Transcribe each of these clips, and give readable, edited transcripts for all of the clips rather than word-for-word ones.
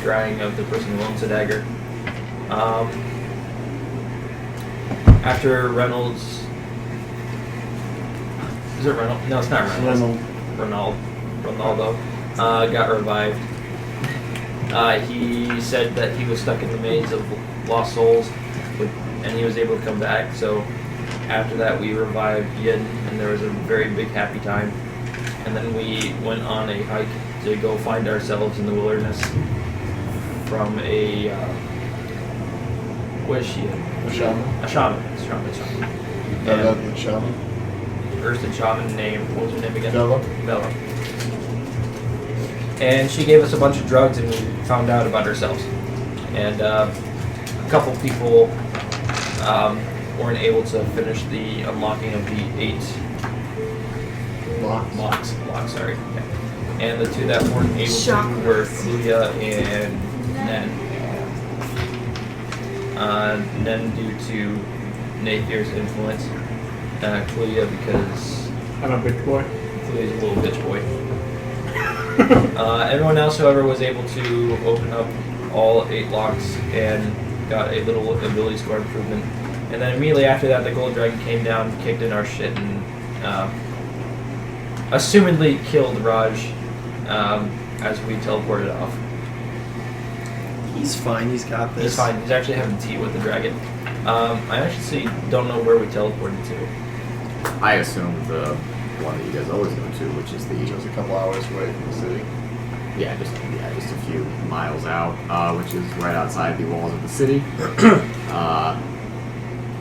scrying of the person who owns the dagger. After Reynolds... Is it Reynolds? No, it's not Reynolds. Ronaldo got revived. He said that he was stuck in the maze of lost souls, and he was able to come back. So after that, we revived Yin, and there was a very big happy time. And then we went on a hike to go find ourselves in the wilderness from a what is she? A shaman. A shaman. A shaman. Ursted shaman name. What was her name again? Bella. And she gave us a bunch of drugs, and we found out about ourselves. And a couple people weren't able to finish the unlocking of the 8 locks. Sorry. Okay. And the 2 that weren't able to were Kluya and Nen. Nen due to Nathier's influence. Kluya because I'm a bitch boy. Kluya's a little bitch boy. Everyone else, however, was able to open up all 8 locks and got a little ability score improvement. And then immediately after that, the gold dragon came down, kicked in our shit, and assumedly killed Raj as we teleported off. He's fine. He's got this. He's fine. He's actually having tea with the dragon. I actually don't know where we teleported to. I assume the one that you guys always go to, which is It was a couple hours away from the city. just a few miles out, which is right outside the walls of the city.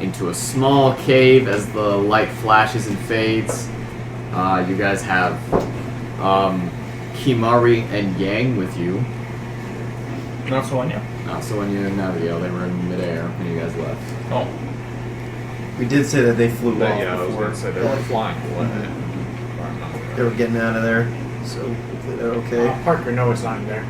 Into a small cave as the light flashes and fades. You guys have Kimari and Yang with you. Not Sonia. Not Sonia and Abigail, they were in midair when you guys left. Oh. We did say that they flew off Yeah, I was before. going to say they were flying, wasn't it? They were getting out of there, so hopefully they're okay. Parker, no, it's not in there.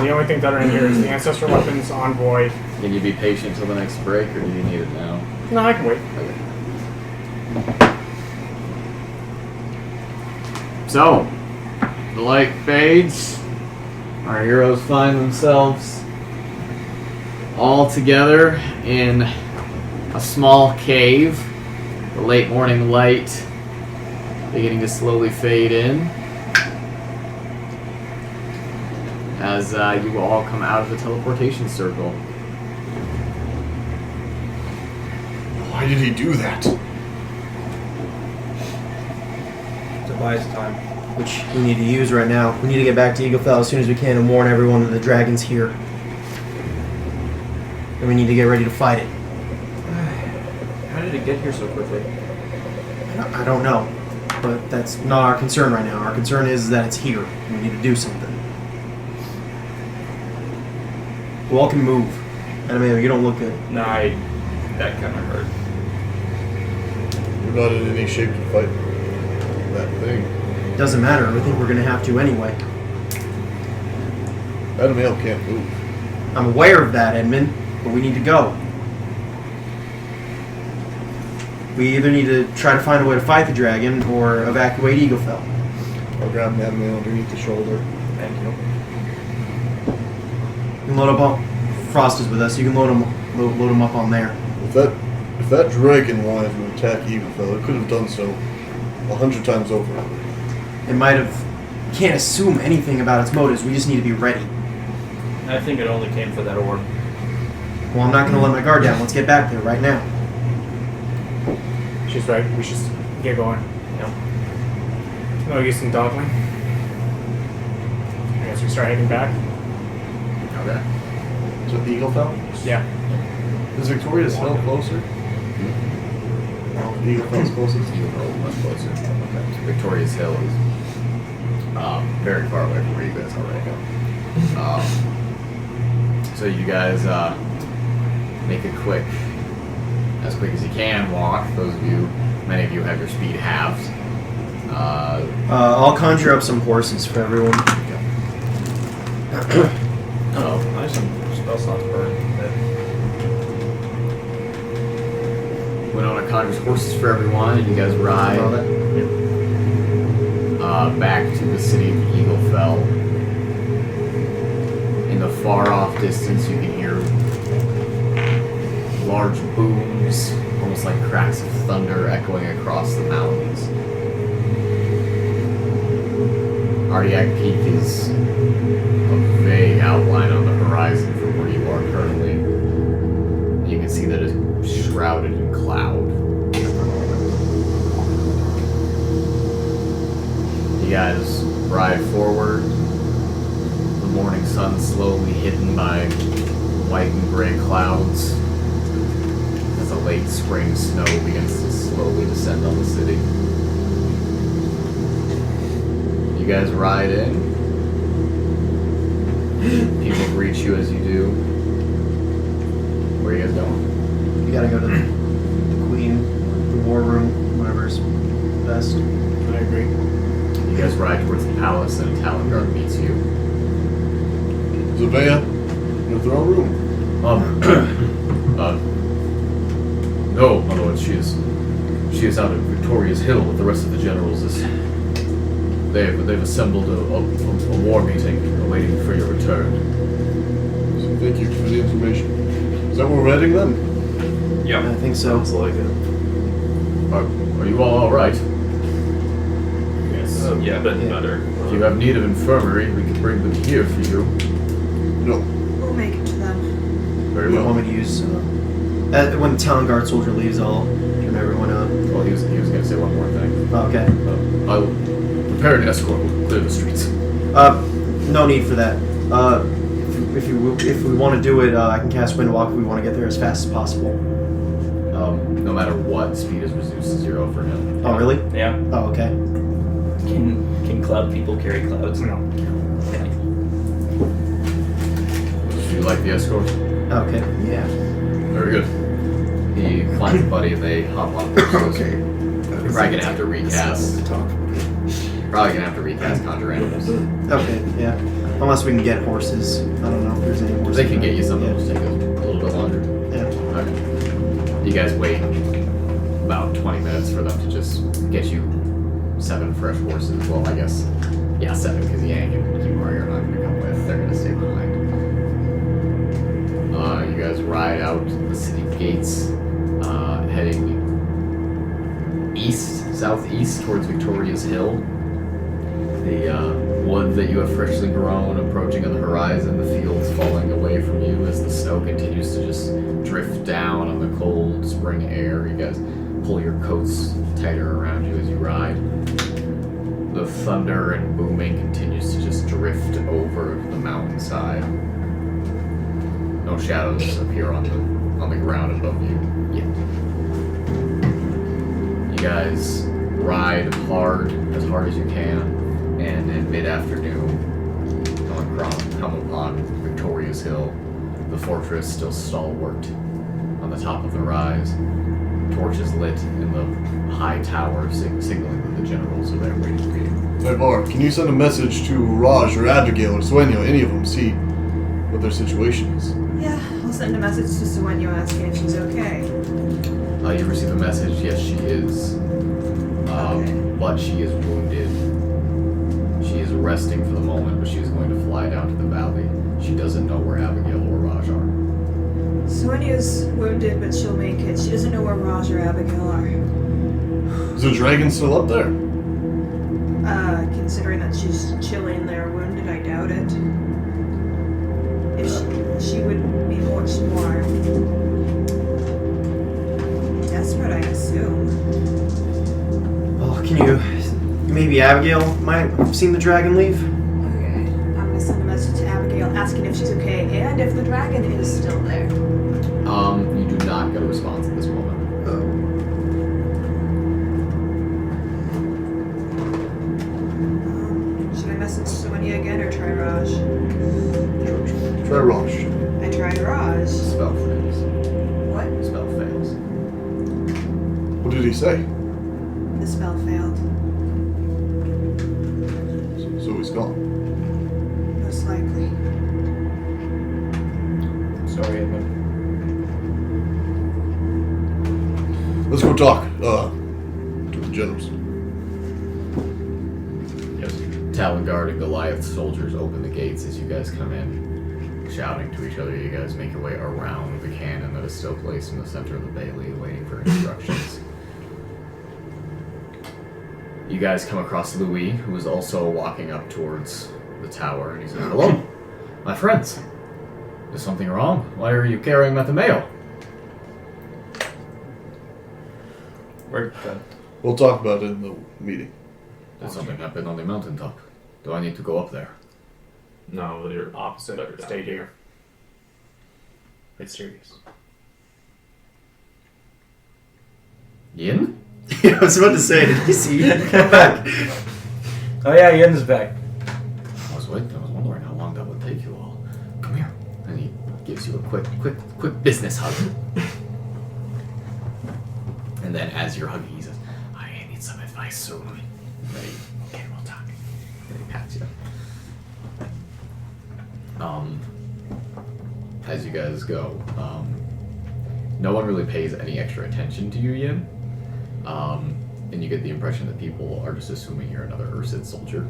The only thing that are in here is the Ancestor Weapons, Envoy. Can you be patient till the next break, or do you need it now? No, I can wait. Okay. So, the light fades. Our heroes find themselves all together in a small cave. The late morning light beginning to slowly fade in as you all come out of the teleportation circle. Why did he do that? To buy his time. Which we need to use right now. We need to get back to Eaglefell as soon as we can and warn everyone that the dragon's here. And we need to get ready to fight it. How did it get here so quickly? I don't know. But that's not our concern right now. Our concern is that it's here. We need to do something. We all can move. Mattimeo, you don't look good. Nah, that kind of hurt. We're not in any shape to fight that thing. Doesn't matter. I think we're going to have to anyway. Mattimeo can't move. I'm aware of that, Edmund. But we need to go. We either need to try to find a way to fight the dragon or evacuate Eaglefell. I'll grab Mattimeo underneath the shoulder. Thank you. You can load up on... Frost is with us. You can load him up on there. If that dragon wanted to attack Eaglefell, it could have done so 100 times over. It might have... Can't assume anything about its motives. We just need to be ready. I think it only came for that orb. Well, I'm not going to let my guard down. Let's get back there right now. She's right. We should get going. Yep. No use in dawdling. I guess we start heading back. Okay. To Eaglefell? Yeah. Is Victoria's Hill closer? Eaglefell's closest? Eaglefell much closer. Okay. Victoria's Hill is very far away from where you guys are right now. So you guys make a as quick as you can walk. Those of you, many of you have your speed halved. I'll conjure up some horses for everyone. Oh, I have some spell slots burned. Winona conjures horses for everyone, and you guys ride back to the city of Eaglefell. far off distance, you can hear large booms, almost like cracks of thunder echoing across the mountains. Ardiac Peak is a vague outline on the horizon from where you are currently. You can see that it's shrouded in cloud. You guys ride forward, the morning sun slowly hidden by white and gray clouds as the late spring snow begins to slowly descend on the city. You guys ride in. People greet you as you do. Where are you guys going? You gotta go to the queen, the war room, whatever's best. I agree. You guys ride towards the palace and a Talon guard meets you. Zavea, in the throne room. No, my lord, she is out at Victoria's Hill with the rest of the generals. They've assembled a war meeting, waiting for your return. So thank you for the information. Is that where we're heading then? Yep. I think so. Sounds like it. Are you all right? Yes. Yeah, but Yeah. better. If you have need of infirmary, we can bring them here for you. No. We'll make it to them. Very You well. want me to use when the town guard soldier leaves, I'll turn everyone up. Well, he was going to say one more thing. Oh, okay. I will prepare an escort. We'll clear the streets. No need for that. If we want to do it, I can cast Wind Walk if we want to get there as fast as possible. No matter what, speed is reduced to 0 for him. Oh, really? Yeah. Oh, okay. Can cloud people carry clouds? No. Okay. Do you like the escort? Okay. Yeah. Very good. He finds a buddy and they hop on the horses. You're probably gonna have to recast. Conjure Animals. Okay. Yeah. Unless we can get horses. I don't know if there's any horses. They can get you something. Yeah. It'll take a little bit longer. Yeah. Okay. You guys wait about 20 minutes for them to just get you 7 fresh horses. Well, I guess, yeah, 7 because Yang and Kimari are not going to come with. They're going to stay behind. You guys ride out the city gates, heading southeast towards Victoria's Hill. The wood that you have freshly grown approaching on the horizon, the fields falling away from you as the snow continues to just drift down on the cold spring air. You guys pull your coats tighter around you as you ride. The thunder and booming continues to just drift over the mountainside. No shadows appear on the ground above you yet. You guys ride as hard as you can, and in mid-afternoon, come upon Victoria's Hill, the fortress still stalwart on the top of the rise. Torches lit in the high tower, signaling that the generals are there waiting for you. Naivara, can you send a message to Raj or Abigail or Sueño, any of them, see what their situation is? Yeah, I'll send a message to Sueño asking if she's okay. You receive a message, yes, she is. Okay. But she is wounded. She is resting for the moment, but she is going to fly down to the valley. She doesn't know where Abigail or Raj are. Sueño's wounded, but she'll make it. She doesn't know where Raj or Abigail are. Is the dragon still up there? Considering that she's chilling there wounded, I doubt it. If she would be much more desperate, I assume. Oh, can you? Maybe Abigail might have seen the dragon leave. Okay, I'm gonna send a message to Abigail asking if she's okay and if the dragon is still there. You do not get a response at this moment. Should I message Sueño again or try Raj? Try Raj. I tried Raj. Spell fails. What? Spell fails. What did he say? The spell failed. So he's gone. Most likely. Sorry, Edmund. Let's go talk to the generals. Yes. Talon Guard and Goliath soldiers open the gates as you guys come in. shouting to each other. You guys make your way around the cannon that is still placed in the center of the bailey, waiting for instructions. You guys come across Louis, who is also walking up towards the tower, and he says, "Hello, my friends. Is something wrong? Why are you carrying Mattimeo?" We're done. We'll talk about it in the meeting. Did something happen on the mountaintop? Do I need to go up there? No, you're Opposite. better down Stay here. It's serious. Yin? Yeah, I was about to say, did you see you come back? Oh yeah, Yen's back. I was wondering how long that would take you all. Come here. And he gives you a quick business hug. And then as you're hugging, he says, "I need some advice soon." And then okay, we'll talk. And he pats you. As you guys go, no one really pays any extra attention to you, Yin. And you get the impression that people are just assuming you're another Ursid soldier.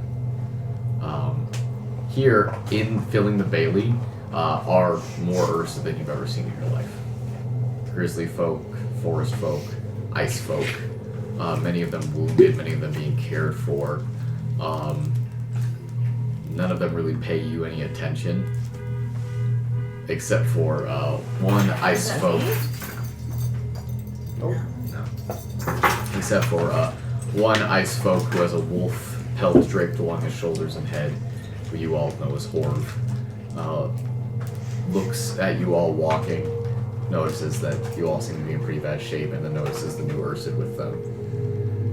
Here, in filling the bailey, are more Ursid than you've ever seen in your life. Grizzly folk, forest folk, ice folk, many of them wounded, many of them being cared for. None of them really pay you any attention, except for one ice folk. Nope. No. Except for one ice folk who has a wolf pelt draped along his shoulders and head, who you all know as Horv. Looks at you all walking, notices that you all seem to be in pretty bad shape, and then notices the new Ursid with them.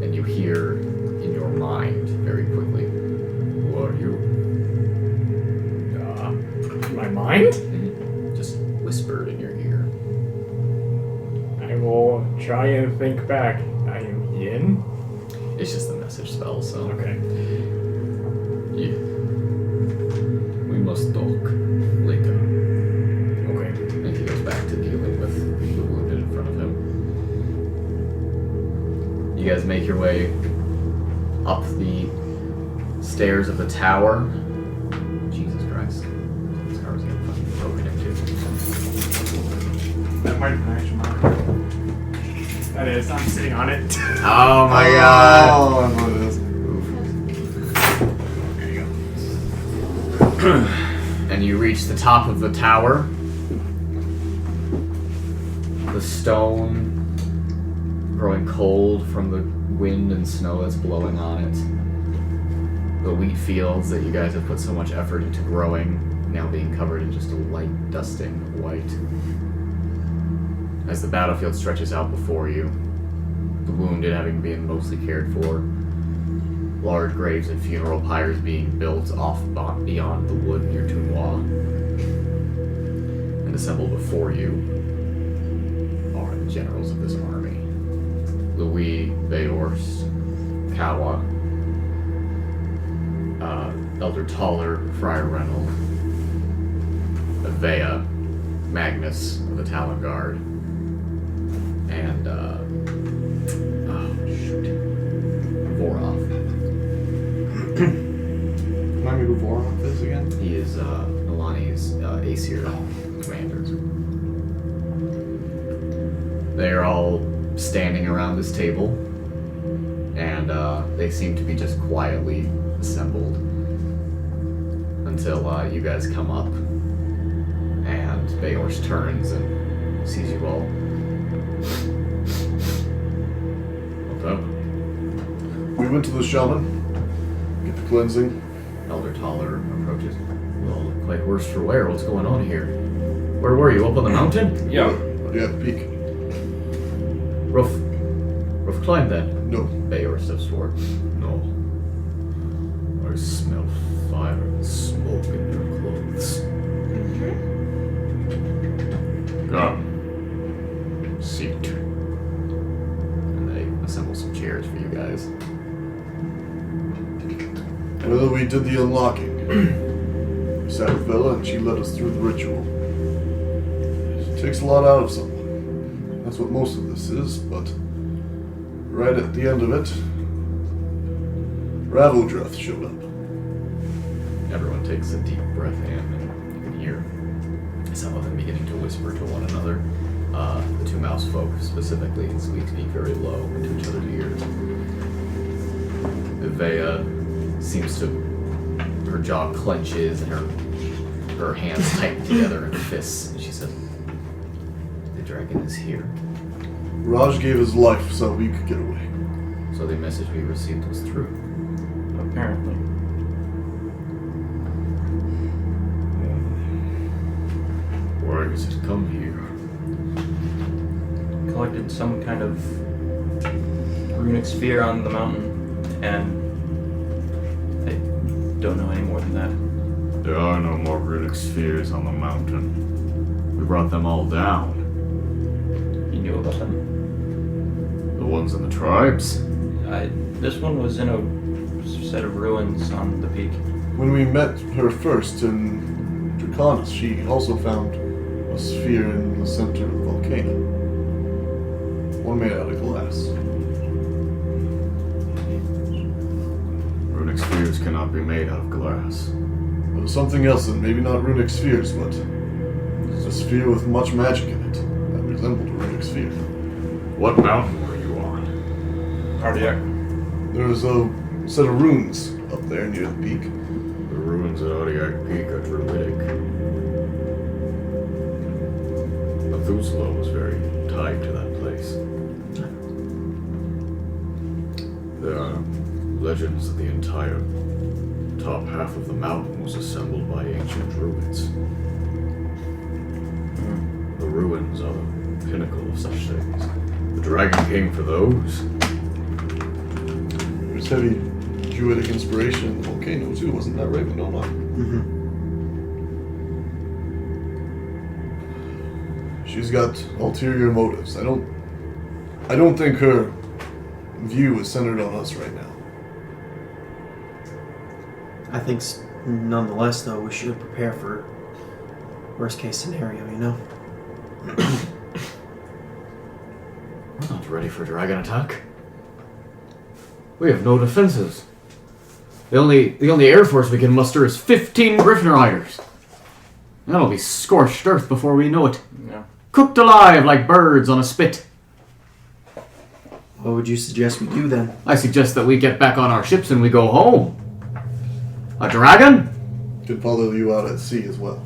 And you hear in your mind very quickly, "Who are you?" My mind? Just whispered in your ear. I will try and think back. I am Yin. It's just the message spell, so. Okay. Yeah. We must talk later. Okay. And he goes back to dealing with the wounded in front of him. You guys make your way up the stairs of the tower. Jesus Christ. This car was getting fucking broken into. That might have been an actual marker. That is. I'm sitting on it. Oh my god! Oh, I know what it is. There you go. And you reach the top of the tower. The stone growing cold from the wind and snow that's blowing on it. The wheat fields that you guys have put so much effort into growing, now being covered in just a light dusting of white. As the battlefield stretches out before you, the wounded having been mostly cared for, large graves and funeral pyres being built off beyond the wood near Tunois. And assembled before you are the generals of this army. Louis, Beorst, Kawa, Elder Taller, Friar Reynold, Avea, Magnus of the Talon Guard, and Vorov. Remind me who Vorov is again? He is Nalane's Aesir commander. They are all standing around this table, and they seem to be just quietly assembled until you guys come up, and Beorst turns and sees you all. What's up? We went to the shaman, get the cleansing. Elder Taller approaches. Well, quite worse for wear. What's going on here? Where were you? Up on the mountain? Yeah. Yeah, the peak. Rough climb then. No. Beor steps forward. No. I smell fire and smoke in your clothes. Come. Seat. And they assemble some chairs for you guys. Well, we did the unlocking. We sat with Bella and she led us through the ritual. It takes a lot out of someone. That's what most of this is, but right at the end of it, Ravodreth showed up. Everyone takes a deep breath in, and you can hear whisper to one another. The two mouse folk specifically, and speak very low into each other's ears. Vea seems to, her jaw clenches and her hands tighten together in fists, and she says, "The dragon is here." Raj gave his life so we could get away. So the message we received was true. Apparently. Why does it come here? Collected some kind of runic sphere on the mountain, and I don't know any more than that. There are no more runic spheres on the mountain. We brought them all down. You knew about them? The ones in the tribes? This one was in a set of ruins on the peak. When we met her first in Draconis, she also found a sphere in the center of the volcano. One made out of glass. Runic spheres cannot be made out of glass. There was something else, and maybe not runic spheres, but a sphere with much magic in it that resembled a runic sphere. What mountain were you on? Cardiac. There was a set of runes up there near the peak. The ruins at Ardiac Peak are druidic. Methuselah was very tied to that place. There are legends that the entire top half of the mountain was assembled by ancient druids. The ruins are the pinnacle of such things. The dragon came for those. There's heavy druidic inspiration in the volcano too, wasn't that right, Winona? Mm-hmm. She's got ulterior motives. I don't think her view is centered on us right now. I think nonetheless, though, we should prepare for worst case scenario, you know? We're not ready for dragon attack. We have no defenses. The only air force we can muster is 15 Griffin Riders. That'll be scorched earth before we know it. Yeah. Cooked alive like birds on a spit. What would you suggest we do then? I suggest that we get back on our ships and we go home. A dragon? Could follow you out at sea as well.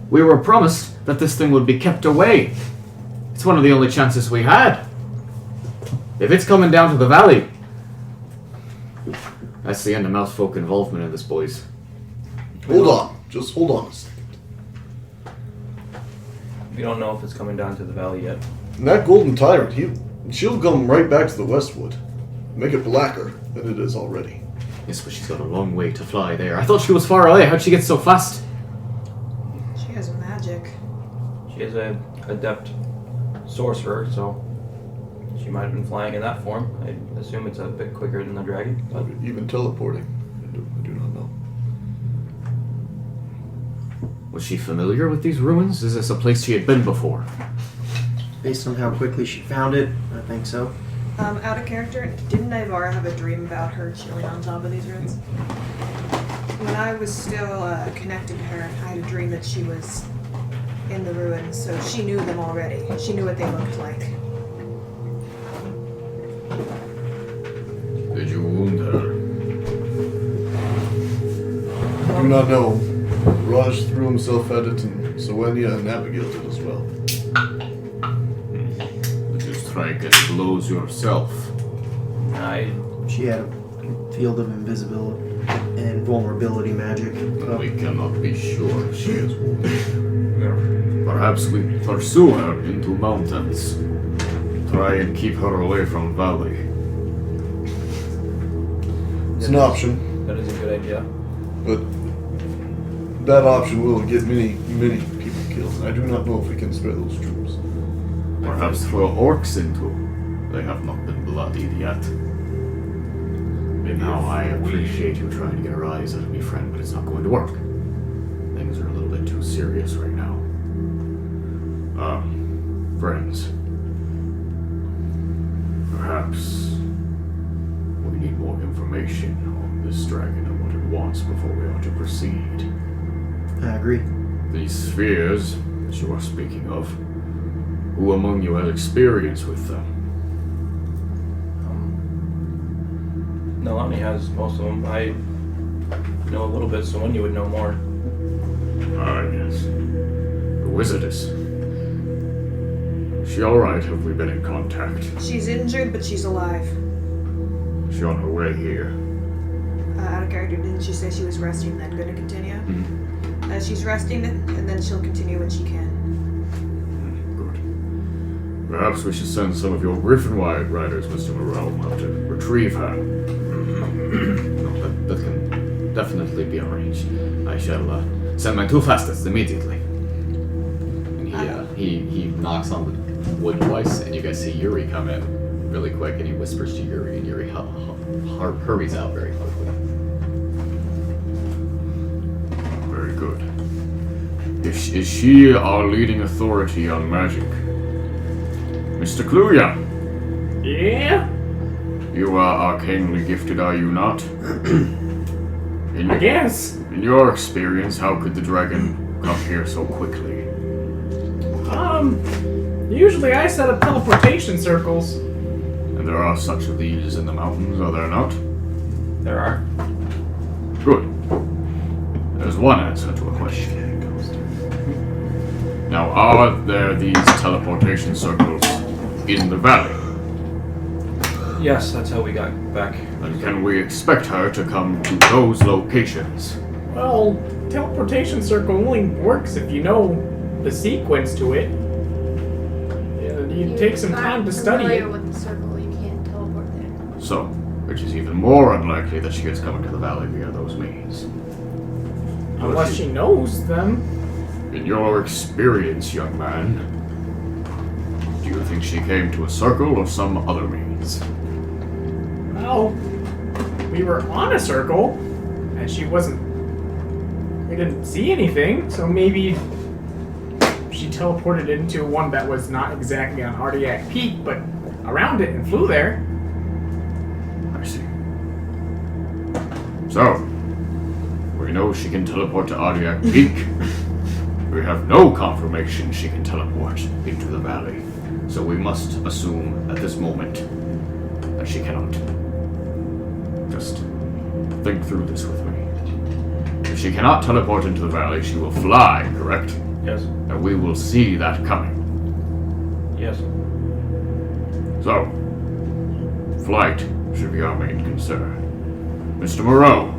We were promised that this thing would be kept away. It's one of the only chances we had. If it's coming down to the valley, that's the end of Mousefolk involvement in this, boys. Hold on. Just hold on a second. We don't know if it's coming down to the valley yet. And that golden tyrant, she'll come right back to the Westwood. Make it blacker than it is already. Yes, but she's got a long way to fly there. I thought she was far away. How'd she get so fast? She has magic. She is a adept sorcerer, so she might have been flying in that form. I assume it's a bit quicker than the dragon. But Even teleporting. I do not know. Was she familiar with these ruins? Is this a place she had been before? Based on how quickly she found it, I think so. Out of character, didn't Naivara have a dream about her chilling on top of these ruins? When I was still connected to her, I had a dream that she was in the ruins, so she knew them already. She knew what they looked like. Did you wound her? I do not know. Raj threw himself at it, and Sowenia and Abigail did as well. Did you strike at blows yourself? She had a field of invisibility and vulnerability magic. We cannot be sure she is wounded. Perhaps we pursue her into mountains. Try and keep her away from valley. It's an option, that is a good idea. but that option will get many people killed. And I do not know if we can spare those troops. Perhaps throw orcs into. They have not been bloodied yet. Now, I appreciate you trying to get a rise out of me, friend, but it's not going to work. Things are a little bit too serious right now. Friends. Perhaps we need more information on this dragon and what it wants before we are to proceed. I agree. These spheres, that you are speaking of? Who among you has experience with them? Nalane has most of them. I know a little bit, so when you would know more. Ah, yes. The wizardess. Is she alright? Have we been in contact? She's injured, but she's alive. Is she on her way here? Out of character, didn't she say she was resting then going to continue? Mm-hmm. She's resting, and then she'll continue when she can. Good. Perhaps we should send some of your Griffin-wide riders, Mr. Moreau, up to retrieve her. No, that can definitely be arranged. I shall send my 2 fastest immediately. And he knocks on the wood twice, and you guys see Yuri come in really quick, and he whispers to Yuri, and Yuri hurries out very quickly. Very good. Is she our leading authority on magic? Mr. Kluya, Yeah? you are arcanely gifted, are you not? I guess. In your experience, how could the dragon come here so quickly? Usually I set up teleportation circles. And there are such of these in the mountains, are there not? There are. Good. There's one answer to a question. Now, are there these teleportation circles in the valley? Yes, that's how we got back. And can we expect her to come to those locations? Well, teleportation circle only works if you know the sequence to it. You take some time to study it. Familiar with the circle, you can't teleport there. So, which is even more unlikely that she is coming to the valley via those means. Unless she knows them. In your experience, young man, do you think she came to a circle or some other means? Well, we were on a circle, and she wasn't. We didn't see anything, so maybe she teleported into one that was not exactly on Ardiac Peak, but around it and flew there. I see. So, we know she can teleport to Ardiac Peak. We have no confirmation she can teleport into the valley, so we must assume at this moment that she cannot. Just think through this with me. If she cannot teleport into the valley, she will fly, correct? Yes. And we will see that coming. Yes. So, flight should be our main concern. Mr. Moreau,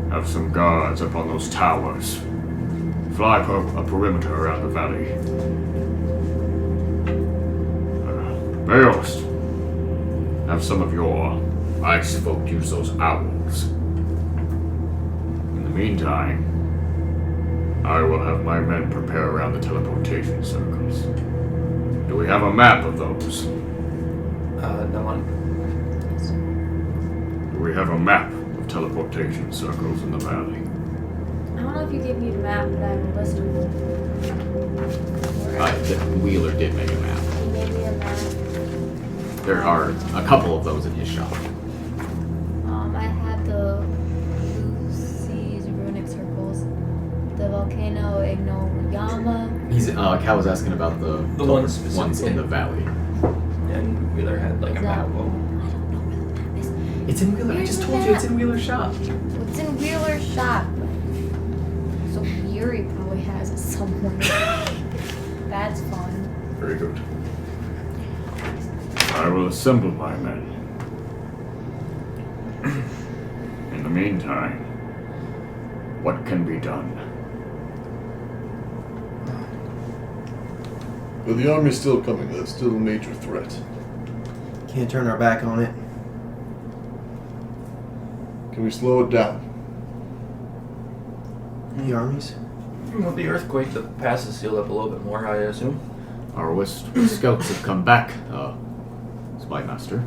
have some guards up on those towers. Fly a perimeter around the valley. Bayost, have some of your ice folk use those owls. In the meantime, I will have my men prepare around the teleportation circles. Do we have a map of those? Nalane. Do we have a map of teleportation circles in the valley? I don't know if you gave me a map, but I have a list of them. Wheeler did make a map. He gave me a map. There are a couple of those in his shop. I had the Blue Seas runic circles, the volcano Ignoyama. Cal was asking about the ones ones in the valley. And Wheeler had like a map of them. It's in Wheeler. I just told you it's in Wheeler's shop. It's in Wheeler's shop. So Yuri probably has it somewhere. That's fun. Very good. I will assemble my men. In the meantime, what can be done? But the army's still coming. That's still a major threat. Can't turn our back on it. Can we slow it down? Any armies? With the earthquake, the pass is sealed up a little bit more, I assume. Our scouts have come back, Spymaster.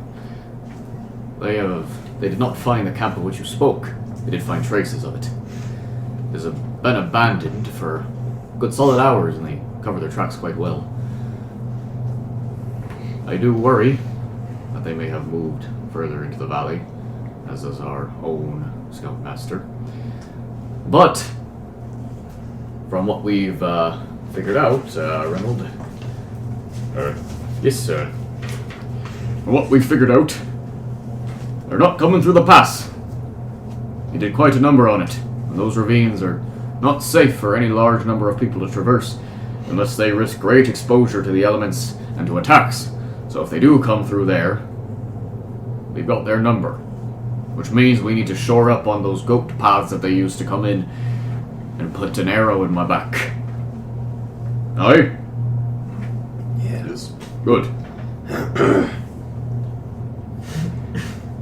They did not find the camp of which you spoke. They did find traces of it. It has been abandoned for a good solid hours, and they cover their tracks quite well. I do worry that they may have moved further into the valley, as does our own scoutmaster. But from what we've figured out, Reynold. Yes, sir. From what we figured out, they're not coming through the pass. You did quite a number on it, and those ravines are not safe for any large number of people to traverse, unless they risk great exposure to the elements and to attacks. So if they do come through there, we've got their number, which means we need to shore up on those goat paths that they used to come in and put an arrow in my back. Aye? Yes. Good.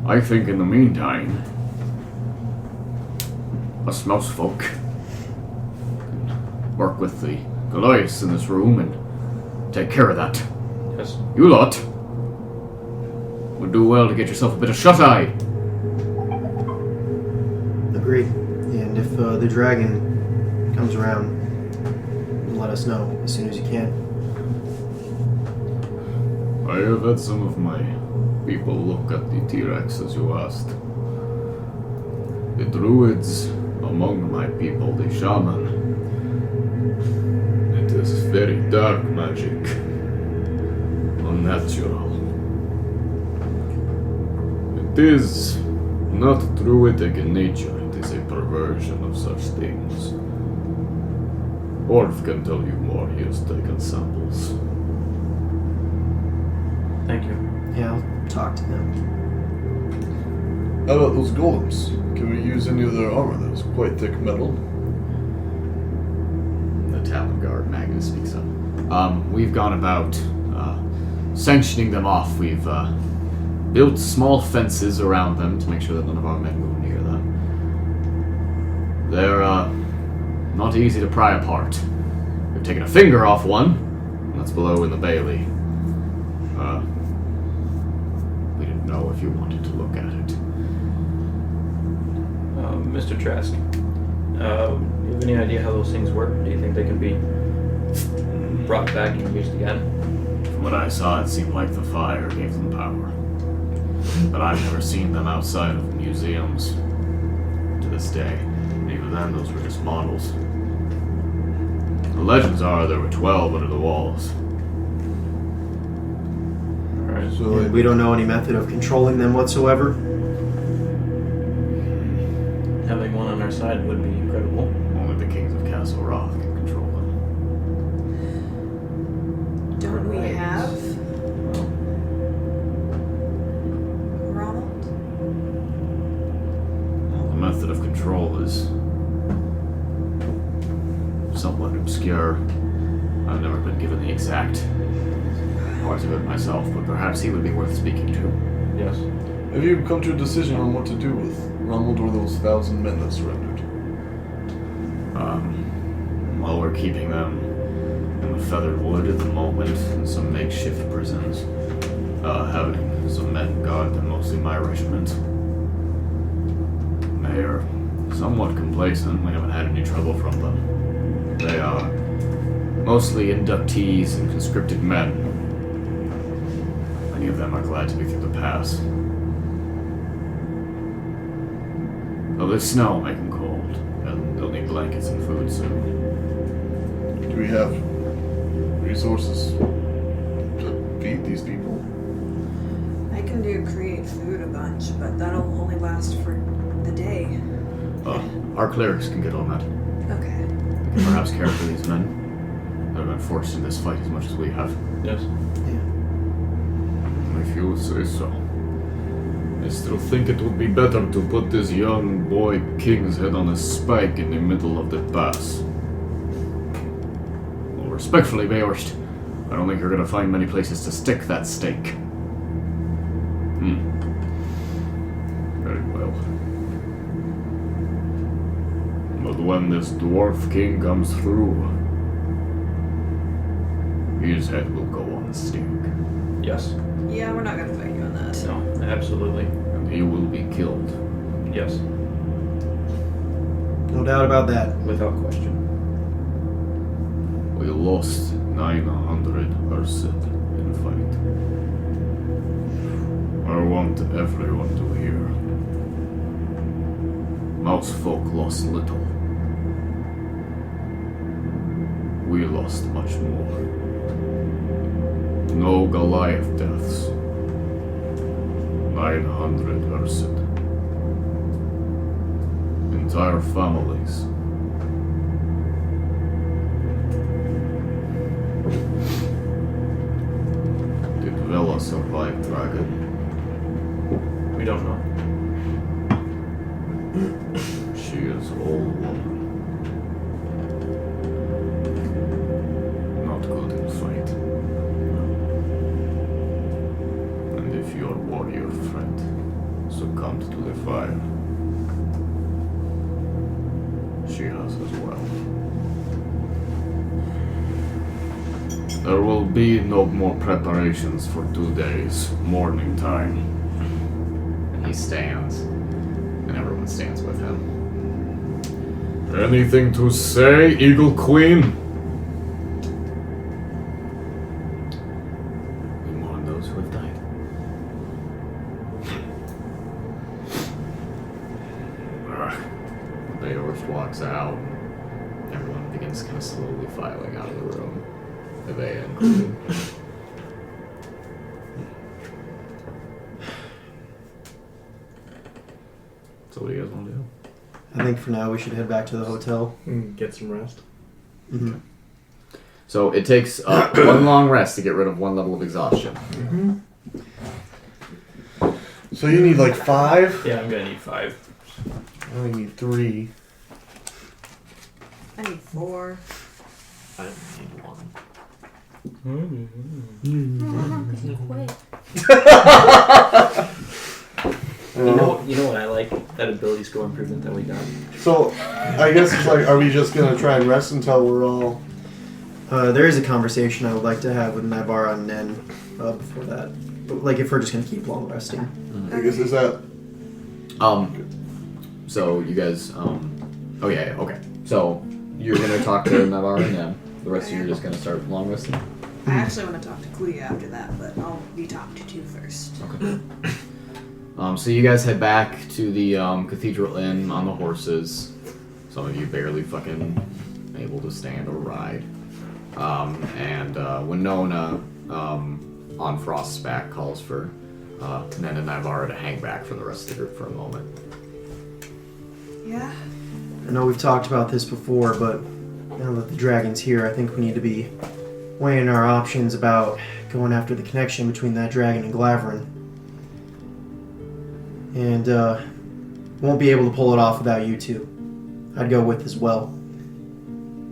I think in the meantime, us mouse folk can work with the Goliaths in this room and take care of that. Yes. You lot would do well to get yourself a bit of shut-eye. Agreed. And if the dragon comes around, let us know as soon as you can. I have had some of my people look at the T-Rex as you asked. The druids among my people, the shaman. It is very dark magic. Unnatural. It is not druidic in nature, it is a perversion of such things. Orf can tell you more, he has taken samples. Thank you. Yeah, I'll talk to them. How about those golems? Can we use any of their armor that is quite thick metal? The Talon Guard, Magnus speaks up. We've gone about sanctioning them off. We've built small fences around them to make sure that none of our men move near them. They're not easy to pry apart. We've taken a finger off one, and that's below in the bailey. We didn't know if you wanted to look at it. Mr. Trask, do you have any idea how those things work? Do you think they can be brought back and used again? From what I saw, it seemed like the fire gave them power. But I've never seen them outside of museums to this day. And even then, those were just models. The legends are there were 12 under the walls. Alright. So And we don't know any method of controlling them whatsoever. Having one on our side would be incredible. Only the kings of Castle Rock can control them. Don't we Right. have Ronald? Well, the method of control is somewhat obscure. I've never been given the exact parts of it myself, but perhaps he would be worth speaking to. Yes. have you come to a decision on what to do with Ronald or those 1,000 men that surrendered? Well, we're keeping them in the Feathered Wood at the moment, in some makeshift prisons. Having some men guard them, mostly my regiment. They are somewhat complacent. We haven't had any trouble from them. They are mostly inductees and conscripted men. Many of them are glad to be through the pass. Though this snow will make them cold, and they'll need blankets and food soon. Do we have resources to feed these people? I can create food a bunch, but that'll only last for the day. Our clerics can get on that. Okay. We can perhaps care for these men that have been forced in this fight as much as we have. Yes. If you say so. I still think it would be better to put this young boy king's head on a spike in the middle of the pass. Well, respectfully, Beorst, I don't think you're gonna find many places to stick that stake. Very well. But when this dwarf king comes through, his head will go on the stake. Yes. Yeah, we're not gonna fight you on that. No, absolutely. And he will be killed. Yes. No doubt about that. Without question. We lost 900 person in the fight. I want everyone to hear. Mouse folk lost little. lost much more. No Goliath deaths. 900 Ursid. Entire families. Did Vela survive Dragon? We don't know. She is old woman. Not good in fight. And if your warrior friend succumbed to the fire, she has as well. There will be no more preparations for 2 days, morning time. And he stands, and everyone stands with him. Anything to say, Eagle Queen? We mourn those who have died. Beowulf walks out. Everyone begins kind of slowly filing out of the room. Evea included. So what do you guys want to do? I think for now we should head back to the hotel. Get some rest. Mm-hmm. So it takes one long rest to get rid of one level of exhaustion. So you need like 5? Yeah, I'm gonna need 5. I only need 3. I need 4. I need 1. Because you quit. You know what I like? That ability skill improvement that we got. So, I guess it's like, are we just gonna try and rest until we're all... There is a conversation I would like to have with Naivara and Nen before that. Like, if we're just going to keep long resting. I guess, is that... So you guys, oh yeah, okay. So you're gonna talk to Naivara and them. The rest of you are just gonna start long resting. I actually want to talk to Kluya after that, but I'll be talked to first. Okay. So you guys head back to the Cathedral Inn on the horses. Some of you barely fucking able to stand or ride. And Winona on Frost's back calls for Nen and Naivara to hang back from the rest of the group for a moment. Yeah? I know we've talked about this before, but now that the dragon's here, I think we need to be weighing our options about going after the connection between that dragon and Glaverin. And won't be able to pull it off without you two. I'd go with as well.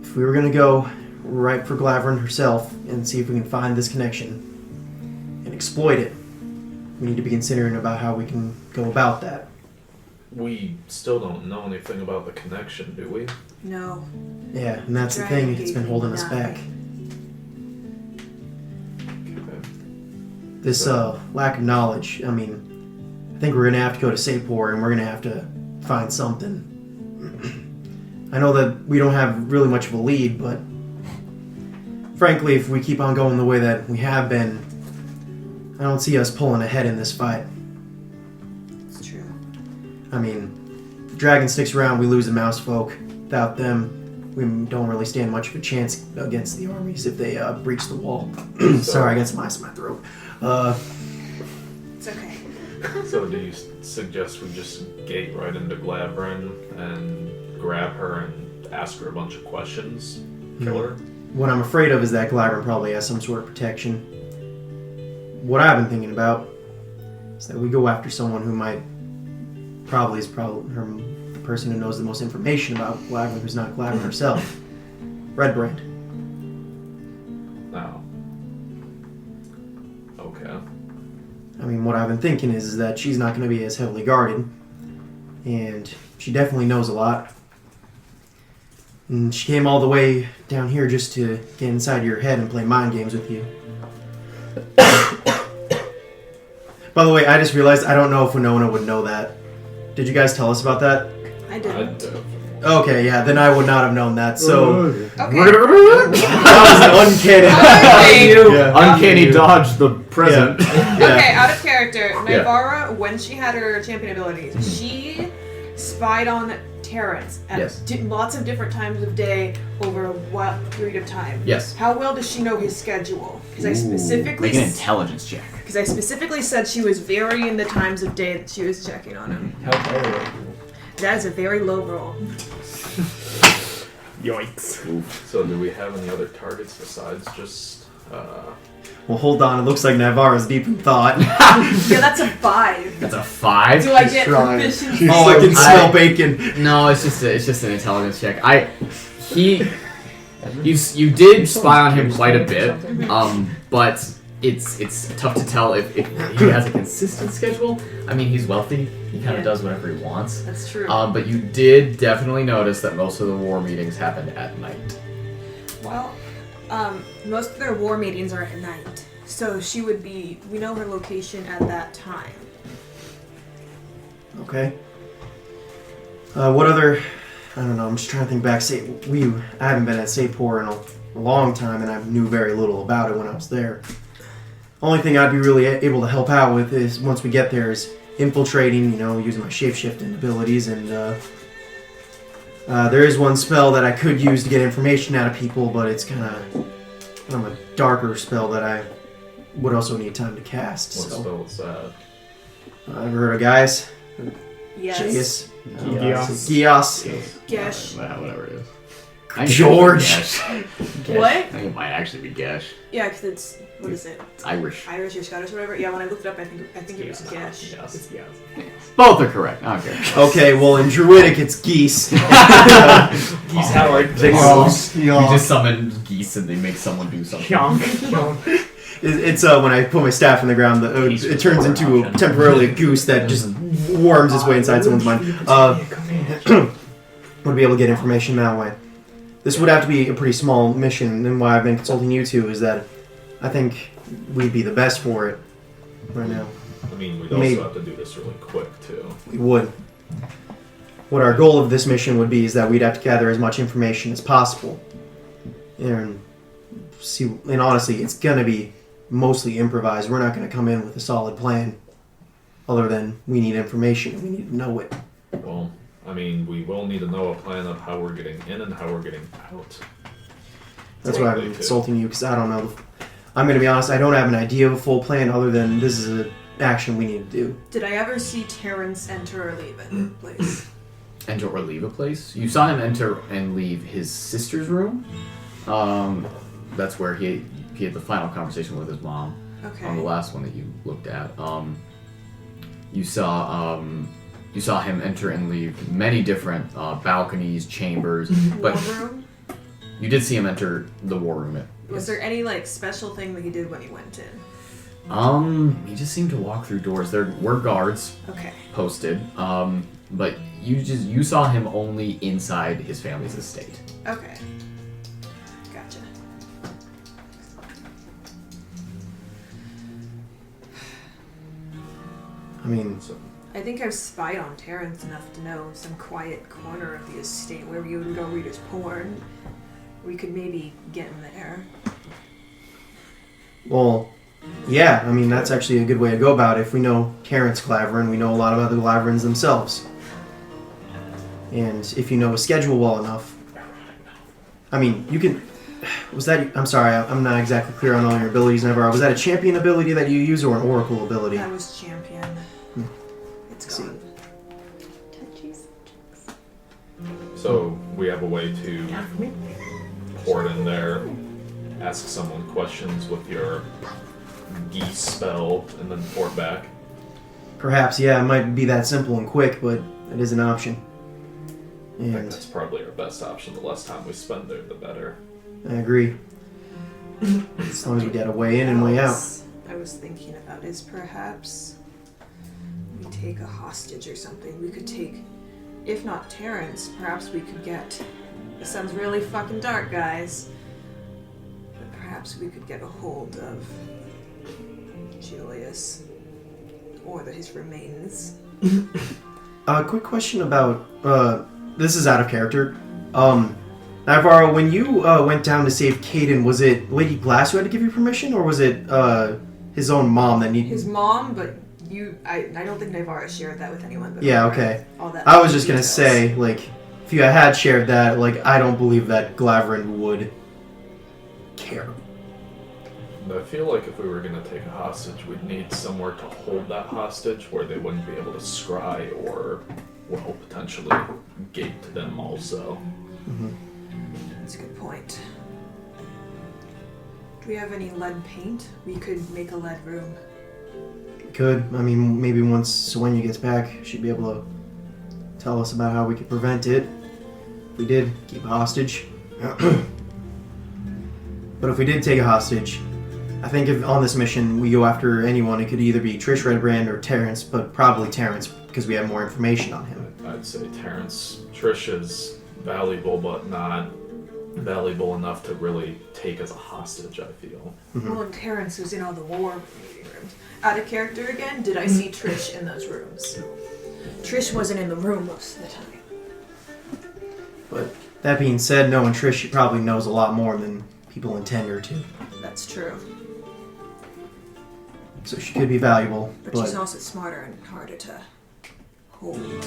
If we were going to go right for Glaverin herself and see if we can find this connection and exploit it, we need to be considering about how we can go about that. We still don't know anything about the connection, do we? No. Yeah, and that's the Dragon thing, it's gave been me holding us nothing. back. Okay. This lack of knowledge, I mean, I think we're going to have to go to Sapor and we're going to have to find something. I know that we don't have really much of a lead, but frankly, if we keep on going the way that we have been, I don't see us pulling ahead in this fight. It's true. I mean, if the dragon sticks around, we lose the mouse folk. Without them, we don't really stand much of a chance against the armies if they breach the wall. Sorry, I got some ice in my throat. It's okay. So do you suggest we just gate right into Glaverin and grab her and ask her a bunch of questions? Kill her? What I'm afraid of is that Glaverin probably has some sort of protection. What I've been thinking about is that we go after someone who might probably is the person who knows the most information about Glaverin, who's not Glaverin herself. Redbrand. No. Okay. I mean, what I've been thinking is that she's not going to be as heavily guarded, and she definitely knows a lot. And she came all the way down here just to get inside your head and play mind games with you. By the way, I just realized I don't know if Winona would know that. Did you guys tell us about that? I didn't. Okay, yeah, then I would not have known that. So Okay. that was uncanny. Okay. Yeah. Uncanny dodge the present. Yeah. Okay, out of character. Naivara, when she had her champion abilities, she spied on Terrence at Yes. lots of different times of day over what period of time. Yes. How well does she know his schedule? Because I Ooh, specifically make an intelligence check. because I specifically said she was varying the times of day that she was checking on him. How tired are you? That is a very low roll. Yikes. So do we have any other targets besides just Well, hold on. It looks like Naivara's deep in thought. Yeah, that's a 5. That's a 5. Do I get trying. proficiency? Oh, I can smell bacon. No, it's just an intelligence check. You did spy on him quite a bit, but it's tough to tell if he has a consistent schedule. I mean, he's wealthy. He kind of does whatever he wants. That's true. But you did definitely notice that most of the war meetings happened at night. Well, most of their war meetings are at night. So she would be, we know her location at that time. Okay. What other? I don't know. I'm just trying to think back. I haven't been at Sapor in a long time, and I knew very little about it when I was there. Only thing I'd be really able to help out with is once we get there is infiltrating. Using my shapeshifting abilities, and there is one spell that I could use to get information out of people, but it's kind of a darker spell that I would also need time to cast. what so spell is that? I've heard of guys. Yes. Gios. Gesh. Whatever it is. George. What? I think it might actually be Gesh. Yeah, because it's, what is it? It's Irish. Irish or Scottish or whatever? Yeah, when I looked it up, I think it was Gesh. It's yes. Both are correct. I don't care. Okay, well in Druidic it's geese. Geese Howard. You Yeah. just summon geese and they make someone do something. Yonk. It's when I put my staff in the ground, it turns into temporarily a goose that just worms its way inside someone's mind. Would be able to get information that way. This would have to be a pretty small mission, and why I've been consulting you two is that I think we'd be the best for it right now. I mean, we'd Maybe. also have to do this really quick too. We would. What our goal of this mission would be is that we'd have to gather as much information as possible. And honestly, it's going to be mostly improvised. We're not going to come in with a solid plan other than we need information and we need to know it. Well, I mean, we will need to know a plan of how we're getting in and how we're getting out. That's why I've been consulting you, because I don't know. I'm going to be honest, I don't have an idea of a full plan other than this is an action we need to do. Did I ever see Terrence enter or leave it, please? Enter or leave a place? You saw him enter and leave his sister's room. That's where he had the final conversation with his mom. Okay. On the last one that you looked at. You saw him enter and leave many different balconies, chambers, but War room? you did see him enter the war room. Was there any special thing that he did when he went in? He just seemed to walk through doors. There were guards Okay. posted, but you saw him only inside his family's estate. Okay. Gotcha. I mean, I think I've spied on Terrence enough to know some quiet corner of the estate where you would go read his porn. We could maybe get him there. well, yeah, I mean, that's actually a good way to go about it. If we know Terrence Glaverin, we know a lot of other Glaverins themselves. And if you know his schedule well enough, I mean, you can... I'm sorry, I'm not exactly clear on all your abilities, Naivara. Was that a champion ability that you use or an oracle ability? That was champion. It's gone. So we have a way to port in there, ask someone questions with your geese spell, and then port back. Perhaps, yeah, it might be that simple and quick, but it is an option. I think And that's probably our best option. The less time we spend there, the better. I agree. As long as we get a way in and way out. I was thinking about is perhaps we take a hostage or something. We could take, if not Terrence, perhaps we could get. This sounds really fucking dark, guys. But perhaps we could get a hold of Julius or his remains. Quick question about this is out of character. Naivara, when you went down to save Caden, was it Lady Glass who had to give you permission, or was it his own mom that needed? His mom, but I don't think Naivara shared that with anyone. But Yeah, okay. All that I was just gonna details. say, if you had shared that, I don't believe that Glaverin would care. I feel like if we were going to take a hostage, we'd need somewhere to hold that hostage where they wouldn't be able to scry or, well, potentially gate to them also. That's a good point. Do we have any lead paint? We could make a lead room. Could. I mean, maybe once Soenia gets back, she'd be able to tell us about how we could prevent it. If we did, keep a hostage. But if we did take a hostage, I think if on this mission we go after anyone, it could either be Trish Redbrand or Terrence, but probably Terrence because we have more information on him. I'd say Terrence. Trish is valuable, but not valuable enough to really take as a hostage, I feel. Well, and Terrence was in all the war meeting rooms. Out of character again, did I see Trish in those rooms? Trish wasn't in the room most of the time. But that being said, knowing Trish, she probably knows a lot more than people intend her to. That's true. So she could be valuable, But she's also smarter and harder to hold.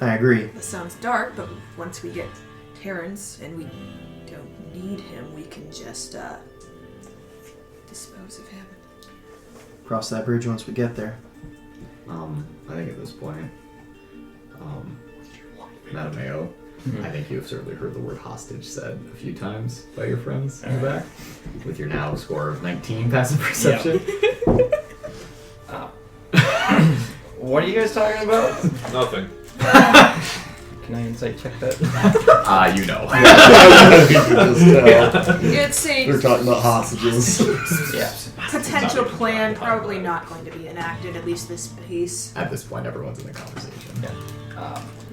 I agree. That sounds dark, but once we get Terrence and we don't need him, we can just dispose of him. Cross that bridge once we get there. I think at this point, Mattimeo, I think you have certainly heard the word hostage said a few times by your friends in the back, with your now score of 19 passive perception. What are you guys talking about? Nothing. Can I insight check that? You know. It's saying They're talking about hostages. Yeah. potential plan probably not going to be enacted, at least this pace. At this point, everyone's in the conversation.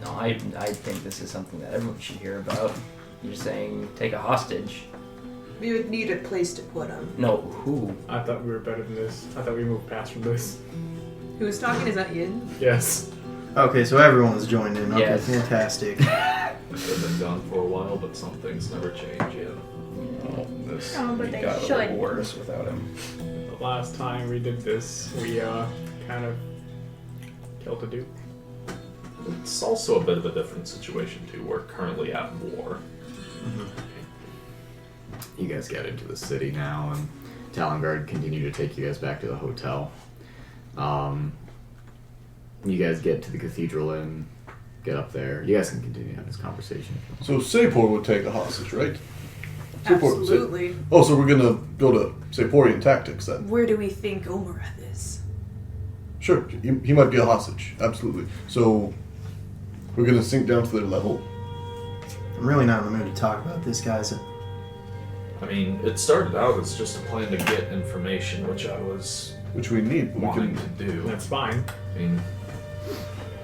No, I think this is something that everyone should hear about. You're saying take a hostage. We would need a place to put him. No, who? I thought we were better than this. I thought we moved past from this. Who's talking? Is that Yin? Yes. Okay, so everyone's joined in. Okay, Yes. fantastic. They've been gone for a while, but some things never change yet. This but they got a should. little worse without him. The last time we did this, we kind of killed a dude. It's also a bit of a different situation, too. We're currently at war. You guys get into the city now, and Talonguard continue to take you guys back to the hotel. You guys get to the cathedral and get up there. You guys can continue having this conversation. So Sapor would take a hostage, right? Absolutely. Oh, so we're gonna go to Saporian tactics then? Where do we think Omereth is? Sure, he might be a hostage. Absolutely. So we're gonna sink down to their level. I'm really not in the mood to talk about this, guys. I mean, it started out as just a plan to get information, which I was Which we need. We wanting can, to do. That's fine. I mean,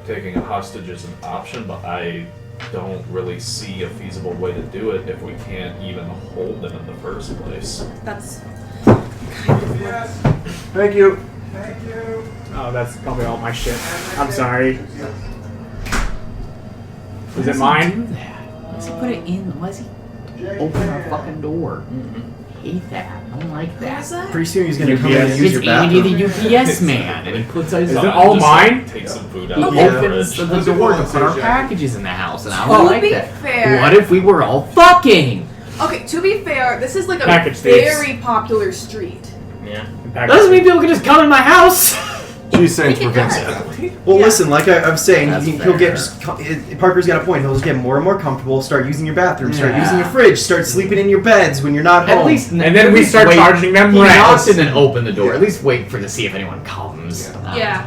taking a hostage is an option, but I don't really see a feasible way to do it if we can't even hold them in the first place. That's kind of what... Thank you. Oh, that's probably all my shit. I'm sorry. Is it mine? Why does he put it in? Why does he open our fucking door? Hate that. I don't like Who's that? Pretty soon he's gonna come in and It's use your Andy bathroom. the UPS man, and he puts his Is it Fine, all just, mine? Take some food He out of the opens fridge. the door to put our packages in the house, and I don't To like be that. fair- What if we were all fucking? Okay, to be fair, this is like a Package thieves. very popular street. Yeah. Doesn't mean people can just come in my house. She's saying to prevent that. Well, Yeah. listen, like I'm saying, That's he'll get fair. Parker's got a point. He'll just get more and more comfortable. Start using your bathroom. Start Yeah. using your fridge. Start sleeping in your beds when you're not home. At least, And then we start charging them He rent. knocks and then open the door. At least wait for to see if anyone comes. I don't Yeah.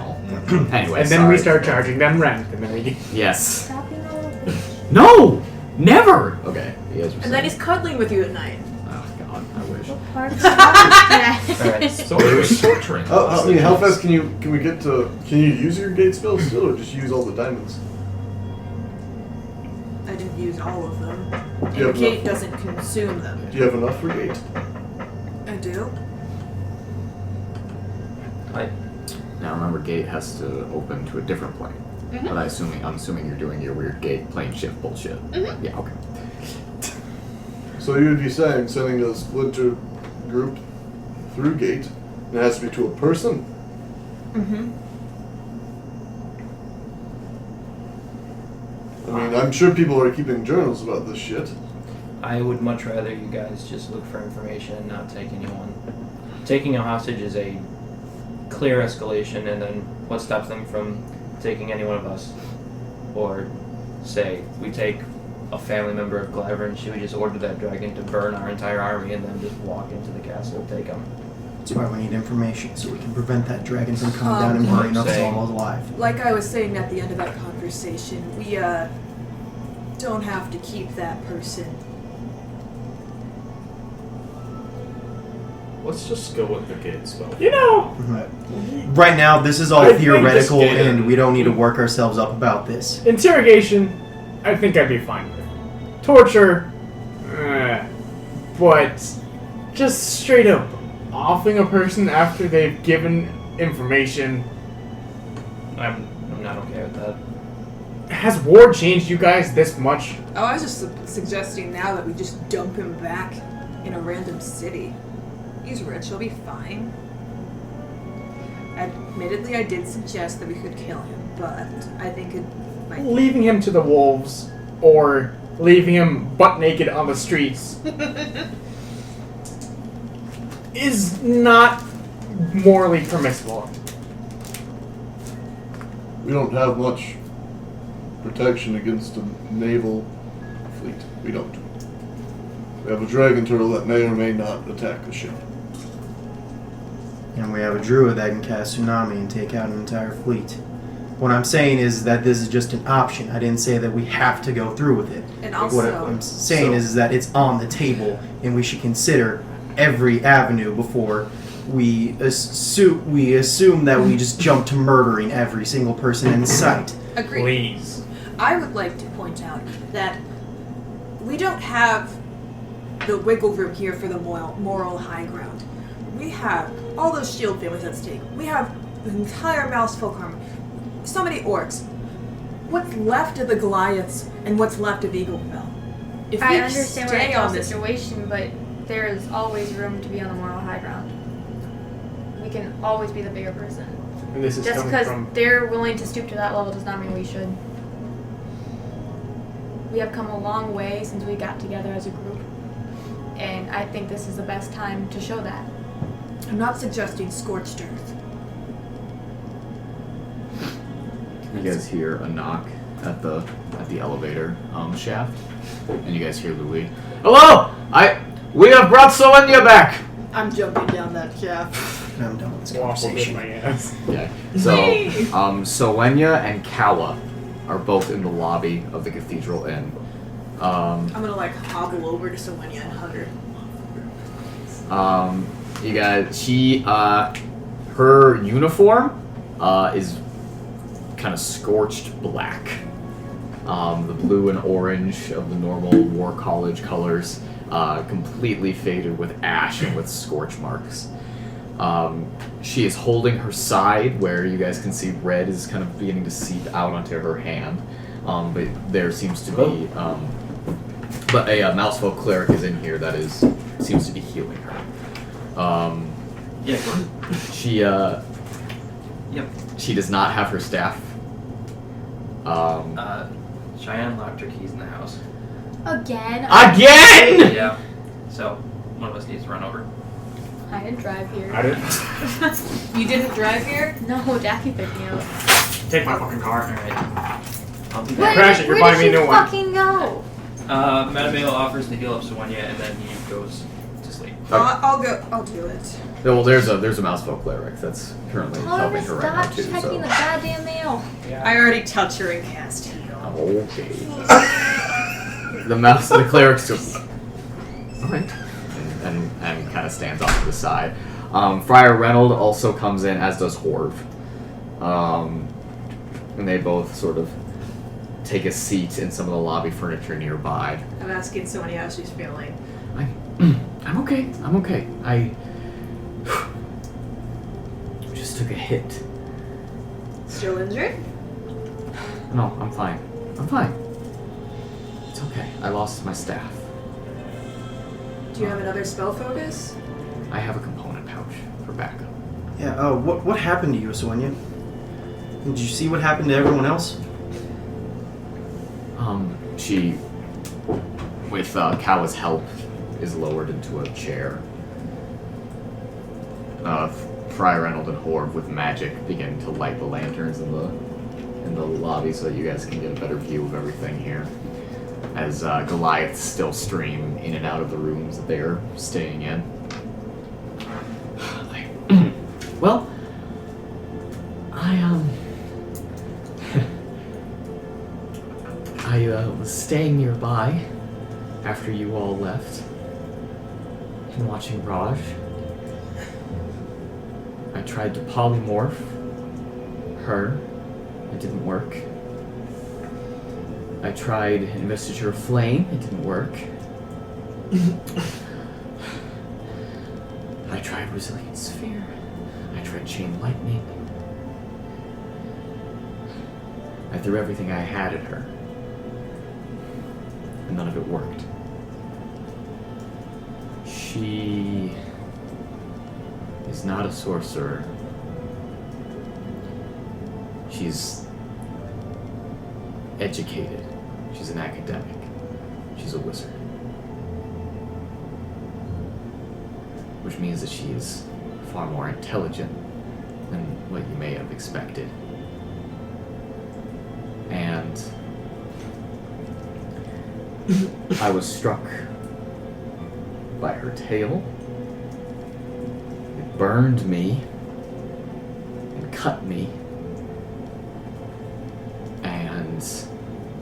know. Anyway, And then we sorry. start charging them rent, and then we Yes. Stop being a little bitch. No. Never. Okay. You guys were And then saying- he's cuddling with you at night. Oh God, I wish. What part of that? Alright. So he was torturing us. I mean, how fast can we get to? Can you use your gate spell still, or just use all the diamonds? I didn't use all of them. Do you And have Kate enough? doesn't consume them. Do you have enough for gate? I do. Now remember, gate has to open to a different plane. Mhm. But I'm assuming you're doing your weird gate plane shift bullshit. Yeah. Okay. So you would be saying sending a splinter group through gate, and it has to be to a person. Mm-hmm. I mean, I'm sure people are keeping journals about this shit. I would much rather you guys just look for information and not take anyone. Taking a hostage is a clear escalation, and then what stops them from taking any one of us? Or, say, we take a family member of Glyvern, should we just order that dragon to burn our entire army and then just walk into the castle and take them? That's why we need information, so we can prevent that dragon from coming down and burning us all alive. Like I was saying at the end of that conversation, we don't have to keep that person. Let's just go with the gate spell. You know, Right now, this is all I think theoretical, this game- and we don't need to work ourselves up about this. interrogation, I think I'd be fine with. Torture, but just straight up offing a person after they've given information. I'm not okay with that. Has war changed you guys this much? Oh, I was just suggesting now that we just dump him back in a random city. He's rich, he'll be fine. Admittedly, I did suggest that we could kill him, but I think it might. Leaving him to the wolves, or leaving him butt naked on the streets, is not morally permissible. We don't have much protection against a naval fleet. We don't. We have a dragon turtle that may or may not attack a ship. And we have a druid that can cast tsunami and take out an entire fleet. What I'm saying is that this is just an option. I didn't say that we have to go through with it. And What also, I'm saying is that it's on the table, and we should consider every avenue before we assume that we just jump to murdering every single person in sight. agreed. Please. I would like to point out that we don't have the wiggle room here for the moral high ground. We have all those shield families at stake. We have the entire Mouse folk army. So many orcs. What's left of the Goliaths and what's left of Eaglefell? If we I understand stay we're on in a this, situation, but there is always room to be on the moral high ground. We can always be the bigger person. And this is Just coming because from they're willing to stoop to that level does not mean we should. We have come a long way since we got together as a group, and I think this is the best time to show that. I'm not suggesting scorched earth. You guys hear a knock at the elevator shaft, and you guys hear Louis. Hello! We have brought Sowenya back! I'm jumping down that shaft. And I'm done with this waffle with conversation. my ass. Yeah. So, Sowenya and Kala are both in the lobby of the Cathedral Inn. I'm gonna like hobble over to Sowenya and hug her. You guys, her uniform is kind of scorched black. The blue and orange of the normal War College colors, completely faded with ash and with scorch marks. She is holding her side, where you guys can see red is kind of beginning to seep out onto her hand. But there seems to be, but a Mousefolk cleric is in here that seems to be healing her. Yeah. She does not have her staff. Cheyenne locked her keys in the house. Again? Again! Yeah. So, one of us needs to run over. I didn't drive here. I didn't You didn't drive here? No, Jacky picked me up. take my fucking car. Alright. I'll do Where that. Crash it, you're where buying did me a you new one. fucking go? Mattimeo offers to heal up Sowenya, and then he goes to sleep. I'll go. I'll do it. Well, there's a Mousefolk cleric that's currently helping her right now Stop too. checking So. the goddamn mail. I already touched her and cast heal. Okay. the cleric's just alright, and kind of stands off to the side. Friar Reynold also comes in, as does Horv. And they both sort of take a seat in some of the lobby furniture nearby. I'm asking Sowenya how she's feeling. I'm okay. I'm okay. I just took a hit. Still injured? No, I'm fine. I'm fine. It's okay. I lost my staff. Do you have another spell focus? I have a component pouch for backup. Yeah, what happened to you, Sowenya? Did you see what happened to everyone else? She with Kawa's help, is lowered into a chair. Friar Reynold and Horb with magic begin to light the lanterns in the lobby so that you guys can get a better view of everything here. As Goliaths still stream in and out of the rooms that they're staying in. Well, I was staying nearby after you all left and watching Raj. I tried to polymorph her. It didn't work. I tried Investiture of Flame. It didn't work. I tried Resilient Sphere. I tried Chain Lightning. I threw everything I had at her. And none of it worked. She is not a sorcerer. She's educated. She's an academic. She's a wizard. Which means that she is far more intelligent than what you may have expected. And I was struck by her tail. It burned me and cut me. And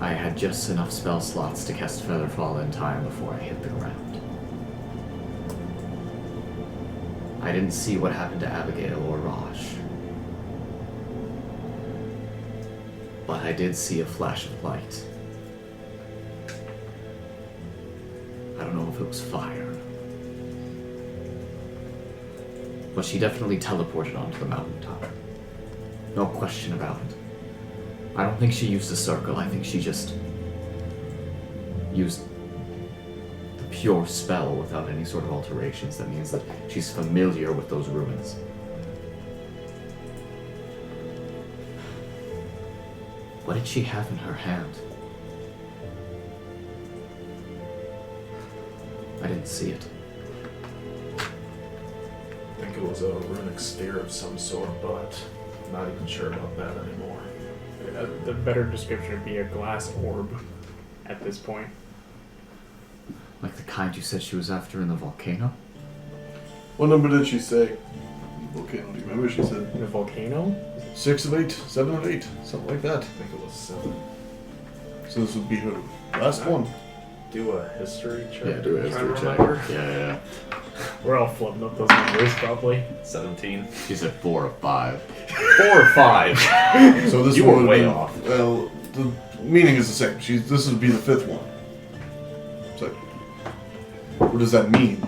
I had just enough spell slots to cast Featherfall in time before I hit the ground. I didn't see what happened to Abigail or Raj. But I did see a flash of light. I don't know if it was fire. But she definitely teleported onto the mountaintop. No question about it. I don't think she used a circle. I think she just used the pure spell without any sort of alterations. That means that she's familiar with those ruins. What did she have in her hand? I didn't see it. I think it was a runic sphere of some sort, but I'm not even sure about that anymore. The better description would be a glass orb at this point. Like the kind you said she was after in the volcano? What number did she say? Volcano, do you remember? She said The volcano? 6 of 8, 7 of 8, something like that. I think it was 7. So this would be her last one. Do a history check. Yeah, do a Try to history check. remember. Yeah. We're all flipping up those numbers, probably. 17. She said 4 of 5. 4 or 5. So this You one were would way be, off. Well, the meaning is the same. This would be the 5th one. So, what does that mean?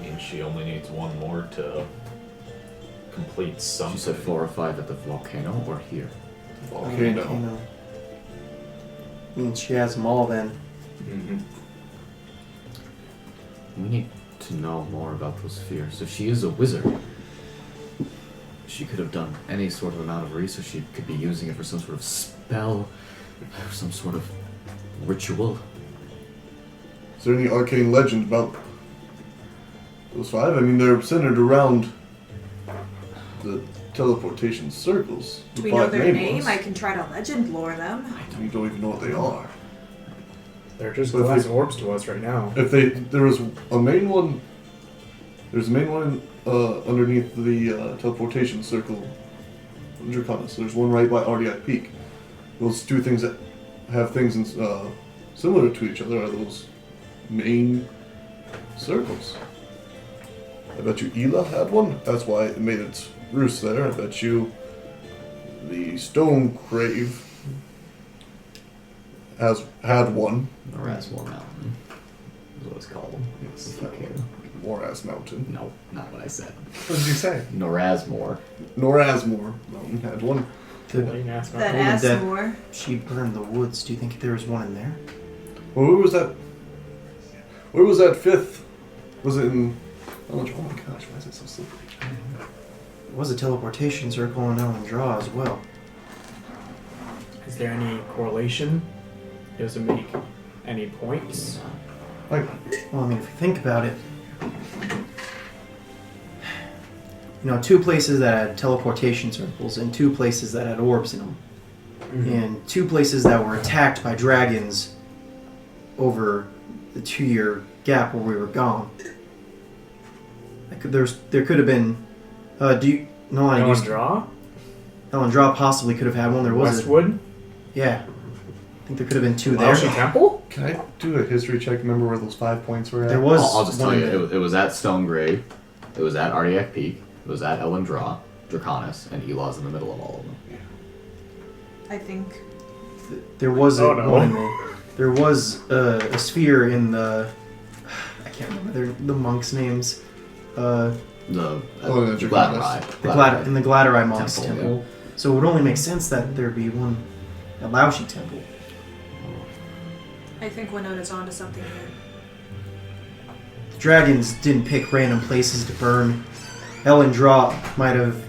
Means she only needs one more to complete something. She said 4 or 5 at the volcano or here? Volcano. Means she has them all then. Mm-hmm. We need to know more about those spheres. If she is a wizard, she could have done any sort of amount of research. She could be using it for some sort of spell or some sort of ritual. Is there any arcane legend about those 5? I mean, they're centered around the teleportation circles. Do the we know 5 their main name? ones. I can try to legend lore them. You don't even know what they are. They're just But if glass they- orbs to us right now. If there was a main one, there's a main one underneath the teleportation circle in Draconis. There's one right by Ardiac Peak. Those 2 things that have things similar to each other are those main circles. I bet you Ela had one. That's why it made its roost there. I bet you the Stone Crave had one. Erasmus Mountain is what it's called. Yes, Okay. Morass Mountain. No, not what I said. What did you say? Norasmore. Norasmore Mountain had one. Lane ass That mountain. That- Asmore. She burned the woods. Do you think there was one in there? Well, where was that? Where was that 5th? Was it in? Oh my gosh! Why is it so slippery? It was a teleportation circle and down in Draw as well. Is there any correlation? Does it make any points? Like, Well, I mean, if you think about it, you know, 2 places that had teleportation circles and 2 places that had orbs in them, and 2 places that were attacked by dragons over the 2-year gap where we were gone. There could have been. Do you? No, I used Draw? Ellen Draw possibly could have had one. There was Westwood? Yeah, I think there could have been 2 there. Laoshi Temple? can I do a history check? Remember where those 5 points were at? There was. I'll just tell one you, in it was at Stone Grave, it was at Ardiac Peak, it was at Elendraw, Draconis, and Elaw's in the middle of all of them. I think. There was Oh, no. one in there. There was a sphere in the. I can't remember the monks' names. The the Gladrai. Draconis. In the Gladrai monks' Temple, temple. So it would only make sense that there'd be one at Laoshi Temple. I think Winona's onto something here. The dragons didn't pick random places to burn. Elendraw might have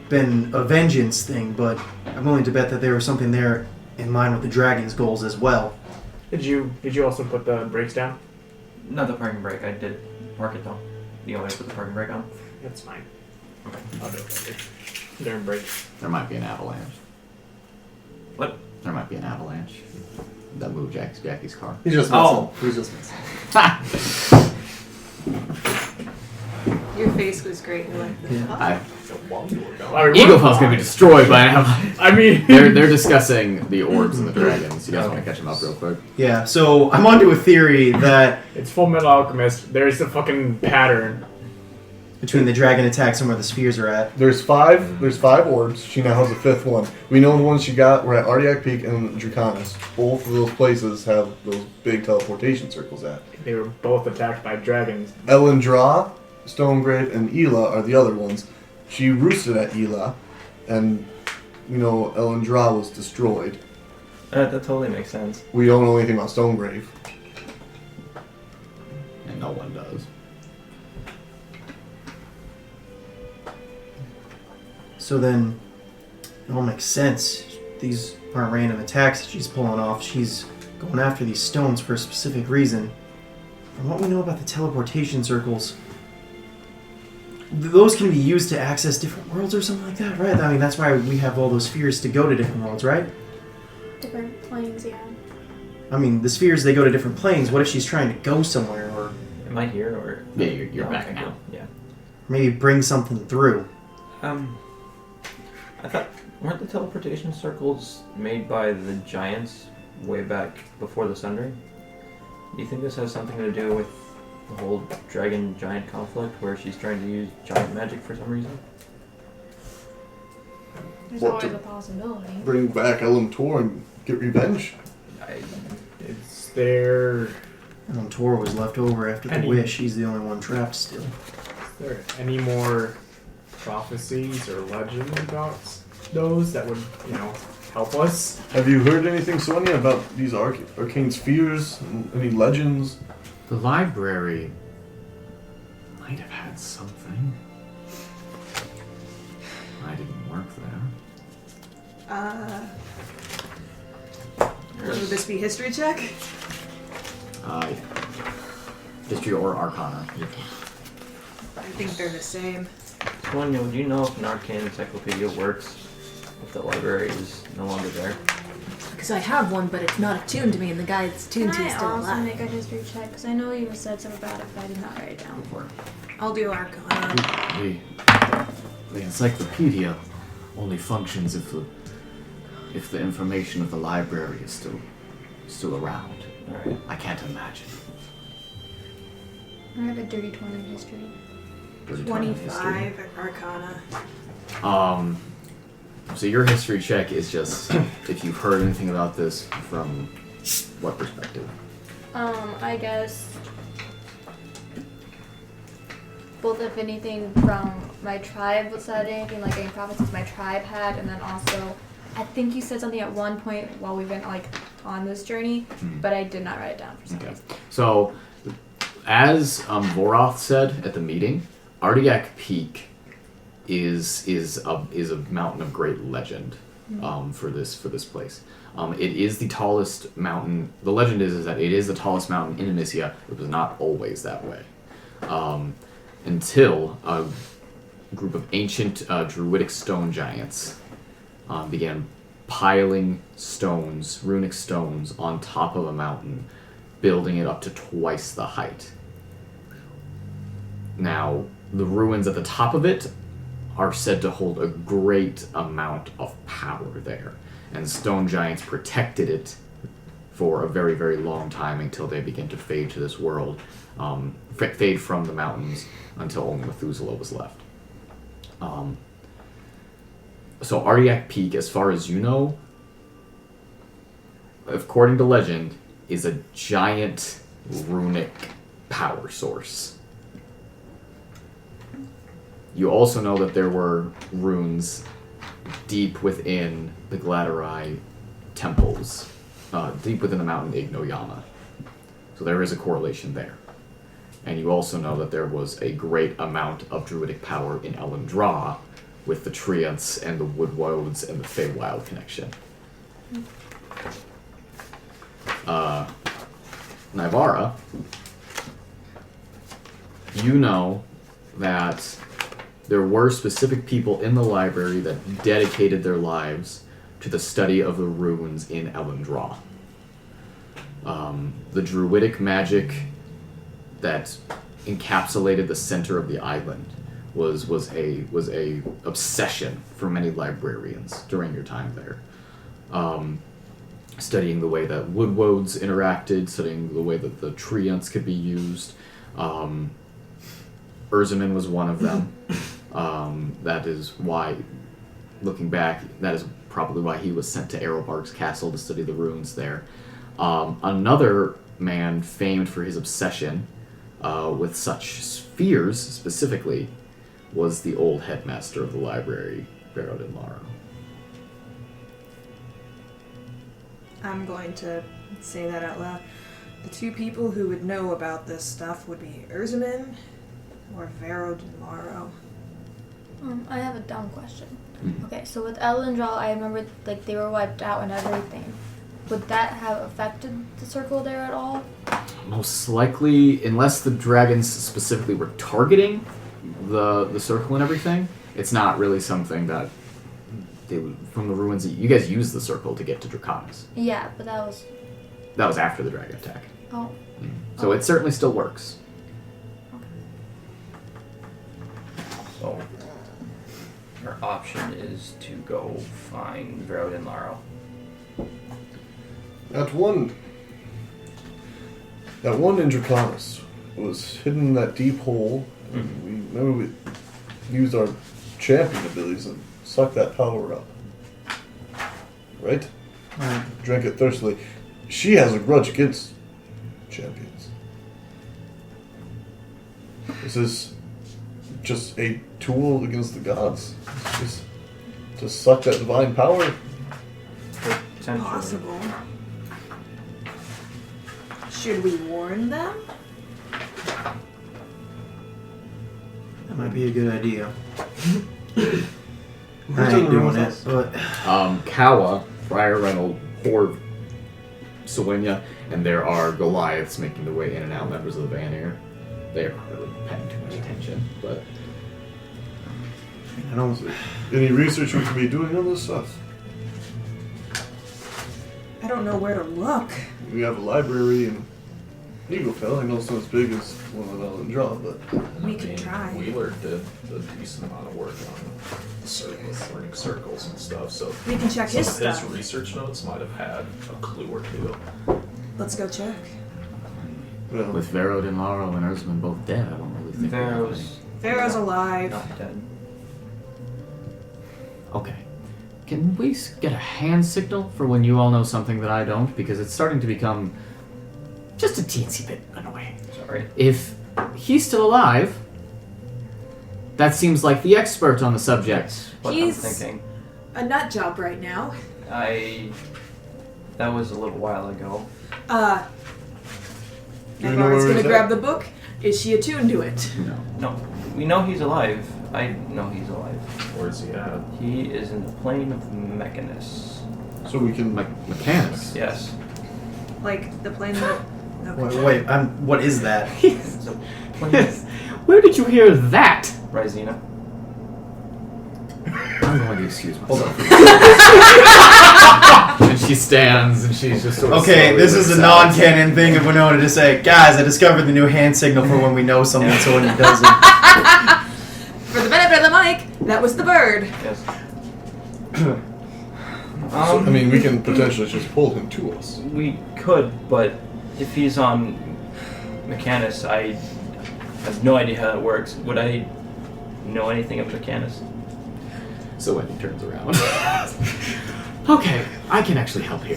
been a vengeance thing, but I'm willing to bet that there was something there in line with the dragon's goals as well. Did you also put the brakes down? Not the parking brake. I did park it though. You want me to put the parking brake on? That's fine. I'll do it later. They're in brakes. There might be an avalanche. What? There might be an avalanche. That moved Jacky's car. He's just Oh. messing. He's just messing. Your face was great. You're like, Yeah. Eagle Paw's gonna be destroyed by an avalanche. I mean, They're discussing the orbs and the dragons. You guys want to catch them up real quick? Yeah, so I'm onto a theory that it's Full Metal Alchemist. There's a fucking pattern. between the dragon attacks and where the spheres are at. There's 5 orbs. She now has a 5th one. We know the ones she got were at Ardiac Peak and Draconis. Both of those places have those big teleportation circles at. They were both attacked by dragons. Elendraw, Stonegrave, and Ela are the other ones. She roosted at Ela, and you know Elendraw was destroyed. That totally makes sense. We don't know anything about Stonegrave. And no one does. So then, it all makes sense. These aren't random attacks that she's pulling off. She's going after these stones for a specific reason. From what we know about the teleportation circles, those can be used to access different worlds or something like that, right? I mean, that's why we have all those spheres to go to different worlds, right? Different planes, yeah. I mean, the spheres, they go to different planes. What if she's trying to go somewhere or Am I here or? Yeah, you're No, back okay, now. cool. Yeah. maybe bring something through? I thought weren't the teleportation circles made by the giants way back before the Sundering? Do you think this has something to do with the whole dragon giant conflict, where she's trying to use giant magic for some reason? There's What always to- a possibility. Bring back Elentor and get revenge. It's their. And Tor was left over after the Penny. wish. He's the only one trapped still. Is there any more prophecies or legend about those that would, help us? Have you heard anything, Sonia, about these arcane spheres? Any legends? The library might have had something. I didn't work there. Would this be history check? History or Arcana. I think they're the same. Sonia, would you know if an arcane encyclopedia works if the library is no longer there? Because I have one, but it's not attuned to me, and the guy it's tuned Can to is I still also alive. make a history check? Because I know you said something about it, but I did not write it down. I'll do Arcana. The encyclopedia only functions if the information of the library is still around. Alright. I can't imagine. I have a dirty 20 in history. Dirty 20 in history. 25 at Arcana. So your history check is just if you've heard anything about this from what perspective? I guess both if anything from my tribe was said, anything like any prophecies my tribe had, and then also I think you said something at one point while we went on this journey, but I did not write it down for some reason. So as Voroth said at the meeting, Ardiac Peak is a mountain of great legend. for this place. It is the tallest mountain. The legend is that it is the tallest mountain in Amyssia. It was not always that way, until a group of ancient druidic stone giants began piling stones, runic stones, on top of a mountain, building it up to twice the height. Now, the ruins at the top of it are said to hold a great amount of power there, and stone giants protected it for a very, very long time until they began to fade to this world, fade from the mountains until only Methuselah was left. So Ardiac Peak, as far as you know, according to legend, is a giant runic power source. You also know that there were runes deep within the Gladderai temples, deep within the mountain Ignoyama. So there is a correlation there. And you also know that there was a great amount of druidic power in Elendra with the Treants and the Woodwoads and the Feywild connection. Naivara, you know that there were specific people in the library that dedicated their lives to the study of the runes in Elendra. The druidic magic that encapsulated the center of the island was a obsession for many librarians during your time there. Studying the way that Woodwoads interacted, studying the way that the Treants could be used. Urzaman was one of them. That is why, looking back, that is probably why he was sent to Aerobark's castle to study the runes there. Another man famed for his obsession with such spheres, specifically, was the old headmaster of the library, Verodin Laro. I'm going to say that out loud. The two people who would know about this stuff would be Urzaman or Verodin Laro. I have a dumb question. Okay, so with Elendra, I remember like they were wiped out and everything. Would that have affected the circle there at all? Most likely, unless the dragons specifically were targeting the circle and everything, it's not really something that they would, from the ruins. You guys used the circle to get to Draconis. Yeah, but that was after the dragon attack. Oh. So it certainly still works. So our option is to go find Verodin Laro. That one in Draconis was hidden in that deep hole. And we used our champion abilities and sucked that power up. Right? Drank it thirstily. She has a grudge against champions. This is just a tool against the gods. It's just to suck that divine power. Potentially. Possible. Should we warn them? That might be a good idea. Who's I in ain't the room doing with it, us? but Kawa, Friar Reynolds, Horde, Sowenya, and there are Goliaths making their way in and out, members of the Vanir. They are not really paying too much attention, but I don't. Any research we can be doing on this stuff? I don't know where to look. We have a library in Eaglefell. I know it's not as big as one of Elendra, but We could try. Wheeler did a decent amount of work on learning circles and stuff, so We can check his some of stuff. his research notes might have had a clue or two. Let's go check. well, with Verod and Laro and Ursman both dead, I don't really think we have Pharaoh's Pharaoh's alive. not dead. any. Okay. Can we get a hand signal for when you all know something that I don't? Because it's starting to become just a teensy bit annoying. Sorry. If he's still alive, that seems like the expert on the subject. What He's- I'm thinking. A nut job right now. That was a little while ago. Do you know Navar's where gonna he's grab at? the book. Is she attuned to it? No. No, we know he's alive. I know he's alive. Where's he at? He is in the plane of Mechanus. So we can Mechanics. Yes. Like the plane that. Okay. Wait, what is that? It's a plane of Where did you hear that? Rysina. I'm going to excuse myself. And she stands and she's just sort of Okay, slowly this is a looks out. non-canon thing of Winona to say, guys, I discovered the new hand signal for when we know someone, so when he doesn't. For the benefit of the mic, that was the bird. Yes. I mean, we can potentially just pull him to us. We could, but if he's on Mechanus, I have no idea how that works. Would I know anything of Mechanus? So Wendy turns around. Okay, I can actually help here.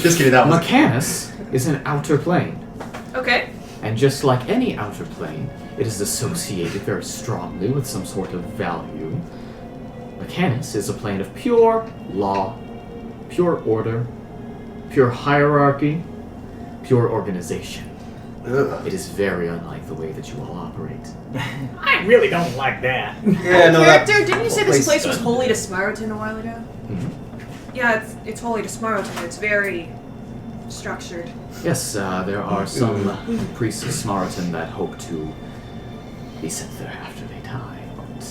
Just kidding, that was... Mechanus is an outer plane. Okay. And just like any outer plane, it is associated very strongly with some sort of value. Mechanus is a plane of pure law, pure order, pure hierarchy, pure organization. Ugh. It is very unlike the way that you all operate. I really don't like that. Yeah, no, that... Character, didn't you say this place was done. holy to Smarowton a while ago? Mhm. Yeah, it's holy to Smarowton. It's very structured. Yes, there are some priests of Smarowton that hope to be sent there after they die, but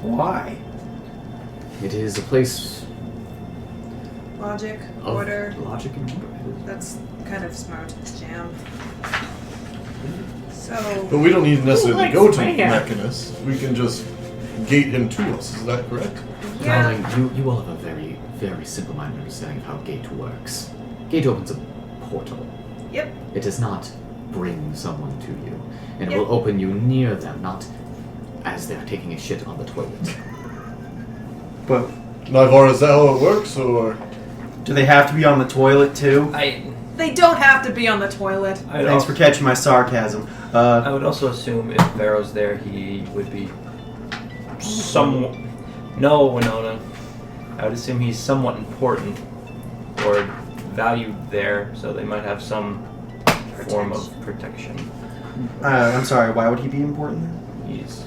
Why? it is a place Logic, of order. logic and order. That's kind of Smarowton's jam. But So, we don't need to necessarily go to mayhem? Mechanus. We can just gate him to us. Is that correct? yeah. Darling, you all have a very, very simple-minded understanding of how gate works. Gate opens a portal. Yep. It does not bring someone to you, and it Yep. will open you near them, not as they're taking a shit on the toilet. But Naivara, is that how it works, or...? do they have to be on the toilet, too? They don't have to be on the toilet. Thanks for catching my sarcasm. I would also assume if Pharaoh's there, he would be No, Winona. I would assume he's somewhat important or valued there, so they might have some form of protection. I'm sorry, why would he be important? He's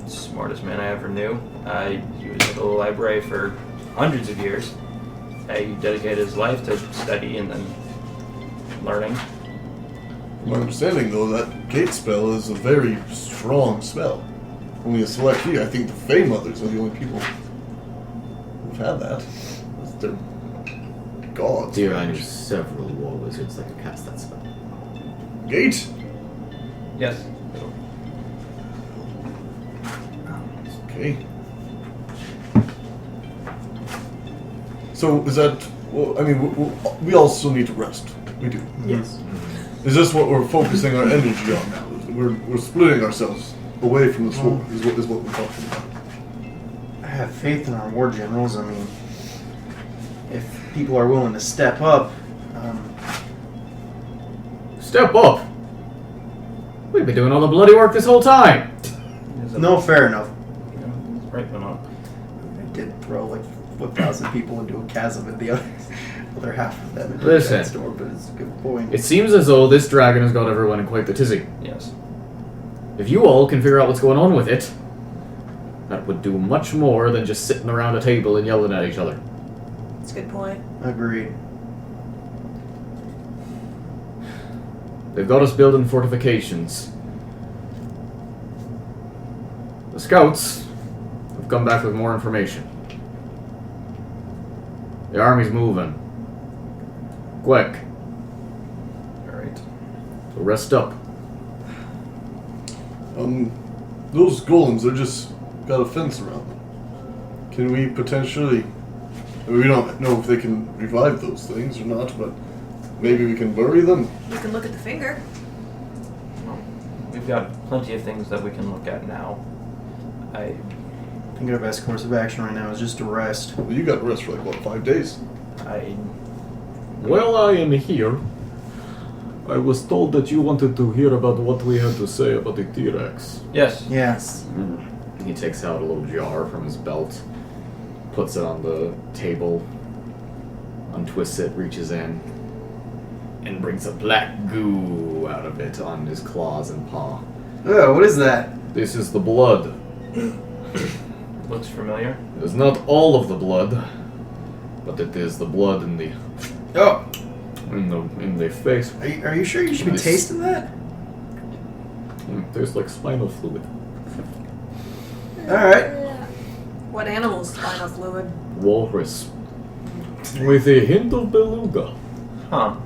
the smartest man I ever knew. He was at the library for hundreds of years. He dedicated his life to study and then learning. My understanding, though, that gate spell is a very strong spell. Only a select few. I think the Fey Mothers are the only people who've had that. They're gods. Dear, I knew several war wizards that could cast that spell. Gate? Yes. Okay. So, is that... Well, I mean, we all still need to rest. We do. Yes. Is this what we're focusing our energy on now? We're splitting ourselves away from the sword, is what we're talking about. I have faith in our war generals. I mean, if people are willing to step up, Step up! We've been doing all the bloody work this whole time! no, fair enough. Right, Winona. I did throw like 1,000 people into a chasm at the other half of them. into Listen. that storm, but it's a good point. It seems as though this dragon has got everyone in quite the tizzy. Yes. If you all can figure out what's going on with it, that would do much more than just sitting around a table and yelling at each other. That's a good point. Agreed. They've got us building fortifications. The scouts have come back with more information. The army's moving. Quick. Alright. So rest up. Those golems, they're just got a fence around them. Can we potentially... We don't know if they can revive those things or not, but maybe we can bury them? You can look at the finger. We've got plenty of things that we can look at now. I think our best course of action right now is just to rest. Well, you got to rest for like, what, 5 days? Well, I am here. I was told that you wanted to hear about what we had to say about the T-Rex. Yes. Yes. He takes out a little jar from his belt, puts it on the table, untwists it, reaches in, and brings a black goo out of it on his claws and paw. Oh, what is that? This is the blood. Looks familiar. It is not all of the blood, but it is the blood in the in the face. Are you sure you should be This- tasting that? It tastes like spinal fluid. Alright. What animal's spinal fluid? Walrus. With a hint of beluga. Huh.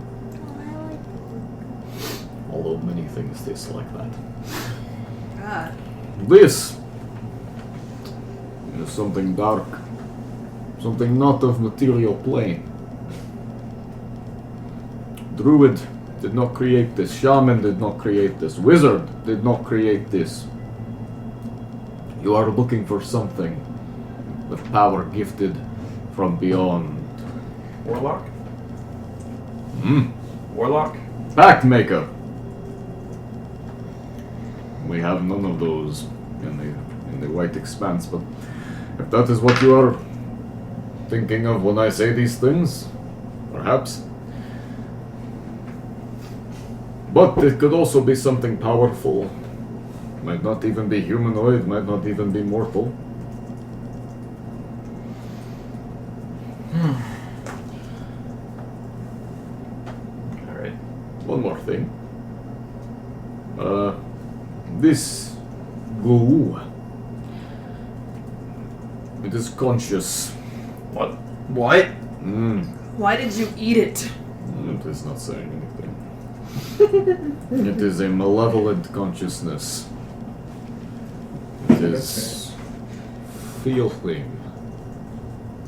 Although many things taste like that. God. This is something dark. Something not of material plane. Druid did not create this. Shaman did not create this. Wizard did not create this. You are looking for something with power gifted from beyond. Warlock? Hmm. Warlock? Pact maker. We have none of those in the White Expanse, but if that is what you are thinking of when I say these things, perhaps. But it could also be something powerful. Might not even be humanoid, might not even be mortal. Alright. One more thing. This goo. It is conscious. What? What? Why did you eat it? It is not saying anything. It is a malevolent consciousness. It is feeling,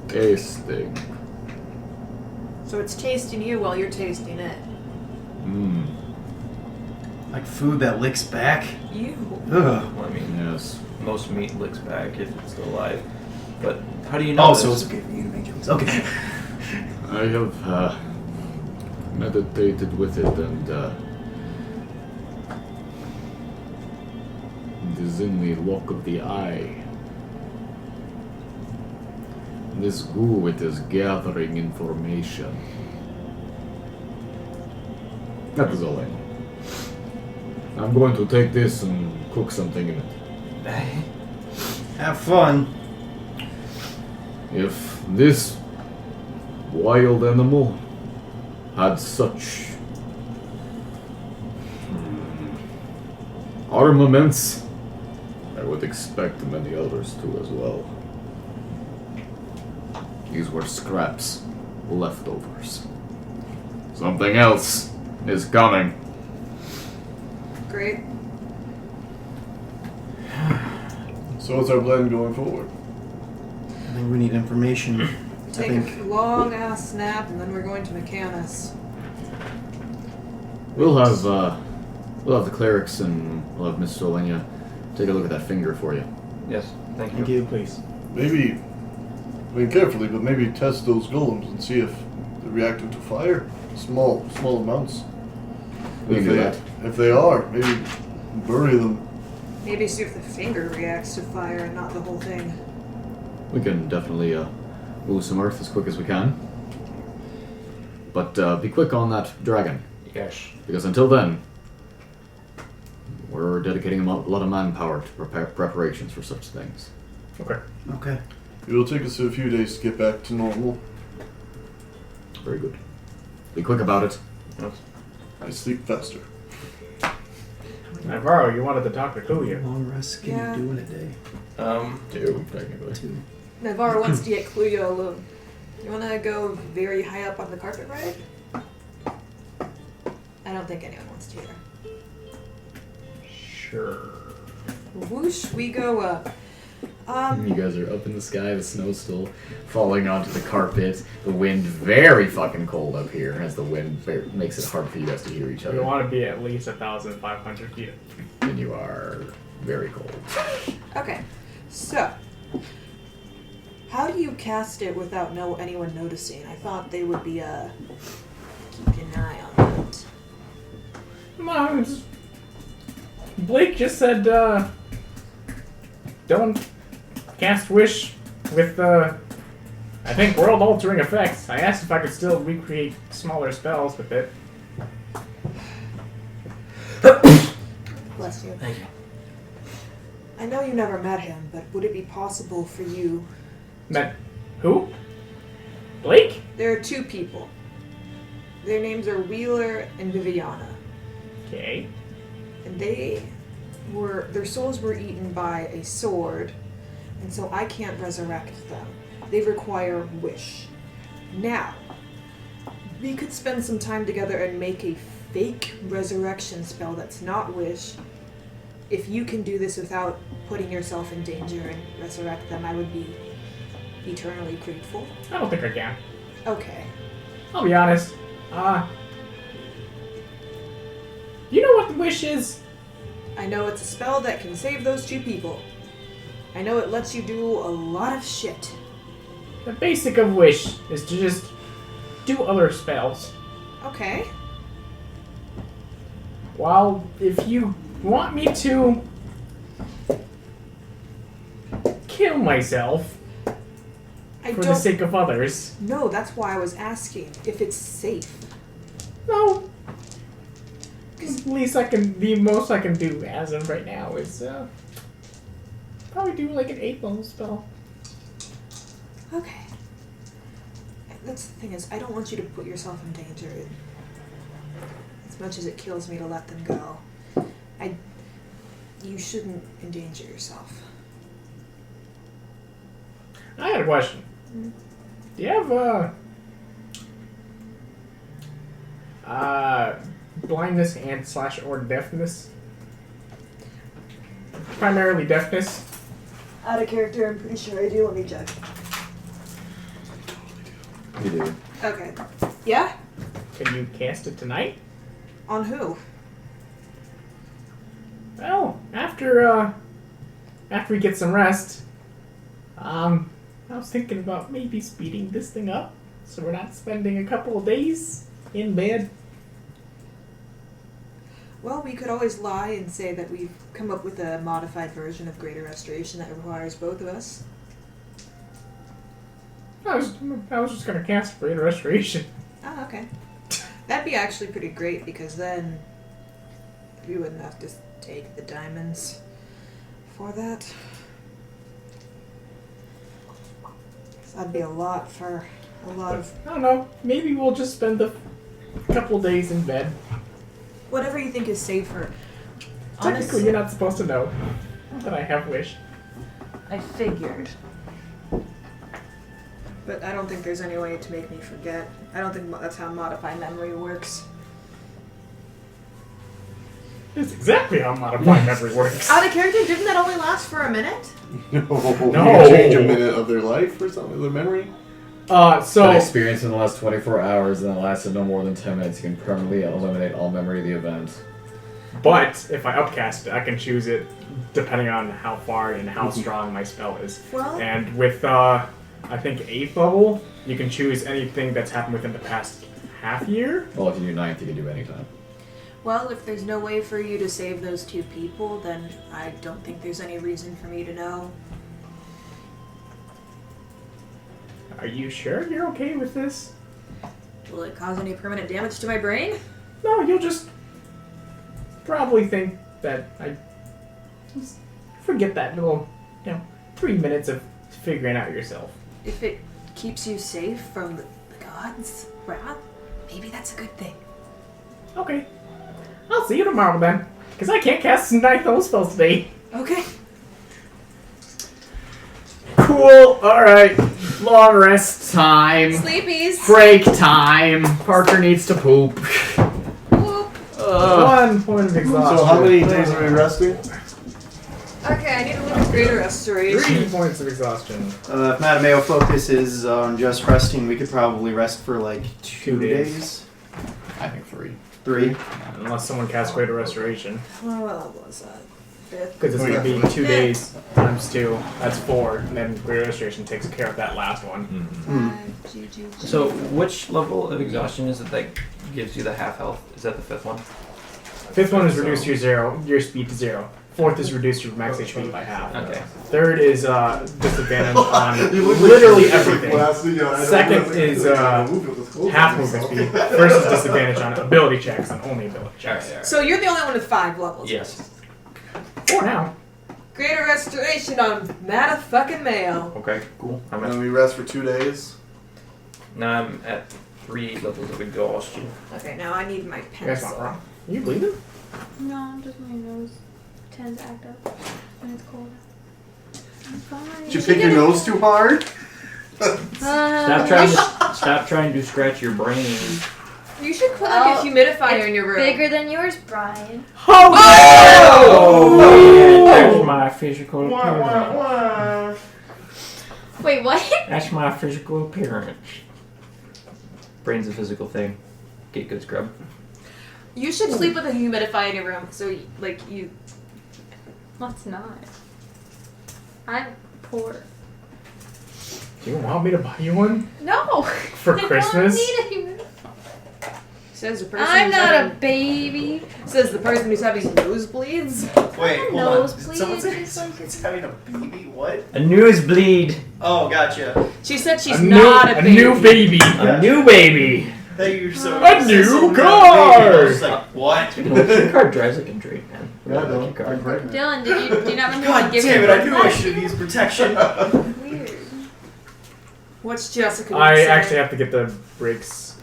tasting. So it's tasting you while you're tasting it. Like food that licks back? You. Ugh. Well, I mean, Yes. most meat licks back if it's still alive. But how do you know Oh, this? so it's okay for you to make jokes. Okay. I have meditated with it, and it is in the lock of the eye. This goo, it is gathering information. That is all I know. I'm going to take this and cook something in it. Have fun. If this wild animal had such armaments, I would expect many others to as well. These were scraps, leftovers. Something else is coming. Great. So what's our plan going forward? I think we need information. Take a long ass nap and then we're going to Mechanus. We'll have the clerics and we'll have Miss Solenia take a look at that finger for you. Yes, thank you. Thank you. Please. Maybe, I mean carefully, but maybe test those golems and see if they're reacting to fire. Small amounts. We can do that. If they are, maybe bury them. Maybe see if the finger reacts to fire and not the whole thing. We can definitely move some earth as quick as we can. But be quick on that dragon, Yes. because until then, we're dedicating a lot of manpower to prepare preparations for such things. Okay. Okay. It will take us a few days to get back to normal. Very good. Be quick about it. Yes. I sleep faster. Naivara, you wanted to talk to Kluya. Long rest can Yeah. you do in a day? Two, technically. 2. Naivara wants to get Kluya alone. You want to go very high up on the carpet ride? I don't think anyone wants to either. Sure. Whoosh, we go up. You guys are up in the sky, the snow's still falling onto the carpet, the wind very fucking cold up here, as the wind makes it hard for you guys to hear each We other. want to be at least 1,500 feet. And you are very cold. Okay, so how do you cast it without anyone noticing? I thought they would be keeping an eye on that. No, Blake just said don't cast wish with I think world altering effects. I asked if I could still recreate smaller spells with it. Bless you. Thank you. I know you never met him, but would it be possible for you... Met who? Blake? There are 2 people. Their names are Wheeler and Viviana. Okay. And their souls were eaten by a sword, and so I can't resurrect them. They require wish. Now, we could spend some time together and make a fake resurrection spell that's not wish. If you can do this without putting yourself in danger and resurrect them, I would be eternally grateful. I don't think I can. Okay. I'll be honest. You know what the wish is? I know it's a spell that can save those 2 people. I know it lets you do a lot of shit. The basic of wish is to just do other spells. Okay. Well, if you want me to kill myself for the sake of others. No, that's why I was asking if it's safe. No. At least the most I can do as of right now is probably do like an 8th level spell. Okay. That's the thing is, I don't want you to put yourself in danger. As much as it kills me to let them go, you shouldn't endanger yourself. I had a question. Do you have blindness and / or deafness? Primarily deafness. Out of character, I'm pretty sure I do. Let me check. You do. Okay. Yeah? Can you cast it tonight? On who? Well, after we get some rest, I was thinking about maybe speeding this thing up, so we're not spending a couple of days in bed. Well, we could always lie and say that we've come up with a modified version of Greater Restoration that requires both of us. I was just gonna cast Greater Restoration. Oh, okay. That'd be actually pretty great, because then we wouldn't have to take the diamonds for that. So that'd be a lot of... I don't know. Maybe we'll just spend a couple days in bed. Whatever you think is safer. Technically, Honestly, you're not supposed to know that I have wish. I figured. But I don't think there's any way to make me forget. I don't think that's how modified memory works. That's exactly how modified memory works. Out of character, didn't that only last for a minute? No. No. You change a minute of their life or something, their memory? So An experience in the last 24 hours and it lasted no more than 10 minutes. You can permanently eliminate all memory of the event. but if I upcast it, I can choose it depending on how far and how strong my spell is. Well, And with I think 8th level, you can choose anything that's happened within the past half year. Well, if you do 9th, you can do anytime. well, if there's no way for you to save those 2 people, then I don't think there's any reason for me to know. Are you sure you're okay with this? Will it cause any permanent damage to my brain? No, you'll just probably think that I just forget that little, 3 minutes of figuring out yourself. If it keeps you safe from the gods' wrath, maybe that's a good thing. Okay. I'll see you tomorrow then, because I can't cast 9th level spells today. Okay. Cool. All right. Long rest time. Sleepies! Break time. Parker needs to poop. Whoop. 1 point of exhaustion. So how many days are we resting? Okay, I need to look at Greater Restoration. 3 points of exhaustion. If Mattimeo focus is on just resting, we could probably rest for like 2 days. I think 3. 3. Unless someone casts Greater Restoration. What was that? 5th? Because it's going to be 2 days times 2. That's 4. And then Greater Restoration takes care of that last one. So, which level of exhaustion is it that gives you the half health? Is that the 5th one? 5th one is reduced your speed to 0. 4th is reduced your max HP by half. Okay. 3rd is disadvantage on literally everything. 2nd is half movement speed. 1st is disadvantage on ability checks, on only ability checks. Alright. So you're the only one with 5 levels. Yes. 4 now. Greater restoration on Mattimeo. Okay, cool. I'm And at, we rest for 2 days. now I'm at 3 levels of exhaustion. Okay, now I need my You guys want pencil. wrong? Are you bleeding? No, just my nose tends to act up when it's cold. I'm fine. Did you pick your nose too hard? Stop trying to scratch your brain. You should put Well, like a humidifier in your room. Bigger than yours, Brian. Oh! Oh! That's my physical appearance. Wait, what? That's my physical appearance. Brain's a physical thing. Get good scrub. You should sleep with a humidifier in your room, so you. Let's not. I'm poor. Do you want me to buy you one? No. For I Christmas? Don't need a humidifier. Says the person. I'm who's not a having, baby. Says the person who's having nosebleeds. Wait, hold on. Nose, Did please. someone say Just like it's having a baby? What? A nosebleed. Oh, gotcha. She said she's a not a baby. new baby. A new baby. Hey, you're so. A new so car! baby. I was just like, what? Speaking of which, your car drives like a dream, man. Yeah, Like no, your car. I'm pregnant. Dylan, do you not remember God to give damn me it! I knew I that? should have used protection. Weird. What's Jessica? I gonna say? actually have to get the brakes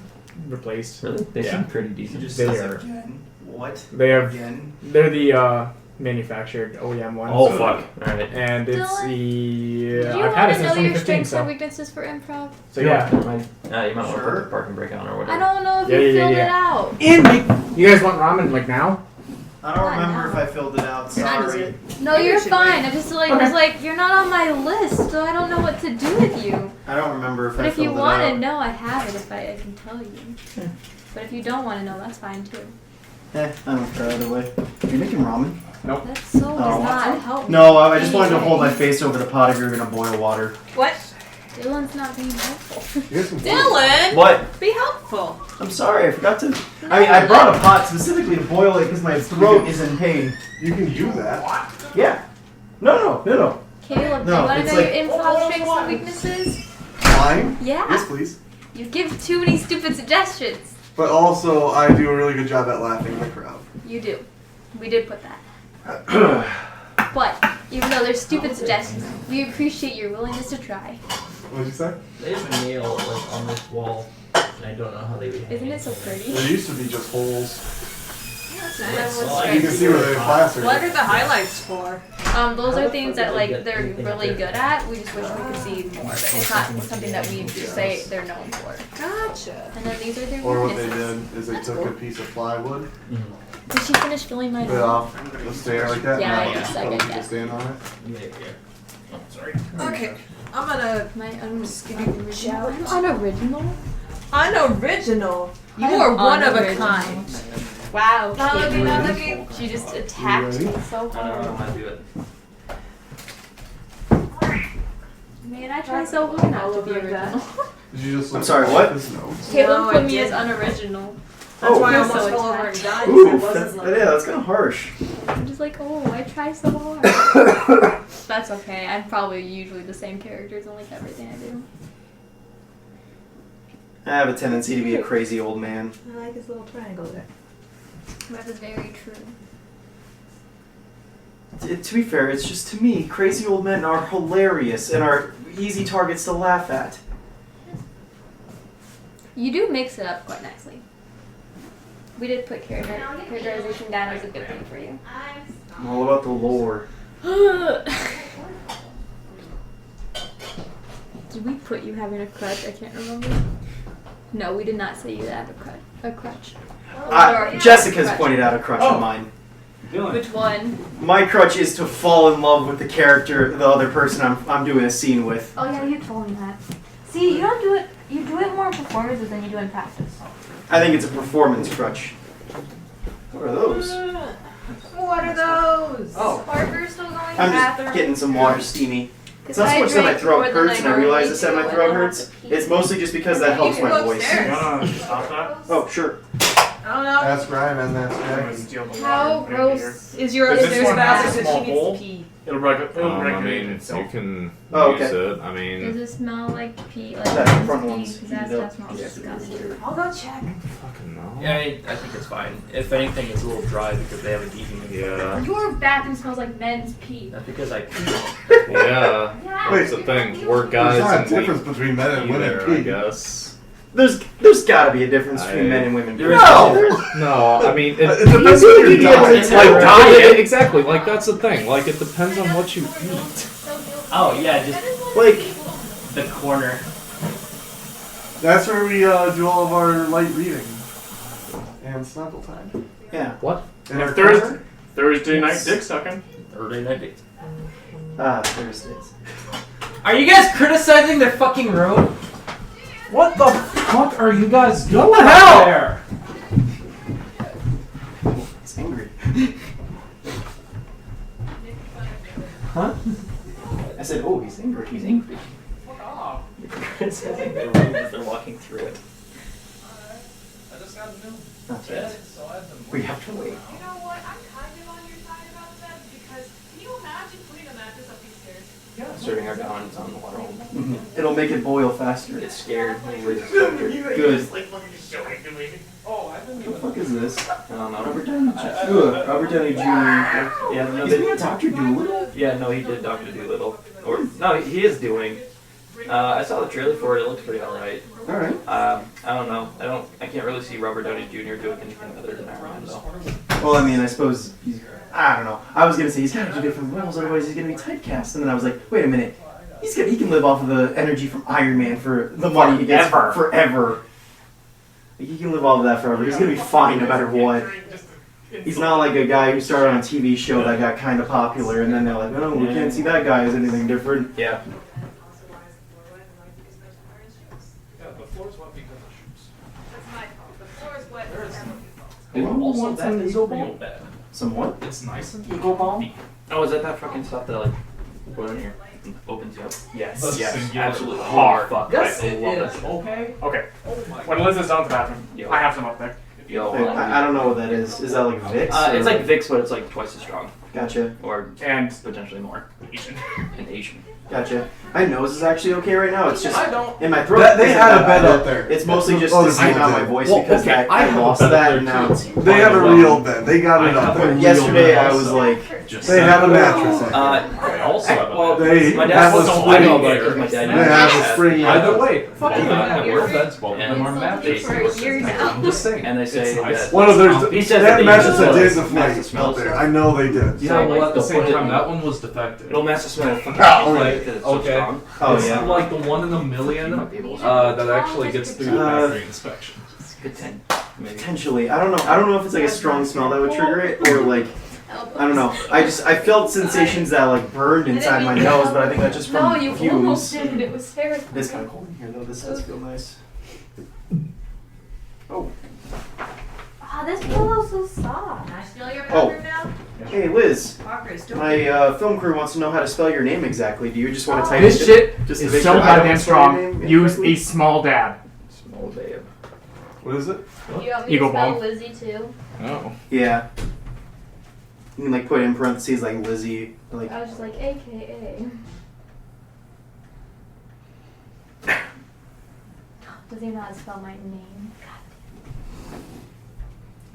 replaced. Really? They Yeah. seem pretty decent. They are. Again. What? They have. Again? They're the manufactured OEM ones. Oh fuck! All right. And it's Dylan, the. Do you I've want had it to since know your 2015, strengths so. and weaknesses for improv? So yeah. You might want to put Sure. the parking brake on or I whatever. don't know if Yeah, you yeah, filled yeah. it out. You guys want ramen like now? I don't Not remember now. if I filled it out. Sorry. No, Maybe you're you should fine. wait. I just like Okay. was like, you're not on my list, so I don't know what to do with you. I don't remember if But I if you filled it want to out. know, I have it. If I can tell you. But if you don't want to know, that's fine too. I don't care either way. Are you making ramen? That so does not help. No, I just wanted to anyway. hold my face over the pot if you were gonna boil water. What? Dylan's not being helpful. Here's some Dylan, What? be helpful. I'm sorry, I forgot to. I mean, I brought a pot specifically to boil it because my throat is in pain. You can do that. Yeah. No. Caleb, do No, you want to it's know like- your improv strengths and weaknesses? Mine? Yeah. Yes, please. You give too many stupid suggestions. But also, I do a really good job at laughing in the crowd. You do. We did put that. But even though they're stupid suggestions, we appreciate your willingness to try. What'd you say? They have a nail like on this wall, and I don't know how they would. Isn't it so pretty? There used to be just holes. That's That nice. was Well, You can see where they're plastered. What are the highlights for? Those are things that like they're really good at. We just wish we could see more of it. It's not something that we just say they're known for. Gotcha. And then these are their Or what they weaknesses. did is they That's took cool. a piece of plywood, Did she finish filling mine put it out? off the stair like that, Yeah, and I now guess, I people guess. stand on it. Oh, sorry. Okay, I'm gonna. My just give you a shout. I'm unoriginal. Unoriginal. You I'm are one of a unoriginal. kind. Wow. Not Kate. looking, not looking. She just attacked me so I don't know hard. how to do it. Man, I try so hard not to be original. Did you just look I'm sorry, at what? This note? Caleb No, I put me as didn't. unoriginal. That's Oh, why I you're almost so fell over and attacked. died. Ooh, I that's, wasn't yeah, that's kind of harsh. I'm just like, oh, I try so hard. That's okay. I'm probably usually the same characters in like everything I do. I have a tendency to be a crazy old man. I like his little triangle there. That is very true. To be fair, it's just to me, crazy old men are hilarious and are easy targets to laugh at. You do mix it up quite nicely. We did put characterization down as a good thing for you. I'm all about the lore. Did we put you having a crutch? I can't remember. No, we did not say you had a crutch. Or- Jessica's crutch. pointed out a crutch of mine. Which one? My crutch is to fall in love with the character, the other person I'm doing a scene with. Oh yeah, you told me that. See, you don't do it. You do it more in performances than you do in practice. I think it's a performance crutch. What are those? What are those? Oh, Parker's still going to the I'm bathroom. just getting some water steamy. It's 'Cause not so I much that my drink throat more than hurts and I normally realize that do, my and throat I have hurts. to pee. It's mostly just because that helps You can my go voice. upstairs. Stop that. Oh, sure. I don't know. That's Ryan and that's Jacky. How gross. Is your Is this upstairs one bathroom has a that small she needs hole? to pee? It'll I regulate mean, itself. you can Oh, use okay. it. I mean, Does it smell like pee? Like That's the front pee? ones. Because that Yep. stuff smells disgusting. I'll go check. fucking no. Yeah, I think it's fine. If anything, it's a little dry because they haven't eaten it. Yeah. Your bathroom smells like men's pee. That's because I Yeah. Yeah, Wait, That's the thing. We're guys There's not a and we difference between men and women. either, I guess. There's got to be a difference between men and women. There is No, I mean, It depends on your diet. it's like diet. Exactly. Like that's the thing. Like it depends on what you eat. Oh yeah, just Like, the corner. That's where we do all of our light reading and snuggle time. yeah. What? In our Thursday, corner. Thursday night dick sucking. Thursday night dates. Thursdays. Are you guys criticizing their fucking room? What the fuck are you guys doing What the hell? up there? He's angry. Huh? I said, oh, he's angry. He's angry. You're criticizing their room as they're walking through it. I just got a new Not bed, yet. so I have to We have to wait. You know what? I'm kind of on your side about that because can you imagine putting a mattress up these stairs? Serving our gallons on the water hole. It'll make it boil faster. Get scared. Good. Oh, I didn't What the even. fuck is this? I don't know. Robert Downey Jr. Robert Downey Jr. Yeah, no, Isn't they, he a Dr. Doolittle? yeah, no, he did Dr. Dolittle. Or no, he is doing. I saw the trailer for it. It looks pretty alright. Alright. I don't know. I can't really see Robert Downey Jr. doing anything other than Iron Man though. Well, I mean, I suppose he's. I don't know. I was gonna say he's gotta do different roles, otherwise he's gonna be typecast. And then I was like, wait a minute. He can live off of the energy from Iron Man for the money he gets forever. He can live off of that forever. He's gonna be fine no matter what. He's not like a guy who started on a TV show that got kind of popular, and then they're like, oh, we can't see that guy as anything different. Yeah. Yeah, the floor's wet because of shoes. That's my fault. The floor is wet. There is- because And Who also, wants that an is Eagle real Ball? bad. Somewhat. It's nice and Eagle Ball? Oh, is that fucking stuff that like put in here and opens you up? Yes. The Yes, singular absolutely. hard. Fuck, Yes, I it love is. that. Okay. Okay. Oh my When Liz is down to the bathroom, Yo. I have some up there. Yo, I don't know what that is. Is that like Vicks? it's or- like Vicks, but it's like twice as strong, Gotcha. or And potentially more. Asian. And Asian. Gotcha. My nose is actually okay right now. It's just I don't. in my throat. They isn't had that a bed bad. up there. It's mostly just Oh, to the save out bed. my voice Well, because okay, I I have a lost bed up that there and now too. it's. They have a real bed. They got it up But there. yesterday I was like, Just They have a mattress. I also have a well, bed. They my dad have a was I know, spring. but because my dad They have a spring. Either way, Both fucking of them have work. beds, both of them are And mattresses. for a year now. I'm just saying. And they say It's nice. that One of those. he says That that mattress they that use did the master flight smell up there. stuff. I know they did. Yeah, well, at the They'll same put it time, in- that one was defective. It'll master smell fucking Oh, like right. because it's so Okay. strong. oh It's yeah. like the one in a million You might be able to- that actually gets through the factory inspection. Good 10. Maybe. Potentially. I don't know. I don't know if it's like a strong smell that would trigger it or like. I don't know. I felt sensations that like burned inside my nose, but I think that's just from No, you almost fumes. did. It was terrible. It's kind of cold in here though. This does feel nice. Oh. Ah, this pillow's so soft. Can I steal your Oh. bathroom now? Hey Liz, Chakras, don't my film crew wants to know how to spell your name exactly. Do you just want to type This it? shit Just to is make so sure I don't goddamn spell your strong. name Use incorrectly? a small dab. Small babe. What is it? You want me Eagle to spell Ball. Lizzie too? Oh. Yeah. You can like put in parentheses like Lizzie, like. I was just like, AKA. Does he not spell my name?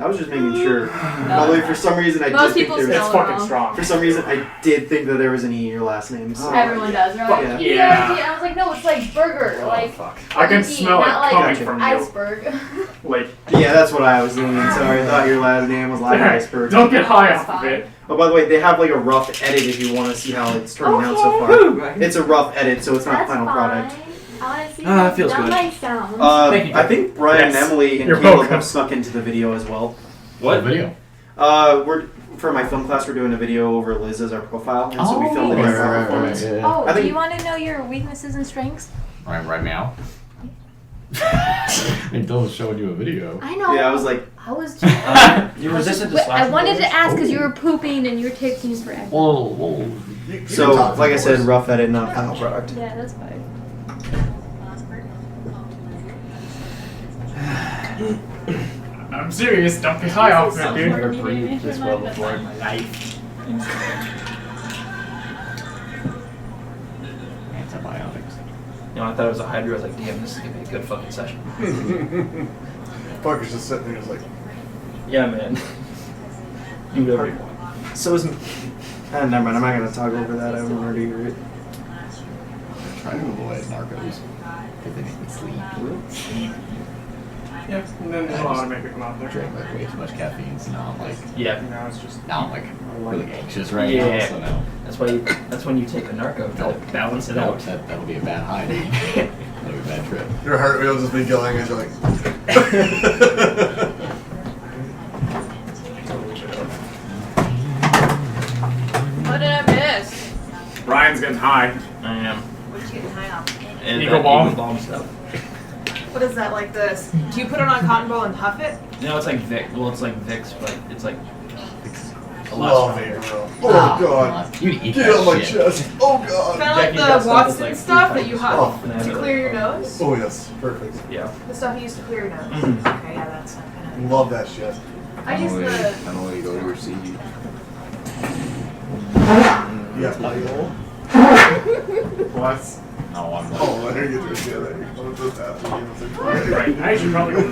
I was just making sure. Although for some reason I Most did think people there It's spell was. it fucking wrong. strong. For some reason I did think that there was an E in your last name. So. Everyone does, right? Yeah. Yeah. I was like, no, it's like burger. Like, I can with an E, smell it not like coming Gotcha. from you. iceberg. Like, Yeah, that's what I was thinking. Sorry, I thought your last name was like Iceberg. don't get high That's off of fine. it. Oh, by the way, they have like a rough edit if you want to see how it's turning out so far. It's a rough edit, so it's not That's final fine. product. I want to see Ah, how it feels that good. might sound. Thank you, I think Brian Yes. and Emily and You're Caleb welcome. have snuck into the video as well. What? video? We're for my film class. We're doing a video over Liz as our profile, and so we filmed it. right, as our right, performance. right, Oh, I do think- you want to know your weaknesses and strengths? Right now. I was showing you a video. I know. Yeah, I was like, I was. You resisted the Wait, slash. I wanted to ask because you were pooping and you were taking forever. Whoa. so like I said, rough edit, not final product. Yeah, that's fine. I'm serious. Don't get high off of it, dude. Never breathed this well before in my life. know, I thought it was a Hydra. I was like, damn, this is gonna be a good fucking session. Fucker's just sitting there, just like, Yeah, man. Do whatever you want. So is. Never mind. I'm not gonna talk over that. I haven't already heard it. Try to avoid narcos because they make me sleep. Yeah, and then there's a lot of make it come out there. Drink like way too much caffeine, so now I'm like, Yeah. Now it's just. now I'm like really anxious right Yeah. now. So now That's when you take a narco to balance it out. that'll be a bad high. That'll be a bad trip. your heart will just be going, and you're like, What did I miss? Ryan's getting high. I am. What you getting high on? And Eagle that Bomb? Eagle Bomb stuff. What is that like this? Do you put it on a cotton ball and huff it? No, it's like Vic. Well, it's like Vicks, but it's like a lot love stronger. it, bro. Oh, God. You eat Get that on my shit. chest. Oh, God. Kind of Jackie got like the stuff Watson that's like stuff 3 that you times huff as to much. clear your nose? Oh, yes. Perfect. Yeah. The stuff you use to clear your nose. Mhm. Okay, yeah, that's kind of. Love that shit. I use the. I don't know you go to your CD. Yeah. What? No, I'm not. Oh, there you go. Yeah, there you go. Just after you. Right, I should probably go.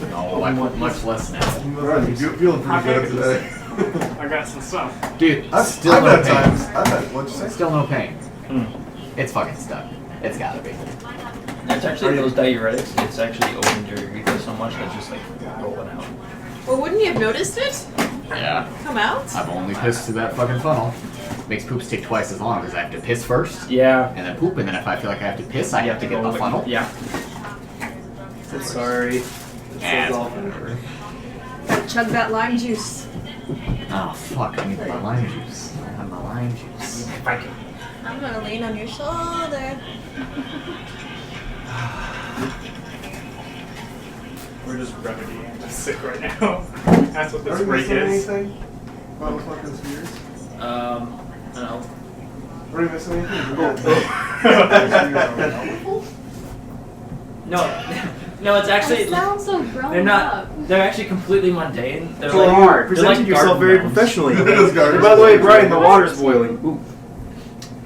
No, much less now. You're feeling pretty good today. I got some stuff. Dude, I've still I've no had pain. times. I've had, what'd you say? Still no pain. Mm. It's fucking stuck. It's gotta be. It's actually those diuretics. It's actually opened your urethra so much that it's just like rolling out. Well, wouldn't you have noticed it? Yeah. Come out? I've only pissed through that fucking funnel. Makes poops take twice as long because I have to piss first Yeah. and then poop, and then if I feel like I have to piss, I have to get the funnel. Yeah. Sorry. And, Gotta chug that lime juice. oh fuck, I need my lime juice. I don't have my lime juice. I'm gonna lean on your shoulder. We're just remedying. I'm just sick right now. That's what this Are we break missing is. anything? About the fucking spheres? I don't know. Are we missing anything? No, no, it's actually. That sounds so grown They're not. up. They're actually completely mundane. They're So like hard. they're Presented like yourself garden very gnomes. professionally. It is garden. By the way, Brian, the water's boiling. Ooh.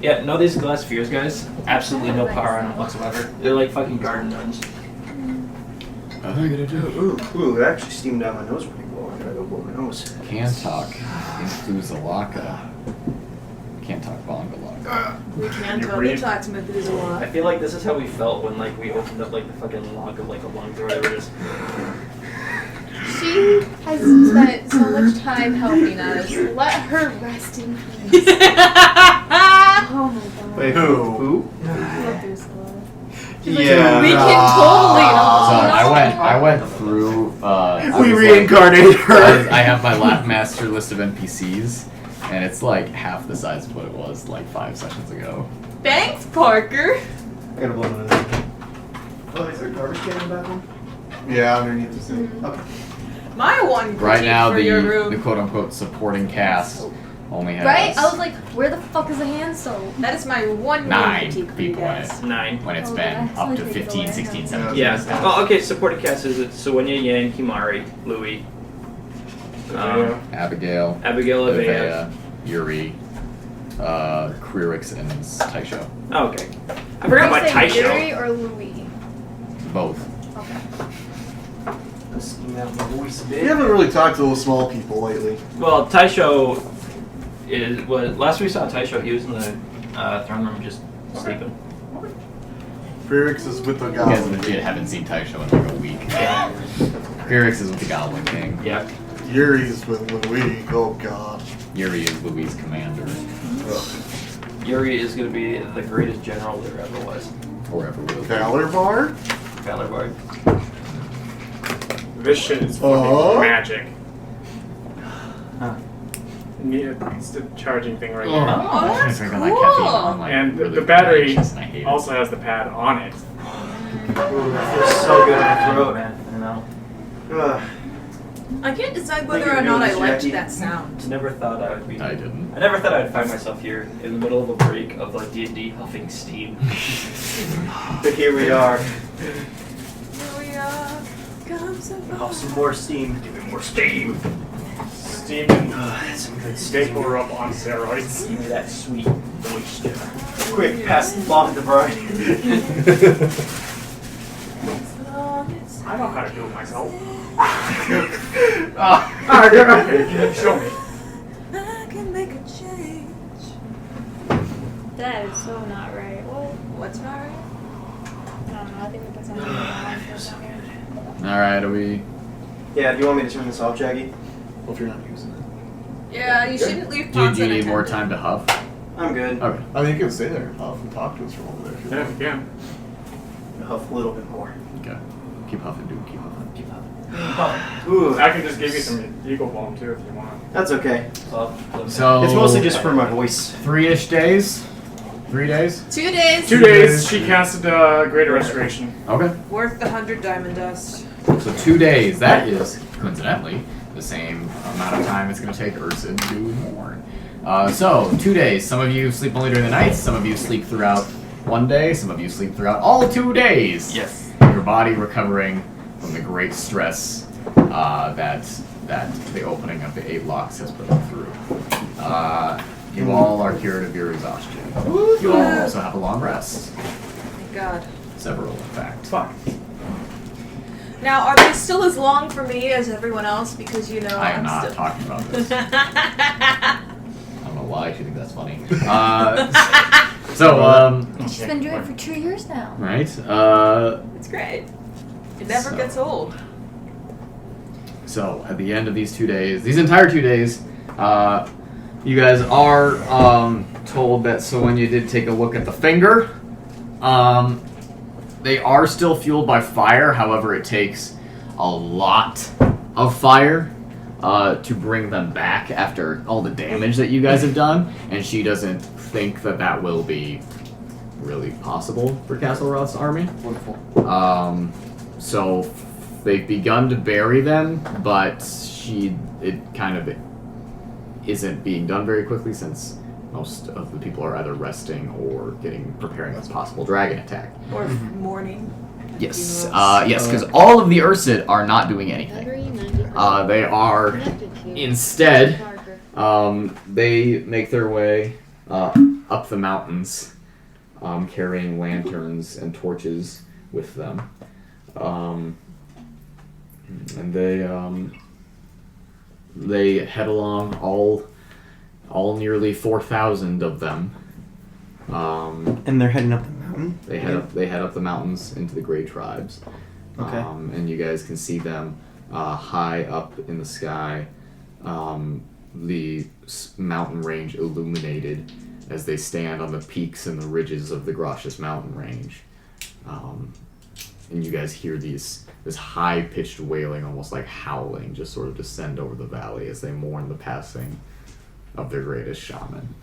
Yeah, no, these glass spheres, guys. Absolutely no power on them whatsoever. They're like fucking garden gnomes. What am I gonna do? Ooh, it actually steamed out my nose pretty well. I gotta go blow my nose. Can't talk. Methuselah. Can't talk Bongalaka. We can You totally breathe. talk to Methuselah. I feel like this is how we felt when like we opened up like the fucking lock of like a lungs or whatever it is. She has spent so much time helping us. Let her rest in peace. Oh my god. Wait, Who? Methuselah. Yeah. We can totally. So I went through. I We was reincarnated her. I have my lab master list of NPCs, and it's like half the size of what it was like 5 sessions ago. Thanks, Parker. I gotta blow my nose. Oh, is there a garbage can in the bathroom? Yeah, underneath the sink. Okay. My one critique Right now, for your the room. quote unquote supporting cast only has Right? I was like, where the fuck is the hand soap? That is my one main 9 critique for you people in guys. it 9. when it's Oh, been that's up only to 3 people 15, right 16, now. 17. Yeah. Oh, okay. Supported cast is Sonya, Yan, Himari, Louis, Abigail, Abigail, Avea. Avea, Yuri, Quirix, and Taisho. Oh, okay. I forgot about Did you say Taisho. Yuri or Louis? Both. Okay. Steamed out my voice a We bit. haven't really talked to those small people lately. Well, Taisho is what last we saw Taisho, he was in the throne room just sleeping. Ferrix is with the You guys goblin. legit haven't seen Taisho in like a week. Quirix is with the Goblin King. Yeah. Yuri's with Louis. Oh, God. Yuri is Louis' commander. Ugh. Yuri is going to be the greatest general there ever was. Or ever will. Valor Bar? Valor Bard. This shit is fucking Oh. magic. Huh. It's the charging thing right Oh, here. Oh, that's drinking that caffeine, cool. I'm, like, And really the battery anxious and I hate it. also has the pad on it. Ooh, that feels so good in the throat, man. I know. Ugh. I can't decide Thank whether you or for not I doing this, liked Jacky. that sound. Never thought I would be. I didn't. I never thought I'd find myself here in the middle of a break of like D&D huffing steam. But here we are. Here we are. Come so far. Oh, some more steam. Give me more steam. Steam and That's some good Vapour up on steroids. Give me that sweet Quick, pass the ball to the bride. I know how to do it myself. Okay, show me. I can make a change. That is so not right. What? What's not right? I don't know. I think we put something down for something. Alright, are we... Yeah, do you want me to turn this off, Jackie? Well, if you're not using it. Yeah, you shouldn't leave Do pots you need unattended. more time to huff? I'm good. Okay. I mean, you can stay there and huff and talk to us from over there. If you Yeah, want. yeah. Huff a little bit more. Okay. Keep huffing, dude. Keep huffing. Keep huffing. Ooh, I can just give you some eagle balm too if you want. that's okay. So... It's mostly just for my voice. 3-ish days? 3 days? 2 days. 2 days. She casted Greater Restoration. Okay. Worth the 100 diamond dust. So 2 days. That is, coincidentally, the same amount of time it's going to take Ursa to mourn. So, 2 days. Some of you sleep only during the nights. Some of you sleep throughout 1 day. Some of you sleep throughout all 2 days. Yes. Your body recovering from the great stress that the opening of the 8 locks has put you through. You all are cured of your exhaustion. You all also have a long rest. Thank God. Several, in fact. Fuck. Now, are they still as long for me as everyone else? Because, you know, I am I'm not still... talking about this. I don't know why you think that's funny. She's been doing it for 2 years now. Right. It's great. It never So- gets old. So at the end of these 2 days, these entire 2 days, you guys are told that Soenia did take a look at the finger. They are still fueled by fire. However, it takes a lot of fire to bring them back after all the damage that you guys have done, and she doesn't think that that will be really possible for Castle Roth's army. Wonderful. So they've begun to bury them, but it kind of isn't being done very quickly since most of the people are either resting or preparing a possible dragon attack. Or mourning. Yes, Funerals. yes, because all of the Ursid are not doing anything. They are instead. They make their way up the mountains, carrying lanterns and torches with them, and they head along. All nearly 4,000 of them. And they're heading up the mountain? They head up the mountains into the Grey Tribes. Okay. And you guys can see them high up in the sky, the mountain range illuminated as they stand on the peaks and the ridges of the Gracious mountain range. And you guys hear this high-pitched wailing, almost like howling, just sort of descend over the valley as they mourn the passing of their greatest shaman.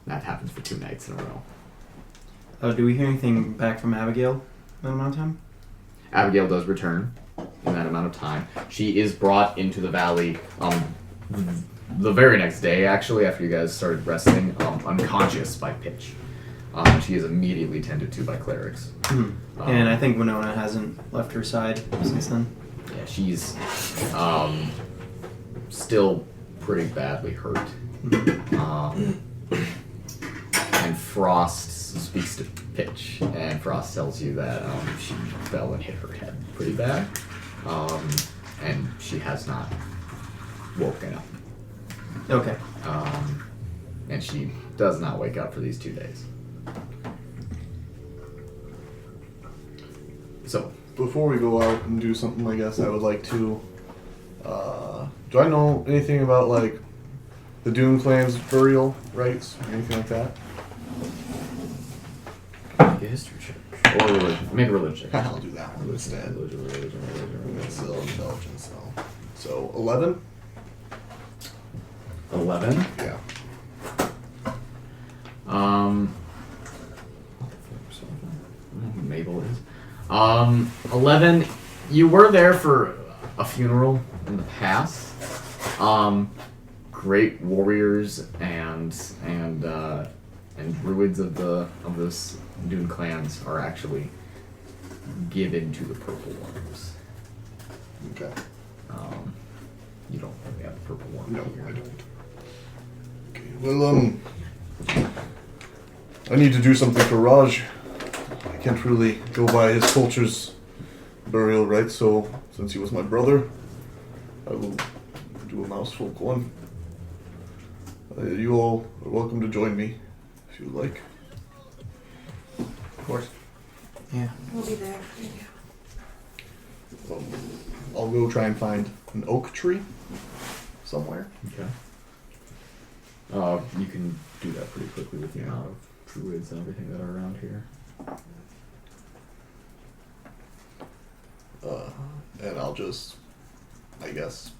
That happens for 2 nights in a row. Do we hear anything back from Abigail in that amount of time? Abigail does return in that amount of time. She is brought into the valley the very next day, actually, after you guys started resting, unconscious by Pitch. She is immediately tended to by clerics. And I think Winona hasn't left her side since then. Yeah, she's still pretty badly hurt. And Frost speaks to Pitch, and Frost tells you that she fell and hit her head pretty bad, and she has not woken up. Okay. And she does not wake up for these 2 days. So, Before we go out and do something, I guess I would like to. Do I know anything about like the Dune clan's burial rites or anything like that? make a history check. Or religion. Make a religion check. I'll do that one instead. Religion. That's still intelligence, so 11. 11. Yeah. Mabel is. 11. You were there for a funeral in the past. Great warriors and druids of this Dune clans are actually given to the Purple Worms. Okay. You don't really have the Purple Worm. No, here. I don't. Well, I need to do something for Raj. I can't really go by his culture's burial rites, so since he was my brother, I will do a mousefolk one. You all are welcome to join me if you would like. Of course. Yeah. We'll be there. I'll go try and find an oak tree somewhere. Okay. You can do that pretty quickly with the amount of druids and everything that are around here. And I'll just, I guess,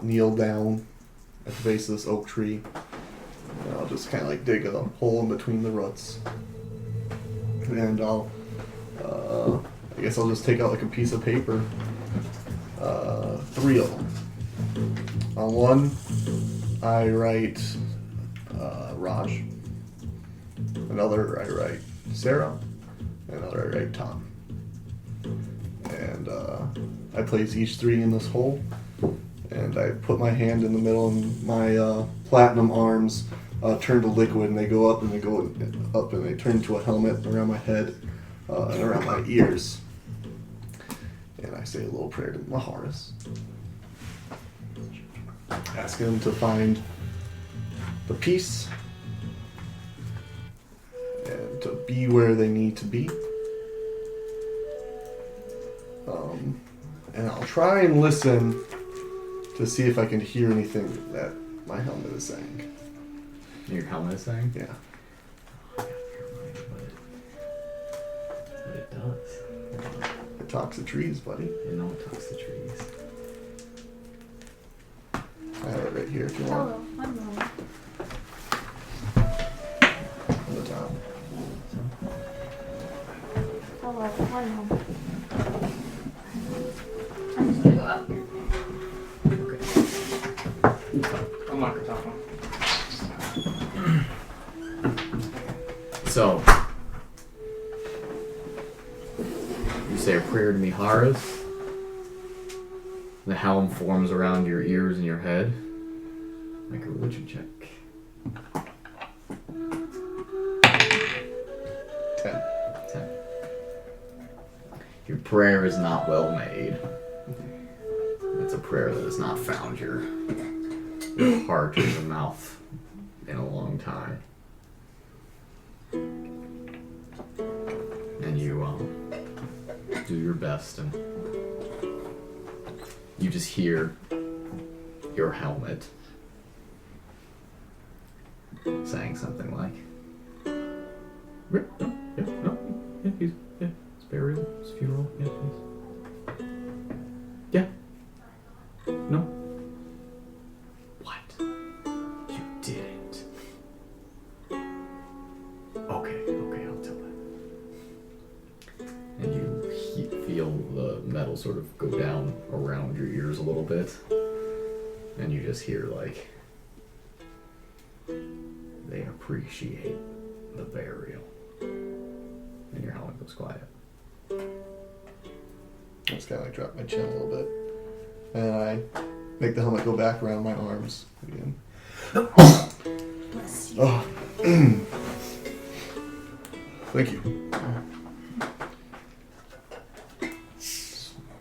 kneel down at the base of this oak tree. And I'll just kind of like dig a hole in between the roots. And I'll, I guess I'll just take out like a piece of paper. 3 of them. On one, I write Raj. Another, I write Sarah. Another, I write Tom. And I place each 3 in this hole. And I put my hand in the middle, and my platinum arms turn to liquid, and they go up and they go up, and they turn into a helmet around my head and around my ears. And I say a little prayer to Maharis. Ask him to find the peace and to be where they need to be. And I'll try and listen to see if I can hear anything that my helmet is saying. Your helmet is saying? Yeah. I can't hear what it does. It talks to trees, buddy. You know it talks to trees. I have it right here if you Hello, want. I'm home. On the top. Hello, I'm home. I'm just gonna go up. I'll knock her top one. So, you say a prayer to Miharis. The helm forms around your ears and your head. Make a religion check. 10. Your prayer is not well made. It's a prayer that has not found your heart or your mouth in a long time. And you do your best, and you just hear your helmet saying something like, it's burial, it's funeral, no. What? You didn't. Okay, I'll tell it. And you feel the metal sort of go down around your ears a little bit, and you just hear like, they appreciate the burial. And your helmet goes quiet. I just kind of like drop my chin a little bit. And I make the helmet go back around my arms again. Bless you. Oh. Thank you.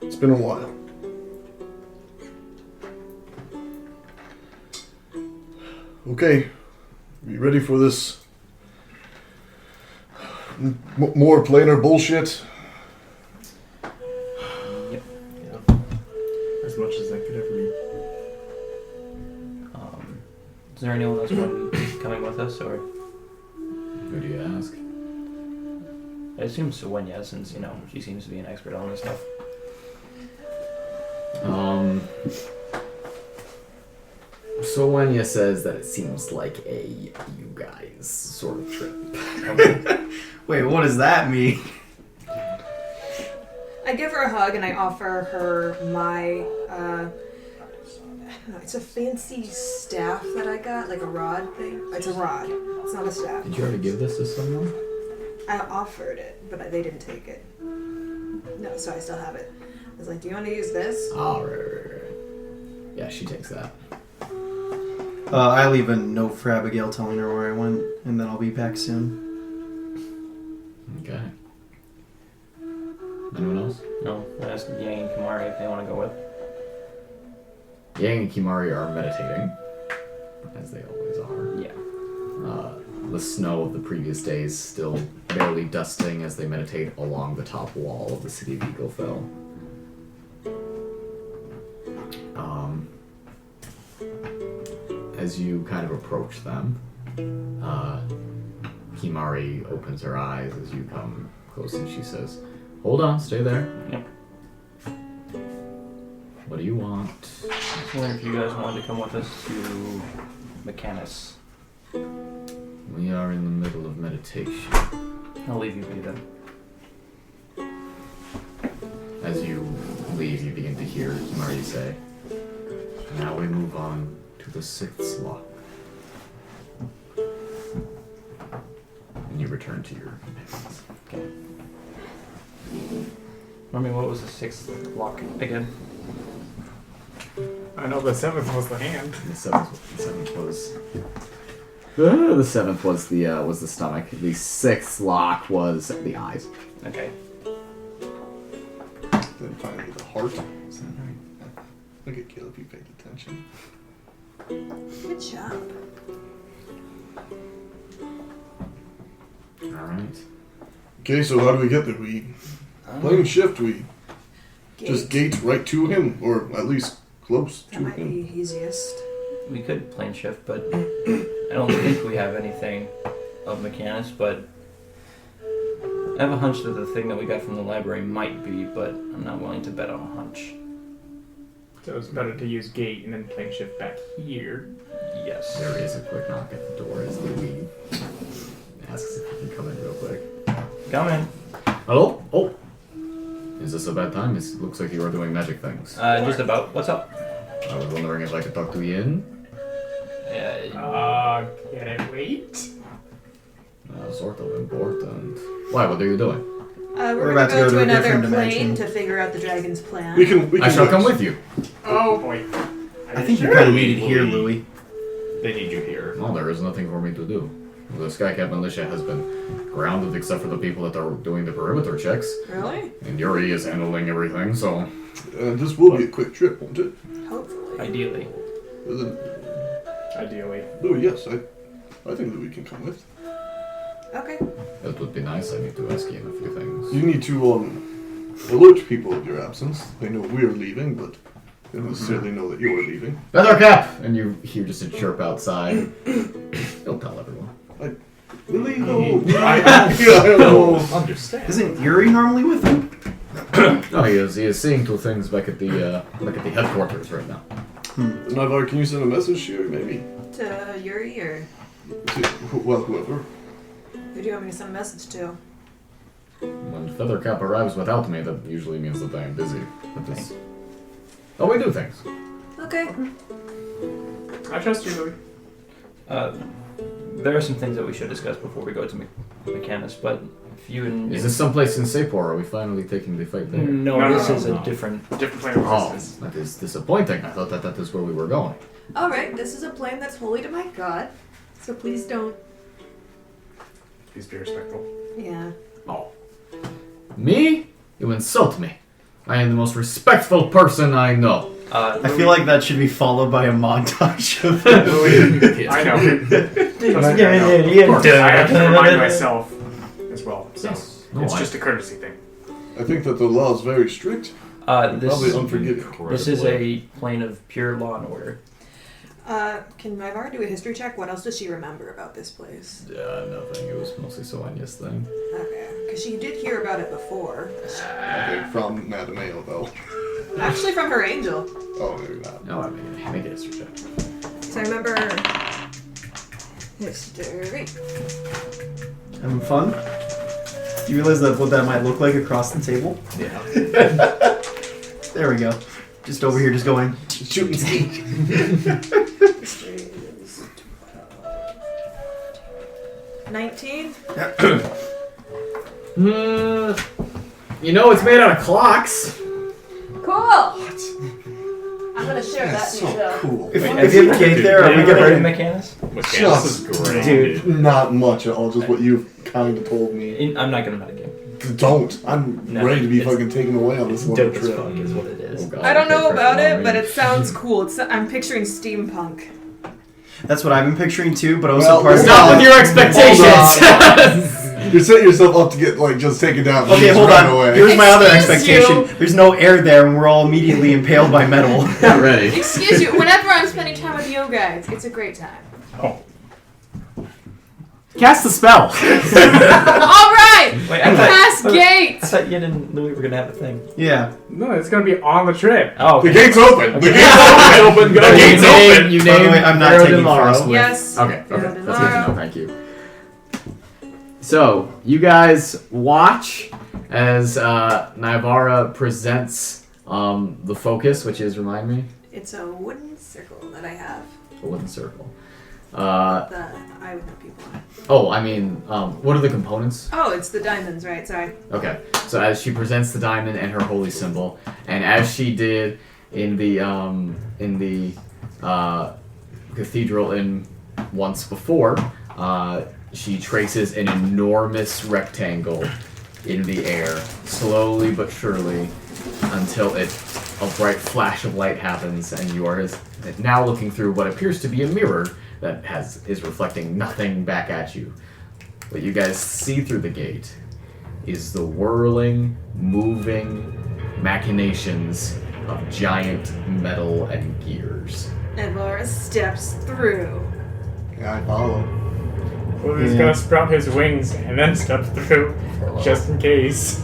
It's been a while. Okay, are you ready for this more planar bullshit? Yep. As much as I could ever be. Is there anyone else coming with us, or Who do you ask? I assume Suenya, since she seems to be an expert on this stuff. Suenya says that it seems like a you guys sort of trip. Wait, what does that mean? I give her a hug and I offer her my, I don't know, it's a fancy staff that I got, like a rod thing. It's a rod. It's not a staff. Did you already give this to someone? I offered it, but they didn't take it. No, so I still have it. I was like, do you want to use this? Oh, right. Yeah, she takes that. I leave a note for Abigail telling her where I went, and then I'll be back soon. Okay. Anyone else? No, I asked Yang and Kamari if they want to go with. Yang and Kimari are meditating, as they always are. Yeah. The snow of the previous days still barely dusting as they meditate along the top wall of the city of Eaglefell. As you kind of approach them, Kimari opens her eyes as you come close and she says, "Hold on, stay there. Yep. What do you want?" I was wondering if you guys wanted to come with us to Mechanus. We are in the middle of meditation. I'll leave you be then. As you leave, you begin to hear Kimari say, "Now we move on to the 6th lock." And you return to your companions. Okay. I mean, what was the 6th lock again? I know the 7th was the hand. The seventh was the 7th was the stomach. The 6th lock was the eyes. Okay. Then finally the heart. Is that right? Look at Caleb, you paid attention. Good job. Alright. Okay, so how do we get there? We plane shift. We just gate right to him, or at least close That to might him. be easiest. We could plane shift, but I don't think we have anything of Mechanus, but I have a hunch that the thing that we got from the library might be, but I'm not willing to bet on a hunch. So it's better to use gate and then plane shift back here. Yes. There is a quick knock at the door as they leave. Asks if you can come in real quick. Come in. Hello? Oh! Is this a bad time? It looks like you are doing magic things. Just about. What's up? I was wondering if I could talk to Ian. Can I wait? Sort of important. Why? What are you doing? We're about gonna to go go to to a another different plane dimension. to figure out the dragon's plan. We can I shall wait. come with you. Oh boy. I think you're kind of needed here, Louis. They need you here. No, there is nothing for me to do. The Skycap militia has been grounded except for the people that are doing the perimeter checks. Really? And Yuri is handling everything, so... This will be a quick trip, won't it? Hopefully. Ideally. Ideally. Louis, yes, I think Louis can come with. Okay. It would be nice. I need to ask Ian a few things. You need to alert people of your absence. They know we're leaving, but they don't necessarily know that you're leaving. Feathercap! And you hear just a chirp outside. Don't tell everyone. Louis, no. I don't know. Understand. Isn't Yuri normally with him? No, he is. He is seeing to things back at the headquarters right now. Naivara, can you send a message here, maybe? To Yuri or Well, whoever. who do you want me to send a message to? When Feathercap arrives without me, that usually means that I am busy. That is... Oh, we do things. Okay. I trust you, Louis. There are some things that we should discuss before we go to Mechanus, but if you and... Is this someplace in Sapor? Are we finally taking the fight there? No, No, this no, is no. a different... Different plane of Oh, existence. that is disappointing. I thought that is where we were going. Alright, this is a plane that's holy to my god. So please don't. Please be respectful. Yeah. Oh. Me? You insult me. I am the most respectful person I know. I feel like that should be followed by a montage of I know. Trust me, I know. Of course, I have to remind myself as well. So No, it's just a courtesy thing. I think that the law is very strict. This Probably unforgiving. This is a plane of pure law and order. Can Naivara do a history check? What else does she remember about this place? Yeah, nothing. It was mostly Soanya's thing. Okay. Because she did hear about it before. Okay, from Mattimeo, though. Actually from her angel. Oh, maybe not. No, I make a history check. So I remember history. Having fun? You realize that what that might look like across the table? Yeah. There we go. Just over here, just going. Shooting ski. History is 12. 19? You know, it's made out of clocks. Cool. I'm gonna share that That's new so show. cool. If Have you you have Kate there, are we ever heard of gonna? Mechanus? Mechanus is great, Dude. Not much at all, just what you've kind of told me. I'm not gonna metagame. Don't. I'm No, ready to be it's- fucking taken away on It's this little dope as trip. fuck, is what it is. Oh, God, I don't okay, know about first it, one, but maybe. it sounds cool. I'm picturing steampunk. That's what I've been picturing too, but also Well, part of Stop with your Hold expectations. You're setting yourself up to get like just taken down. Okay, Just hold run on. away. Here's my other Excuse expectation. you. There's no air there, and we're all immediately impaled by metal. Not ready. Excuse you. Whenever I'm spending time with you guys, it's a great time. Cast the spell. All right. Wait, Pass I gates. thought you didn't know we were gonna have a thing. Yeah. No, it's gonna be on the trip. Oh, The okay. gate's open. The Okay. gate's open. Open, go. The gate's open. You By the name way, I'm not Pharaoh taking tomorrow. Frost with. Yes. Okay, Yeah, that's good to tomorrow. know. Thank you. So you guys watch as Naivara presents the focus, which is remind me It's a wooden circle that I have. a wooden circle. The I would know people on it. Oh, I mean, what are the components? Oh, it's the diamonds, right? Sorry. Okay, so as she presents the diamond and her holy symbol, and as she did in the cathedral in once before, she traces an enormous rectangle in the air, slowly but surely, until a bright flash of light happens, and you are now looking through what appears to be a mirror that is reflecting nothing back at you. What you guys see through the gate is the whirling, moving machinations of giant metal and gears. Naivara steps through. Yeah, I follow. Well, he's Yeah. gonna sprout his wings and then step through, just in case.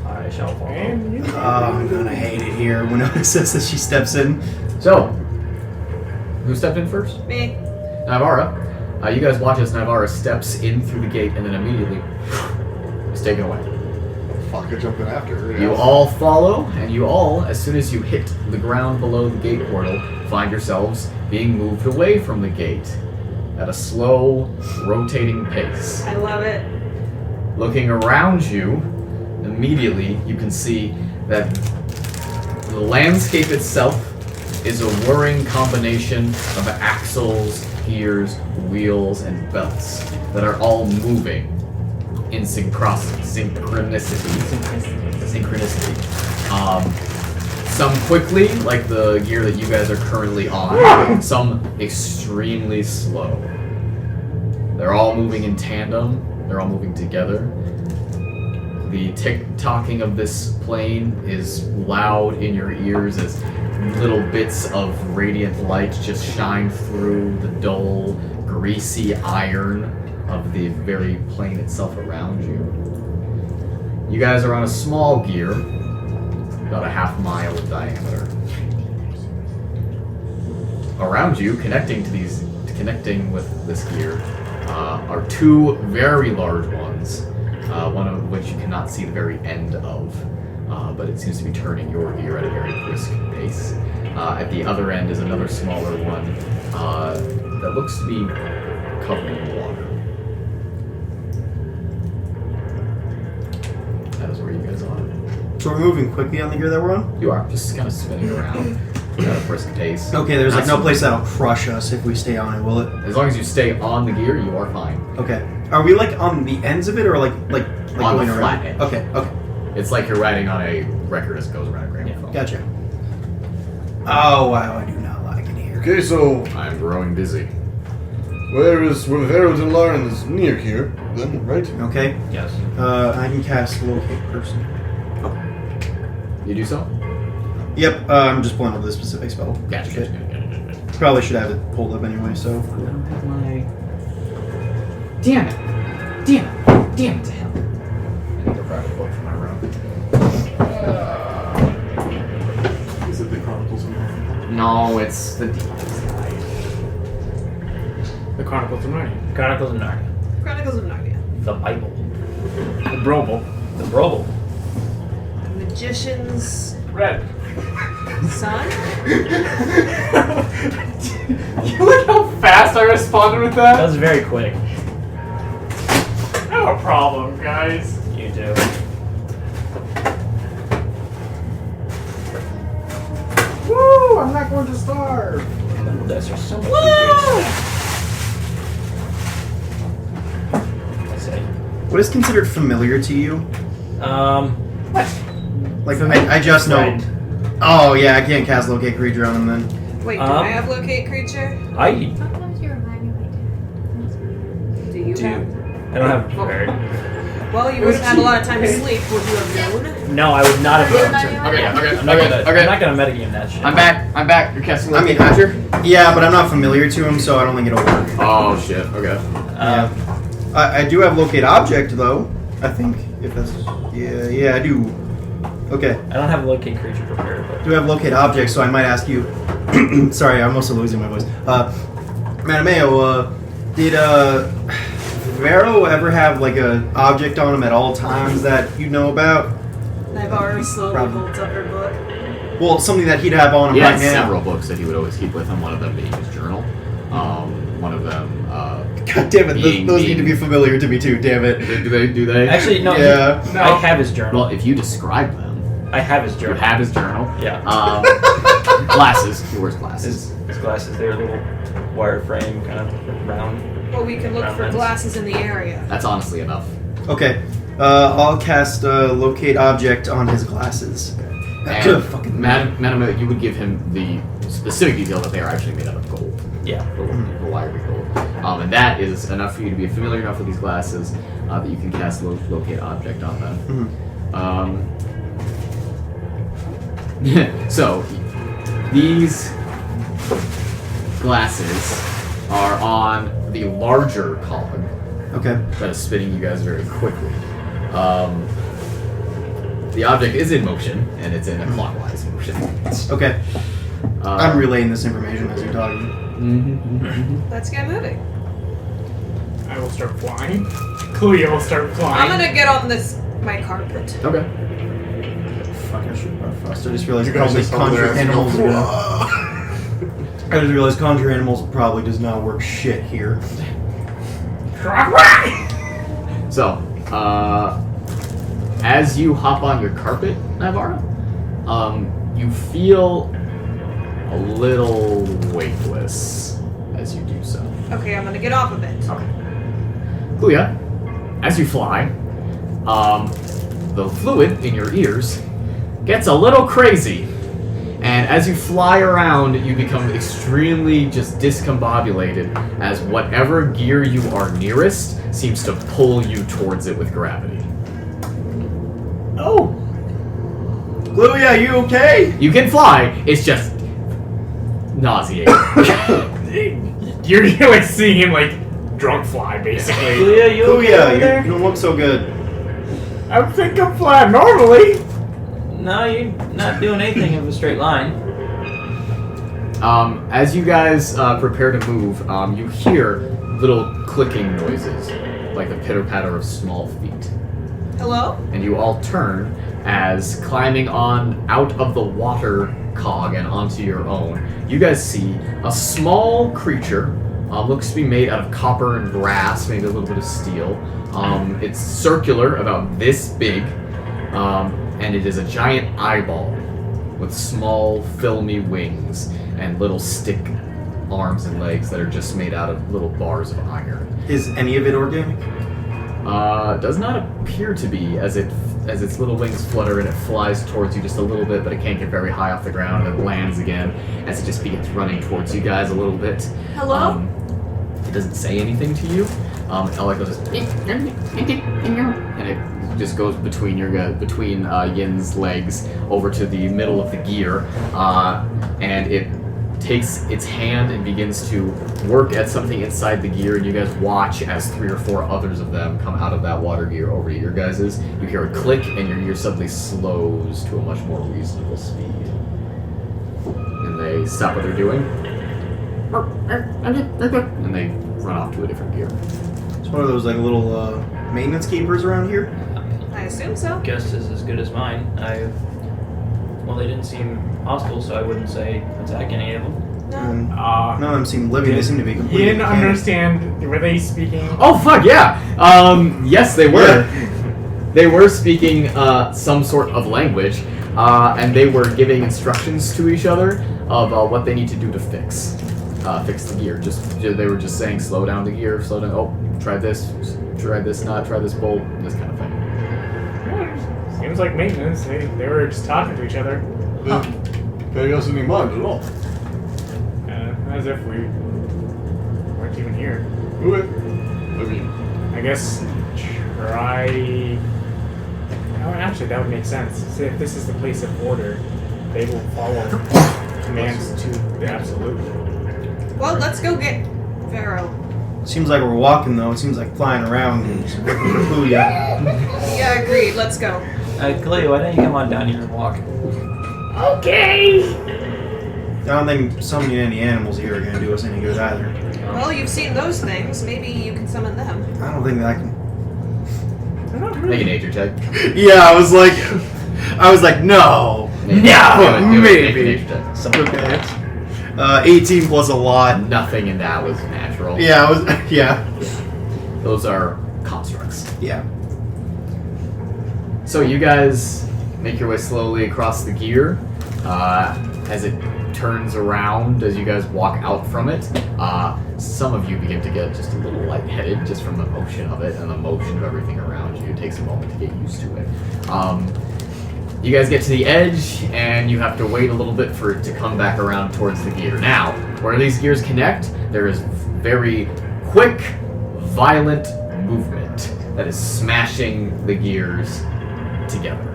I shall follow. And you. Oh, I'm gonna hate it here. Winona says that she steps in. So, who stepped in first? Me. Naivara. You guys watch as Naivara steps in through the gate and then immediately is taken away. Fuck, I jump in after her. You all follow, and you all, as soon as you hit the ground below the gate portal, find yourselves being moved away from the gate at a slow, rotating pace. I love it. Looking around you, immediately you can see that the landscape itself is a whirring combination of axles, gears, wheels, and belts that are all moving in synchronicity. Some quickly, like the gear that you guys are currently on. Some extremely slow. They're all moving in tandem. They're all moving together. The tick-tocking of this plane is loud in your ears as little bits of radiant light just shine through the dull, greasy iron of the very plane itself around you. You guys are on a small gear, about a half mile in diameter. Around you, connecting with this gear, are two very large ones. One of which you cannot see the very end of, but it seems to be turning your gear at a very brisk pace. At the other end is another smaller one that looks to be covered in water. That is where you guys are. So we're moving quickly on the gear that we're on? You are just kind of spinning around at a brisk pace. Okay, there's like Not no place that'll crush us if we stay on it, will it? As long as you stay on the gear, you are fine. Okay. Are we like on the ends of it or like On going the around? flat edge. Okay, okay. It's like you're riding on a record as it goes around a gramophone. Gotcha. Oh wow, I do not like it here. Okay, so I'm growing dizzy. where Harold and Lauren is near here, then, right? Okay. Yes. I can cast locate person. You do so? Yep, I'm just pulling up the specific spell. Gotcha. Shit. Good. Probably should have it pulled up anyway, so. I don't have my... Damn it to hell. I need to grab a book from my room. Is it the Chronicles of Narnia? No, it's the Demon's Side. The Chronicles of Narnia. Chronicles of Narnia. Chronicles of Narnia. The Bible. The Brobel. The Brobel. The magician's Red. son? You look how fast I responded with That that? was very quick. No problem, guys. You do. Woo! I'm not going to starve. Double dice are so much easier to stack. I say. What is considered familiar to you? Like, I just know. Friend. Oh, yeah, I can't cast Locate Creature on him then. Wait, do I have locate creature? Sometimes you remind me of my Do you Do. have? I don't have prepared. Well, you would have had a lot of time to sleep. Would you have known? No, I would not have known. Okay, okay, I'm not gonna okay. metagame that shit. I'm back. You're casting I mean, Locate Creature? Yeah, but I'm not familiar to him, so I don't think it'll work. Oh, shit. Okay. I do have Locate Object, though. I think, if that's... Yeah, I do. Okay. I don't have locate creature prepared, but Do have Locate Object, so I might ask you... Sorry, I'm also losing my voice. Mattimeo, did, Vero ever have, like, a object on him at all times that you know about? Naivara slowly Probably. holds up her book. Well, something that he'd have on him He right had now. several books that he would always keep with him, one of them being his journal. One of them, God damn it, being- those need to be familiar to me too, damn it. do they? actually no. Yeah. I have his journal. Well, if you describe them, I have his you journal. have his journal. Yeah. Glasses. He wears glasses. His glasses, they're a little wire frame, kind of round. Well, we can look for Round glasses in the area. That's honestly enough. Okay. I'll cast Locate Object on his glasses. And Fucking Mattimeo, you would give him the specific detail that they are actually made out of gold. Yeah. The wiry gold. And that is enough for you to be familiar enough with these glasses that you can cast Locate Object on them. So, these glasses are on the larger cog Okay. that is spinning you guys very quickly. The object is in motion, and it's in a clockwise motion. Okay. I'm relaying this information as you're talking. Let's get moving. I will start flying. Kluya will start flying. I'm gonna get on my carpet. Okay. Fuck, I should have brought Frost. I just realized You guys probably just over there conjure and go, animals. I just realized conjure animals probably does not work shit here. So, as you hop on your carpet, Naivara, you feel a little weightless as you do so. Okay, I'm gonna get off of it. Okay. Kluya, as you fly, the fluid in your ears gets a little crazy. And as you fly around, you become extremely just discombobulated as whatever gear you are nearest seems to pull you towards it with gravity. Oh! Kluya, you okay? You can fly, it's just nauseating. You're like seeing him like drunk fly, basically. Kluya, you okay over Kluya, there? you don't look so good. I think I'm flying normally. No, you're not doing anything of a straight line. As you guys prepare to move, you hear little clicking noises, like the pitter-patter of small feet. Hello? And you all turn as climbing on out of the water cog and onto your own, you guys see a small creature. Looks to be made out of copper and brass, maybe a little bit of steel. It's circular, about this big, and it is a giant eyeball with small, filmy wings and little stick arms and legs that are just made out of little bars of iron. Is any of it organic? Does not appear to be, as its little wings flutter and it flies towards you just a little bit, but it can't get very high off the ground, and it lands again as it just begins running towards you guys a little bit. Hello? It doesn't say anything to you. All it goes is, and it just goes between Yin's legs over to the middle of the gear, and it takes its hand and begins to work at something inside the gear, and you guys watch as 3 or 4 others of them come out of that water gear over to your guys's. You hear a click, and your gear suddenly slows to a much more reasonable speed. And they stop what they're doing, and they run off to a different gear. It's one of those like little maintenance keepers around here. I assume so. Guess is as good as mine. Well, they didn't seem hostile, so I wouldn't say attack any of them. No. And none of them seem living. They seem to be You completely. didn't mechanic. understand. Were they speaking? Oh fuck yeah! Yes, they were. They were speaking some sort of language, and they were giving instructions to each other. of what they need to do to fix the gear. They were just saying, slow down the gear, slow down. Oh, try this nut, try this bolt, this kind of thing. Yeah, seems like maintenance. They were just talking to each other. Didn't pay us any mind at all. As if we weren't even here. Okay. I mean, I guess try. Oh, actually, that would make sense. See, if this is the place of order, they will follow commands to the absolute. Well, let's go get Vero. Seems like we're walking though. It seems like flying around and Kluya. Yeah, agreed. Let's go. Kluya, why don't you come on down here and walk? Okay. I don't think summoning any animals here are going to do us any good either. Well, you've seen those things. Maybe you can summon them. I don't think that I can. Make a nature check. Yeah, I was like, no, Make a nature check. Someone Okay. 18 plus a lot. Nothing in that was natural. Yeah, I was. Yeah. Those are constructs. Yeah. So you guys make your way slowly across the gear. As it turns around, as you guys walk out from it, some of you begin to get just a little lightheaded just from the motion of it and the motion of everything around you. It takes a moment to get used to it. You guys get to the edge, and you have to wait a little bit for it to come back around towards the gear. Now, where these gears connect, there is very quick, violent movement that is smashing the gears together.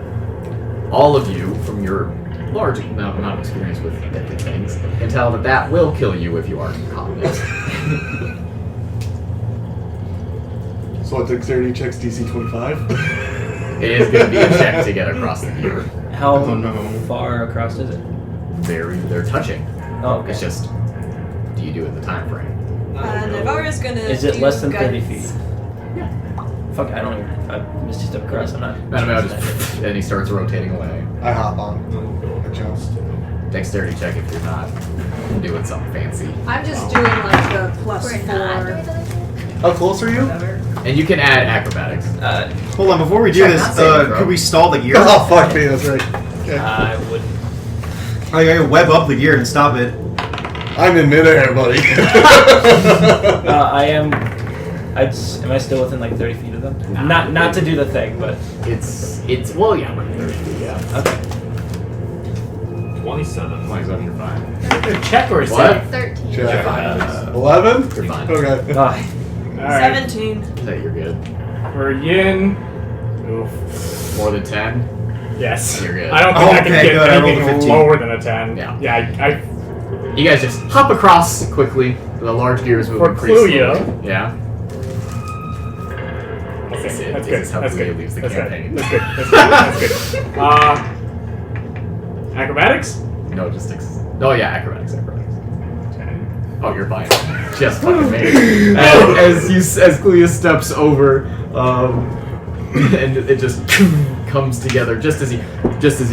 All of you, from your large amount of experience with deadly things, can tell that will kill you if you aren't caught in it. so dexterity checks DC 25. It is going to be a check to get across the gear. How far across is it? They're touching. Oh, okay. It's just, do you do it the time frame? Naivara's gonna. Is it do less than 30 guidance. feet? Fuck, I don't even. I missed a step across. I'm not. Mattimeo just, and he starts rotating away. I hop on. Adjust. Dexterity check if you're not doing something fancy. I'm just doing like the plus We're not doing 4. anything? How close are you? And you can add acrobatics. Hold on, before we do Check this, not saving throw. could we stall the gear? Oh, fuck me, that's right. Okay. I would. I gotta web up the gear and stop it. I'm in midair, buddy. I am. Am I still within like 30 feet of them? Nah. Not to do the thing, but It's well, yeah, like 30 feet, yeah. okay. 27. 27, you're fine. Check or What? save? 13. Check. Fine. 11? You're fine. Okay. Ah, Alright. 17. So you're good. For yin. Oof. More than 10? Yes. You're good. I don't think I can Okay, get good, I rolled a anything 15. lower than a 10. Yeah. Yeah, You guys just hop across quickly. The large gear is moving For pretty Kluya. slowly. Yeah. Okay, This is that's this good. is how That's Kluya good. leaves the That's campaign. good. That's good. That's good. Acrobatics? No, just oh yeah, acrobatics. 10. Oh, you're fine. Just fucking made. As Kluya steps over, and it just comes together just as he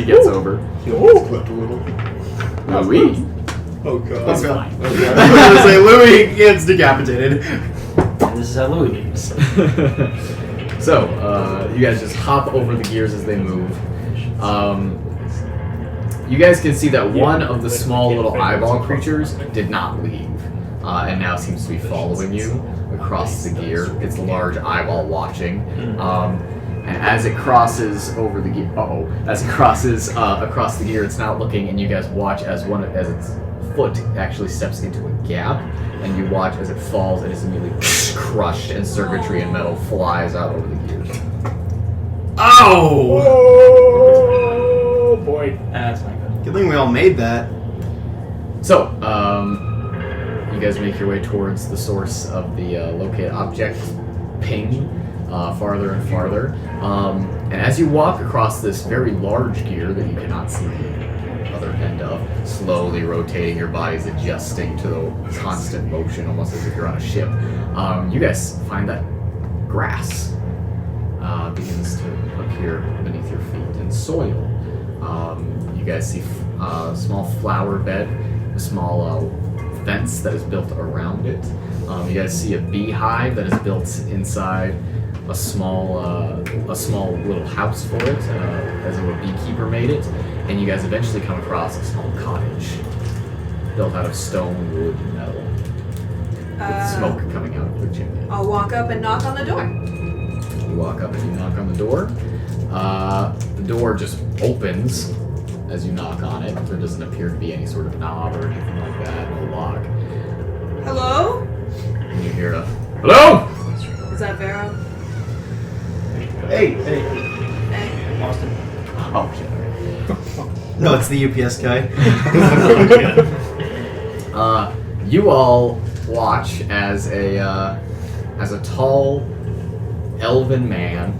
gets over. He almost clipped a little. Louis. Oh, God. That's Okay. fine. I was gonna say Louis gets decapitated. this is how Louis leaves. So, you guys just hop over the gears as they move. You guys can see that one of the small little eyeball creatures did not leave, and now seems to be following you across the gear. It's a large eyeball watching. And as it crosses over the gear, as it crosses across the gear, it's not looking, and you guys watch as its foot actually steps into a gap, and you watch as it falls and is immediately crushed, and circuitry and metal flies out over the gears. Oh! Oh boy. That's not good. Good thing we all made that. So, you guys make your way towards the source of the locate object ping, farther and farther. And as you walk across this very large gear that you cannot see the other end of, slowly rotating, your body's adjusting to the constant motion, almost as if you're on a ship, you guys find that grass begins to appear beneath your feet, and soil. You guys see a small flower bed, a small fence that is built around it. You guys see a beehive that is built inside a small little house for it, as if a beekeeper made it. And you guys eventually come across a small cottage. built out of stone, wood, and metal, with smoke coming out of the chimney. I'll walk up and knock on the door. You walk up and you knock on the door. The door just opens as you knock on it. There doesn't appear to be any sort of knob or anything like that, no lock. Hello? And you hear a, "Hello?" Is that Vero? Hey. Hey. Austin. Oh, shit. No, it's the UPS guy. You all watch as a tall elven man,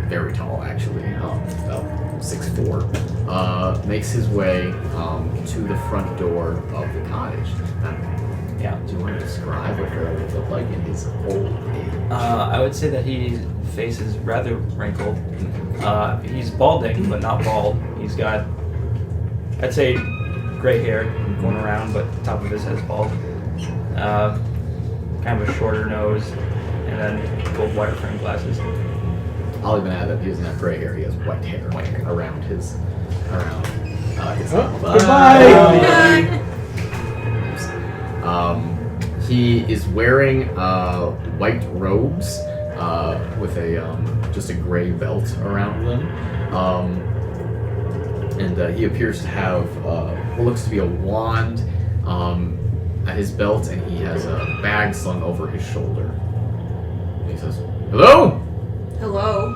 very tall actually, about 6'4", makes his way to the front door of the cottage. Yeah. Do you want to describe what Pharaoh would look like in his old age? I would say that his face is rather wrinkled. He's balding, but not bald. He's got, I'd say, gray hair going around, but the top of his head is bald. Kind of a shorter nose, and then gold wireframe glasses. I'll even add that he doesn't have gray hair. He has white hair around his head. Goodbye. He is wearing white robes with just a gray belt around them, and he appears to have what looks to be a wand at his belt, and he has a bag slung over his shoulder. And he says, "Hello? Hello?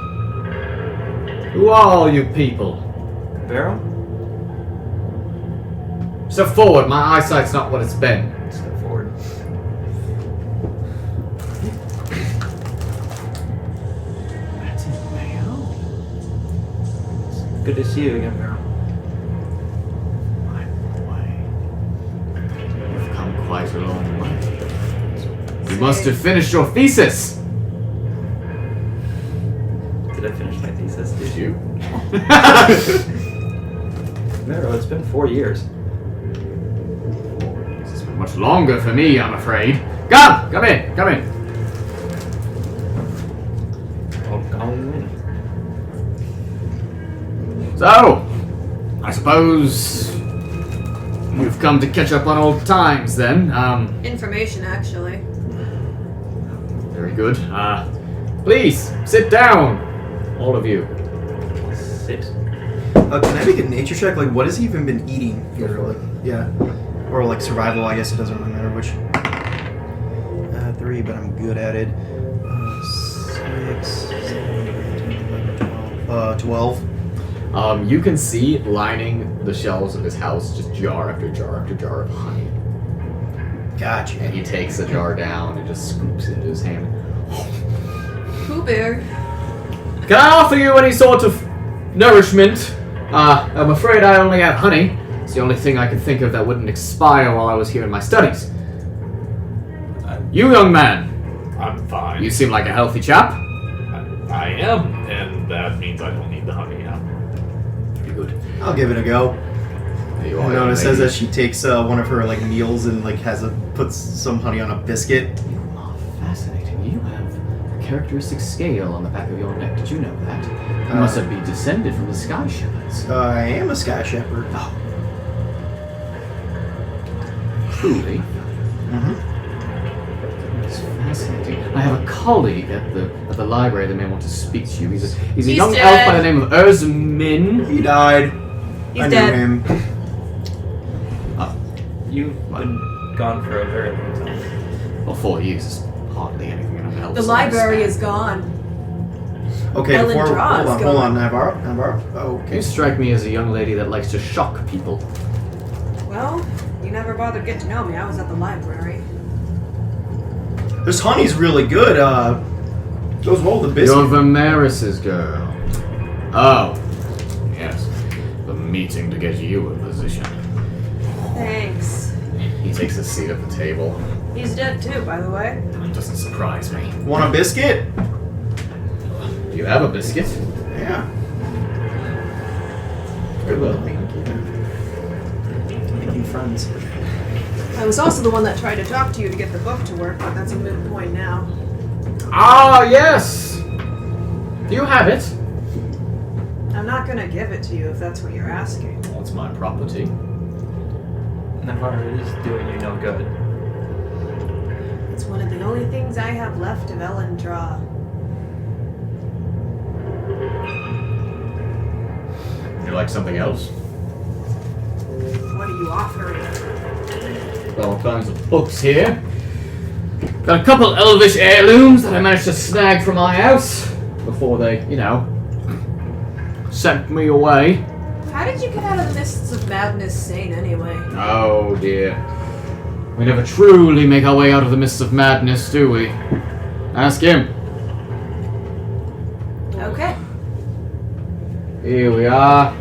Who are all you people? Vero? Step forward. My eyesight's not what it's been." Step forward. Good to see you again, Vero. My boy, you've come quite a long way. You must have finished your thesis. Did I finish my thesis? Did you? Vero, it's been 4 years. It's been much longer for me, I'm afraid. Come in. I'll come in. So, I suppose you've come to catch up on old times then. Information, actually. Very good. Please, sit down. All of you. 6. Can I make a nature check? Like, what has he even been eating here? Like, yeah. Or, like, survival, I guess it doesn't really matter which. 3, but I'm good at it. 6, 7, 8, 12. You can see lining the shelves of his house just jar after jar after jar of honey. Gotcha. And he takes a jar down and just scoops it into his hand. Pooh Bear. Can I offer you any sort of nourishment? I'm afraid I only have honey. It's the only thing I can think of that wouldn't expire while I was here in my studies. You, young man. I'm fine. You seem like a healthy chap. I am, and that means I don't need the honey now. Pretty good. I'll give it a go. You are, Winona young says lady. that she takes one of her like meals and like puts some honey on a biscuit. You are fascinating. You have a characteristic scale on the back of your neck. Did you know that? You must have been descended from the Sky Shepherds. I am a Sky Shepherd. Oh. Truly. Mm-hmm. It's fascinating. I have a colleague at the library that may want to speak to you. He's a He's young dead. elf by the name of Erzmin. He died. He's I dead. knew him. You've been gone for a very long time. Well, 4 years is hardly anything in an elf's The library lifespan. is gone. Okay, Ellen hold Dra's on, gone. Naivara. Oh, You okay. strike me as a young lady that likes to shock people. Well, you never bothered to get to know me. I was at the library. This honey's really good. Goes well with the biscuit. You're Vimeris's girl. Oh. Yes. The meeting to get you in position. Thanks. He takes a seat at the table. He's dead too, by the way. It doesn't surprise me. Want a biscuit? Do you have a biscuit? Yeah. Very well. Making friends. I was also the one that tried to talk to you to get the book to work, but that's a moot point now. Ah, yes! Do you have it? I'm not gonna give it to you if that's what you're asking. Well, it's my property. Naivara, it is doing you no good. It's one of the only things I have left of Ellen Draw. You like something else? What are you offering? Got all kinds of books here. Got a couple elvish heirlooms that I managed to snag from my house before they, sent me away. How did you get out of the Mists of Madness sane anyway? Oh dear. We never truly make our way out of the mists of madness, do we? Ask him. Okay. Here we are.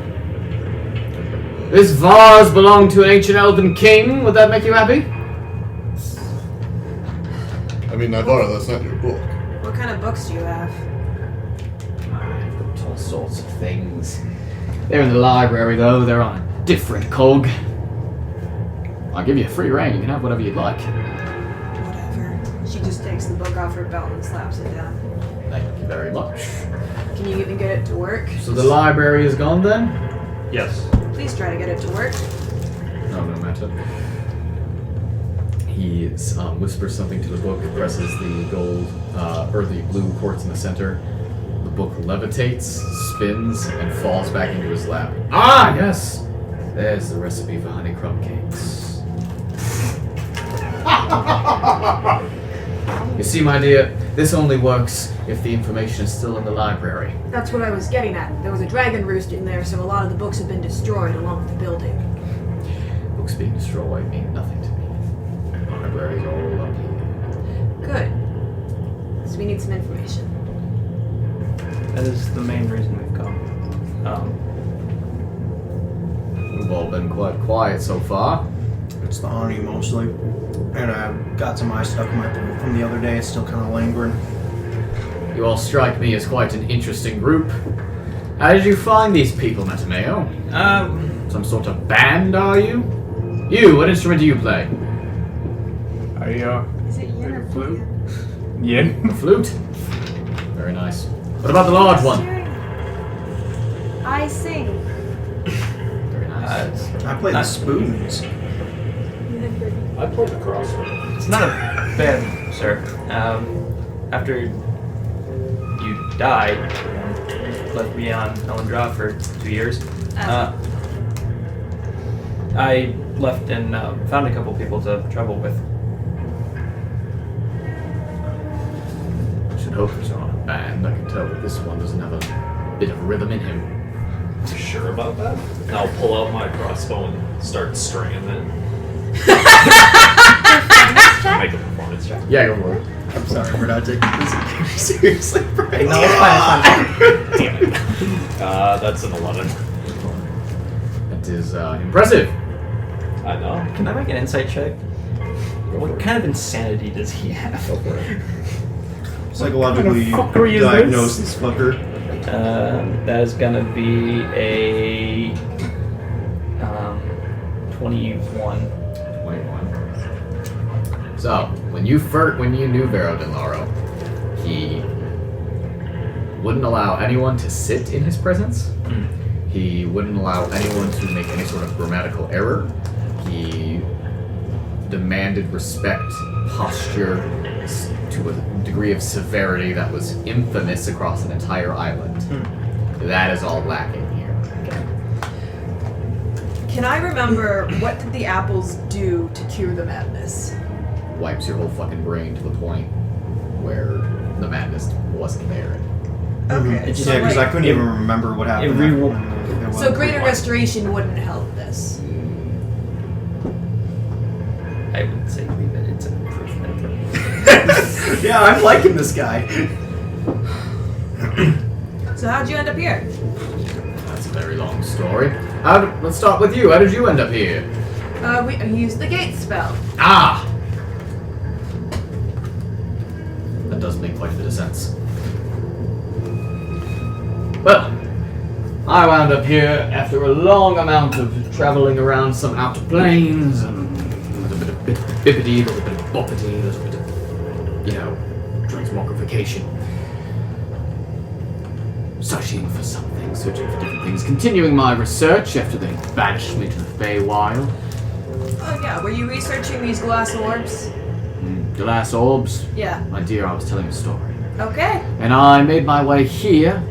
This vase belonged to an ancient elven king. Would that make you happy? I mean, Naivara, that's not your book. What kind of books do you have? I've got all sorts of things. They're in the library, though. They're on a different cog. I'll give you a free rein. You can have whatever you'd like. Whatever. She just takes the book off her belt and slaps it down. Thank you very much. Can you even get it to work? So the library is gone, then? Yes. Please try to get it to work. No matter. He whispers something to the book, presses the gold, or the blue quartz in the center. The book levitates, spins, and falls back into his lap. Ah, yes! There's the recipe for honeycomb cakes. You see, my dear, this only works if the information is still in the library. That's what I was getting at. There was a dragon roost in there, so a lot of the books have been destroyed along with the building. Books being destroyed mean nothing to me. The library's all up here. Good. So we need some information. That is the main reason we've come. We've all been quite quiet so far. It's the honey mostly. And I got some ice stuck in my throat from the other day. It's still kind of lingering. You all strike me as quite an interesting group. How did you find these people, Mattimeo? Some sort of band, are you? You, what instrument do you play? Is it yin or flute? Yin. A flute? Very nice. What about the large one? I sing. Very nice. I play the spoons. I played the crossbow. It's not a bad, sir. After you died and left me on Elendra for 2 years, I left and found a couple people to travel with. I should hope there's not a band. I can tell that this one doesn't have a bit of rhythm in him. You sure about that? I'll pull out my crossbow and start stringing it. Make a performance check. Yeah, go for it. I'm sorry, we're not taking this seriously, right? No, it's fine. Damn it. That's an 11. That is impressive. I know. Can I make an insight check? What kind of insanity does he have? Go for it. Psychologically, What kind of fuckery is diagnose this? this fucker. That is gonna be a 21. 21. So, when you knew Vero Denlaro, he wouldn't allow anyone to sit in his presence. He wouldn't allow anyone to make any sort of grammatical error. He demanded respect, posture, to a degree of severity that was infamous across an entire island. That is all lacking here. Can I remember what did the apples do to cure the madness? Wipes your whole fucking brain to the point where the madness wasn't there. Okay. It's so Yeah, because like- I couldn't even remember what happened. It So greater restoration wouldn't help this. I would say leave it. It's an improvement. Yeah, I'm liking this guy. So how'd you end up here? That's a very long story. Let's start with you. How did you end up here? We used the gate spell. Ah! That does make quite a bit of sense. Well, I wound up here after a long amount of traveling around some outer plains and a little bit of bippity, a little bit of boppity, a little bit of, transmogrification. Searching for something, searching for different things, continuing my research after they banished me to the Feywild. Oh yeah, were you researching these glass orbs? Glass orbs? Yeah. My dear, I was telling a story. Okay. And I made my way here.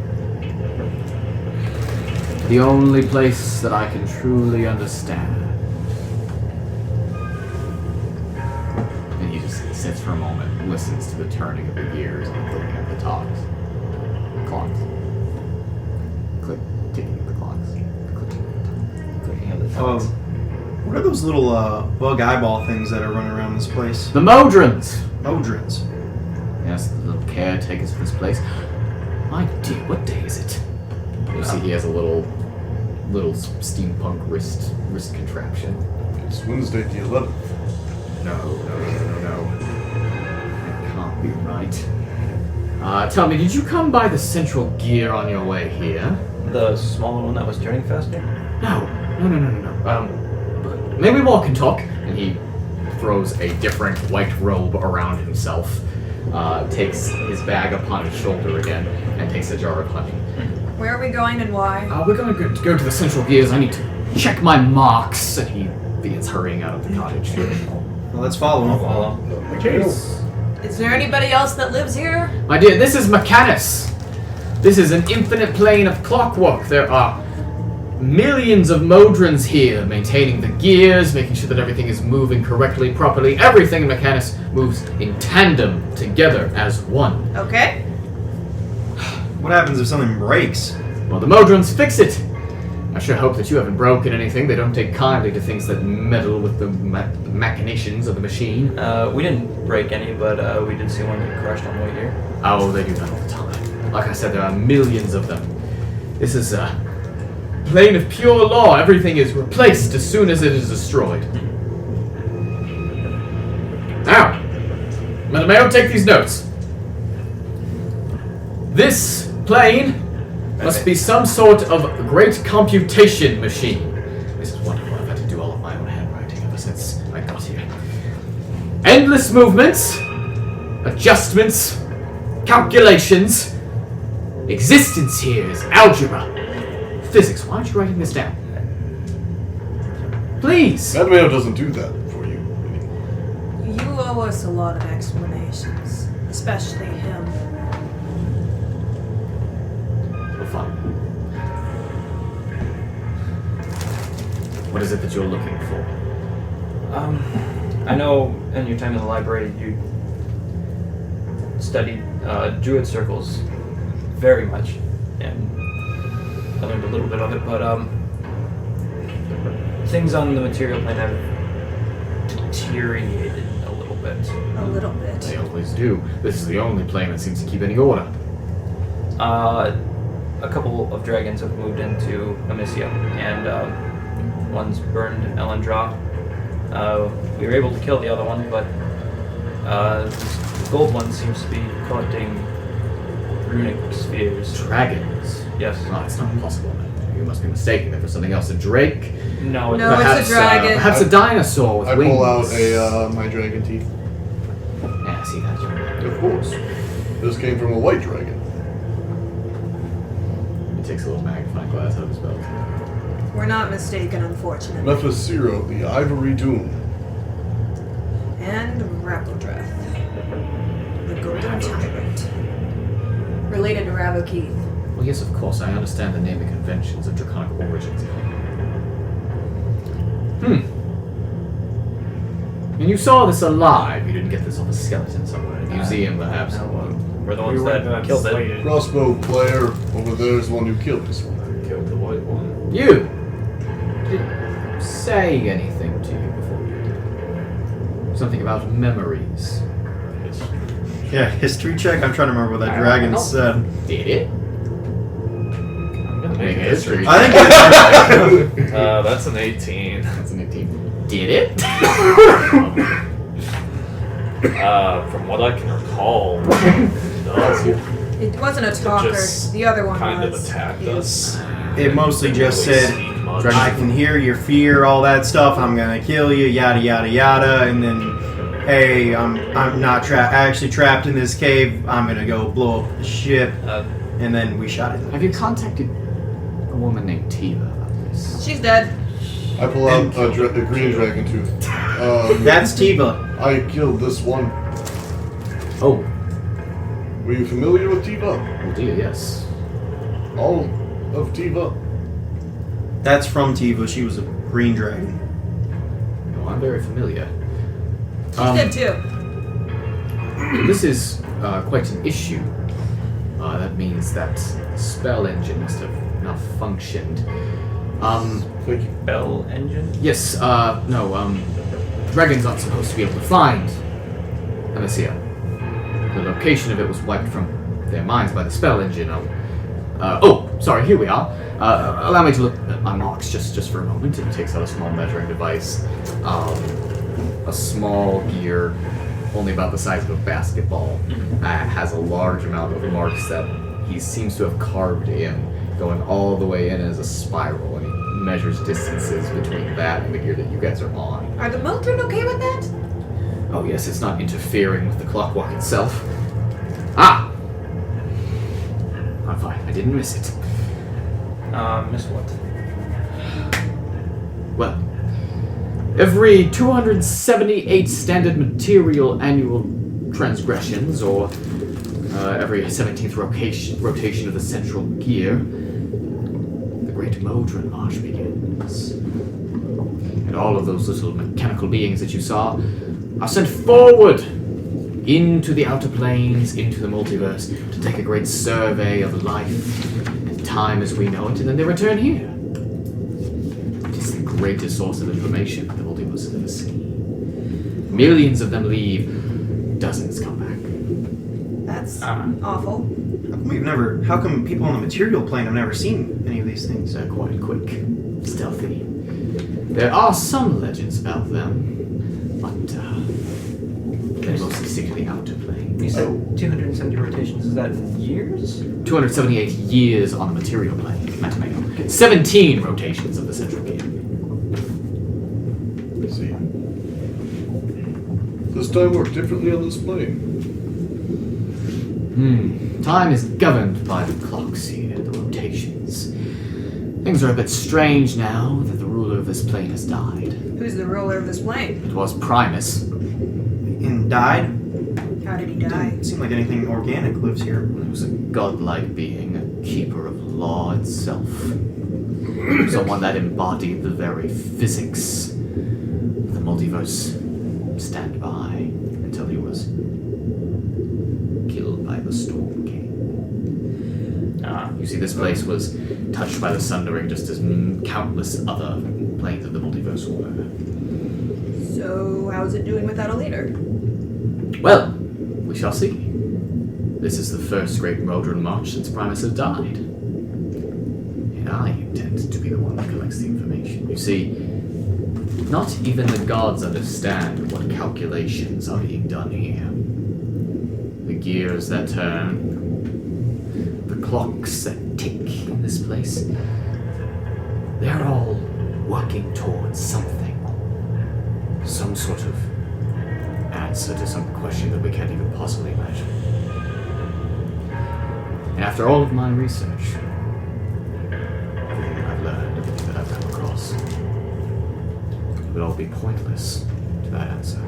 The only place that I can truly understand. And he just sits for a moment, listens to the turning of the gears and the clicking of the clocks. Click, ticking of the clocks. Clicking of the clocks. What are those little bug eyeball things that are running around this place? The Modrons! Modrons. Yes, the little caretakers for this place. My dear, what day is it? You see he has a little steampunk wrist contraption. It's Wednesday the 11th. No. That can't be right. Tell me, did you come by the central gear on your way here? The smaller one that was turning faster? No. But maybe we can talk. And he throws a different white robe around himself, takes his bag upon his shoulder again, and takes a jar of honey. Where are we going and why? We're going to go to the central gears. I need to check my marks. And he begins hurrying out of the cottage. Well, let's follow him. Jeez. Is there anybody else that lives here? My dear, this is Mechanus. This is an infinite plane of clockwork. There are millions of Modrons here, maintaining the gears, making sure that everything is moving correctly, properly. Everything in Mechanus moves in tandem, together, as one. Okay. What happens if something breaks? Well, the Modrons fix it. I sure hope that you haven't broken anything. They don't take kindly to things that meddle with the machinations of the machine. We didn't break any, but we did see one get crushed on the way here. Oh, they do that all the time. Like I said, there are millions of them. This is a plane of pure law. Everything is replaced as soon as it is destroyed. Now, Mattimeo, take these notes. This plane must be some sort of great computation machine. This is wonderful. I've had to do all of my own handwriting ever since I got here. Endless movements, adjustments, calculations. Existence here is algebra. Physics. Why aren't you writing this down? Please. Mattimeo doesn't do that for you. You owe us a lot of explanations, especially him. Well, fine. What is it that you're looking for? I know in your time in the library you studied druid circles very much, and I learned a little bit of it, but things on the material plane have deteriorated a little bit. A little bit. They always do. This is the only plane that seems to keep any order. A couple of dragons have moved into Amyssia, and one's burned Elendra. We were able to kill the other one, but the gold one seems to be collecting runic spheres. Dragons? Yes. Oh, that's not possible. You must be mistaken. If it's something else, a drake? No, No, perhaps, it's a dragon. Perhaps a dinosaur with I wings. pull out my dragon teeth. Yeah, I see that. Of course. This came from a white dragon. He takes a little magnifying glass out of his belt. We're not mistaken, unfortunately. Mephasiro, the Ivory Doom. And Rappledreth, the Golden Tyrant. Related to Ravokeith. Well, yes, of course. I understand the naming conventions of draconic origins. And you saw this alive. You didn't get this off a skeleton somewhere in a museum, perhaps. we're the ones that killed it. Crossbow player over there is the one who killed this one. I killed the white one. You! Did it say anything to you before you did? Something about memories. Yeah, history check. I'm trying to remember what that dragon said. Did it? I'm gonna make a history. history. I think That's an 18. That's an 18. Did it? From what I can recall, no. It wasn't a talker. just The other one kind was. of attacked He was- us. it mostly just Really said, speak much. I can hear your fear, all that stuff. I'm gonna kill you, yada yada yada. And then, hey, I'm not trapped. Actually trapped in this cave. I'm gonna go blow up the ship. And then we shot it. Have you contacted a woman named Tiva about this? She's dead. I pull out a green dragon tooth. That's Tiva. I killed this one. Oh, Were you familiar with Tiva? oh dear, yes. All of Tiva? That's from Tiva. She was a green dragon. No, I'm very familiar. Did too. This is quite an issue. That means that the spell engine must have malfunctioned. Thank you. Bell engine? Yes, no, dragons aren't supposed to be able to find Amyssia. The location of it was wiped from their minds by the spell engine. Oh, sorry, here we are. Allow me to look at my marks just for a moment. And he takes out a small measuring device. A small gear, only about the size of a basketball, has a large amount of marks that he seems to have carved in, going all the way in as a spiral, and he measures distances between that and the gear that you guys are on. Are the Mildred okay with that? Oh yes, it's not interfering with the clockwork itself. Ah! I'm fine, I didn't miss it. Miss what? Well, every 278 standard material annual transgressions, or every 17th rotation of the central gear, the Great Modron March begins. And all of those little mechanical beings that you saw are sent forward into the outer planes, into the multiverse, to take a great survey of life and time as we know it, and then they return here. It is the greatest source of information the multiverse has ever seen. Millions of them leave, dozens come back. That's awful. How come people on the material plane have never seen any of these things? They're quite quick, stealthy. There are some legends about them, but they mostly stick to the outer plane. You said 270 rotations, is that in years? 278 years on the material plane, Mattimeo. 17 rotations of the central gear. I see. Does time work differently on this plane? Time is governed by the clocks here, the rotations. Things are a bit strange now that the ruler of this plane has died. Who's the ruler of this plane? It was Primus. And died? How did he die? Doesn't seem like anything organic lives here. He was a godlike being, a keeper of law itself. Someone that embodied the very physics of the multiverse stand by until he was killed by the Storm King. You see, this place was touched by the Sundering just as countless other planes of the multiverse were. So, how's it doing without a leader? Well, we shall see. This is the first great Modron March since Primus has died. And I intend to be the one that collects the information. You see, not even the gods understand what calculations are being done here. The gears that turn, the clocks that tick in this place, they're all working towards something. Some sort of answer to some question that we can't even possibly imagine. And after all of my research, everything that I've learned, everything that I've come across, it would all be pointless to that answer.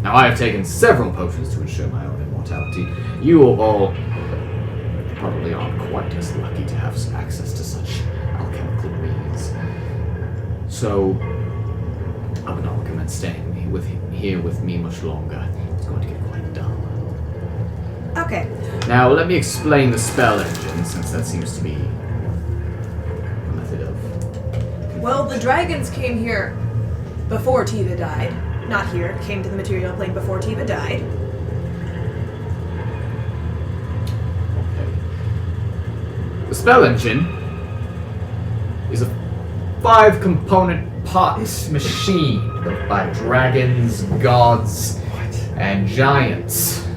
Now, I have taken several potions to ensure my own immortality. You all probably aren't quite as lucky to have access to such alchemical means. So, I would not recommend staying here with me much longer. It's going to get quite dull. Okay. Now, let me explain the spell engine, since that seems to be a method of... Well, the dragons came here before Tiva died. Not here, came to the material plane before Tiva died. Okay. The spell engine is a 5-component pot machine built by dragons, gods, and giants.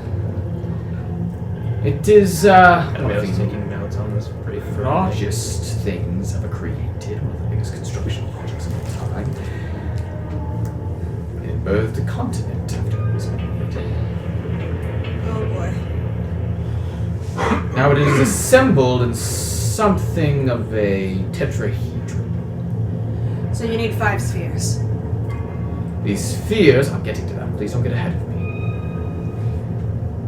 It is one I of was the taking notes on this pretty fresh. largest things ever created, one of the biggest construction projects of all time. It birthed a continent after it was made. Oh boy. Now it is assembled in something of a tetrahedron. So you need 5 spheres. These spheres, I'm getting to that, please don't get ahead of me.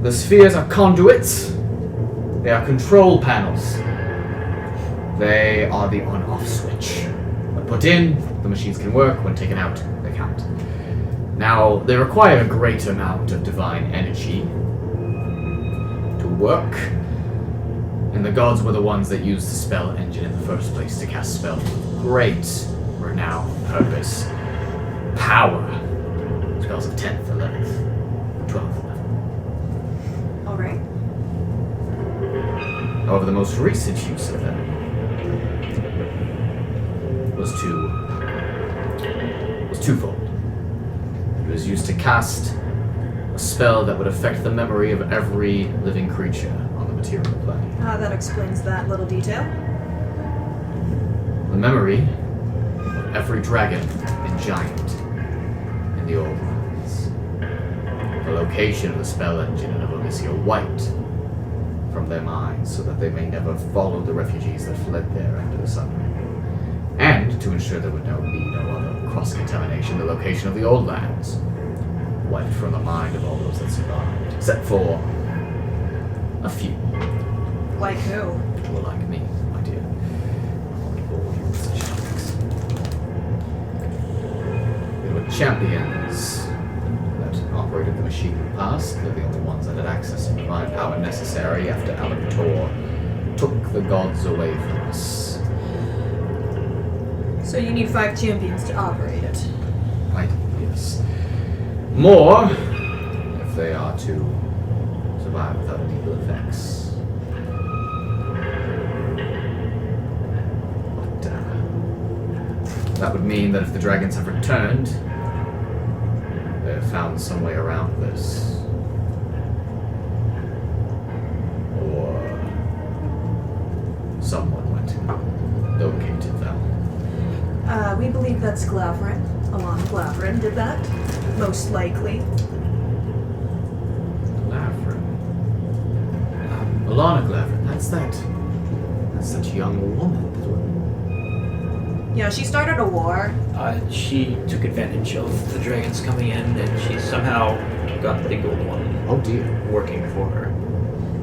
The spheres are conduits. They are control panels. They are the on-off switch. When put in, the machines can work. When taken out, they can't. Now, they require a great amount of divine energy to work. And the gods were the ones that used the spell engine in the first place to cast spells with great renown, purpose, power. Spells of 10th, 11th, 12th level. Alright. However, the most recent use of them was twofold. It was used to cast a spell that would affect the memory of every living creature on the material plane. That explains that little detail. The memory of every dragon and giant in the old lands. The location of the spell engine and of Amyssia wiped from their minds so that they may never follow the refugees that fled there after the Sunray. And to ensure there would be no other cross-contamination, the location of the old lands wiped from the mind of all those that survived, except for a few. Like who? Well, like me, my dear. I won't bore you with such topics. They were champions that operated the machine in the past. They're the only ones that had access to the divine power necessary after Alan Tor took the gods away from us. So you need 5 champions to operate it. Right, yes. More, if they are to survive without lethal effects. But that would mean that if the dragons have returned, they have found some way around this. Or someone went and located them. We believe that's Glavrin. Alana Glavrin did that. Most likely. Glavrin. Alana Glavrin, that's that young woman. Yeah, she started a war. She took advantage of the dragons coming in, and she somehow got the gold one. Oh dear. Working for her.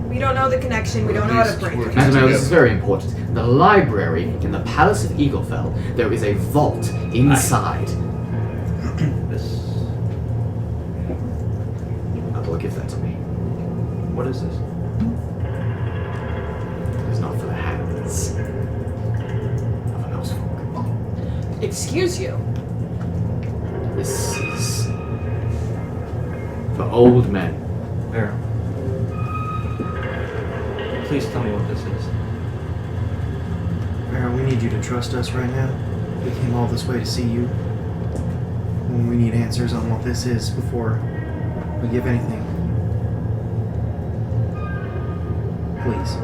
We don't know the connection. We don't know how to break it. Mattimeo, this is very important. The library in the Palace of Eaglefell, there is a vault inside. This. Will give that to me. What is this? It is not for the hands of an house folk. Excuse you. This is for old men. Vera. Please tell me what this is. Vera, we need you to trust us right now. We came all this way to see you. And we need answers on what this is before we give anything. Please.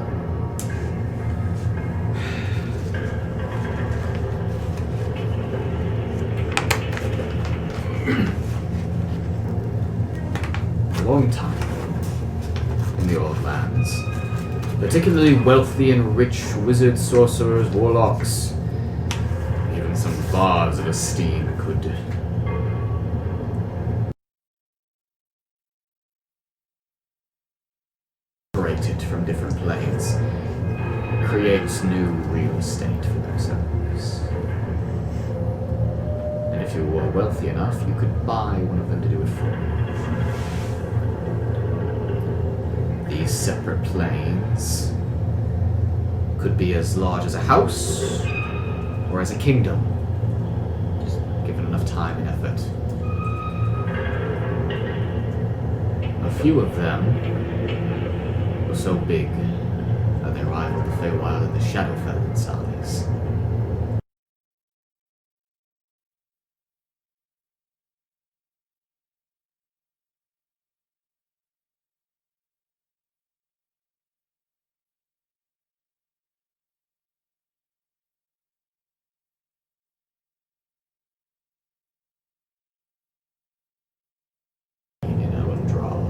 A long time in the old lands, particularly wealthy and rich wizards, sorcerers, warlocks, even some bards of esteem could separated from different planes, create new real estate for themselves. And if you were wealthy enough, you could buy one of them to do it for you. These separate planes could be as large as a house or as a kingdom, just given enough time and effort. A few of them were so big that they rivaled the Feywild and the Shadowfell in size.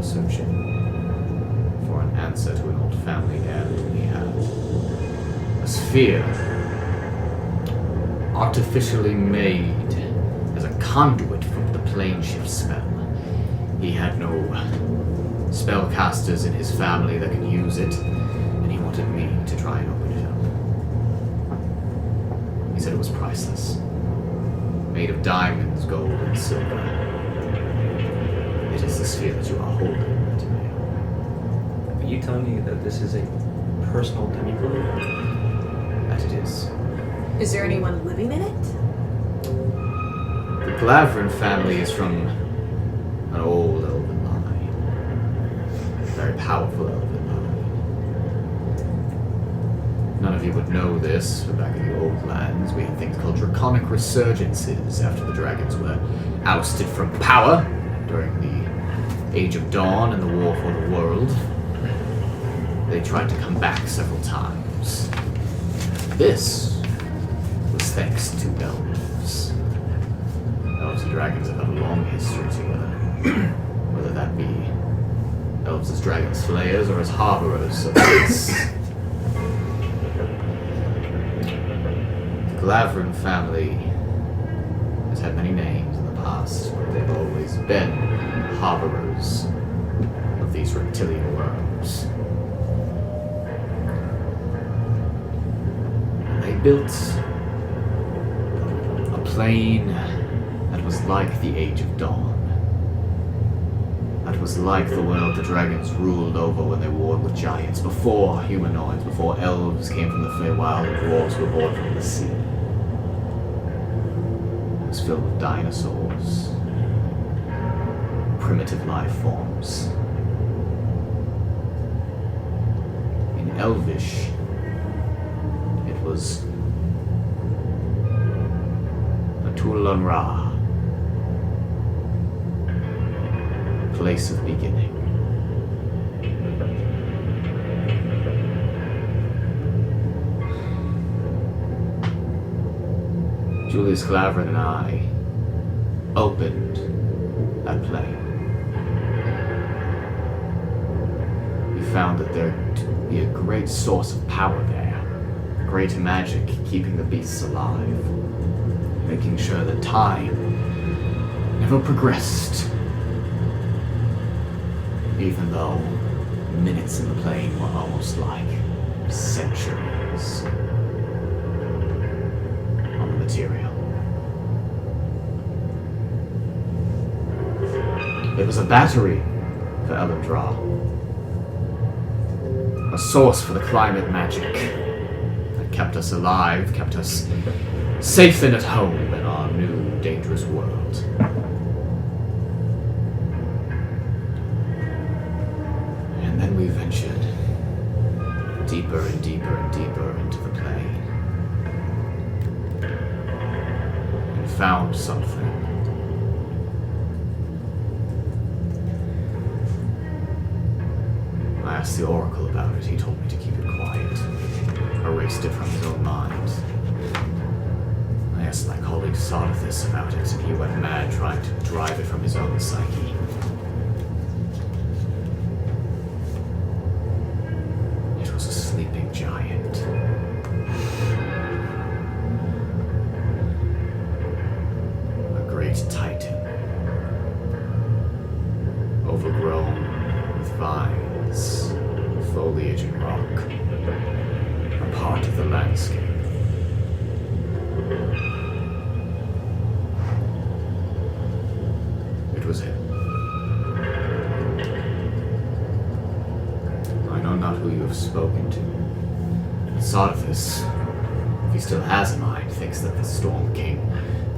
Searching for an answer to an old family heirloom he had. A sphere artificially made as a conduit from the plane shift spell. He had no spellcasters in his family that could use it, and he wanted me to try and open it up. He said it was priceless. Made of diamonds, gold, and silver. It is the sphere that you are holding, Mattimeo. Are you telling me that this is a personal temple? That it is. Is there anyone living in it? The Glavrin family is from an old elven line. A very powerful elven line. None of you would know this, but back in the old lands, we had things called draconic resurgences after the dragons were ousted from power during the Age of Dawn and the War for the World. They tried to come back several times. This was thanks to elves. Elves and dragons have had a long history together. Whether that be elves as dragon slayers or as harborers of peace. The Glavrin family has had many names in the past, but they've always been harborers of these reptilian worms. And they built a plane that was like the Age of Dawn. That was like the world the dragons ruled over when they warred with giants, before humanoids, before elves came from the Feywild and dwarves were born from the sea. It was filled with dinosaurs, primitive life forms. In Elvish, it was Natulan Ra. Place of beginning. Julius Glavrin and I opened that plane. We found that there would be a great source of power there, great magic keeping the beasts alive, making sure that time never progressed. Even though minutes in the plane were almost like centuries on the material. It was a battery for Elendra, a source for the climate magic that kept us alive, kept us safe and at home in our new, dangerous world. Then we ventured deeper and deeper and deeper into the plane and found something. I asked the Oracle about it. He told me to keep it quiet, erased it from his own mind. I asked my colleague Sodithus about it, and he went mad trying to drive it from his own psyche. Giant. A great titan. Overgrown with vines, foliage and rock. A part of the landscape. It was him. I know not who you have spoken to. Sodithus, if he still has a mind, thinks that the Storm King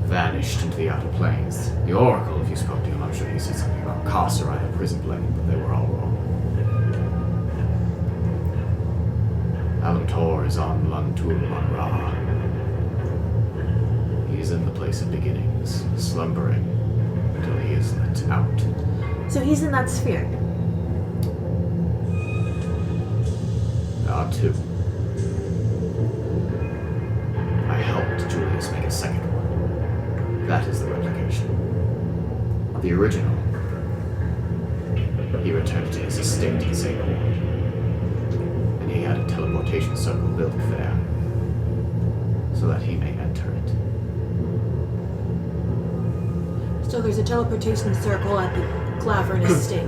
vanished into the outer planes. The Oracle, if you spoke to him, I'm sure he said something about Carcerai, a prison plane, but they were all wrong. Alantor is on Lantul Ra. He is in the place of beginnings, slumbering until he is let out. So he's in that sphere. There are two. I helped Julius make a second one. That is the replication. The original, he returned to his estate in Singapore, and he had a teleportation circle built there, so that he may enter it. So there's a teleportation circle at the Clavern estate.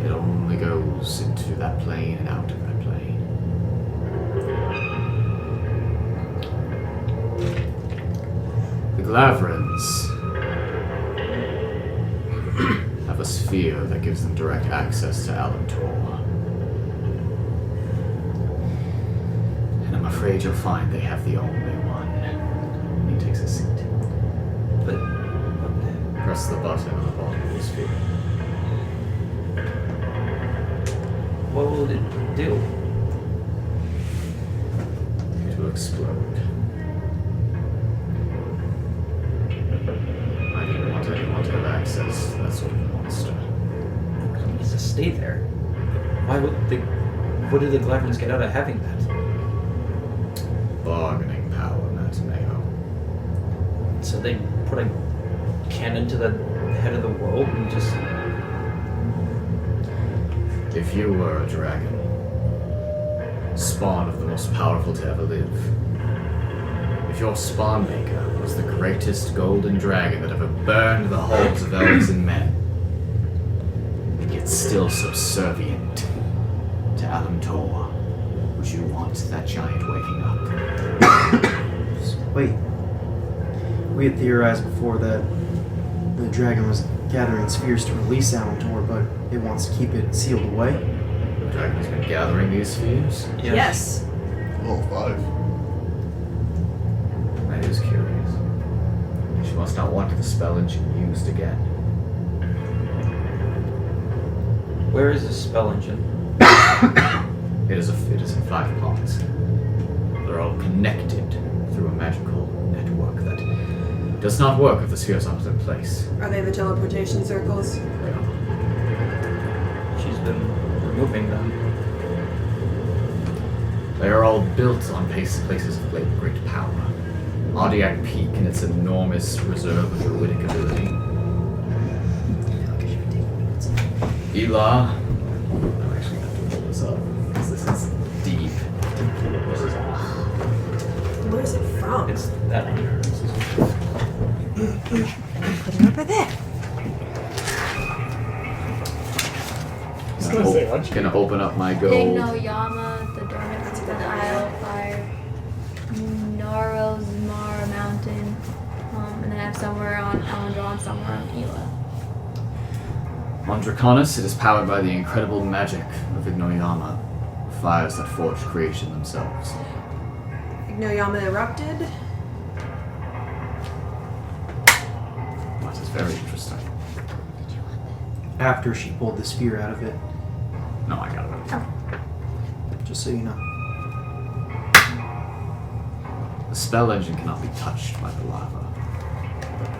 It only goes into that plane and out of that plane. The Glavrans have a sphere that gives them direct access to Alantor. And I'm afraid you'll find they have the only one. He takes a seat. But Press the button on the bottom of the sphere. what will it do? To explode. I didn't want anyone to have access to that sort of monster. It needs to stay there. Why would the? What did the Glavrans get out of having that? Bargaining power, Mattimeo. So they put a cannon to the head of the world and just. If you were a dragon, spawn of the most powerful to ever live, if your spawn maker was the greatest golden dragon that ever burned the halls of elves and men, yet still subservient to Alantor, would you want that giant waking up? Wait. We had theorized before that the dragon was gathering spheres to release Alantor, but it wants to keep it sealed away. The dragon has been gathering these spheres? Yes. All 5. That is curious. She must not want the spell engine used again. Where is this spell engine? It is in 5 parts. They're all connected through a magical network that does not work if the spheres aren't in place. Are they the teleportation circles? They are. She's been removing them. They are all built on places of great power. Audiac Peak and its enormous reserve of druidic ability. Elah. I'm actually going to have to pull this up, because this is deep. Where's it from? It's that one. Put it over there. Gonna open up my gold. Ignoyama, the dormant the Isle Fire, Narozmar Mountain, and then I have somewhere on Alendron, somewhere on Ela. On Draconis, it is powered by the incredible magic of Ignoyama, fires that forge creation themselves. Ignoyama erupted. That is very interesting. After she pulled the sphere out of it, No, I got it. just so you know. The spell engine cannot be touched by the lava.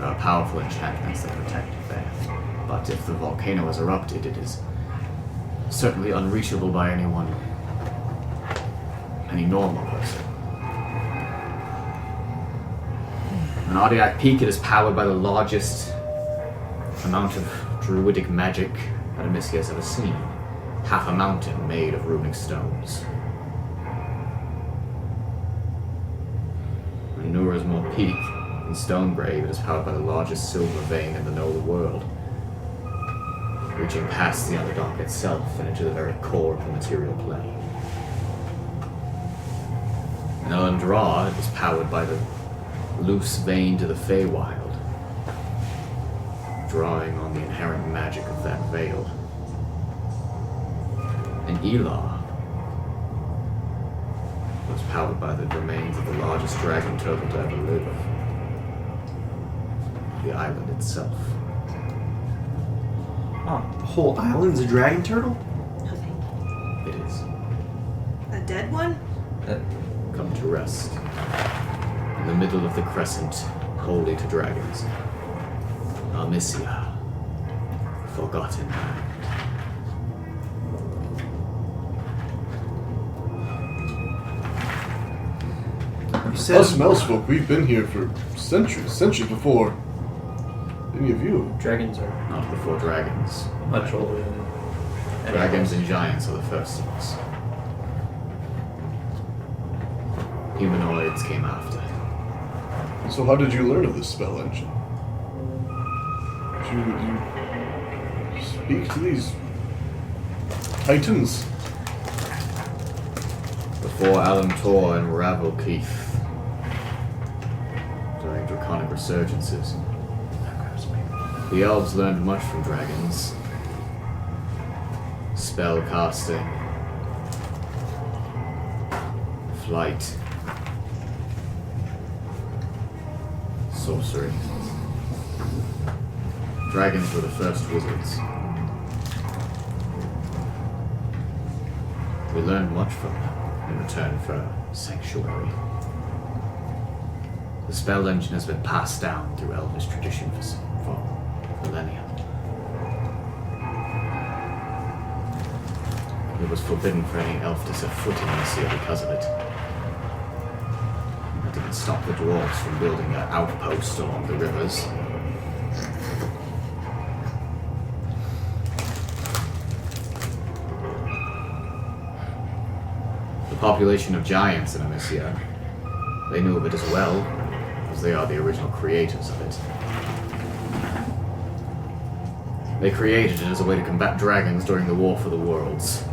There are powerful enchantments that protect it there. But if the volcano has erupted, it is certainly unreachable by any normal person. On Audiac Peak, it is powered by the largest amount of druidic magic that Amyssia has ever seen. Half a mountain made of runic stones. On Nurazmore Peak, in Stonegrave, it is powered by the largest silver vein in the known world, reaching past the Underdark itself and into the very core of the material plane. In Elendra, it is powered by the loose vein to the Feywild, drawing on the inherent magic of that veil. And Elah was powered by the remains of the largest dragon turtle to ever live, the island itself. Oh, the whole island's a dragon turtle? It is. A dead one? Come to rest in the middle of the crescent, holy to dragons. Amyssia, forgotten land. You said Us Melsfolk, we've been here for centuries before any of you. Dragons are Not before dragons. much older than Dragons and giants are the first of us. Humanoids came after. So how did you learn of this spell engine? You speak to these titans. Before Alan Tor and Ravel Keith, during draconic resurgences, the elves learned much from dragons. Spell casting, flight, sorcery. Dragons were the first wizards. We learned much from them in return for sanctuary. The spell engine has been passed down through elvish tradition for millennia. It was forbidden for any elf to set foot in Amyssia because of it. That didn't stop the dwarves from building their outpost along the rivers. The population of giants in Amyssia, they knew of it as well, as they are the original creators of it. They created it as a way to combat dragons during the War for the Worlds.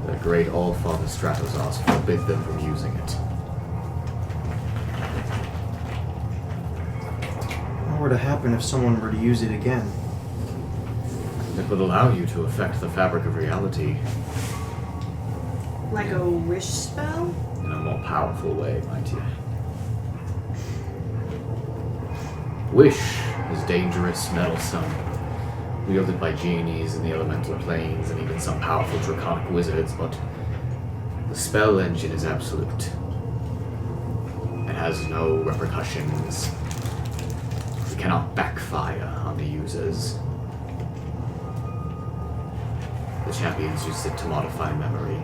The great Allfather Stratosas forbid them from using it. What were to happen if someone were to use it again? It would allow you to affect the fabric of reality Like a wish spell? in a more powerful way, might you? Wish is dangerous, meddlesome, wielded by genies in the elemental planes and even some powerful draconic wizards, but the spell engine is absolute. It has no repercussions. It cannot backfire on the users. The champions use it to modify memory.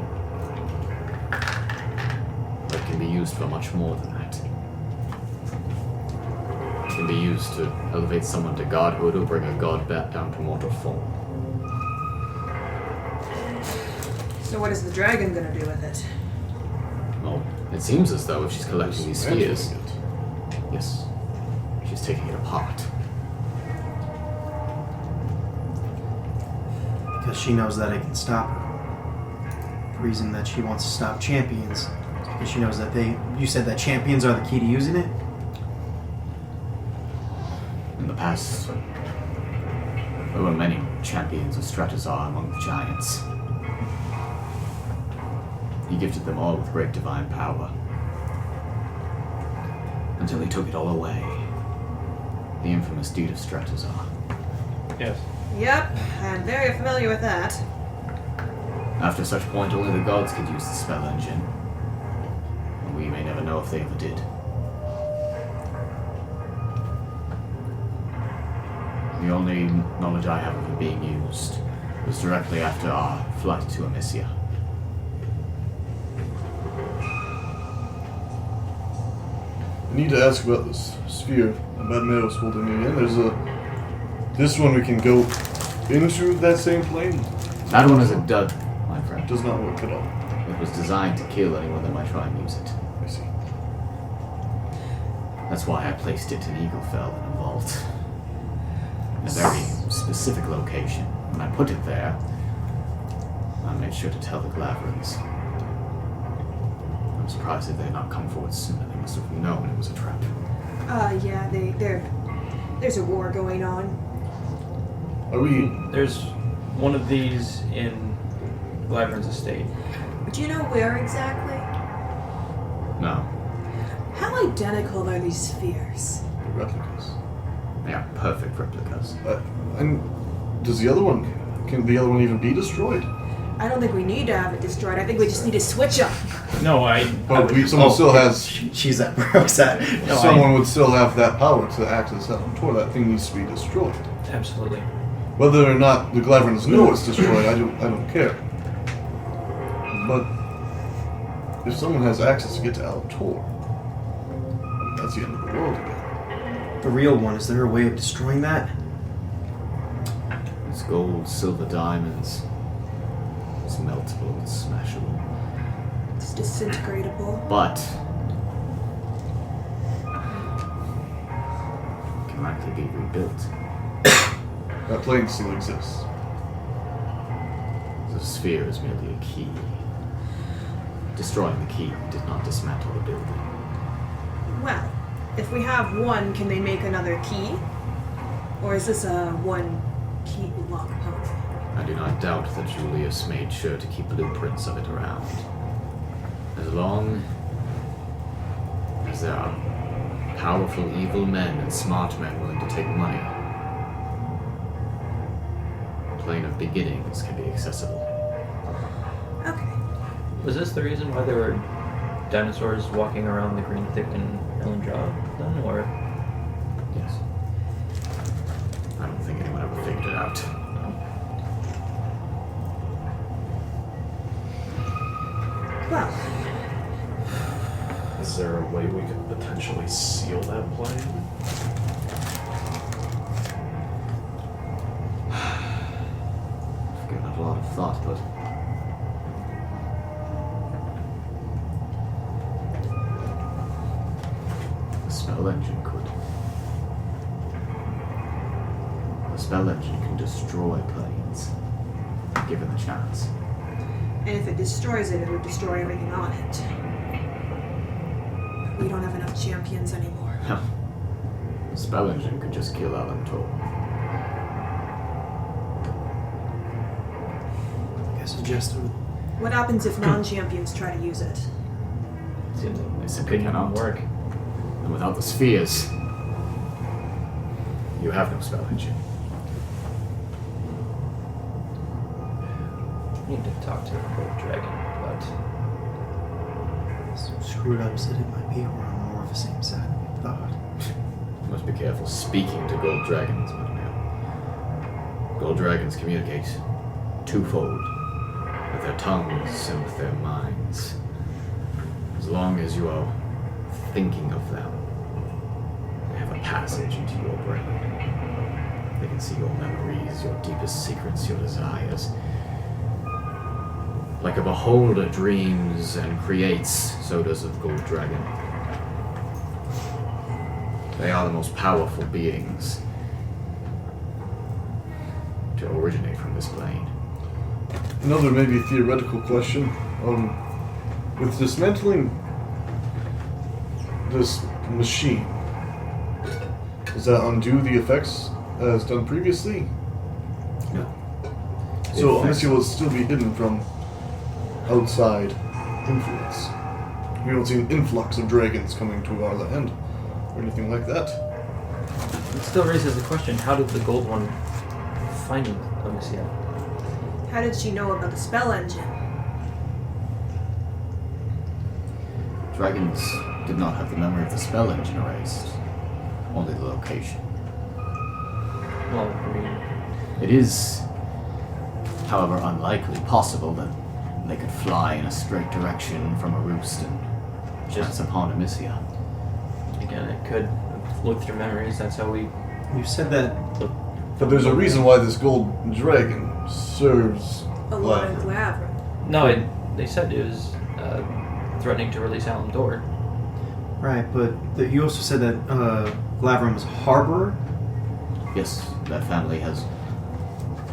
But it can be used for much more than that. It can be used to elevate someone to godhood or bring a god back down to mortal form. So what is the dragon gonna do with it? Well, it seems as though if she's collecting these spheres, Dismantling yes, she's taking it apart. Because she knows that it can stop her. The reason that she wants to stop champions is because she knows that you said that champions are the key to using it? In the past, there were many champions of Stratosar among the giants. He gifted them all with great divine power. Until he took it all away. The infamous deed of Stratosar. Yes. Yep, I'm very familiar with that. After such point, only the gods could use the spell engine. And we may never know if they ever did. The only knowledge I have of it being used was directly after our flight to Amyssia. I need to ask about this sphere that Mattimeo was holding me in. There's this one we can go into that same plane. That one is a dud, my friend. It does not work at all. It was designed to kill anyone that might try and use it. I see. That's why I placed it in Eaglefell in a vault. In a very specific location. When I put it there, I made sure to tell the Glaverans. I'm surprised that they had not come forward sooner. They must have known it was a trap. Yeah, there's a war going on. Are we? There's one of these in Glavern's estate. Do you know where exactly? No. How identical are these spheres? Replicas. They are perfect replicas. And does the other one? Can the other one even be destroyed? I don't think we need to have it destroyed. I think we just need to switch them. No, But someone still has. She's at Brooks at. No, someone would still have that power to access that Tor. That thing needs to be destroyed. Absolutely. Whether or not the Glaverns know it's destroyed, I don't care. But if someone has access to get to Alan Tor, that's the end of the world again. The real one, is there a way of destroying that? It's gold, silver, diamonds. It's meltable, it's smashable. It's disintegratable. But automatically be rebuilt. That plane still exists. The sphere is merely a key. Destroying the key did not dismantle the building. Well, if we have one, can they make another key? Or is this a one key lock pump? I do not doubt that Julius made sure to keep blueprints of it around. As long as there are powerful evil men and smart men willing to take money, the plane of beginnings can be accessible. Okay. Was this the reason why there were dinosaurs walking around the Green Thick and Elendra then, or? Yes. I don't think anyone ever figured it out. Well, Is there a way we could potentially seal that plane? I've given it a lot of thought, but the spell engine could. The spell engine can destroy planes, given the chance. and if it destroys it, it would destroy everything on it. We don't have enough champions anymore. The spell engine could just kill Alantor. I guess it just would. What happens if non-champions try to use it? Seems like They it simply couldn't cannot. work. And without the spheres, you have no spell engine. Need to talk to the Gold Dragon, but So screwed up said it might be we're on more of the same side than we thought. You must be careful speaking to gold dragons, Mattimeo. Gold dragons communicate twofold, with their tongues and with their minds. As long as you are thinking of them, they have a passage into your brain. They can see your memories, your deepest secrets, your desires. Like a beholder dreams and creates, so does the gold dragon. They are the most powerful beings to originate from this plane. Another maybe theoretical question. With dismantling this machine, does that undo the effects as done previously? No. So The effects- Amyssia will still be hidden from outside influence. We don't see an influx of dragons coming to our land or anything like that. it still raises the question: how did the Gold One find Amyssia? How did she know about the spell engine? Dragons did not have the memory of the spell engine erased, only the location. Well, I mean, It is, however, unlikely possible that they could fly in a straight direction from a roost and chance upon Amyssia. again, it could look through memories. That's how we You said that. look. But there's a reason why this gold dragon serves A lot of Gladly. Glavra. No, they said it was threatening to release Alan-Dor. Right, but you also said that Glavram was harborer? Yes, that family has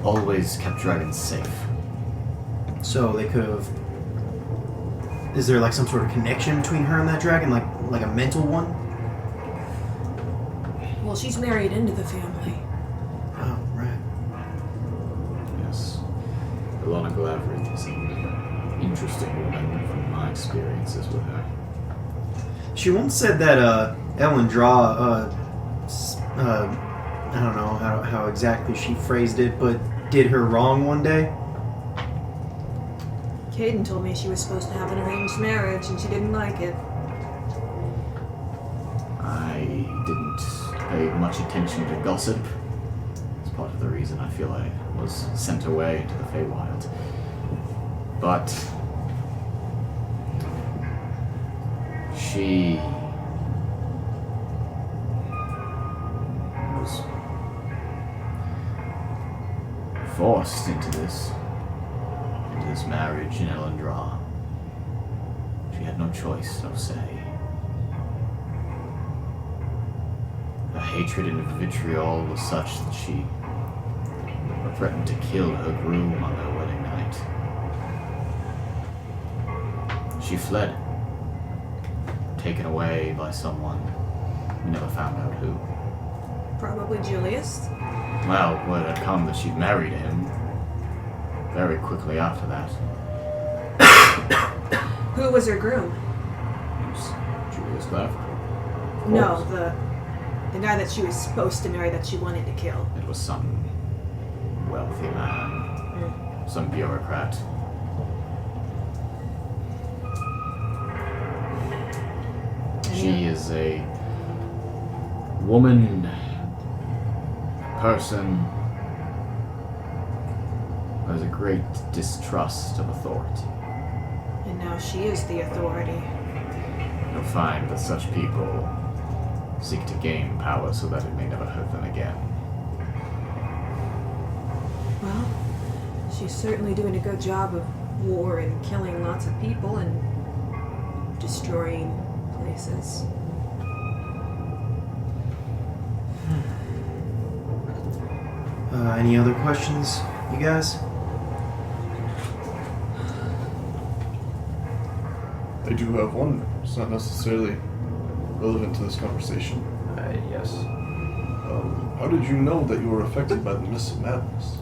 always kept dragons safe. So they could have. Is there like some sort of connection between her and that dragon, like a mental one? Well, she's married into the family. Oh, right. Yes. Ilana Glavrit is an interesting woman from my experiences with her. She once said that Elendra, I don't know how exactly she phrased it, but did her wrong one day. Caden told me she was supposed to have an arranged marriage and she didn't like it. I didn't pay much attention to gossip. It's part of the reason I feel I was sent away into the Feywild. But she was forced into this marriage in Elendra. She had no choice, no say. Her hatred and vitriol was such that she threatened to kill her groom on their wedding night. She fled, taken away by someone. We never found out who. Probably Julius. Well, word had come that she'd married him very quickly after that. Who was her groom? It was Julius Clef. No, the guy that she was supposed to marry that she wanted to kill. It was some wealthy man, some bureaucrat. She is a woman, person, who has a great distrust of authority. And now she is the authority. You'll find that such people seek to gain power so that it may never hurt them again. Well, she's certainly doing a good job of war and killing lots of people and destroying places. Any other questions, you guys? I do have one. It's not necessarily relevant to this conversation. Yes. How did you know that you were affected by the mist of madness?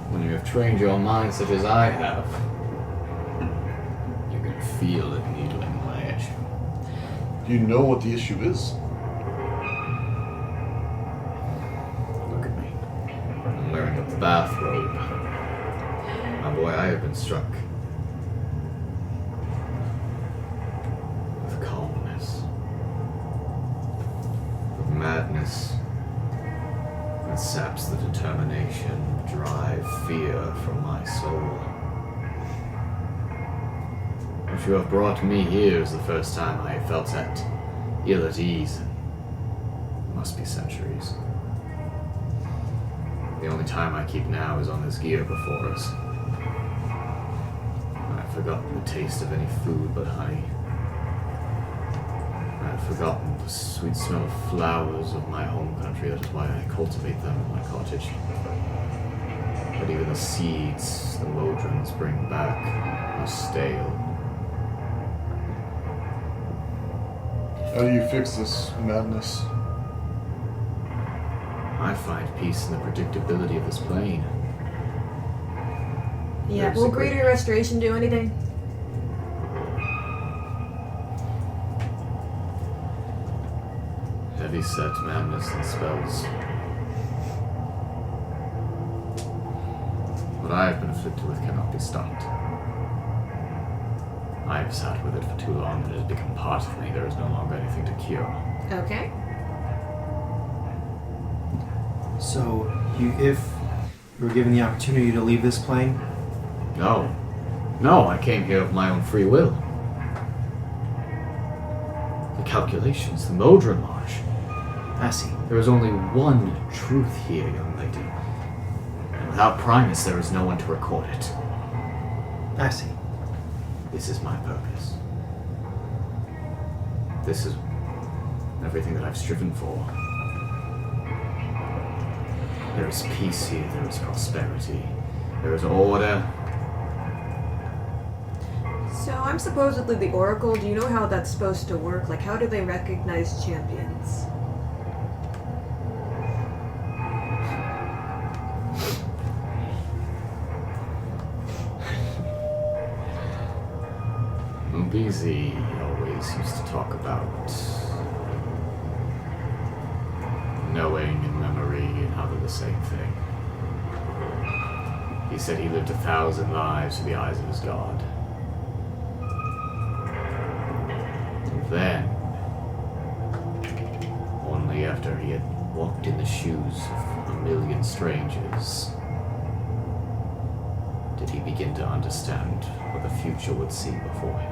When you have trained your mind such as I have, you can feel it needling away at you. Do you know what the issue is? Look at me. I'm wearing a bathrobe. My boy, I have been struck with calmness, with madness that saps the determination, drive, fear from my soul. What you have brought me here is the first time I have felt that ill at ease. It must be centuries. The only time I keep now is on this gear before us. I've forgotten the taste of any food but honey. I've forgotten the sweet smell of flowers of my home country. That is why I cultivate them in my cottage. But even the seeds the modrons bring back are stale. How do you fix this madness? I find peace in the predictability of this plane. Yeah, There's will a great- greater restoration do anything? Heavy set madness and spells. What I have been afflicted with cannot be stopped. I have sat with it for too long and it has become part of me. There is no longer anything to cure. Okay. So, if you were given the opportunity to leave this plane, No. No, I came here of my own free will. The calculations, the modron march. I see. There is only one truth here, young lady. And without Primus, there is no one to record it. I see. This is my purpose. This is everything that I've striven for. There is peace here, there is prosperity, there is order. So I'm supposedly the Oracle. Do you know how that's supposed to work? Like, how do they recognize champions? Mubizi always used to talk about knowing and memory and how they're the same thing. He said he lived 1,000 lives through the eyes of his god. And then, only after he had walked in the shoes of 1,000,000 strangers, did he begin to understand what the future would see before him.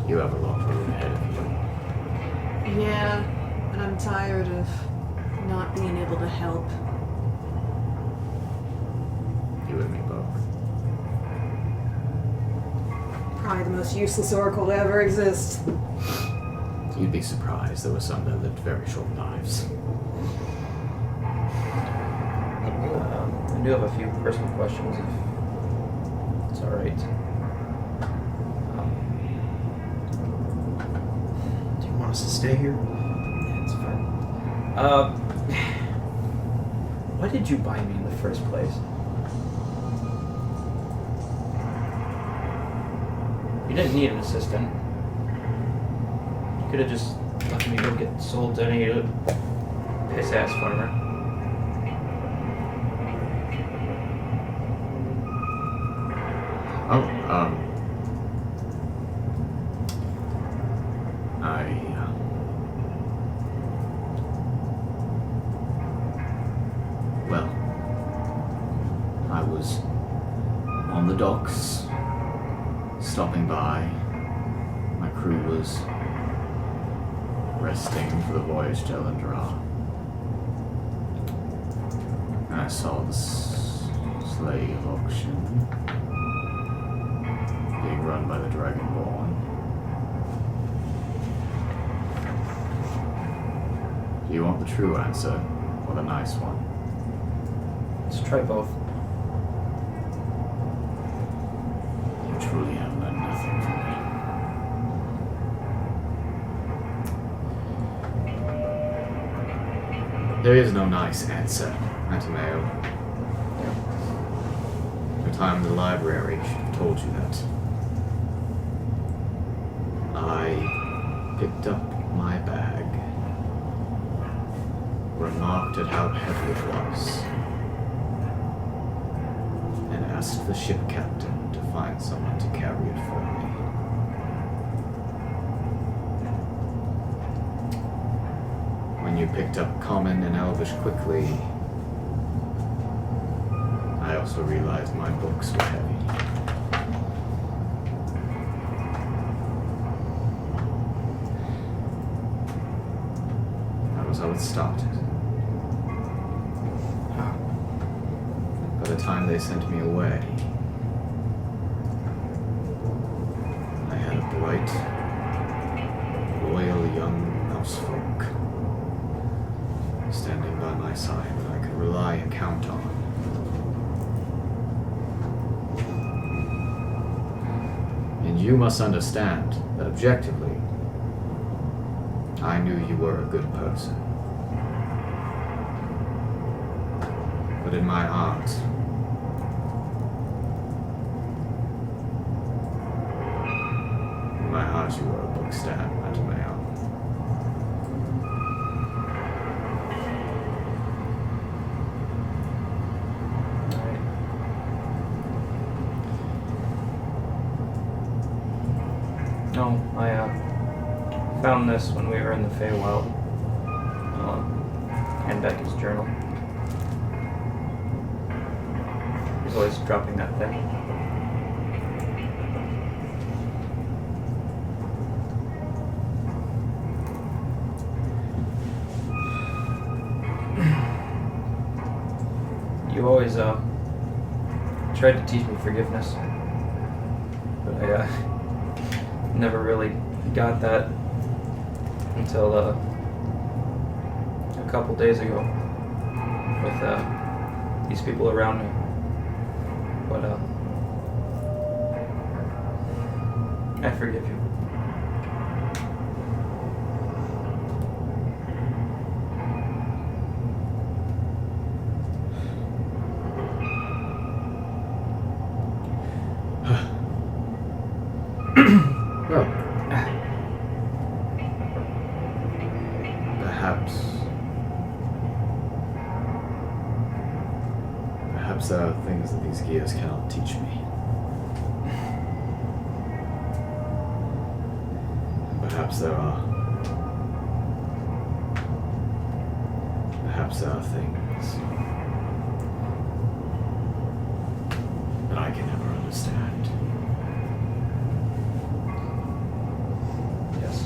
You have a long road ahead of you. Yeah, and I'm tired of not being able to help. You and me both. probably the most useless oracle to ever exist. You'd be surprised. There were some that lived very short lives. I do have a few personal questions, if it's all right. Do you want us to stay here? Yeah, it's fine. Why did you buy me in the first place? You didn't need an assistant. You could have just let me go get sold to any piss-ass farmer. Oh, well, I was on the docks, stopping by. My crew was resting for the voyage to Elendra. And I saw the slave auction being run by the Dragonborn. Do you want the true answer or the nice one? Let's try both. You truly have learned nothing from me. There is no nice answer, Mattimeo. Your time in the library should have told you that. I picked up my bag, remarked at how heavy it was, and asked the ship captain to find someone to carry it for me. When you picked up Common and Elvish quickly, I also realized my books were heavy. That was how it started. By the time they sent me away, I had a bright, loyal young mouse folk standing by my side that I could rely and count on. And you must understand that objectively, I knew you were a good person. But in my heart, you were a book stab, Mattimeo. No, I found this when we were in the Feywild. Hand back his journal. He's always dropping that thing. You always tried to teach me forgiveness, but I never really got that until a couple days ago with these people around me. But I forgive you. Well, perhaps there are things that these gears cannot teach me. Perhaps there are things that I can never understand. Yes.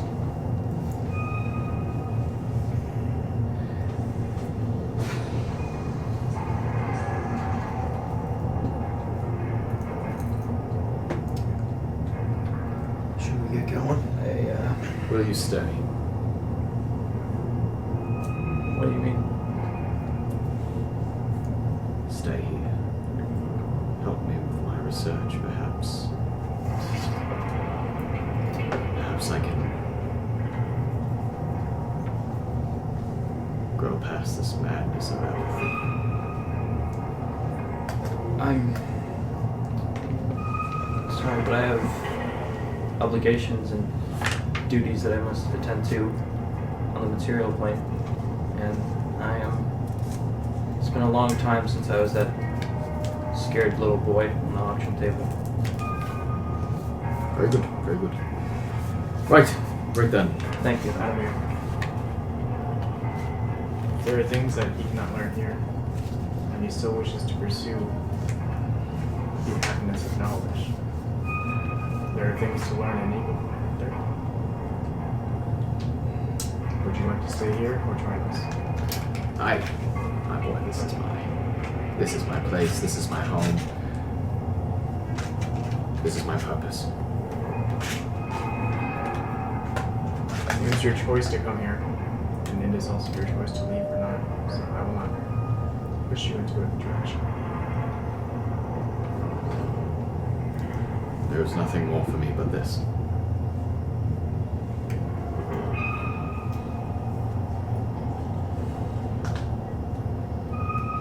Will you stay? What do you mean? Stay here. Help me with my research, perhaps. Perhaps I can grow past this madness of everything. I'm sorry, but I have obligations and duties that I must attend to on the material plane. And it's been a long time since I was that scared little boy on the auction table. Very good, very good. Right then. Thank you. Mattimeo. There are things that he cannot learn here, and he still wishes to pursue the happiness of knowledge. There are things to learn in Eagle. Would you like to stay here or join us? My boy, this is my place, this is my home. This is my purpose. It was your choice to come here, and it is also your choice to leave or not, so I will not push you into a direction. There is nothing more for me but this.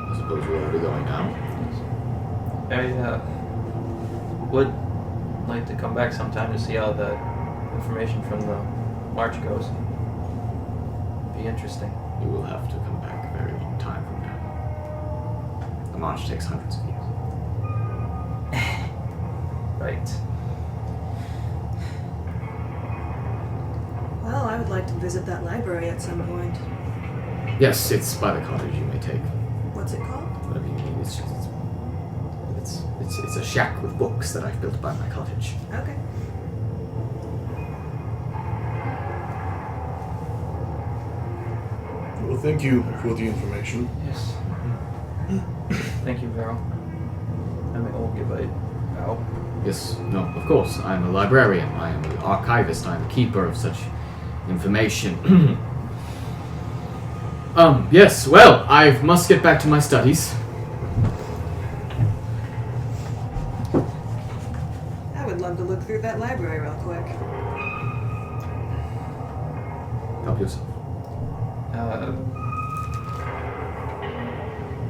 I suppose we ought to be going now. I would like to come back sometime to see how the information from the march goes. Be interesting. You will have to come back a very long time from now. The march takes hundreds of years. Right. Well, I would like to visit that library at some point. Yes, it's by the cottage. You may take What's it called? whatever you need. It's a shack with books that I've built by my cottage. Okay. Well, thank you for the information. Yes. Thank you, Vero. I may all give a bow. Yes, no, of course. I'm a librarian. I am an archivist. I'm a keeper of such information. Yes, well, I must get back to my studies. I would love to look through that library real quick. Help yourself.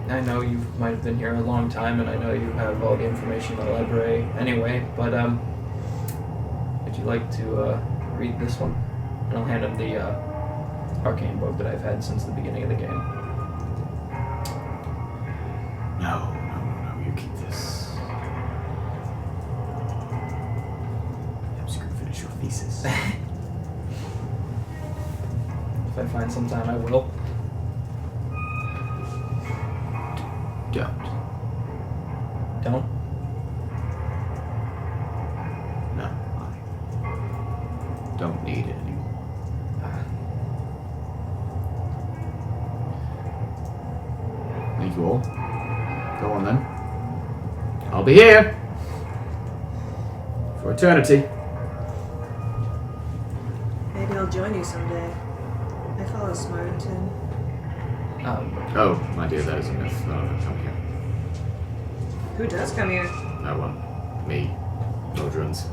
I know you might have been here a long time, and I know you have all the information in the library anyway, but would you like to read this one? And I'll hand him the arcane book that I've had since the beginning of the game. No, you keep this. Perhaps you can finish your thesis. If I find some time, I will. Don't? No, I don't need it anymore. Thank you all. Go on then. I'll be here for eternity. Maybe I'll join you someday. I follow Smartington. Oh, my dear, that is a myth. None of them come here. Who does come here? No one. Me. Modrons.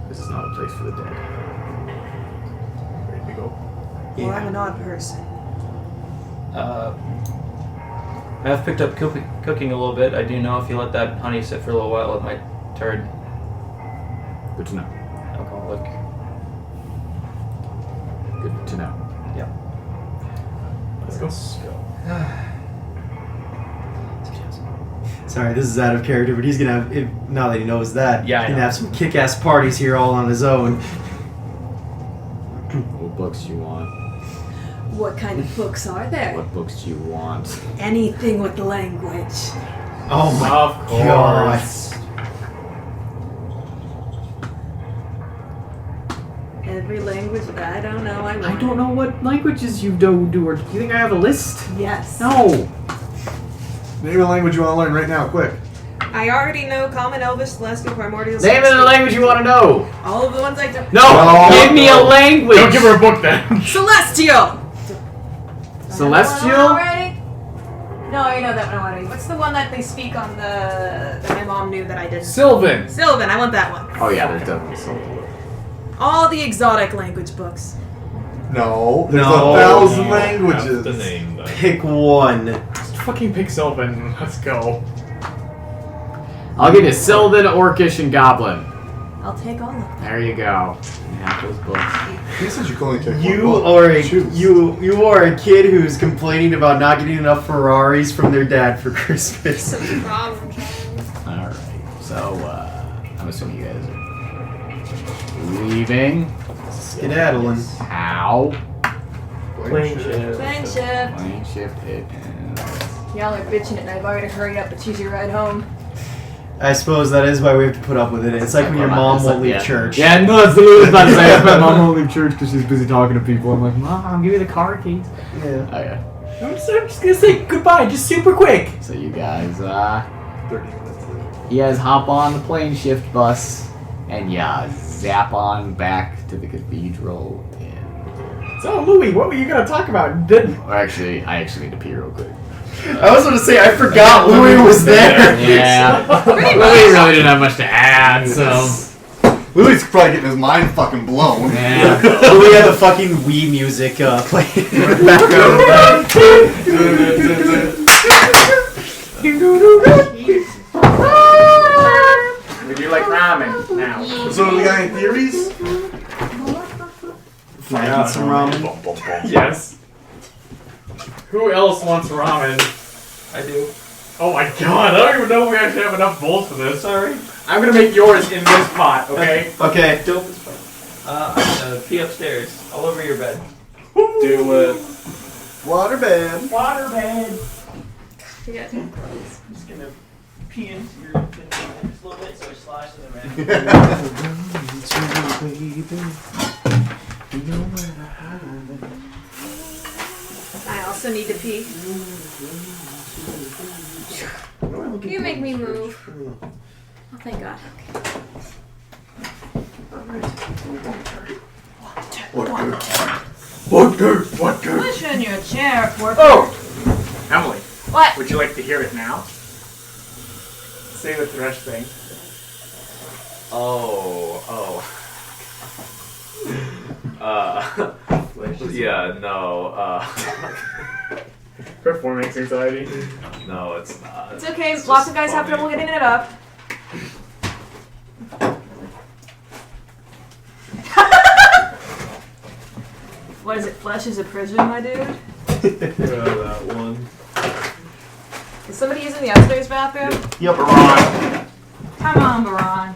This is not a place for the dead. Ready to go? Well, I'm an odd person. I have picked up cooking a little bit. I do know if you let that honey sit for a little while, it might turn Good to know. alcoholic. Good to know. Yeah. Let's go. Sorry, this is out of character, but he's gonna have, now that he knows that, Yeah, I he's gonna know. have some kick-ass parties here all on his own. What books do you want? What kind of books are there? What books do you want? Anything with language. Oh my Of course. Every language, I don't know. I don't know what languages you do, or do you think I have a list? Yes. No. Name a language you want to learn right now, quick. I already know Common, Elvish, Celestial, Primordial. Name it in a language you want to know. All of the ones I don't. No, give me a language. Don't give her a book then. Celestial. Celestial? Already? No, you know that one already. What's the one that they speak on that my mom knew that I didn't? Sylvan. Sylvan. I want that one. Oh yeah, there's definitely something. All the exotic language books. No, there's No. 1,000 Have languages. the name though. Pick one. Just fucking pick Sylvan. Let's go. I'll give you Sylvan, Orcish, and Goblin. I'll take all of them. There you go. You have those books. He says you can only take You one book. are a Choose. you are a kid who's complaining about not getting enough Ferraris from their dad for Christmas. Such a problem, child. Alright. So, I'm assuming you guys are leaving. Skedaddling. How? Plane shift. Plane shift. Plane shift it and Y'all are bitching at Naivara to hurry up and choose your ride home. I suppose that is why we have to put up with it. It's like when your mom won't leave church. Yeah, no, that's what I was about to say. My mom won't leave church because she's busy talking to people. I'm like, Mom, give me the car keys. Yeah. Oh yeah. I'm just gonna say goodbye, just super quick. So you guys, 30 minutes later. you guys hop on the plane shift bus and yeah, zap on back to the cathedral. And So Louis, what were you gonna talk about? I actually need to pee real quick. I was going to say, I forgot Louis was there. Yeah. Pretty Louis really didn't have much to add, so. Louis is probably getting his mind fucking blown. Yeah. Louis had the fucking Wii music playing in the background. We do like ramen now. So, we got any theories? Finding some ramen. Yes. Who else wants ramen? I do. Oh my god, I don't even know if we actually have enough bowls for this. Sorry. I'm gonna make yours in this pot, okay? Okay. Dope as fuck. Pee upstairs, all over your bed. Do it. Waterbed. Waterbed. You gotta take clothes. I'm just gonna pee into your thing just a little bit so it slashes the red. I also need to pee. You make me move. Oh, thank God. What good? What good? Push in your chair, poor. Oh! Emily, What? would you like to hear it now? Say the thresh thing. Yeah, no, Performance anxiety. no, it's not. It's okay. It's Lots just of guys have funny. trouble getting it up. What is it? Flesh is a prison, my dude. That one. Is somebody using the upstairs bathroom? Yep. Come on, Baron.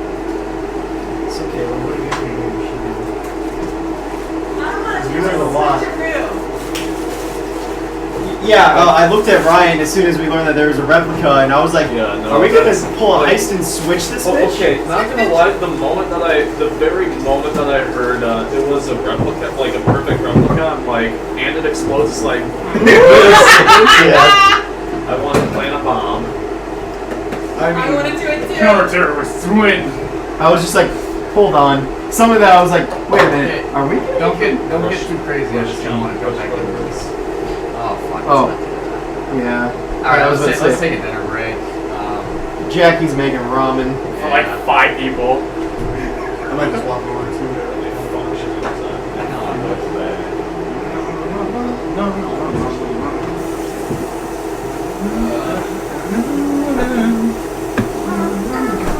It's okay. What are you doing? I don't want to You learn a lot. your room. Yeah, I looked at Ryan as soon as we learned that there was a replica, and I was like, Yeah, no, are we gonna that's- pull a heist and switch this Oh, bitch? okay, not gonna lie, the very moment that I heard it was a replica, like a perfect replica, I'm like, and it explodes, it's like, Yeah. I want to plant a bomb. I want to do it too. Counter-terrorists win. I was just like, hold on. Some of that I was like, wait a minute, are we? Don't get too crazy. I just don't want to go back into this. Oh fuck. Oh. Yeah. Alright, was let's gonna say- take a dinner break. Jackie's making ramen. For like 5 people. I might just walk over too.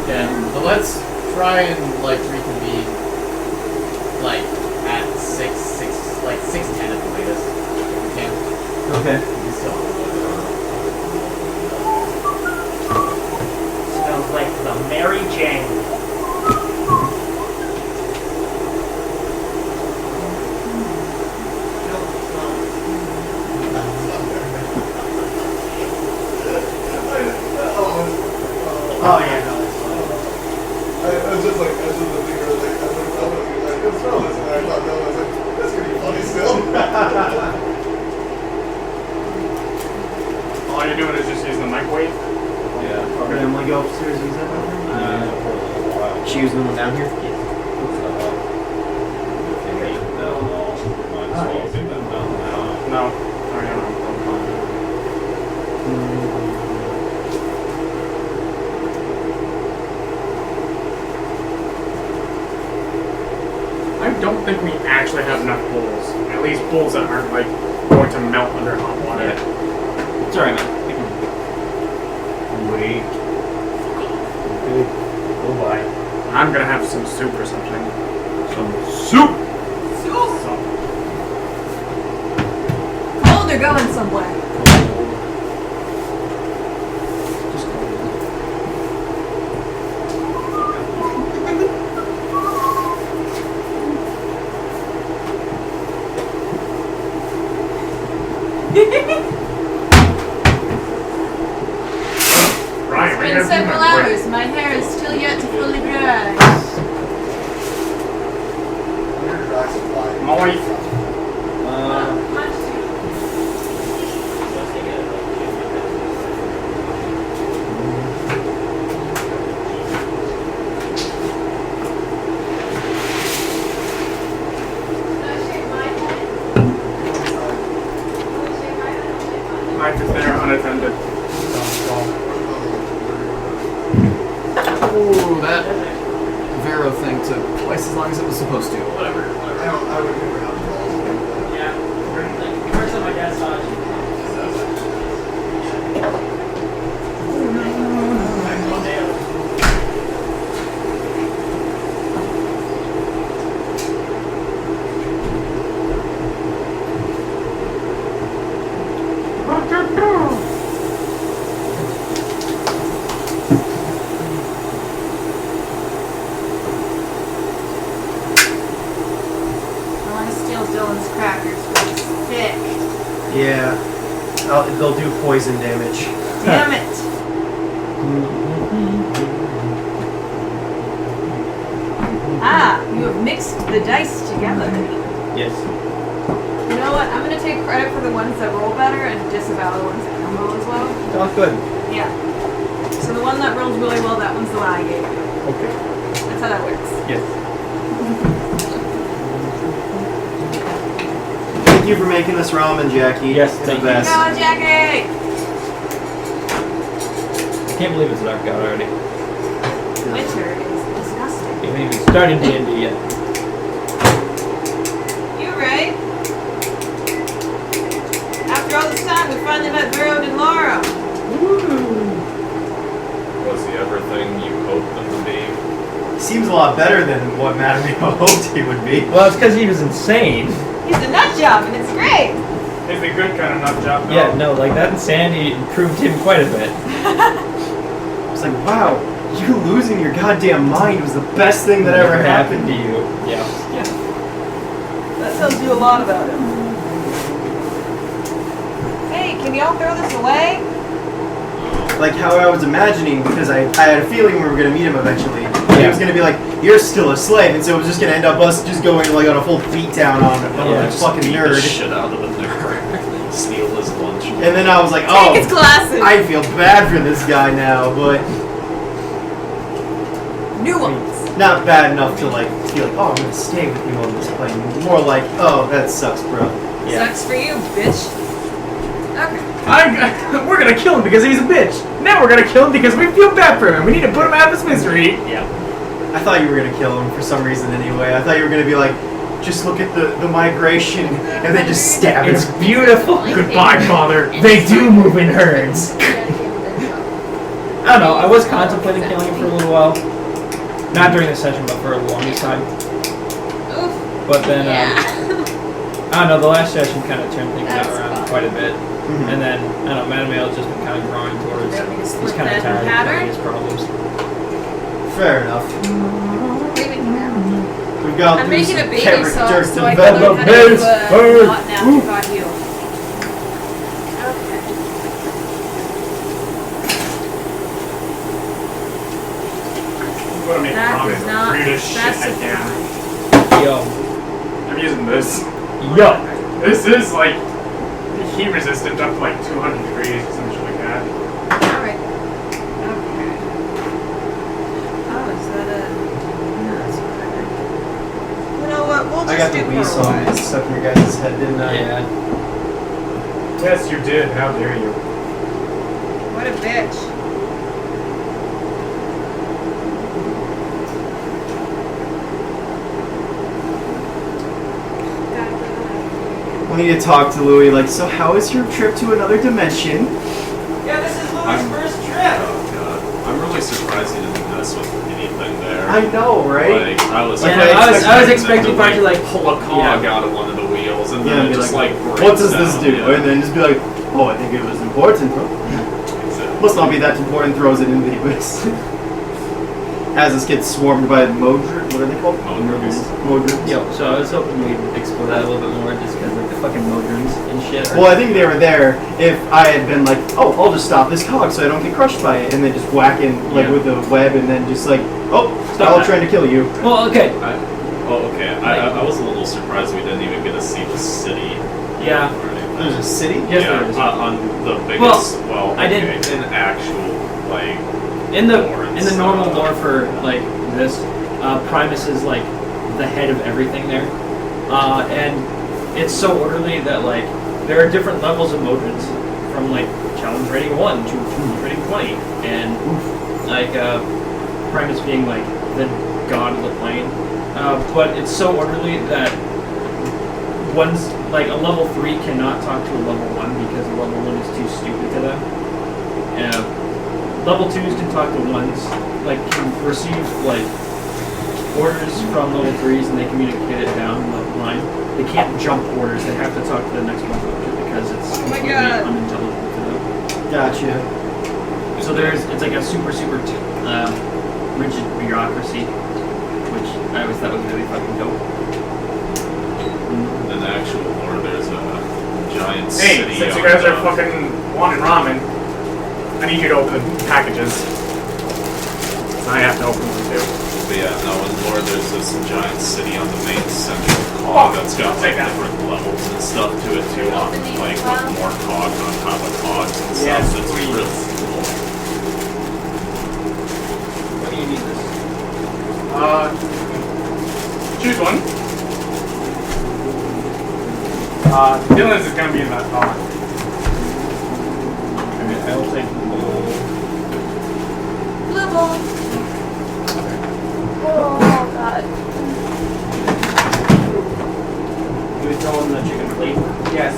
Yeah, so let's try and like reconvene like at 6:10 at the latest. If we can. Okay. We still Smells like the Mary Jane. Oh yeah, no. I was just like, imagine the thing where like, I looked up and I was like, let's throw this. And I thought that was like, that's gonna be funny still. All you're doing is just using the microwave. Yeah. Okay, I'm gonna go upstairs and use that bathroom. She using the one down here? No. Alright, I don't know. I don't think we actually have enough bowls. At least bowls that aren't like going to melt under hot water. Yeah. It's alright, man. Wait. Okay. Go by. I'm gonna have some soup or something. Some soup! Oh, they're going somewhere. Just go. Right, It's been several hours. My hair is still yet to fully dry. Moist. Mine is there unattended. Ooh, that Vero thing took twice as long as it was supposed to. Whatever. I would never have calls. Yeah. First time my dad saw it. I want to steal Dylan's crackers, but he's thick. Yeah. They'll do poison damage. Damn it. Ah, you have mixed the dice together. Yes. You know what? I'm going to take credit for the ones that roll better and disavow the ones that don't roll as well. Sounds good. Yeah. So the one that rolls really well, that one's the one I gave you. Okay. That's how that works. Yes. Thank you for making this ramen, Jacky. Yes, It's thank the you. best. Go, Jacky! I can't believe it's dark out already. Winter is disgusting. We haven't even started D&D yet. You right? After all this time, we finally met Vero and Laura. Was he everything you hoped him to be? Seems a lot better than what Mattimeo hoped he would be. Well, it's because he was insane. He's a nut job, and it's great. It's a good kind of nut job. Yeah, no, like that insanity improved him quite a bit. It's like, wow, you losing your goddamn mind was the best thing that ever happened to you. Yeah. Yeah. That tells you a lot about him. Hey, can y'all throw this away? Like how I was imagining, because I had a feeling we were going to meet him eventually. He Yeah. was going to be like, you're still a slave, and so it was just going to end up us just going like on a full beatdown on a fucking Beat the nerd. shit out of the nerd. Steal his lunch. And then I was like, Take his glasses. I feel bad for this guy now, but New ones. not bad enough to like feel like, oh, I'm going to stay with you on this plane. More like, oh, that sucks, bro. Yeah. Sucks for you, bitch. Okay. We're gonna kill him because he's a bitch. Now we're gonna kill him because we feel bad for him. We need to put him out of his misery. Yeah. I thought you were going to kill him for some reason anyway. I thought you were going to be like, just look at the migration, and then just stab him. It's beautiful. Goodbye, father. They do move in herds. I don't know. I was contemplating killing him for a little while. Not during this session, but for a longest time. Oof. But then, Yeah. I don't know, the last session kind of turned things That's around fine. quite a bit. Mhm. And then, I don't know, Matameo's just been kind of growing towards, You want me to he's split kind of that tired of pattern? having his problems. Fair enough. Leave it now. We've got I'm these making a baby character sauce so I can development. learn how to do not now got healed. Okay. What a That is not shit That's I a can. Yo. I'm using this. Yo. This is like heat resistant up to like 200 degrees or something like that. Alright. Okay. Oh, is that a... No, it's not. You know what? We'll I got just the do Wii song Kuvraz. stuck in your guys' head, didn't I? Yeah. Yes, you did. How dare you? What a bitch. We need to talk to Louis, like, so how is your trip to another dimension? Yeah, this is Louis' first trip. Oh god. I'm really surprised he didn't mess with anything there. I know, right? Like, I was expecting them to, like pull a cog out of one of the wheels and Yeah, then and it be just like, breaks what does this down, do? yeah. And then just be like, oh, I think it was important, huh? Exactly. Must not be that important, throws it into the abyss. As this gets swarmed by Modrons, what are they called? Modrons. Yo, so I was hoping we'd explore that a little bit more, just because like the fucking Modrons and shit. Well, I think they were there if I had been like, oh, I'll just stop this cog so I don't get crushed by it, and then just whack in like Yeah. with the web, and then just like, oh, Stop all that. trying to kill you. Well, okay. I was a little surprised we didn't even get to see the city. Yeah. Or anything. There's a city. Yes, yeah, there is. on the biggest. I didn't- in actual like In the lore and normal stuff. lore for like this, Primus is like the head of everything there, and it's so orderly that like there are different levels of Modrons from like challenge rating 1 to challenge rating 20, and like Primus being like the god of the plane, but it's so orderly that one's like a level 3 cannot talk to a level 1 because a level 1 is too stupid to them. Level 2s can talk to 1s, like can receive like orders from level 3s and they communicate it down the line. They can't jump orders, they have to talk to the next one because it's Oh my completely God. unintelligible to them. Gotcha. So it's like a super rigid bureaucracy, which I always thought was really fucking dope. In the actual lore, there's a giant Hey, city. since you on guys are the- fucking wanting ramen, I need you to open the packages. So I have to open them too. But yeah, no, in lore, there's this giant city on the main central cog that's got like take that. different levels and stuff to it too, on like with more cogs on top of cogs and stuff. Yes, So it's please. really cool. What do you need this? Choose one. Dylan's is gonna be in that car. Okay, I will take the bowl. Blue ball. Oh, God. You would tell them the chicken plate. Yes.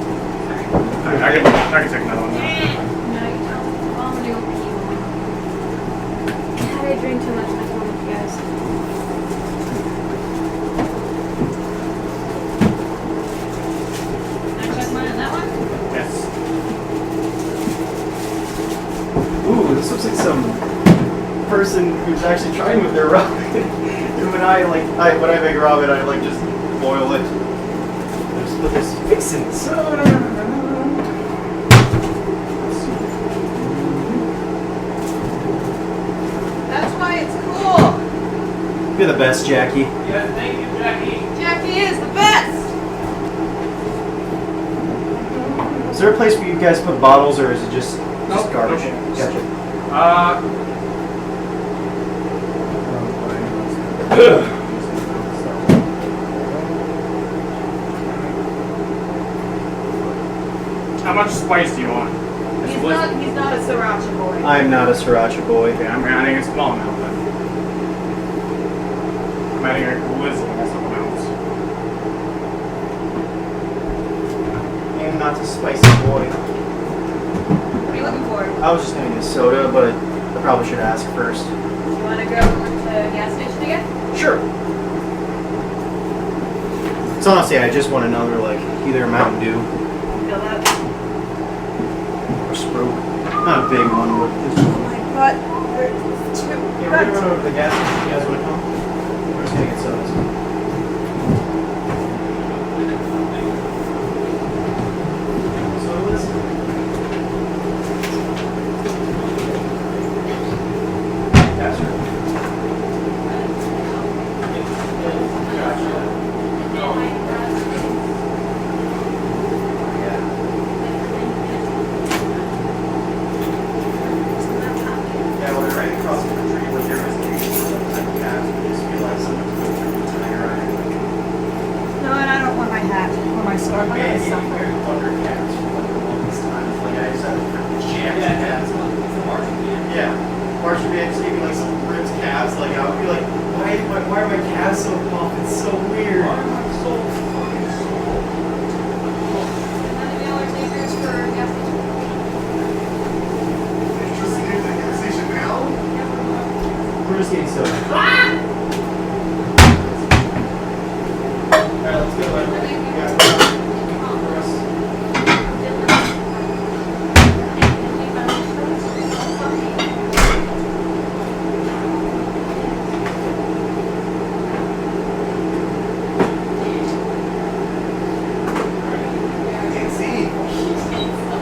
I can take another one. No, you don't. Well, I'm gonna go pee. God, I drink too much my phone with you guys. Can I check mine on that one? Yes. Ooh, this looks like some person who's actually trying with their ramen. And when I make ramen, I like just boil it. I just put this fixins. That's why it's cool. You're the best, Jacky. Yeah, thank you, Jacky. Jacky is the best. Is there a place where you guys put bottles, or is it just garbage? Nope. Gotcha. How much spice do you want? He's not a sriracha boy. I'm not a sriracha boy. Okay, I'm adding a small amount then. I'm adding a glizzling some amounts. I'm not a spicy boy. What are you looking for? I was just gonna get a soda, but I probably should ask first. You want to go to the gas station again? Sure. So honestly, I just want another, like, either a Mountain Dew Fill that. or Sprite. Not a big one, but just Oh my god. There's two. Yeah, we're gonna run over to the gas station. You guys wanna come? We're just gonna get sodas. Sodas? I'm gonna suffer. Thundercats for like the longest time. Like I just had jams Yeah, calves. it's a marching band. Yeah. Marching band just gave me like some ripped calves. Like I would be like, why are my calves so pumped? It's so weird. Why am I so fucking sore? $100 takers for gas station. Interesting in the gas station now? We're just getting soda. Alright, let's go. Can't see.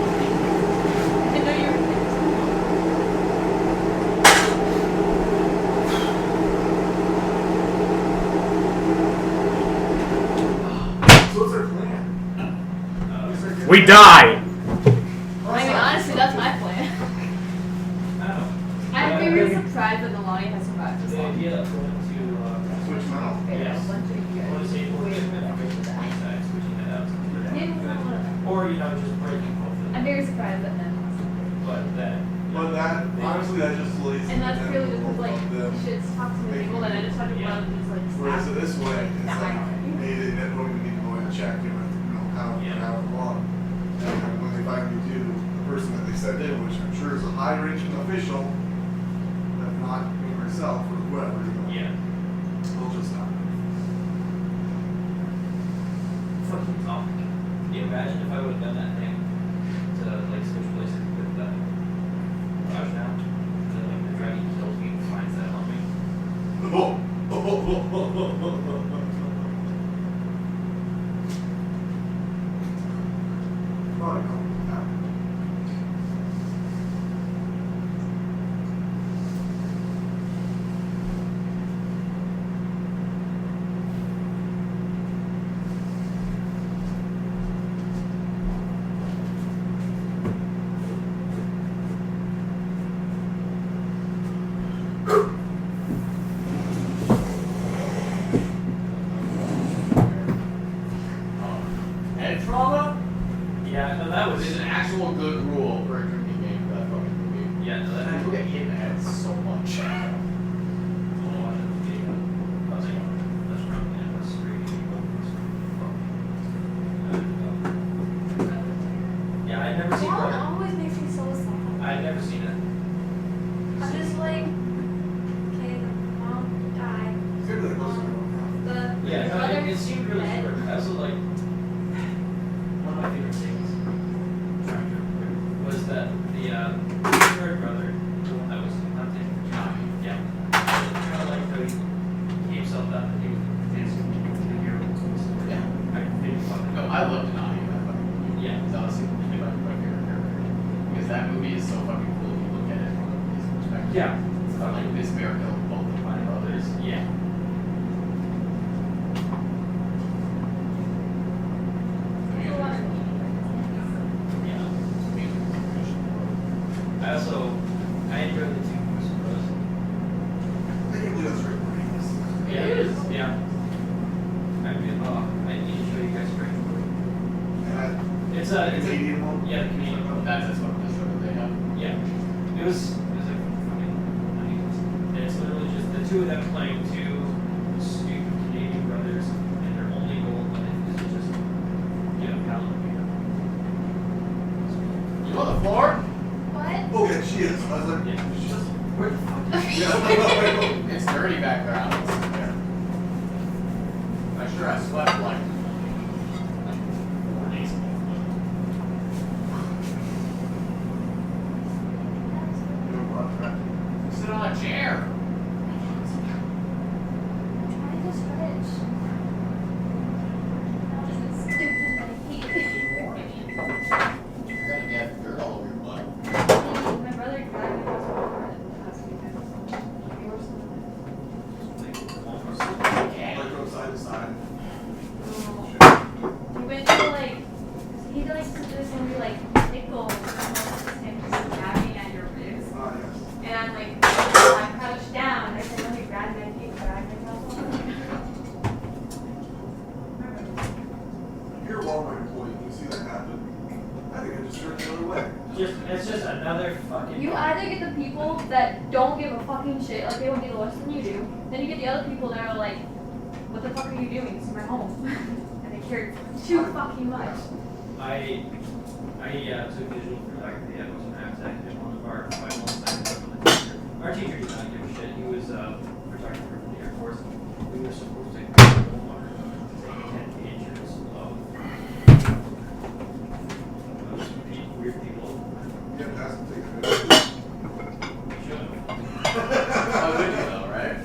I know you were So what's our plan? We die! I mean, honestly, that's my plan. I'm very surprised that Nalane has survived this The long. idea of going to Switch them out. yes, Bunch of going to years. say we're switching it out, or just breaking both of them. I'm very surprised at him. But that But that, honestly, that just lays And that's them really because, like, them. you should talk to the people that I just talked to one of them is like, Whereas snap. this way, it's like, hey, they don't even need to go in and check, how long. And when they finally do, the person that they sent in, which I'm sure is a high-ranking official, but not me myself or whoever, yeah. they'll just stop. Fucking topic. Can you imagine if I would have done that thing to like switch places with that Raj now? To like the dragon kills me and finds that on me. Probably not. Head trauma Yeah, no, that was is an actual good rule for a drinking game for that fucking movie. yeah, no, that People get hit in the head so much. Yeah, I'd never seen Mom Brother. always makes me so sad. I'd never seen it. I'm just like, okay, the mom died. Maybe they're closer to one The Yeah, no, brother it seemed really dead. short. I also like one of my favorite things. I'm trying to remember, was that the third brother, the one that was hunting Johnny. Yeah, kind of like how he himself out that he was the hero. Yeah. I didn't fucking No, I love Denali in that fucking movie. Yeah. It's honestly my favorite character. Because that movie is so fucking cool if you look at it from his perspective. Yeah. It's about like this miracle of both of my brothers. Yeah. I also I enjoyed the two Bruce Bros. I can't believe that's recording this. Yeah, it is. Yeah. I mean, I need to show you guys Strange World. It's a Canadian one? yeah, the Canadian one. That's what they have. Yeah. It was like fucking nice. And it's literally just the two of them playing two stupid Canadian brothers, and their only goal in life is to just get a pallet of beer. You on the floor? What? Oh, yeah, she is. I was like, Yeah. she's just. Where the fuck is she? Yeah. It's dirty back there. I don't sit there. I'm sure I slept like 4 days ago. Sit on a chair. Trying to stretch. Stupid, I hate it. You're gonna get dirt all over your butt. My brother dragged me to the last weekend. Like from side to side. He went to like, he likes to do this and be like, fucking. You either get the people that don't give a fucking shit, like they don't get less than you do, then you get the other people that are like, what the fuck are you doing? This is my home. And they care too fucking much. I took visual photography at Western Max in one of our final assignments with the teacher. Our teacher did not give a shit. He was a photographer from the Air Force. We were supposed to take 10 pictures of weird people. Yeah, that's the thing. We should have. Oh, did you though, right?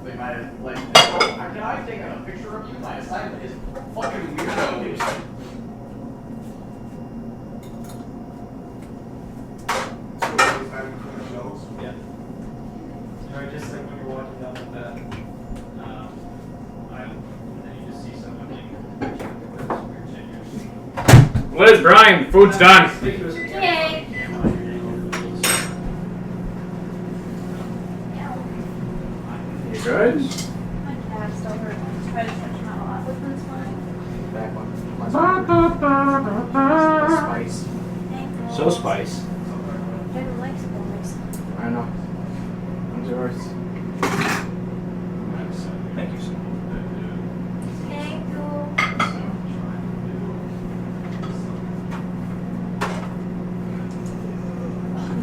They might have, like, oh, can I take a picture of you? My assignment is fucking weirdo. Yeah. Or just like when you're walking down the aisle, and then you just see someone taking a picture of this weird shit. Liz, Brian, food's done. Yay! You good? My calf still hurt. Try to stretch them out a lot. Which one's fine? Back one. Spice. Thank you. So Spice. I don't like spoilers. I know. What's yours? Thank you so much. Thank you.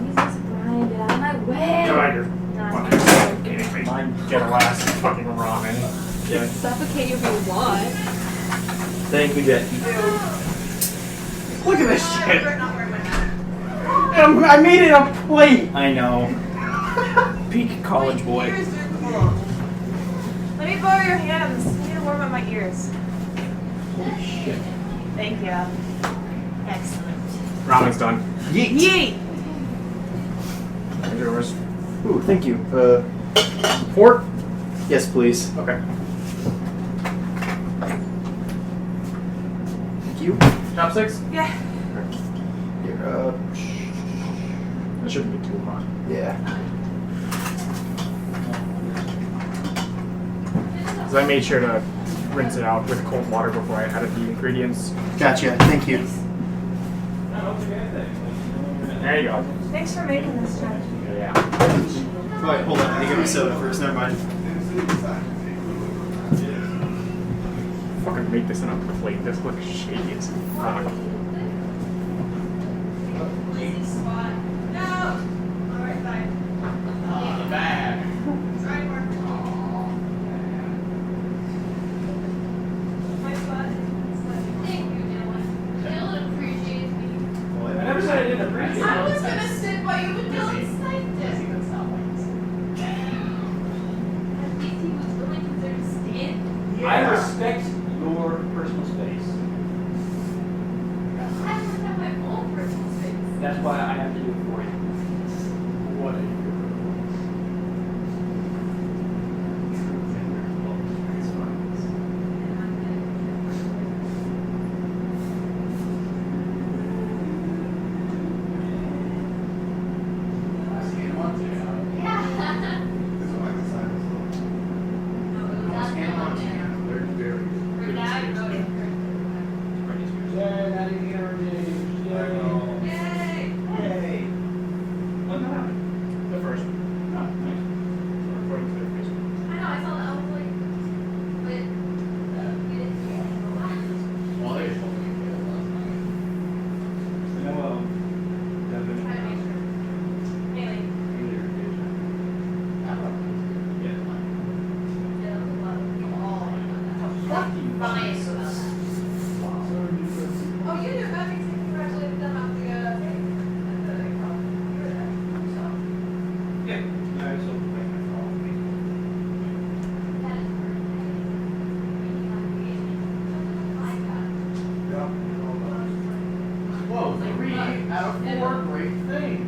Jesus, Brian, get out of my way. Ryder. No, Fucking suffocating me. Get a last fucking ramen. Yeah. Suffocate you if you want. Thank you, Jacky. Look at this shit. Not wearing my hat. I made it a plate. I know. Peak college boy. Ears are cold. Let me borrow your hands. I need to warm up my ears. Holy shit. Thank you. Excellent. Ramen's done. Yeet! Where's yours? Ooh, thank you. Fork? Yes, please. Okay. Thank you. Chopsticks? Yeah. Here, That shouldn't be too hot. yeah. Because I made sure to rinse it out with cold water before I added the ingredients. Gotcha. Thank you. There you go. Thanks for making this, Jack. Yeah. Wait, hold on. I need to get my soda first. Never mind. Fucking make this in a plate. This looks shady as fuck. No! Alright, fine. The bag. Sorry, Mark. My spot. Thank you, Dylan. Dylan appreciates me. I never said I didn't appreciate I was gonna sit by you, but Dylan sniped it. At least he was willing to understand. I respect your personal space. I don't have my own personal space. That's why I have to do it for you. What are you? Whoa, 3 out of 4 great things.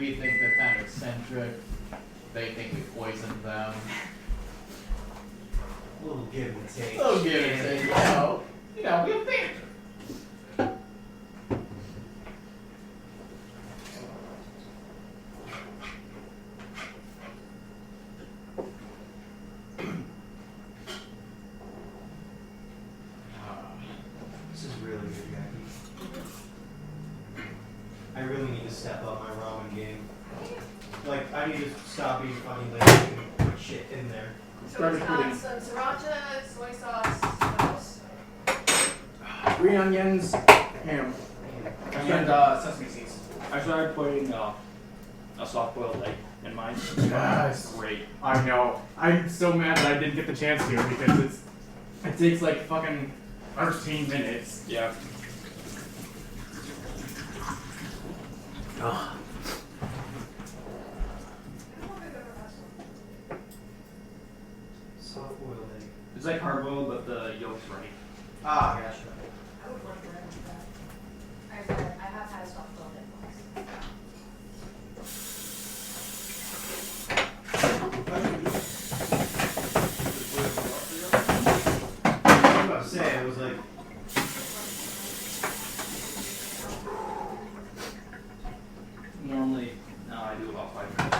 We think they're kind of eccentric. They think we poisoned them. A little give and take. A little give and take. You know, we have banter. This is really good, Jacky. I really need to step up my ramen game. Like, I need to stop eating fucking lazy and put shit in there. So it's got some sriracha, soy sauce, what else? Green onions, ham, and sesame seeds. I started putting a soft-boiled egg in mine. Yes. Great. I know. I'm so mad that I didn't get the chance to because it takes like fucking 13 minutes. Yeah. Oh. Soft-boiled egg. It's like hard-boiled, but the yolk's right. Ah, gotcha. I would like that. I have had soft boiled egg once. I was about to say, it was like... Normally, no, I do about 5 minutes.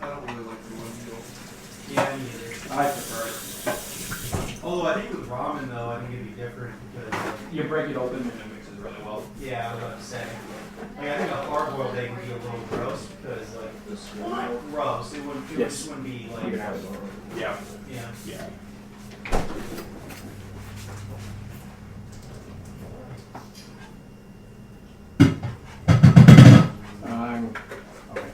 I don't really like the one meal. Yeah, me either. I prefer it. Although I think with ramen, though, I think it'd be different because... You break it open and it mixes really well. Yeah, I was about to say. Like, I think a hard-boiled egg would be a little gross because, like, gross. It wouldn't, it Yes. just wouldn't be, You like... can have it. Yeah. Yeah. Yeah. Okay.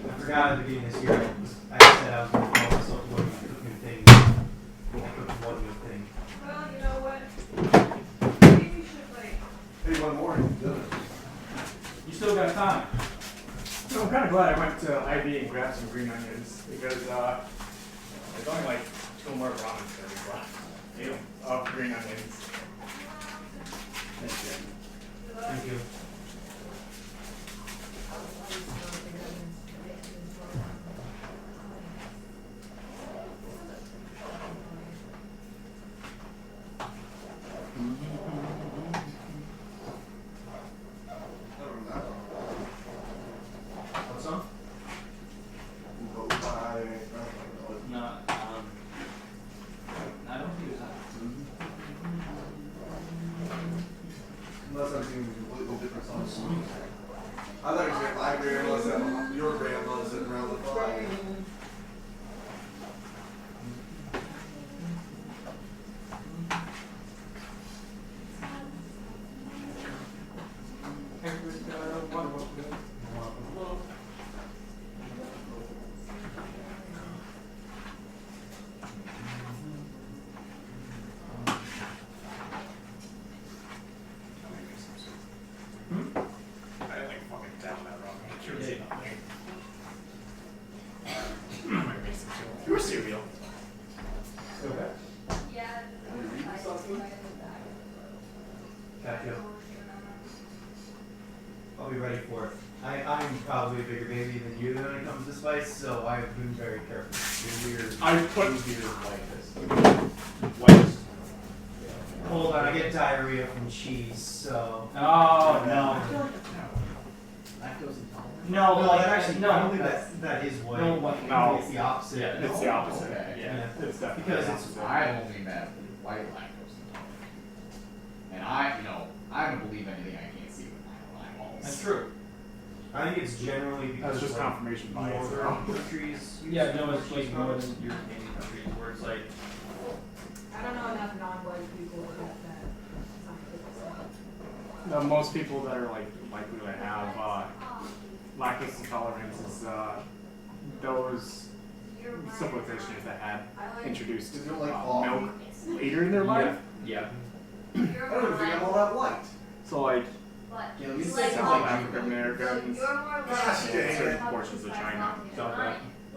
I forgot at the beginning of this year, I said I was going to call myself one new thing. One new thing. Well, you know what? Maybe we should like. Hey, one more. You did it. You still got time. So I'm kind of glad I went to IV and grabbed some green onions because there's only like 2 more ramen servings left of green onions. Thank you. Thank you. What's up? No, I don't think it's that. Unless I'm doing completely different songs. I thought you were saying my grandma's and your grandma's sitting around the fire. I didn't like fucking down that wrong. I'm sure it's nothing. Your cereal. Okay. Yeah. Gotcha. I'll be ready for it. I'm probably a bigger baby than you when it comes to spice, so I've been very careful. You're weird. I put White. Hold on, I get diarrhea from cheese, so. Oh, no. Lactose intolerant? No, Well, like, that actually, no, I don't think that is what. No, what- no. It's the opposite. Yeah, It's the opposite. Okay. Yeah, it's definitely Because the it's- opposite. I only met white lactose intolerant. And I don't believe anything I can't see with my eyeballs. That's true. I think it's generally because That's just like, confirmation bias. northern countries. Yeah, no, it's like northern European countries where it's like, I don't know enough non-white people about that. Most people that are like likely to have lactose intolerance is those civilizations that had introduced Is it like coffee? milk later in their life. yeah. I don't even think I'm all that white. So like Yeah, we Like, South African Americans, You're more Gosh, like dang it. certain portions of China.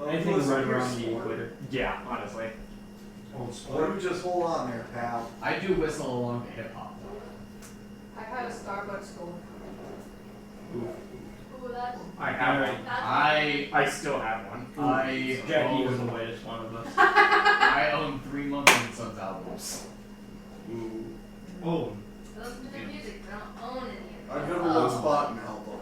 Anything right around the equator. Yeah, honestly. Old Well, sport. you just hold on there, pal. I do whistle along to hip hop though. Starbucks school. Ooh, that's. I have one. I still have one. Jacky was the whitest one of us. I own 3 Monkey and Sons albums. Oh, I listen to their music, but I don't own any of it. I've never once bought an album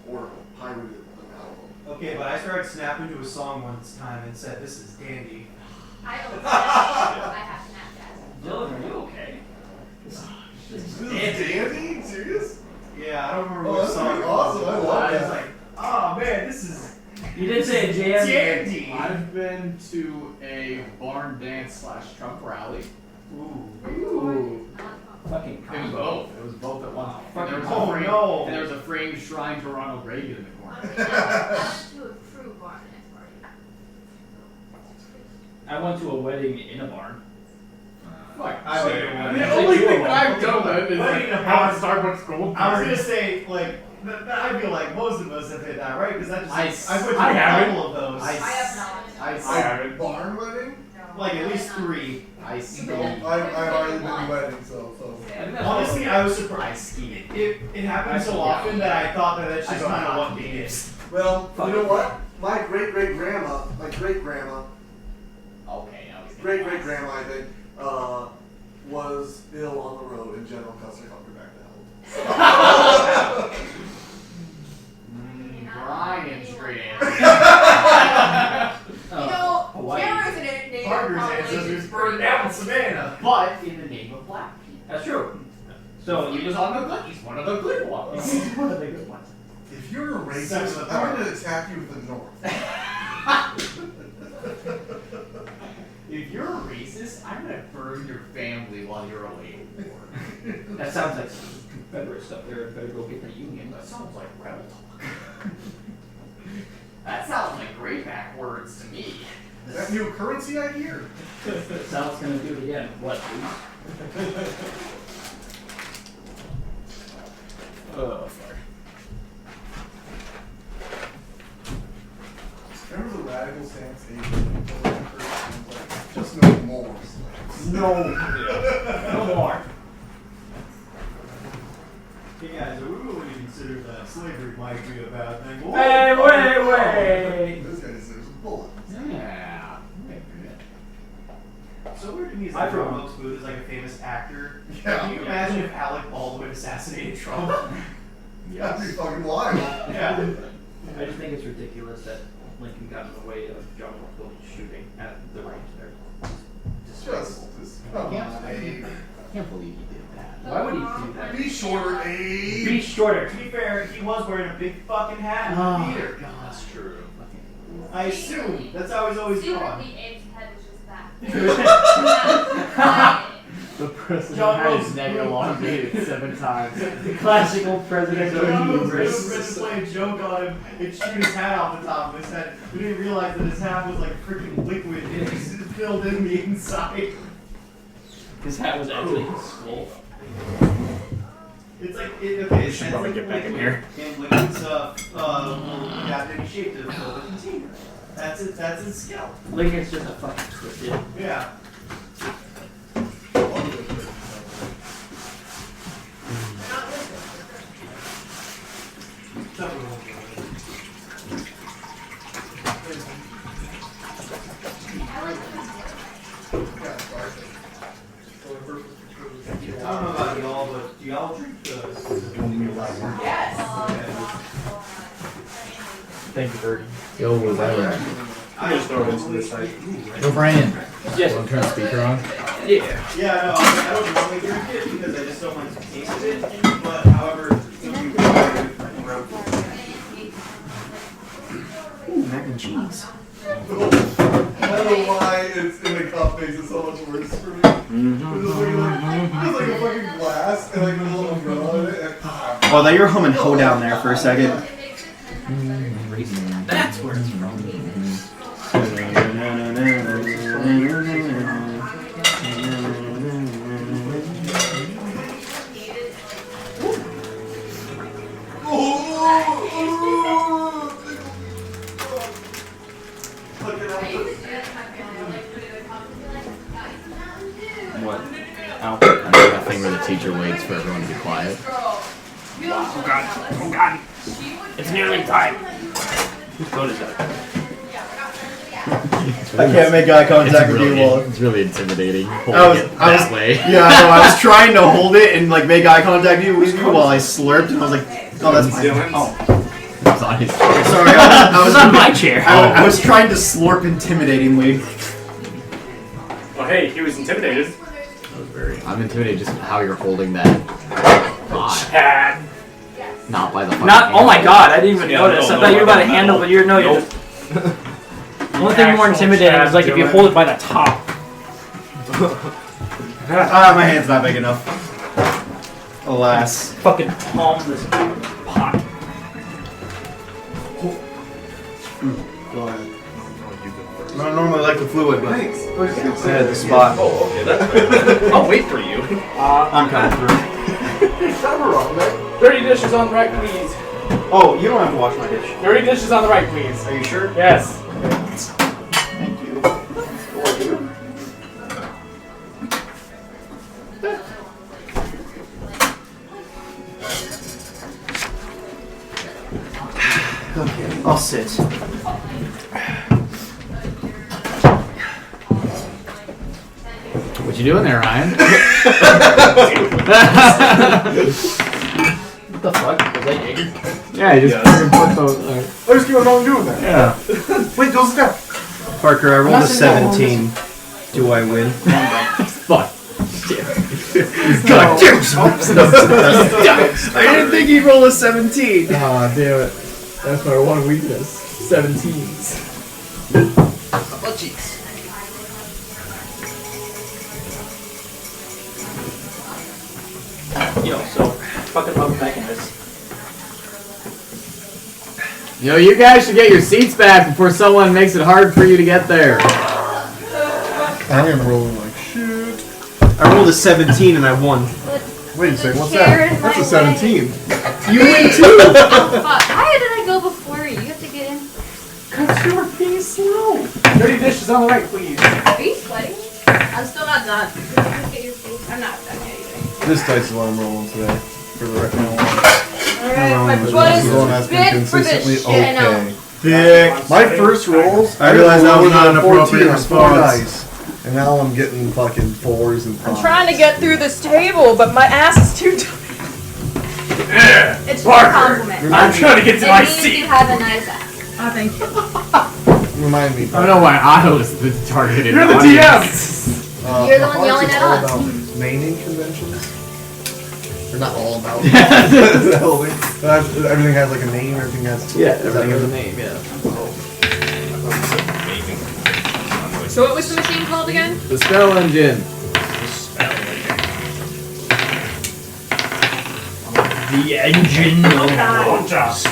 or pirated an album. Okay, but I started snapping to a song once time and said, "This is dandy." I own Snapchat. I have Snapchat. Dylan, are you okay? This is dandy? Serious? Yeah, I don't remember Oh, what that's song. pretty awesome. I love was that. like, oh man, this is You did say a jam. dandy. I've been to a barn dance / Trump rally. Ooh. Fucking It was combo. both. It was both at once. And there was Oh, a frame, no. And there was a framed shrine to Ronald Reagan in the corner. I went to a crew barn dance party. I went to a wedding in a barn. Fuck. I went to one. The only thing I've done is Wedding in a have a barn. Starbucks gold. I was gonna say, like, I feel like most of us have hit that, right? Because I went to I a haven't. couple of those. I have not. I A barn wedding? Like at least 3. I No, skied. I've already been to weddings, so. Honestly, I was surprised. It happened so often that I thought that that's just kind of what it is. Well, you know what? My great-great-grandma, Okay, I was great-great-grandma, I think, was ill on the road, and General Custer helped her back to health. Brian's great answer. You know, Hawaii. Tanner's a native Parker's population. ancestors burned down Savannah. But in the name of black people. That's true. So He was on the good. He's one of the good ones. He's one of the good ones. If you're a Sex racist, with I'm Parker. going to attack you with the North. If you're a racist, I'm gonna burn your family while you're away from war. That sounds like some Confederate stuff there. Better go get the Union. That sounds like rebel talk. That sounds like Graypaw words to me. Is that new currency I hear? Sal's gonna do it again. What? Oh, fuck. Remember the radical stance just no more slaves. No more. Hey guys, are we really consider that slavery might be a bad thing? Whoa. Hey, wait. This guy deserves a bullet. Yeah. So weird to me is I that from- Wilkes Booth is like a famous actor. Yeah. Can you imagine if Alec Baldwin assassinated Trump? That'd be fucking wild. Yeah. I just think it's ridiculous that Lincoln got in the way of John Wilkes shooting at the range there. Just come I on, Abe. can't believe he did that. Why would he do that? Be shorter, Abe. Be shorter. To be fair, he was wearing a big fucking hat in Oh, the theater. That's true. I assume. That's how he's always gone. Secretly, Abe's head was just that. The president John had his Wilkes neck Booth. elongated 7 times. The classical presidential John Wilkes hubris. Booth was playing a joke on him and shoot his hat off the top of his head. We didn't realize that his hat was like freaking liquid and it was filled in the inside. His hat was actually his skull. It's like, okay, We should probably get back in here. And liquid's, got any shape to fill the container. That's it, that's his skill. Lincoln's just a fucking twisted. Yeah. I don't know about y'all, but do y'all drink the Yes. Thank you, Birdie. Yo, was that I just throw it into this side. Yo, Brian. Yes. Want to turn the speaker on? Yeah. Yeah, no, I don't normally drink it because I just don't like the taste of it. But however, if you mac and cheese. I don't know why it's in the cup makes it so much worse for me. It's like a fucking glass and like a little umbrella in it. Oh, that you're humming Ho down there for a second. That's where it's from. What? That thing where the teacher waits for everyone to be quiet. Oh god. Oh god. It's nearly time. Whose boat is that? I can't make eye contact with you while. It's really intimidating. I was That way. Yeah, I know. I was trying to hold it and like make eye contact with you while I slurped, and I was like, "Oh, that's fine." Oh, It's on his chair. sorry. I was on my chair. I was trying to slurp intimidatingly. Oh, hey, he was intimidated. I'm intimidated just how you're holding that. Chad. Not by the fucking Not. Oh my handle. god! I didn't even Yeah, notice. no, I thought you were no, about to no, handle, but you're no. You're just. The only thing more Actual intimidating Chad is like if you Dylan. hold it by the top. My hand's not big enough. Alas. Fucking palm this pot. Go ahead. I don't normally like the fluid, but I had the spot. Oh, okay, that's fair. I'll wait for you. I'm coming through. 30 dishes on the right, please. Oh, you don't have to wash my dish. 30 dishes on the right, please. Are you sure? Yes. Thank you. Okay, I'll sit. What you doing there, Ryan? What the fuck? Was that Jaeger? Yeah, you just fucking put those. I just keep on doing that. Yeah. Wait, go step. Parker, I rolled a 17. Do I win? Fuck. God damn it! I didn't think he'd roll a 17. Aw, damn it. That's my one weakness. 17s. Oh, jeez. Yo, so fucking love back in this. You know, you guys should get your seats back before someone makes it hard for you to get there. I am rolling like shit. I rolled a 17 and I won. Wait a second, what's chair that? in That's my a 17. You win too! Oh, fuck. Why did I go before you? You have to get in. Because you were being slow. 30 dishes on the right, please. Are you sweating? I'm still not done. Just get your food. I'm not done yet either. This dice is what I'm rolling today. For the right now. Alright, my This butt one has is been big for consistently this shit. I know. okay. Thick. My first rolls, I realized that was not an 14 appropriate on 4 response. dice. And now I'm getting fucking 4s and 5s. I'm trying to get through this table, but my ass is too tight. It's a compliment. I'm trying to get to It my means seat. you have a nice ass. Oh, thank you. Remind me. I don't know why I was the targeted You're the audience. DM. You're the one yelling at us. All about naming conventions. They're not all about. Everything has like a name. Everything has. Yeah, everything has a name, yeah. So what was the machine called again? The spell engine. The engine of waters.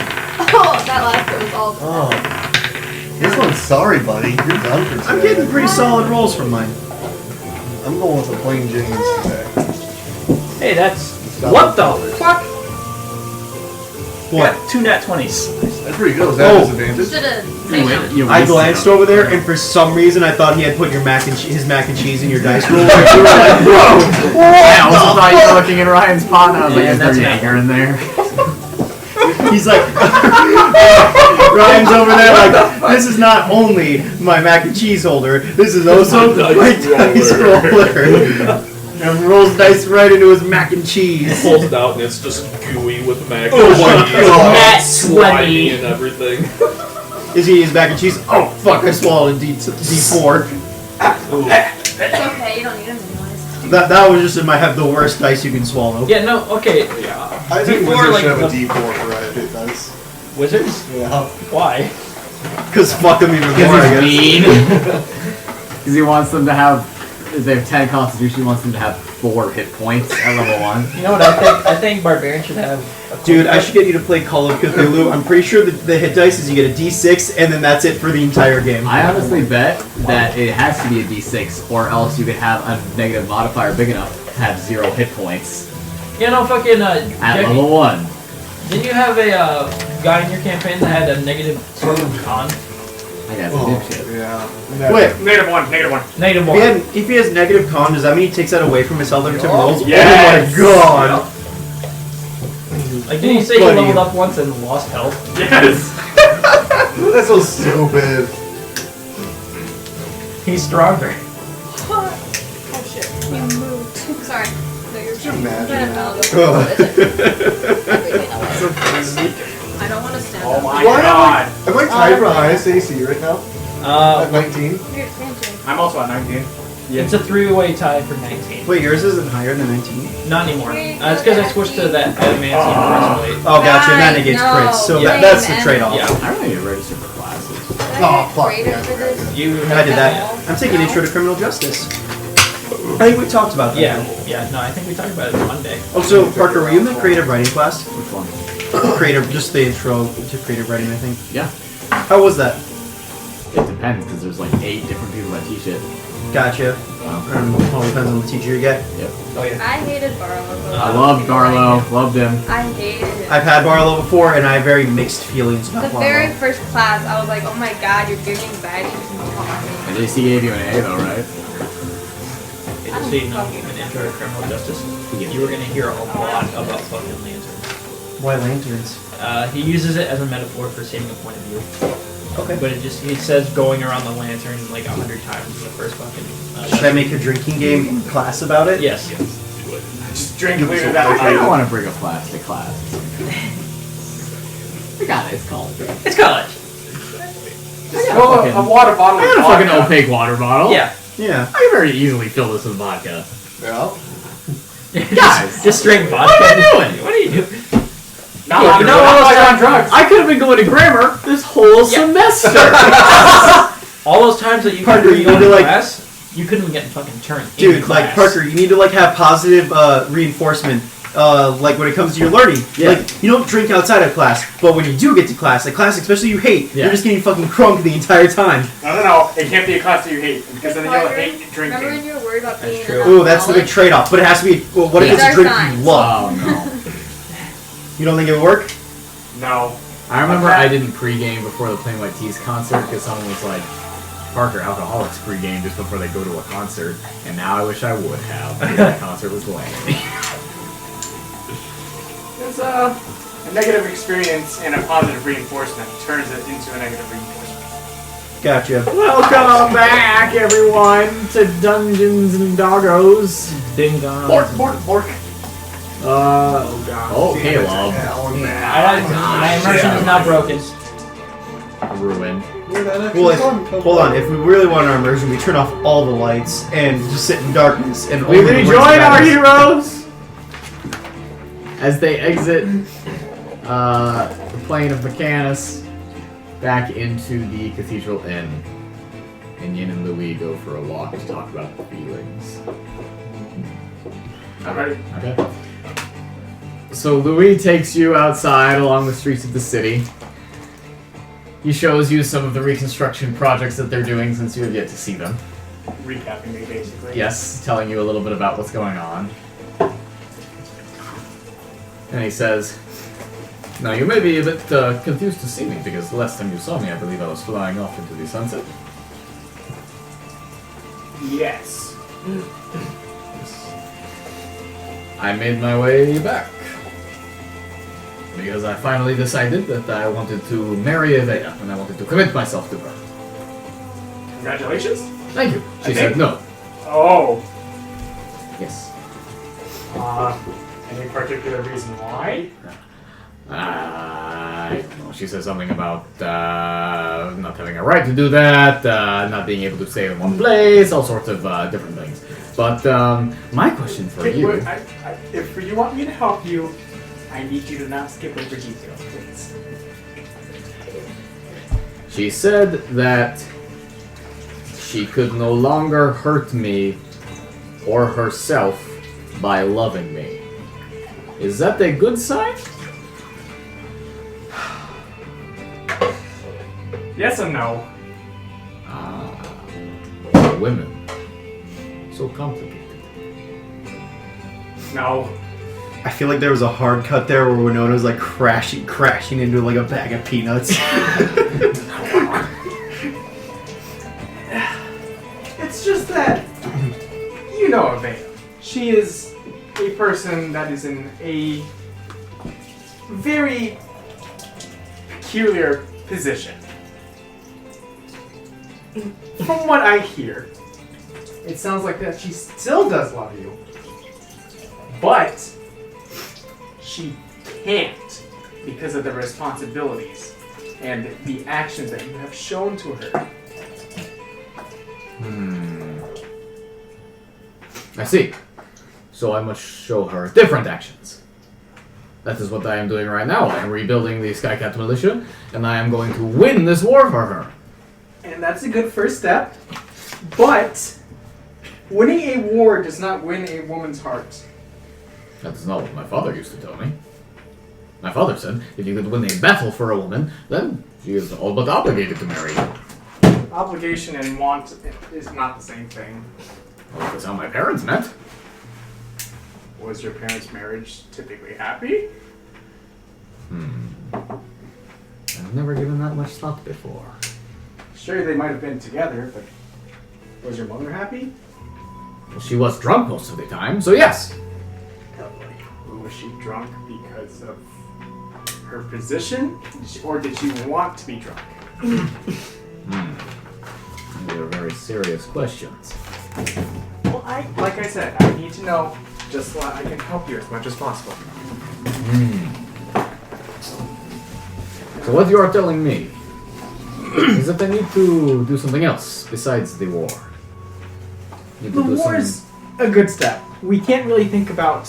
Oh, that last bit was all. Oh. This one's sorry, buddy. You're done for today. I'm getting pretty solid rolls from mine. I'm going with the plain James today. Hey, that's what the fuck? What? Yeah, 2 nat 20s. That's pretty good. Was that Oh. disadvantage? Should've. I glanced over there, and for some reason I thought he had put your his mac and cheese in your dice roll. Like, you were like, bro, I also thought you were looking in Ryan's pot, and I was like, Yeah, is there that's Jaeger in there? he's like, Ryan's over there like, this is not only my mac and cheese holder, this is also my dice roller. And rolls dice right into his mac and cheese. Pulls it out and it's just gooey with mac and Oh my cheese. God. Nat Slimy 20. and everything. Is he his mac and cheese? Oh fuck! I swallowed a D4. It's okay, you don't need them anyways. That was just in my head the worst dice you can swallow. Yeah, no, okay. I think Before, wizards like, should have a the- D4 for hit dice. Wizards? Yeah. Why? Cause fuck them even more. I Because guess. he's mean. Because he wants them to have. If they have 10 constitution, he wants them to have 4 hit points at level 1. You know what I think? I think Barbarian should have a Dude, I should get you to play Call of Cthulhu. I'm pretty sure the hit dice is you get a D6 and then that's it for the entire game. I honestly bet that it has to be a d6, or else you could have a negative modifier big enough to have 0 hit points You know, fucking, at Jacky, level 1. didn't you have a guy in your campaign that had a negative con? I got some Oh, dipshit. yeah. Wait, Negative one, negative one. Negative if he has negative con, does that mean he takes that away from his other two rolls? Yes. Oh my god! Like, did you say Buddy. you leveled up once and lost health? Yes. That's so stupid. He's stronger. Oh shit. You moved. Sorry. No, you're Could you imagine Kind that? of I don't want to stand Oh up. my Why god. Am I tied for highest AC right now? At 19? I'm also at 19. It's a 3-way tie for 19. Wait, yours isn't higher than 19? Not anymore. It's because I switched to that Amyssia breastplate. Oh, gotcha. And that Right, negates no. crits. So Yeah. that's the Same, trade-off. Yeah. I don't need to register for classes. Oh, fuck. You I did that. I'm taking Intro to Criminal Justice. I think we talked about that. Yeah, no, I think we talked about it Monday. Also, Parker, were you in the creative writing class? Which one? Creative, just the intro to creative writing, I think. Yeah. How was that? It depends because there's like 8 different people that teach it. Gotcha. All depends on the teacher you get. Yep. Oh yeah. I hated Barlow. I loved Barlow. Loved him. I hated it. I've had Barlow before, and I have very mixed feelings The about very Barlow. first class, I was like, oh my god, you're giving anxiety to And JC gave you an A though, right? Just so you know, in Intro to Criminal Justice, you were gonna hear a lot about fucking lanterns. Why lanterns? He uses it as a metaphor for saving a point of view. Okay. But he says going around the lantern like 100 times in the first fucking. Should I make a drinking game in class about it? Yes. Just drink So later I that don't night. want to bring a flask to class. I got it. It's college. It's college. Fill a water bottle I got a with fucking vodka. opaque water bottle. Yeah. Yeah. I can very easily fill this with vodka. Yeah. Guys. Just straight vodka. What am I doing? What are you doing? Not Yeah, like but you're on drugs. I could have been going to grammar this whole semester. All those times that you Parker, couldn't you go need to to, like- class, you couldn't get fucking turned. Dude, in like, class. Parker, you need to, like, have positive reinforcement, like, when it comes to your learning. Yeah. Like, you don't drink outside of class, but when you do get to class, like, class especially you hate, Yeah. you're just getting fucking crunk the entire time. No. It can't be a class that you hate because then you'll hate Remember when drinking. you were worried about being true. an Ooh, that's the big alcoholic? trade-off, but it has to be, well, what if These it's a are drink signs. you love? Oh no. You don't think it would work? No. I remember I didn't pregame before the Plain White Tees concert because someone was like, Parker, alcoholics pregame just before they go to a concert, and now I wish I would have because that concert was lame. It's a negative experience and a positive reinforcement turns it into a negative reinforcement. Gotcha. Welcome back, everyone, to Dungeons and Doggos. Ding dong. Bork. Caleb. My immersion is now broken. Ruined. Well, hold on. If we really want our immersion, we turn off all the lights and just sit in darkness and We only the words rejoin that our matters. heroes as they exit the plane of Mechanus back into the Cathedral Inn. And Yin and Louis go for a walk to talk about the feelings. I'm ready. Okay. So Louis takes you outside along the streets of the city. He shows you some of the reconstruction projects that they're doing since you have yet to see them. Recapping me, basically. Yes, telling you a little bit about what's going on. And he says, now you may be a bit confused to see me, because the last time you saw me, I believe I was flying off into the sunset. Yes. I made my way back. Because I finally decided that I wanted to marry Evea, and I wanted to commit myself to her. Congratulations. Thank you. She I said think- no. Oh. Yes. Any particular reason why? I don't know. She said something about not having a right to do that, not being able to stay in one place, all sorts of different things. But my question for Wait, you... if you want me to help you, I need you to not skip over details, please. She said that she could no longer hurt me or herself by loving me. Is that a good sign? Yes and no. Women. So complicated. No. I feel like there was a hard cut there where Winona's like crashing into like a bag of peanuts. It's just that you know Evea. She is a person that is in a very peculiar position. From what I hear, it sounds like that she still does love you, but she can't because of the responsibilities and the actions that you have shown to her. I see. So I must show her different actions. That is what I am doing right now. I am rebuilding the Skycat militia, and I am going to win this war for her. And that's a good first step, but winning a war does not win a woman's heart. That is not what my father used to tell me. My father said, if you could win a battle for a woman, then she is all but obligated to marry you. Obligation and want is not the same thing. Well, that's how my parents met. Was your parents' marriage typically happy? I've never given that much thought before. Sure, they might have been together, but was your mother happy? Well, she was drunk most of the time, so yes. Was she drunk because of her position? Or did she want to be drunk? These are very serious questions. Well, like I said, I need to know just so I can help you as much as possible. So what you are telling me is that I need to do something else besides the war. Need to The do war's a good step. We can't really think about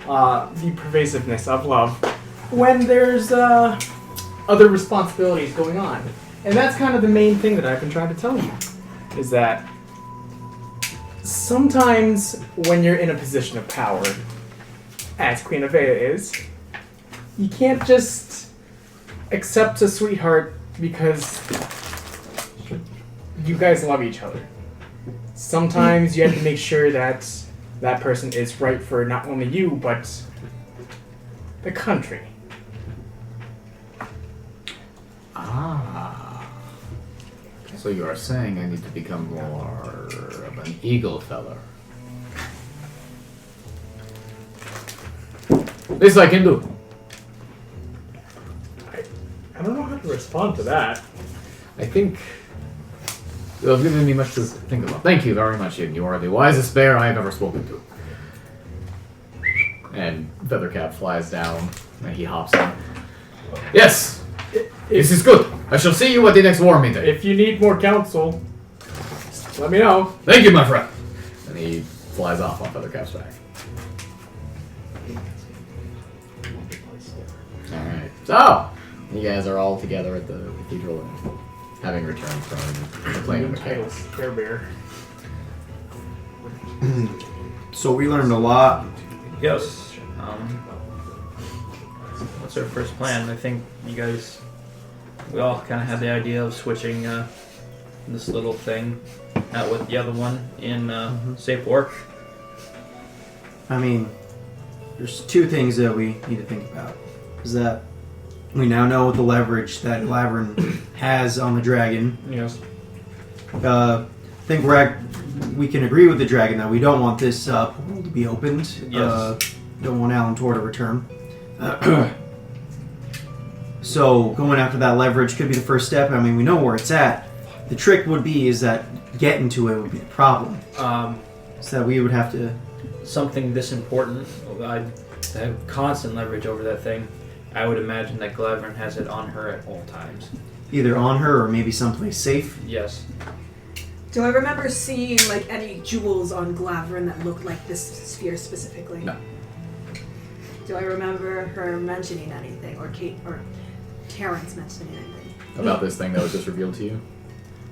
the pervasiveness of love when there's other responsibilities going on. And that's kind of the main thing that I've been trying to tell you, is that sometimes when you're in a position of power, as Queen of Vea is, you can't just accept a sweetheart because you guys love each other. Sometimes you have to make sure that that person is right for not only you, but the country. So you are saying I need to become more of an eagle feller. This I can do. I don't know how to respond to that. I think you have given me much to think about. Thank you very much, Ian. You are the wisest bear I have ever spoken to. And Feathercap flies down, and he hops in. Yes! This is good. I shall see you at the next war meeting. If you need more counsel, let me know. Thank you, my friend. And he flies off on Feathercap's back. Alright. So, you guys are all together at the cathedral and having returned from the plane of Michaelis. Care Bear. So we learned a lot. Yes. What's our first plan? I think you guys, we all kind of had the idea of switching this little thing out with the other one in safe work. I mean, there's two things that we need to think about. Is that we now know the leverage that Glavrin has on the dragon. Yes. I think we can agree with the dragon that we don't want this portal to be opened. Yes. Don't want Alan Tor to return. So going after that leverage could be the first step. I mean, we know where it's at. The trick would be is that getting to it would be the problem. So that we would have to... Something this important, I have constant leverage over that thing. I would imagine that Glavrin has it on her at all times. Either on her or maybe someplace safe. Yes. Do I remember seeing like any jewels on Glavrin that looked like this sphere specifically? No. Do I remember her mentioning anything, or Kate or Terrence mentioning anything? About this thing that was just revealed to you?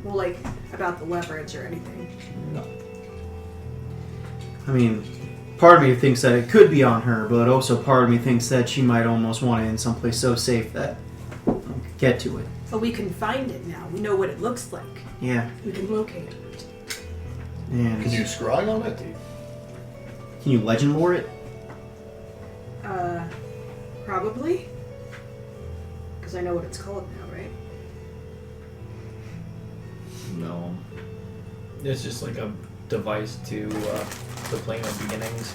Well, like about the leverage or anything. No. I mean, part of me thinks that it could be on her, but also part of me thinks that she might almost want it in someplace so safe that we could get to it. But we can find it now. We know what it looks like. Yeah. We can locate it. And Can you scry on it? can you legend lore it? Probably. Because I know what it's called now, right? No. It's just like a device to the plane of beginnings.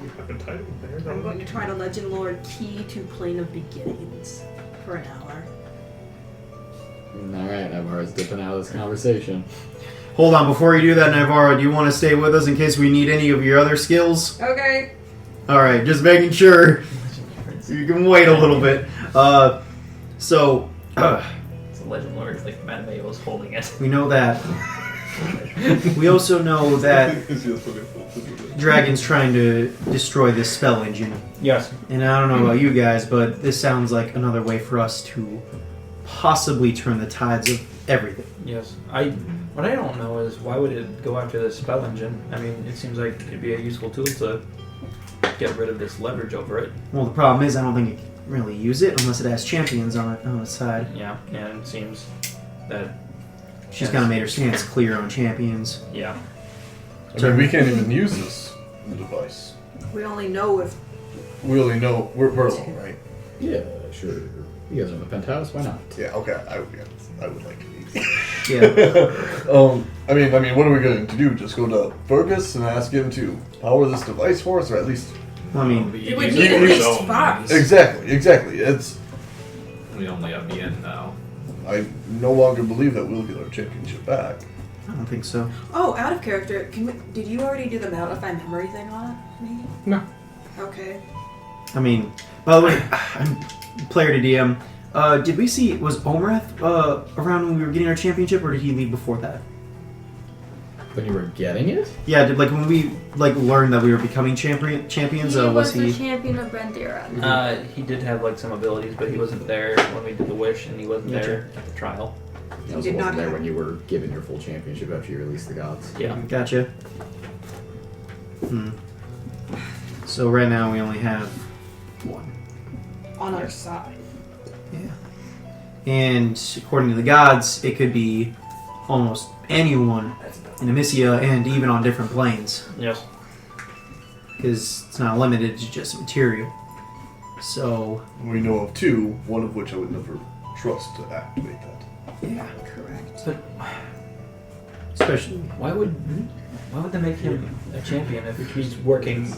We have a title there. I'm going to try to Legend Lord Key to Plane of Beginnings for an hour. Alright, Naivara's dipping out of this conversation. Hold on, before you do that, Naivara, do you want to stay with us in case we need any of your other skills? Okay. Alright, just making sure. You can wait a little bit. It's a legend lord, like Mattimeo was holding it. We know that. We also know that Dragon's trying to destroy this spell engine. Yes. And I don't know about you guys, but this sounds like another way for us to possibly turn the tides of everything. Yes. What I don't know is why would it go after this spell engine? I mean, it seems like it'd be a useful tool to get rid of this leverage over it. Well, the problem is I don't think it can really use it unless it has champions on its side. Yeah, and it seems that She's kind of made her stance clear on champions. yeah. I mean, we can't even use this device. We only know if We only know we're alone, right? Yeah, sure. You guys are in the penthouse, why not? Yeah. Okay. I would like it. Yeah. I mean, what are we going to do? Just go to Fergus and ask him to power this device for us, or at least I mean, it would need at least 5. exactly. It's We only have the end now. I no longer believe that we'll get our championship back. I don't think so. Oh, out of character. Did you already do the Malify memory thing on it? Maybe? No. Okay. I mean, by the way, I'm player to DM. Did we see, was Omrath around when we were getting our championship, or did he leave before that? When you were getting it? Yeah, when we learned that we were becoming champions, He was the he? champion of Brandira. He did have some abilities, but he wasn't there when we did the wish, and he wasn't there at the trial. I was did not there have- when you were given your full championship after you released the gods. Yeah. Gotcha. So right now we only have one. On our side. Yeah. And according to the gods, it could be almost anyone in Amyssia and even on different planes. Yes. Because it's not limited to just material. So, We know of 2, one of which I would never trust to activate that. yeah. Correct. But Especially. why would they make him a champion if he's working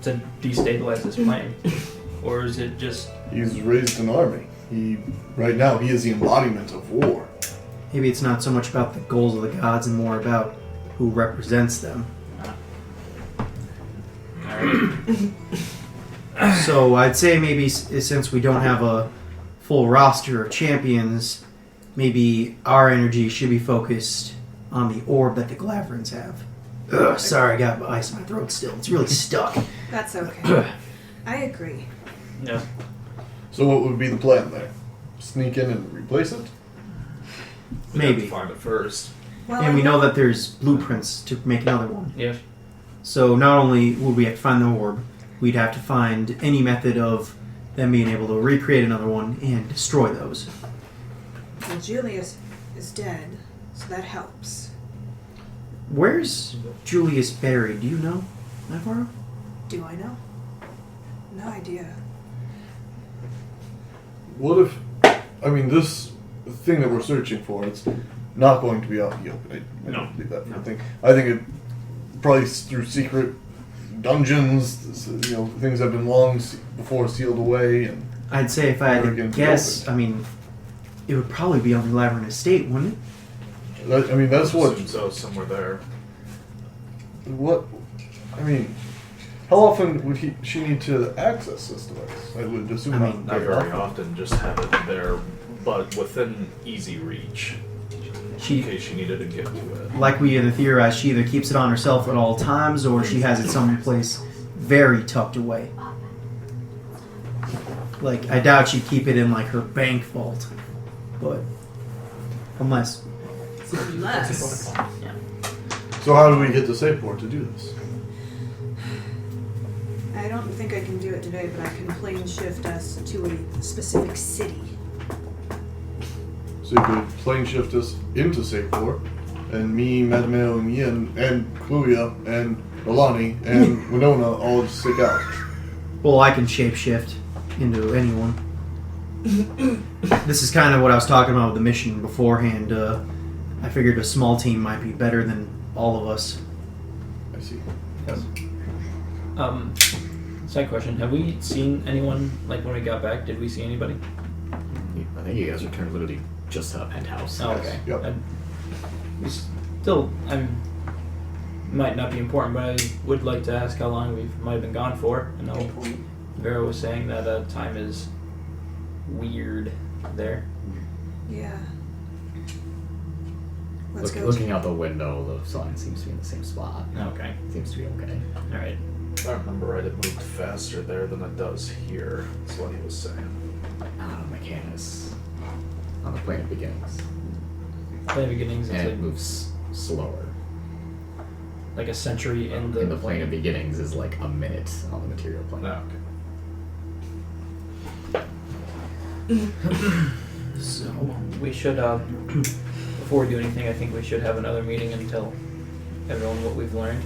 to destabilize this plane? Or is it just... He's raised an army. Right now he is the embodiment of war. Maybe it's not so much about the goals of the gods and more about who represents them. So I'd say maybe since we don't have a full roster of champions, maybe our energy should be focused on the orb that the Glavrans have. Ugh, sorry, I got ice in my throat still. It's really stuck. That's okay. I agree. Yeah. So what would be the plan there? Sneak in and replace it? We'd have to Maybe. find it first. Well, And we know that there's blueprints to make another one. Yes. So not only would we have to find the orb, we'd have to find any method of them being able to recreate another one and destroy those. Well, Julius is dead, so that helps. Where's Julius buried? Do you know, Naivara? Do I know? No idea. What if... I mean, this thing that we're searching for, it's not going to be out in the open. I don't believe that for a thing. I think it probably through secret dungeons, things that have been long before sealed away. And I'd say if I had Never to again guess, open. I mean, it would probably be on the Laverne estate, wouldn't it? I mean, that's what... Assume so, somewhere there. What... I mean... How often would she need to access this device? I would assume I not mean, Not very often, just have it there, but within easy reach. In She, case she needed to get to it. like we had theorized, she either keeps it on herself at all times or she has it someplace very tucked away. Like, I doubt she'd keep it in, like, her bank vault. But, unless... Unless. So how do we get to Sapor to do this? I don't think I can do it today, but I can plane shift us to a specific city. So you could plane shift us into Sapor, and me, Mattimeo, and Ian, and Kluya, and Nalane, and Winona all just stick out. Well, I can shapeshift into anyone. This is kind of what I was talking about with the mission beforehand. I figured a small team might be better than all of us. I see. Yes. Side question: have we seen anyone? Like when we got back, did we see anybody? I think you guys returned literally just to the penthouse. Oh, okay. Yep. Might not be important, but I would like to ask how long we might have been gone for. I know Vera was saying that time is weird there. Yeah. Let's go. Looking out the window, the sun seems to be in the same spot. Okay. Seems to be okay. All right. If I remember right, it moved faster there than it does here. That's what he was saying. Mechanus. On the plane of beginnings. Play beginnings is And it like, moves slower. like a century in the In the plane of beginnings is like a minute on the material plane. No, So we should, before we do anything, I think we should have another meeting and tell everyone what we've learned.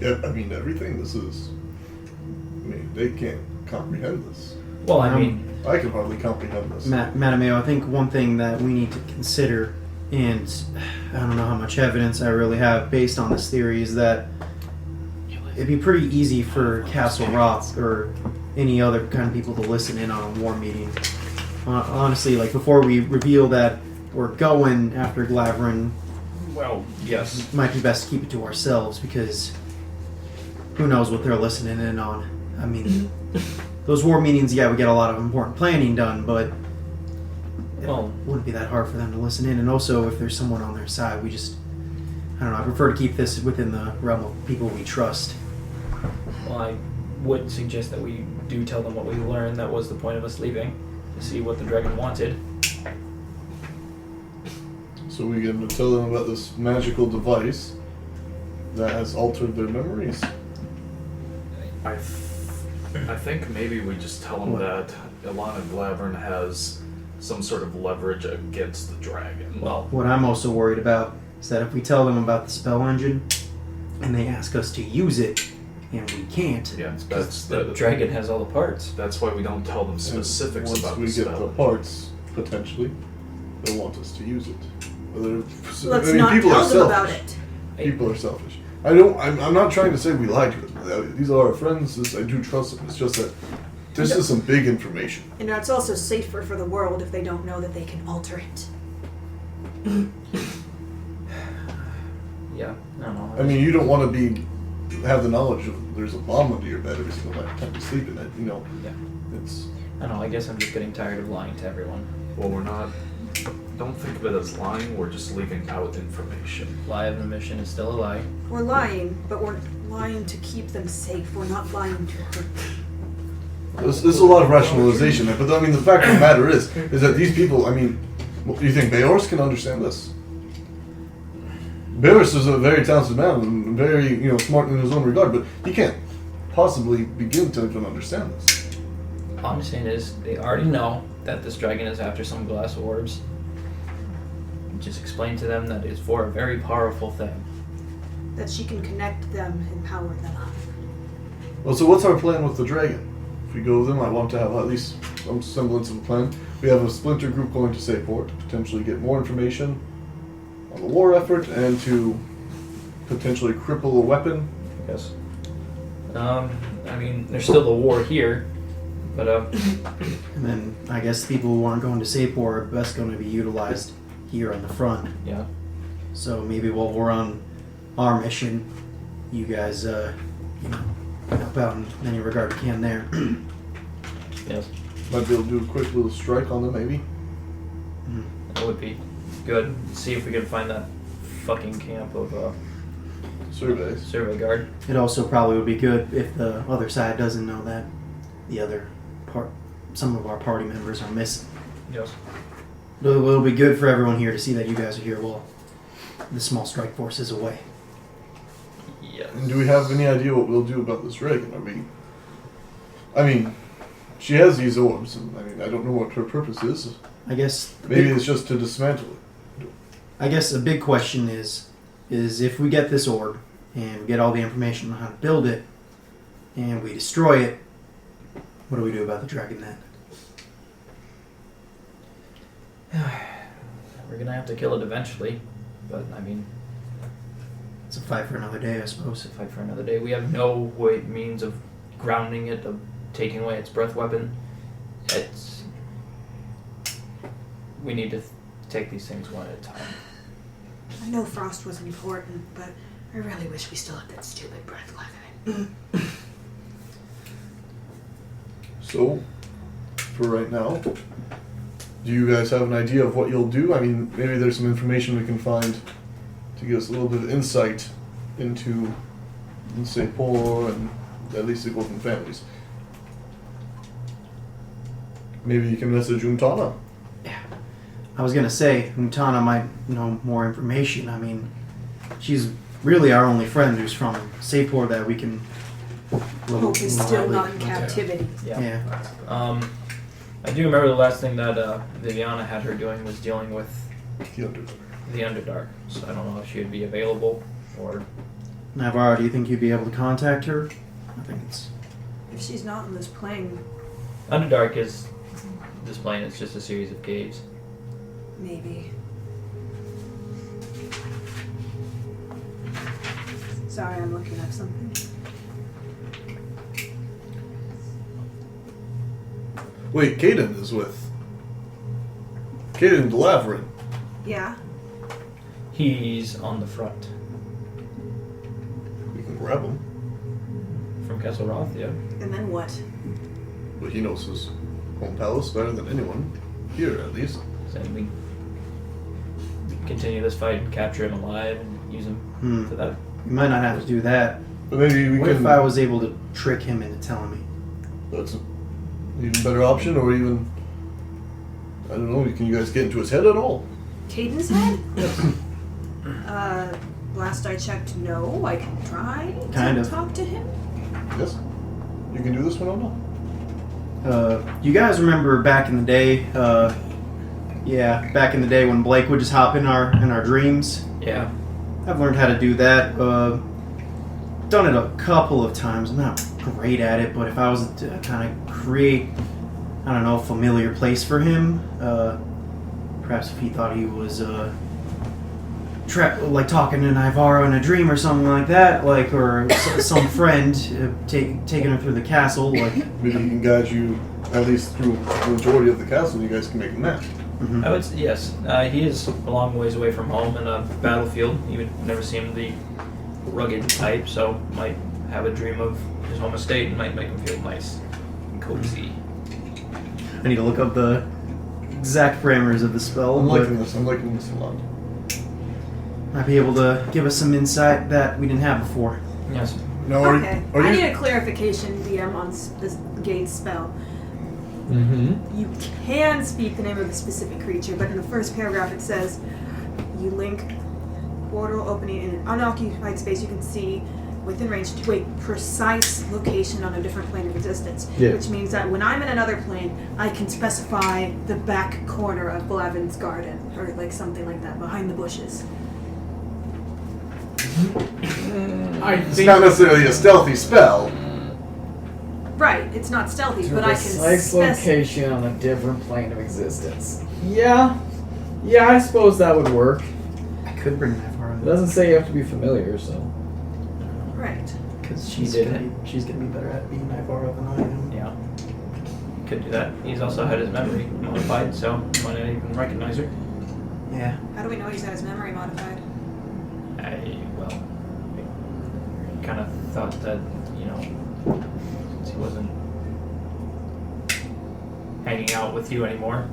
Yeah, I mean, everything. This is. I mean, they can't comprehend this. Well, I mean, I can hardly comprehend this. Mattimeo, I think one thing that we need to consider, and I don't know how much evidence I really have based on this theory, is that it'd be pretty easy for Castle Roth or any other kind of people to listen in on a war meeting. Honestly, like before we reveal that we're going after Glavrin, well, yes. might be best to keep it to ourselves because who knows what they're listening in on. I mean, those war meetings, yeah, we get a lot of important planning done, but it wouldn't be that hard for them to listen in. And also, if there's someone on their side, I don't know, I prefer to keep this within the realm of people we trust. Well, I would suggest that we do tell them what we learned. That was the point of us leaving, to see what the dragon wanted. So we get to tell them about this magical device that has altered their memories. I think maybe we just tell him that Ilana Glavern has some sort of leverage against the dragon. Well, What I'm also worried about is that if we tell them about the spell engine and they ask us to use it and we can't, yeah, the dragon has all the parts. That's why we don't tell them specifics Once about we the get spell. the parts, potentially, they'll want us to use it. Let's not tell them about it. People are selfish. I'm not trying to say we lied to them. These are our friends. I do trust them. It's just that this is some big information. And it's also safer for the world if they don't know that they can alter it. Yeah, I don't know. I mean, you don't want to have the knowledge of there's a bomb under your bed every single night time you sleep in it. You know, Yeah. it's. I don't know. I guess I'm just getting tired of lying to everyone. Well, we're not. Don't think of it as lying. We're just leaving out information. Lie of omission is still a lie. We're lying, but we're lying to keep them safe. We're not lying to hurt them. There's a lot of rationalization there, but I mean, the fact of the matter is that these people. I mean, do you think Beors can understand this? Beors is a very talented man and very, smart in his own regard, but he can't possibly begin to even understand this. All I'm saying is they already know that this dragon is after some glass orbs. Just explain to them that it's for a very powerful thing. That she can connect them and power them up. Well, so what's our plan with the dragon? If we go with them, I want to have at least some semblance of a plan. We have a splinter group going to Sayport to potentially get more information on the war effort and to potentially cripple a weapon. Yes. I mean, there's still the war here, but and then I guess the people who aren't going to Sayport are best going to be utilized here on the front. Yeah. So maybe while we're on our mission, you guys, help out in any regard you can there. Yes. Might be able to do a quick little strike on them, maybe. That would be good. See if we can find that fucking camp of Surveys. survey guard. It also probably would be good if the other side doesn't know that some of our party members are missing. Yes. It'll be good for everyone here to see that you guys are here while the small strike force is away. Yes. And do we have any idea what we'll do about this dragon? I mean, she has these orbs, and I don't know what her purpose is. I guess Maybe it's just to dismantle it. I guess a big question is if we get this orb and we get all the information on how to build it and we destroy it, what do we do about the dragon then? We're gonna have to kill it eventually, but I mean, It's a fight for another day, I suppose. Fight for another day. We have no means of grounding it, of taking away its breath weapon. We need to take these things one at a time. I know Frost was important, but I really wish we still had that stupid breath weapon. So, for right now, do you guys have an idea of what you'll do? I mean, maybe there's some information we can find to give us a little bit of insight into, let's say, poor and at least the golden families. Maybe you can message Untana. I was gonna say, Untana might know more information. I mean, she's really our only friend who's from Sapor that we can... Hope is still not in captivity. Yeah. I do remember the last thing that Viviana had her doing was dealing with the Underdark. So I don't know if she would be available or... Naivara, do you think you'd be able to contact her? I think it's... If she's not in this plane, Underdark is... This plane is just a series of caves. maybe. Sorry, I'm looking up something. Wait, Caden is with... Caden Delavrin. Yeah. He's on the front. We can grab him. From Castle Roth, yeah. And then what? But he knows his home palace better than anyone. Here, at least. So we continue this fight and capture him alive and use him for that. We might not have to do that. But maybe we What can... if I was able to trick him into telling me? That's an even better option, or even... I don't know, can you guys get into his head at all? Caden's head? Last I checked, no. I can try to talk to him. Yes? You can do this one or not? You guys remember back in the day, back in the day when Blake would just hop in our dreams? Yeah. I've learned how to do that. Done it a couple of times. I'm not great at it, but if I was to kind of create, I don't know, a familiar place for him, perhaps if he thought he was like talking to Naivara in a dream or something like that, like, or some friend taking her through the castle, like maybe he can guide you at least through the majority of the castle, and you guys can make a match. I would say yes. He is a long ways away from home in a battlefield. You would never seem the rugged type, so might have a dream of his home estate and might make him feel nice and cozy. I need to look up the exact parameters of the spell. I'm liking this a lot. Might be able to give us some insight that we didn't have before. Yes. No, Okay. I need a clarification, DM, on this gate spell. Mm-hmm. You can speak the name of a specific creature, but in the first paragraph it says you link portal opening in an unoccupied space you can see within range to a precise location on a different plane of existence. Yeah. Which means that when I'm in another plane, I can specify the back corner of Blavin's garden, or like something like that, behind the bushes. It's not necessarily a stealthy spell. Right, it's not stealthy, To but a I can precise location on a different plane of existence. Yeah, I suppose that would work. I could bring Naivara. It doesn't say you have to be familiar, so. Right. Because she's did gonna be better at being Naivara than I am. Yeah. Could do that. He's also had his memory modified, so you might not even recognize her. Yeah. How do we know he's had his memory modified? I kind of thought that, since he wasn't hanging out with you anymore.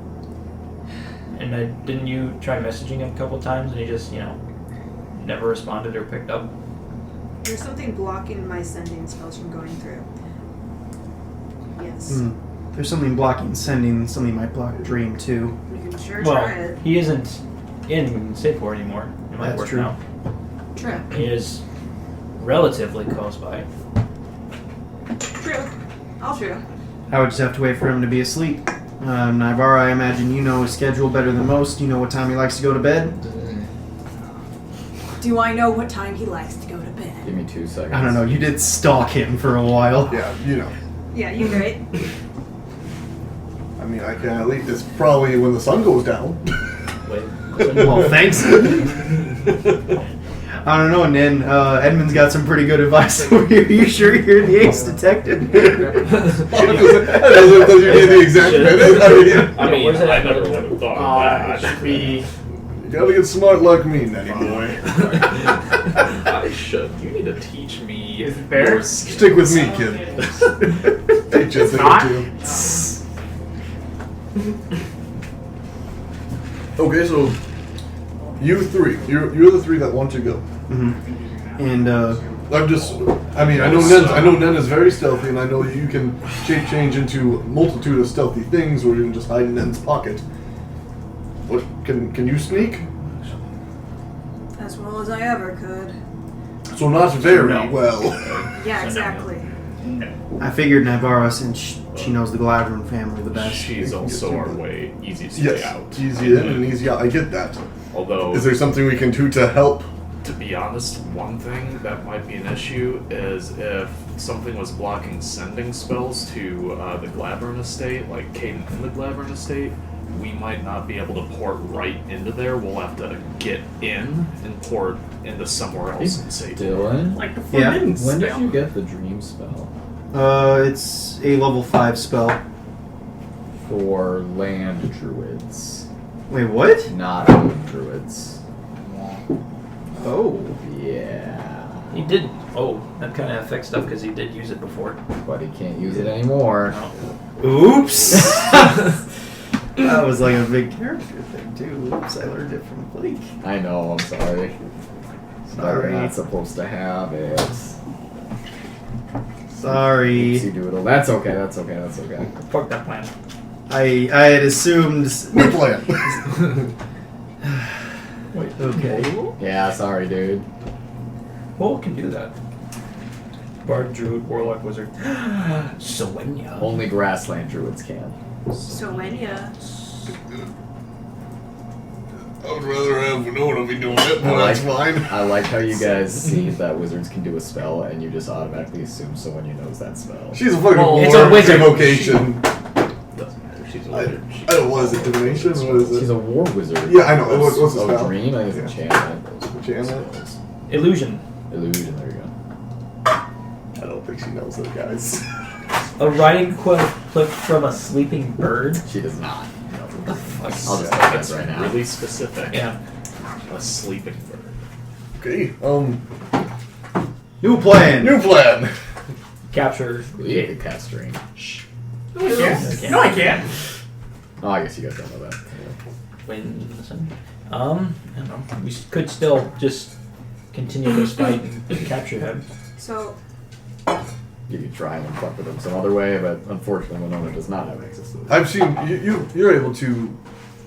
And didn't you try messaging him a couple times and he just, never responded or picked up? There's something blocking my sending spells from going through. Yes. There's something blocking sending, something might block Dream too. We can sure try it. He isn't in Sapor anymore. It might That's work true. now. True. He is relatively close by. True. All true. I would just have to wait for him to be asleep. Naivara, I imagine you know his schedule better than most. You know what time he likes to go to bed? Do I know what time he likes to go to bed? Give me 2 seconds. I don't know. You did stalk him for a while. Yeah, Yeah, you're right. I mean, I can at least... It's probably when the sun goes down. Wait. Well, thanks. I don't know, Nen. Edmund's got some pretty good advice over here. You sure you're the ace detective? Does you need the exact minute? I mean, where's it I at? never would have thought It of that. should be. You gotta get smart like me, Nettie boy. I should. You need to teach me. Is it there? your skills. Stick with me, kid. Teach us not? too. Okay, so you three, you're the three that want to go. Mm-hmm. And I know Nen is very stealthy, and I know you can shape change into a multitude of stealthy things, or even just hide in Nen's pocket. What can you sneak? As well as I ever could. So not very No. well. Yeah, exactly. I figured Naivara, since she knows the Gladron family the best. She's also our way easiest way Yes, out. easy in and easy out. I get that. Although, Is there something we can do to help? to be honest, one thing that might be an issue is if something was blocking sending spells to the Gladron estate, like Caden in the Gladron estate, we might not be able to port right into there. We'll have to get in and port into somewhere else and say Dylan, Like the Yeah. forbidden when did spell. you get the dream spell It's a level 5 spell. for land druids, Wait, what? not moon druids? Oh. Yeah, He did. Oh, that kind of affects stuff because he did use it before. but he can't use it anymore. Oops. That was like a big character thing too. Oops, I learned it from Blake. I know. I'm sorry. Sorry. You're not supposed to have it. Sorry. Oopsie doodle. That's okay. That's okay. That's okay. Fuck that plan. I had assumed. New plan. Wait. Okay. Yeah. Sorry, dude. Well, can do that. Bard, druid, warlock, wizard. Sowenya. Only grassland druids can. So Enya. I would rather have Winona be doing it, but that's fine. I like how you guys see that wizards can do a spell, and you just automatically assume someone knows that spell. She's a fucking Well, it's it's a a wizard. Vocation. doesn't matter. She's a I wizard. don't know, what is it, divination? What is it? She's a war wizard. Yeah, I know. What's the Oh, spell? dream? I think it's enchantment. Enchantment? Illusion. Illusion, there you go. I don't think she knows it, guys. A riding clip from a sleeping bird. She does not. No. Fuck. I'll just tell you That's that right now. really specific. Yeah. A sleeping bird. Okay, New plan. new plan. Capture. You could cast dream. No, I can't. No, I can't. Oh, I guess you guys don't know that. Win. I don't know. We could still just continue this fight and capture him. So You could try and fuck with them some other way, but unfortunately, Winona does not have access to this. I've seen you're able to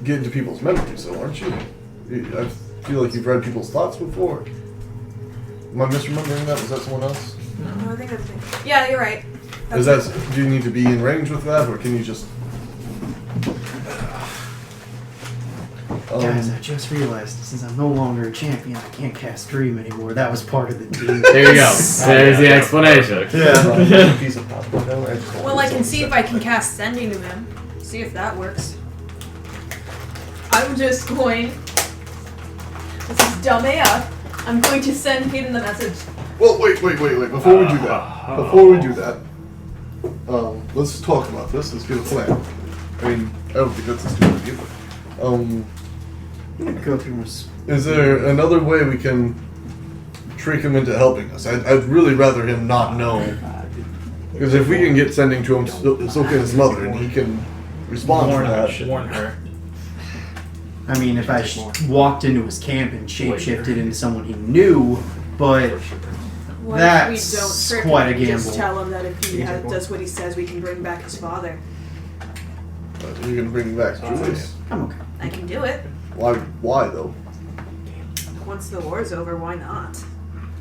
get into people's memories, though, aren't you? I feel like you've read people's thoughts before. Am I misremembering that? Was that someone else? I think that's it. Yeah, you're right. Is that? Do you need to be in range with that, or can you just? Guys, I just realized since I'm no longer a champion, I can't cast Dream anymore. That was part of the deal. There you go. There's the explanation. Yeah. Piece of popcorn, though, I just- Well, I can see if I can cast Sending to him. See if that works. I'm just going. This is dumb AF. I'm going to send Hayden the message. Well, wait. Before we do that, let's talk about this. Let's get a plan. I mean, I don't think that's a stupid idea, but Go through this. is there another way we can trick him into helping us? I'd really rather him not know. Because if we can get sending to him, it's okay his mother, and he can respond to that. Warn her. I mean, if I walked into his camp and shapeshifted into someone he knew, but What That's if we don't trick quite him a and just gamble. tell him that if he does what he says, we can bring back his father? You're gonna bring back Julius. I'm okay. I can do it. Why though? Once the war's over, why not?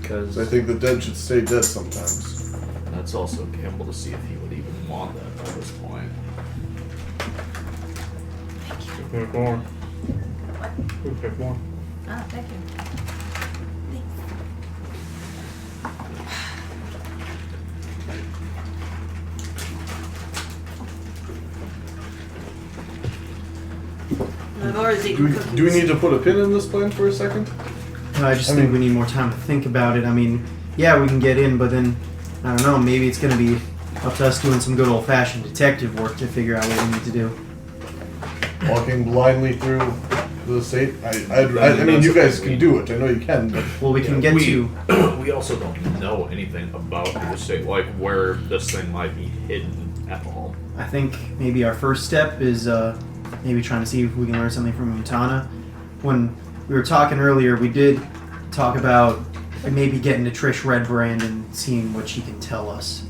Because 'Cause I think the dead should stay dead sometimes. That's also a gamble to see if he would even want that at this point. Pick more. Pick more. Ah, thank you. I've already eaten cookies. Do we need to put a pin in this plan for a second? I just think we need more time to think about it. I mean, yeah, we can get in, but then, I don't know, maybe it's going to be up to us doing some good old-fashioned detective work to figure out what we need to do. Walking blindly through the estate? I mean, you guys can do it. I know you can, but... Well, we can get to... We also don't know anything about the estate, like where this thing might be hidden at all. I think maybe our first step is maybe trying to see if we can learn something from Montana. When we were talking earlier, we did talk about maybe getting to Trish Redbrand and seeing what she can tell us.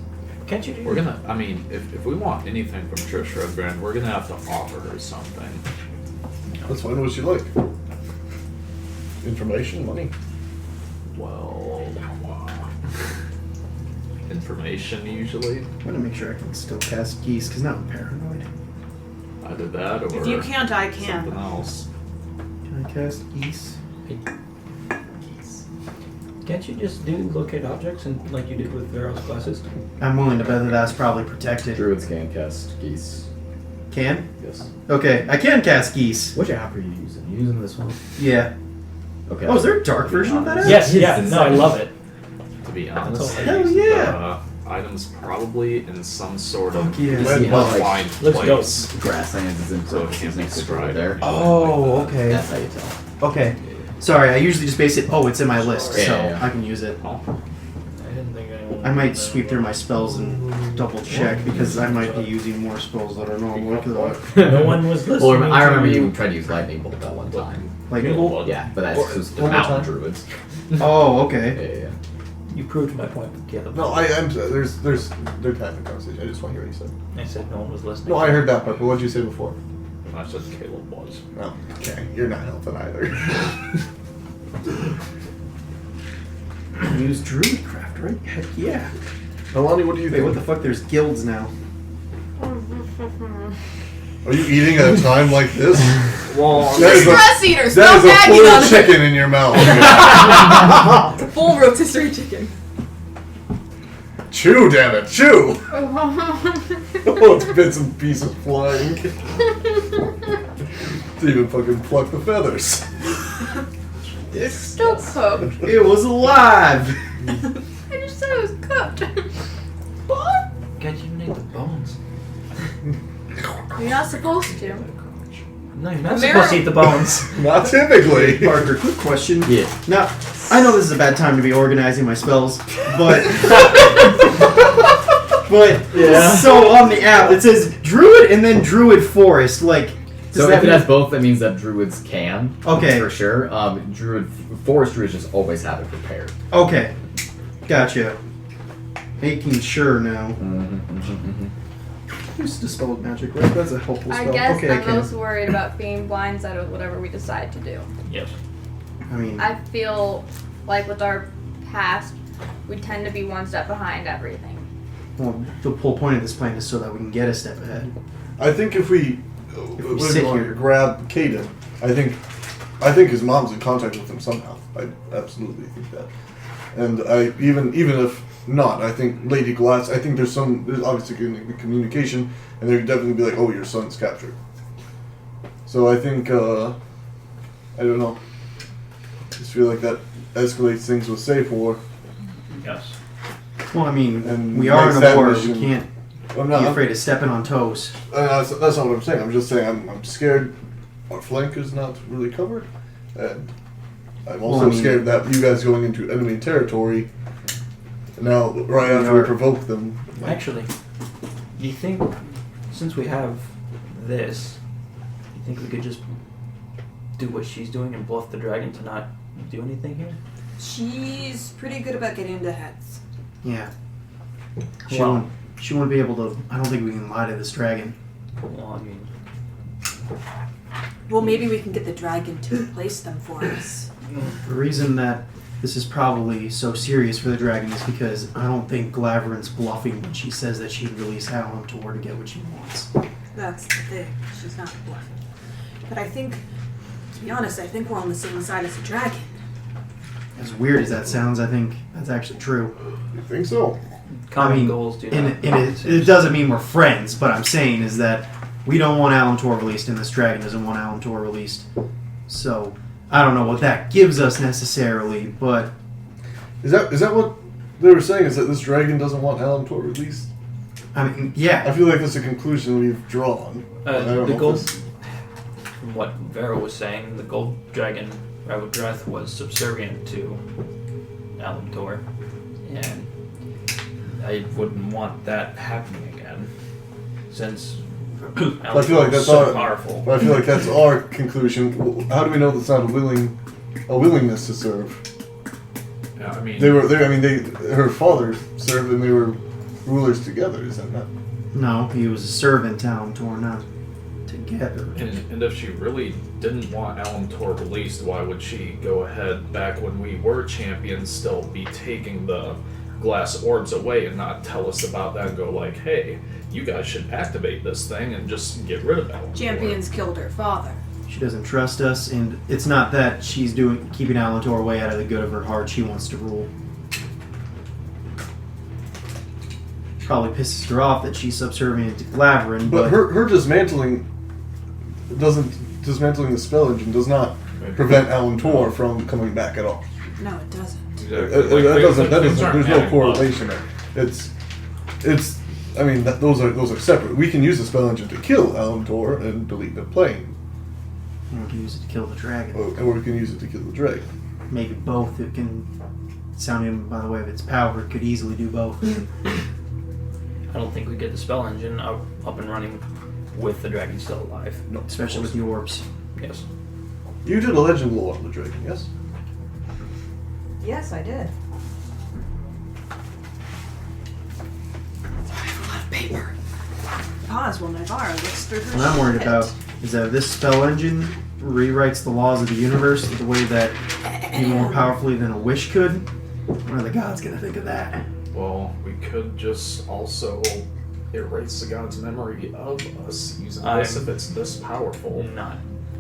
Can't you do We're gonna, I mean, if we want anything from Trish Redbrand, we're gonna have to offer her something. Let's find what she like. Information, money. Well, information usually. I'm going to make sure I can still cast Geese, because now I'm paranoid. Either that or If you can't, I can. something else. Can I cast Geese? Can't you just do locate objects and like you did with Vero's classes? I'm willing to bet that that's probably protected. Druids can cast geese. Can? Yes. Okay, I can cast Geese. Which app are you using? You using this one? Yeah. Okay. Oh, is there a dark version of that app? Yes, yeah, no, I love it. To be honest, Hell yeah! items probably in some sort of Fuck yeah. blind Let's go. place. Grasslands is in So it can't be described. there. Oh, okay. That's how you tell. Okay. Sorry, I usually just base it, it's in my list, Yeah, so yeah, yeah. I can use it. I didn't think anyone. I might sweep through my spells and double check, because I might be using more spells that are normal. No one was listening. Well, I remember you tried to use lightning bolt that one time. Lightning bolt? Yeah, but that's exclusive to one more mountain time. druids. Oh, Yeah, okay. yeah, yeah. You proved my point. Yeah, No, I'm there's they're having a conversation. I just want to hear what you said. I said no one was listening. No, I heard that part, but what did you say before? I said Caleb was. Oh, okay. You're not helping either. Use Druidcraft, right? Heck yeah. Nalane, what do you Wait, think? what the fuck? There's guilds now. Are you eating at a time like this? Well, That is a- Stress eaters, That no is a nagging full on it. chicken in your mouth. Full rotisserie chicken. Chew, damn it, chew! Oh, it's bits and pieces flying. Didn't even fucking pluck the feathers. It's Still cooked. It was alive! I just said it was cooked. God, you made the bones. You're not supposed to. No, you're not Ameri- supposed to eat the bones. Not typically. Parker, quick question. Yeah. Now, I know this is a bad time to be organizing my spells, but... Yeah. So on the app, it says Druid and then Druid Forest, like... So if it has both, that means that druids can. Okay. For sure. Forest druids just always have it prepared. Okay. Gotcha. Making sure now. Use Dispel Magic, right? That's a helpful spell. I guess okay, I I'm can. most worried about being blindsided with whatever we decide to do. Yes. I mean... I feel like with our past, we tend to be one step behind everything. Well, the whole point of this plan is so that we can get a step ahead. I think if we sit here- grab Caden, I think his mom's in contact with him somehow. I absolutely think that. And I even if not, I think Lady Glass. I think there's obviously going to be communication, and they'd definitely be like, "Oh, your son's captured." So I think I don't know. I just feel like that escalates things with safe war. Yes. Well, I mean, And we are makes in a that war. mission- We can't I'm be not. afraid of stepping on toes. That's not what I'm saying. I'm just saying I'm scared. Our flank is not really covered, and I'm also Well, I mean- scared that you guys going into enemy territory. Now, right after we provoke them. Actually, do you think, since we have this, do you think we could just do what she's doing and bluff the dragon to not do anything here? She's pretty good about getting into heads. Yeah. Well- She won't be able to. I don't think we can lie to this dragon. Well, I mean, Well, maybe we can get the dragon to replace them for us. The reason that this is probably so serious for the dragon is because I don't think Glaveron's bluffing when she says that she'd release Hallam to her to get what she wants. That's the thing. She's not bluffing. But I think, to be honest, I think we're on the same side as the dragon. As weird as that sounds, I think that's actually true. You think so? common goals do not. And it doesn't mean we're friends, but I'm saying is that we don't want Alan Tor released and this dragon doesn't want Alan Tor released. So I don't know what that gives us necessarily, but Is that what they were saying? Is that this dragon doesn't want Alamtor released? I mean, yeah. I feel like that's a conclusion we've drawn. I don't The know if gold, this- from what Vera was saying, the gold dragon Ravudreth was subservient to Alamtor, and I wouldn't want that happening again, since I feel like Alamtor that's is so our. powerful. But I feel like that's our conclusion. How do we know that's not a willingness to serve? Yeah, I mean, Her father served and they were rulers together. Is that not? No, he was a servant to Alamtor, not together. and if she really didn't want Alamtor released, why would she go ahead, back when we were champions, still be taking the glass orbs away and not tell us about that and go like, hey, you guys should activate this thing and just get rid of Alamtor? Champions killed her father. She doesn't trust us, and it's not that she's keeping Alamtor way out of the good of her heart. She wants to rule. Probably pisses her off that she's subservient to Glaverin, But but her dismantling the spell engine does not prevent Alamtor from coming back at all. No, it doesn't. Exactly. There's no correlation there. It's. I mean, those are separate. We can use the spell engine to kill Alamtor and delete the plane, we can use it to kill the dragon. or we can use it to kill the dragon. Maybe both. It can. Sounding by the way of its power, it could easily do both. I don't think we get the spell engine up and running with the dragon still alive. No, Especially with the orbs. Yes. You did a legend lore on the dragon, yes? Yes, I did. Paper. Pause while Naivara looks through her What I'm worried shit. about is that if this spell engine rewrites the laws of the universe the way that even more powerfully than a wish could, what are the gods going to think of that? Well, we could just also erase the god's memory of us using this if it's this powerful. Not.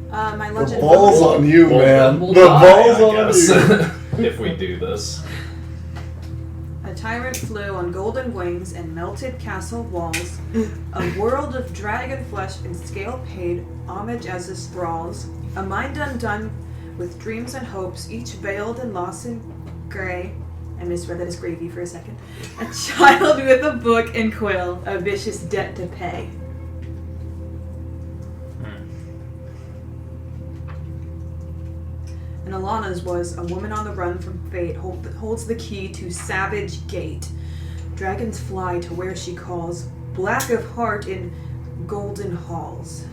My The legend. ball's on you, Well, man. then we'll The die, ball's I on guess, you. if we do this. A tyrant flew on golden wings and melted castle walls. A world of dragon flesh and scale paid homage as his thralls. A mind undone with dreams and hopes, each veiled and lost in gray. I misread that as gravy for a second. A child with a book and quill, a vicious debt to pay. And Alana's was a woman on the run from fate, holds the key to Savage Gate. Dragons fly to where she calls, black of heart in golden halls.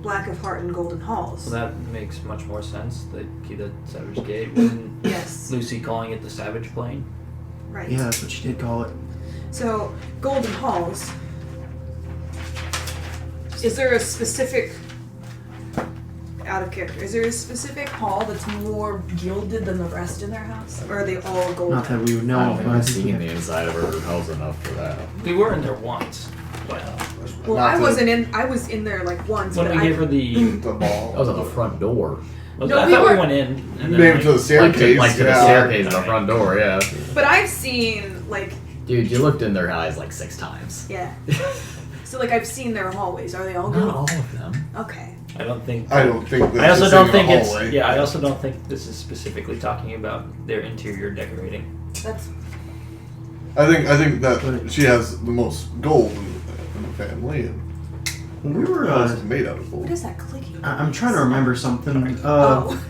Black of heart in golden halls. Well, that makes much more sense. The key to Savage Gate. Wasn't Yes. Lucy calling it the Savage Plane? Right. Yeah, that's what she did call it. So, golden halls. Is there a specific, out of character, is there a specific hall that's more gilded than the rest in their house? Or are they all golden? Not that we would know I of, haven't but I even think seen the inside of her house enough for that. We were in there once, but Well, Not I to- wasn't in. I was in there like once. when but we I, gave her the, The ball. That was at the front door. was No, I we thought were- we went in. And then Maybe to the staircase. Like to the yeah. staircase at the front door, yeah. But I've seen like Dude, you looked in their eyes like 6 times. yeah. So like I've seen their hallways. Are they all Not golden? all of them. Okay. I don't think. I don't think that's I also just don't in think a it's. hallway. Yeah, I also don't think this is specifically talking about their interior decorating. That's I think that she has the most gold in the family, and when we were. house is made out of gold. what is that clicking? I'm trying to remember something. Oh.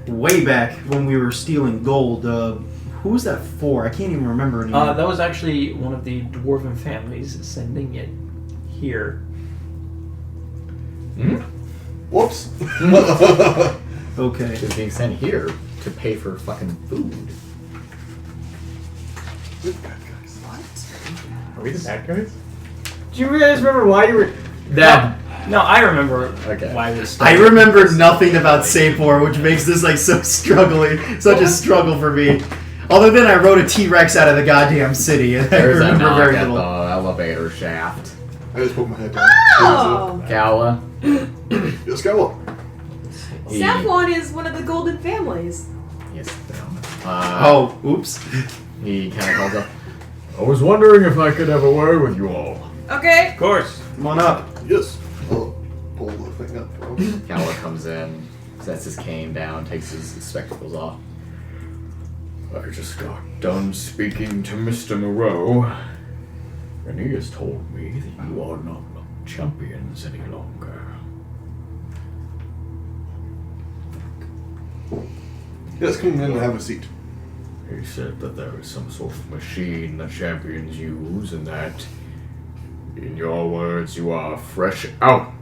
Way back when we were stealing gold, who was that for? I can't even remember anymore. That was actually one of the dwarven families sending it here. Whoops. Okay. It was being sent here to pay for fucking food. Are we the bad guys? Do you guys remember why you were? No, I remember Okay. why this. I remember nothing about Sapor, which makes this like so such a struggle for me. Other than I rode a T-Rex out of the goddamn city, and I There's a remember knock very at the little. elevator shaft. I just put my head down. Oh! Kala. Just go up. He- Safflon is one of the golden families. Yes, down. Oh, oops. He kind of calls up. I was wondering if I could have a word with you all. Okay. Of course. Come on up. Yes. I'll pull the thing up. Bro. Kala comes in, sets his cane down, takes his spectacles off. I just got done speaking to Mr. Moreau, and he has told me that you are not champions any longer. Yes, come in and have a seat. He said that there is some sort of machine that champions use, and that, in your words, you are fresh out.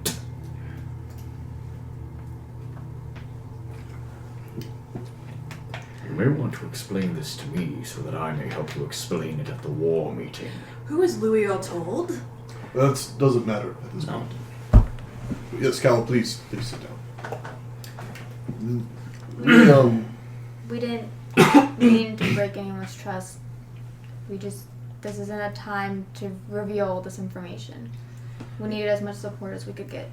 You may want to explain this to me so that I may help you explain it at the war meeting. Who is Louis all told? That doesn't matter at this point. Yes, Cal, please sit down. We didn't mean to break anyone's trust. This isn't a time to reveal this information. We needed as much support as we could get.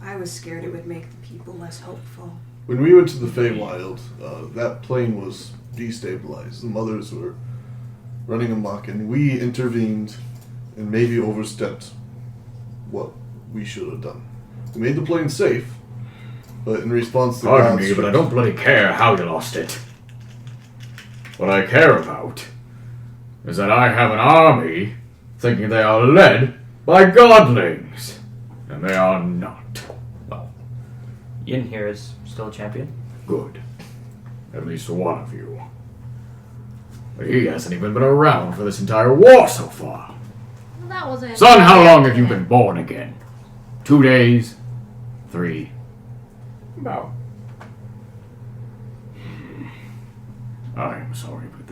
I was scared it would make the people less hopeful. When we went to the Feywild, that plane was destabilized. The mothers were running amok, and we intervened and maybe overstepped what we should have done. We made the plane safe, but in response to Pardon me, but I don't bloody care how you lost it. What I care about is that I have an army thinking they are led by godlings, and they are not. Well, Yin here is still a champion. Good. At least one of you. But he hasn't even been around for this entire war so far. Well, that wasn't. Son, how long have you been born again? 2 days? 3? About. I am sorry, but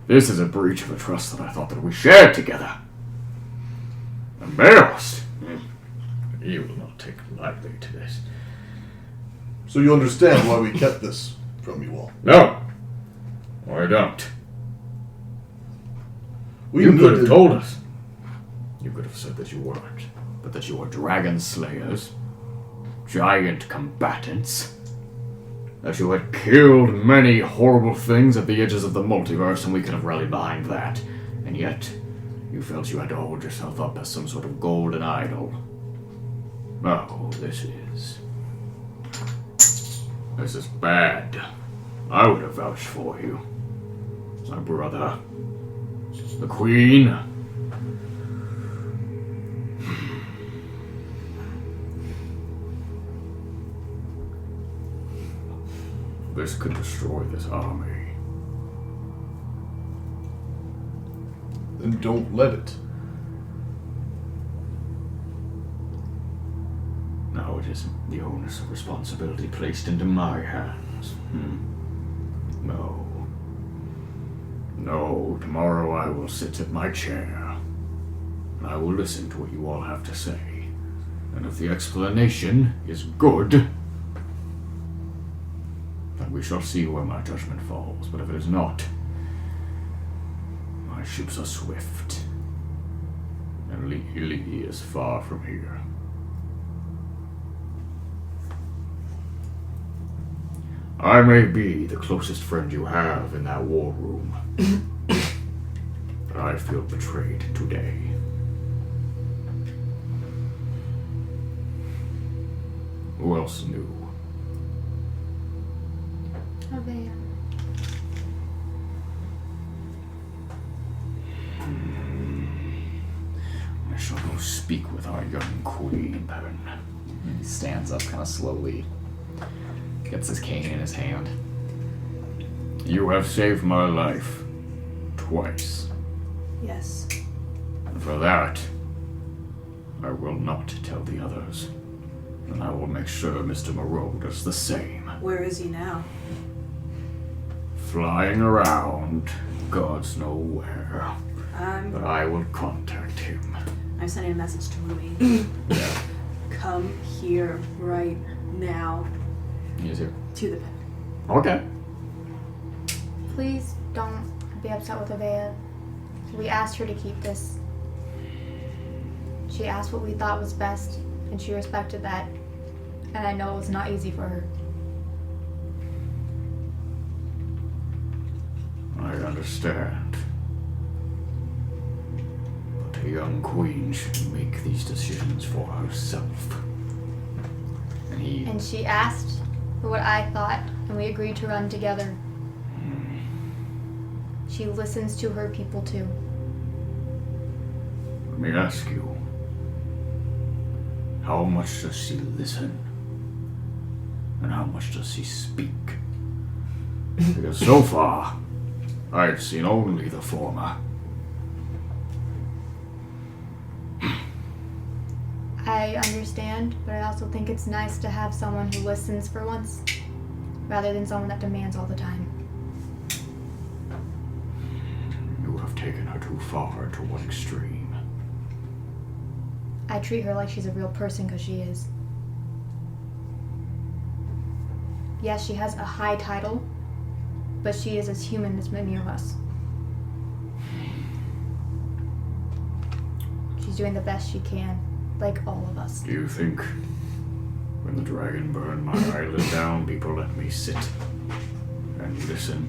this is a breach of a trust that I thought that we shared together. Embarrassed. You will not take lightly to this. So you understand why we kept this from you all? No, I don't. We You could have needed- told us. You could have said that you weren't, but that you were dragon slayers, giant combatants, that you had killed many horrible things at the edges of the multiverse, and we could have rallied behind that. And yet, you felt you had to hold yourself up as some sort of golden idol. Oh, this is bad. I would have vouched for you. My brother. The Queen. This could destroy this army. Then don't let it. Now it is the onus of responsibility placed into my hands. No. No, tomorrow I will sit at my chair. And I will listen to what you all have to say. And if the explanation is good, then we shall see where my judgment falls. But if it is not, my ships are swift. And Lee is far from here. I may be the closest friend you have in that war room, but I feel betrayed today. Who else knew? Okay. I shall go speak with our young queen. He stands up kind of slowly, gets his cane in his hand. You have saved my life twice, Yes. and for that, I will not tell the others. And I will make sure Mr. Moreau does the same. Where is he now? Flying around, gods know where. But I'm I will contact him. sending a message to Louis. Yeah. Come here right now He is here. to the pen. Okay. Please don't be upset with Avea. We asked her to keep this. She asked what we thought was best, and she respected that. And I know it was not easy for her. I understand. But a young queen should make these decisions for herself. And He. And she asked for what I thought, and we agreed to run together. She listens to her people too. Let me ask you. How much does she listen? And how much does she speak? Because so far, I've seen only the former. I understand, but I also think it's nice to have someone who listens for once, rather than someone that demands all the time. You have taken her too far to one extreme. I treat her like she's a real person because she is. Yes, she has a high title, but she is as human as many of us. She's doing the best she can, like all of us. Do you think when the dragon burned my island down, people let me sit and listen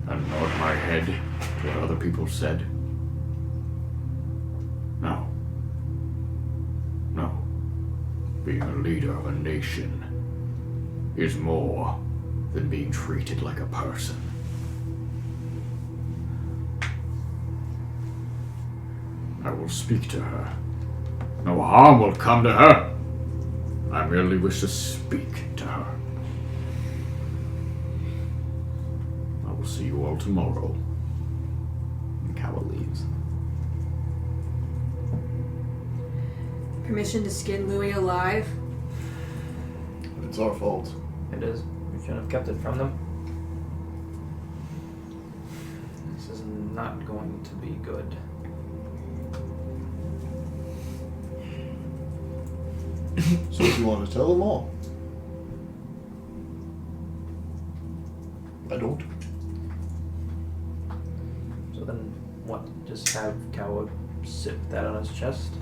and nod my head to what other people said? No. No. Being a leader of a nation is more than being treated like a person. I will speak to her. No harm will come to her. I merely wish to speak to her. I will see you all tomorrow. And Kawa leaves. Permission to skin Louis alive? It's our fault. It is. We shouldn't have kept it from them. This is not going to be good. So if you want to tell them all. I don't. So then, what? Just have Kawa sit that on his chest?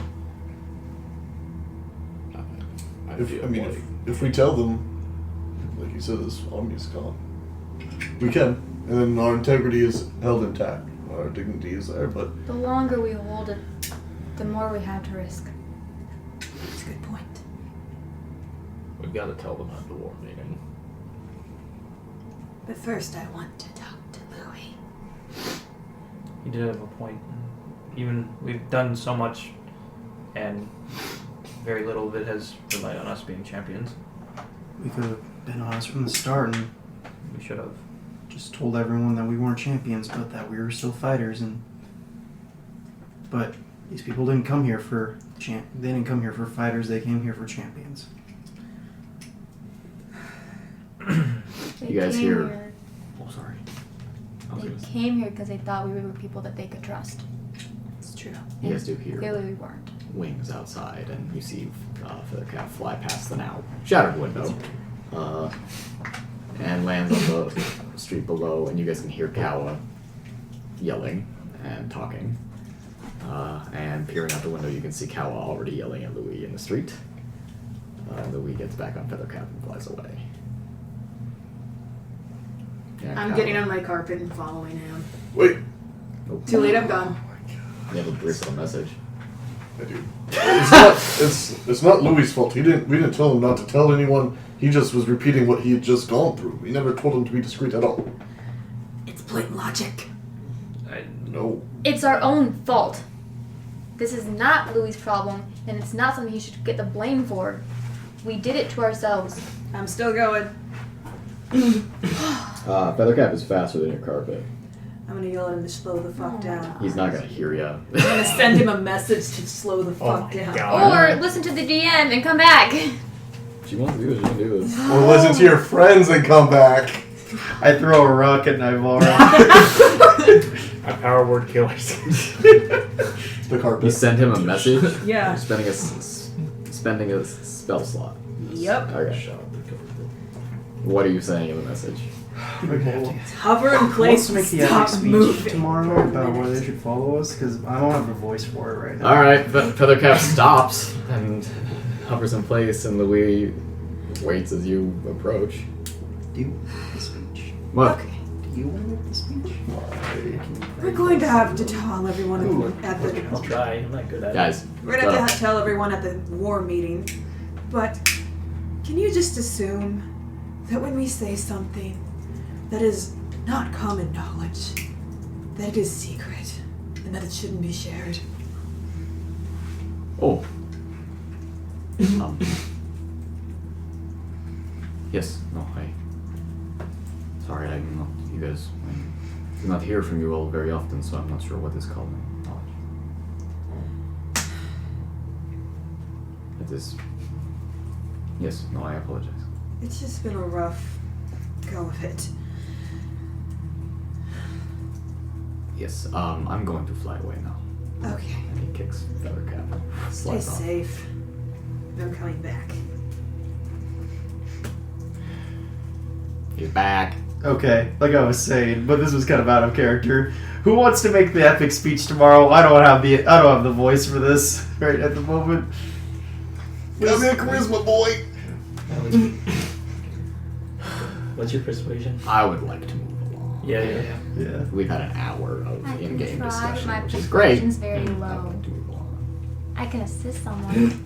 If we tell them, like you said, this army is gone, we can, and then our integrity is held intact. Our dignity is there, but The longer we hold it, the more we have to risk. That's a good point. We've got to tell them at the war meeting. But first I want to talk to Louis. He did have a point. Even we've done so much, and very little of it has relied on us being champions. We could have been honest from the start and We should have. just told everyone that we weren't champions, but that we were still fighters. But these people didn't come here for they didn't come here for fighters. They came here for champions. They You guys came hear- here- Oh, sorry. I was They gonna say, came here because they thought we were people that they could trust. It's true. you guys do hear Clearly we weren't. wings outside, and you see Feathercap fly past the now shattered window, and lands on the street below, and you guys can hear Kawa yelling and talking. And peering out the window, you can see Kawa already yelling at Louis in the street. Louis gets back on Feathercap and flies away. Yeah, I'm Kawa- getting on my carpet and following him. wait, Nope. Too late, I'm gone. You have a brief little message. I do. It's not Louis' fault. We didn't tell him not to tell anyone. He just was repeating what he had just gone through. We never told him to be discreet at all. It's blatant logic. No. It's our own fault. This is not Louis' problem, and it's not something he should get the blame for. We did it to ourselves. I'm still going. Feathercap is faster than your carpet. I'm gonna yell at him to slow the fuck down. He's not gonna hear you. I'm gonna send him a message to slow the fuck down. Or listen to the DM and come back. If she wants to do it, she can do this. Or listen to your friends and come back. I throw a rock at Naivara. I power word killers. The You carpet. send him a message. Yeah. You're spending a spell slot. Yep. Okay. What are you saying in the message? We're gonna have to Hover in Let's place. make the Stop epic speech moving. tomorrow about where they should follow us, because I don't have a voice for it right now. All right. Feathercap stops and hovers in place, and Louis waits as you approach. Do you want the speech? What? Okay. Do you want to make the speech? We're going to have to tell everyone at I'll the. try. I'm not good at it. Guys, We're gonna have to tell everyone at the war meeting, but Can you just assume that when we say something that is not common knowledge, that it is secret and that it shouldn't be shared? Oh. Yes, no, sorry, I'm not, you guys, I do not hear from you all very often, so I'm not sure what is called knowledge. It is, yes, no, I apologize. It's just been a rough go of it. Yes, I'm going to fly away now. Okay. And he kicks Feathercap. Stay Slides off. safe. I'm coming back. He's back. Okay, like I was saying, but this was kind of out of character. Who wants to make the epic speech tomorrow? I don't have the voice for this right at the moment. Got me a charisma, boy. What's your persuasion? I would like to move along. Yeah. We've had an hour of I can in-game try. discussion, My which is great. persuasion's very I'd low. like to move along. I can assist someone.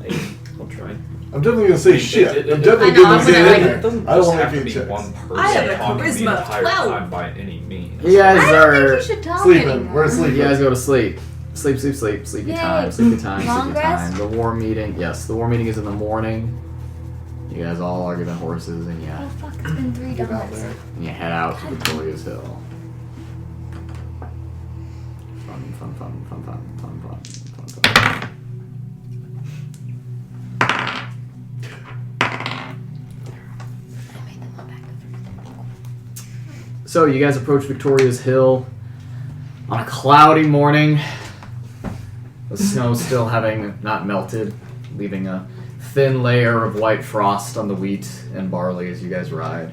I'll try. I'm definitely gonna say shit. it- I'm definitely I know, gonna I'm say gonna, like- it. It doesn't I don't just want have to to be be checks. one person I have a talking the charisma of entire 12. time by any means. You guys I don't are think you should talk Sleeping. anymore. We're sleeping. You guys go to sleep. Sleepy Yay. time, sleepy time, Long sleepy rest? time. The war meeting, yes, the war meeting is in the morning. You guys all argue the horses and Oh fuck, it's been 3 Get out donuts. there. you head out to Victoria's Hill. Fun. So you guys approach Victoria's Hill on a cloudy morning. The snow still having not melted, leaving a thin layer of white frost on the wheat and barley as you guys ride.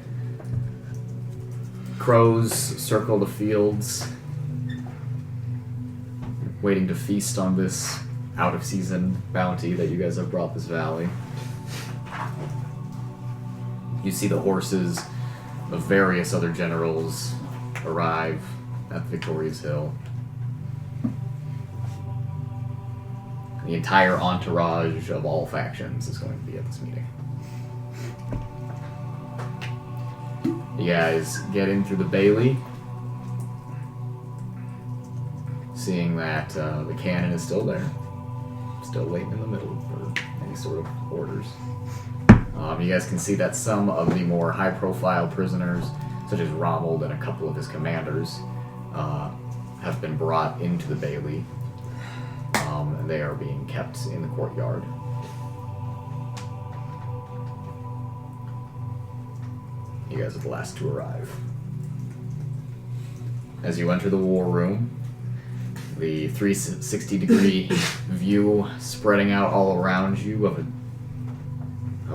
Crows circle the fields, waiting to feast on this out-of-season bounty that you guys have brought this valley. You see the horses of various other generals arrive at Victoria's Hill. The entire entourage of all factions is going to be at this meeting. You guys get in through the bailey, seeing that the cannon is still there, still waiting in the middle for any sort of orders. You guys can see that some of the more high-profile prisoners, such as Rommel and a couple of his commanders, have been brought into the bailey, and they are being kept in the courtyard. You guys are the last to arrive. As you enter the war room, the 360-degree view spreading out all around you of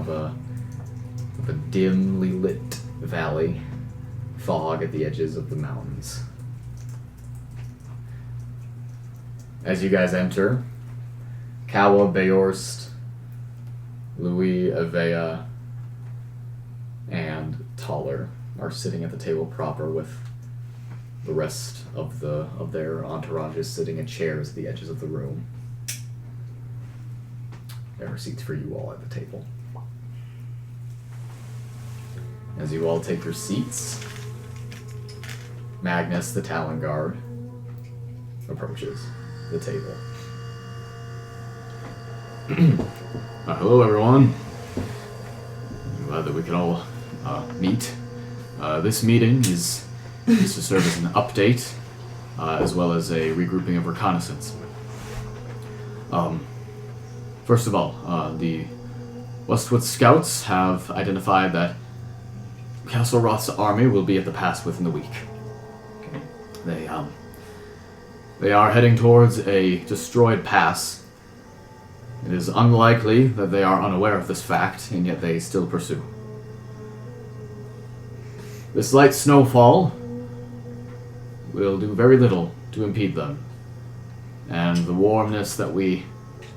a dimly lit valley, fog at the edges of the mountains. As you guys enter, Kawa, Beorst, Louis, Avea, and Taller are sitting at the table proper with the rest of their entourages sitting in chairs at the edges of the room. There are seats for you all at the table. As you all take your seats, Magnus, the Talon Guard, approaches the table. Hello, everyone. I'm glad that we can all meet. This meeting is to serve as an update, as well as a regrouping of reconnaissance. First of all, the Westwood Scouts have identified that Castle Roth's army will be at the pass within the week. They are heading towards a destroyed pass. It is unlikely that they are unaware of this fact, and yet they still pursue. This light snowfall will do very little to impede them, and the warmness that we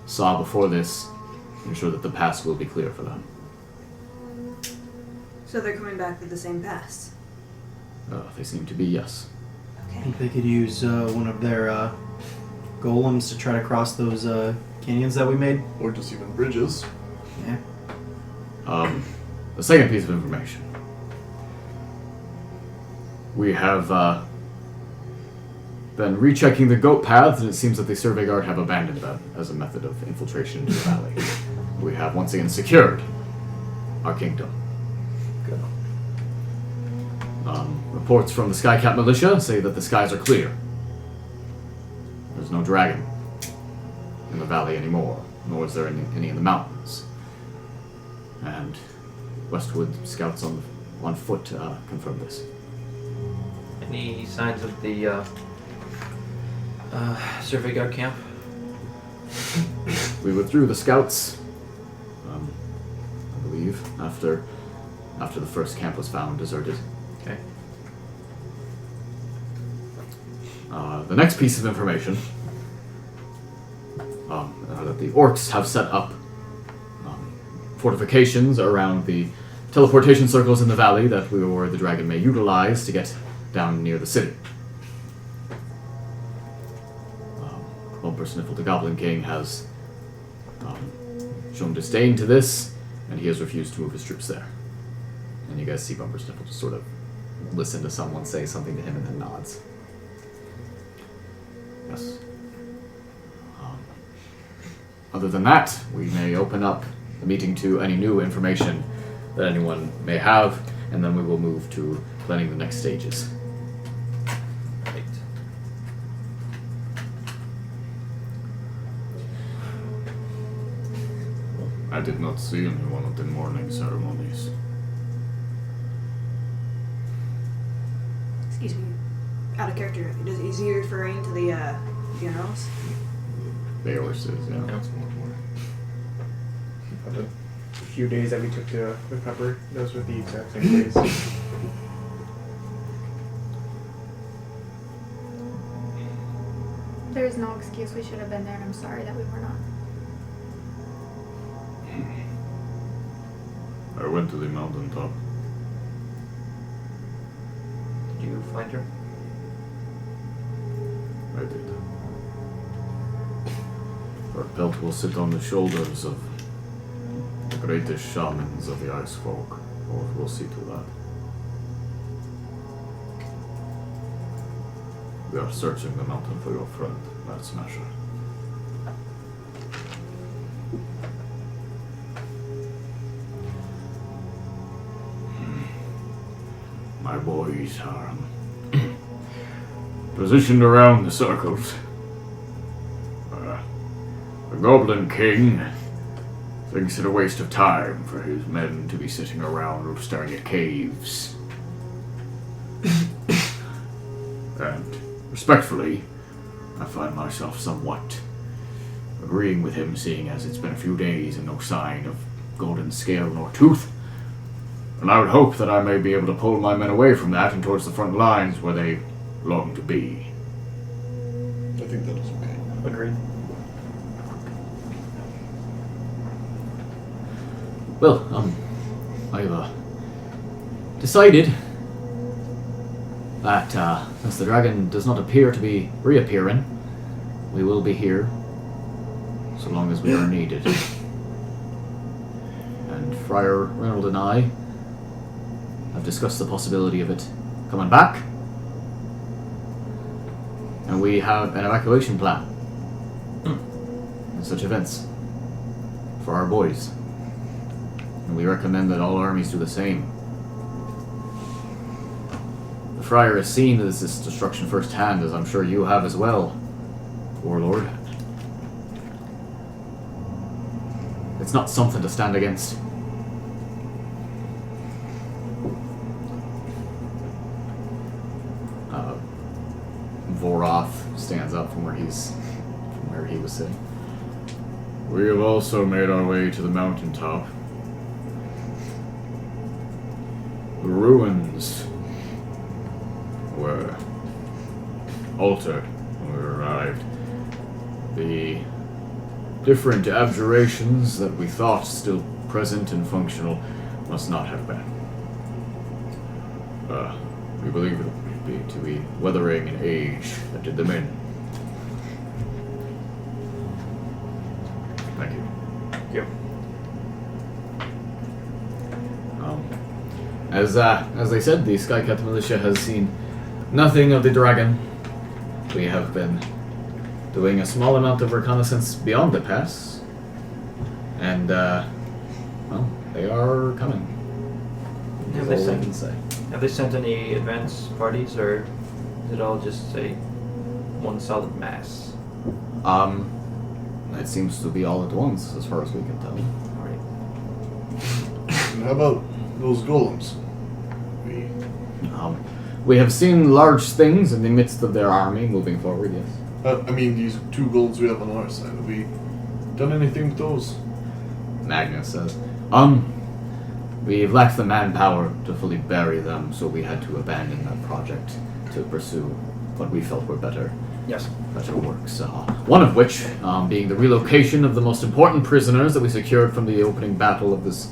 saw before this ensure that the pass will be clear for them. So they're coming back with the same pass. They seem to be, yes. I think they could use one of their golems to try to cross those canyons that we made. Or just even bridges. Yeah. the second piece of information. We have been rechecking the goat paths, and it seems that the survey guard have abandoned them as a method of infiltration into the valley. We have once again secured our kingdom. Good. Reports from the Skycat militia say that the skies are clear. There's no dragon in the valley anymore, nor is there any in the mountains. And Westwood scouts on foot confirm this. Any signs of the survey guard camp? We withdrew the scouts, I believe, after the first camp was found deserted. Okay. The next piece of information that the orcs have set up fortifications around the teleportation circles in the valley that the dragon may utilize to get down near the city. Bumper Sniffle, the Goblin King, has shown disdain to this, and he has refused to move his troops there. And you guys see Bumper Sniffle just sort of listen to someone say something to him and then nods. Yes. Other than that, we may open up the meeting to any new information that anyone may have, and then we will move to planning the next stages. Right. I did not see anyone at the morning ceremonies. Excuse me. Out of character. Is he referring to the funerals? They always says, yeah. The few days that we took to recover, those were the exact same days. There is no excuse. We should have been there, and I'm sorry that we were not. I went to the mountaintop. Did you find her? I did. Our belt will sit on the shoulders of the greatest shamans of the ice folk, or we'll see to that. We are searching the mountain for your friend, Ratsmasher. My boys are positioned around the circles. The Goblin King thinks it a waste of time for his men to be sitting around or staring at caves. And respectfully, I find myself somewhat agreeing with him, seeing as it's been a few days and no sign of golden scale nor tooth. And I would hope that I may be able to pull my men away from that and towards the front lines where they long to be. I think that is okay. Agreed. Well, I've decided that since the dragon does not appear to be reappearing, we will be here so long as we are needed. And Friar Reynolds and I have discussed the possibility of it coming back, and we have an evacuation plan in such events for our boys. And we recommend that all armies do the same. The Friar has seen this destruction firsthand, as I'm sure you have as well, Warlord. It's not something to stand against. Voroth stands up from where he was sitting. We have also made our way to the mountaintop. The ruins were altered when we arrived. The different abjurations that we thought still present and functional must not have been. We believe it to be weathering an age that did them in. Thank you. Yep. As they said, the Skycat militia has seen nothing of the dragon. We have been doing a small amount of reconnaissance beyond the pass. And, well, they are coming. Have That's they all I sent- can say. Have they sent any advance parties, or is it all just one solid mass? It seems to be all at once, as far as we can tell. Alright. And how about those golems? We have seen large things in the midst of their army moving forward, yes. I mean, these 2 golems we have on our side. Have we done anything with those? Magnus says, we've lacked the manpower to fully bury them, so we had to abandon that project to pursue what we felt were better works. One of which being the relocation of the most important prisoners that we secured from the opening battle of this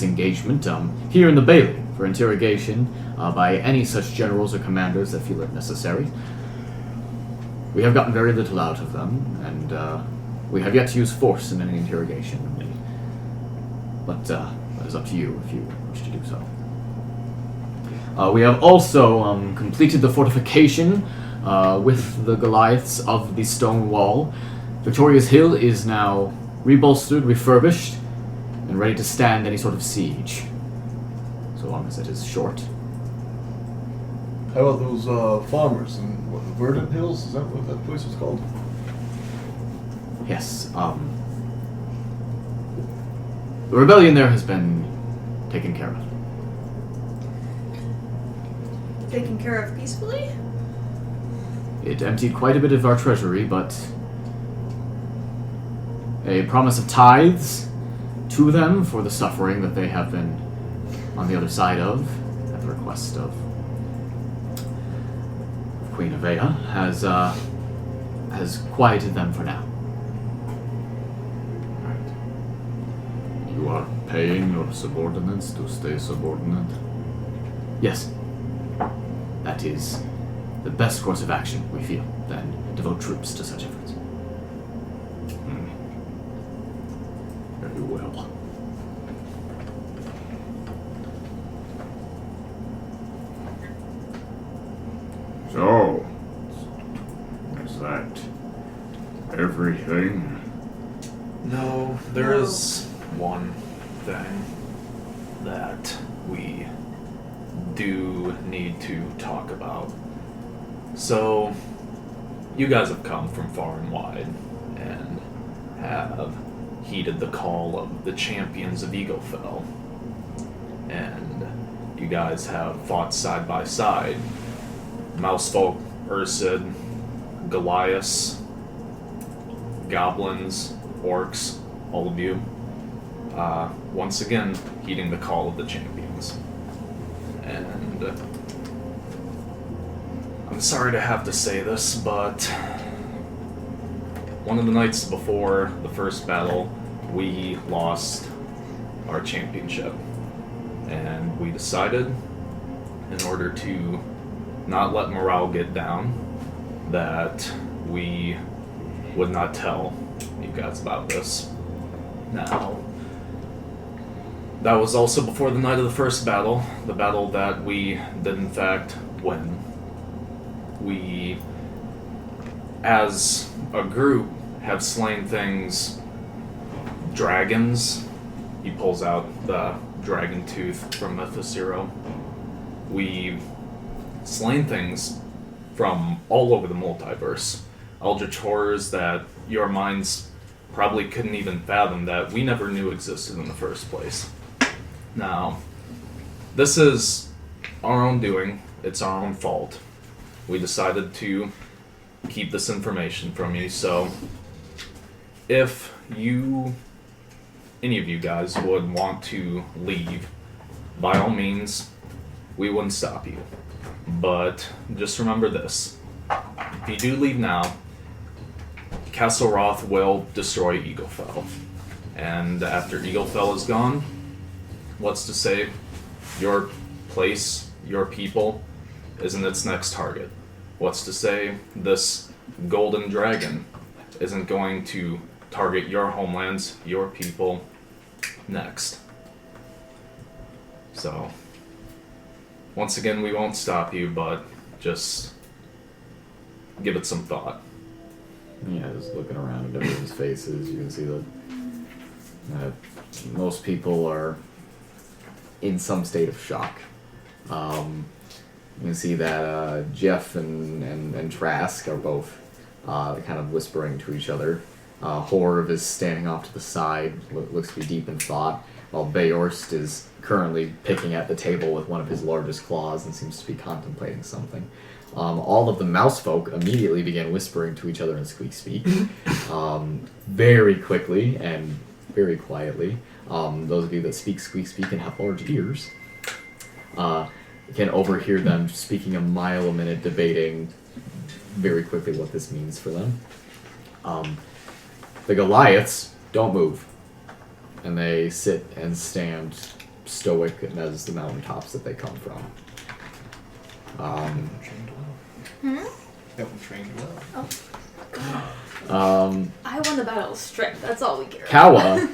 engagement here in the Bailey for interrogation by any such generals or commanders that feel it necessary. We have gotten very little out of them, and we have yet to use force in any interrogation. But that is up to you if you wish to do so. We have also completed the fortification with the Goliaths of the stone wall. Victoria's Hill is now rebolstered, refurbished, and ready to stand any sort of siege, so long as it is short. How about those farmers in the Verdant Hills? Is that what that place was called? Yes, the rebellion there has been taken care of. Taken care of peacefully? It emptied quite a bit of our treasury, but a promise of tithes to them for the suffering that they have been on the other side of, at the request of Queen Avea, has quieted them for now. You are paying your subordinates to stay subordinate? Yes. That is the best course of action, we feel, than devote troops to such efforts. Very well. So, is that everything? No, there is one thing that we do need to talk about. So, you guys have come from far and wide and have heeded the call of the champions of Eaglefell. And you guys have fought side by side. Mousefolk, Ursid, Goliaths, goblins, orcs, all of you. Once again, heeding the call of the champions. And I'm sorry to have to say this, but one of the nights before the first battle, we lost our championship. And we decided, in order to not let morale get down, that we would not tell you guys about this. Now, that was also before the night of the first battle, the battle that we did in fact win. We, as a group, have slain things, dragons. He pulls out the dragon tooth from Mythosero. We've slain things from all over the multiverse. Eldritch horrors that your minds probably couldn't even fathom that we never knew existed in the first place. Now, this is our own doing. It's our own fault. We decided to keep this information from you, so if you, any of you guys, would want to leave, by all means, we wouldn't stop you. But just remember this. If you do leave now, Castle Roth will destroy Eaglefell. And after Eaglefell is gone, what's to say your place, your people, isn't its next target? What's to say this golden dragon isn't going to target your homelands, your people, next? So, once again, we won't stop you, but just give it some thought. Yeah, just looking around at everyone's faces, you can see that most people are in some state of shock. You can see that Jeff and Trask are both kind of whispering to each other. Horv is standing off to the side, looks to be deep in thought, while Beorst is currently picking at the table with one of his largest claws and seems to be contemplating something. All of the mouse folk immediately began whispering to each other in squeak speak, very quickly and very quietly. Those of you that speak squeak speak and have large ears can overhear them speaking a mile a minute, debating very quickly what this means for them. The Goliaths don't move, and they sit and stand stoic as the mountaintops that they come from. That one trained well. I won the battle of strength. That's all we care about.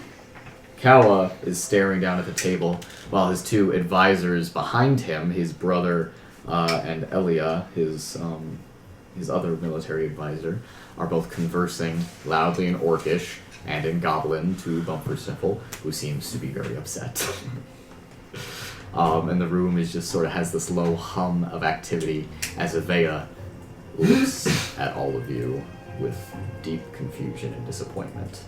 Kawa is staring down at the table while his two advisors behind him, his brother and Elia, his other military advisor, are both conversing loudly in Orcish and in Goblin to Bumper Simple, who seems to be very upset. And the room is just sort of has this low hum of activity as Avea looks at all of you with deep confusion and disappointment.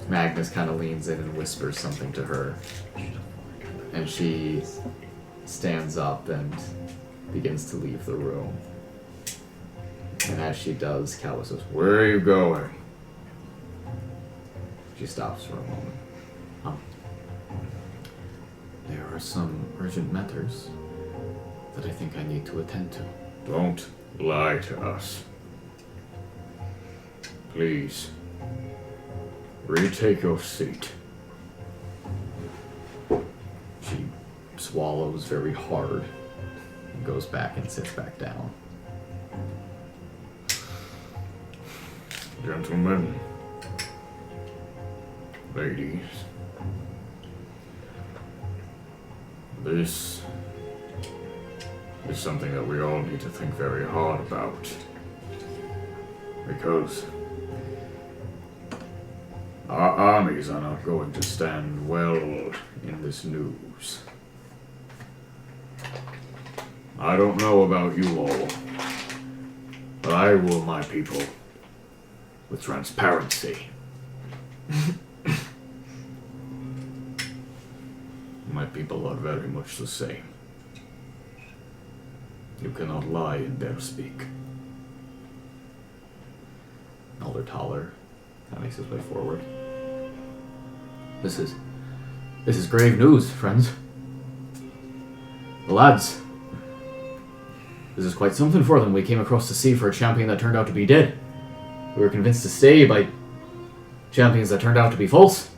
Magnus kind of leans in and whispers something to her, and she stands up and begins to leave the room. And as she does, Kawa says, "Where are you going?" She stops for a moment. There are some urgent matters that I think I need to attend to. Don't lie to us. Please. Retake your seat. She swallows very hard and goes back and sits back down. Gentlemen. Ladies. This is something that we all need to think very hard about. Because our armies are not going to stand well in this news. I don't know about you all, but I rule my people with transparency. My people are very much the same. You cannot lie in their speak. Elder Toller kind of makes his way forward. This is grave news, friends. The lads. This is quite something for them. We came across the sea for a champion that turned out to be dead. We were convinced to stay by champions that turned out to be false.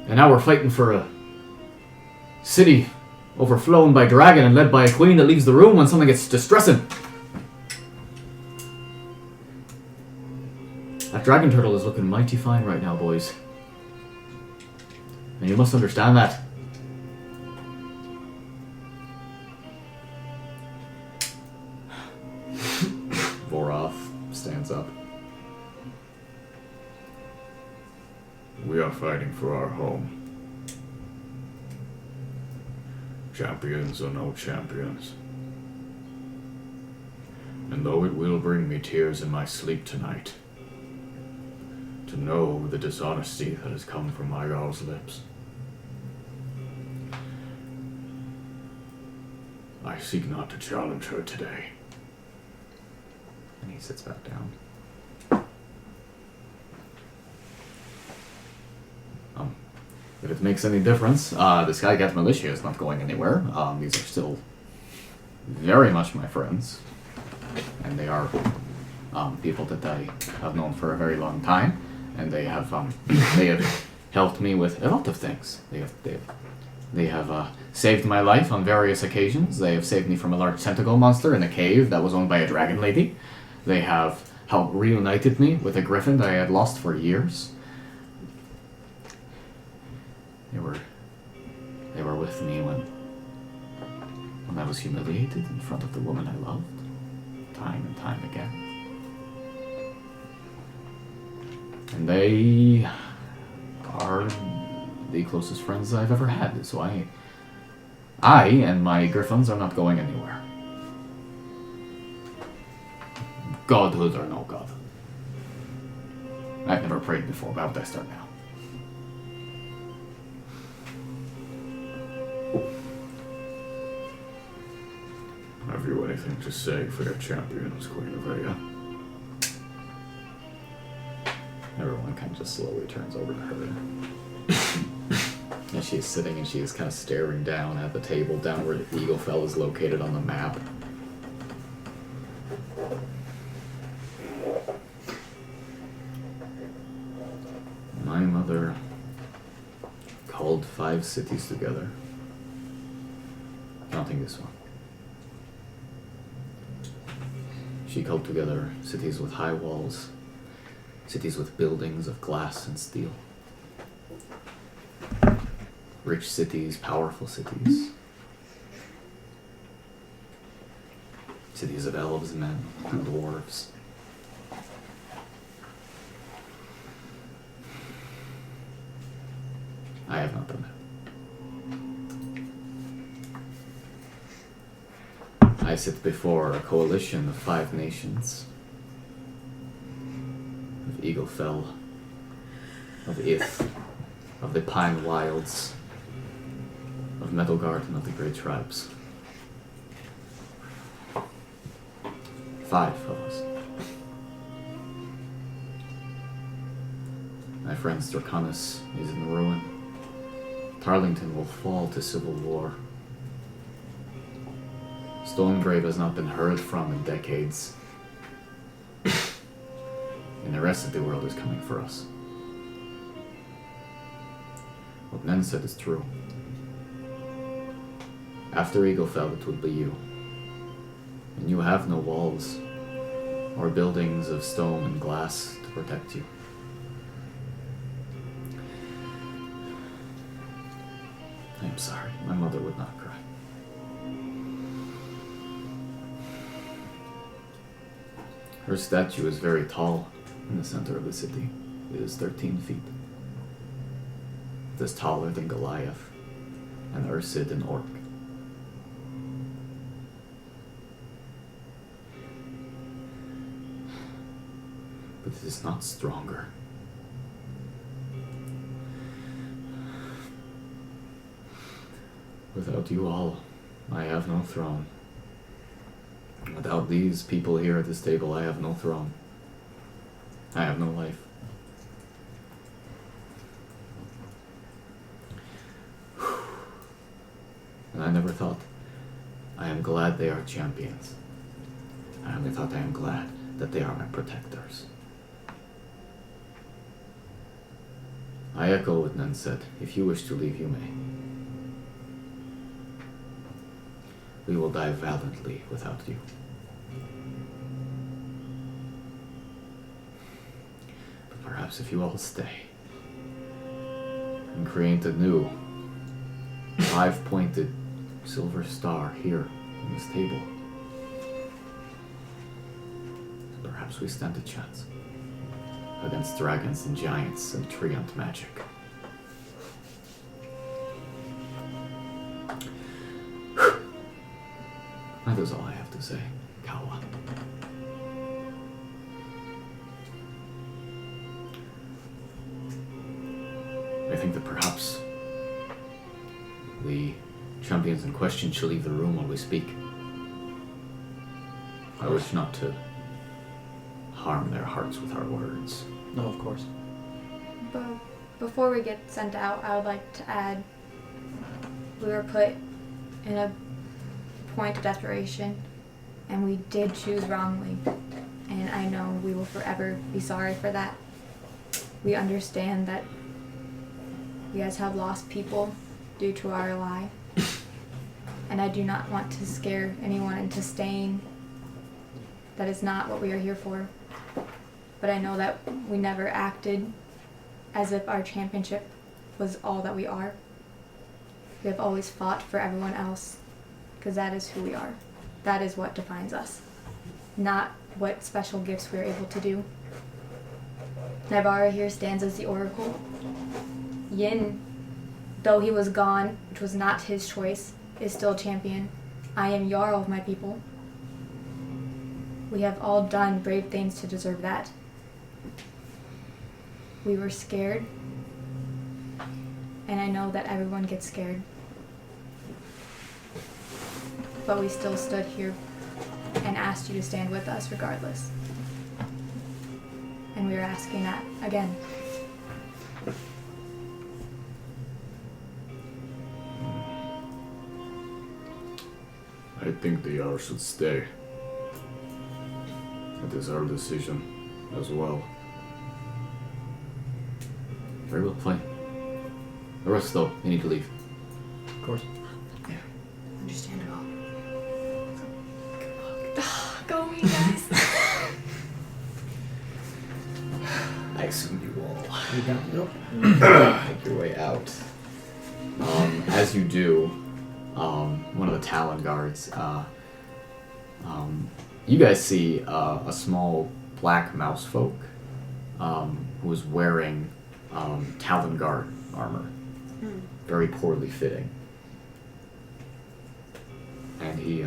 And now we're fighting for a city overflown by dragon and led by a queen that leaves the room when something gets distressing. That dragon turtle is looking mighty fine right now, boys. And you must understand that. Voroth stands up. We are fighting for our home. Champions or no champions. And though it will bring me tears in my sleep tonight, to know the dishonesty that has come from my Jarl's lips, I seek not to challenge her today. And he sits back down. If it makes any difference, the Skycat militia is not going anywhere. These are still very much my friends. And they are people that I have known for a very long time. And they have helped me with a lot of things. They have saved my life on various occasions. They have saved me from a large tentacle monster in a cave that was owned by a dragon lady. They have helped reunited me with a griffin that I had lost for years. They were They were with me when I was humiliated in front of the woman I loved, time and time again. And they are the closest friends I've ever had, so I and my griffins are not going anywhere. Godhood or no god. I've never prayed before, but I start now. Have you anything to say for your champions, Groeneweg? Everyone kind of just slowly turns over to her. And she's sitting and she's kind of staring down at the table, down where the Eaglefell is located on the map. My mother called 5 cities together, counting this one. She called together cities with high walls, cities with buildings of glass and steel. Rich cities, powerful cities. Cities of elves, men, and dwarves. I have not done that. I sit before a coalition of 5 nations. Of Eaglefell, of Ith, of the Pine Wilds, of Meadowguard, and of the Great Tribes. 5 of us. My friend Storcanus is in ruin. Tarlington will fall to civil war. Stonegrave has not been heard from in decades. And the rest of the world is coming for us. What Nen said is true. After Eaglefell, it would be you. And you have no walls or buildings of stone and glass to protect you. I'm sorry, my mother would not cry. Her statue is very tall in the center of the city. It is 13 feet. It is taller than Goliath and Ursid and Orc. But it is not stronger. Without you all, I have no throne. Without these people here at this table, I have no throne. I have no life. And I never thought, I am glad they are champions. I only thought I am glad that they are my protectors. I echo what Nen said. If you wish to leave, you may. We will die valiantly without you. But perhaps if you all stay and create a new 5-pointed silver star here on this table, perhaps we stand a chance against dragons and giants and treant magic. That is all I have to say, Kawa. I think that perhaps the champions in question should leave the room while we speak. I wish not to harm their hearts with our words. No, of course. But before we get sent out, I would like to add, we were put in a point of desperation, and we did choose wrongly, and I know we will forever be sorry for that. We understand that you guys have lost people due to our lie, and I do not want to scare anyone into staying. That is not what we are here for. But I know that we never acted as if our championship was all that we are. We have always fought for everyone else, because that is who we are. That is what defines us, not what special gifts we are able to do. Naivara here stands as the oracle. Yin, though he was gone, which was not his choice, is still champion. I am Jarl of my people. We have all done brave things to deserve that. We were scared, and I know that everyone gets scared. But we still stood here and asked you to stand with us regardless. And we are asking that again. I think the Jarl should stay. It is our decision as well. Very well, fine. The rest, though, you need to leave. Of course. Understandable. Go me, guys. I assume you all Nope. make your way out. As you do, one of the Talon guards, you guys see a small black mouse folk who is wearing Talon guard armor, very poorly fitting, and he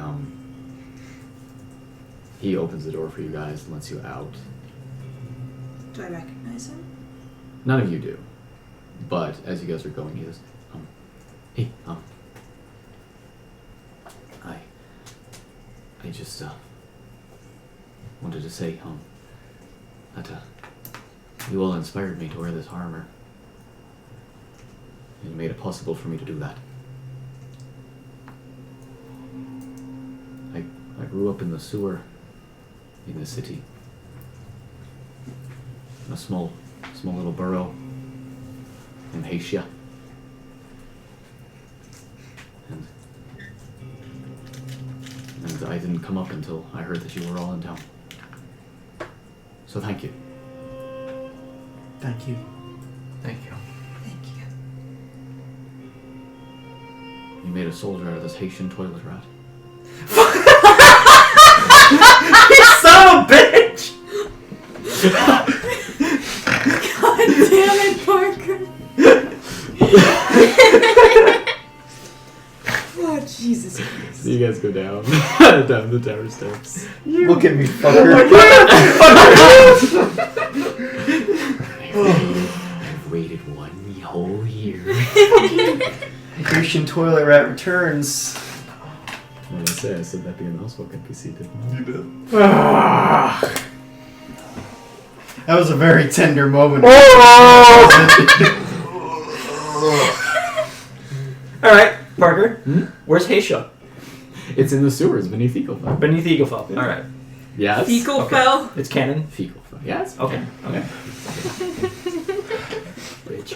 opens the door for you guys and lets you out. Do I recognize him? None of you do, but as you guys are going, he goes, hey, I just wanted to say that you all inspired me to wear this armor. And you made it possible for me to do that. I grew up in the sewer in the city. In a small little borough in Amyssia. And I didn't come up until I heard that you were all in town. So thank you. Thank you. Thank you. Thank you. You made a soldier out of this Haitian toilet rat. You son of a bitch! God damn it, Parker. Oh, Jesus Christ. So you guys go down, down the tower steps. Look at me, fucker. I've waited 1 whole year. Haitian toilet rat returns. What did I say? I said that being a mousewalk NPC, didn't I? You did. That was a very tender moment. Alright, Parker. Where's Haisha? It's in the sewers beneath Eaglefell. Beneath Eaglefell. Alright. Yes? Fecal Okay. fell. It's canon. Fecal. Yes? Okay. Okay. Bitch.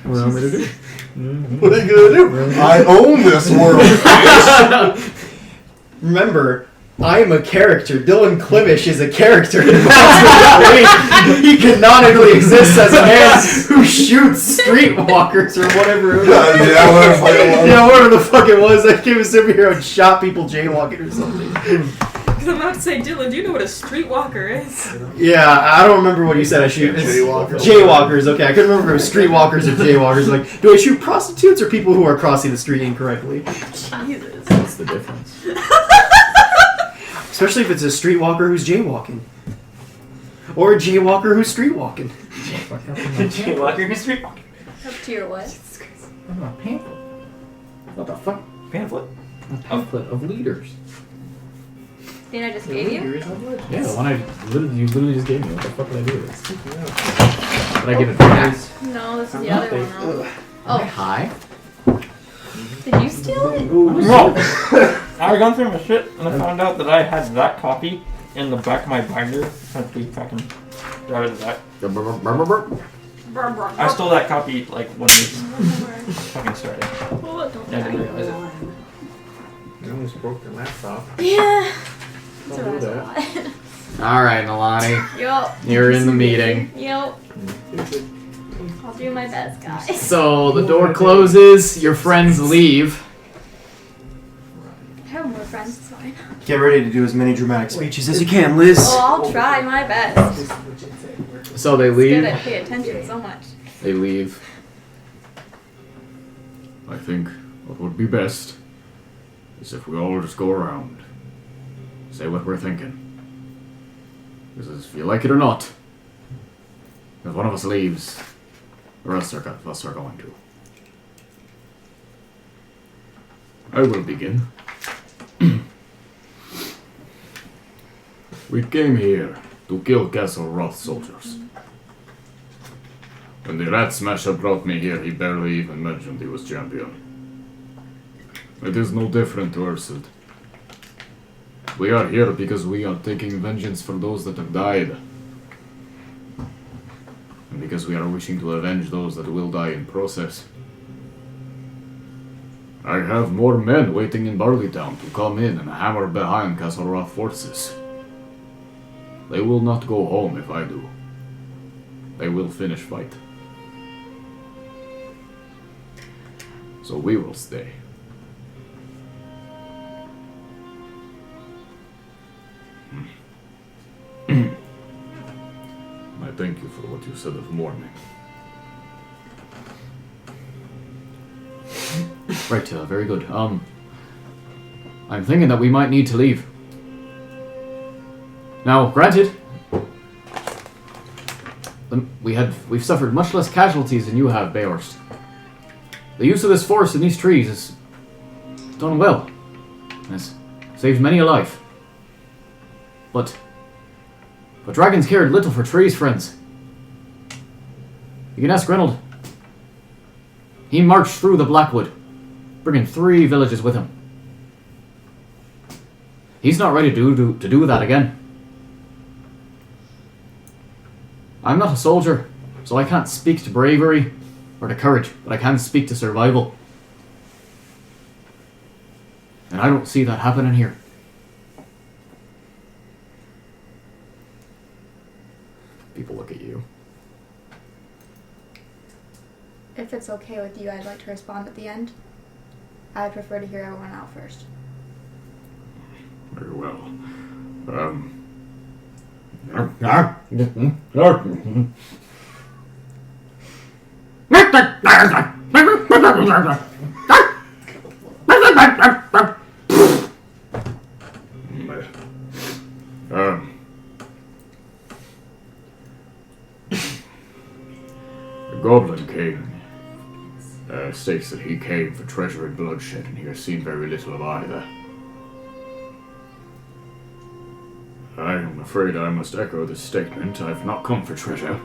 What am I to do? What are you gonna do? I own this world. Remember, I'm a character. Dylan Klimisch is a character. He canonically exists as a man who shoots streetwalkers or whatever. Whatever the fuck it was. That came a superhero and shot people jaywalking or something. Because I'm about to say, Dylan, do you know what a streetwalker is? Yeah, I don't remember what you said. I shoot jaywalkers. Okay, I couldn't remember if it was streetwalkers or jaywalkers. Like, do I shoot prostitutes or people who are crossing the street incorrectly? Jesus. What's the difference? Especially if it's a streetwalker who's jaywalking. Or a jaywalker who's streetwalking. Jaywalker who's streetwalking. Up to your what? I'm a pamphlet. What the fuck? Pamphlet. A pamphlet of leaders. The one I just gave you? Yeah, the one you literally just gave me. What the fuck did I do with this? Did I give it back? No, this is the other one. Oh, Hi. did you steal it? No! I was going through my shit and I found out that I had that copy in the back of my binder. Had to fucking get rid of that. I stole that copy like when we fucking started. Oh, don't I didn't die. realize it. You almost broke your laptop. Yeah. That's Don't do a lot. Alright, Nalane. Yup. You're in the meeting. Yup. I'll I'll do my best, guys. So the door closes, your friends leave. I have more friends, it's fine. Get ready to do as many dramatic speeches as you can, Liz. Oh, I'll try my best. So they It's good leave. I pay attention so much. They leave. I think what would be best is if we all just go around, say what we're thinking. Because if you like it or not, if one of us leaves, the rest of us are going to. I will begin. We came here to kill Castle Roth soldiers. When the Ratsmasher brought me here, he barely even mentioned he was champion. It is no different to Ursud. We are here because we are taking vengeance for those that have died. And because we are wishing to avenge those that will die in process. I have more men waiting in Barleytown to come in and hammer behind Castle Roth forces. They will not go home if I do. They will finish fight. So we will stay. I thank you for what you said of mourning. Right, very good. I'm thinking that we might need to leave. Now, granted, we've suffered much less casualties than you have, Beorst. The use of this forest and these trees is done well. It's saved many a life. But dragons cared little for trees, friends. You can ask Reynolds. He marched through the Blackwood, bringing 3 villages with him. He's not ready to do that again. I'm not a soldier, so I can't speak to bravery or to courage, but I can speak to survival. And I don't see that happening here. People look at you. If it's okay with you, I'd like to respond at the end. I'd prefer to hear everyone out first. Very well. The Goblin King states that he came for treasure and bloodshed, and he has seen very little of either. I am afraid I must echo this statement. I've not come for treasure.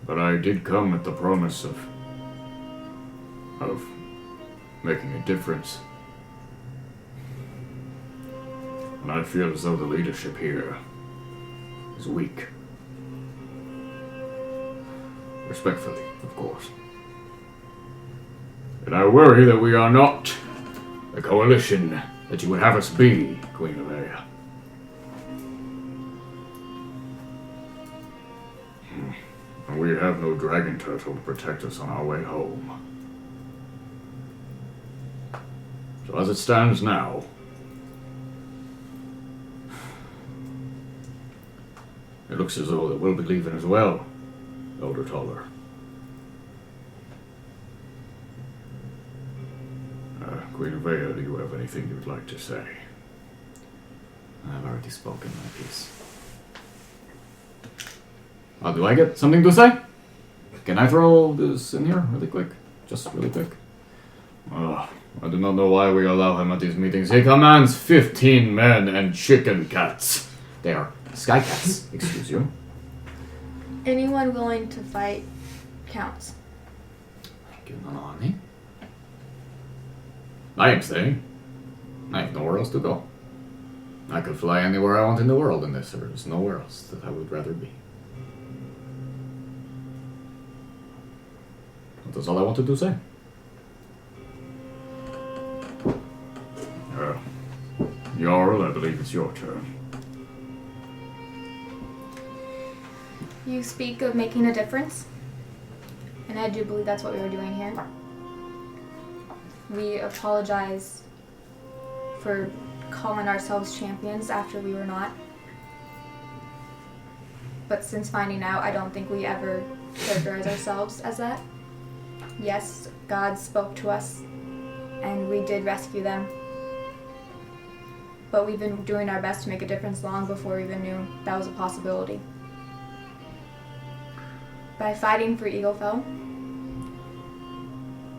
But I did come with the promise of making a difference. And I feel as though the leadership here is weak. Respectfully, of course. And I worry that we are not the coalition that you would have us be, Queen of Air. And we have no dragon turtle to protect us on our way home. So as it stands now, it looks as though that we'll be leaving as well, Elder Toller. Queen of Air, do you have anything you'd like to say? I've already spoken my piece. Do I get something to say? Can I throw this in here really quick? Just really quick. I do not know why we allow him at these meetings. He commands 15 men and chicken cats. They are sky cats, excuse you. Anyone willing to fight counts. Thank you, Nalane. I am staying. I have nowhere else to go. I could fly anywhere I want in the world in this. There's nowhere else that I would rather be. That's all I wanted to say. Jarl, I believe it's your turn. You speak of making a difference, and I do believe that's what we were doing here. We apologize for calling ourselves champions after we were not. But since finding out, I don't think we ever characterize ourselves as that. Yes, God spoke to us, and we did rescue them. But we've been doing our best to make a difference long before we even knew that was a possibility. By fighting for Eaglefell,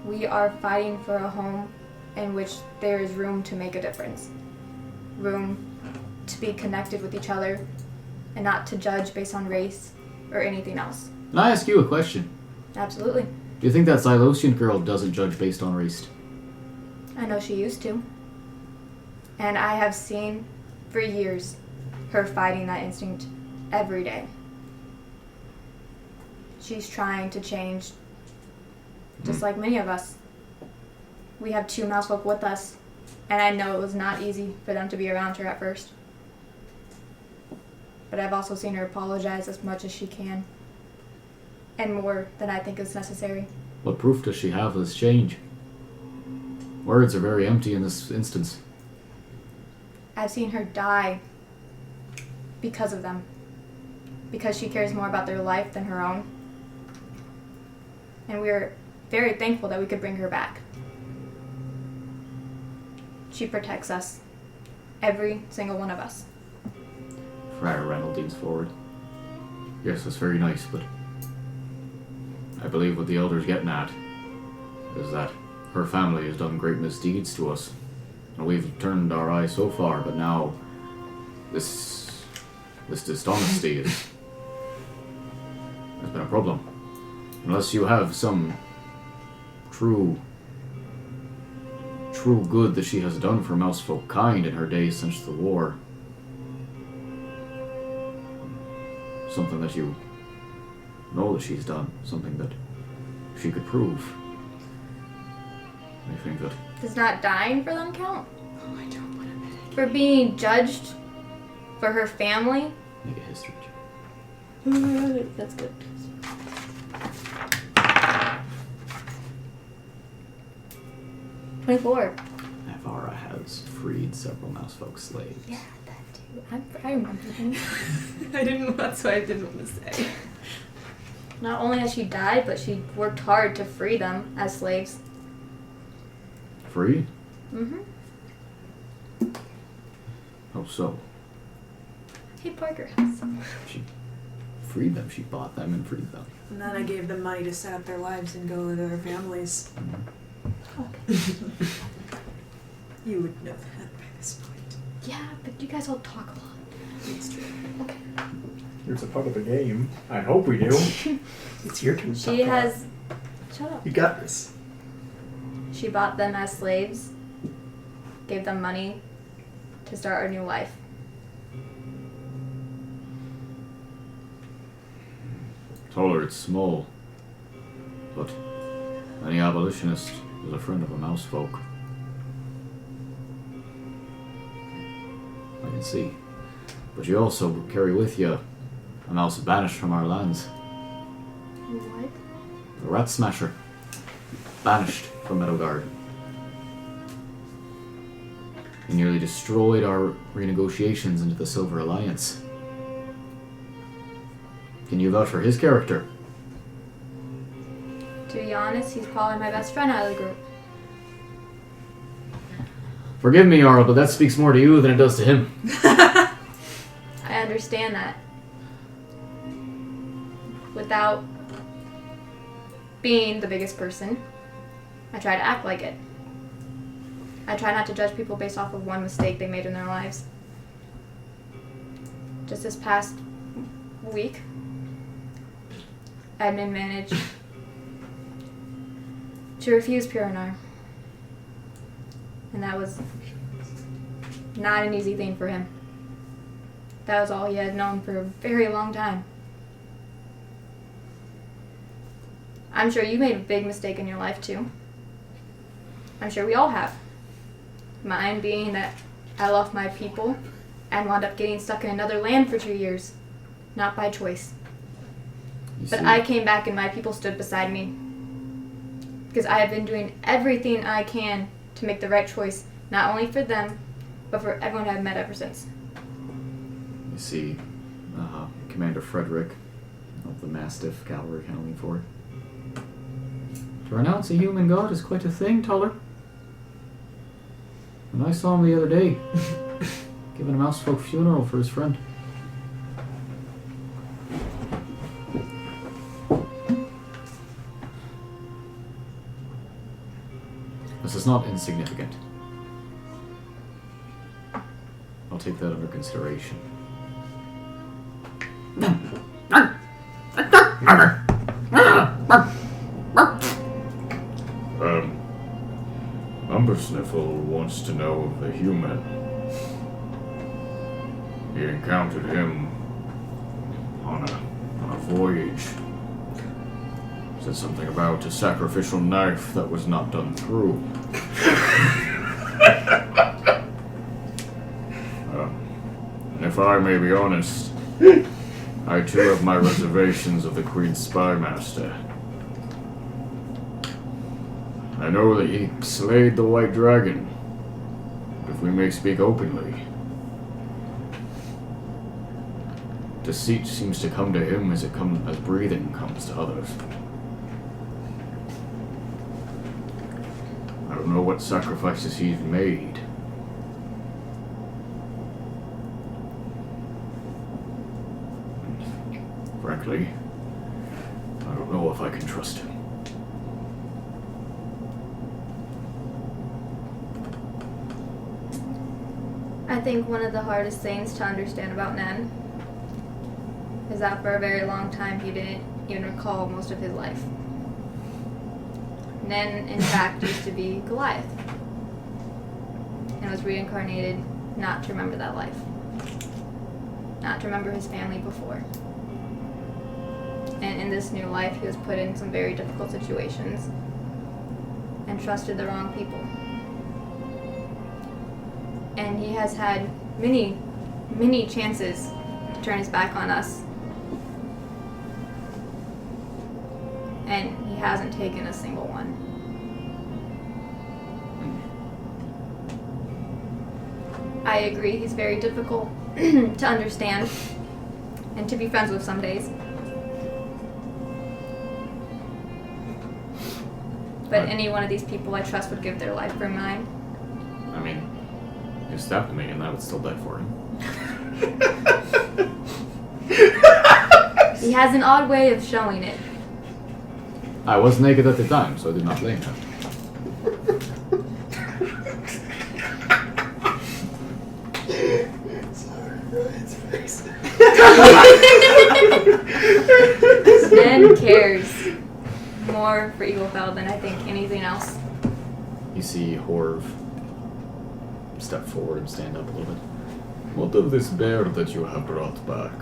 we are fighting for a home in which there is room to make a difference. Room to be connected with each other and not to judge based on race or anything else. Can I ask you a question? Absolutely. Do you think that Xiloscient girl doesn't judge based on race? I know she used to. And I have seen for years her fighting that instinct every day. She's trying to change, just like many of us. We have 2 mousefolk with us, and I know it was not easy for them to be around her at first. But I've also seen her apologize as much as she can, and more than I think is necessary. What proof does she have of this change? Words are very empty in this instance. I've seen her die because of them. Because she cares more about their life than her own. And we're very thankful that we could bring her back. She protects us. Every single one of us. Friar Randall leans forward. Yes, that's very nice, but I believe what the Elder's getting at is that her family has done great misdeeds to us. And we've turned our eyes so far, but now this dishonesty has been a problem. Unless you have some true good that she has done for mousefolk kind in her days since the war. Something that you know that she's done. Something that she could prove. I think that... Does not dying for them count? Oh, I don't want to medic. For being judged for her family? Make a history check. That's good. $24. Naivara has freed several mousefolk slaves. Yeah, that too. I remember things. That's why I didn't want to say. Not only has she died, but she worked hard to free them as slaves. Free? Mm-hmm. How so? Hey, Parker House. She freed them. She bought them and freed them. And then I gave them money to set up their lives and go to their families. Okay. You would know that by this point. Yeah, but you guys all talk a lot. It's true. Okay. It's a part of the game. I hope we do. It's your turn. She has... Shut up. You got this. She bought them as slaves, gave them money to start a new life. Told her it's small, but any abolitionist is a friend of a mousefolk. I can see. But you also carry with you a mouse banished from our lands. What? A Ratsmasher. Banished from Meadowguard. He nearly destroyed our renegotiations into the Silver Alliance. Can you vouch for his character? To be honest, he's probably my best friend out of the group. Forgive me, Jarl, but that speaks more to you than it does to him. I understand that. Without being the biggest person, I try to act like it. I try not to judge people based off of one mistake they made in their lives. Just this past week, Edmund managed to refuse Purinar. And that was not an easy thing for him. That was all he had known for a very long time. I'm sure you made a big mistake in your life too. I'm sure we all have. Mine being that I left my people and wound up getting stuck in another land for 2 years. Not by choice. But I came back and my people stood beside me. Because I have been doing everything I can to make the right choice, not only for them, but for everyone I've met ever since. You see Commander Frederick of the Mastiff Cavalry County Fort. To renounce a human god is quite a thing, Tuller. And I saw him the other day, giving a mousefolk funeral for his friend. This is not insignificant. I'll take that under consideration. Umbersniffle wants to know of the human. He encountered him on a voyage. Said something about a sacrificial knife that was not done through. And if I may be honest, I too have my reservations of the Queen's spymaster. I know that he slayed the White Dragon, but if we may speak openly, deceit seems to come to him as breathing comes to others. I don't know what sacrifices he's made. Frankly, I don't know if I can trust him. I think one of the hardest things to understand about Nen is that for a very long time he didn't even recall most of his life. Nen, in fact, used to be Goliath and was reincarnated not to remember that life, not to remember his family before. And in this new life, he was put in some very difficult situations and trusted the wrong people. And he has had many, many chances to turn his back on us. And he hasn't taken a single one. I agree, he's very difficult to understand and to be friends with some days. But any one of these people I trust would give their life for mine. I mean, you stabbed me and I would still die for him. He has an odd way of showing it. I was naked at the time, so I did not blame him. Nen cares more for Eaglefell than I think anything else. You see Horv step forward and stand up a little bit. What of this bear that you have brought back?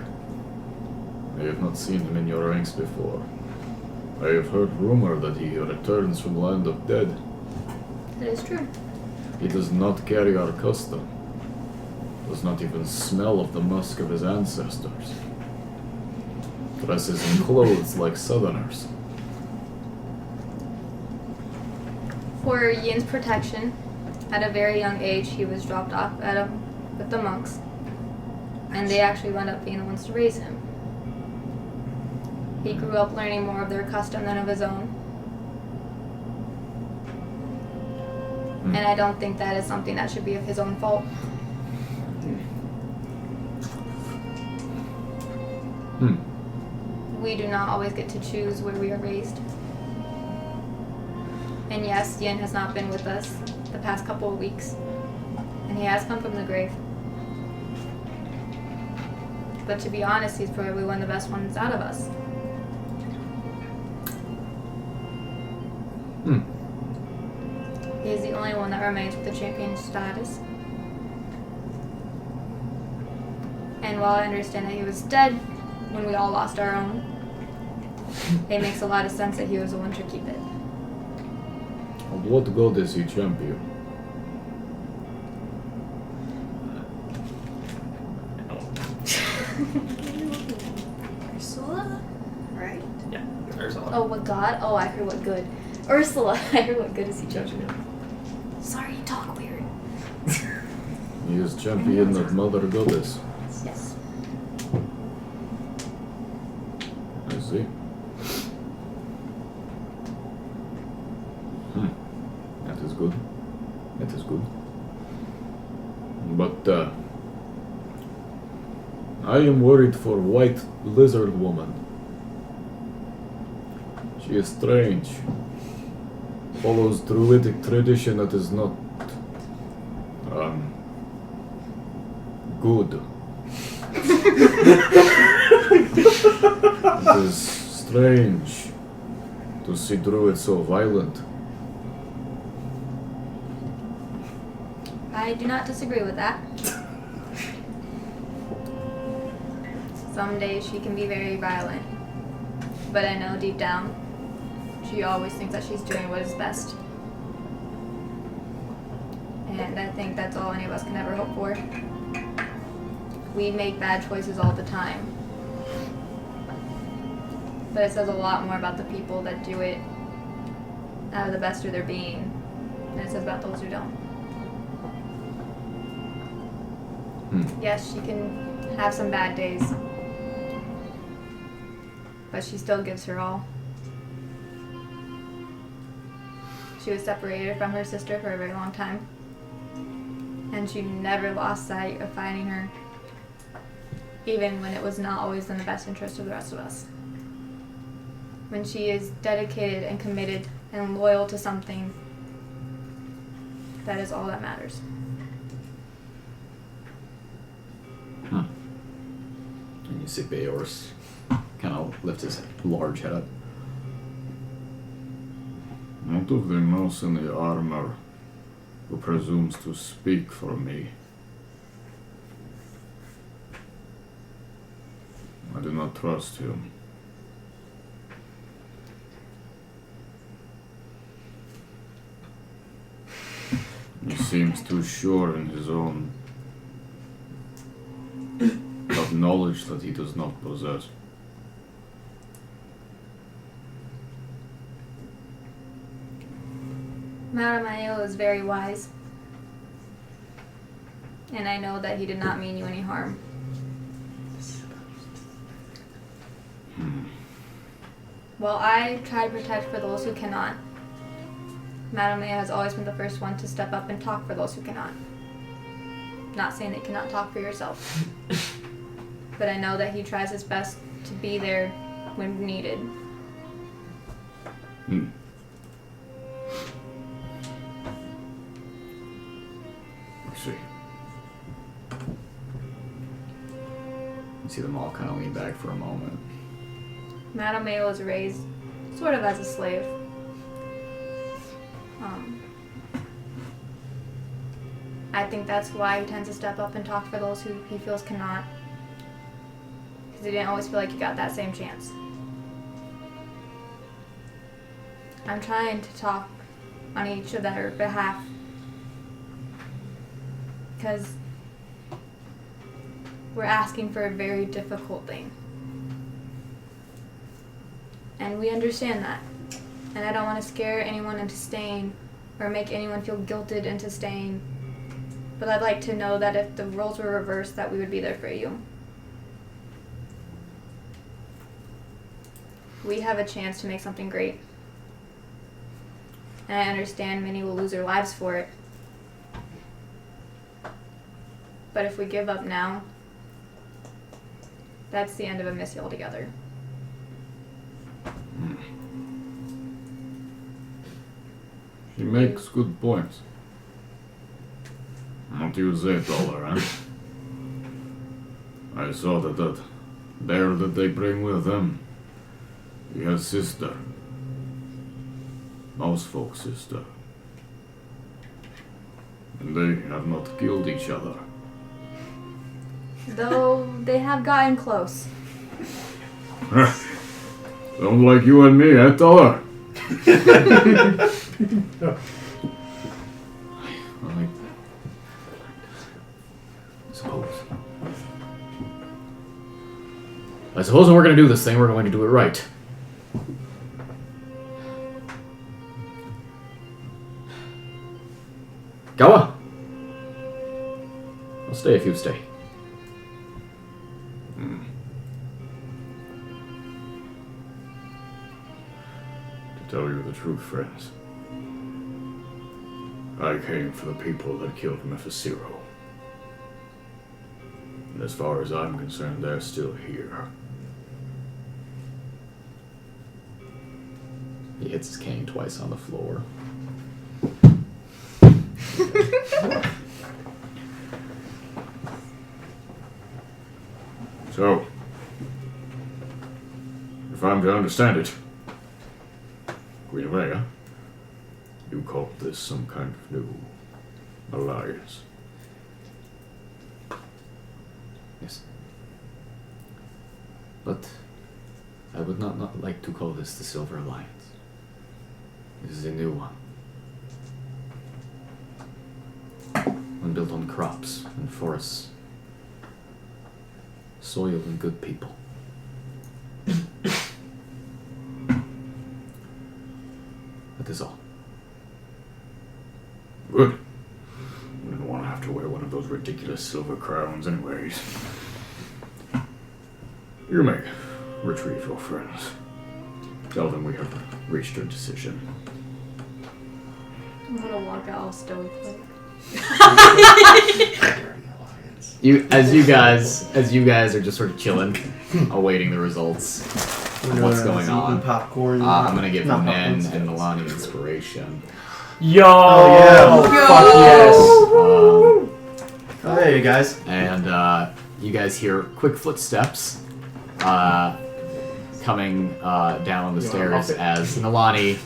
I have not seen him in your ranks before. I have heard rumor that he returns from the land of dead. That is true. He does not carry our custom. Does not even smell of the musk of his ancestors. Dresses in clothes like southerners. For Yin's protection, at a very young age, he was dropped off with the monks, and they actually wound up being the ones to raise him. He grew up learning more of their custom than of his own. And I don't think that is something that should be of his own fault. We do not always get to choose where we are raised. And yes, Yin has not been with us the past couple of weeks. And he has come from the grave. But to be honest, he's probably one of the best ones out of us. He is the only one that remains with the champion status. And while I understand that he was dead when we all lost our own, it makes a lot of sense that he was the one to keep it. Of what god is he champion? Ursula? Right? on. Oh, what god? Oh, I heard what good. Ursula, I heard what good is he judging? Sorry, you talk weird. He is champion of Mother Goddess. Yes. I see. That is good. That is good. But, I am worried for White Lizard Woman. She is strange. Follows druidic tradition that is not, good. It is strange to see druids so violent. I do not disagree with that. Some days she can be very violent, but I know deep down she always thinks that she's doing what is best. And I think that's all any of us can ever hope for. We make bad choices all the time. But it says a lot more about the people that do it out of the best of their being than it says about those who don't. Yes, she can have some bad days, but she still gives her all. She was separated from her sister for a very long time, and she never lost sight of finding her, even when it was not always in the best interest of the rest of us. When she is dedicated and committed and loyal to something, that is all that matters. And you see Beors kind of lift his large head up. Not of the mouse in the armor who presumes to speak for me. I do not trust him. He seems too sure in his own of knowledge that he does not possess. Mattimeo is very wise, and I know that he did not mean you any harm. While I try to protect for those who cannot, Mattimeo has always been the first one to step up and talk for those who cannot. Not saying that you cannot talk for yourself, but I know that he tries his best to be there when needed. I see. You see them all kind of lean back for a moment. Mattimeo was raised sort of as a slave. I think that's why he tends to step up and talk for those who he feels cannot. Because he didn't always feel like he got that same chance. I'm trying to talk on each of their behalf. Because we're asking for a very difficult thing. And we understand that. And I don't want to scare anyone into staying or make anyone feel guilted into staying. But I'd like to know that if the roles were reversed, that we would be there for you. We have a chance to make something great. And I understand many will lose their lives for it. But if we give up now, that's the end of Amyssia altogether. He makes good points. What do you say, Dollar, huh? I saw that bear that they bring with them. He has sister. Mouse folk sister. And they have not killed each other. Though they have gotten close. Sounds like you and me, eh, Dollar? I suppose if we're going to do this thing, we're going to do it right. Gawa. I'll stay if you stay. To tell you the truth, friends, I came for the people that killed Mephasiro. And as far as I'm concerned, they're still here. He hits his cane twice on the floor. So, if I'm to understand it, Groeneweg, you call this some kind of new alliance. Yes. But I would not like to call this the Silver Alliance. This is a new one. One built on crops and forests. Soil and good people. That is all. Good. I didn't want to have to wear one of those ridiculous silver crowns anyways. You may retrieve your friends. Tell them we have reached a decision. I'm gonna walk out all stoically. As you guys are just sort of chilling, awaiting the results of what's going on. Popcorn. I'm gonna give Not Nen popcorn, and Nalane inspiration. Yo! Oh, yeah. Fuck yes! Oh, there you guys. And you guys hear quick footsteps coming down the stairs as Nalane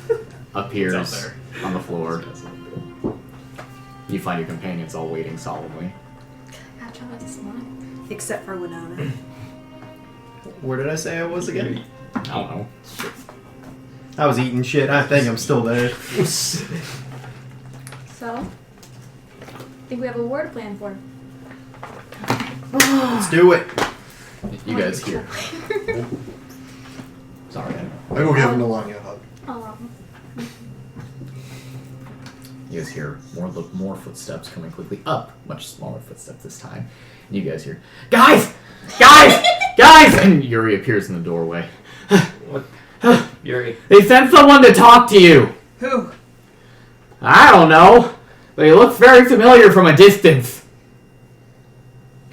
appears on the floor. You find your companions all waiting solemnly. I try not to smile. Except for Winona. Where did I say I was again? I don't know. I was eating shit. I think I'm still there. So, I think we have a word plan for. Let's do it. You guys hear. Sorry. I go give Nalane a hug. You guys hear more footsteps coming quickly up, much smaller footsteps this time. And you guys hear, guys! Guys! Guys! And Yuri appears in the doorway. What? Yuri. They sent someone to talk to you. Who? I don't know, but he looks very familiar from a distance.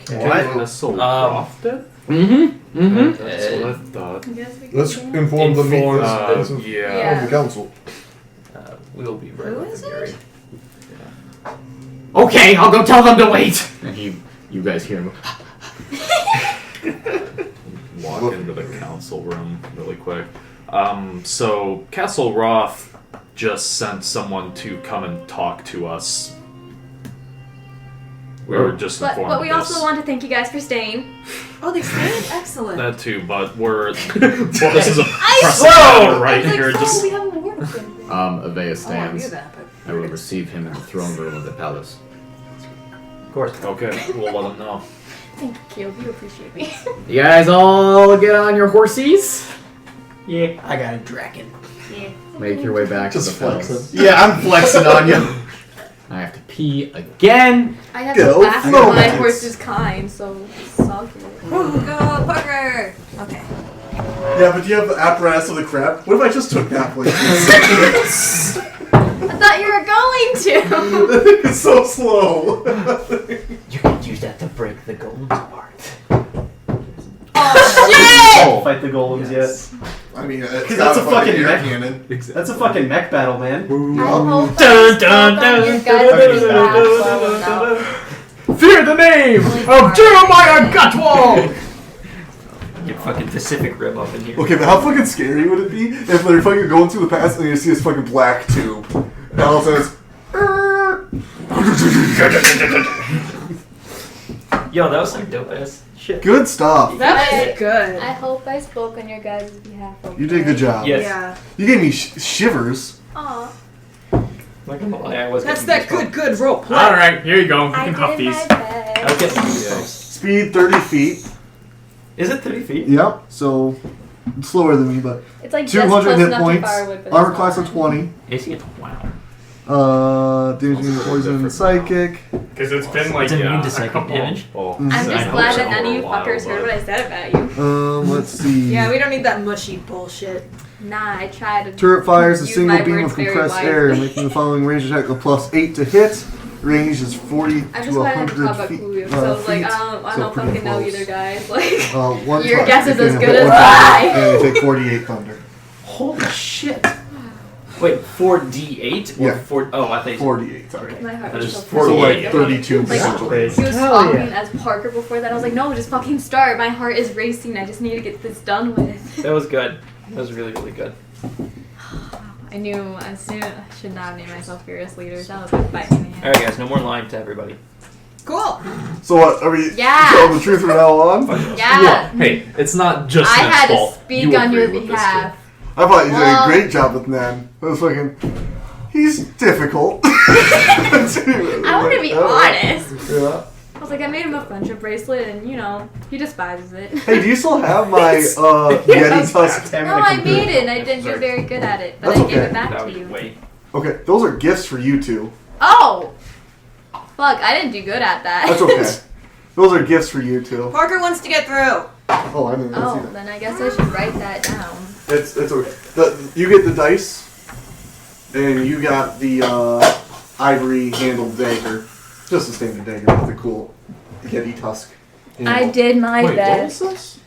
What? That's so often? Mm-hmm. Mm-hmm. That's what I thought. Let's inform the meeting. Yeah. The council. We'll be right Who with is him, Yuri. it? Okay, I'll go tell them to wait. And you guys hear him. Walk into the council room really quick. So Castle Roth just sent someone to come and talk to us. We were just informed But we of this. also want to thank you guys for staying. Oh, they stayed? Excellent. That too, but we're this is a I precedent right I was here. like, Just we have a word plan. Avea I stands. knew that, but I will receive him in the throne room of the palace. Of course. okay, we'll let them know. Thank you, Caleb. You appreciate me. You guys all get on your horsies. Yeah, I got a dragon. Yeah. Make your way back to Just the palace. flexing. Yeah, I'm flexing on you. I have to pee again. I have Go to laugh at flow, my kids. horse's kind, so suck it. go, Parker! Okay. Yeah, but do you have the apparatus of the crab? What if I just took that place? I thought you were going to. It's so slow. You can use that to break the golems apart. Oh shit! Fight the golems Yes. I mean, it's That's a not fucking air mech. cannon. That's a fucking mech battle, man. I hope Dun, I dun, spoke on your guys' behalf well enough. Fear the name of Jeremiah Gutwall! Get fucking Pacific Rim up in here. Okay, but how fucking scary would it be if they're fucking going through the past and you see this fucking black tube? And all of a sudden Yo, that was some dope ass shit. good stuff. That was good. I hope I spoke on your guys' behalf. You did a good job. Yes. Yeah. You gave me shivers. Aw. Not gonna lie, I was That's getting that good role play. Alright, here you go. You I can huff did these. my best. I was getting goosebumps. Speed 30 feet. Is it 30 feet? Yep, so it's slower than me, but It's like just 200 close hit enough to points. firewood, but Armor it's class not. of 20. AC? Wow. Damaging, poison, psychic. Because it's been like It's immune to a psychic couple. damage. I'm I just hope glad so that none for of a you while, fuckers heard but- what I said about you. Let's see. Yeah, we don't need that mushy bullshit. Nah, I tried to. Turret fires a use single my beam words of very compressed air, wisely. making the following range attack a +8 to hit. Range is 40 I to just wanted to 100 talk about feet. Kluya, so I was like, feet, I so don't pretty fucking know close. either, guys. Like, One your touch, guess is you as can good hit as one touch, mine. And you take 48 thunder. Holy shit. Wait, 4d8 or Yeah. 4? Oh, I think 48, sorry. My heart That was is so So 48. like 32 Like, potentially. he was Hell talking yeah. as Parker before that. I was like, no, just fucking start. My heart is racing. I just need to get this done with. That was good. That was really, really good. I knew as soon I should not name myself Fearless Leaders. That was like biting me. Alright, guys, no more lying to everybody. Cool. So what, are we Yeah. telling the truth from now on? Yeah. Hey, it's not just I Ned's had to fault. speak You on your agree with this behalf. I thought you did Well- a great job with Nan. I was fucking... He's difficult. I want to be honest. Yeah. I was like, I made him a friendship bracelet, and you know, he despises it. Hey, do you still have my Yeti tusk? No, I made it, and I didn't do very good at it, but That's I gave okay. it back That to was you. way. Okay, those are gifts for you two. Oh! Fuck, I didn't do good at that. That's okay. Those are gifts for you two. Parker wants to get through. Oh, I didn't even see Oh, that. then I guess I should write that down. It's okay. You get the dice, and you got the ivory handled dagger. Just a standard dagger with the cool Yeti tusk. I did my Wait, what best. was this?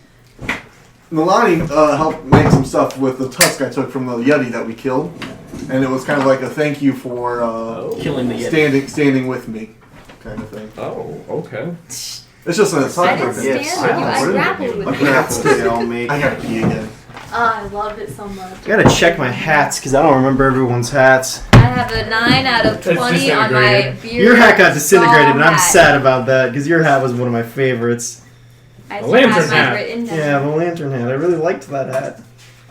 Nalane helped make some stuff with the tusk I took from the Yeti that we killed, and it was kind of like a thank you for Killing the Yeti. standing with me, kind of thing. Oh, okay. It's just an I aside. didn't stand with you, I grappled with you. Hats they all make. I gotta pee again. Oh, I loved it so much. I gotta check my hats because I don't remember everyone's hats. I have a 9 out of 20 on my disintegrated. beard. Your hat got disintegrated, and I'm hat. sad about that because your hat was one of my favorites. I The still have lantern mine hat. written down. Yeah, the lantern hat. I really liked that hat.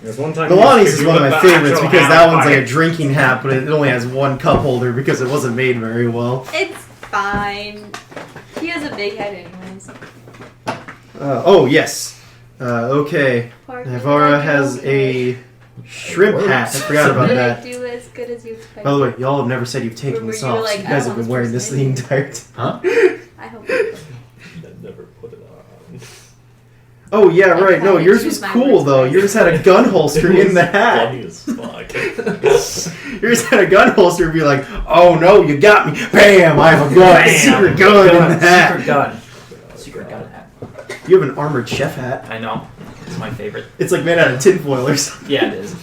There's one time Milani's you is one of my put the favorites actual because hat that on one's like fire. a drinking hat, but it only has one cup holder because it wasn't made very well. It's fine. He has a big head anyways. Oh, yes. Okay. Parker, Naivara did I do has okay? a shrimp hat. I forgot about Did that. I do as good as you expected? By the way, y'all have never said you've taken Were this you off. like, So you guys I have been want wearing this this the entire time. Huh? I hope you Never put it on. Oh, yeah, right. I No, had to yours choose was my cool, words though. wisely. Yours had a gun holster in the hat. Funny as fuck. Yours had a gun holster and be like, oh no, you got me. Bam, I have a gun. Bam. Secret gun in the hat. Secret gun. Secret gun hat. You have an armored chef hat. I know. It's my favorite. It's like made out of tinfoil or something. Yeah, it is.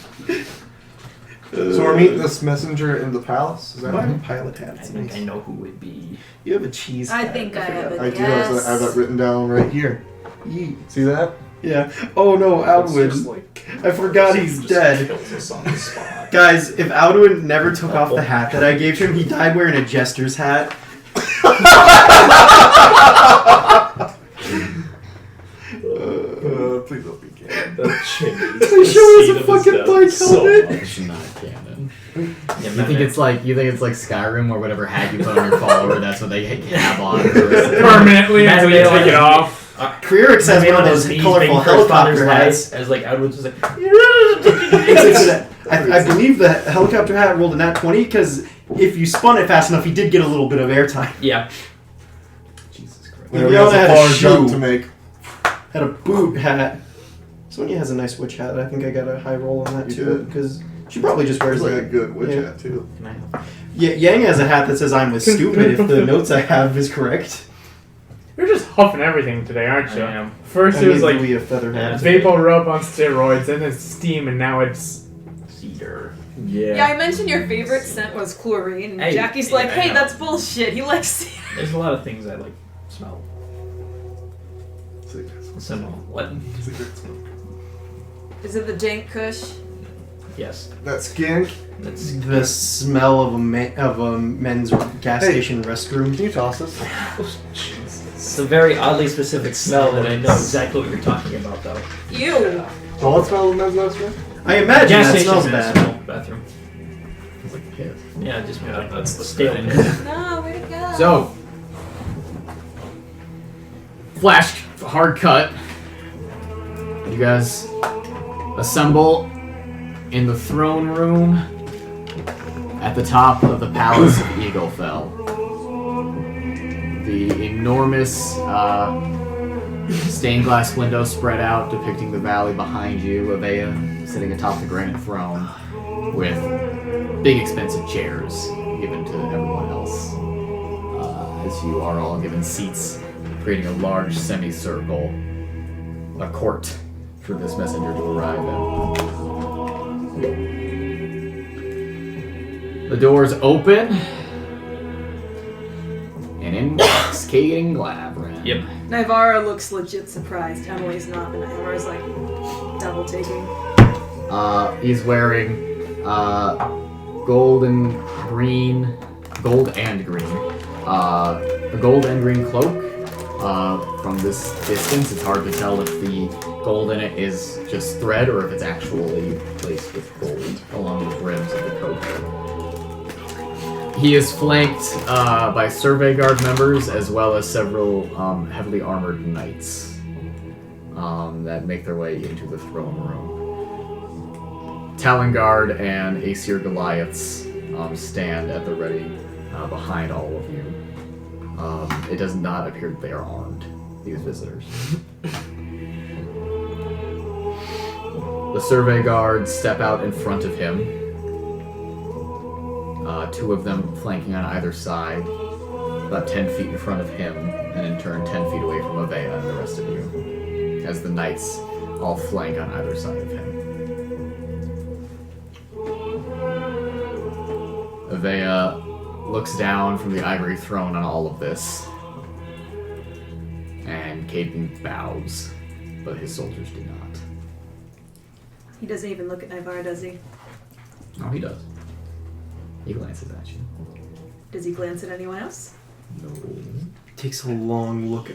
So we're meeting this messenger in the palace. Is that I have a right? pilot hat. I It's think nice. I know who it would be. You have a cheese I hat. think I have a I do. I have that written down right here. Yeet. See that? Yeah. Oh no, It's just Alwyn. like- I forgot he's just dead. kills us on the spot. Guys, if Alwyn never took off the hat that I gave him, he died wearing a jester's hat. Please don't be gay. That changes They the show us scene a of his fucking death bike so helmet. much. It's not canon. Yeah, You think it's like Skyrim where whatever hat you put on your follower, that's what they have on. Permanently until you take it off. Creerix has one of those He's colorful being first father's helicopter hats. life, as like Edward was like, I believe the helicopter hat rolled a nat 20 because if you spun it fast enough, he did get a little bit of airtime. yeah. Jesus Christ. There He we have only a had a far jump shoe. to make. Had a boot hat. Sonia has a nice witch hat. I think I got a high roll on that You too did. because she probably just wears It's like a like good witch yeah. hat too. Can I help? Yeah, Yang has a hat that says "I'm with stupid" if the notes I have is correct. You're just huffing everything today, aren't you? I am. First I it was made like Louis a feather hat. vapor rub on steroids, then it's steam, and now it's Cedar. Yeah, I mentioned your favorite scent was chlorine, and Hey, Jacky's yeah, like, I hey, know. that's bullshit. He likes There's a lot of things I like smell. Smell. What? Is it the dank kush? Yes. That skink. That's The smell of a men's gas Hey. station restroom. Can you toss this? it's a very oddly specific smell that I know exactly what you're talking about, though. Ew. So what smell of men's restroom? I imagine Gas that station smells smell, bad. bathroom. It's like piss. Yeah, just That's the staleness. No, way to go. So, flash, hard cut. You guys assemble in the throne room. At the top of the Palace of Eaglefell, the enormous stained glass window spread out depicting the valley behind you, Avea sitting atop the granite throne with big expensive chairs given to everyone else as you are all given seats, creating a large semicircle, a court for this messenger to arrive in. The doors open, and in walks Caden Glavrin. Yep. Naivara looks legit surprised. Emily's not, but Naivara's like double taking. He's wearing gold and green, a gold and green cloak. From this distance, it's hard to tell if the gold in it is just thread or if it's actually placed with gold along the brims of the coat. He is flanked by survey guard members as well as several heavily armored knights that make their way into the throne room. Talon Guard and Aesir Goliaths stand at the ready behind all of you. It does not appear that they are armed, these visitors. The survey guards step out in front of him. Two of them flanking on either side, about 10 feet in front of him, and in turn 10 feet away from Avea and the rest of you, as the knights all flank on either side of him. Avea looks down from the ivory throne on all of this, and Caden bows, but his soldiers do not. He doesn't even look at Naivara, does he? No, he does. He glances at you. Does he glance at anyone else? No. Takes a long look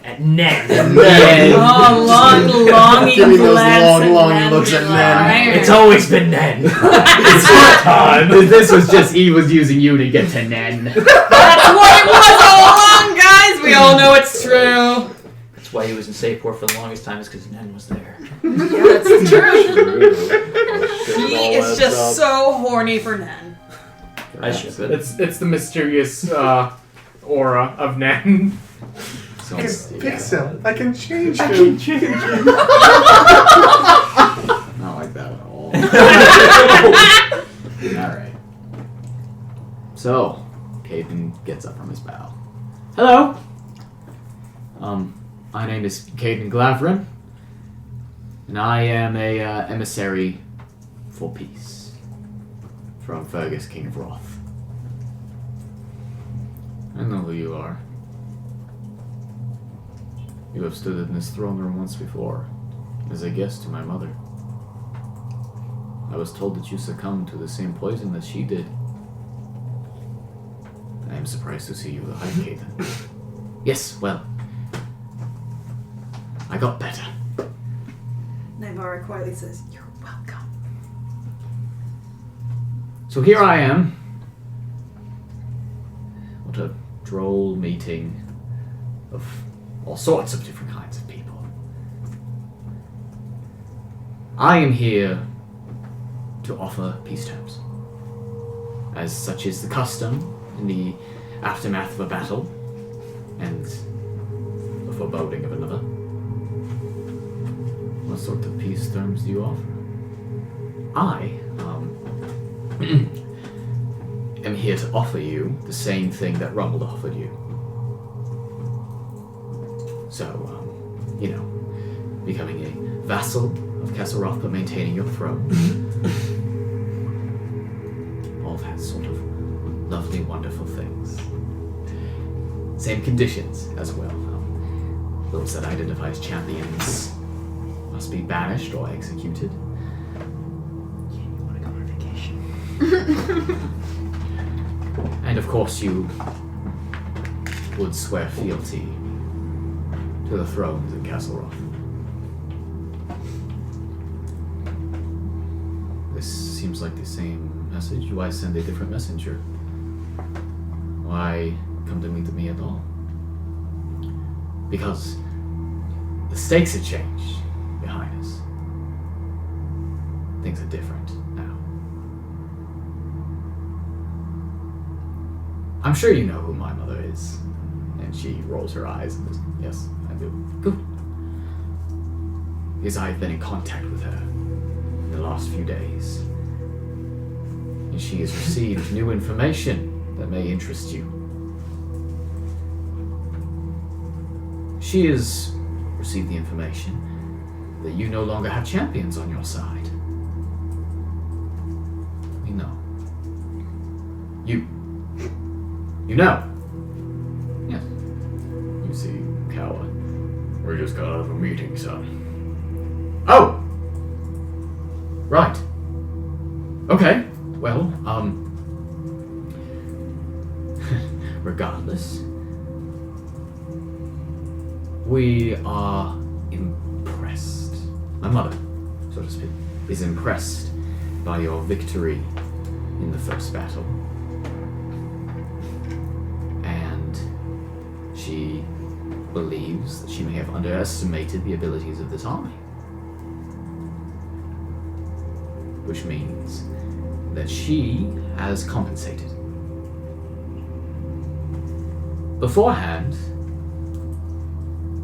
At Ned. Oh, longing Give me those glance long looks at Ned. It's always been Ned. It's your time. This was just he was using you to get to Nen. That's what it was all along, guys! We all know it's true. That's why he was in Sapor for the longest time, is because Nen was there. Yeah, that's true. He is just so horny for Nen. I should have. It's the mysterious aura of Nen. So, I can fix him. I can change him. I can change him. Not like that at all. Alright. So, Caden gets up from his bow. Hello! My name is Caden Glavrin, and I am a emissary for peace from Fergus, King of Wrath. I know who you are. You have stood in this throne room once before, as a guest to my mother. I was told that you succumbed to the same poison that she did. I am surprised to see you alive, Caden. Yes, well, I got better. Naivara quietly says, "You're welcome." So here I am. What a droll meeting of all sorts of different kinds of people. I am here to offer peace terms, as such is the custom in the aftermath of a battle and the foreboding of another. What sort of peace terms do you offer? I am here to offer you the same thing that Rumbled offered you. So, becoming a vassal of Castle Roth but maintaining your throne. All that sort of lovely, wonderful things. Same conditions as well. Those that identify as champions must be banished or executed. You want to go on vacation? And of course you would swear fealty to the thrones in Castle Roth. This seems like the same message. Why send a different messenger? Why come to meet me at all? Because the stakes have changed behind us. Things are different now. I'm sure you know who my mother is. And she rolls her eyes and goes, yes, I do. Good. Because I've been in contact with her in the last few days. And she has received new information that may interest you. She has received the information that you no longer have champions on your side. We know. You know. Yes. You see Kawa. We just got out of a meeting, son. Oh! Right. Okay. Well, regardless, we are impressed. My mother, so to speak, is impressed by your victory in the first battle. And she believes that she may have underestimated the abilities of this army. Which means that she has compensated. Beforehand,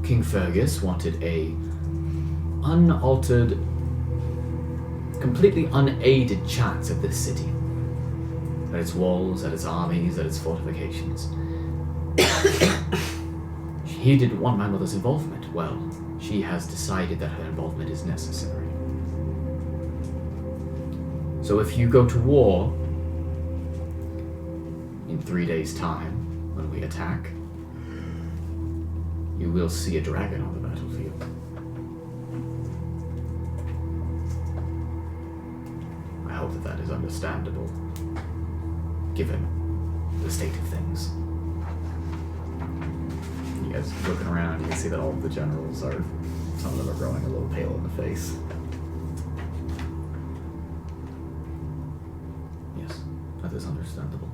King Fergus wanted a unaltered, completely unaided chance at this city. At its walls, at its armies, at its fortifications. He didn't want my mother's involvement. Well, she has decided that her involvement is necessary. So if you go to war in 3 days' time, when we attack, you will see a dragon on the battlefield. I hope that that is understandable, given the state of things. You guys looking around, you can see that all of the generals are, some of them are growing a little pale in the face. Yes, that is understandable.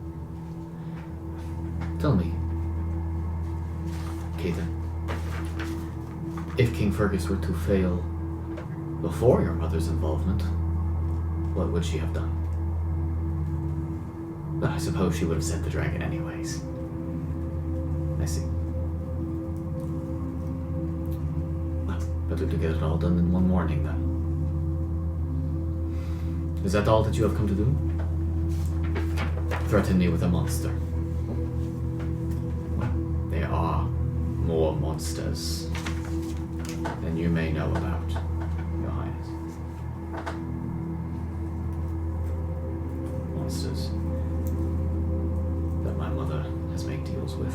Tell me, Keithan, if King Fergus were to fail before your mother's involvement, what would she have done? But I suppose she would have sent the dragon anyways. I see. Well, better to get it all done in one morning then. Is that all that you have come to do? Threaten me with a monster. Well, there are more monsters than you may know about, Your Highness. Monsters that my mother has made deals with.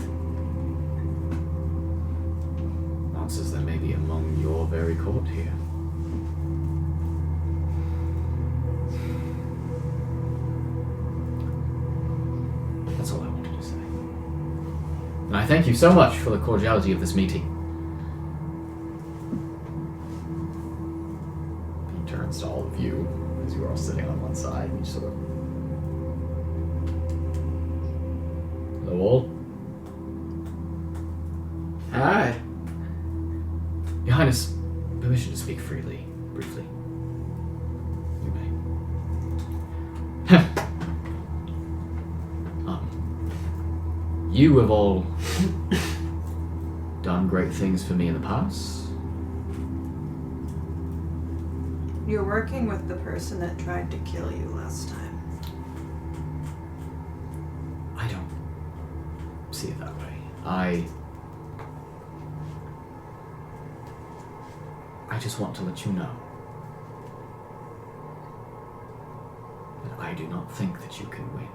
Monsters that may be among your very court here. That's all I wanted to say. And I thank you so much for the cordiality of this meeting. He turns to all of you, as you are all sitting on one side, and you sort of... Hello all. Hi. Your Highness, permission to speak freely, briefly. You may. You have all done great things for me in the past. You're working with the person that tried to kill you last time. I don't see it that way. I just want to let you know that I do not think that you can win.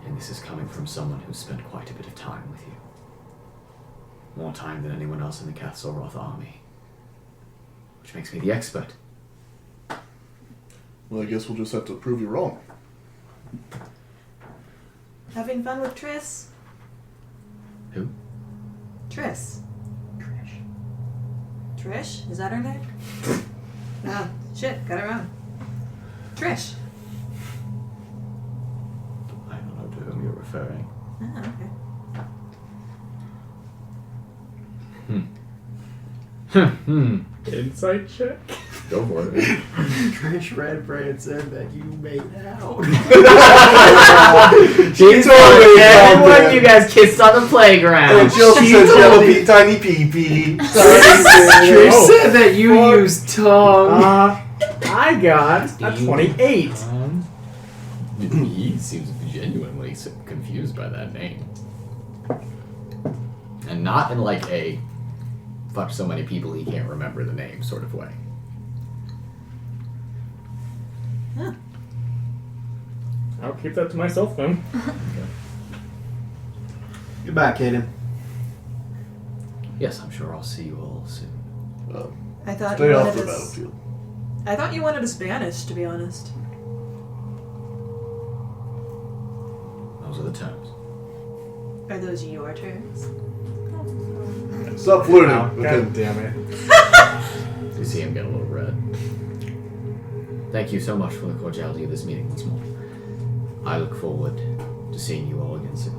And this is coming from someone who's spent quite a bit of time with you. More time than anyone else in the Kathsolroth army. Which makes me the expert. Well, I guess we'll just have to prove you wrong. Having fun with Triss? Who? Triss. Trish? Is that her name? Ah, shit, got it wrong. Trish. I don't know to whom you're referring. Ah, okay. Insight check. Go for it. Trish Redbrand said that you made out. She's totally everyone called you it. guys kissed on the playground. And she also said yellow pee, tiny pee pee. Trish Oh. said that you use tongue. I got a 28. He seems genuinely confused by that name. And not in like a fuck so many people he can't remember the name sort of way. I'll keep that to myself then. Goodbye, Kaden. Yes, I'm sure I'll see you all soon. I thought Stay you off wanted the us. battlefield. I thought you wanted a Spanish, to be honest. Those are the terms. Are those your terms? Stop flirting Oh, with God him. damn it. You see him get a little red. Thank you so much for the cordiality of this meeting once more. I look forward to seeing you all again soon.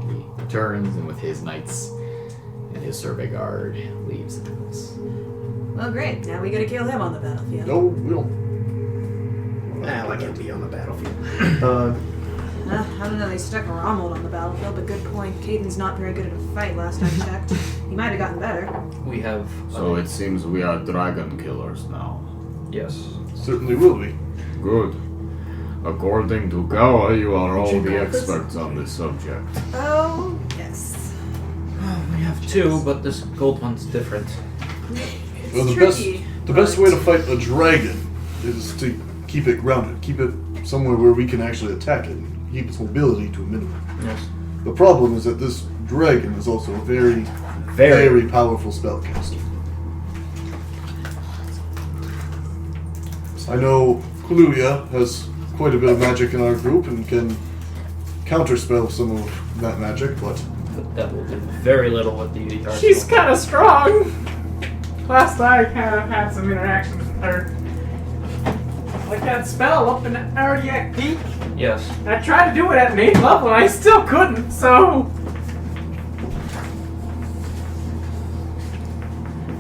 And he turns and with his knights and his survey guard leaves the house. Well, great. Now we gotta kill him on the battlefield. No, we don't. Nah, I can't be on the battlefield. I don't know, they stuck Rommel on the battlefield, but good point. Caden's not very good at a fight last I checked. He might have gotten better. We have. So it seems we are dragon killers now. Yes. Certainly will be. Good. According to Gawa, you are all the experts on this subject. Oh, yes. We have two, but this gold one's different. It's Well, tricky. the best way to fight a dragon is to keep it grounded, keep it somewhere where we can actually attack it, and keep its mobility to a minimum. Yes. The problem is that this dragon is also a very, very powerful spellcaster. I know Kluya has quite a bit of magic in our group and can counterspell some of that magic, but But that will do very little with the arsenal. She's kind of strong. Last I kind of had some interaction with her. Like that spell up in Ardiac Peak. Yes. I tried to do it at an 8th level and I still couldn't, so...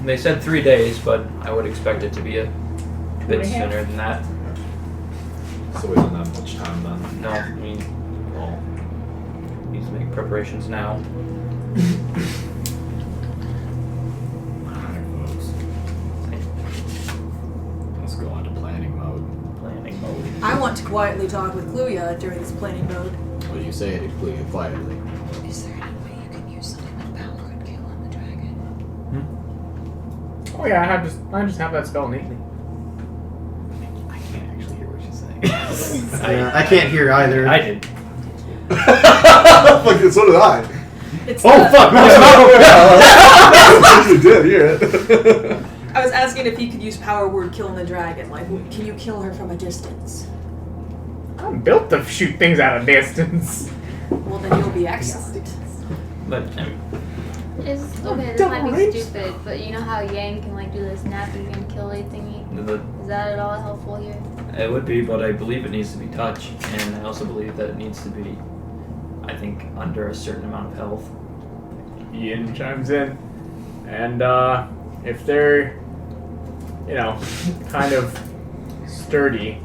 They said 3 days, but I would expect it to be a bit 2.5. sooner than that. So we don't have much time then. No, I mean, well, need to make preparations now. Alright, folks. Let's go on to planning mode. Planning mode. I want to quietly talk with Kluya during this planning mode. Well, you say it quietly. Is there any way you can use something with power and kill on the dragon? Oh yeah, I just have that spell neatly. I can't actually hear what she's saying. I can't hear either. I did. Fucking so did I. It's Fuck! You did hear it. I was asking if you could use power word kill on the dragon. Like, can you kill her from a distance? I'm built to shoot things at a distance. Well, then you'll be excellent. But Is okay, this Double might be range. stupid, but you know how Yang can like do this nappy and kill a thingy? Is that at all helpful here? it would be, but I believe it needs to be touch, and I also believe that it needs to be, I think, under a certain amount of health. Ian chimes in. And if they're, you know, kind of sturdy,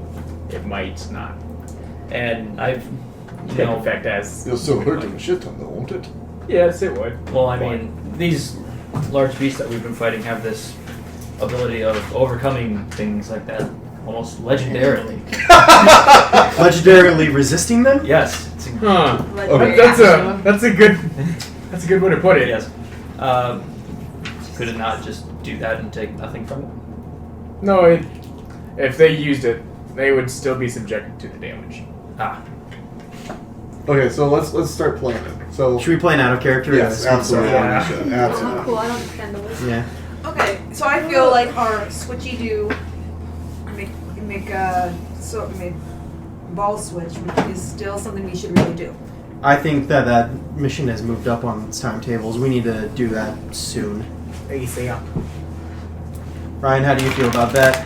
it might not And I've, you take know, effect as... You'll still hurt him a shit ton though, won't it? Yes, it would. well, I mean, these large beasts that we've been fighting have this ability of overcoming things like that almost legendarily. Legendarily resisting them? Yes. It's Huh. Okay. That's a good way to put it. Yes. Could it not just do that and take nothing from it? No, if they used it, they would still be subjected to the damage. Ah. Okay, so let's start planning. So Should we plan out of character? yes, absolutely. Yeah. we should, Oh, absolutely. cool. I don't understand the word. Yeah. Okay, so I feel like our switchy do make ball switch is still something we should really do. I think that mission has moved up on its timetables. We need to do that soon. ASAP. Ryan, how do you feel about that?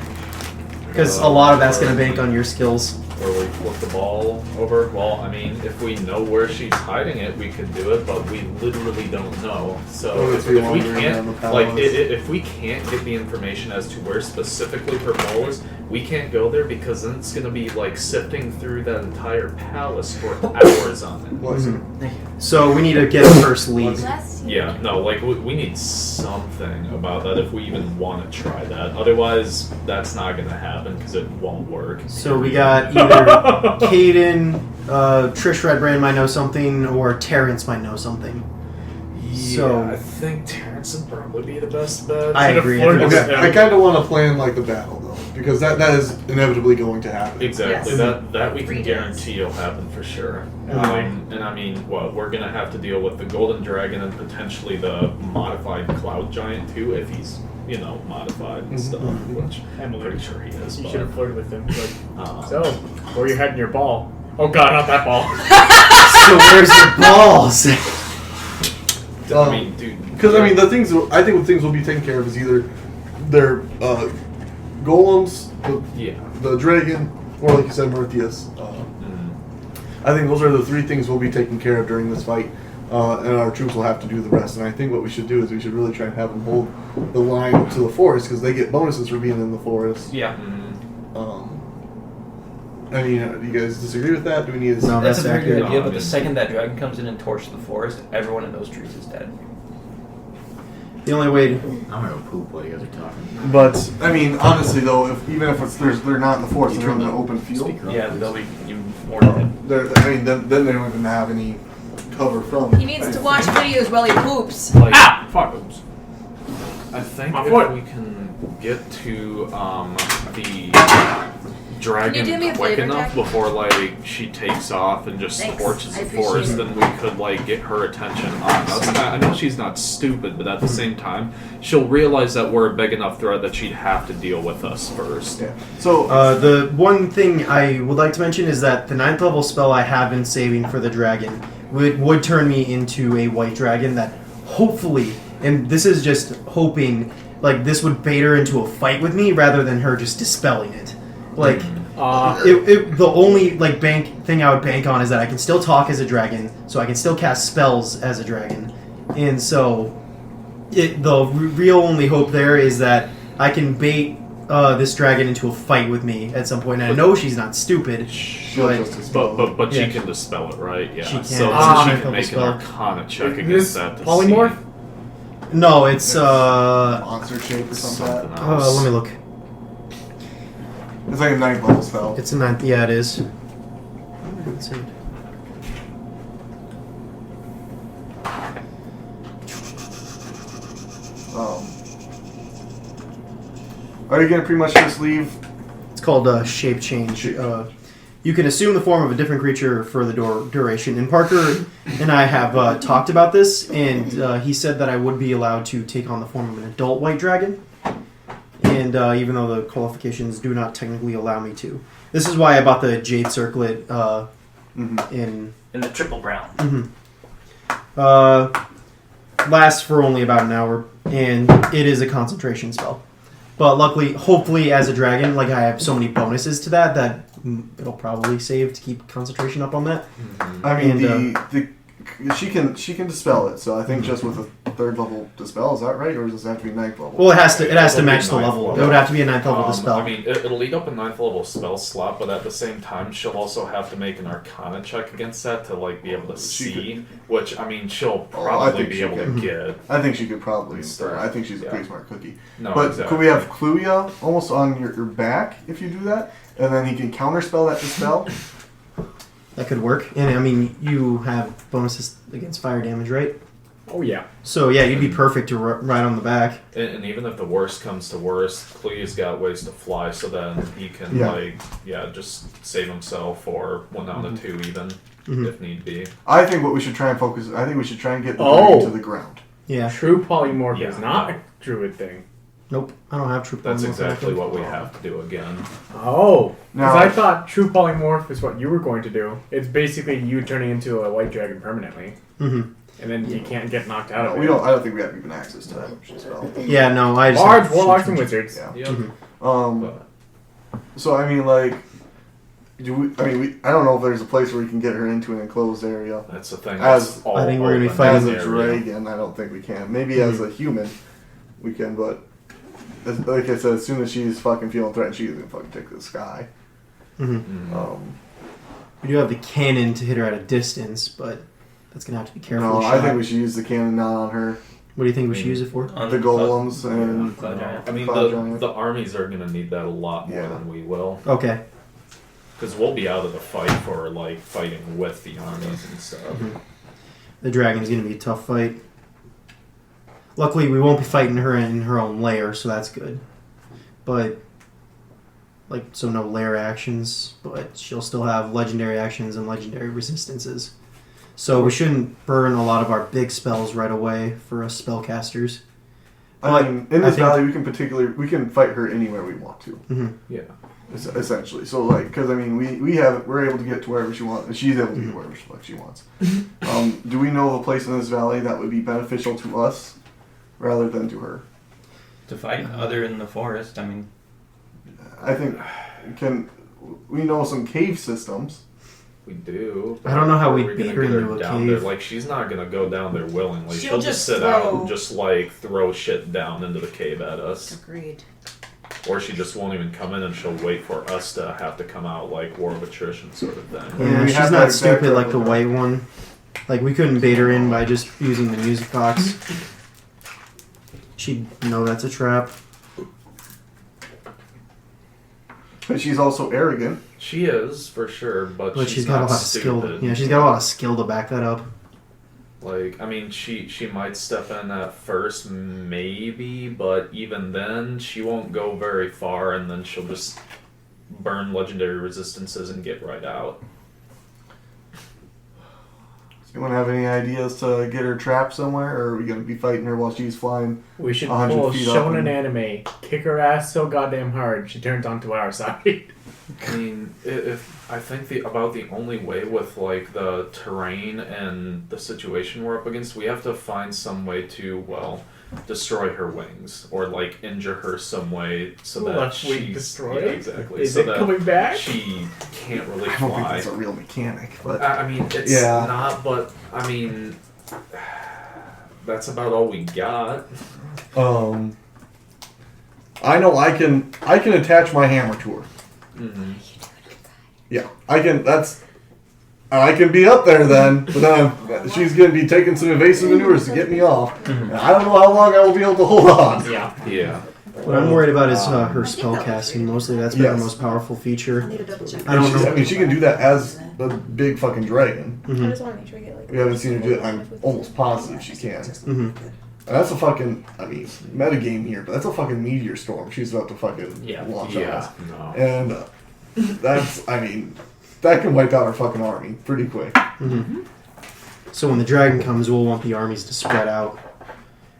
Because a lot of that's going to bank on your skills. Or we flip the ball over. Well, I mean, if we know where she's hiding it, we could do it, but we literally don't know. So Or if if we you're wandering around can't, the like, palace. if we can't get the information as to where specifically her ball is, we can't go there because then it's gonna be like sifting through that entire palace for hours on it. So we need to get a first lead. Bless you. Yeah, no, like we need something about that if we even want to try that. Otherwise, that's not gonna happen because it won't work. So we got either Caden, Trish Redbrand might know something, or Terrence might know something. Yeah, So- I think Terrence would probably be the best bet. I Should've agree. flirted with Okay, him. I kind of want to plan like the battle though, because that is inevitably going to happen. Exactly. Yes. That we 3 can days. guarantee will happen for sure. Mhm. And I mean, what we're gonna have to deal with the golden dragon and potentially the modified cloud giant too, if he's modified and stuff. Which I'm Emily, pretty sure he is. you but, should have flirted with him. Like, um, so, where you heading your ball? Oh god, not that ball. So where's your balls? I mean, dude. Because I mean, the things I think the things will be taken care of is either their golems, Yeah. the dragon, or like you said, Myrthius. I think those are the 3 things we'll be taking care of during this fight, and our troops will have to do the rest. And I think what we should do is we should really try and have them hold the line to the forest because they get bonuses for being in the forest. Yeah. I mean, do you guys disagree with that? Do we need to? No. That's a That's very good accurate. idea, No, I but the mean- second that dragon comes in and torches the forest, everyone in those trees is dead. The only way. I'm gonna go poop while you guys are talking. But I mean, honestly though, even if they're not in the forest and they're in an open field, Speaker up, Yeah, please. they'll be even more dead. then they don't even have any cover from. He needs to watch videos while he poops. Like, Fuck. I think My if foot. we can get to the dragon Can you do me a quick favor, enough Jack? before like she takes off and just Thanks. torches I the appreciate forest, it. then we could like get her attention on us. I know she's not stupid, but at the same time, she'll realize that we're a big enough threat that she'd have to deal with us first. Yeah. So The one thing I would like to mention is that the 9th level spell I have been saving for the dragon would turn me into a white dragon that hopefully, and this is just hoping, like this would bait her into a fight with me rather than her just dispelling it. Like the only like thing I would bank on is that I can still talk as a dragon, so I can still cast spells as a dragon, and so the real only hope there is that I can bait this dragon into a fight with me at some point. And I know she's not stupid, she'll but just dispel But Yeah. she can dispel it, right? Yeah. She can. So Ah. she can make an Spell. Arcana check Is against this that to polymorph? no, it's monster shape or see something. something Like that. else. let me look. It's like a 9th level spell. It's a 9th. Yeah, it is. Are you gonna pretty much just leave? It's called shape change. You can assume the form of a different creature for the duration. And Parker and I have talked about this, and he said that I would be allowed to take on the form of an adult white dragon. And even though the qualifications do not technically allow me to. This is why I bought the Jade Circlet in... In the triple brown. Lasts for only about an hour, and it is a concentration spell. But luckily, hopefully, as a dragon, like I have so many bonuses to that it'll probably save to keep concentration up on that. I mean, And, she can dispel it. So I think just with a 3rd level dispel, is that right, or does it have to be 9th level? Well, it has to It'll match be the ninth level. level. It would have to be a 9th level dispel. I mean, it'll eat up a 9th level spell slot, but at the same time, she'll also have to make an Arcana check against that to like be able to see. Which I mean, she'll Oh, I probably think be she able can. to get. I think she could probably start. Start. I think she's a Yeah. pretty smart cookie. No, But exactly. could we have Kluya almost on your back if you do that, and then he can counterspell that dispel? That could work. And I mean, you have bonuses against fire damage, right? Oh yeah. So yeah, you'd be perfect to ride on the back. And even if the worst comes to worst, Kluya's got ways to fly, so then he can Yeah. just save himself or 1 down to 2 even if need be. I think what we should try and focus. I think we should try and get the Oh. dragon to the ground. Yeah. True polymorph Yeah, is not no. a druid thing. Nope. I don't have true That's polymorph, exactly I think. what we have to do again. Oh. Because Now- I thought true polymorph is what you were going to do. It's basically you turning into a white dragon permanently. Mhm. And then you can't get knocked out No, of it. we don't. I don't think we have even access to that spell. Yeah, no, I just Bards, have warlocks, shape and change. wizards. Yeah. Yep. But So I mean, like, do we? I mean, I don't know if there's a place where we can get her into an enclosed area. that's the thing. As- That's all I think we're gonna be open fighting As a area. dragon, I don't think we can. Maybe as a human, we can, but like I said, as soon as she's fucking feeling threatened, she's gonna fucking take the sky. Mm-hmm. We do have the cannon to hit her at a distance, but that's gonna have to be careful. No, I think we should use the cannon not on her. What do you think we should use it for? The golems and Cloud Giant. I mean, Cloud Giant. the armies are going to need that a lot more Yeah. than we will. Okay. Because we'll be out of the fight for, like, fighting with the armies and stuff. Mm-hmm. The dragon's gonna be a tough fight. Luckily, we won't be fighting her in her own lair, so that's good. But, like, so no lair actions, but she'll still have legendary actions and legendary resistances. So we shouldn't burn a lot of our big spells right away for us spellcasters. I mean, in this I think- valley, we can fight her anywhere we want to. Mm-hmm. Yeah. Essentially, so like, because I mean, we're able to get to wherever she wants, and she's able to get wherever she wants. Do we know of a place in this valley that would be beneficial to us rather than to her? To fight other in the forest, I mean, I think we know some cave systems. We do. I don't know how Are we we beat gonna her get into a down cave. There? Like, she's not gonna go down there willingly. She'll She'll just just sit out throw- and just, like, throw shit down into the cave at us. Agreed. Or she just won't even come in and she'll wait for us to have to come out, like, war of attrition sort of thing. Yeah, we she's have not that exact stupid like the replica. white one. Like, we couldn't bait her in by just using the music box. She'd know that's a trap. But she's also arrogant. She is, for sure, but She's got a not lot of skill. stupid. Yeah, she's got a lot of skill to back that up. Like, I mean, she might step in at first, maybe, but even then, she won't go very far, and then she'll just burn legendary resistances and get right out. Anyone have any ideas to get her trapped somewhere, or are we gonna be fighting her while she's flying? We should 100 pull a feet up shonen and- anime, kick her ass so goddamn hard she turns onto our side. I mean, if I think about the only way with, like, the terrain and the situation we're up against, we have to find some way to, well, destroy her wings or, like, injure her some way so that Left wing she's destroyed? Yeah, exactly. Is so it that coming back? she can't really I don't think fly. that's a real mechanic, but I mean, it's Yeah. not, but I mean, that's about all we got. I know I can attach my hammer to her. Mm-hmm. Yeah, I can. I can be up there then, but then she's gonna be taking some evasive maneuvers to get me off. And I don't know how long I will be able to hold on. Yeah. Yeah. What I'm worried about is her spell casting. Mostly, that's been her Yes. most powerful feature. I need to double check. I don't She's- know. I mean, she can do that as a big fucking dragon. I just want to make sure we get like. We haven't seen her do it. I'm almost positive she can. Mm-hmm. And that's a fucking, I mean, metagame here, but that's a fucking meteor storm she's about to fucking launch on us. No. And that's, I mean, that can wipe out our fucking army pretty quick. Mm-hmm. So when the dragon comes, we'll want the armies to spread out.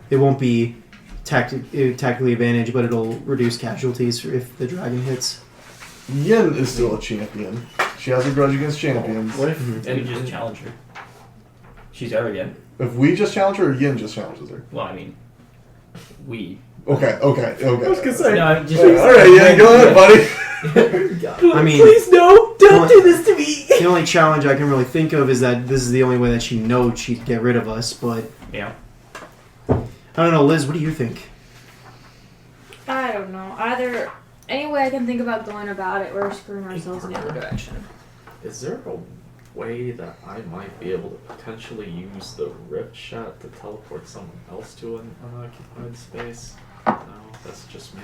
It won't be tactically advantage, but it'll reduce casualties if the dragon hits. Yin is still a champion. She has a grudge against champions. What if we just challenge her. She's arrogant. If we just challenge her, or Yin just challenges her? Well, I mean, we. Okay. I was gonna say, No, I'm just. Alright, yeah, go ahead, buddy. I mean, please no, don't do this to me. the only challenge I can really think of is that this is the only way that she knows she'd get rid of us, but Yeah. I don't know. Liz, what do you think? I don't know. Either any way I can think about going about it, we're screwing ourselves in the other direction. Is there a way that I might be able to potentially use the rip shot to teleport someone else to an unoccupied space? No, that's just me.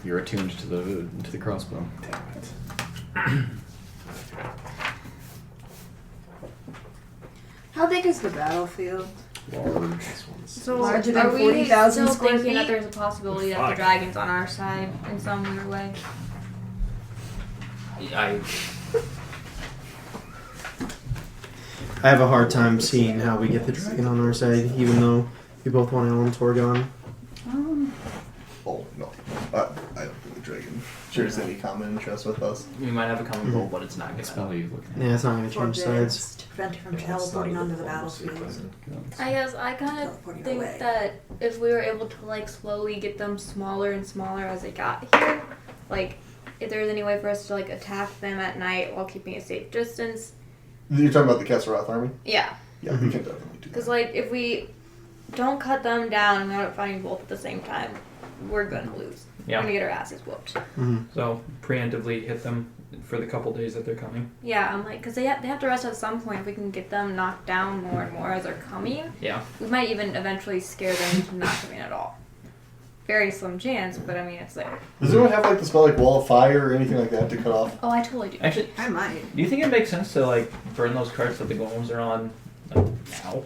You're attuned to the crossbow. Damn it. How big is the battlefield? Large. So Larger than are we 40,000 still square thinking that feet? there's a possibility that the dragon's on our side in some weird way? I I have a hard time seeing how we get the dragon on our side, even though we both want Alan Torgon. Oh, no. I don't think the dragon shares any common interest with us. we might have a common goal, but it's not gonna. Spell you looking at. Yeah, it's not going to change sides. To prevent her from teleporting onto the battlefield. I guess I kind of Teleporting think away. that if we were able to like slowly get them smaller and smaller as they got here, like if there was any way for us to like attack them at night while keeping a safe distance. You're talking about the Kesseroth army? Yeah, Yeah, we can definitely do because that. like if we don't cut them down and we end up fighting both at the same time, we're gonna lose. Yeah. We're gonna get our asses whooped. So preemptively hit them for the couple days that they're coming. Yeah, I'm like, because they have to rest at some point. If we can get them knocked down more and more as they're coming, Yeah. we might even eventually scare them into not coming at all. Very slim chance, but I mean, it's there. Does anyone have like the spell like wall of fire or anything like that to cut off? Oh, I totally do. Actually, I might. do you think it makes sense to like burn those carts that the golems are on like now?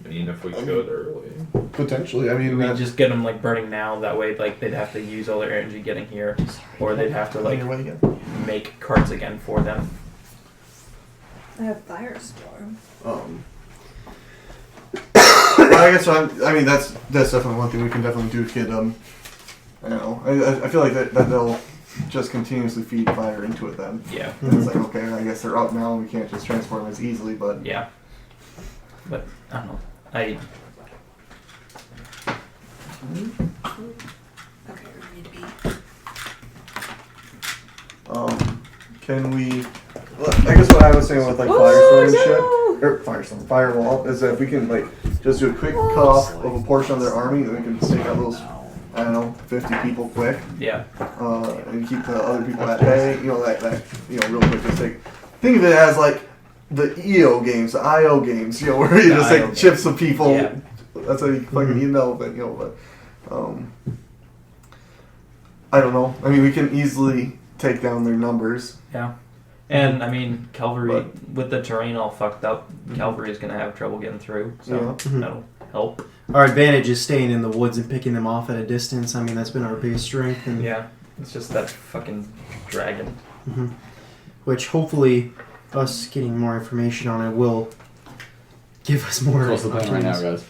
I mean, if we could early. Potentially. I mean, We just get them like burning now. That way, like they'd have to use all their energy getting here, or they'd have to like Your way again. make carts again for them. I have Firestorm. I guess I mean that's definitely one thing we can definitely do to get them. I don't know. I feel like that they'll just continuously feed fire into it then. Yeah. And it's like, okay, I guess they're up now and we can't just transport them as easily, but Yeah. But I don't know. Okay, we need to be. can we I guess what I was saying with like Firestorm and shit or Firestorm, Firewall, is that if we can like just do a quick cut off of a portion of their army, then we can take out those, I don't know, 50 people quick. Yeah. And keep the other people at bay, that real quick. Just think of it as like the EO games, the IO games, where you just IO take chips of people. Yeah. That's how you fucking eat an elephant, but I don't know. I mean, we can easily take down their numbers. Yeah. And I mean, cavalry with the terrain all fucked up, cavalry is gonna have trouble getting through. So that'll help. Our advantage is staying in the woods and picking them off at a distance. I mean, that's been our biggest strength. And Yeah. It's just that fucking dragon. which hopefully us getting more information on it will give us more. What's the plan right now, guys?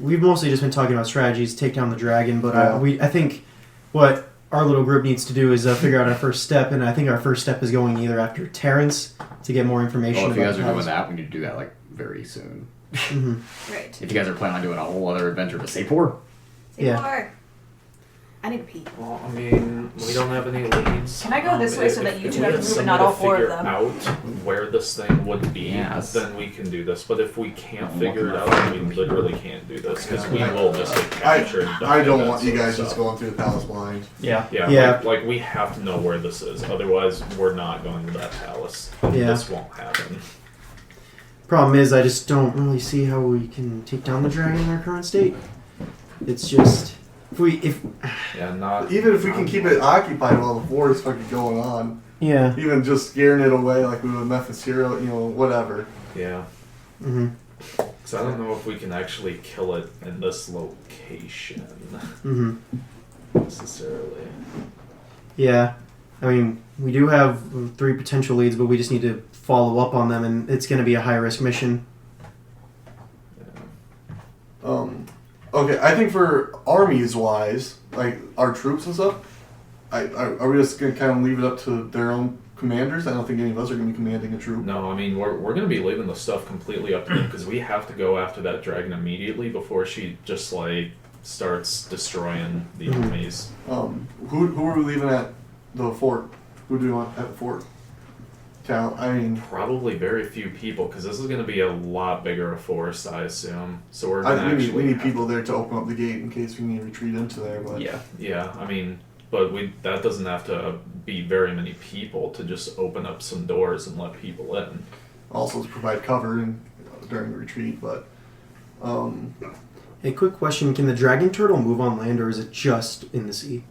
We've mostly just been talking about strategies, take down the dragon, but Yeah. I think what our little group needs to do is figure out our first step, and I think our first step is going either after Terrence to get more information. Well, if you about guys are the doing house. that, we need to do that like very soon. Right. If you guys are planning on doing a whole other adventure to Sapor, Yeah. I need to pee. Well, I mean, we don't have any leads. Can I go this way so that you two have to move and not to all four of figure them? out where this thing would be, Yes. then we can do this. But if we can't I'm figure it looking out, at then we the literally can't do this because we will just get I captured. don't want you guys just going through the palace blind. Yeah. Yeah. Like we have to know where this is. Otherwise, we're not going to that palace. Yeah. This won't happen. Problem is, I just don't really see how we can take down the dragon in our current state. It's just Yeah, not Even if we can keep it occupied while the war is fucking going on. Yeah. Even just scaring it away like we would Memphis Hero, whatever. Yeah. So I don't know if we can actually kill it in this location necessarily. Yeah. I mean, we do have 3 potential leads, but we just need to follow up on them, and it's going to be a high-risk mission. Okay, I think for armies wise, like our troops and stuff, are we just gonna kind of leave it up to their own commanders? I don't think any of us are gonna be commanding a troop. No, I mean we're gonna be leaving the stuff completely up to them because we have to go after that dragon immediately before she just like starts destroying the enemies. Who are we leaving at the fort? Who do we want at the fort? I mean, probably very few people because this is going to be a lot bigger a force, I assume. So we're I going to think actually we need people there to open up the gate in case we need to retreat into there. But yeah. I mean, but that doesn't have to be very many people to just open up some doors and let people in. Also to provide cover during the retreat. But A quick question: can the dragon turtle move on land, or is it just in the sea?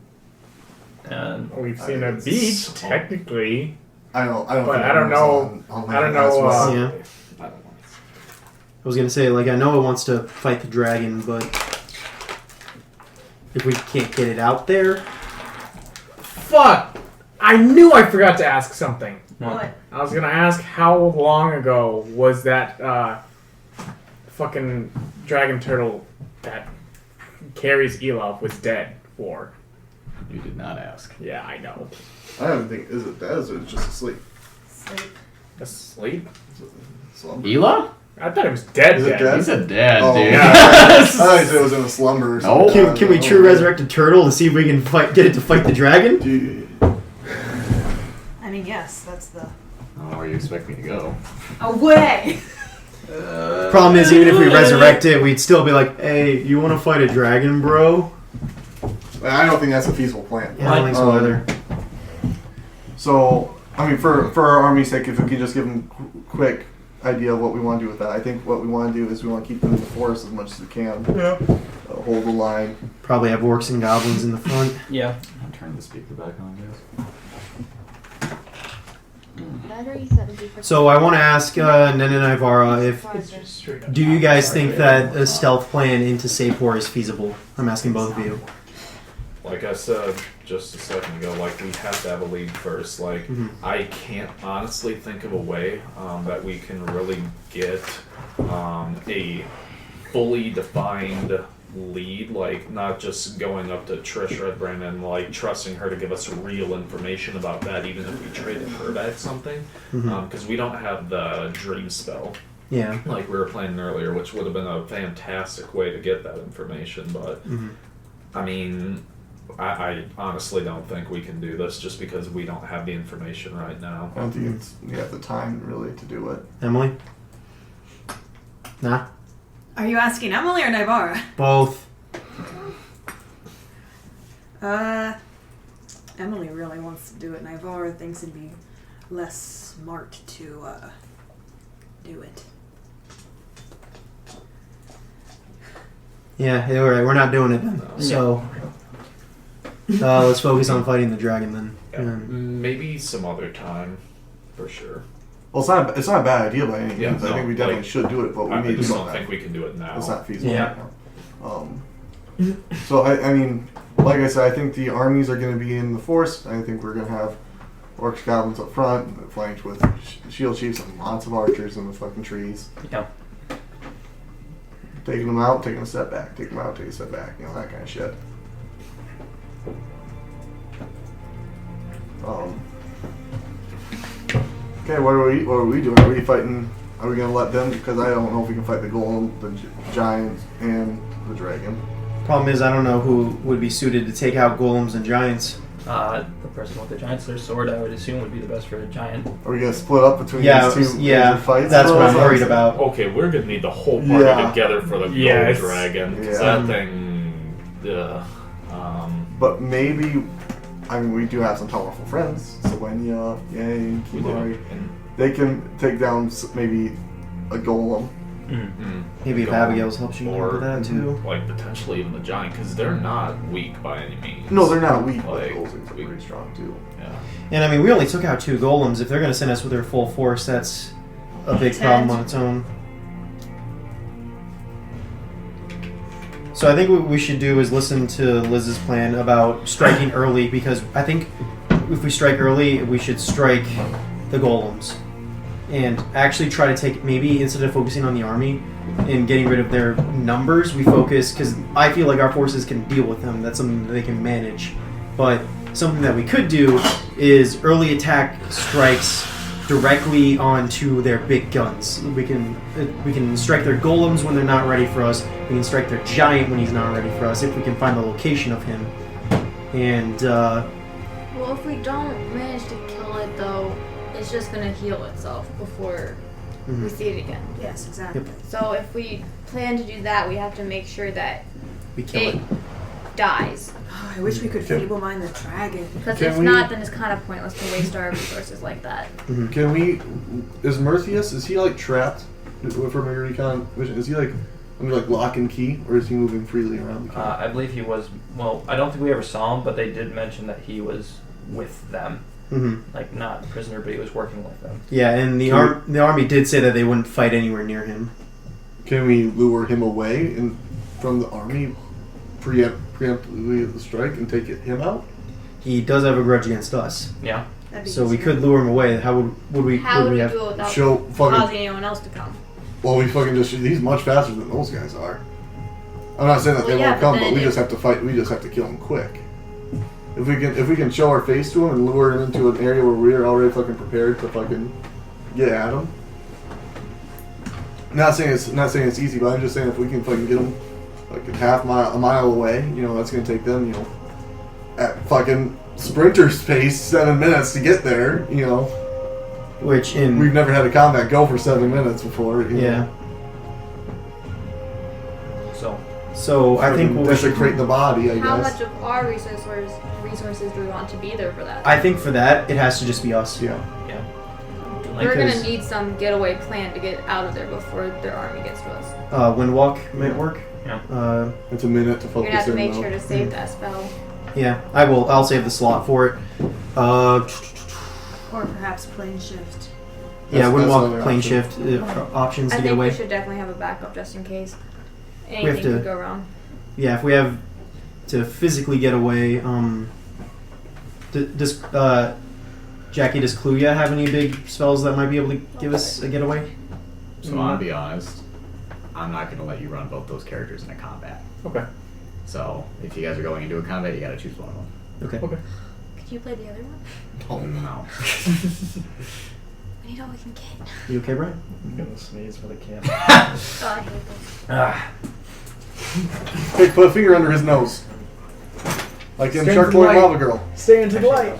And We've seen a beach, technically. I don't But I don't know. I don't know. Yeah. I was gonna say, like, I know it wants to fight the dragon, but if we can't get it out there, Fuck! I knew I forgot to ask something. What? I was gonna ask how long ago was that fucking dragon turtle that carries Elov was dead for? you did not ask. Yeah, I know. I don't think is it dead? Is it just asleep? Sleep. Asleep? Slumber. Ela? I thought it was dead. Is it dead? He's a dead Oh, dude. yeah. I thought it was in a slumber. Or No. something. can we true resurrect a turtle to see if we can get it to fight the dragon? Dude. I mean, yes, that's the I don't know where you expect me to go. away. Problem is, even if we resurrect it, we'd still be like, hey, you want to fight a dragon, bro? I don't think that's a feasible plan. Yeah, I don't think so either. So, I mean, for our army's sake, if we could just give them quick idea of what we want to do with that. I think what we want to do is we want to keep them in the forest as much as we can. Yeah. Hold the line. Probably have orcs and goblins in the front. Yeah. I'm turning the speaker back on, guys. So I want to ask Nen and Naivara if do you guys think that a stealth plan into Sapor is feasible? I'm asking both of you. Like I said just a second ago, like we have to have a lead first. Like I can't honestly think of a way that we can really get a fully defined lead, like not just going up to Trish Redbrand and like trusting her to give us real information about that, even if we traded her back something, because we don't have the dream spell. Yeah. Like we were planning earlier, which would have been a fantastic way to get that information, but I mean, I honestly don't think we can do this just because we don't have the information right now. I don't think we have the time really to do it. Emily? Nah? Are you asking Emily or Naivara? Both. Emily really wants to do it. Naivara thinks it'd be less smart to do it. Yeah, alright, we're not doing it then. So, let's focus on fighting the dragon then. Yeah. Maybe some other time, for sure. Well, it's not a bad idea by any means. Yeah, I think we definitely should do it, but we I need to just do don't that. think we can do it now. It's not feasible Yeah. right now. So, I mean, like I said, I think the armies are going to be in the forest. I think we're going to have orcs, goblins up front, flanked with shield chiefs and lots of archers in the fucking trees. Yeah. Taking them out, taking a step back. Take them out, take a step back. You know, that kind of shit. Okay, what are we doing? Are we fighting? Are we gonna let them? Because I don't know if we can fight the golem, the giants, and the dragon. Problem is, I don't know who would be suited to take out golems and giants. The person with the giant's their sword, I would assume, would be the best for a giant. Are we gonna split up between these two major fights? That's what I'm worried about. Okay, we're gonna need the whole party together for the gold dragon. Because that thing, But maybe, I mean, we do have some powerful friends. Selenia, Yang, Kimari. They can take down maybe a golem. Maybe if Abigail's helps you or with that too. Like potentially even the giant, because they're not weak by any means. No, they're not weak, Like, but those things are pretty strong too. Yeah. And I mean, we only took out 2 golems. If they're going to send us with their full force, that's a big problem on its own. So I think what we should do is listen to Liz's plan about striking early, because I think if we strike early, we should strike the golems. And actually try to take, maybe instead of focusing on the army and getting rid of their numbers, we focus, because I feel like our forces can deal with them. That's something that they can manage. But something that we could do is early attack strikes directly onto their big guns. We can strike their golems when they're not ready for us. We can strike their giant when he's not ready for us, if we can find the location of him. And, well, if we don't manage to kill it, though, it's just going to heal itself before we see it again. Yes, exactly. Yep. So if we plan to do that, we have to make sure that we kill it. Dies. Oh, I wish we could feeble mind the dragon. Because if not, then it's kind of pointless to waste our resources like that. Can we? Is Merthius? Is he like trapped from a recon vision? Is he like under like lock and key, or is he moving freely around the camp? I believe he was. Well, I don't think we ever saw him, but they did mention that he was with them. Like not a prisoner, but he was working with them. Yeah, and the army did say that they wouldn't fight anywhere near him. Can we lure him away from the army, preemptively the strike, and take him out? He does have a grudge against us. Yeah. So we could lure him away. How would we? How would we have do it without show fucking? causing anyone else to come? Well, we fucking he's much faster than those guys are. I'm not saying that they won't come, but we just have to fight. We just have to kill him quick. If we can show our face to him and lure him into an area where we're already fucking prepared to fucking get at him. Not saying it's easy, but I'm just saying if we can fucking get him like a mile away, you know, that's gonna take them, you know, at fucking sprinter pace 7 minutes to get there, you know. Which we've never had a combat go for 7 minutes before. You know. So I think what we should desecrate the body. I How guess. much of our resources do we want to be there for that? I think for that it has to just be us. Yeah. We're because- gonna need some getaway plan to get out of there before their army gets to us. Windwalk might work. Yeah. It's a minute to You're focus gonna have to in, make though. sure to save that spell, Yeah, I will. I'll save the slot for it. Or perhaps plane shift. Yeah, That's Windwalk another plane option. shift options I to get think away. we should definitely have a backup just in case have anything to- could go wrong. Yeah, if we have to physically get away, does Jacky, does Kluya have any big spells that might be able to give us a getaway? So I'm gonna be honest, I'm not gonna let you run both those characters in a combat. Okay. So if you guys are going into a combat, you gotta choose one of them. Okay. Okay. Could you play the other one? Oh no. We need all we can get. You okay, Brian? I'm gonna sneeze for the camp. Oh, I hate this. Hey, put a finger under his nose. Like in Strength Shark and Boy light. and Lava Girl. Stay into the light.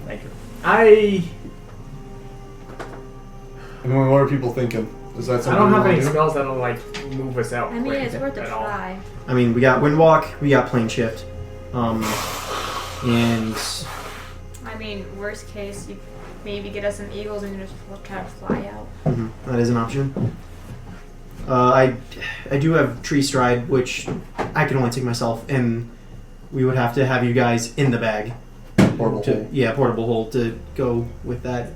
Thank you. I mean, what are people thinking? Is that something don't we have wanna any do? spells that'll like move us out. I mean, quick it's worth a at all. try. I mean, we got Windwalk, we got plane shift, and I mean, worst case, you maybe get us some eagles and you just try to fly out. that is an option. I do have tree stride, which I can only take myself, and we would have to have you guys in the bag. Portable hole. Yeah, portable hole to go with that.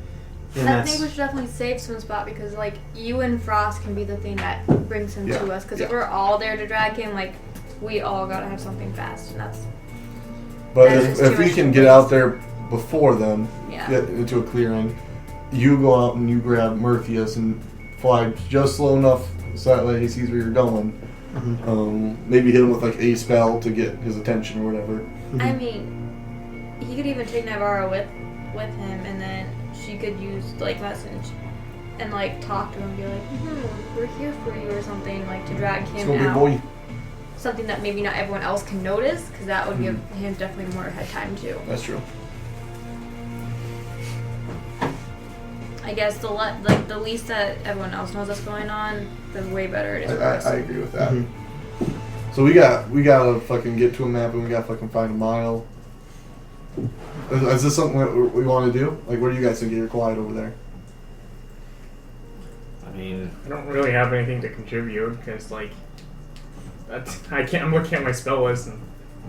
And I that's think we should definitely save some spot because, like, you and Frost can be the thing that brings him Yeah, to us. Because yeah. if we're all there to drag him, like, we all gotta have something fast, and that's But That if, is if too we much can to get waste. out there before them, Yeah. get into a clearing, you go out and you grab Murpheus and fly just slow enough so that way he sees where you're going. Maybe hit him with like a spell to get his attention or whatever. I mean, he could even take Naivara with him, and then she could use like message and like talk to him and be like, we're here for you or something, like to drag It's him gonna be out. boy. Something that maybe not everyone else can notice, because that would give him definitely more head time too. That's true. I guess the least that everyone else knows what's going on, the way better it is for us. I agree with that. So we gotta fucking get to a map and we gotta fucking find a mile. Is this something that we want to do? Like, what do you guys think of your quiet over there? I mean, I don't really have anything to contribute because like I'm looking at my spell list and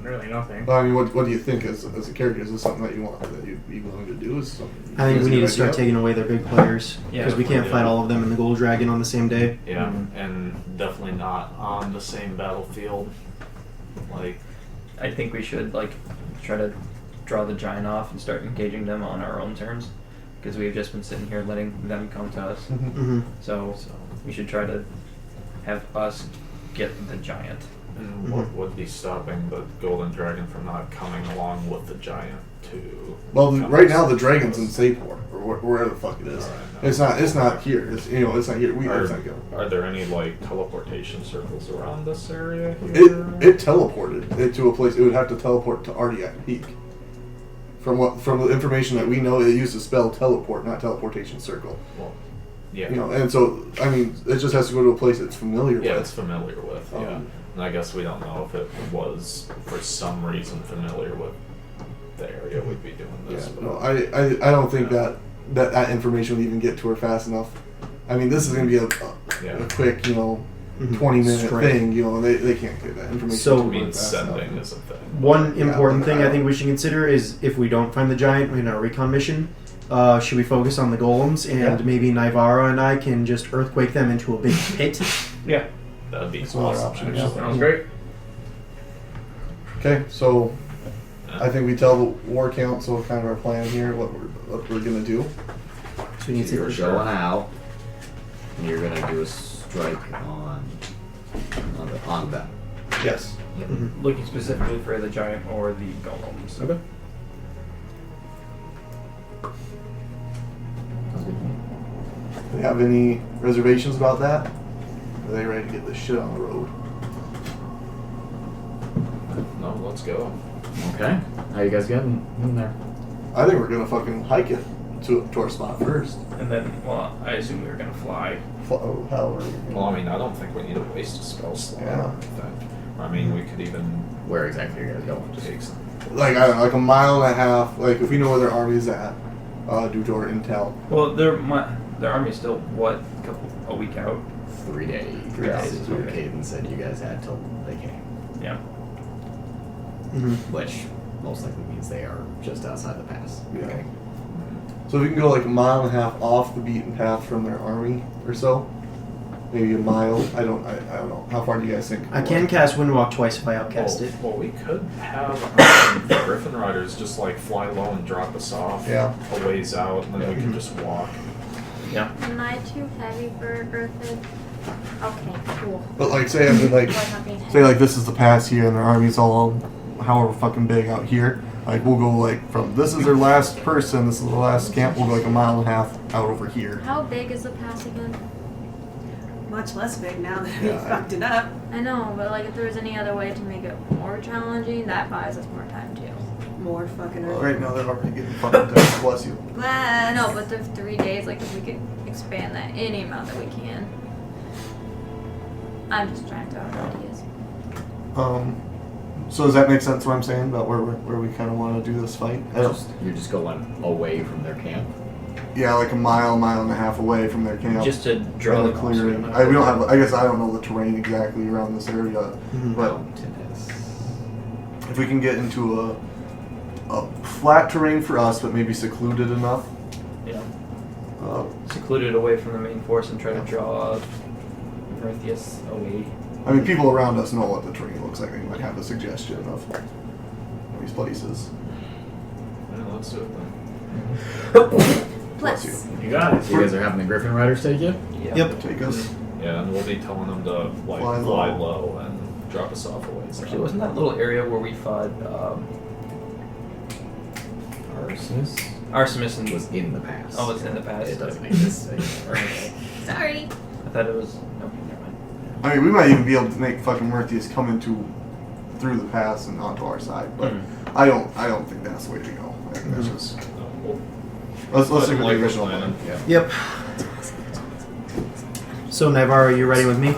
really nothing. Well, I mean, what do you think as a character? Is this something that you want that you'd be willing to do? Is something I think we need to good start idea? taking away their big players Yeah, because we can't yeah. fight all of them in the Gold Dragon on the same day. yeah, and definitely not on the same battlefield. Like, I think we should like try to draw the giant off and start engaging them on our own terms, because we've just been sitting here letting them come to us. So we should try to have us get the giant. and what would be stopping the golden dragon from not coming along with the giant to? Well, come right to now the us? dragon's in Sapor, or wherever the fuck it is. It's not here. It's it's not here. It's not going. Are there any like teleportation circles around this area here? It teleported it to a place. It would have to teleport to Ardiac Peak. From the information that we know, it used the spell teleport, not teleportation circle. Well, yeah. And so I mean, it just has to go to a place it's familiar Yeah, with. it's familiar with. Yeah, and I guess we don't know if it was for some reason familiar with the area we'd be doing this. Yeah, but no, I don't think that information would even get to her fast enough. I mean, this is going to be a quick, 20-minute Straight. thing. They can't get that information. So- to I her mean, fast enough. sending is a thing. One important Yeah, thing I think we should consider is if we don't find the giant in our recon mission, should we focus on the golems and maybe Naivara and I can just earthquake them into a big pit? Yeah. That'd be That's another awesome. option, Actually. Sounds great. Okay, so I think we tell the war council kind of our plan here, what we're going to do. So we need to You're take going out, and you're gonna do a strike on them. Yes. Looking specifically for the giant or the golems. Okay. Do they have any reservations about that? Are they ready to get this shit on the road? No, let's go. Okay. How you guys getting in there? I think we're gonna fucking hike it to our spot first. And then, well, I assume we were gonna fly. Oh, how are we? Well, I mean, I don't think we need to waste a spell slot. Yeah. I mean, we could even Where exactly are you guys going? Just take some. Like, I don't know, like a mile and a half. Like, if we know where their army's at, due to our intel. Well, their army's still a week out. 3 days. 3 days. Is what Okay. Caden said you guys had till they came. Yeah. Which most likely means they are just outside the pass. Yeah. Okay. So if we can go like a mile and a half off the beaten path from their army or so, maybe a mile. I don't know. How far do you guys think? I can cast Windwalk twice if I outcast it. Well, we could have Griffin Riders just like fly low and drop us off Yeah. a ways out, and then we can just walk. Yeah. Am I too heavy for a griffin? Okay, cool. But like, say I mean, like, Why not being say like this is the pass here, and their army's all however fucking big out here. Like we'll go like from this is their last person, this is the last camp. We'll go like a mile and a half out over here. How big is the pass again? Much less big now that Yeah, we fucked it up. I know, but like if there was any other way to make it more challenging, that buys us more time too. More fucking Well, early. right now they're already getting fucking tired. Bless you. I know, but the 3 days, like if we could expand that any amount that we can. I'm just trying to throw out ideas. So does that make sense? What I'm saying about where we kind of want to do this fight? You're just going away from their camp. Yeah, like a mile and a half away from their camp. Just to draw And the the clearing. monster. We don't have. I guess I don't know the terrain exactly around this area, but Mountainous. if we can get into a flat terrain for us, but maybe secluded enough. Yeah. Uh, Secluded away from the main force and try to draw Prometheus away. I mean, people around us know what the terrain looks like. They might have a suggestion of these places. Yeah, let's do it then. Bless Plus, You got it. So you guys are having the Griffin Riders take you? Yeah. Yep. Take us. Yeah, and we'll be telling them to like Fly fly low. low and drop us off a ways. Actually, wasn't that little area where we fought Arsemis and Was in the past. Oh, it's in the past. It doesn't exist. sorry. I thought it was. Okay, never mind. I mean, we might even be able to make fucking Prometheus come through the pass and onto our side, but I don't think that's the way to go. I think that's just let's Put stick with the like original plan. plan. Yeah. Yep. So, Naivara, are you ready with me?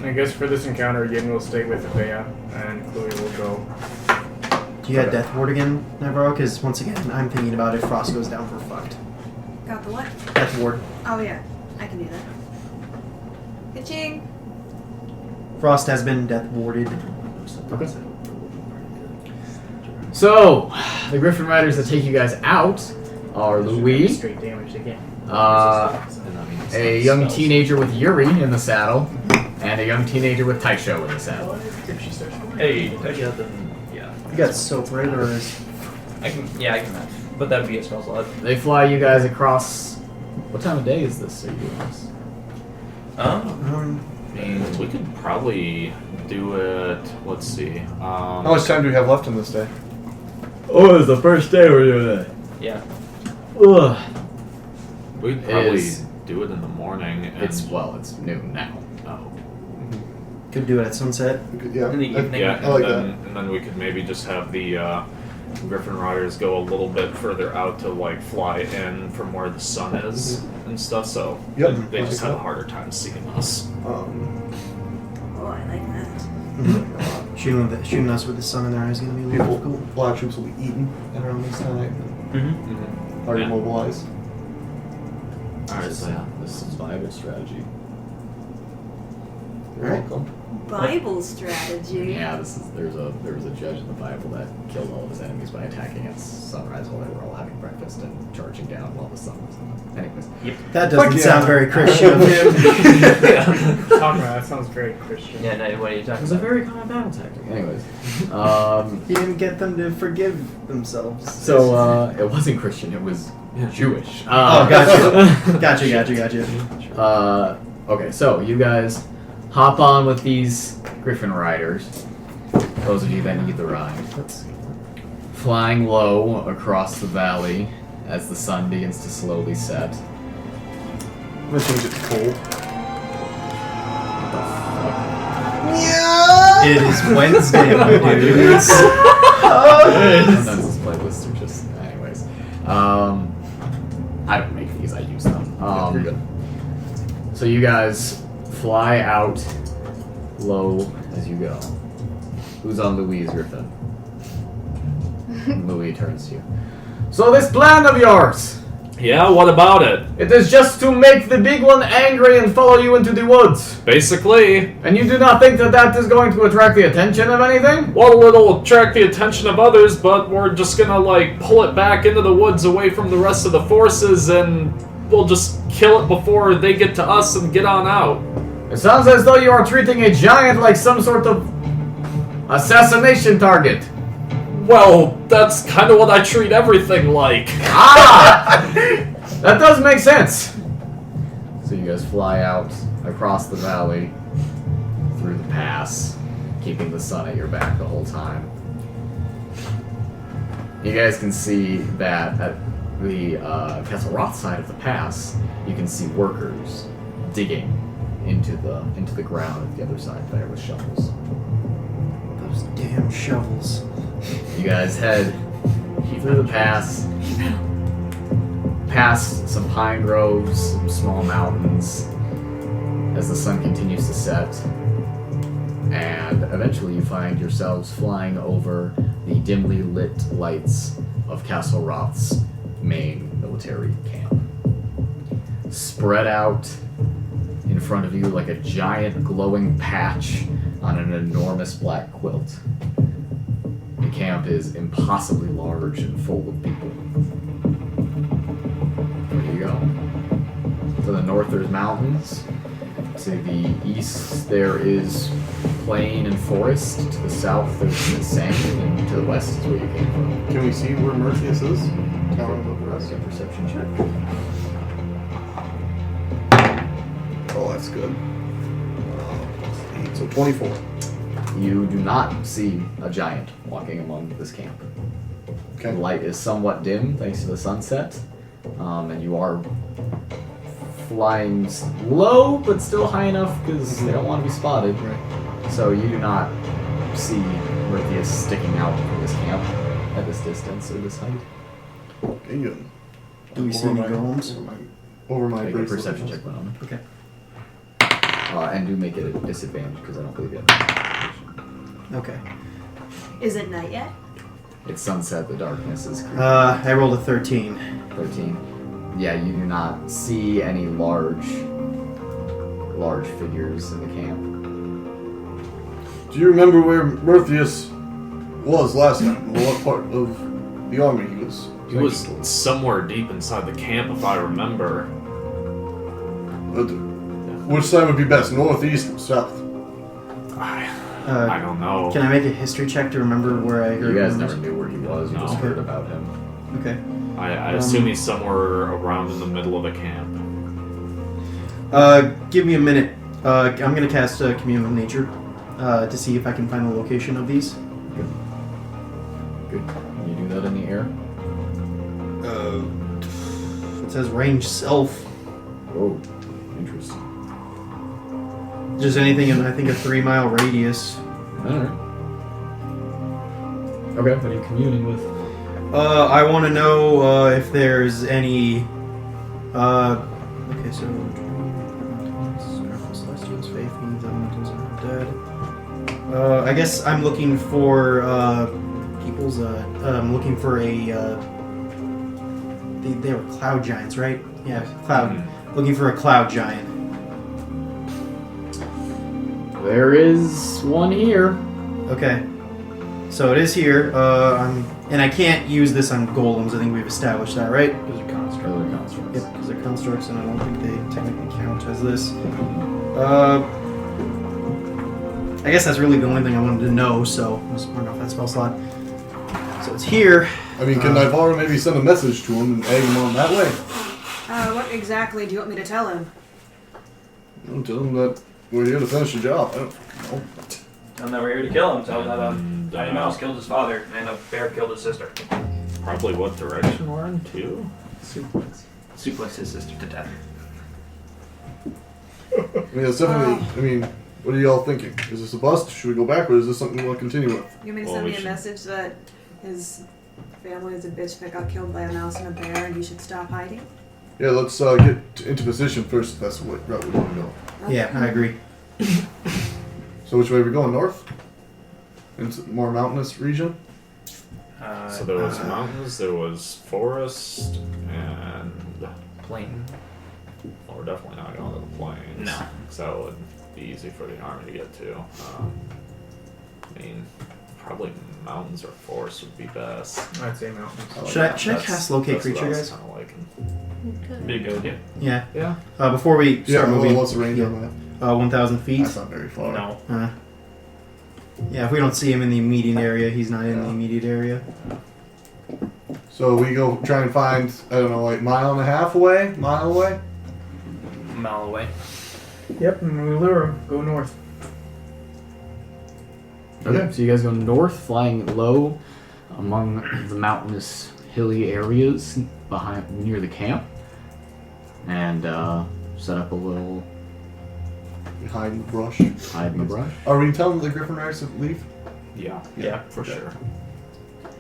I guess for this encounter, Yin will stay with Thea, and Kluya will go. Do you have Death Ward again, Naivara? Because once again, I'm thinking about if Frost goes down, we're fucked. Got the what? Death Ward. Oh yeah, I can do that. Ka-ching! Frost has been Death Warded. Okay. So, the Griffin Riders that take you guys out are Louis, Straight damage again. a young teenager with Yuri in the saddle, and a young teenager with Taisho in the saddle. Hey, yeah, then yeah. You got soap, right? Or is... I can match, but that'd be a spell slot. They fly you guys across. What time of day is this? Are you doing this? I mean, we could probably do it. Let's see. How much time do we have left in this day? Oh, it's the first day we're doing it. Yeah. Ugh. We'd probably Is- do it in the morning. And It's noon now. Oh. Could do it at sunset. Yeah. In the evening. Yeah, I like and then we could maybe just have the Griffin Riders go a little bit further out to like fly in from where the sun is and stuff. So Yep. they just have a harder time seeing us. Oh, I like that. Shooting us with the sun in their eyes is going to be a little People, difficult. a lot of troops will be eaten around this time. Mm-hmm. Hard to Yeah. mobilize. Alright, so This is viable strategy. You're Alright. welcome. Bible strategy. Yeah, there was a judge in the Bible that killed all of his enemies by attacking at sunrise while they were all having breakfast and charging down while the sun was on. Anyways. That doesn't Fuck sound yeah. very Christian of him. Talking about that sounds very Christian. Yeah, no, what are you It talking was a about? very common battle tactic. Anyways. He didn't get them to forgive themselves. So, it wasn't Christian, it was Jewish. Oh, gotcha. Okay, so you guys hop on with these Griffin Riders. Those of you that need the ride. Flying low across the valley as the sun begins to slowly set. I'm gonna change it to cold. It is Wednesday, my dudes. Sometimes these playlists are just I don't make these, I use them. You're good. So you guys fly out low as you go. Who's on Louis Griffin? Louis turns to you. So this plan of yours, Yeah, what about it? it is just to make the big one angry and follow you into the woods. Basically, And you do not think that that is going to attract the attention of anything? well, it'll attract the attention of others, but we're just gonna, like, pull it back into the woods away from the rest of the forces, and we'll just kill it before they get to us and get on out. It sounds as though you are treating a giant like some sort of assassination target. Well, that's kind of what I treat everything like. Ah! That does make sense. So you guys fly out across the valley, through the pass, keeping the sun at your back the whole time. You guys can see that at the Castle Roth side of the pass, you can see workers digging into the ground at the other side there with shovels. Those damn shovels. You guys head through the pass, past some pine groves, some small mountains, as the sun continues to set, and eventually you find yourselves flying over the dimly lit lights of Castle Roth's main military camp. Spread out in front of you like a giant glowing patch on an enormous black quilt. The camp is impossibly large and full of people. Where do you go? To the north there's mountains. To the east there is plain and forest. To the south there's the sand. And to the west is where you came from. Can we see where Mercius is? Tower of the Rest. Make a perception check. Oh, that's good. 8, so 24. You do not see a giant walking among this camp. Okay. The light is somewhat dim thanks to the sunset, and you are flying low but still high enough because they don't want to be spotted. Right. So you do not see Merthius sticking out from this camp at this distance or this height. Okay, good. Do we see any golems? Over my Make a bracelet. perception check, Winona. Okay. And do make it a disadvantage because I don't believe you have it. Okay. Is it night yet? It's sunset, the darkness is creeping. I rolled a 13. 13. Yeah, you do not see any large figures in the camp. Do you remember where Mercius was last time? What part of the army he was? He was somewhere deep inside the camp, if I remember. Which side would be best, north, east, or south? I don't know. Can I make a history check to remember where I heard You guys him? never knew where he was, you just No. heard about him. Okay. I assume he's somewhere around in the middle of the camp. Give me a minute. I'm gonna cast Commune with Nature to see if I can find the location of these. Good. Can you do that in the air? It says range self. Oh, interesting. Just anything in, I think, a 3-mile radius. Alright. Okay, what are you communing with? I want to know if there's any. Okay, so. Celestials, faith, means elementals are dead. I guess I'm looking for people's. I'm looking for a. They were cloud giants, right? Yeah, cloud. Mm-hmm. Looking for a cloud giant. There is one here. Okay. So it is here. And I can't use this on golems. I think we've established that, right? Those are constructs. Yep, because they're constructs, and I don't think they technically count as this. I guess that's really the only thing I wanted to know, so I just want to know if that spell slot. So it's here. I mean, can Naivara maybe send a message to him and egg him on that way? What exactly do you want me to tell him? I'll tell him that we're here to finish the job. I don't know. And then we're here to kill him. Tell him that Tiny Mouse killed his father and a bear killed his sister. Probably what direction we're in, too? Suplex his sister to death. I mean, it's definitely. I mean, what are y'all thinking? Is this a bust? Should we go back, or is this something we want to continue with? You want me to Well, send we me a should- message that his family is a bitch that got killed by a mouse and a bear, and you should stop hiding? Yeah, let's get into position first if that's what route we want to go. Yeah, I agree. So which way are we going? North? Into more mountainous region? So there was mountains, there was forest, and Plain. well, we're definitely not going to the plains. No. because that would be easy for the army to get to. I mean, probably mountains or forests would be best. I'd say mountains. Should I cast locate creature, guys? Kind of liking. Be a good idea. Yeah. Yeah. Before we start moving, what's the range on that? 1,000 feet. That's not very far. No. Yeah, if we don't see him in the immediate area, he's not in the immediate area. So we go try and find, I don't know, like mile and a half away? Mile away? A mile away. Yep, and we lure him. Go north. Okay, so you guys go north, flying low among the mountainous, hilly areas behind near the camp, and set up a little Behind the brush. hide in the brush. Are we telling the Griffin Riders to leave? Yeah. Yeah. For sure.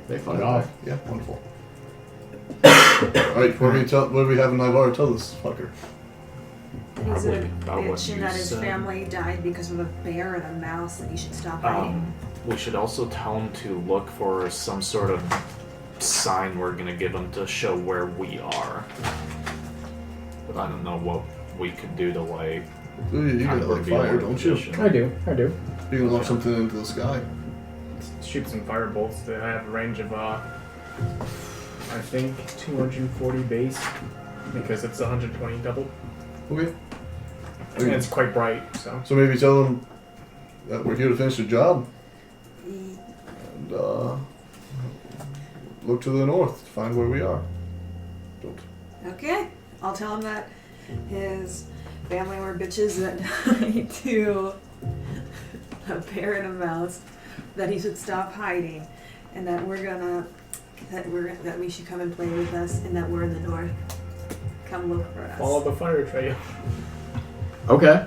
They fuck off. Yeah, wonderful. Alright, what do we have in Naivara tell this fucker? That he's a Probably about what bitch and you that his said. family died because of a bear and a mouse, and he should stop hiding. We should also tell him to look for some sort of sign we're gonna give him to show where we are. But I don't know what we could do to like. Ooh, you kind got of like reveal fire, our don't you? position. I do. You can launch something into the sky. Shoot some fire bolts that have a range of, I think 240 base, because it's 120 double. Okay. And it's quite bright, so. So maybe tell them that we're here to finish the job. And look to the north to find where we are. Don't. Okay, I'll tell him that his family were bitches that died to a bear and a mouse, that he should stop hiding, and that that we should come and play with us, and that we're in the north. Come look for us. Follow the fire trail. Okay.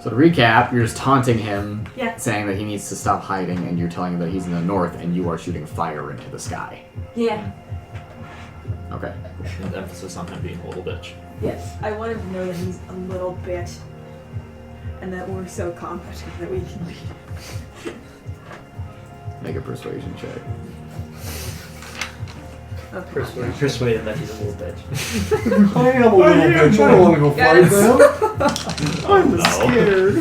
So to recap, you're just taunting him, Yeah. saying that he needs to stop hiding, and you're telling him that he's in the north, and you are shooting fire into the sky. Yeah. Okay. And emphasis on him being a little bitch. Yes. I want him to know that he's a little bitch, and that we're so confident that we can beat him. Make a persuasion check. Okay. Persuade him that he's a little bitch. I am a little bitch. I don't want to go fight them. I'm scared.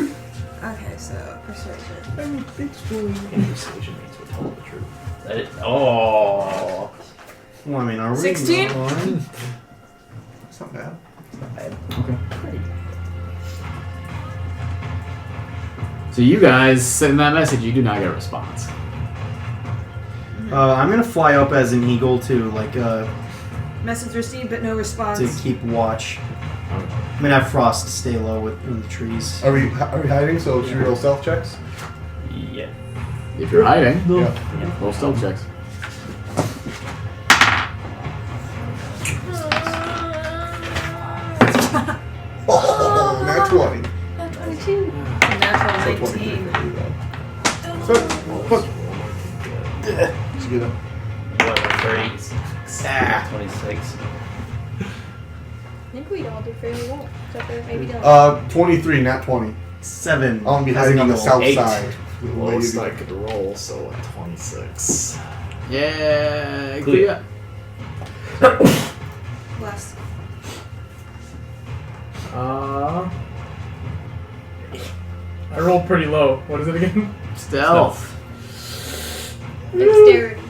Okay, so persuasion. I'm a bitch boy. And persuasion means we're telling the truth. Oh. Well, I mean, are we? 16? That's not bad. Okay. So you guys send that message, you do not get a response. I'm gonna fly up as an eagle to Message received, but no response. to keep watch. I'm gonna have Frost stay low in the trees. Are we hiding? So should we roll stealth checks? Yeah. If you're hiding, Yeah. roll stealth checks. Oh, nat 20. Not 22. Natural So 19. 23. Did you get him? 11, 30. 26. I think we all did fairly well. Except for maybe Dylan. 23, nat 20. 7. I'll be as hiding an on the eagle. south 8. side. Lowest I could roll, so like 26. Yeah, Kluya. Less. I rolled pretty low. What is it again? Stealth. Dexterity.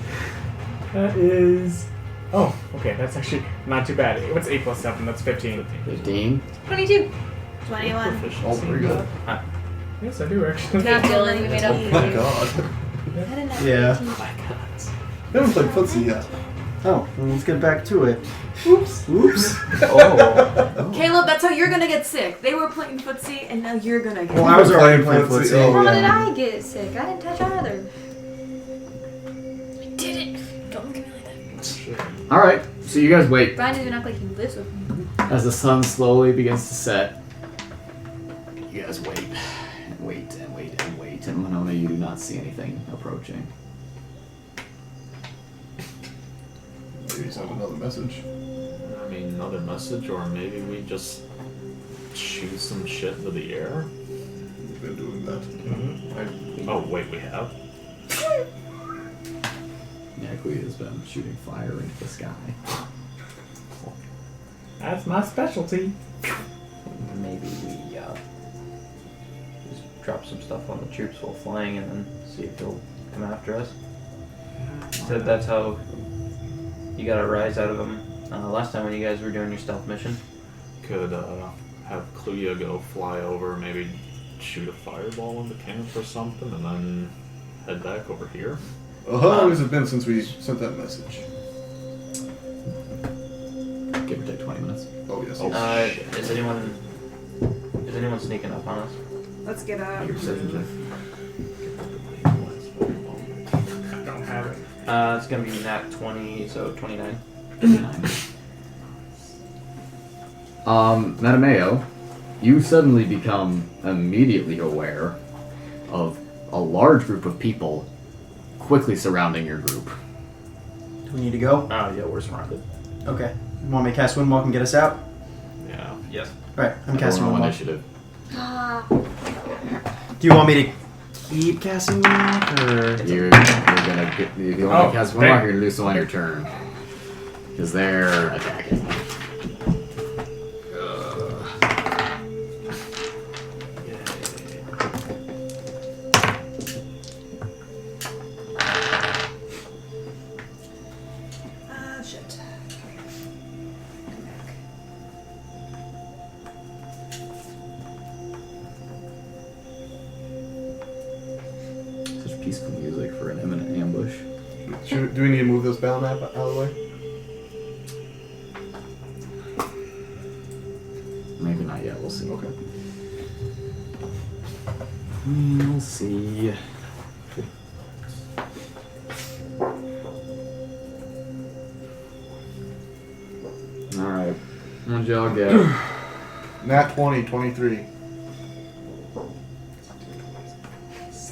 That is. Oh, okay, that's actually not too bad. What's 8 plus 7? That's 15. 15. 22. 21. Oh, pretty good. Yes, I do actually. Not Dylan. We made up Oh for my you. god. Yeah. We haven't played footsie yet. Oh, well, let's get back to it. Oops. Oops. Oh. Caleb, that's how you're gonna get sick. They were playing footsie, and now you're gonna get Well, I was already playing footsie. footsie. Oh, How yeah. did I get sick? I didn't touch either. I did it. Don't look at me like that. Alright, so you guys wait Brian doesn't act like he lives with me. as the sun slowly begins to set. You guys wait and wait and wait and wait, and Winona, you do not see anything approaching. Maybe send another message. I mean, another message, or maybe we just shoot some shit into the air? We've been doing that. Oh, wait, we have? Jacky has been shooting fire into the sky. That's my specialty. Maybe we just drop some stuff on the troops while flying and then see if they'll come after us. So that's how you got a rise out of them last time when you guys were doing your stealth mission. Could have Kluya go fly over, maybe shoot a fireball in the camp or something, and then head back over here. How long has it been since we sent that message? Give or take 20 minutes. Oh, yes. Is anyone sneaking up on us? Let's get Make a perception check. I don't have it. It's gonna be nat 20, so 29. Mattimeo, you suddenly become immediately aware of a large group of people quickly surrounding your group. Do we need to go? Oh yeah, we're surrounded. Okay. You want me to cast Windwalk and get us out? Yeah. Yes. Alright, I'm casting Roll Windwalk. initiative. Do you want me to keep casting Windwalk, or...? You're gonna get, if you want to cast one more, you're gonna lose the one your turn. Because they're attacking. shit. Such peaceful music for an imminent ambush. Do we need to move this battle map out of the way? Maybe not yet, we'll see. Okay. We'll see. Alright. What'd y'all get? Nat 20, 23.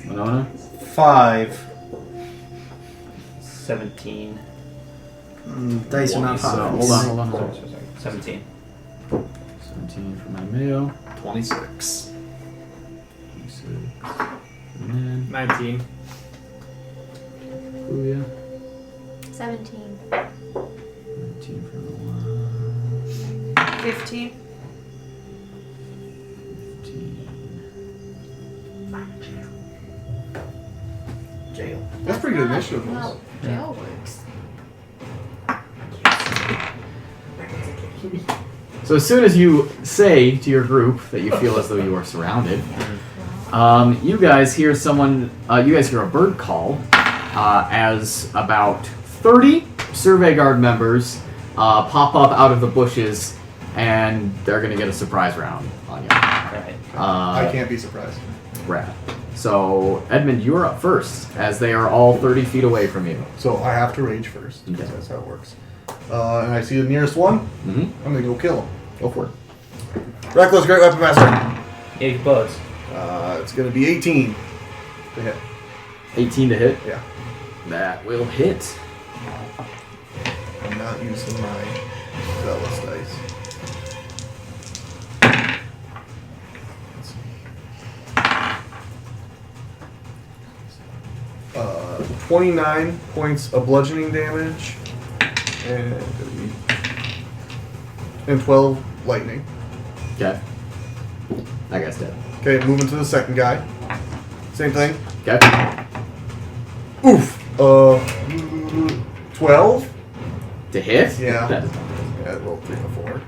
Winona? 5. 17. Dice are not hot. Hold on. Sorry. 17. 17 for Mattimeo. 26. 26. And then 19. Kluya. 17. 19 for Noah. 15. 15. Jail. That's pretty good initiative. How jail works. So as soon as you say to your group that you feel as though you are surrounded, you guys hear someone, you guys hear a bird call as about 30 survey guard members pop up out of the bushes, and they're going to get a surprise round on you. Alright. I can't be surprised. Rad. So, Edmund, you're up first, as they are all 30 feet away from you. So I have to rage first, because Okay. that's how it works. And I see the nearest one. Mm-hmm. I'm gonna go kill him. Go for it. Reckless, great weapon master. 80 bullets. It's gonna be 18 to hit. 18 to hit. Yeah. That will hit. I'm not using my zealous dice. 29 points of bludgeoning damage and 12 lightning. Okay. That guy's dead. Okay, moving to the second guy. Same thing. Okay. Oof. 12. To hit? Yeah. That does not hit. Yeah, I rolled 3 before.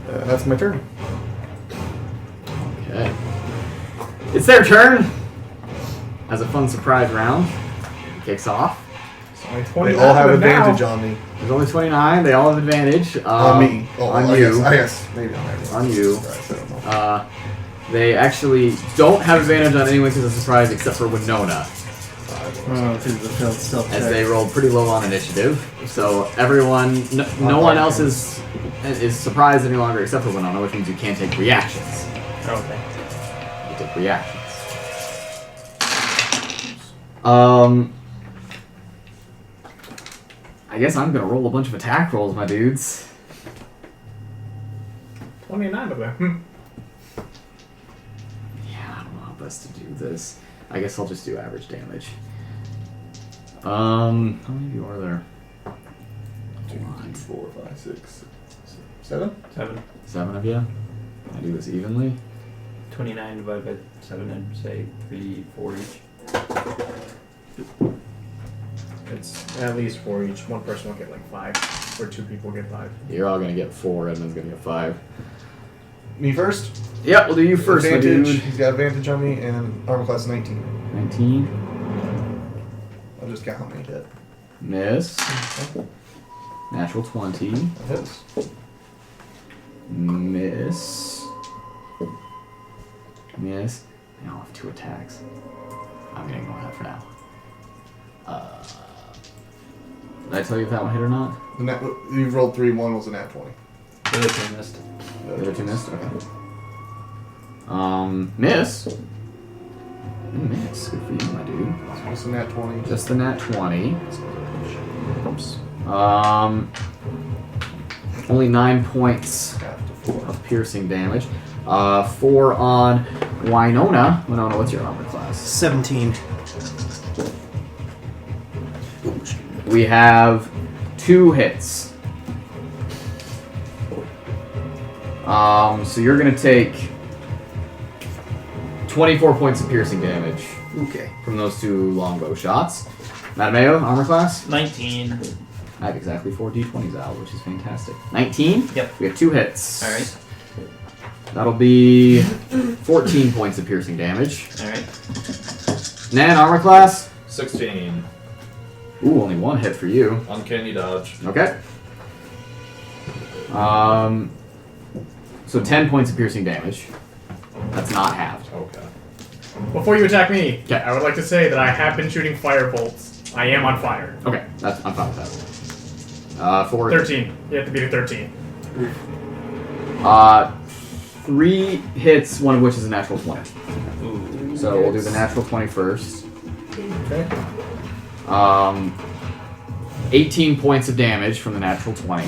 That's my turn. Okay. It's their turn. As a fun surprise round kicks off. They all have advantage on me. There's only 29. They all have advantage. On me. Oh, on I you. guess. Maybe on everyone. On you. Surprise, I don't know. They actually don't have advantage on anyone because of surprise except for Winona, Oh, because of the failed stealth as check. they rolled pretty low on initiative. So everyone, no one else is surprised any longer except for Winona, which means you can't take reactions. Okay. You take reactions. I guess I'm gonna roll a bunch of attack rolls, my dudes. 29 of them. Yeah, I don't know how best to do this. I guess I'll just do average damage. How many of you are there? 2, 3, 4, 5, 6, 7. 7. 7 of you? I do this evenly. 29 divided by 7 and say 3, 4 each. It's at least 4 each. One person will get like 5, or 2 people get 5. You're all gonna get 4, Edmund's gonna get 5. Me first. Yep, we'll do you first, my Advantage. dude. He's got advantage on me, and armor class 19. 19. I'll just count how many hit. Miss. Natural 20. That hits. Miss. Miss. I don't have 2 attacks. I'm gonna ignore that for now. Did I tell you if that one hit or not? You rolled 3. 1 was a nat 20. The other two missed. The other 2 missed? Okay. Miss. Miss. Good for you, my dude. Just a nat 20. Just the nat 20. Oops. Only 9 points Half to 4. of piercing damage. 4 on Winona. Winona, what's your armor class? 17. We have 2 hits. So you're gonna take 24 points of piercing damage Okay. from those 2 longbow shots. Mattimeo, armor class? 19. I have exactly 4 d20s out, which is fantastic. 19? Yep. We have 2 hits. Alright. That'll be 14 points of piercing damage. Alright. Nan, armor class? 16. Ooh, only 1 hit for you. Uncanny dodge. Okay. So 10 points of piercing damage. That's not halved. Okay. Before you attack me, Okay. I would like to say that I have been shooting fire bolts. I am on fire. Okay, I'm fine with that. 4. 13. You have to beat a 13. 3 hits, one of which is a natural 20. Ooh. So we'll do the natural 20 first. Okay. 18 points of damage from the natural 20.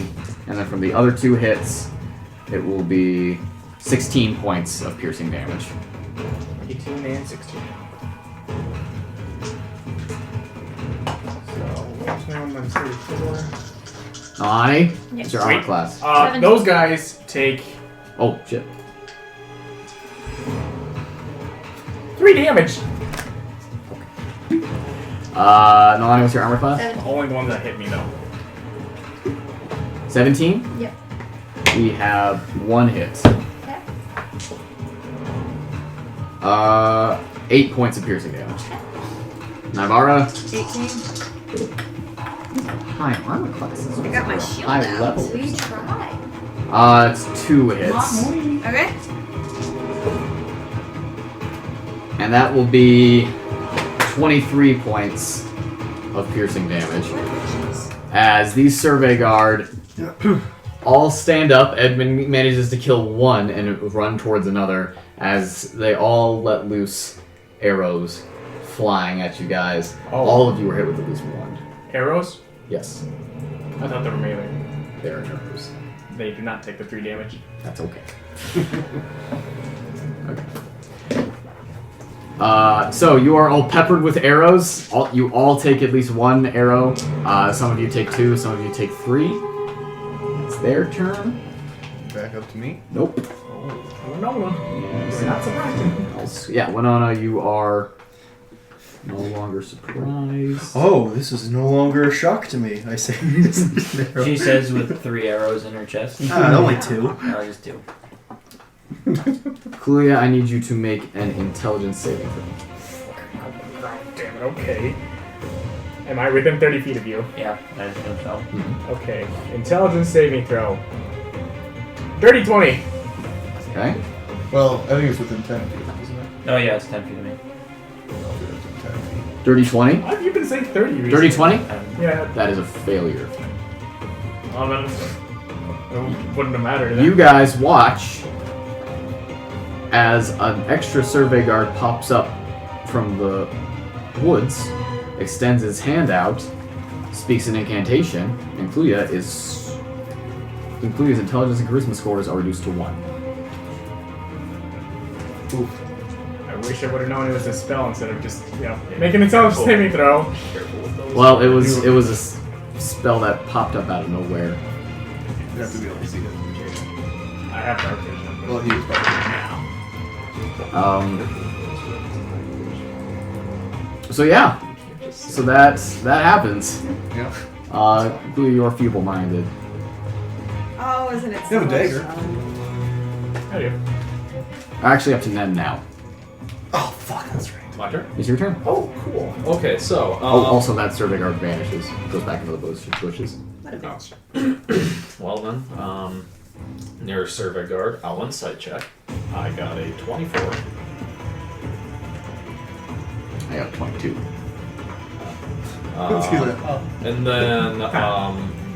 And then from the other 2 hits, it will be 16 points of piercing damage. 18 and 16. So, I'm 34. Nalane, Yes. what's your armor Wait. class? Those guys take Oh, shit. 3 damage. Nalane, what's your armor class? 17. Only the ones that hit me, though. 17? Yep. We have 1 hit. Okay. 8 points of piercing damage. Naivara, 18. high armor classes. I got my shield High out. level. We tried. It's 2 hits. Okay. And that will be 23 points of piercing damage. As these survey guard all stand up, Edmund manages to kill 1 and run towards another as they all let loose arrows flying at you guys. Oh. All of you were hit with at least 1. Arrows? Yes, I thought they were melee. they are arrows. They do not take the 3 damage. That's okay. Okay. So you are all peppered with arrows. You all take at least 1 arrow. Some of you take 2, some of you take 3. It's their turn. Back up to me. Nope. Winona. Yes. We're not surprising. Yeah, Winona, you are no longer surprised. Oh, this is no longer a shock to me. I say. She says with 3 arrows in her chest. Only 2. No, just 2. Kluya, I need you to make an intelligence saving throw. Damn it, okay. Am I within 30 feet of you? Yeah, I just don't know. Okay. Intelligence saving throw. Dirty 20. Okay. Well, I think it's within 10 feet, isn't it? Oh yeah, it's 10 feet of me. I'll do it within 10 feet. Dirty 20. Why have you been saying 30 recently? Dirty 20? Yeah. That is a failure. Oh, then it wouldn't have mattered. Then. You guys watch as an extra survey guard pops up from the woods, extends his hand out, speaks an incantation, and Kluya's intelligence and charisma scores are reduced to 1. Oof. I wish I would have known it was a spell instead of just, making an intelligence saving throw. Careful with those. Well, it was a spell that popped up out of nowhere. You have to be able to see it. I have dark vision. Well, he was probably. So yeah. So that happens. Yeah. Kluya, you're feeble-minded. Oh, isn't it You so have a much dagger. fun? I do. Actually, up to Nen now. Oh, fuck, that's right. My turn? It's your turn. Oh, cool. Okay, so. Also, that survey guard vanishes. Goes back into the bushes. What a bitch. Well then, near survey guard, I'll insight check. I got a 24. I got 22. And then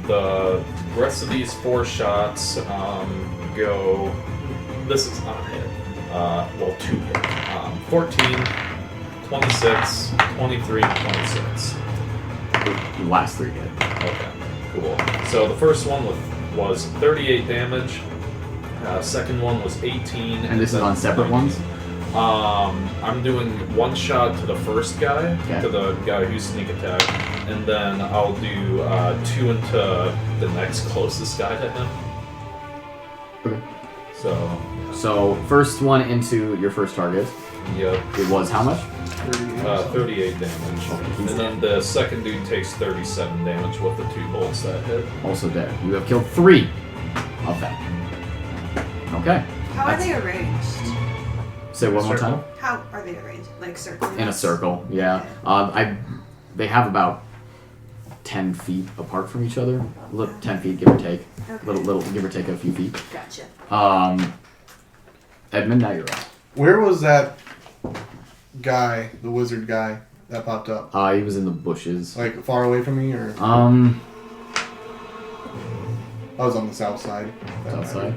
the rest of these 4 shots go. This is not a hit. 2 hit. 14, 26, 23, and 26. The last 3 hit. Okay, cool. So the first one was 38 damage. Second one was 18. And this is on separate ones? I'm doing 1 shot to the first guy, Okay. to the guy who's sneak attack, and then I'll do 2 into the next closest guy to him. Okay. So, first one into your first target. yep, It was how much? 38 damage. And then the second dude takes 37 damage with the 2 bolts that hit. Also dead. You have killed 3 of them. Okay. How are they arranged? Say one more time. How are they arranged? Like circle? In a circle, yeah. They have about 10 feet apart from each other. 10 feet, give or take. Okay. Little, give or take a few feet. Gotcha. Edmund, now you're up. Where was that guy, the wizard guy, that popped up? He was in the bushes. Like, far away from me, or? Um, I was on the south side. outside.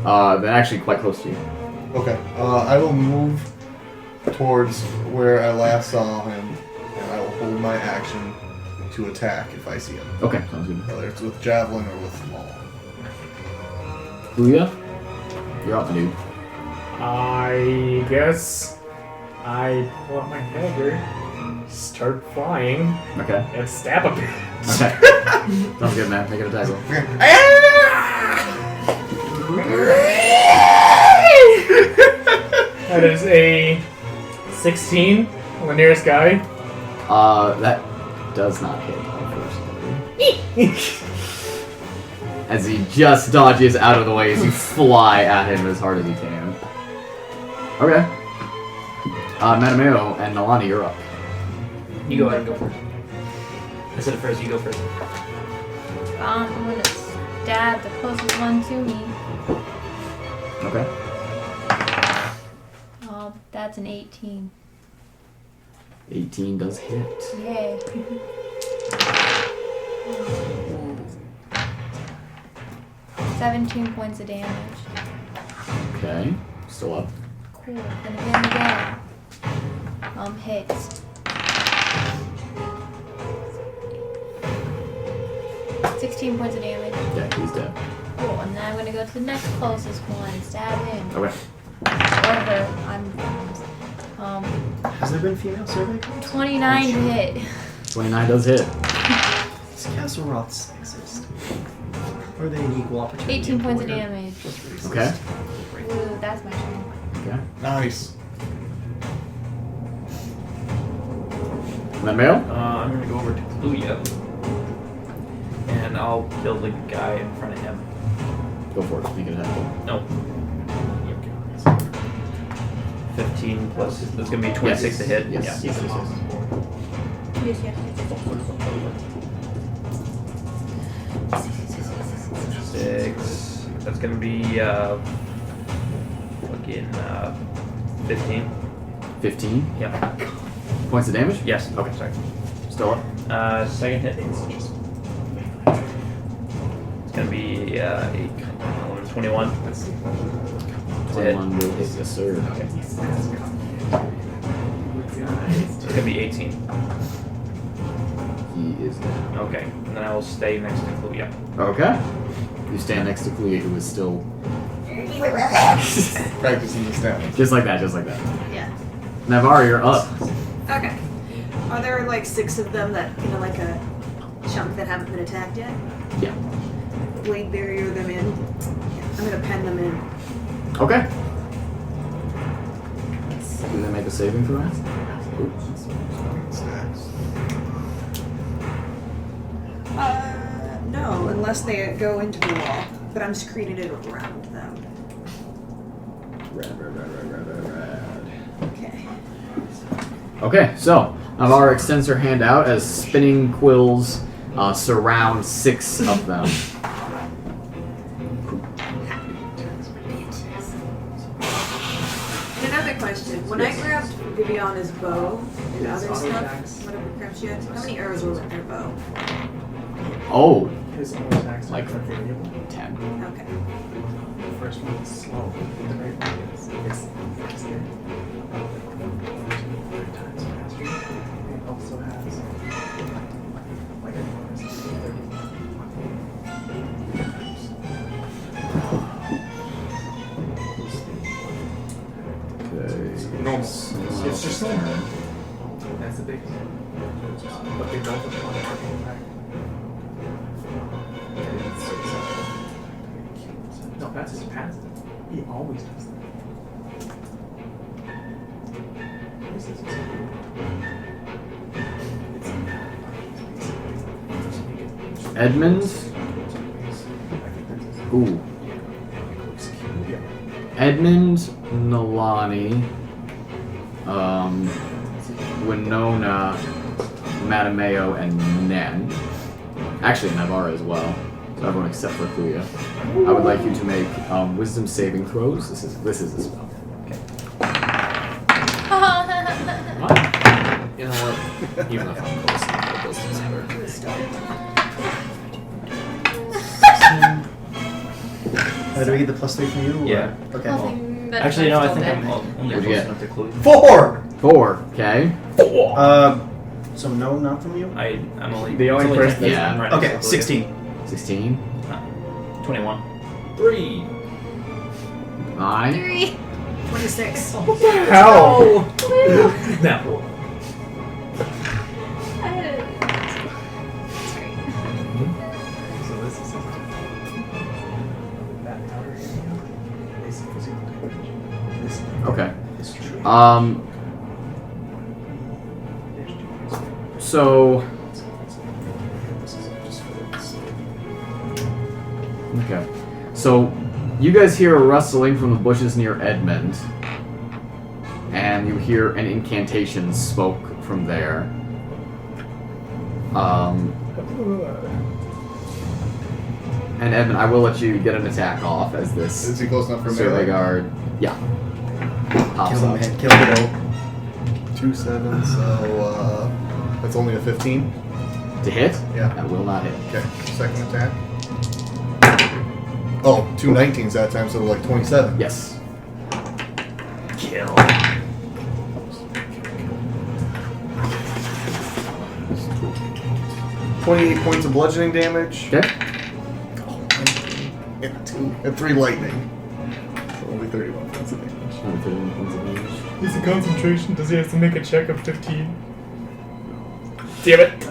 They're actually quite close to you. Okay. I will move towards where I last saw him, and I will hold my action to attack if I see him. Okay, sounds good. Whether it's with javelin or with maul. Kluya, you're up, dude. I guess I pull out my dagger, start flying, Okay. and stab a bit. Okay. Sounds good, man. Make it a attack roll. That is a 16 on the nearest guy. That does not hit, unfortunately. As he just dodges out of the way as you fly at him as hard as you can. Okay. Mattimeo and Nalane, you're up. You go ahead and go first. I said it first, you go first. I'm gonna stab the closest one to me. Okay. That's an 18. 18 does hit. Yay. 17 points of damage. Okay. Still up. Cool. And again. Hits. 16 points of damage. Yeah, he's dead. Cool. And then I'm gonna go to the next closest one. Stab him. Okay. Or her. Has there been female survey cards? 29 to hit. 29 does hit. Does Castle Roths exist? Or are they an equal opportunity? 18 points of employer? damage. Okay. Ooh, that's my turn. Okay. Nice. Mattimeo? I'm gonna go over to Kluya. And I'll kill the guy in front of him. Go for it. Make it a attack roll. No. 15 plus, that's gonna be 26 to hit? Yes. Yeah. Yes, yes. 6. That's gonna be, fucking, 15. 15? Yep. Points of damage? Yes. Okay. Sorry. Still up? Second hit. It's gonna be, 8, 11, 21. That's 21 will hit, yes, sir. Okay. It's gonna be 18. He is down. Okay, and then I will stay next to Kluya. Okay. You stand next to Kluya, who is still Practicing the stamina. just like that, just like that. Yeah. Naivara, you're up. Okay. Are there like 6 of them that, like a chunk that haven't been attacked yet? Yeah. Blade barrier them in. I'm gonna pen them in. Okay. Do they make a saving throw? No, unless they go into the wall. But I'm screening it around them. Rad. Okay. Okay, so Naivara extends her hand out as spinning quills surround 6 of them. And another question. When I grabbed Viviana's bow and other stuff, whatever crap she had, how many arrows were in her bow? Oh, His own attacks like are variable. 10. Okay. The first one is slow. The right one is faster. 3 times faster. It also has like a bonus of 30. Okay. Normal. It's just normal. That's the biggest. But they don't have a critical attack. No, that's his passive. He always does that. Edmund. Ooh. Edmund, Nalane, Winona, Mattimeo, and Nen. Actually, Naivara as well. So everyone except for Kluya. I would like you to make wisdom saving throws. This is a spell. You know what? Even if I'm close, it doesn't matter. Do we get the +3 from you? or- Yeah. Okay. Nothing that Actually, no, I think still I'm only What'd you close get? enough to Kluya. 4! 4. Okay. So no, not from you? I'm only. The only it's person 10 that's- I'm right next Okay, to Kluya. 16. 16. 21. 3. 9. 3. 26. How? No. I had it. Sorry. So this is that powder area. This physical damage. This Okay. is true. So okay. So you guys hear a rustling from the bushes near Edmund, and you hear an incantation spoke from there. And Edmund, I will let you get an attack off as this Is he close enough for survey melee? guard. Yeah. Pops Kill up. him, man. Kill the 2 7, so that's only a 15. To hit? Yeah. That will not hit. Okay, second attack. Oh, 2 19s that time, so like 27. Yes. Kill. $28 points of bludgeoning damage. Okay. And 3 lightning. So only 31 points of damage. Is it concentration? Does he have to make a check of 15? Damn it!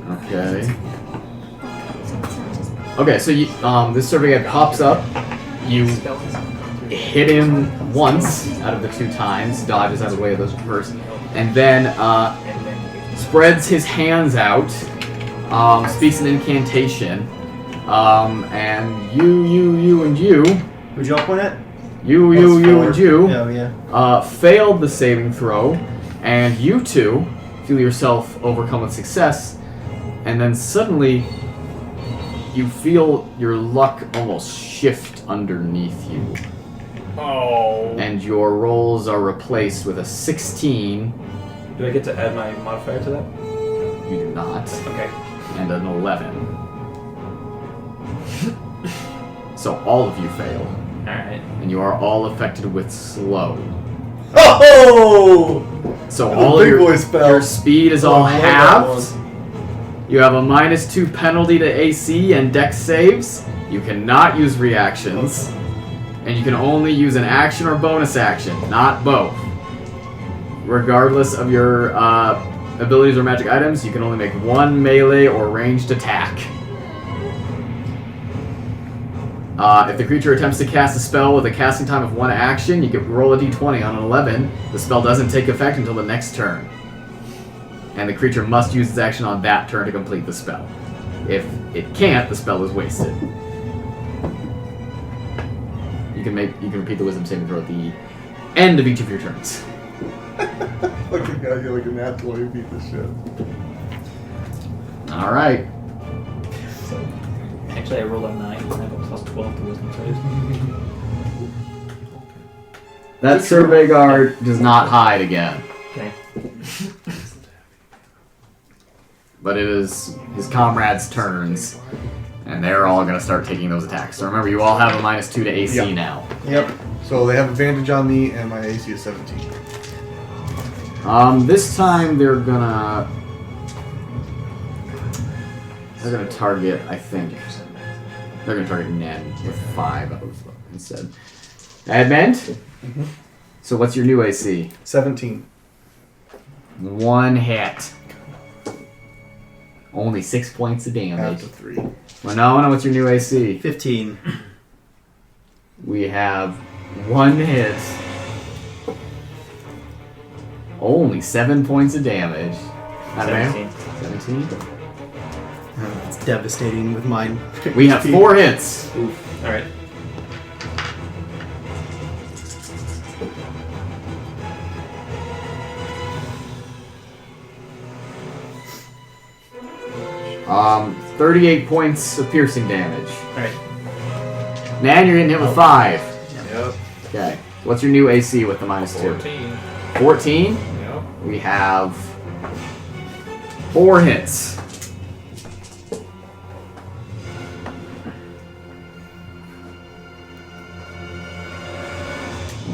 Okay. Okay, so you, this survey guy pops up. You hit him once out of the 2 times, dodges out of the way of those first, and then spreads his hands out, speaks an incantation, and you, and you. Would you open it? You, and you. Oh, yeah. Failed the saving throw, and you 2 feel yourself overcome with success, and then suddenly you feel your luck almost shift underneath you. Oh. And your rolls are replaced with a 16. Do I get to add my modifier to that? You do not. Okay. And an 11. So all of you fail. Alright. And you are all affected with slow. Oh! So The all big your, boy spell. your speed is all Oh, I like that halved. You have a -2 penalty to AC and Dex saves. You cannot use reactions. And you can only use an action or bonus action, not both. Regardless of your abilities or magic items, you can only make one melee or ranged attack. If the creature attempts to cast a spell with a casting time of 1 action, you can roll a d20 on an 11. The spell doesn't take effect until the next turn. And the creature must use its action on that turn to complete the spell. If it can't, the spell is wasted. You can repeat the wisdom saving throw at the end of each of your turns. Like a guy, like a nat 20 beat the shit. Alright. Actually, I rolled a 9 and I have a +12 to wisdom saves. That survey guard does not hide again. Okay. But it is his comrades' turns. And they're all going to start taking those attacks. So remember, you all have a -2 to AC Yep. now. Yep. So they have advantage on me, and my AC is 17. This time they're gonna target, I think. They're gonna target Nen with 5 instead. Edmund? Mm-hmm. So what's your new AC? 17. 1 hit. Only 6 points of damage. After 3. Winona, what's your new AC? 15. We have 1 hit. Only 7 points of damage. Mattimeo? 17. It's devastating with mine. We have 4 hits. Alright. Um, 38 points of piercing damage. Alright. Nan, you're getting hit with 5. Yep. Okay. What's your new AC with the -2? 14. 14? Yep. We have 4 hits.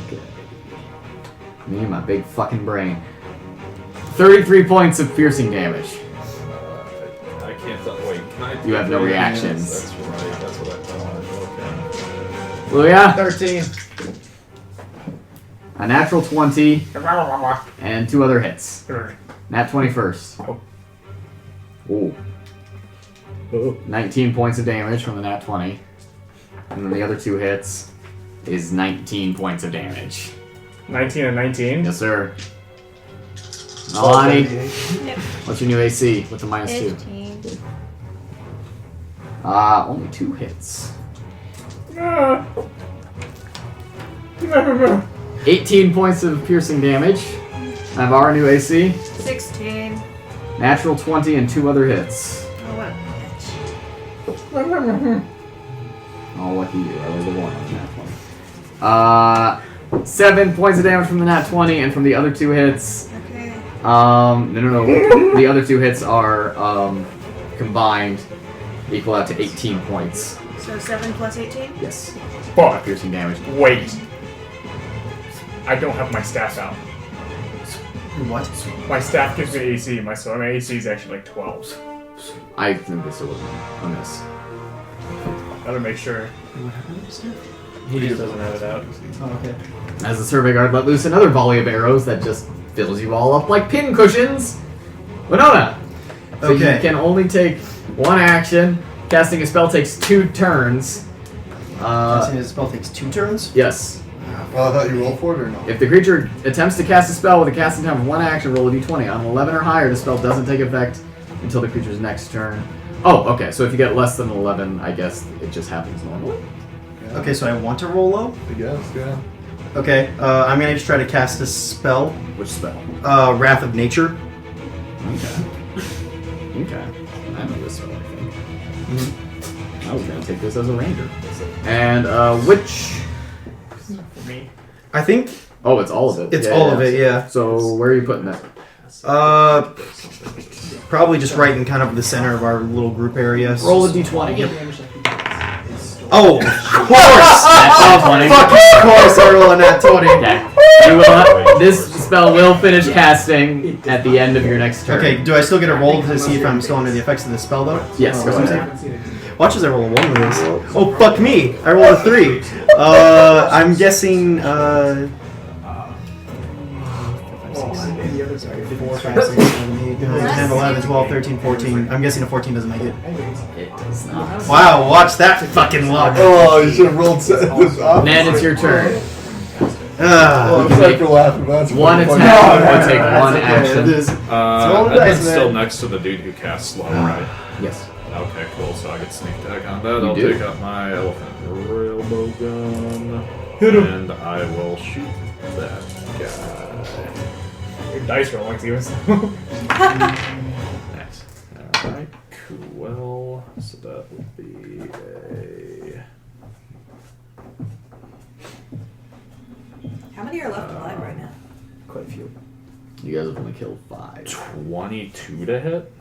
Okay. Me and my big fucking brain. 33 points of piercing damage. I can't tell. Wait, can I? You have no reactions. That's right. That's what I thought. Okay. Kluya, 13. a natural 20, and 2 other hits. Nat 20 first. Ooh. 19 points of damage from the nat 20. And then the other 2 hits is 19 points of damage. 19 and 19. Yes, sir. Nalane, Yep. what's your new AC with the -2? 15. Only 2 hits. 18 points of piercing damage. Naivara, new AC. 16. Natural 20 and 2 other hits. Oh, what a bitch. Oh, lucky you. I rolled a 1 on the nat 20. 7 points of damage from the nat 20 and from the other 2 hits. Okay. No. The other 2 hits are combined equal out to 18 points. So 7 plus 18? Yes. Fuck. Piercing damage. Wait. I don't have my staff out. What? My staff gives me AC. My AC is actually like 12s. I think this will a miss. Gotta make sure. What happened to stuff? He just doesn't have it out. Oh, okay. As the survey guard let loose another volley of arrows that just fills you all up like pin cushions. Winona! So Okay. you can only take 1 action. Casting a spell takes 2 turns. Casting a spell takes 2 turns? Yes. Oh, I thought you rolled for it or no? If the creature attempts to cast a spell with a casting time of 1 action, roll a d20. On an 11 or higher, the spell doesn't take effect until the creature's next turn. Oh, okay. So if you get less than 11, I guess it just happens normally. Yeah, Okay, so I want to roll low? I guess, yeah. Okay, I'm gonna just try to cast a spell. Which spell? Wrath of Nature. Okay. Okay. I know this spell, I think. I was going to take this as a ranger. And, which... For me. I think Oh, it's all of it. it's all of it, yeah. So, where are you putting that? Probably just right in kind of the center of our little group area. Roll a d20. Oh, of course! That's 20. Fucking course I roll on that 20. Okay. You will, this spell will finish casting at the end of your next turn. Okay, do I still get a roll to see if I'm still under the effects of the spell, though? Yes, go Wisdom ahead. save? Watch as I roll a 1 with this. Oh, fuck me! I rolled a 3. I'm guessing, 4, 5, 6, 7, 8, 9, 10, 11, 12, 13, 14. I'm guessing a 14 doesn't make it. It does not. Wow, watch that fucking luck. Oh, you should have rolled this up. Nan, it's your turn. Oh, I'm sorry for laughing. That's One funny. attack will take one action. Edmund's still next to the dude who cast slow, right? Yes. Okay, cool. So I get sneak attack on that. You I'll do. take out my elephant railbow gun. Hit him. And I will shoot that guy. Your dice roll like yours. Nice. Alright, cool. So that would be a... How many are left alive right now? Quite a few. You guys have only killed 5. 22 to hit.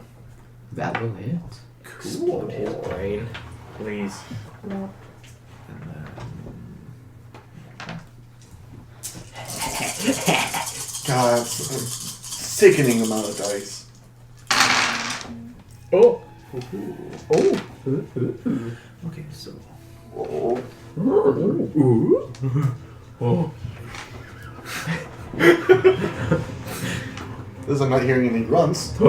That will hit. Explode his brain. Please. And God, that's a sickening amount of dice. Oh. then... Okay, so... This I'm not hearing any grunts. Yeah,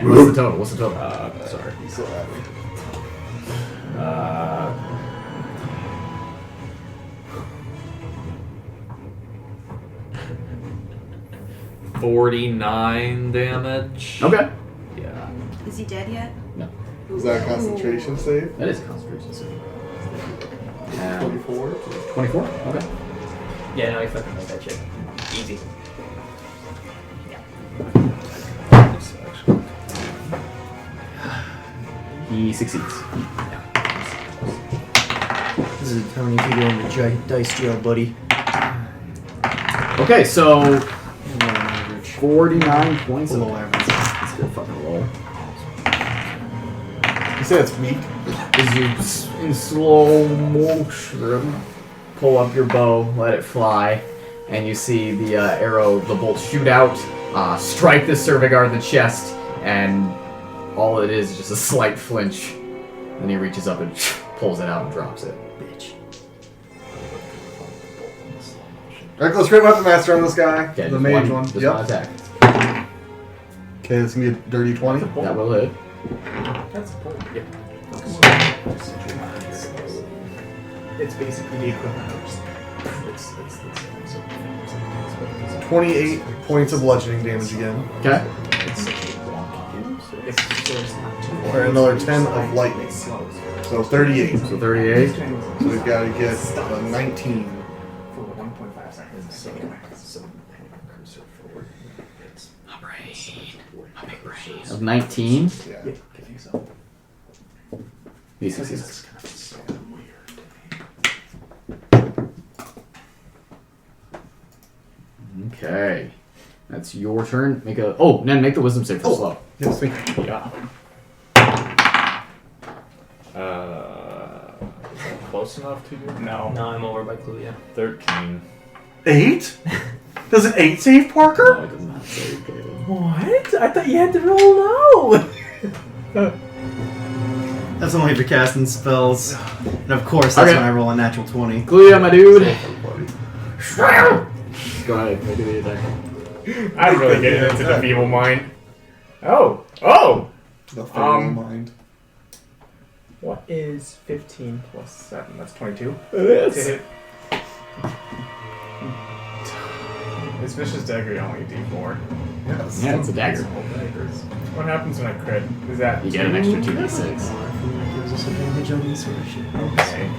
what's the total? What's the total? Sorry. He's so happy. 49 damage. Okay. Yeah. Is he dead yet? No. Is that a concentration save? That is a concentration save. 24? 24? Okay. Yeah, no, I fucking like that shit. Easy. He succeeds. This is how many people in the dice jail, buddy. Okay, so And then average. 49 points Below of average. That's a good fucking roll. You say it's weak? As you, in slow motion, pull up your bow, let it fly, and you see the arrow, the bolt shoot out, strike the Servigar in the chest, and all it is just a slight flinch. Then he reaches up and pulls it out and drops it. Bitch. Alright, let's great weapon master on this guy. Okay, the just mage one. one. Just Yep. one attack. Okay, this is gonna be a dirty 20. That will hit. That's cool. Yeah. It's basically the equivalent of it's 28 points of bludgeoning damage again. Okay. Or another 10 of lightning. So 38. So 38. So we've got to get 19. For 1.5 seconds. My big brain. Of 19. Yeah. I think so. He succeeds. Okay. That's your turn. Make a. Oh, Nen, make the wisdom save for slow. Yes, me. Yeah. Is that close enough to you? No. No, I'm over by Kluya. 13. 8? Does an 8 save, Parker? No, it does not save, Caleb. What? I thought you had to roll low. That's only for casting spells. And of course, that's Okay. when I roll a natural 20. Kluya, my dude. Go ahead, make the attack. I'm really getting into the feeble mind. Oh! Oh! The feral mind. What is 15 plus 7? That's 22. Yes. To hit. This vicious dagger only D4. Yes. Yeah, it's a dagger. What happens when I crit? Is that You get an extra 2d6. Gives us advantage on these sort of shit. Okay.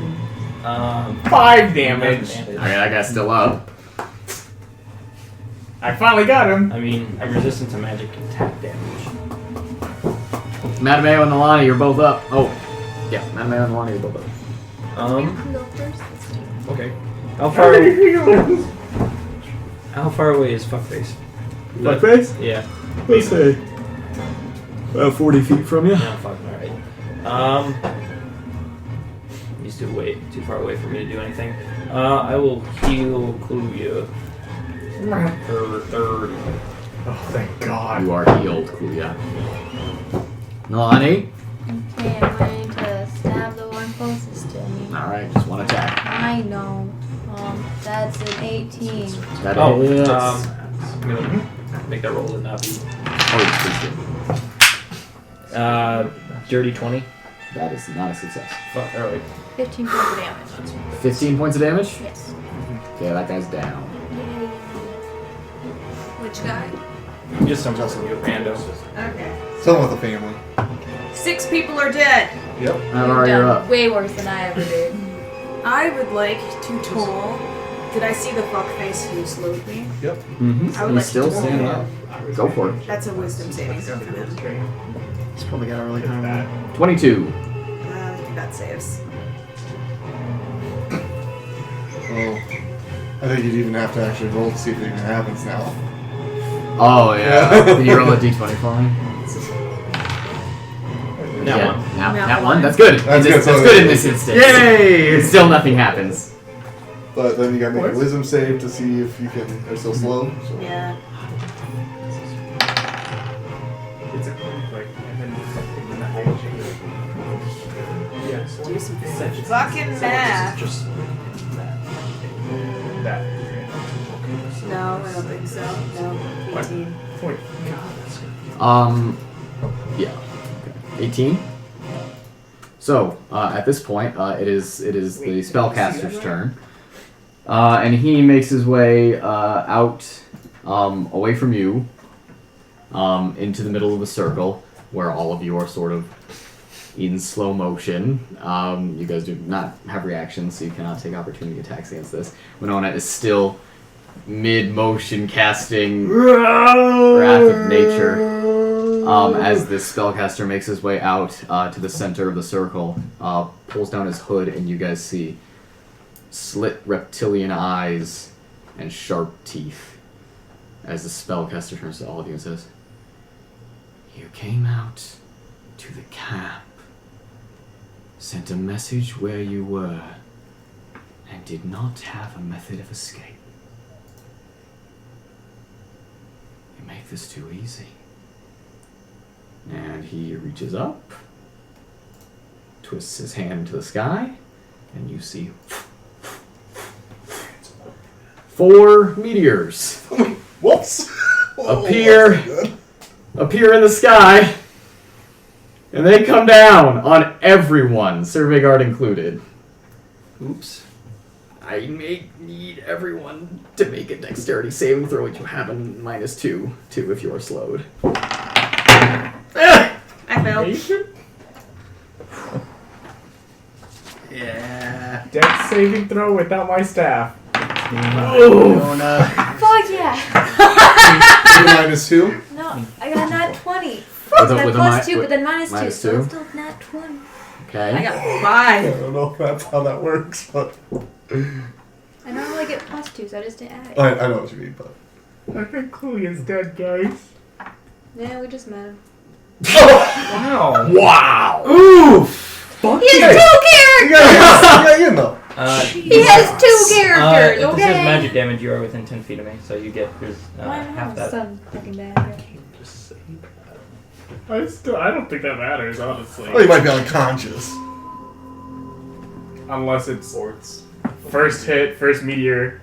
5 5 damage. Okay, that guy's still up. I finally got him. I mean, I'm resistant to magic attack damage. Mattimeo and Nalane, you're both up. Oh, yeah, Mattimeo and Nalane, you're both up. Go first. Okay. How far away is Fuckface? Fuckface? Yeah. Let's say 40 feet from you. No, fuck, alright. He's too far away for me to do anything. I will heal Kluya. Her third. Oh, thank God. You are healed, Kluya. Nalane? Okay, I'm going to stab the one closest to me. Alright, just one attack. I know. That's an 18. That Oh, is. I'm gonna make that roll and not be. Oh, Dirty 20. that is not a success. Fuck, alright. 15 points of damage. 15 points of damage? Yes. Okay, that guy's down. Which guy? Just some rando. Okay. Someone with a family. 6 people are dead. Yep. Naivara, you're up. Way worse than I ever did. I would like to toll. Did I see the fuckface who slowed me? Yep. Mm-hmm. I would He's like still to standing up. Go for it. That's a wisdom saving throw for him. He's probably got a really high roll. 22. That saves. Well, I think you'd even have to actually roll to see if anything happens now. Oh, yeah. Can you roll a d20 for me? That one. That's good. That's That's good. good in this instance. Yay! Still nothing happens. But then you gotta make a wisdom save to see if you can. They're still slow. So. Yeah. It's a like, and then the height change. Yeah, so Do some fucking math. Just that. No, I don't think so. No. 18. Wait, God, that's good. Yeah. Okay. 18. So, at this point, it is the spellcaster's turn. And he makes his way out, away from you, into the middle of the circle, where all of you are sort of in slow motion. You guys do not have reactions, so you cannot take opportunity attacks against this. Winona is still mid-motion casting Wrath of Nature. As this spellcaster makes his way out to the center of the circle, pulls down his hood, and you guys see slit reptilian eyes and sharp teeth. As the spellcaster turns to all of you and says, "You came out to the camp, sent a message where you were, and did not have a method of escape. You make this too easy." And he reaches up, twists his hand to the sky, and you see 4 meteors Whoops! appear in the sky, and they come down on everyone, Survey Guard included. Oops. I may need everyone to make a dexterity saving throw, which you have a -2 if you are slowed. I failed. Yeah. Dex saving throw without my staff. Winona. Fuck yeah! -2? No, I got nat 20. With a Then plus 2, with- but then -2. So -2? it's still nat 20. Okay. I got I 5. don't know if that's how that works, but I normally get +2, so I just didn't add it. I know what you mean. But I think Kluya's dead, guys. Yeah, we just met him. Wow. Wow! oof! He has 2 characters! You got in though. He has 2 characters, If this okay? is magic damage, you are within 10 feet of me, so you get half that. Some fucking bad. I don't think that matters, honestly. Oh, you might be unconscious. Unless it's first hit, first meteor,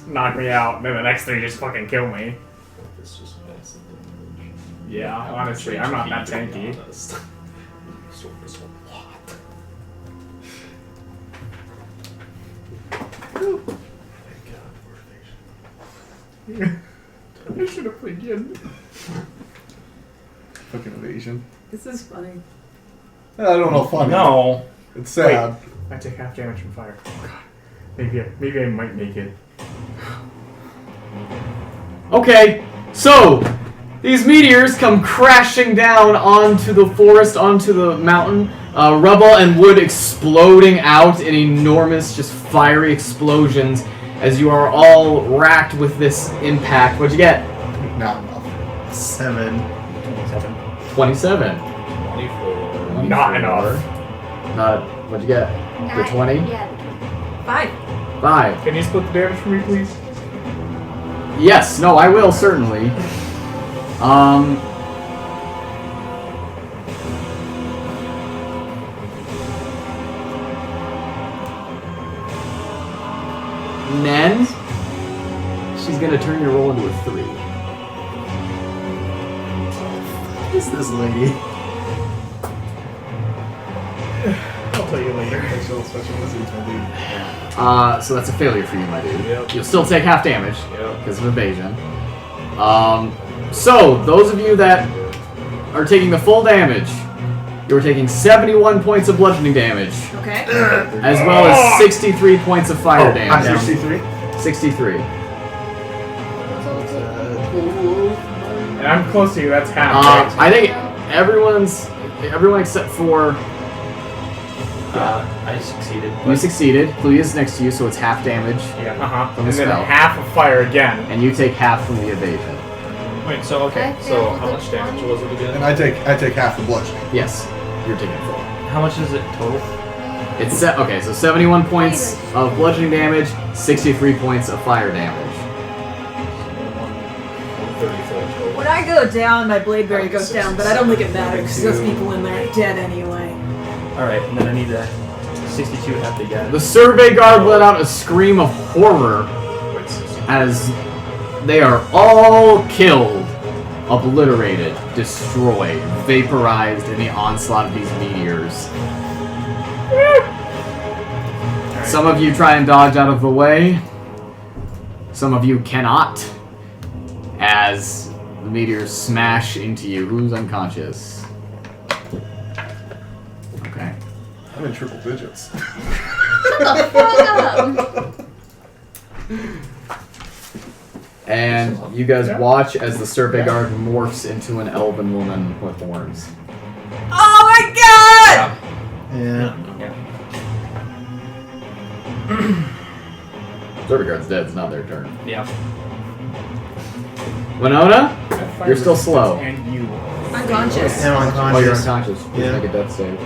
knock me out, and then the next 3 just fucking kill me. It's just massive damage. Yeah, honestly, I'm not that tanky. I should have played Yin. Fucking evasion. This is funny. I don't know. Funny. No. It's sad. I take half damage from fire. Oh god. Maybe I might make it. Okay, so these meteors come crashing down onto the forest, onto the mountain. Rubble and wood exploding out in enormous, just fiery explosions as you are all racked with this impact. What'd you get? Not enough. 7. 27. 27. 24. Not enough. Not. What'd you get? The 20? Yeah. 5. 5. Can you split the damage for me, please? Yes. No, I will certainly. Nen, she's gonna turn your roll into a 3. What is this lady? I'll tell you later. Special wizards, my dude. So that's a failure for you, my dude. Yep. You'll still take half damage Yep. because of evasion. So those of you that are taking the full damage, you're taking 71 points of bludgeoning damage, Okay. as well as 63 points of fire I'm damage. 63. 63. And I'm close to you, that's half. right? I think everyone except for I succeeded. you succeeded. Kluya's next to you, so it's half damage, Yeah, From And the then spell. half of fire again. and you take half from the evasion. Wait, so okay. I So failed how the much damage 20. was it again? And I take half the bludgeoning. Yes, you're taking full. How much is it total? It's okay. So 71 points of bludgeoning damage, 63 points of fire damage. 134 total. When I go down, my blade berry goes down, but I don't think it matters because those people in there are dead anyway. Alright, and then I need a 62 half again. The survey guard let out a scream of horror as they are all killed, obliterated, destroyed, vaporized in the onslaught of these meteors. Some of you try and dodge out of the way. Some of you cannot, as the meteors smash into you. Who's unconscious? Okay. I'm in triple digits. And you guys watch as the survey guard morphs into an elven woman with horns. Oh my god! Yeah. Survey guard's dead. It's not their turn. Yeah. Winona, you're still slow. And you. Unconscious. And I'm Oh, you're unconscious. unconscious. Please Yeah. make a death save.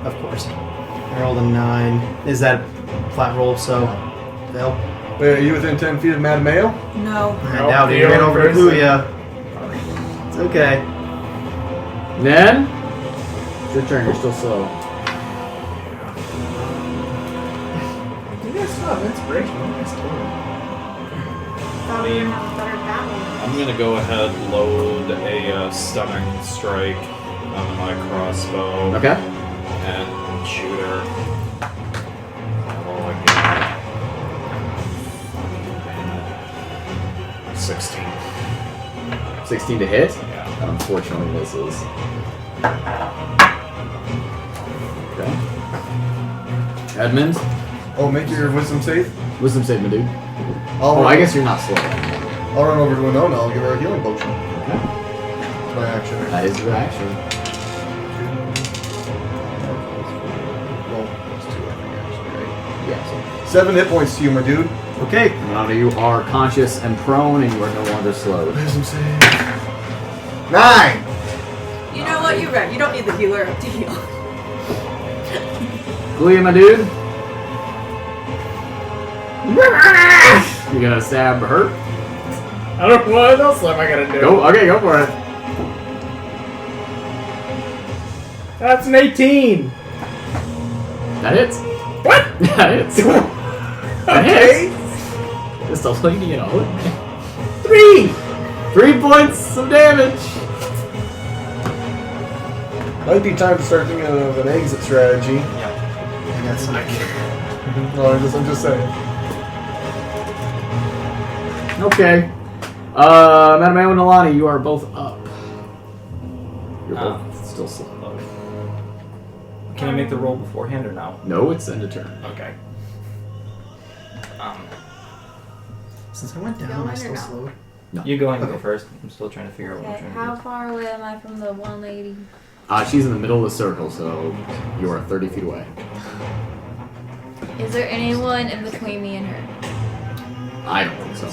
Of course. I rolled a 9. Is that flat roll? So, fail. Wait, are you within 10 feet of Mattimeo? No. I doubt it. You ran over to Kluya. It's okay. Then, it's your turn. You're still slow. You guys still have inspiration. You guys do. Thought we were gonna have a better battle. I'm gonna go ahead, load a stunning strike on my crossbow, Okay. and shoot her. Oh my god. 16. 16 to hit. Yeah. That unfortunately misses. Okay. Edmund, Oh, make your wisdom save. wisdom save, my dude. I'll Oh, run, I guess you're not slow. I'll run over to Winona. I'll give her a healing potion. Okay. That's my action. That is your action. Well, it's 2, I think, actually, right? Yes. 7 hit points to you, my dude. Okay. Now you are conscious and prone, and you are no longer slowed. Wisdom save. 9! You know what? You're right. You don't need the healer to heal. Kluya, my dude. You gonna stab her? I don't know what else am I gonna do. Go. Okay, go for it. That's an 18. That hits. What? That hits. That hits. Just a lady, you know. 3. 3 points of damage. Might be time to start thinking of an exit strategy. I got some. No, I'm just saying. Okay. Mattimeo and Nalane, you are both up. You're both still slow. Can I make the roll beforehand or no? No, it's end of turn. Okay. Since I went down, Going I or still no? slowed. You go ahead and go first. I'm still trying to figure out what I'm Okay, trying how to far away am I from the one lady? She's in the middle of the circle, so you are 30 feet away. Is there anyone in between me and her? I don't think so.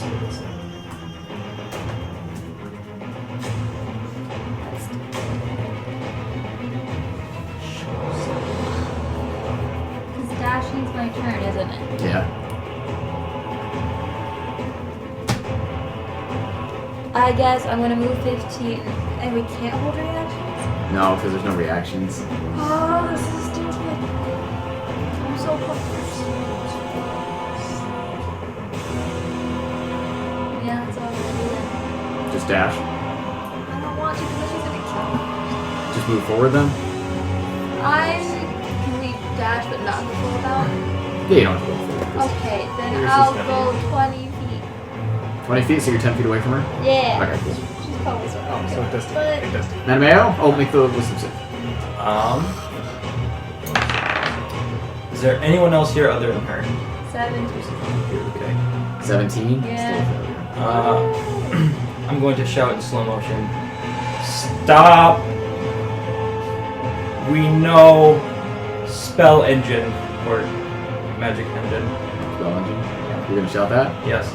isn't it? Yeah. I guess I'm gonna move 15, and we can't hold reactions? No, because there's no reactions. Oh, this is stupid. I'm so confused. Yeah, that's all I'm gonna do then. Just dash. I don't want to because she's gonna kill me. Just move forward then. Can we dash but not go full about? Yeah, you don't have to go forward. Okay, then Yours is I'll heavy. go 20 feet. 20 feet, so you're 10 feet away from her? Yeah. Okay, cool. She's probably so Oh, so it does. But It does. Mattimeo? Oh, make the wisdom save. Is there anyone else here other than her? 7. Okay. 17? Yeah. Still a failure. I'm going to shout in slow motion. Stop! We know spell engine or magic engine. Spell engine? You're gonna shout that? Yes.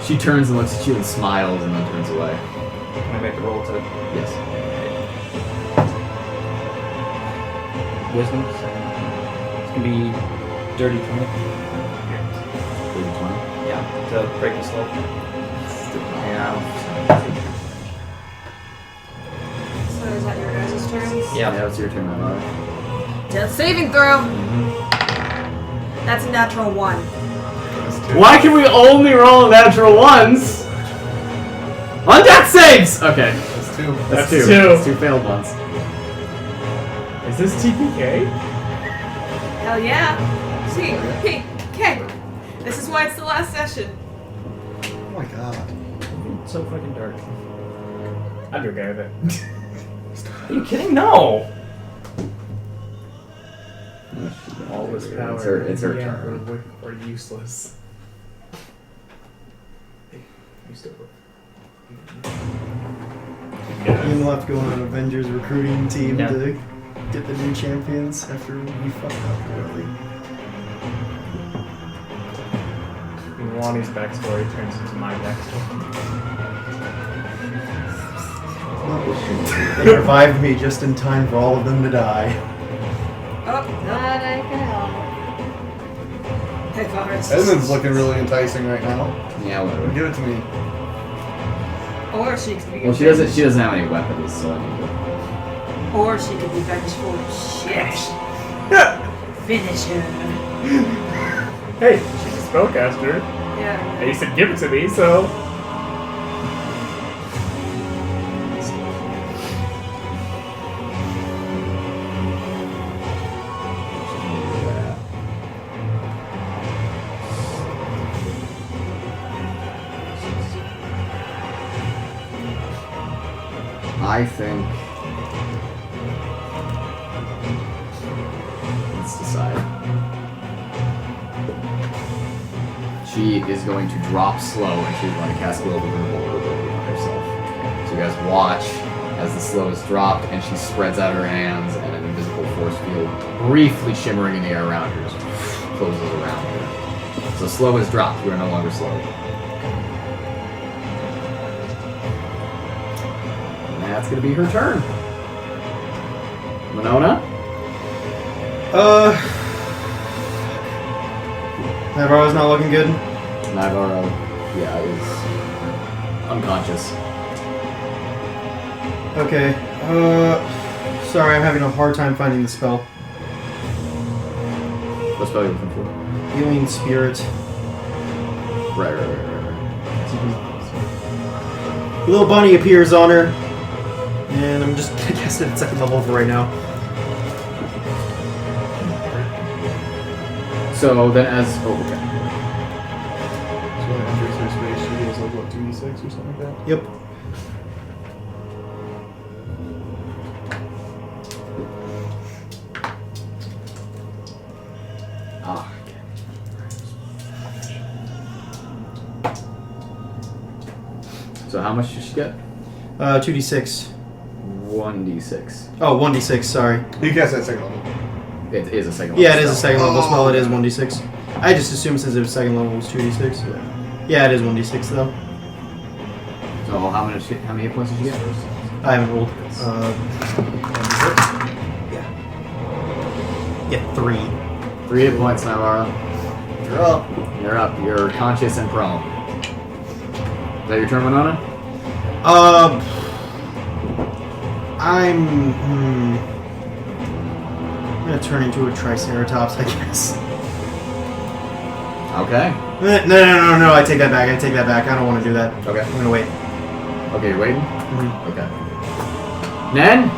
She turns and looks at you and smiles and then turns away. Can I make a roll to Yes. wisdom? It's gonna be dirty 20. 30, 20. Yeah, to break the slow. Still not. Yeah. So is that your guys' turns? Yeah, it's your turn, Naivara. Death saving throw. That's a natural 1. Why can we only roll natural ones? On death saves! Okay. That's 2. That's That's 2. 2. That's 2 failed ones. Is this TPK? Hell yeah. See, okay. This is why it's the last session. Oh my god. It's so fucking dark. I'd be okay with it. Are you kidding? No! All this power. It's her yeah, turn. or useless. Hey, you still work. And we'll have to go on an Avengers recruiting team Yeah. to get the new champions after we fucked up early. Lonnie's backstory turns into my backstory. They revived me just in time for all of them to die. Oh, Glad I can help. hey, Forrest. Edmund's looking really enticing right now. Yeah, whatever. Give it to me. Or she could be Well, she doesn't have any weapons, so I need to. Or she could be vengeful. Shit. Finish her. Hey, she's a spellcaster. Yeah. And you said give it to me, so. I think. Let's decide. She is going to drop slow and she's going to cast Global Vulnerability on herself. So you guys watch as the slow is dropped and she spreads out her hands and an invisible force field briefly shimmering in the air around her just closes around her. So slow is dropped. You are no longer slow. That's gonna be her turn. Winona? Naivara's not looking good. Naivara, yeah, is unconscious. Okay. Sorry, I'm having a hard time finding the spell. What spell are you looking for? Healing Spirit. Right. Little bunny appears on her. And I'm just gonna cast it at second level for right now. So then as... Oh, okay. So when it enters her space, she goes like, what, 2d6 or something like that? Yep. Ah. So how much did she get? 2d6. 1d6. Oh, 1d6, sorry. He casts that second level. It is a second Yeah, it level is a spell. second level spell, it is 1d6. I just assumed since it was second level it was 2d6. Yeah, it is 1d6 though. So how many hit points did you get? I haven't rolled. Yeah, 3. 3 hit points, Naivara. You're up. You're up. You're conscious and prone. Is that your turn, Winona? I'm gonna turn into a Triceratops, I guess. Okay. No, I take that back. I don't want to do that. Okay. I'm gonna wait. Okay, you're waiting? Mhm. Okay. Nen?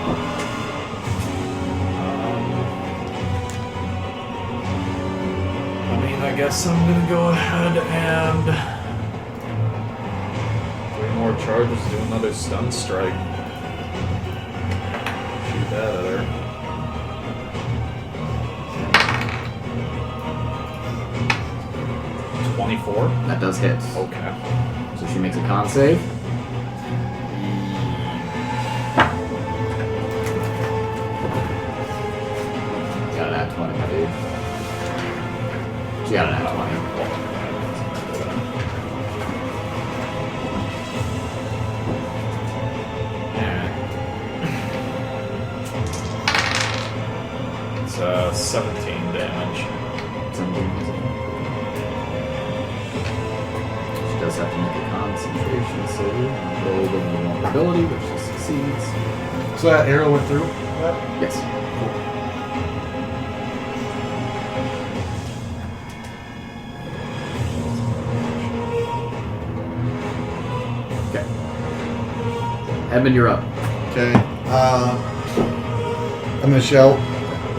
I mean, I guess I'm gonna go ahead and 3 more charges, do another stun strike. Shoot that at her. .24? That does hit. Okay. So she makes a con save. Got an at 20, dude. She got an at 20. It's 17 damage. 17. She does have to make a concentration save. Roll with the vulnerability, but she succeeds. So that arrow went through? Yes. Okay. Edmund, you're up. Okay. I'm gonna shout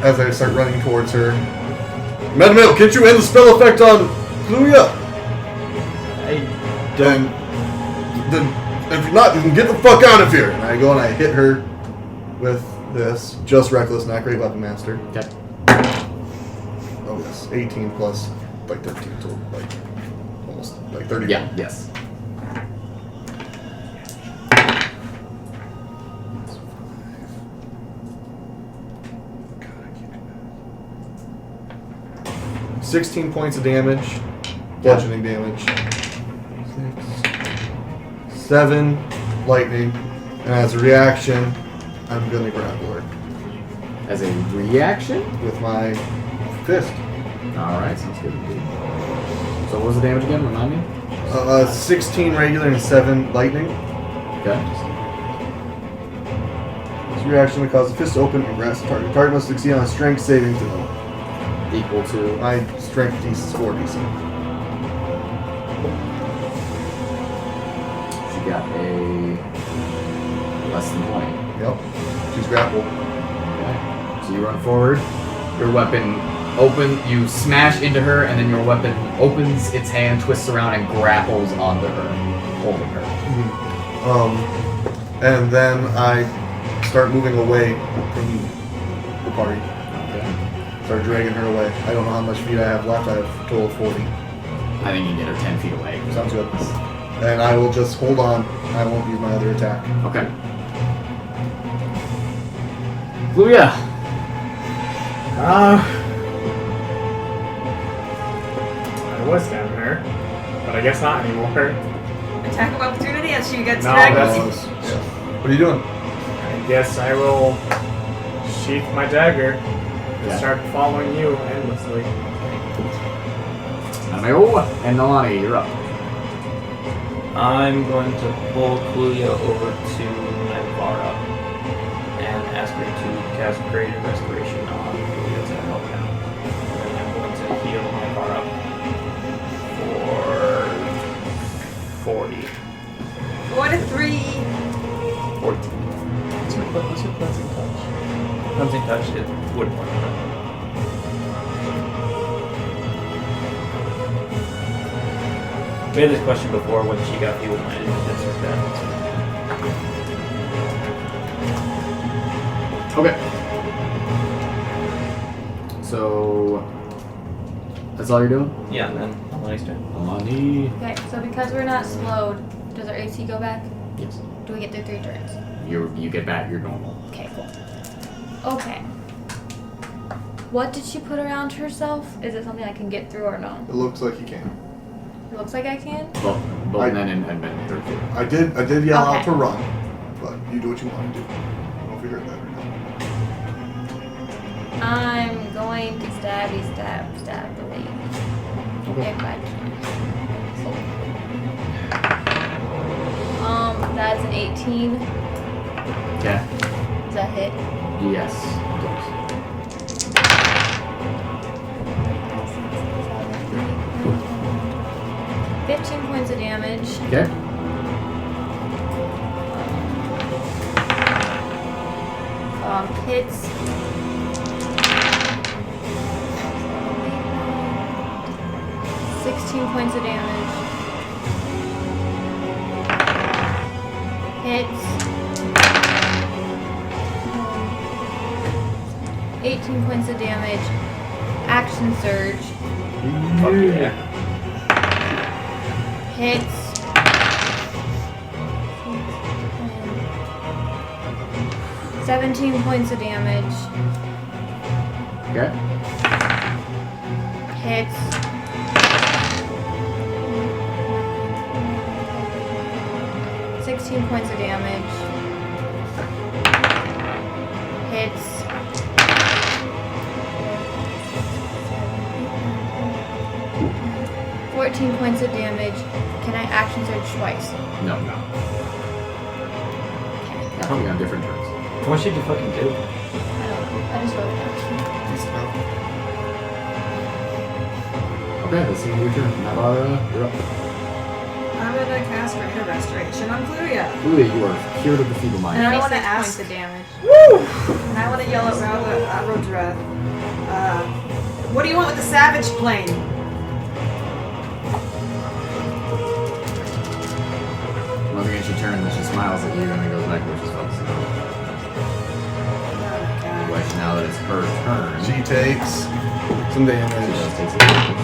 as I start running towards her. Mattimeo, can't you end the spell effect on Kluya? I don't. Then if you're not, you can get the fuck out of here. And I go and I hit her with this. Just reckless, not great weapon master. Okay. Oh yes, 18 plus like 13, so like almost like 30. Yeah, yes. God, I can't do that. 16 points of damage, bludgeoning damage. 6, 7 lightning, and as a reaction, I'm gonna grapple her As a reaction? with my fist. Alright, sounds good. So what was the damage again? Remind me? 16 regular and 7 lightning. Okay. This reaction will cause the fist to open and grasp the target. The target must succeed on a strength saving throw. Equal to... My strength DC is 4 DC. She got a... less than 20. Yep. She's grappled. Okay. So you run forward. Your weapon you smash into her, and then your weapon opens its hand, twists around, and grapples onto her, holding her. And then I start moving away from the party. Okay. Start dragging her away. I don't know how much feet I have left. I have a total of 40. I think you can get her 10 feet away. Sounds good. And I will just hold on. I won't use my other attack. Okay. Kluya! I was down there, but I guess not anymore. Attack of opportunity as she gets No, dragged. that's- What are you doing? I guess I will sheath my dagger and Yeah. start following you endlessly. Mattimeo and Nalane, you're up. I'm going to pull Kluya over to Naivara and ask her to cast Greater Restoration on Kluya to help him. And then I'm going to heal Naivara for 40. 4 to 3. 14. What's your cleansing touch? Cleansing touch, it wouldn't work on it. We had this question before when she got healed and I didn't this or that. Okay. So... that's all you're doing? Yeah, and then Nalane's turn. Nalane... Okay, so because we're not slowed, does our AC go back? Yes. Do we get through 3 turns? You get back your normal. Okay, cool. Okay. What did she put around herself? Is it something I can get through or no? It looks like you can. It looks like I can. Both Nen and Edmund heard you. I did yell out Okay. to run, but you do what you want to do. I don't know if you heard that or not. I'm going to stab the lady. If I can. That's an 18. Okay. Does that hit? Yes. 15 points of damage. Okay. Hits. Points of damage. Hits. 18 points of damage. Action surge. Fuck yeah. Hits. 17 points of damage. Okay. Hits. 16 points of damage. Hits. 14 points of damage. Can I action surge twice? No. Coming on different turns. What should you fucking do? I don't know. I just wrote it down. Okay, let's see your turn. Naivara, you're up. I'm gonna cast Greater Restoration on Kluya. Kluya, you are cured of the feeble mind. And I want to 26 ask. points of damage. And I want to yell at Rodra. What do you want with the Savage Plane? Nothing against your turn, then she smiles at you and then goes back to where she's focusing on. Which now that it's her turn, She takes some she damage. does take some damage.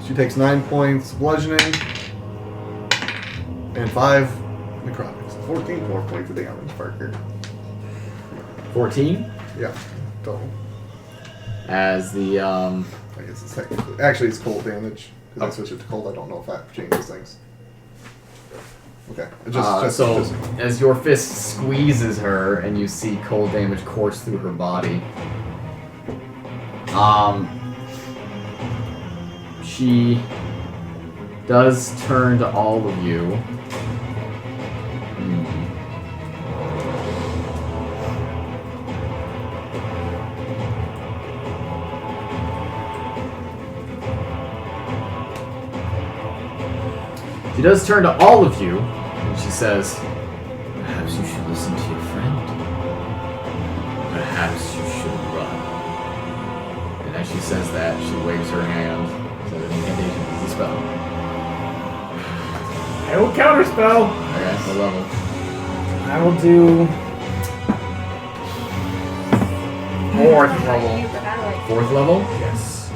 She takes 9 points bludgeoning and 5 necrotics. 14 more points of damage, Parker. 14 Yeah, total. as the I guess it's technically. Actually, it's cold damage. Because I switched it to cold, I don't know if that changes things. Okay. so as your fist squeezes her and you see cold damage course through her body, she does turn to all of you. She does turn to all of you, and she says, "Perhaps you should listen to your friend. Perhaps you should run." And as she says that, she waves her hand, so that incantation is a spell. I will counterspell. Okay, what level? I will do 4th level. 4th level? Yes.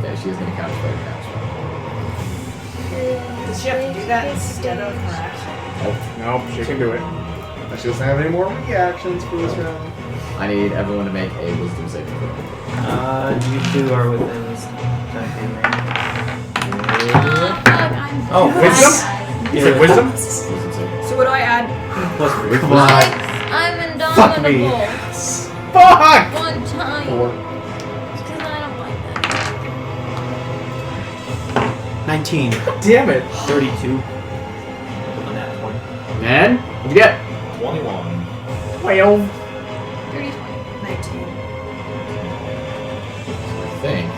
Okay, she is going to counterspell your counterspell. Does she have to do that instead of her action? Nope, she can do it. She doesn't have any more reactions for this round. I need everyone to make a wisdom saving throw. You two are within time frame range. Oh, wisdom? You said wisdom? Wisdom saving. So what do I add? Plus 3. Come on. I'm Fuck me. indomitable. Fuck! One time. 4. Because I don't like that. 19. Damn it. 32. On that point. And what'd you get? 21. 12. 30, 19. I think.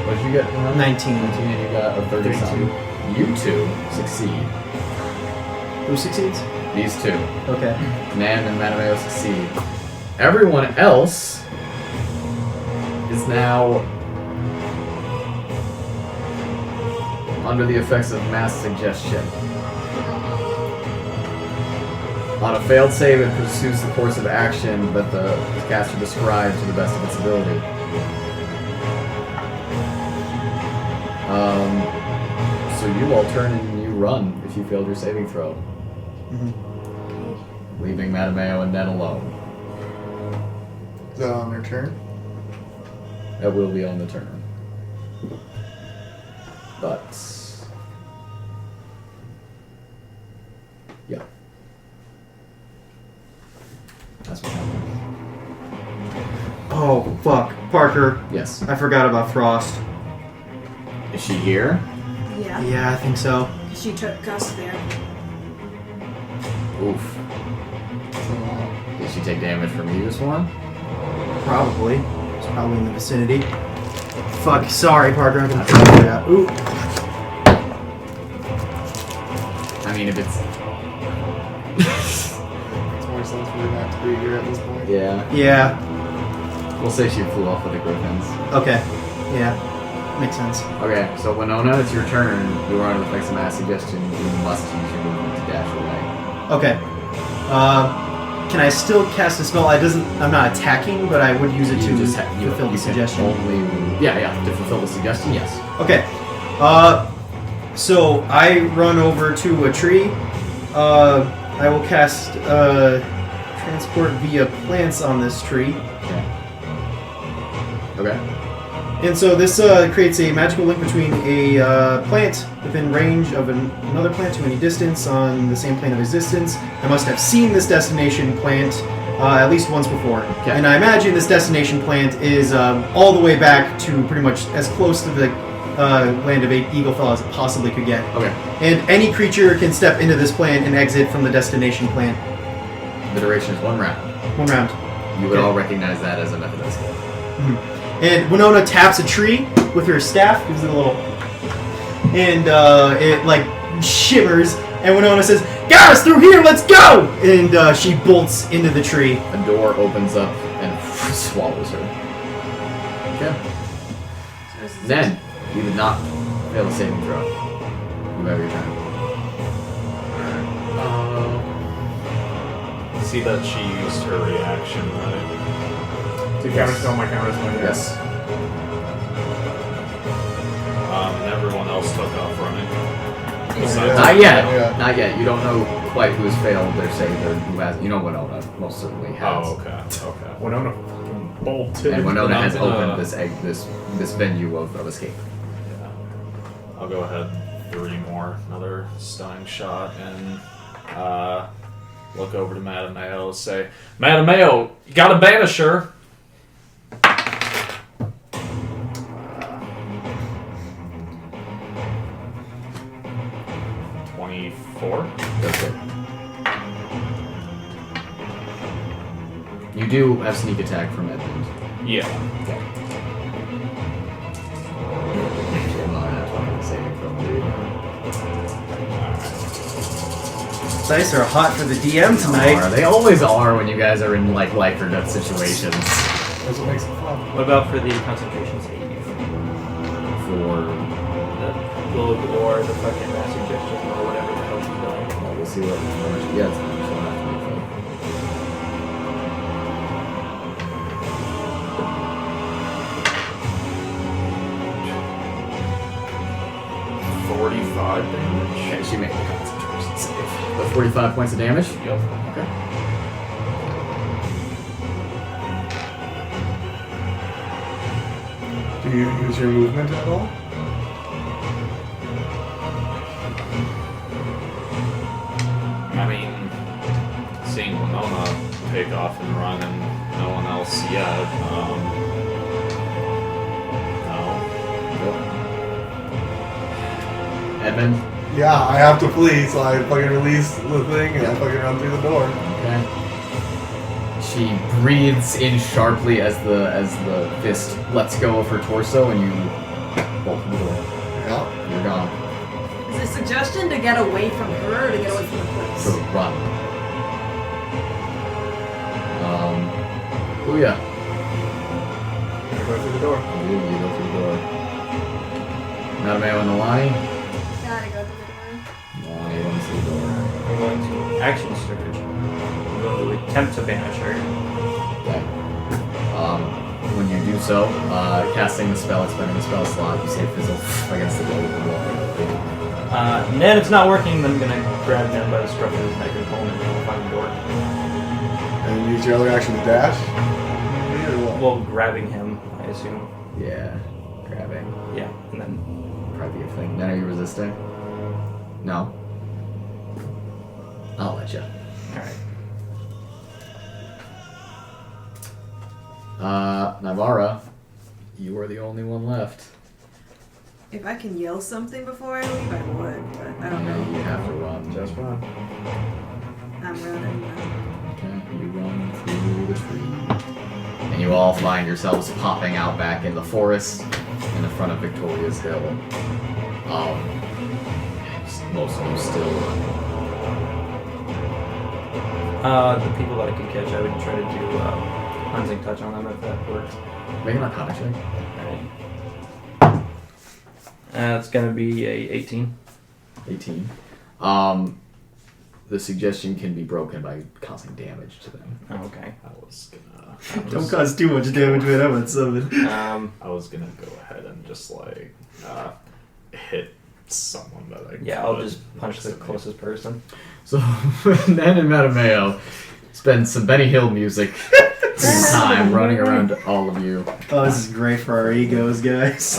What did you get? 19. 19 and you got a 30 something. You two succeed. Who succeeds? These two. Okay. Nan and Mattimeo succeed. Everyone else is now under the effects of mass suggestion. On a failed save, it pursues the course of action that the caster described to the best of its ability. So you all turn and you run if you failed your saving throw. Leaving Mattimeo and Ned alone. Is that on their turn? That will be on the turn. But yeah, that's what happened. Oh, fuck. Parker, Yes. I forgot about Frost. Is she here? Yeah. Yeah, I think so. She took us there. Oof. Did she take damage from you, Swarm? Probably. It's probably in the vicinity. Fuck, sorry, Parker, I'm gonna figure it out. Ooh. I mean, if it's Makes more sense for her not to be here at this point. yeah, Yeah, we'll say she flew off with the griffins. okay. Yeah, makes sense. Okay, so Winona, it's your turn. You are under the effects of mass suggestion. You must use your movement to dash away. Okay. Can I still cast a spell? I'm not attacking, but I would use it to fulfill the suggestion. Yeah, to fulfill the suggestion, yes. Okay. So I run over to a tree. I will cast transport via plants on this tree. Okay. And so this creates a magical link between a plant within range of another plant to any distance on the same plane of existence. I must have seen this destination plant at least once before. Okay. And I imagine this destination plant is all the way back to pretty much as close to the land of Eaglefell as it possibly could get. Okay. And any creature can step into this plant and exit from the destination plant. The duration is 1 round. 1 round. You would Okay. all recognize that as a method of escape. And Winona taps a tree with her staff, gives it a little, and it like shimmers. And Winona says, "Guys, through here, let's go!" And she bolts into the tree. A door opens up and swallows her. Okay. Then, you did not fail the saving throw. You have your turn. See that she used her reaction, right? To counterspell my counterspell, Yes. And everyone else took off running. Yeah. Not yet. Yeah. Not yet. You don't know quite who's failed their save or who has. You know Winona most certainly has. Oh, okay. Winona fucking bolted. And Winona has I'm gonna- opened this venue of escape. Yeah. I'll go ahead 3 more. Another stunning shot and look over to Mattimeo, say, Mattimeo, you got a banisher. 24. That's it. You do have sneak attack from Edmund. Yeah. Okay. I'm not having saving throw, dude. Dice are hot for the DM tonight. They always are when you guys are in like life or death situations. That's what makes it fun. What about for the concentration save? For The globe or the fucking mass suggestion or whatever the hell she's doing. we'll see what how much she gets. She'll have to make fun. Okay, she made a concentration save. But 45 points of damage? Yep. Okay. Do you use your movement at all? I mean, seeing Winona take off and run and no one else yet, no. Edmund? Yeah, I have to flee, so I fucking release the thing and I fucking run through the door. Okay. She breathes in sharply as the fist lets go of her torso and you bolt the door. Yeah. You're gone. Is the suggestion to get away from her or to get away from the place? So run. Kluya. Go through the door. You go through the door. Mattimeo and Nalane. Gotta go to the door. Nalane runs through the door. I'm going to action surge. I'm going to attempt to banish her. Okay. When you do so, casting the spell, expending the spell slot, you say fizzle against the wall of the wall. And then it's not working, then I'm going to grab him by the scruff of his neck and pull him into the fucking door. And use your other action to dash? Maybe, or what? Well, grabbing him, I assume. Yeah. Grabbing. Yeah, and then probably be a thing. Then are you resisting? No? I'll let you. Alright. Naivara, you are the only one left. If I can yell something before I leave, I would, but I don't No, know. you have to run. Just run. I'm running. Okay, you run through the tree. And you all find yourselves popping out back in the forest in the front of Victoria's Hill. Most of you still. The people that I could catch, I would try to do hunting touch on them if that works. Make an Arcana check. Alright. It's gonna be a 18. 18. The suggestion can be broken by causing damage to them. Oh, okay. Don't cause too much damage when I'm at summon. I was gonna go ahead and just like hit someone that I Yeah, I'll just punch the closest person. So Nen and Mattimeo spend some Benny Hill music time running around all of you. Oh, this is great for our egos, guys.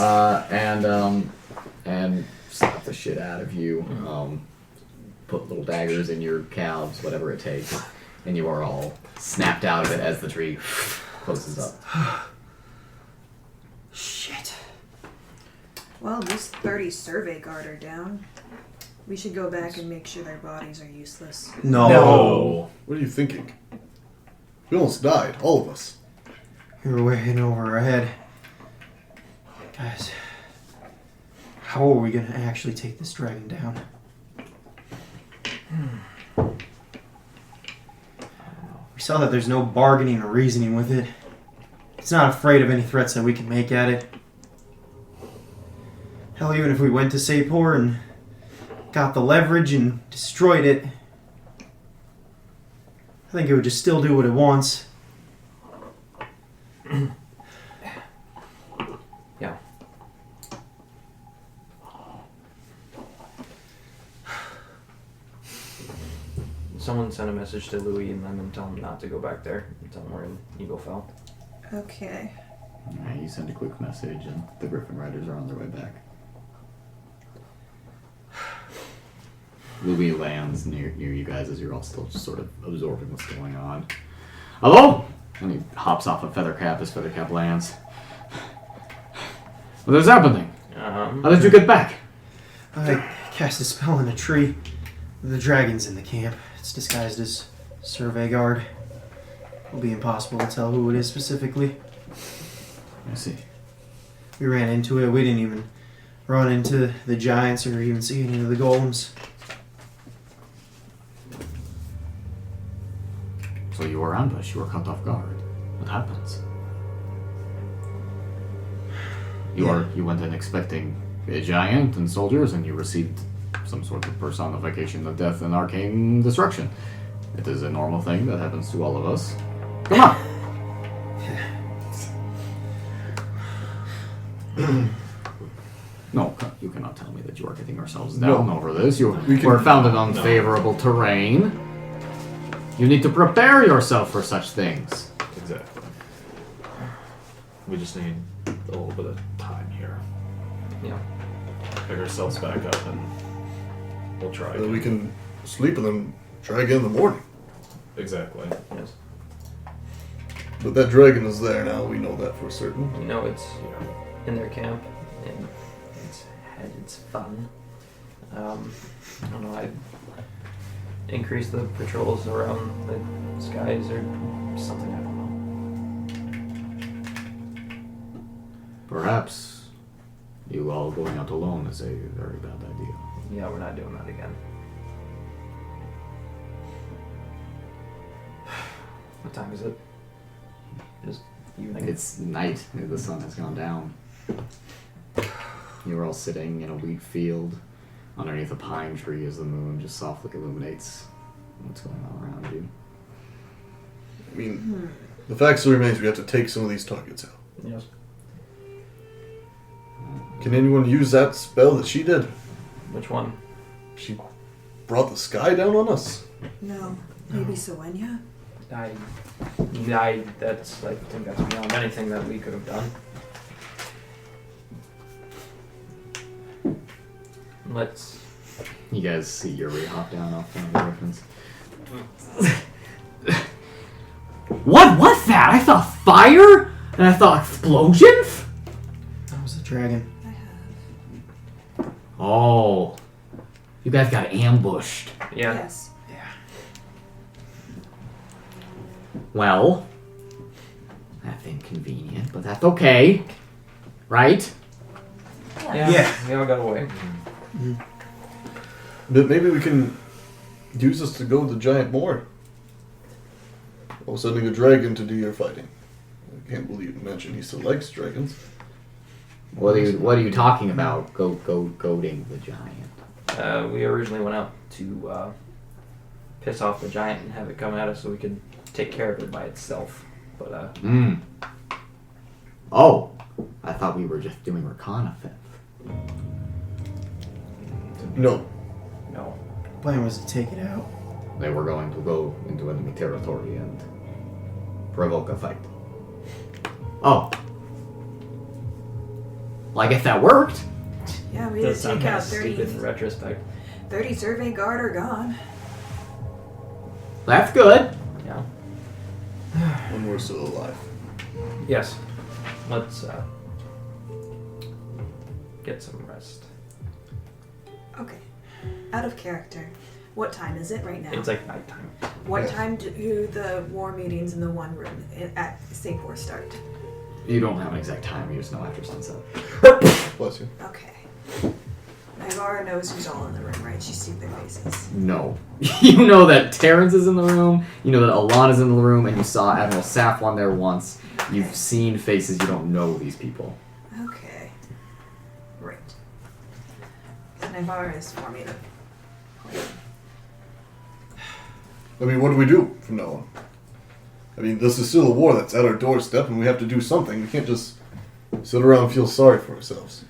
And slap the shit out of you. Put little daggers in your calves, whatever it takes, and you are all snapped out of it as the tree closes up. Shit. Well, these 30 survey guard are down. We should go back and make sure their bodies are useless. No. What are you thinking? We almost died, all of us. You're way in over our head. Guys, how are we going to actually take this dragon down? We saw that there's no bargaining or reasoning with it. It's not afraid of any threats that we can make at it. Hell, even if we went to Sapor and got the leverage and destroyed it, I think it would just still do what it wants. Yeah. Someone sent a message to Louis and them and tell him not to go back there. And tell him we're in Eagle Fell. Okay. Alright, you send a quick message and the Griffin Riders are on their way back. Louis lands near you guys as you're all still just sort of absorbing what's going on. Hello? And he hops off a Feathercap as Feathercap lands. What is happening? How did you get back? I cast a spell in a tree. The dragon's in the camp. It's disguised as survey guard. It'll be impossible to tell who it is specifically. I see. We ran into it. We didn't even run into the giants or even see any of the golems. So you were ambushed, you were caught off guard. What happens? You went in expecting a giant and soldiers, and you received some sort of personification of death and arcane destruction. It is a normal thing that happens to all of us. Come on! No, you cannot tell me that you are getting ourselves down over this. You were found in unfavorable terrain. You need to prepare yourself for such things. Exactly. We just need a little bit of time here. Yeah. Pick ourselves back up and we'll try. Then we can sleep and then try again in the morning. Exactly. Yes. But that dragon is there now, we know that for certain. You know it's in their camp and it's had its fun. I don't know, I'd increase the patrols around the skies or something, I don't know. Perhaps you all going out alone is a very bad idea. Yeah, we're not doing that again. What time is it? Just evening? It's night. The sun has gone down. You're all sitting in a wheat field underneath a pine tree as the moon just softly illuminates what's going on around you. I mean, the fact still remains we have to take some of these targets out. Yes. Can anyone use that spell that she did? Which one? She brought the sky down on us? No. Maybe Sowenya? I think that's beyond anything that we could have done. Let's. You guys see Yuri hop down off one of the griffins. What was that? I saw fire and I saw explosions. That was the dragon. Oh, you guys got ambushed. Yeah. Yes. Well, that's inconvenient, but that's okay, right? Yeah. We all got away. But maybe we can use this to goad the giant more. Or sending a dragon to do your fighting. I can't believe you mentioned he still likes dragons. What are you talking about? Goading the giant. We originally went out to piss off the giant and have it come at us so we could take care of it by itself. But Oh, I thought we were just doing reconnaissance. No. no. The plan was to take it out. They were going to go into enemy territory and provoke a fight. Oh. Well, I guess that worked. Yeah, we Does did sound take kind out of stupid in retrospect. 30 survey guard are gone. That's good. Yeah. When we're still alive. Yes. Let's get some rest. Okay. Out of character. What time is it right now? It's like nighttime. What time do the war meetings in the one room at Sapor start? You don't have an exact time, you just know after sunset. Bless you. Okay. Naivara knows who's all in the room, right? She's seen their faces. No. You know that Terrence is in the room, you know that Alana's in the room, and you saw Admiral Safwan there once. You've seen faces, you don't know these people. Okay. Right. So Naivara is forming a plan. I mean, what do we do from now on? I mean, this is still a war that's at our doorstep, and we have to do something. We can't just sit around and feel sorry for ourselves.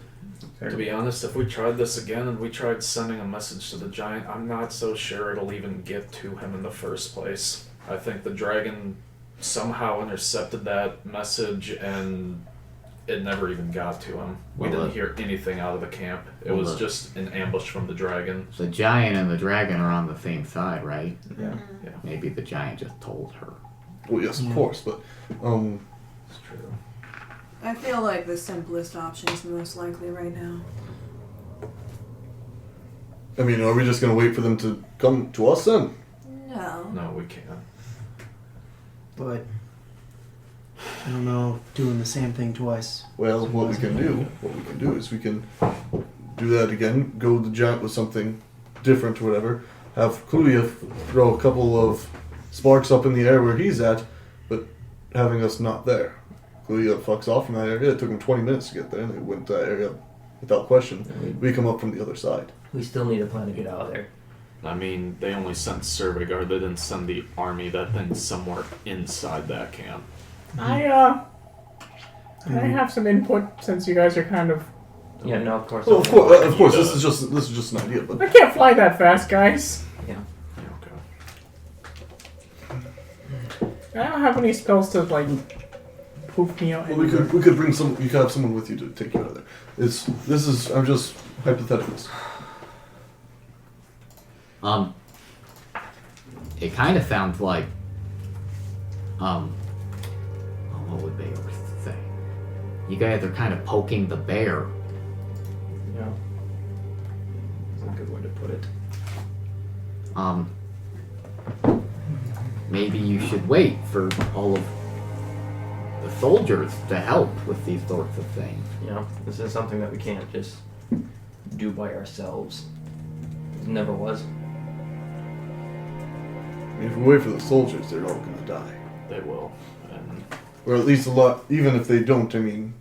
To be honest, if we tried this again and we tried sending a message to the giant, I'm not so sure it'll even get to him in the first place. I think the dragon somehow intercepted that message and it never even got to him. We Well, didn't hear anything out of the camp. It well, was just an ambush from the dragon. The giant and the dragon are on the same side, right? Yeah. Yeah, Maybe the giant just told her. Well, yes, of course, but it's true. I feel like the simplest option is most likely right now. I mean, are we just gonna wait for them to come to us then? No. No, we can't. But I don't know, doing the same thing twice. Well, what we can do is we can do that again. Go the giant with something different or whatever. Have Kluya throw a couple of sparks up in the air where he's at, but having us not there. Kluya fucks off from that area. It took him 20 minutes to get there, and they went to that area without question. We come up from the other side. We still need a plan to get out of there. I mean, they only sent survey guard. They didn't send the army. That thing's somewhere inside that camp. Can I have some input since you guys are kind of... Yeah, no, of course. Well, of course, this is just an idea, but I can't fly that fast, guys. Yeah. Okay. I don't have any spells to, like, poof me out. well, we could bring some. You could have someone with you to take you out of there. I'm just hypotheticals. It kind of sounds like, what would Bayor say? You guys are kind of poking the bear. Yeah. That's a good way to put it. Maybe you should wait for all of the soldiers to help with these sorts of things. You know, this is something that we can't just do by ourselves. It never was. I mean, if we wait for the soldiers, they're all gonna die. They will. And Or at least a lot. Even if they don't, I mean,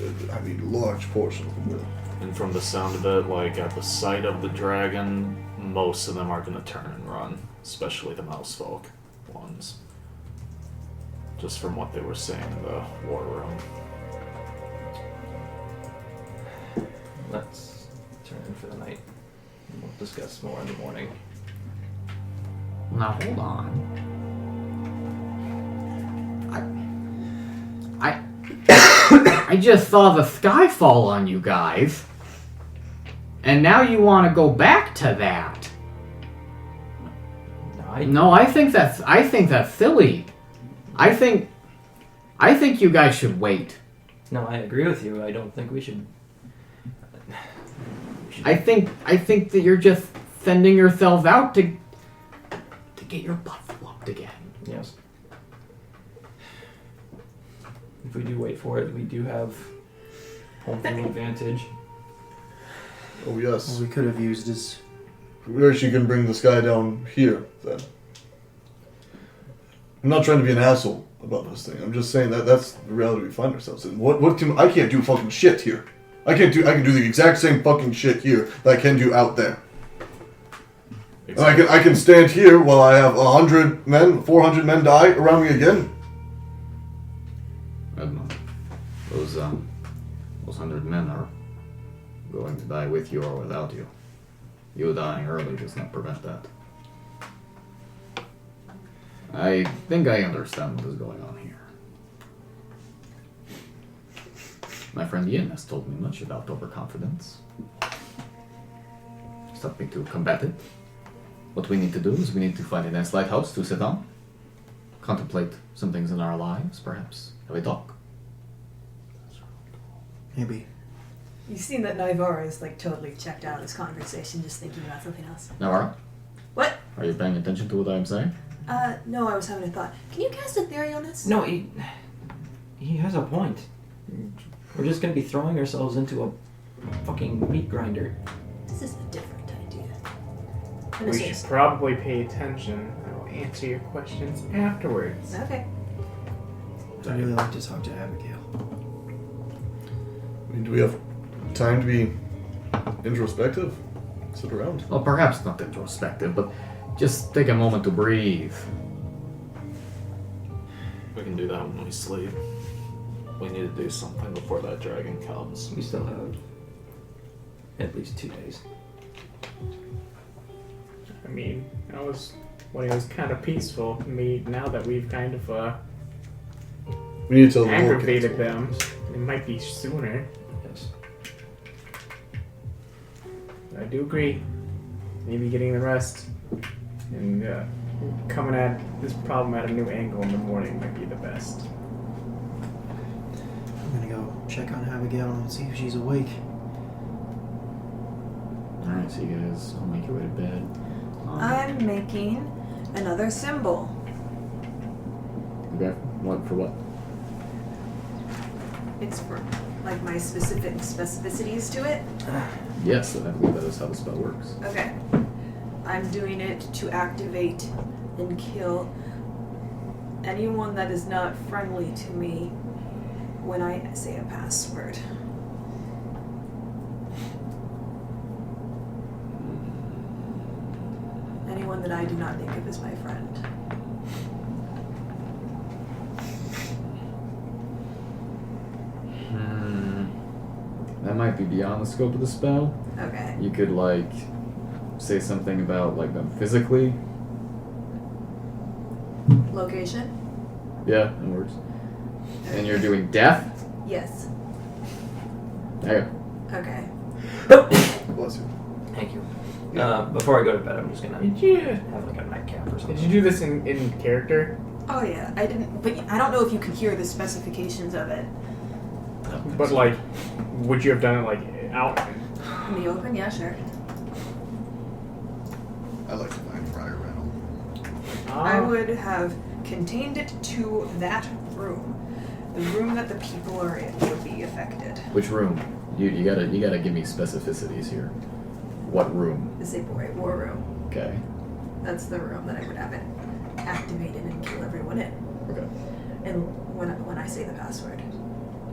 a large portion of them will. And from the sound of it, like at the sight of the dragon, most of them are going to turn and run, especially the mouse folk ones. Just from what they were saying in the war room. Let's turn in for the night. We'll discuss more in the morning. Now hold on. I just saw the sky fall on you guys. And now you want to go back to that? I No, I think that's silly. I think you guys should wait. No, I agree with you. I don't think we should. I think that you're just sending yourselves out to get your butt whooped again. Yes. If we do wait for it, we do have home field advantage. Oh yes. Well, we could have used his. We actually can bring this guy down here then. I'm not trying to be an asshole about this thing. I'm just saying that that's the reality we find ourselves in. What can I can't do fucking shit here. I can do the exact same fucking shit here that I can do out there. Exactly. And I can stand here while I have 100 men, 400 men die around me again. Edmund, those 100 men are going to die with you or without you. You dying early does not prevent that. I think I understand what is going on here. My friend Ian has told me much about overconfidence. Something to combat it. What we need to do is we need to find a nice lighthouse to sit on, contemplate some things in our lives, perhaps have a talk. Maybe. You've seen that Naivara is like totally checked out of this conversation, just thinking about something else. Naivara, What? are you paying attention to what I'm saying? No, I was having a thought. Can you cast a theory on this? No, he has a point. We're just gonna be throwing ourselves into a fucking meat grinder. This is a different idea. We should probably pay attention. I will answer your questions afterwards. Okay. I'd really like to talk to Abigail. I mean, do we have time to be introspective? Sit around. Well, perhaps not introspective, but just take a moment to breathe. We can do that when we sleep. We need to do something before that dragon comes. We still have at least 2 days. I mean, that was when it was kind of peaceful. Now that we've kind of We need to tell the Lord aggravated Council. them, it might be sooner. Yes. I do agree. Maybe getting the rest and coming at this problem at a new angle in the morning might be the best. I'm gonna go check on Abigail and see if she's awake. Alright, so you guys all make your way to bed. I'm making another symbol. Okay, what for what? It's for like my specific specificities to it. Yes, I believe that is how the spell works. Okay. I'm doing it to activate and kill anyone that is not friendly to me when I say a password. Anyone that I do not think of as my friend. That might be beyond the scope of the spell. Okay. You could, like, say something about, like, them physically. Location? Yeah, that works. And you're doing death? Yes. There you Okay. Bless you. Thank you. Before I go to bed, I'm just gonna Did you have like a nightcap or something. Did you do this in character? Oh yeah, I didn't, but I don't know if you could hear the specifications of it. But like, would you have done it like out? In the open, yeah, sure. I like to find Ryder Rental. I would have contained it to that room. The room that the people are in would be affected. Which room? You gotta give me specificities here. What room? The Saipore war room. Okay. That's the room that I would have it activated and kill everyone in. Okay. And when I say the password.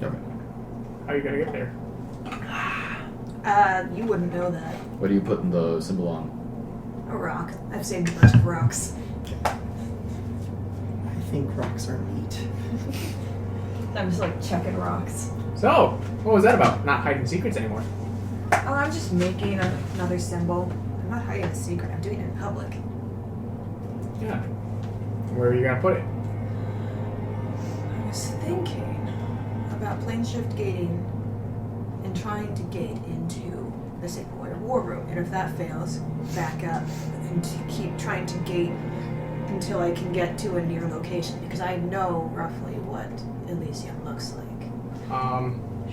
Okay. How are you gonna get there? You wouldn't know that. What are you putting the symbol on? A rock. I've saved a bunch of rocks. I think rocks are neat. I'm just like checking rocks. So, what was that about? Not hiding secrets anymore. Oh, I'm just making another symbol. I'm not hiding a secret. I'm doing it in public. Yeah. Where are you gonna put it? I was thinking about plane shift gating and trying to gate into the the Sacred Warrior War Room. And if that fails, back up and to keep trying to gate until I can get to a near location, because I know roughly what Elysium looks like.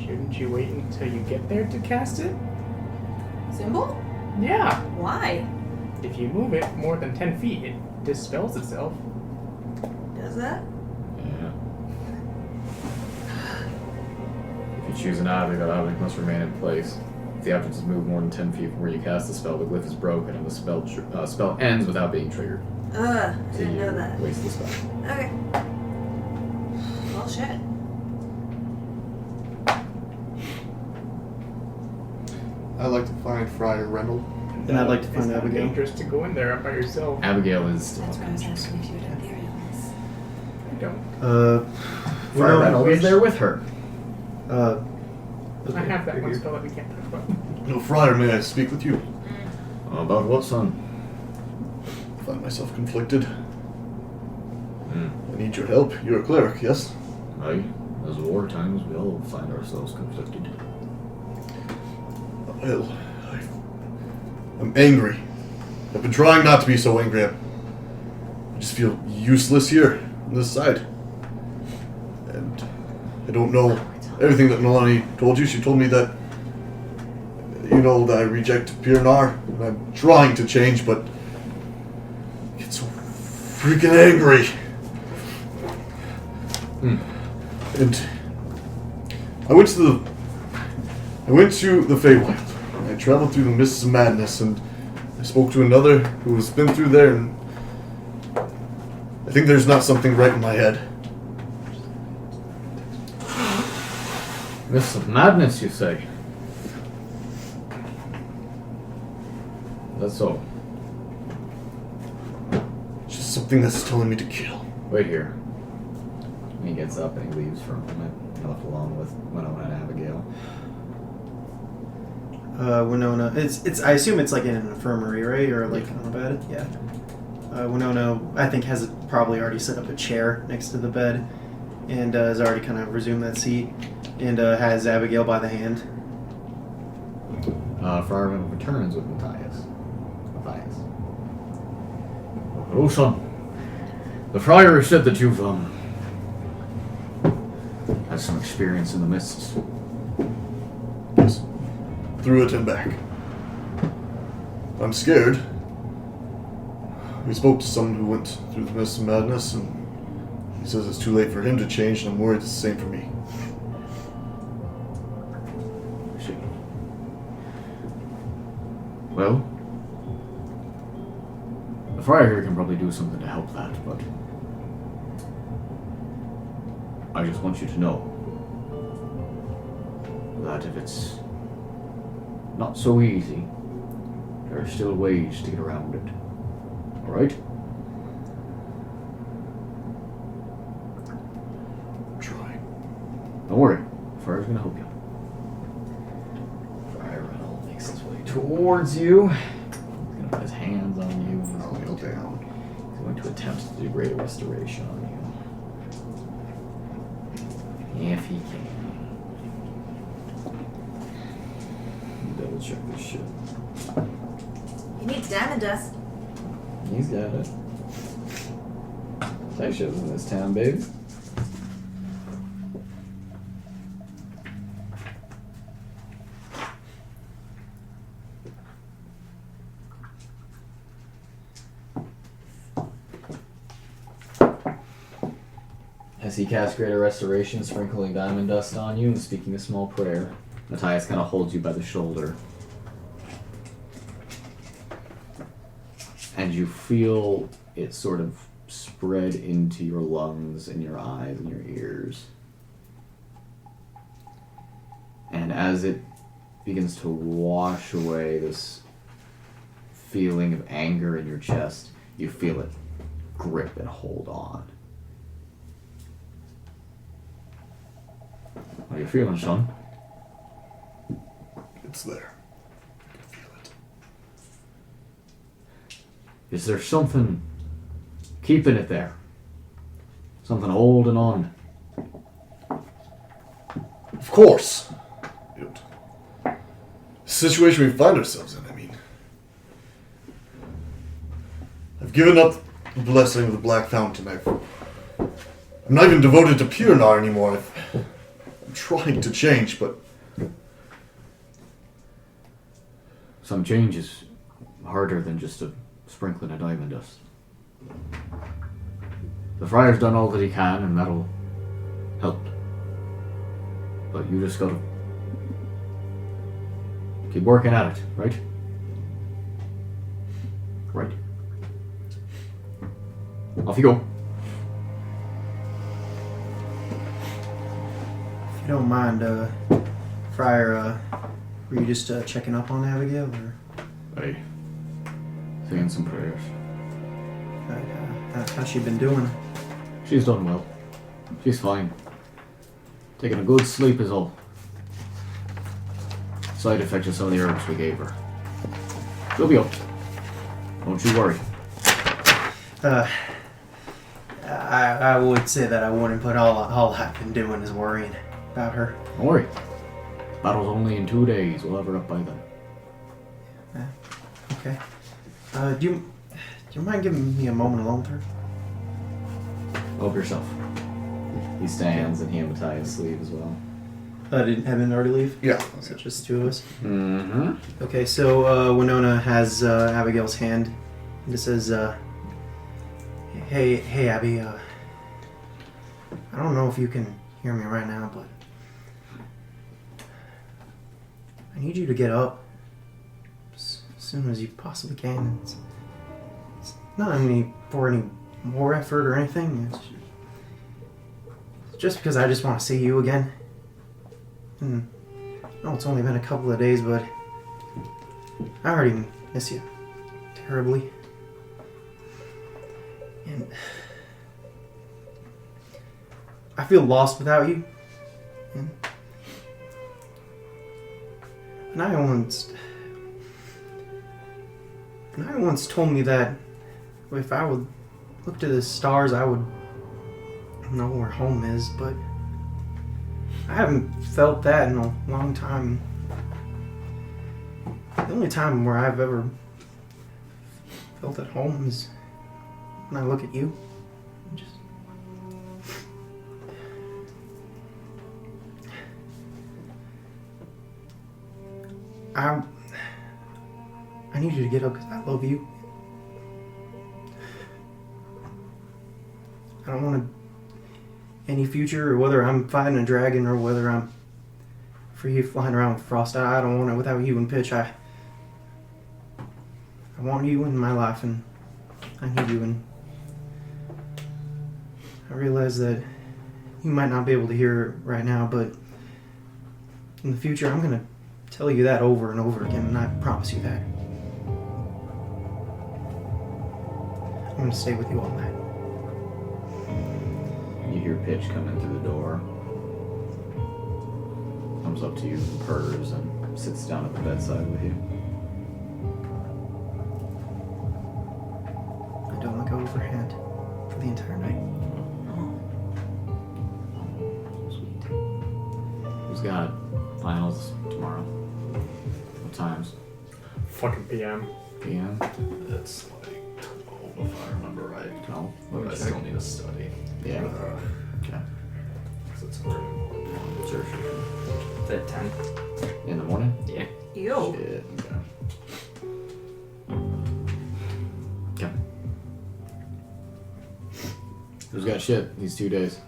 Shouldn't you wait until you get there to cast it? Symbol? Yeah. Why? If you move it more than 10 feet, it dispels itself. Does that? Yeah. If you choose an object, that object must remain in place. If the object is moved more than 10 feet from where you cast the spell, the glyph is broken and the spell ends without being triggered. I So didn't you know that. waste the spell. Okay. Well, shit. I'd like to find Friar Rendell. And I'd like to It's find not Abigail. dangerous to go in there by yourself. Abigail is still That's why I was asking if you had Imperials. I don't. Friar Rendell is there with her. I have that one spell that we can't talk about. No, Friar, may I speak with you? About what, son? I find myself conflicted. Hmm. I need your help. You're a cleric, yes? Aye. As war times, we all find ourselves conflicted. Well, I'm angry. I've been trying not to be so angry. I just feel useless here on this side. And I don't know everything that Nalane told you. She told me that, that I reject Pirnar. And I'm trying to change, but I get so freaking angry. And I went to the Feywild. I traveled through the mists of madness, and I spoke to another who has been through there, and I think there's not something right in my head. Mists of madness, you say? That's all. It's just something that's telling me to kill. Wait here. And he gets up and he leaves for a moment, left alone with Winona and Abigail. Winona, it's. I assume it's like in an infirmary, right, or like on a bed. Yeah. Winona, I think, has probably already set up a chair next to the bed, and has already kind of resumed that seat, and has Abigail by the hand. Friar Rendell returns with Matthias. Oh, son. The friar said that you've, had some experience in the mists. Yes. Through it and back. I'm scared. We spoke to someone who went through the mists of madness, and he says it's too late for him to change, and I'm worried it's the same for me. Well, the friar here can probably do something to help that, but I just want you to know that if it's not so easy, there are still ways to get around it. Alright? I'm trying. Don't worry, the friar's gonna help you. Friar Rendell makes his way towards you. He's going to put his hands on you. He's going to attempt to do greater restoration on you. If he can. Double check this shit. He needs diamond dust. He's got it. That shit's in this town, babe. As he casts Greater Restoration, sprinkling diamond dust on you and speaking a small prayer, Matthias kind of holds you by the shoulder. And you feel it sort of spread into your lungs and your eyes and your ears. And as it begins to wash away this feeling of anger in your chest, you feel it grip and hold on. How you feeling, son? It's there. I can feel it. Is there something keeping it there? Something holding on? Of course. situation we find ourselves in. I mean, I've given up the blessing of the Black Fountain. I'm not even devoted to Pirnar anymore. I'm trying to change, but Some change is harder than just a sprinkling of diamond dust. The friar's done all that he can, and that'll help. But you just gotta keep working at it, right? Right. Off you go. If you don't mind, Friar, were you just checking up on Abigail, or? Hey, saying some prayers. How's she been doing? She's done well. She's fine. Taking a good sleep is all. Side effect of some of the herbs we gave her. She'll be up. Don't you worry. I would say that I wouldn't, but all I've been doing is worrying about her. Don't worry. Battle's only in 2 days. We'll have her up by then. Okay. Do you mind giving me a moment alone with her? Help yourself. He stands and he unties his sleeve as well. Did Edmund already leave? yeah. So just two of us? Mm-hmm. Okay, so Winona has Abigail's hand and just says, Hey Abby, I don't know if you can hear me right now, but I need you to get up as soon as you possibly can. It's not for any more effort or anything. It's just because I just want to see you again. And I know it's only been a couple of days, but I already miss you terribly. And I feel lost without you. And I once told me that if I would look to the stars, I would know where home is, but I haven't felt that in a long time. The only time where I've ever felt at home is when I look at you. I need you to get up because I love you. I don't want any future, or whether I'm fighting a dragon or whether I'm free flying around with Frost. I don't want it without you and Pitch. I want you in my life, and I need you. And I realize that you might not be able to hear it right now, but in the future, I'm gonna tell you that over and over again, and I promise you that. I'm gonna stay with you all night. You hear Pitch come in through the door. Comes up to you, purrs, and sits down at the bedside with you. I don't let go of her hand for the entire night. Sweet. Who's got finals tomorrow? What times? Fucking PM. PM? It's like 12 if I remember right. 12? But I still need to study. Yeah. Okay. Because it's very important. Sure. It's at 10. In the morning? Yeah. Ew. Shit. Okay. Who's got shit these 2 days?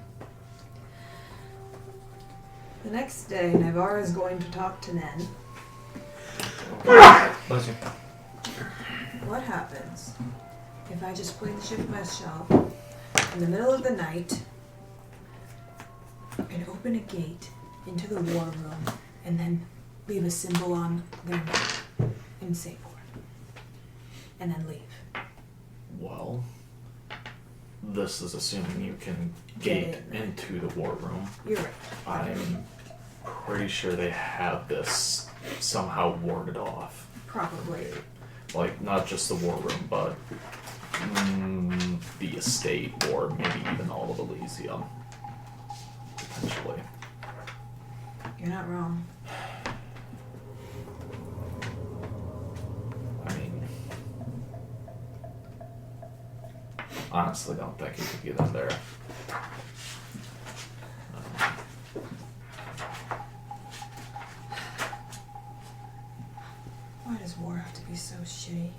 The next day, Naivara is going to talk to Nen. Bless you. What happens if I just play the ship myself in the middle of the night and open a gate into the war room and then leave a symbol on their map in Sapor and then leave? Well, this is assuming you can Get gate in. into the war room. You're right. I'm pretty sure they have this somehow warded off. Probably. Like, not just the war room, but the estate, or maybe even all of Elysium. Potentially. You're not wrong. honestly don't think it could be them there. Why does war have to be so shitty?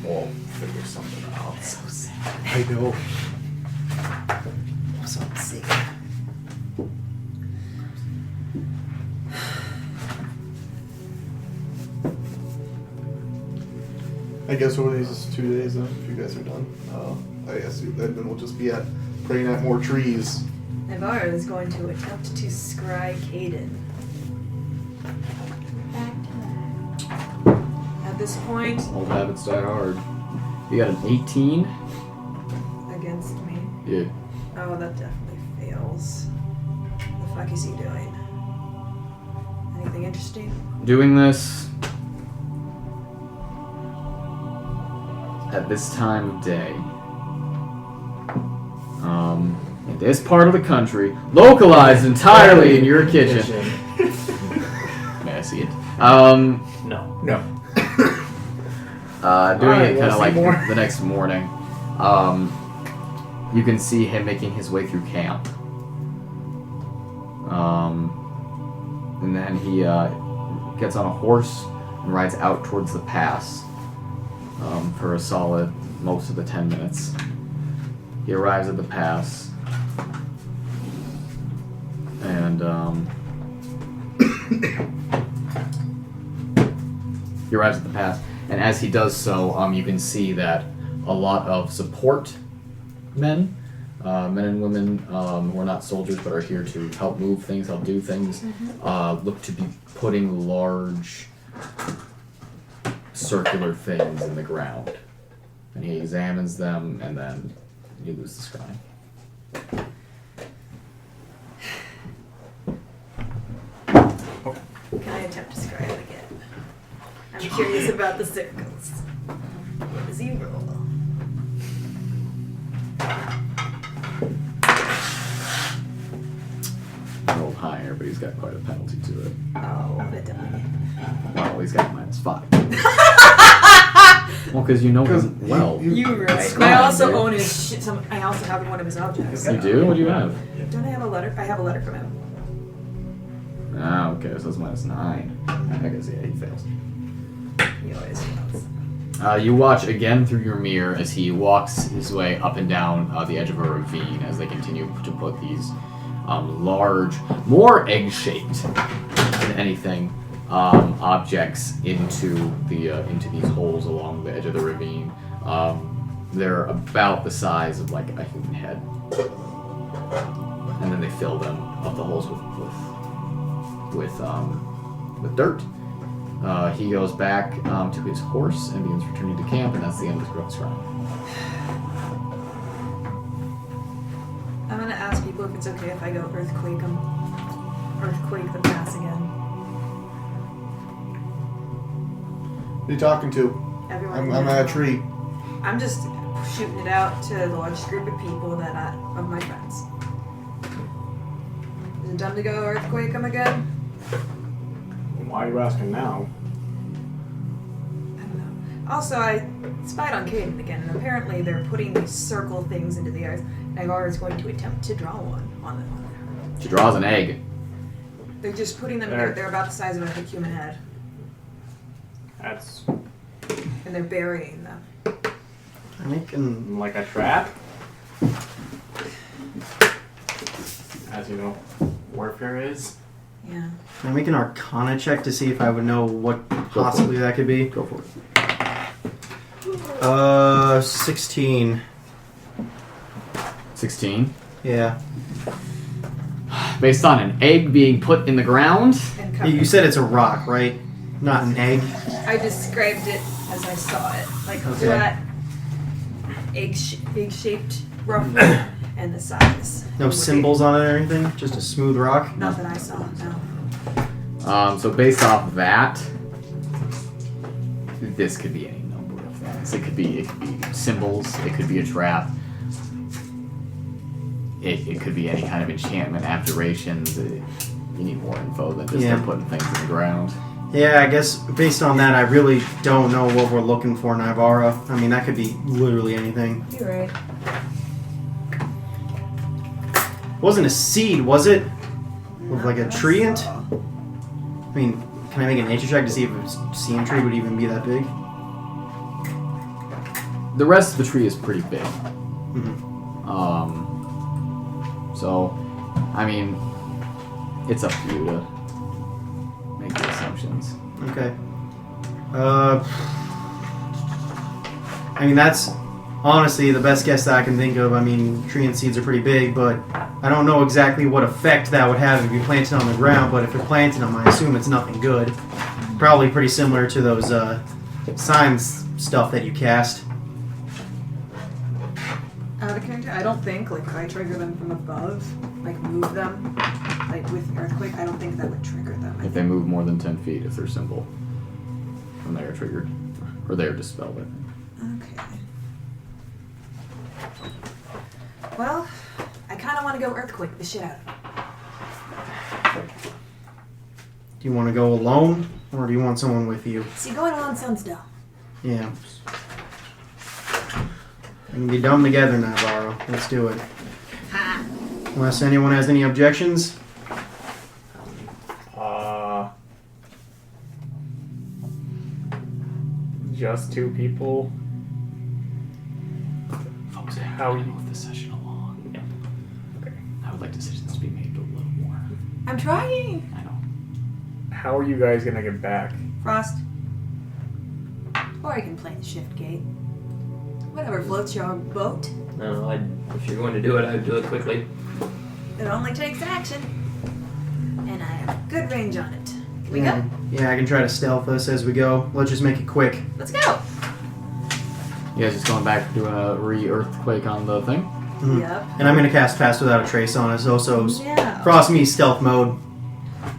We'll figure something out. So sad. I know. I'm so sick. I guess over these 2 days, then, if you guys are done, I guess Edmund will just be praying at more trees. Naivara is going to attempt to scry Caden. At this point, Old habits die hard. You got an 18? against me. Yeah. Oh, that definitely fails. The fuck is he doing? Anything interesting? Doing this at this time of day. In this part of the country, localized entirely in your kitchen. May I see it? No. Doing Alright, it kind we'll of see like more. the next morning. You can see him making his way through camp. And then he gets on a horse and rides out towards the pass for a solid most of the 10 minutes. He arrives at the pass and and as he does so, you can see that a lot of support men and women who are not soldiers but are here to help move things, help do things, look to be putting large circular things in the ground. And he examines them, and then you lose the scrying. Can I attempt to scry it again? I'm curious about the circles. What does he roll? A little higher, but he's got quite a penalty to it. Oh, that die. Well, he's got -5. Well, because you know him well. You're right. It's I fine, also dude. own his shit. I also have one of his objects. You do? What do you have? Don't I have a letter? I have a letter from him. Ah, okay, so it's -9. I guess, yeah, he fails. He always fails. You watch again through your mirror as he walks his way up and down the edge of a ravine as they continue to put these large, more egg-shaped than anything, objects into these holes along the edge of the ravine. They're about the size of like a human head, and then they fill them up the holes with dirt. He goes back to his horse and begins returning to camp, and that's the end of his scrying. I'm gonna ask people if it's okay if I go earthquake the pass again. Who are you talking to? Everyone. I'm at a tree. I'm just shooting it out to the largest group of people of my friends. Is it done to go earthquake them again? Why are you asking now? I don't know. Also, I spied on Caden again, and apparently they're putting these circle things into the earth. Naivara is going to attempt to draw one on her. She draws an egg. They're just putting them. There. They're about the size of a human head, That's and they're burying them. I'm making like a trap. As you know, warfare is. Yeah. Can I make an Arcana check to see if I would know what possibly that could be? Go for it. 16. 16. Yeah. Based on an egg being put in the ground. And You said it's a rock, right? Not an egg. I described it as I saw it, like Okay. flat, egg-shaped, roughly, and the size. No symbols on it or anything? Just a smooth rock? Not that I saw. No. So based off that, this could be any number of things. It could be symbols. It could be a trap. It could be any kind of enchantment, abjurations. you need more info than just Yeah. them putting things in the ground. Yeah, I guess based on that, I really don't know what we're looking for, Naivara. I mean, that could be literally anything. You're right. Wasn't a seed, was it? With like a treant? I mean, can I make a nature check to see if a seeing tree would even be that big? The rest of the tree is pretty big. Mhm. So, I mean, it's up to you to make the assumptions. Okay. I mean, that's honestly the best guess that I can think of. I mean, tree and seeds are pretty big, but I don't know exactly what effect that would have if you plant it on the ground, but if you're planting them, I assume it's nothing good. Probably pretty similar to those signs stuff that you cast. Out of character, I don't think, like, if I trigger them from above, like, move them, like, with Earthquake, I don't think that would trigger them. If they move more than 10 feet, if they're simple, then they are triggered. Or they are dispelled, I think. Okay. Well, I kind of want to go Earthquake the shit out of them. Do you want to go alone, or do you want someone with you? See, going alone sounds dumb. Yeah. We can be dumb together, Naivara. Let's do it. Ha! Unless anyone has any objections. Just 2 people. Folks, How are you? move the session along. Okay. I would like decisions to be made a little more. I'm trying! I know. How are you guys gonna get back? Frost. Or I can play the shift gate. Whatever floats your boat. No, if you're going to do it, I'd do it quickly. It only takes action. And I have good range on it. Can we Yeah. go? Yeah, I can try to stealth us as we go. Let's just make it quick. Let's go! You guys just going back doing a re-earthquake on the thing? Mhm. Yep. And I'm going to cast Pass Without a Trace on us. Also, Yeah. Frost me stealth mode.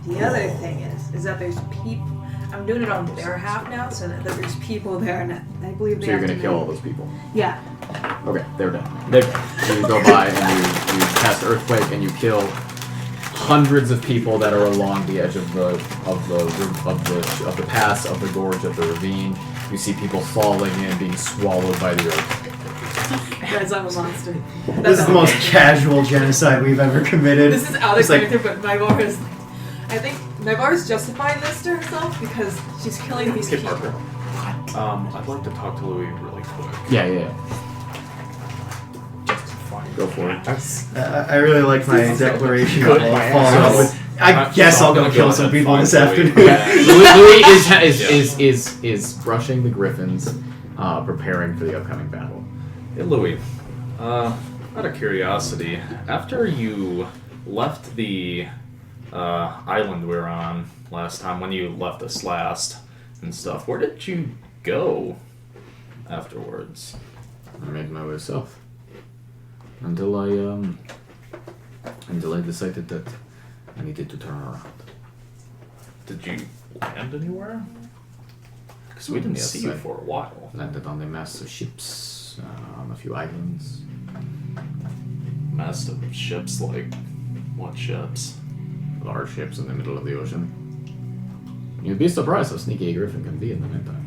The other thing is that there's people. I'm doing it on their half now, so that there's people there, and I believe they So you're have going to to kill make- all those people? Yeah. Okay, they're dead. So you go by and you cast Earthquake and you kill hundreds of people that are along the edge of the pass, of the gorge, of the ravine. You see people falling in, being swallowed by the earth. Guys, I'm a monster. This is the most casual genocide we've ever committed. This is out of It's like- character, but Naivara's. I think Naivara's justifying this to herself because she's killing these Skip people. Parker. I'd like to talk to Louis really quick. Yeah. Just fine. Go for it. I really like my declaration of Good. following up with. I guess I'll go kill some people this afternoon. Louis is brushing the griffins, preparing for the upcoming battle. Hey, Louis. Out of curiosity, after you left the island we were on last time, when you left us last and stuff, where did you go afterwards? I made my way south until I decided that I needed to turn around. Did you land anywhere? Because we didn't Yes, see you I for a while. Landed on the mass of ships, on a few islands. Mast of ships, like what ships? Large ships in the middle of the ocean. You'd be surprised how sneaky a griffin can be in the meantime.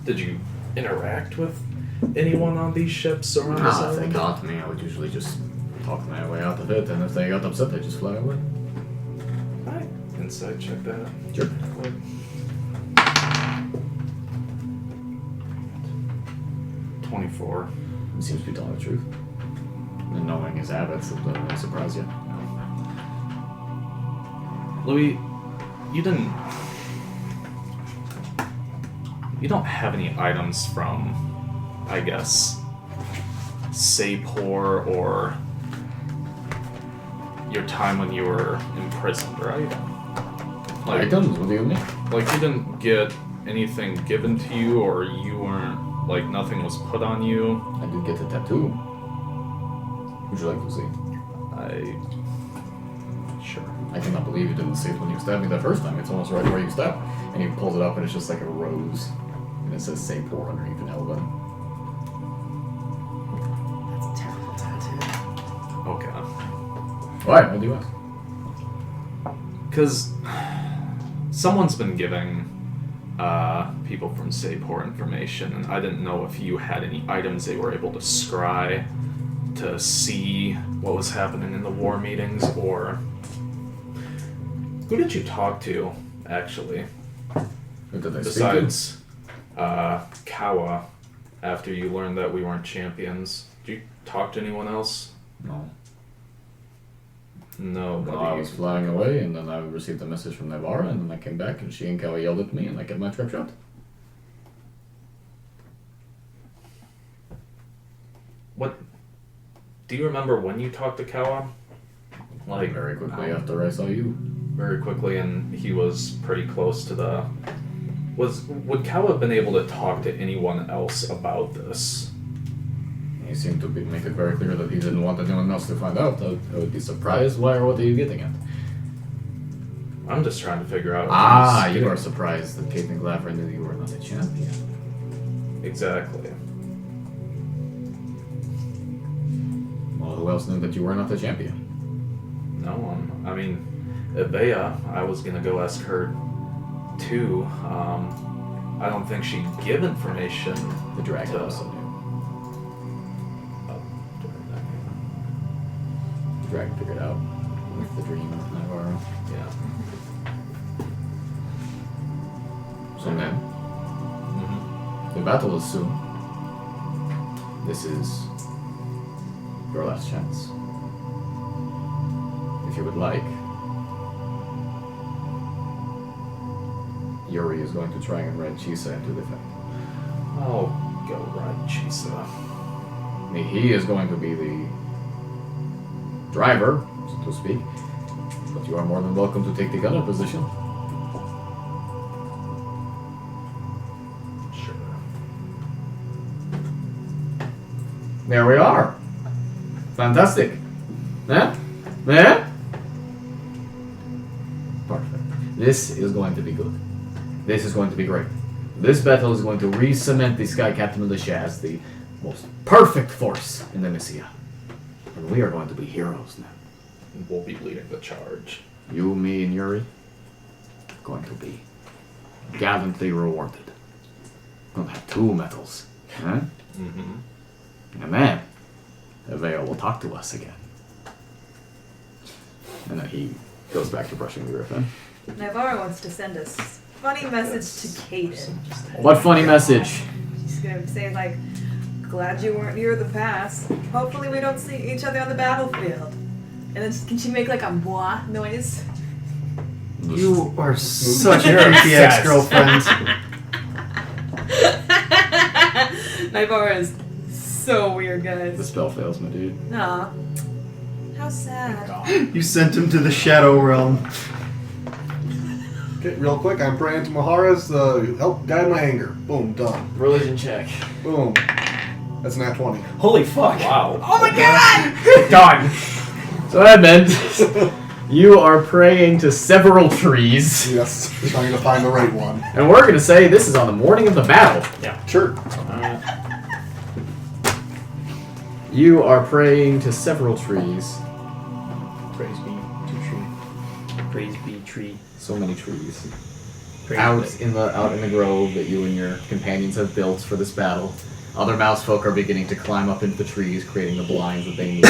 Did you interact with anyone on these ships or on this If they island? caught me, I would usually just talk my way out of it, and if they got upset, they'd just fly away. Alright, insight check that. Sure. Quick. 24. He seems to be telling the truth. And knowing his habits, it doesn't surprise you. Louis, you don't have any items from, I guess, Sapor or your time when you were imprisoned, right? Like, Items? What do you mean? like you didn't get anything given to you, or you weren't, like, nothing was put on you. I did get a tattoo. Would you like to see? Sure. I cannot believe you didn't see it when you stabbed me that first time. It's almost right where you stabbed. And he pulls it up and it's just like a rose. And it says Sapor underneath an L button. That's a terrible tattoo. Okay. Why? What do you ask? Because someone's been giving people from Sapor information, and I didn't know if you had any items they were able to scry to see what was happening in the war meetings, or who did you talk to, actually? Who did I Besides Kawa, after you learned that we weren't champions. Did you talk to anyone else? No. No. I was flying away, and then I received a message from Naivara, and then I came back, and she and Kawa yelled at me, and I kept my trap shut. What? Do you remember when you talked to Kawa? Like Very quickly after I saw you. Very quickly, and he was pretty close to the. Would Kawa have been able to talk to anyone else about this? He seemed to make it very clear that he didn't want anyone else to find out. I would be surprised. Why or what are you getting at? I'm just trying to figure out. You are surprised that Kate and Glaver knew you were not a champion. Exactly. Well, who else knew that you were not a champion? No, I mean, Ebea, I was gonna go ask her too. I don't think she'd give information. The dragon also knew. The dragon figured out with the dream of Naivara. Yeah. So then, the battle is soon. This is your last chance. If you would like, Yuri is going to try and ride Chisa into the fight. I'll go ride Chisa. I mean, he is going to be the driver, so to speak, but you are more than welcome to take the gunner position. Sure. There we are. Fantastic. Yeah? Yeah? Perfect. This is going to be good. This is going to be great. This battle is going to re-cement the Sky Captain Militia as the most perfect force in the Amyssia. And we are going to be heroes now. We'll be leading the charge. You, me, and Yuri are going to be gallantly rewarded. We're going to have 2 medals. Huh? Mm-hmm. And then, Eveo will talk to us again. And then he goes back to brushing the griffin. Naivara wants to send a funny message to Caden. What funny message? She's gonna say like, glad you weren't near the pass. Hopefully we don't see each other on the battlefield. And then can she make like a boah noise? You are such a creepy ex-girlfriend. Naivara is so weird, guys. The spell fails, my dude. Aw. How sad. You sent him to the Shadow Realm. Okay, real quick, I'm praying to Mahara's help guide my anger. Boom, done. Religion check. Boom. That's nat 20. Holy fuck! Wow. Oh my god! Done. So Edmund, you are praying to several trees. Yes, trying to find the right one. And we're going to say this is on the morning of the battle. Yeah. Sure. You are praying to several trees. Praise be to tree. Praise be tree. So many trees. Praise Out be. in the grove that you and your companions have built for this battle. Other mouse folk are beginning to climb up into the trees, creating the blinds that they need.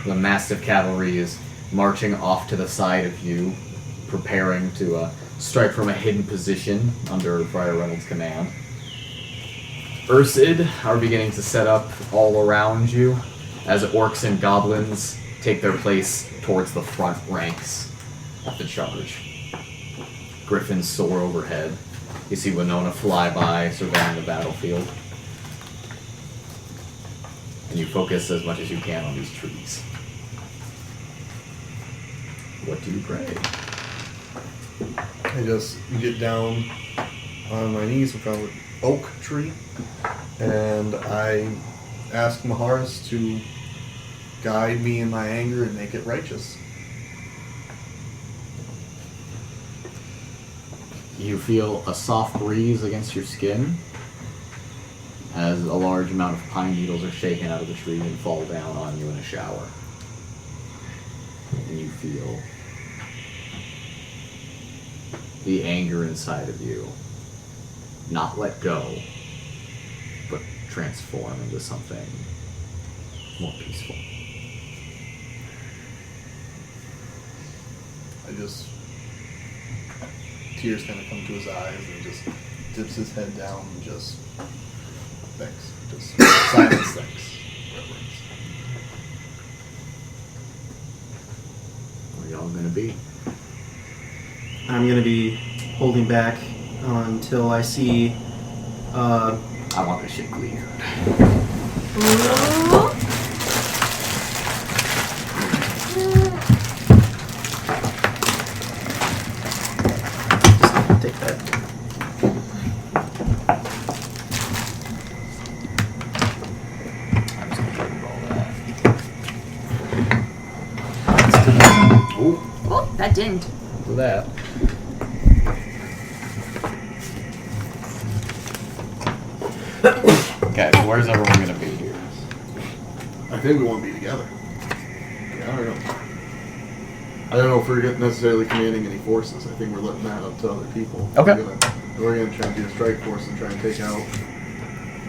The massive cavalry is marching off to the side of you, preparing to strike from a hidden position under Friar Reynolds' command. Ursid are beginning to set up all around you as orcs and goblins take their place towards the front ranks of the charge. Griffins soar overhead. You see Winona fly by, surveying the battlefield. And you focus as much as you can on these trees. What do you pray? I just get down on my knees in front of an oak tree, and I ask Maharis to guide me in my anger and make it righteous. You feel a soft breeze against your skin as a large amount of pine needles are shaken out of the tree and fall down on you in a shower. and you feel the anger inside of you not let go, but transform into something more peaceful. Tears kind of come to his eyes and just dips his head down and just thanks. Just silence thanks. Reverence. Where y'all gonna be? I'm gonna be holding back until I see. I want this shit cleared. Take that. I'm just gonna try to roll that. Oh, that didn't. Do that. Okay, so where's everyone gonna be here? I think we want to be together. Yeah, I don't know. I don't know if we're necessarily commanding any forces. I think we're letting that up to other people. Okay. We're gonna try and be a strike force and try and take out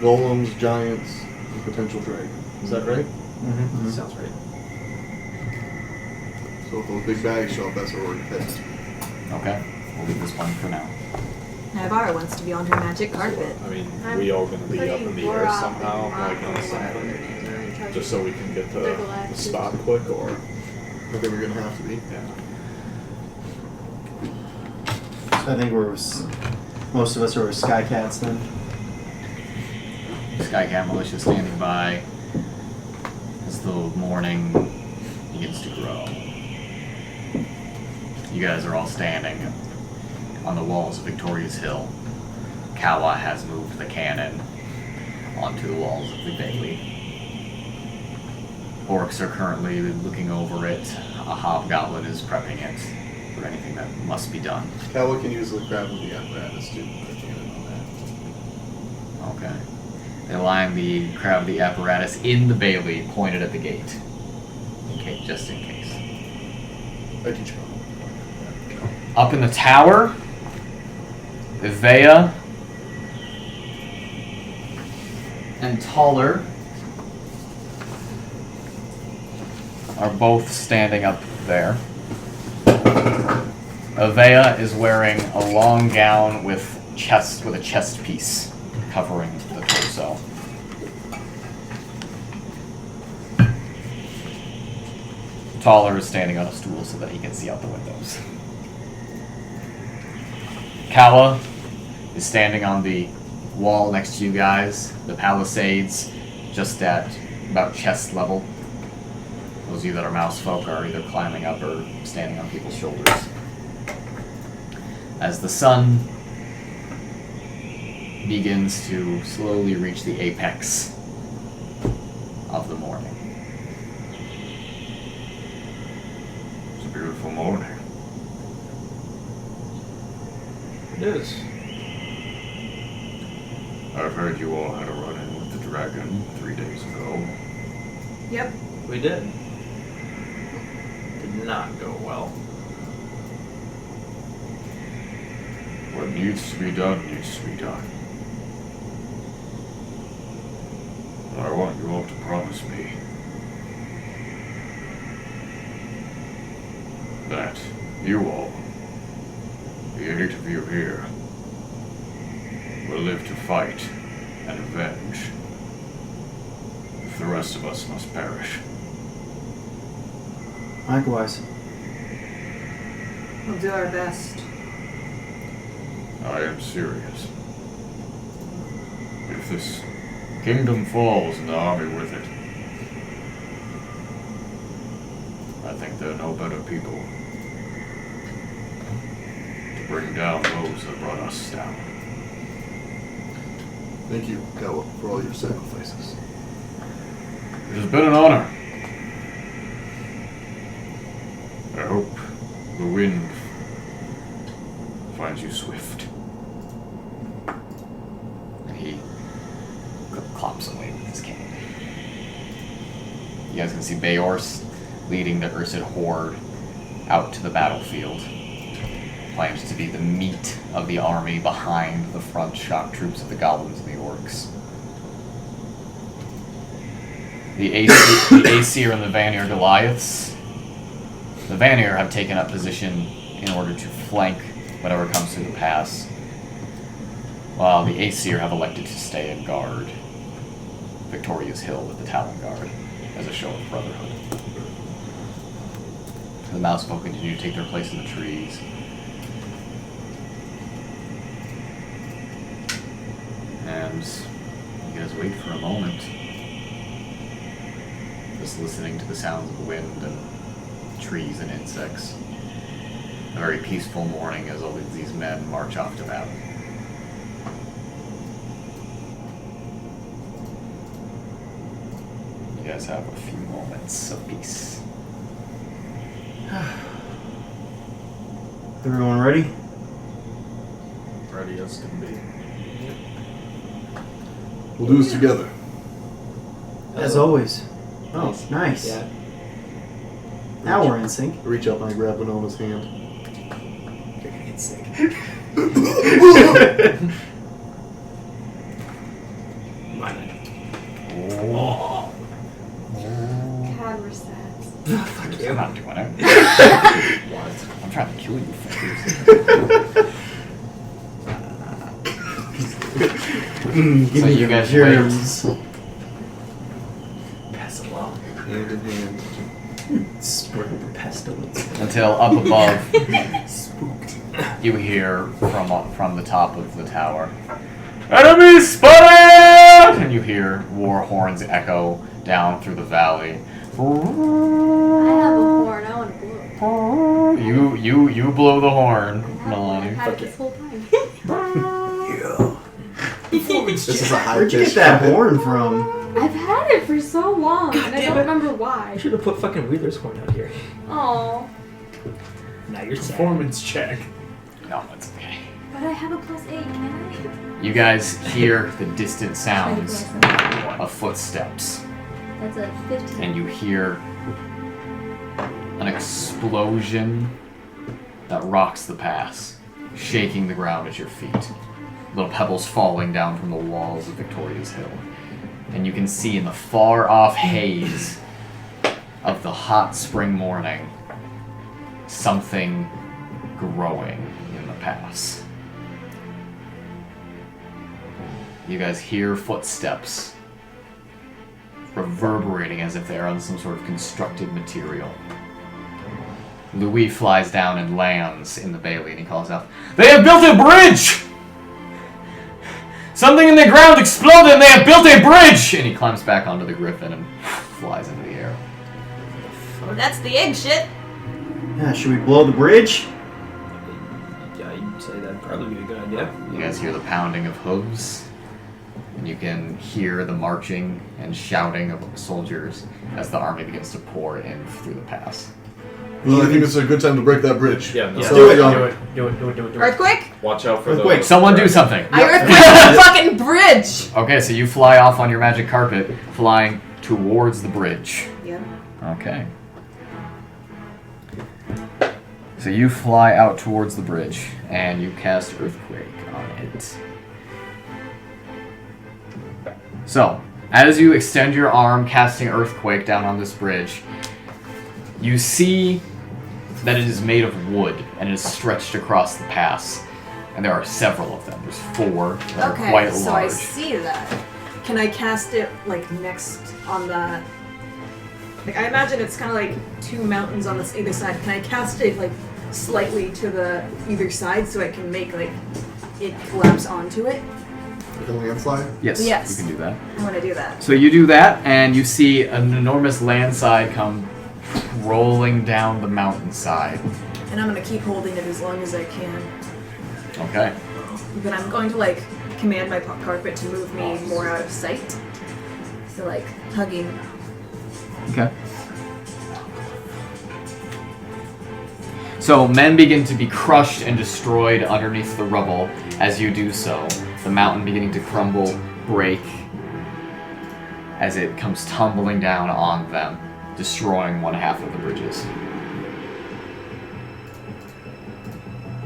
golems, giants, and potential dragon. Is that right? Mm-hmm. Sounds right. So if those big bags show up, that's where we're headed. Okay, we'll leave this one for now. Naivara wants to be on her magic carpet. I mean, I'm we all gonna be up putting in the Bora air up somehow, and like on Rock something, and just so we can get to the Galactic. spot quick, or I think we're gonna have to be. yeah. So I think most of us are Skycats then. Skycat militia standing by as the morning begins to grow. You guys are all standing on the walls of Victoria's Hill. Kawa has moved the cannon onto the walls of the Bailey. Orcs are currently looking over it. A hobgoblin is prepping it for anything that must be done. Kawa can use the crab with the apparatus too. I can't on that. Okay. They line the crowd of the apparatus in the Bailey, pointed at the gate. Okay, just in case. I teach you. Up in the tower, Ivea and Taller are both standing up there. Ivea is wearing a long gown with a chest piece covering the torso. Taller is standing on a stool so that he can see out the windows. Kawa is standing on the wall next to you guys, the palisades, just at about chest level. Those of you that are mouse folk are either climbing up or standing on people's shoulders. As the sun begins to slowly reach the apex of the morning. It's a beautiful morning. It is. I've heard you all had a run-in with the dragon 3 days ago. Yep. We did. Did not go well. What needs to be done needs to be done. I want you all to promise me that you all, the 8 of you here, will live to fight and avenge if the rest of us must perish. Likewise. We'll do our best. I am serious. If this kingdom falls and the army with it, I think there are no better people to bring down those that brought us down. Thank you, Kawa, for all your sacrifices. It has been an honor. I hope the wind finds you swift. And he clops away with his cane. You guys can see Bayor's leading the Ursid horde out to the battlefield. Claims to be the meat of the army behind the front shock troops of the goblins and the orcs. The Aesir and the Vanir Goliaths. The Vanir have taken up position in order to flank whatever comes through the pass, while the Aesir have elected to stay and guard Victoria's Hill with the Talon Guard as a show of brotherhood. The Mousefolk continue to take their place in the trees. And you guys wait for a moment, just listening to the sounds of wind and trees and insects. A very peaceful morning as all of these men march off to battle. You guys have a few moments of peace. Everyone ready? Ready as can be. We'll do this together. As always. Oh, nice. Yeah. Now we're in sync. Reach up and I grab Winona's hand. You're gonna get sick. Oh. God, we're sad. Fuck you. I'm not doing it. What? I'm trying to kill you, fuckers. Give So me you your guys germs. Pass along. Hand in hand. Spread the pestilence. Until up above, Spooked. you hear from the top of the tower, "Enemy spotted!" And you hear war horns echo down through the valley. I have a horn. I want to blow. You blow the horn, I've Nalane. had it this whole time. This is a high Where'd you get that horn from? I've had it for so long, and I damn don't it. remember why. I should have put fucking Wheeler's horn out here. Oh, Now you're sad. Performance check. No, it's okay. but I have a +8, can You guys hear the distant I? sounds of footsteps, That's a 15. and you hear an explosion that rocks the pass, shaking the ground at your feet. Little pebbles falling down from the walls of Victoria's Hill. And you can see in the far-off haze of the hot spring morning something growing in the pass. You guys hear footsteps reverberating as if they are on some sort of constructed material. Louis flies down and lands in the bailey, and he calls out, "They have built a bridge! Something in the ground exploded and they have built a bridge!" And he climbs back onto the griffin and flies into the air. That's the egg shit. Yeah, should we blow the bridge? Yeah, you'd say that'd probably be a good idea. You guys hear the pounding of hooves, and you can hear the marching and shouting of soldiers as the army begins to pour in through the pass. Well, I think it's a good time to break that bridge. Yeah, no. Yeah. So, Do it. Earthquake? Watch out for Earthquake. the... Someone do something! I earthquake the fucking bridge! Okay, so you fly off on your magic carpet, flying towards the bridge. Yep. Okay. So you fly out towards the bridge, and you cast Earthquake on it. So, as you extend your arm, casting Earthquake down on this bridge, you see that it is made of wood, and it is stretched across the pass. And there are several of them. There's 4 that are Okay, quite so I large. see that. Can I cast it, like, next on the... Like, I imagine it's kind of like 2 mountains on this either side. Can I cast it, like, slightly to the either side so I can make, like, it collapse onto it? Like a landslide? Yes, Yes. you can do that. I want to do that. So you do that, and you see an enormous landslide come rolling down the mountainside. And I'm going to keep holding it as long as I can. Okay. But I'm going to, like, command my carpet to move me more out of sight. So, like, hugging. Okay. So men begin to be crushed and destroyed underneath the rubble as you do so. The mountain beginning to crumble, break, as it comes tumbling down on them. destroying one half of the bridges.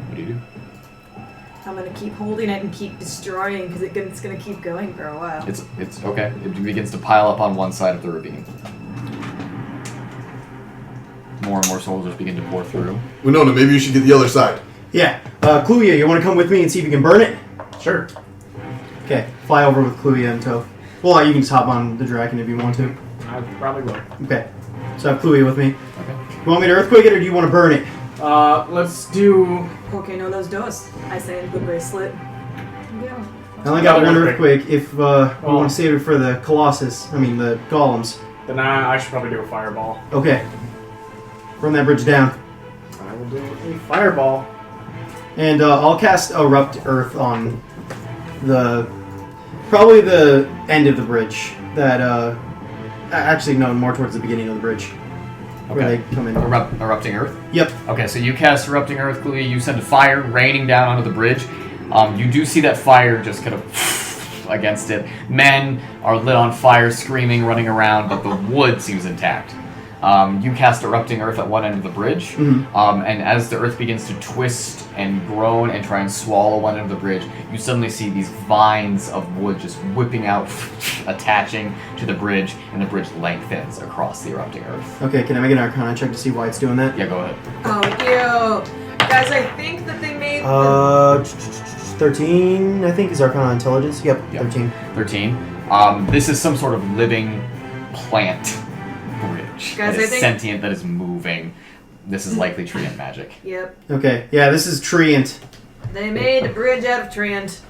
What do you do? I'm gonna keep holding it and keep destroying because it's gonna keep going for a while. It's okay. It begins to pile up on one side of the ravine. More and more soldiers begin to pour through. Winona, maybe you should get the other side. Yeah. Kluya, you want to come with me and see if you can burn it? Sure. Okay. Fly over with Kluya in tow. Well, you can just hop on the dragon if you want to. I probably will. Okay. So I have Kluya with me. Okay. You want me to earthquake it or do you want to burn it? Let's do. Okay, no, those dos. I say in the bracelet. Yeah. I only got one Earthquake. earthquake if we want to save it for the the golems. Then I should probably do a fireball. Okay. Run that bridge down. I will do a fireball. And I'll cast Erupt Earth on probably the end of the bridge. That, actually, no, more towards the beginning of the bridge. Where Okay. they come in. Erupting Earth? Yep. Okay, so you cast Erupting Earth, Kluya. You send a fire raining down onto the bridge. You do see that fire just kind of against it. Men are lit on fire, screaming, running around, but the wood seems intact. You cast Erupting Earth at one end of the bridge, and as the earth begins to twist and groan and try and swallow one end of the bridge, you suddenly see these vines of wood just whipping out, attaching to the bridge, and the bridge lengthens across the Erupting Earth. Okay, can I make an Arcana check to see why it's doing that? Yeah, go ahead. Oh, ew. Guys, I think that they made 13, I think, is Arcana Intelligence. Yep, Yep. 13. 13. This is some sort of living plant bridge Guys, that I is think- sentient, that is moving. This is likely treant magic. Yep. Okay, yeah, this is Treant. They made a bridge out of Trant.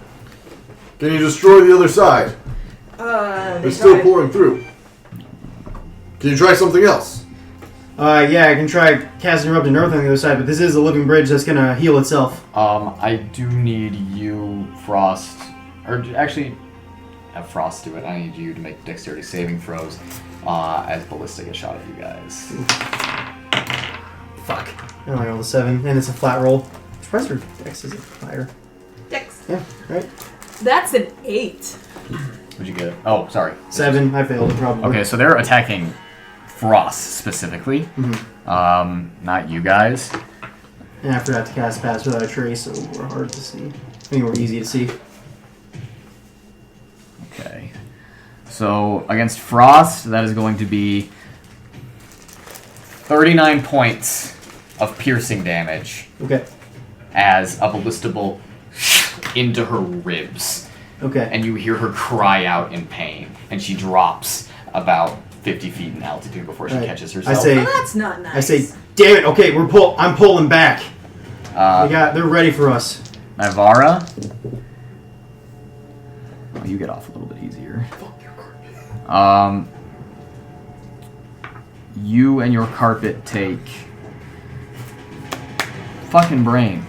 Can you destroy the other side? They It's still tried. pouring through. Can you try something else? Yeah, I can try casting Erupting Earth on the other side, but this is a living bridge that's gonna heal itself. I do need you, Frost, or actually, have Frost do it. I need you to make dexterity saving throws as Ballistic a shot at you guys. Fuck. I only rolled a 7, and it's a flat roll. Surprised her dex isn't higher. Dex. Yeah, right. That's an 8. Would you get it? Oh, sorry. 7, I failed it probably. Okay, so they're attacking Frost specifically, not you guys. And I forgot to cast Pass Without a Trace, so we're hard to see. I mean, we're easy to see. Okay. So against Frost, that is going to be 39 points of piercing damage Okay. as a ballista bolt into her ribs. Okay. And you hear her cry out in pain, and she drops about 50 feet in altitude before she Right. catches herself. I say, Well, that's not nice. I say, damn it! Okay, I'm pulling back. They're ready for us. Naivara. Oh, you get off a little bit easier. You and your carpet take fucking brain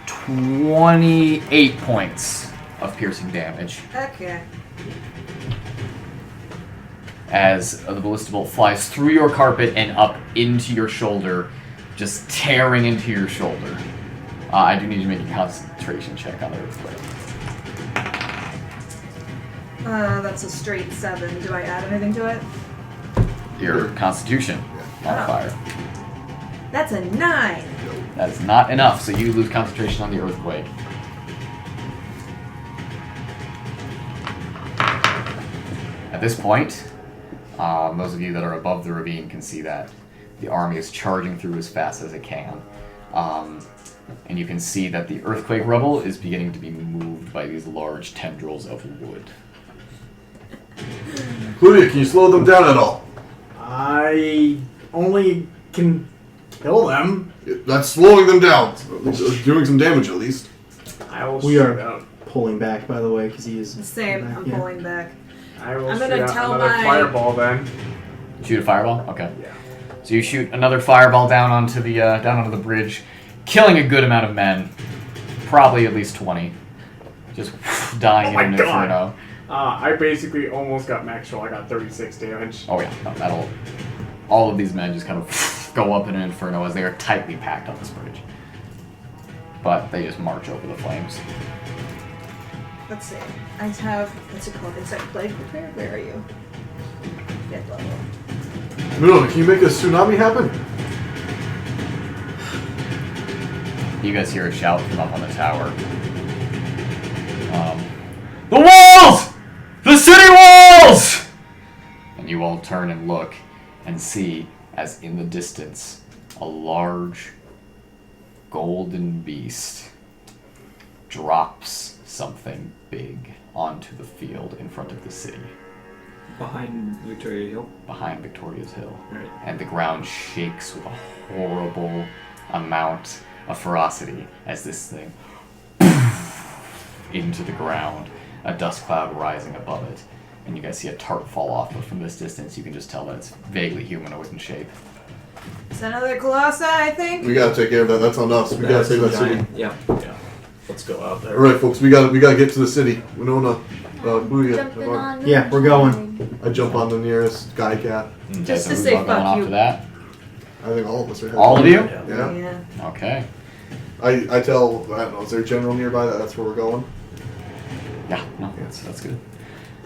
28 points of piercing damage Okay. as the ballista bolt flies through your carpet and up into your shoulder, just tearing into your shoulder. I do need you to make a concentration check on the earthquake. That's a straight 7. Do I add anything to it? Your constitution modifier. That's a 9. That is not enough, so you lose concentration on the earthquake. At this point, those of you that are above the ravine can see that the army is charging through as fast as it can. And you can see that the earthquake rubble is beginning to be moved by these large tendrils of wood. Kluya, can you slow them down at all? I only can kill them. That's slowing them down. Doing some damage at least. I will We shoot are out. pulling back, by the way, because he is. Same. back, I'm yeah. pulling back. I will I'm shoot gonna out tell another my- fireball then. Shoot a fireball? Okay. Yeah. So you shoot another fireball down onto the bridge, killing a good amount of men, probably at least 20, just dying Oh in my an God. inferno. I basically almost got max roll. I got 36 damage. Oh yeah, no, that'll. All of these men just kind of go up in an inferno as they are tightly packed on this bridge, but they just march over the flames. Let's see. I have, what's it called? Insect Plague Prepare? Where are you? Get level. Winona, can you make a tsunami happen? You guys hear a shout from up on the tower. The walls! The city walls! And you all turn and look and see, as in the distance, a large golden beast drops something big onto the field in front of the city. Behind Victoria Hill? Behind Victoria's Hill. Right. And the ground shakes with a horrible amount of ferocity as this thing into the ground, a dust cloud rising above it, and you guys see a tart fall off, but from this distance you can just tell that it's vaguely humanoid in shape. It's another Colossi, I think. We gotta take care of that. That's on us. We gotta save that city. Yeah. Yeah. Let's go out there. All right, folks. We gotta get to the city. Winona, Kluya, Jumping Naivara. on the Yeah, we're going. I jump on the nearest guy cat. Okay, Just so to who's say all going fuck off you. to that? I think all of us are heading. All of you? Yeah. Yeah. Okay. I tell, I don't know, is there a general nearby that's where we're going? Yeah, no, that's good.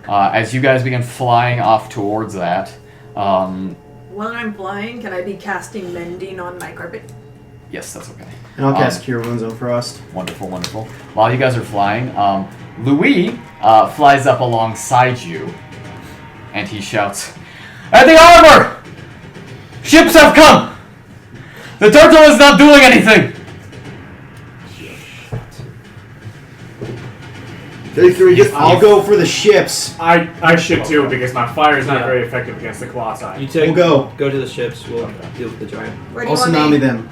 As you guys begin flying off towards that, While I'm flying, can I be casting mending on my carpet? yes, that's okay. And I'll cast Cure Wounds on Frost. Wonderful, wonderful. While you guys are flying, Louis flies up alongside you, and he shouts, "At the armor! Ships have come! The turtle is not doing anything!" Okay, can we get? I'll go for the ships. I should too, because my fire is not very effective against the Colossi. You take, We'll go. to the ships, we'll deal with the giant. Where do I'll you want me? tsunami them.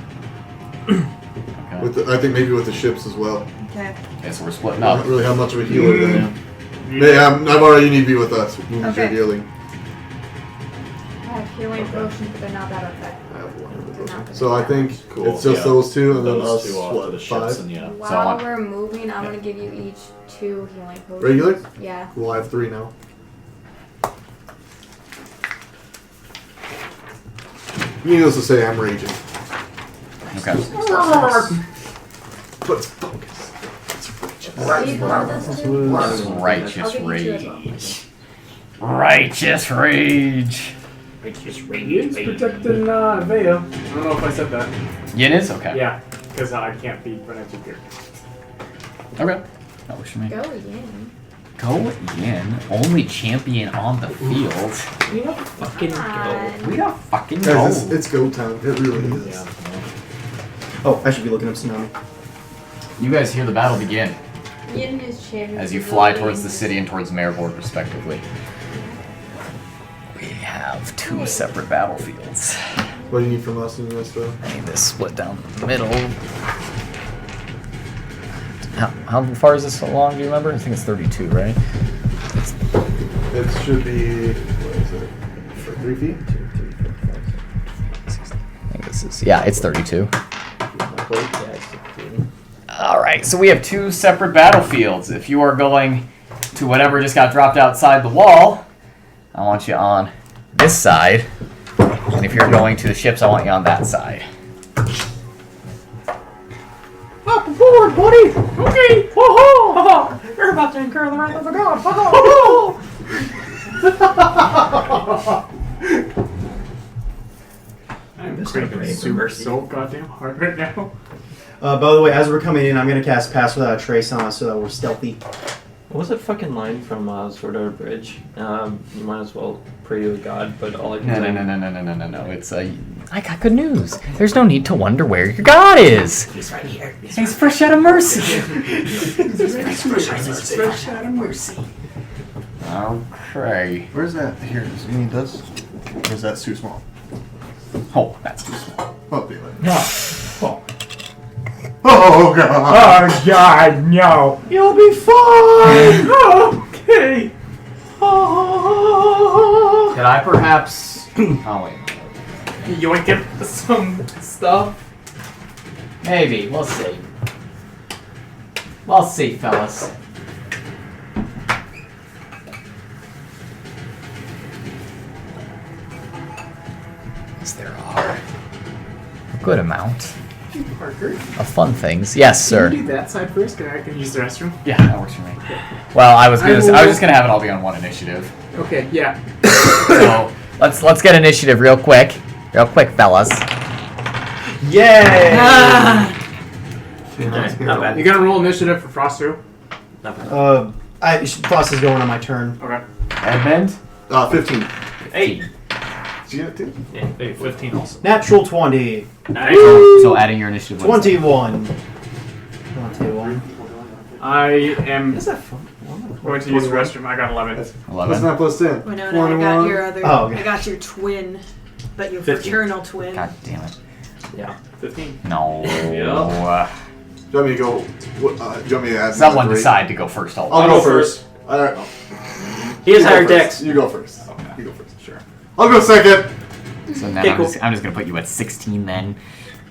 Okay. With the, I think maybe with the ships as well. Okay. Okay, so we're splitting Not up. really have much of a healer then. You- Naivara, you need to be with us. You need your Okay. healing. I have healing potions, but they're not that effective. I have one. They're not gonna So I do think Cool, it's just yeah. those two, and then Those us. two off What? to the ships, 5. and yeah. that. So While what? we're moving, I'm gonna give you each 2 healing potions. Regular? Yeah. Cool. I have 3 now. Needless to say, I'm raging. Okay. But it's focus. Speed one of those 2? Righteous I'll give you 2 as well. rage. Righteous rage. It's protecting Vea. I don't know if I said that. Yin is? Okay. Yeah, because I can't be when I took here. Okay. That works for me. Go again. Go Yin. Only champion on the field. We don't fucking go. We don't fucking Guys, go. it's go time. It really is. Yeah. Oh, I should be looking up tsunami. You guys hear the battle begin Yin is champion. as you fly towards the city and towards Mayorboard, respectively. We have 2 separate battlefields. What do you need from us in this though? I need this split down the middle. How far is this along, do you remember? I think it's 32, right? It should be, what is it? 3 feet? I think this is, yeah, it's 32. Yeah, it's 16. Alright, so we have 2 separate battlefields. If you are going to whatever just got dropped outside the wall, I want you on this side. And if you're going to the ships, I want you on that side. Hop aboard, buddy! Okay! Whoa-ho! You're about to incur the wrath of the god! Whoa-ho! I'm cranking super so goddamn hard right now. By the way, as we're coming in, I'm gonna cast Pass Without a Trace on us so that we're stealthy. What was that fucking line from Sword Art Bridge? You might as well pray to a god, but all I can say... No. It's I got good news. There's no need to wonder where your god is. He's right here. He's fresh out of mercy. Fresh out of mercy. Okay. Where's that? Here, you need this? Or is that too small? Oh, that's too small. Oh, damn it. Oh. Oh, God. Oh god, no. You'll be fine! Okay. Oh. Could I perhaps... Oh, wait. Yoink it some stuff. Maybe. We'll see. We'll see, fellas. Yes, there are a good amount Parker, of fun things. Yes, sir. can you do that side first? I can use the restroom. Yeah, that works for me. Well, I was just gonna have it all be on one initiative. Okay, yeah. So Let's get initiative real quick, fellas. Yay! Alright, not bad. You gonna roll initiative for Frost too? Not bad. Frost is going on my turn. Okay. Edmund. 15. 8. Did you get it too? Yeah. Hey, 15 also. Natural 20. Nice. So adding your initiative. 21. 21. I am Is that fun? going to use the restroom. I got 11. That's 11. not plus 10. Winona, I got your other. Oh, okay. I got your twin, but your 15. fraternal twin. God damn it. Yeah. 15. No. Yeah. Do you want me to go? Do you want me to add? Someone another 3? decide to go first. I'll I'll go go first. Alright. He has You go higher first. decks. You go first. Okay. You go first. Sure. I'll go second. So now Okay, I'm cool. just gonna put you at 16 then,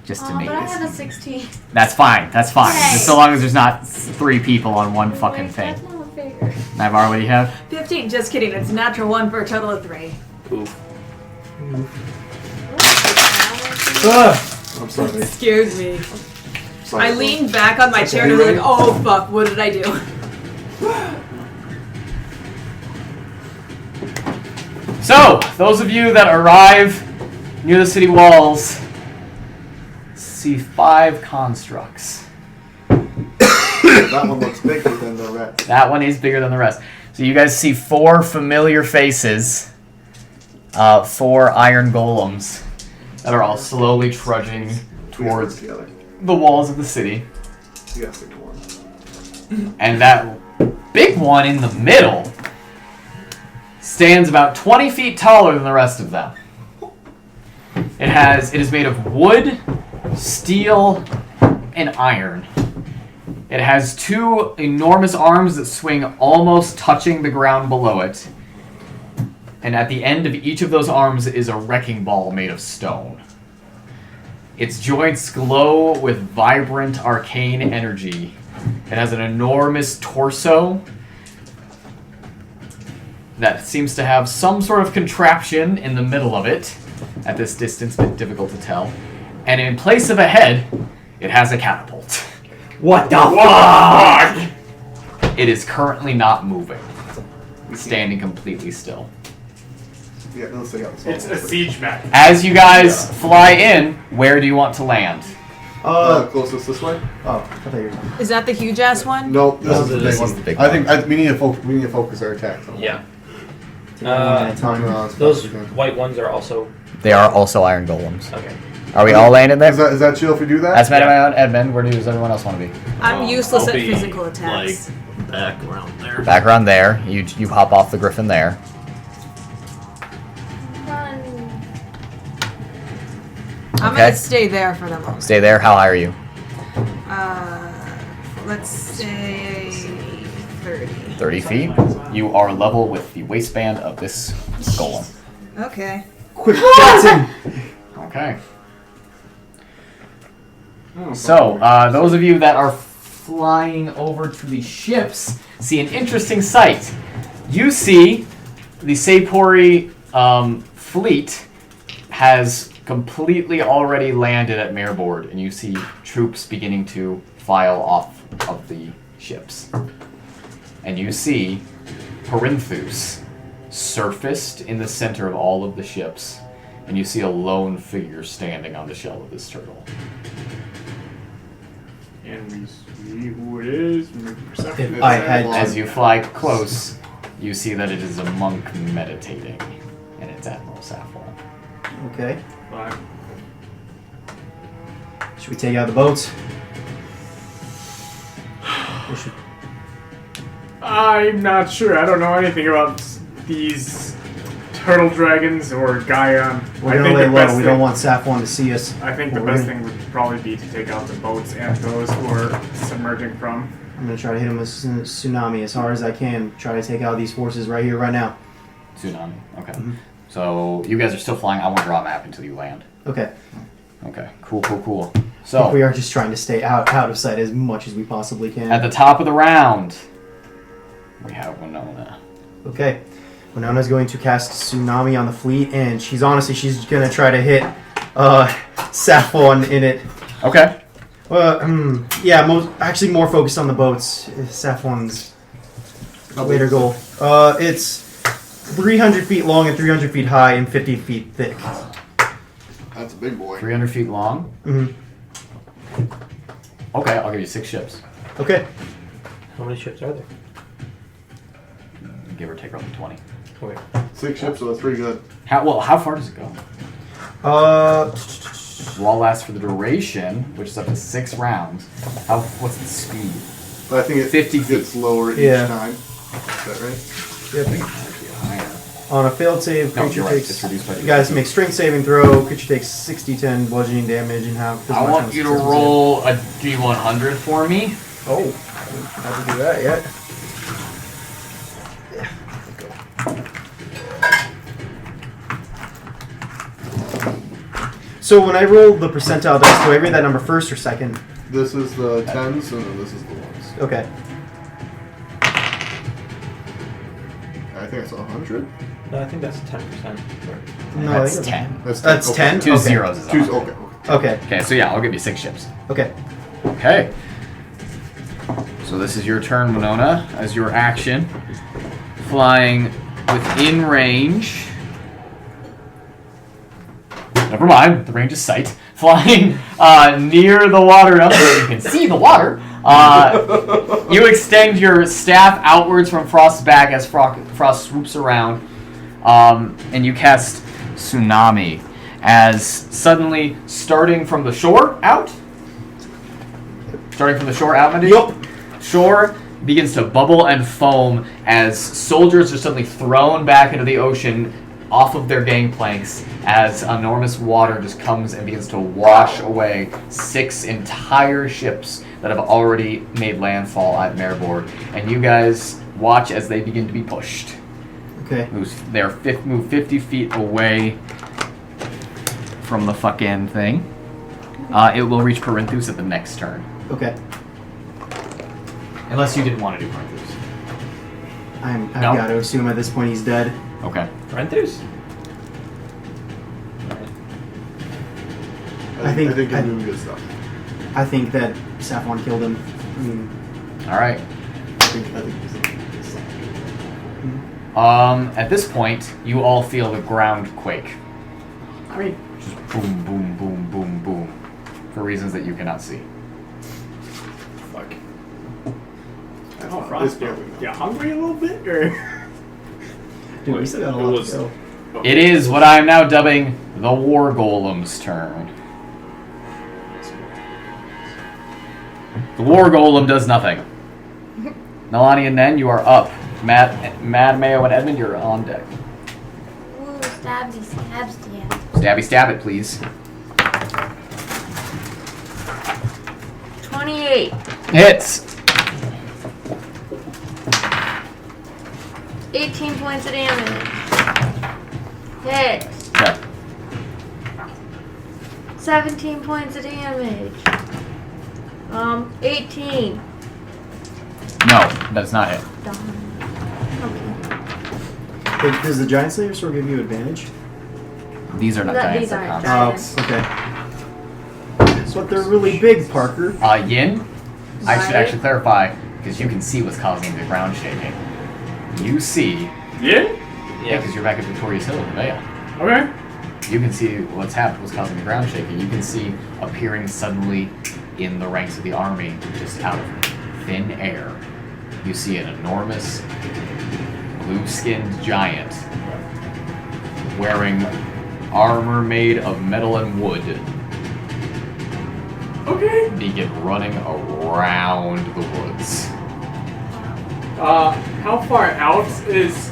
just to Oh, make but I this. have a 16. That's fine. That's fine. Hey. Just so long as there's not 3 people on one fucking Wait, thing. that's not fair. Naivara, what do you have? 15. Just kidding. It's a natural 1 for a total of 3. Oof. I'm sorry. Scared me. Sorry. I leaned back on my Okay, chair and you I was ready? like, "Oh fuck! What did I do?" So, those of you that arrive near the city walls see 5 constructs. That one looks bigger than the rest. That one is bigger than the rest. So you guys see 4 familiar faces, 4 iron golems that are all slowly trudging towards together. the walls of the city. You gotta stick to one. And that big one in the middle stands about 20 feet taller than the rest of them. It is made of wood, steel, and iron. It has 2 enormous arms that swing almost touching the ground below it. And at the end of each of those arms is a wrecking ball made of stone. Its joints glow with vibrant arcane energy. It has an enormous torso that seems to have some sort of contraption in the middle of it. At this distance, a bit difficult to tell. And in place of a head, it has a catapult. What the fuck? It is currently not moving, standing completely still. Yeah, let's take out this It's one. a siege mech. As you guys fly in, where do you want to land? Closest this way? Oh, I thought you were... Is that the huge ass one? Nope, this is the this big is one. the big I think we need to focus our attacks on. Yeah. Those Those white ones are also They are also iron golems. okay. Are we all landing there? Is that chill if we do that? That's Mattimeo and Edmund. Where does everyone else want to be? I'm useless I'll at be, physical attacks. Like, back around there. Back around there. You hop off the griffin there. Run. I'm Okay. gonna stay there for the most. Stay there. How high are you? Let's say 30. 30 feet. You are level with the waistband of this golem. Okay. Quick, Jackson! Okay. So, those of you that are flying over to the ships see an interesting sight. You see the Sepori fleet has completely already landed at Mayorboard, and you see troops beginning to file off of the ships. And you see Perinthus surfaced in the center of all of the ships, and you see a lone figure standing on the shell of this turtle. And we see who it is. Make perception. If I had As you fly close, you see that it is a monk meditating, and it's Admiral Saffron. Okay. But Should we take out the boats? Or should... I'm not sure. I don't know anything about these turtle dragons or Gaia. We're gonna lay low. We don't want Saffron to see us. I think the We're best gonna- thing would probably be to take out the boats and those who are submerging from. I'm gonna try to hit him with tsunami as hard as I can. Try to take out these forces right here, right now. Tsunami. Okay. Mhm. So you guys are still flying. I won't draw a map until you land. Okay. Okay. Cool. Cool. Cool. I think So we are just trying to stay out of sight as much as we possibly can. at the top of the round, we have Winona. Okay. Winona's going to cast Tsunami on the fleet, and she's gonna try to hit Saffron in it. Okay. Yeah, more focused on the boats. Saffron's later goal. It's 300 feet long and 300 feet high and 50 feet thick. That's a big boy. 300 feet long. Mm-hmm. Okay, I'll give you 6 ships. Okay. How many ships are there? Give or take roughly 20. Okay. 6 ships, so that's pretty good. How far does it go? Wall lasts for the duration, which is up to 6 rounds. What's the speed? But I think it 50 gets lower each time. Is that right? Yep. Higher. On a failed save, No, creature you're right. takes. It's reduced by You guys make strength saving throw. Creature takes 60-10 bludgeoning damage and half. I want you to roll a D100 for me. Oh, I haven't had to do that yet. So when I roll the percentile dice, do I read that number first or second? This is the 10s, and then this is the 1s. Okay. I think it's 100. No, I think that's 10%. No, That's I think 10. That's 10? 2 Okay. zeros is 100. Okay. Okay. Okay, so yeah, I'll give you 6 ships. Okay. Okay. So this is your turn, Winona, as your action. Flying within range. Never mind, the range is sight. Flying near the water enough so you can see the water. You extend your staff outwards from Frost's back as Frost swoops around. And you cast Tsunami as suddenly starting from the shore out. Starting from the shore out, Mindy? Yup. Shore begins to bubble and foam as soldiers are suddenly thrown back into the ocean off of their gangplanks as enormous water just comes and begins to wash away 6 entire ships that have already made landfall at Maribor. And you guys watch as they begin to be pushed. Okay. Move 50 feet away from the fucking thing. It will reach Perinthus at the next turn. Okay. Unless you didn't want to do Perinthus. I've No? got to assume at this point he's dead. Okay. Parenthers? I think you're doing good stuff. I think that Saffron killed him. I mean, Alright. I think he's At this point, you all feel the ground quake. I mean, Just boom, boom, boom, boom, boom. For reasons that you cannot see. Fuck. That's Oh, not Frost, this you building. you hungry a little bit, or? dude, we still got a lot to go. It is what I am now dubbing the War Golem's turn. The War Golem does nothing. Nalane and Nen, you are up. Mattimeo and Edmund, you're on deck. Ooh, stabby, stab, stab. Stabby stab it, please. 28. Hits. 18 points of damage. Hits. Okay. 17 points of damage. 18. No, that does not hit. Okay. Wait, does the Giant Slayer sword give you advantage? These are not These giants. They're aren't constructs. giants. Okay. But they're really big, Parker. Yin, I should Right. actually clarify, because you can see what's causing the ground shaking. You see, Yeah? yeah, because you're back at Victoria's Hill in the Vale. Okay. You can see what's causing the ground shaking. You can see appearing suddenly in the ranks of the army, just out of thin air. You see an enormous blue-skinned giant wearing armor made of metal and wood. Okay. Begin running around the woods. How far out is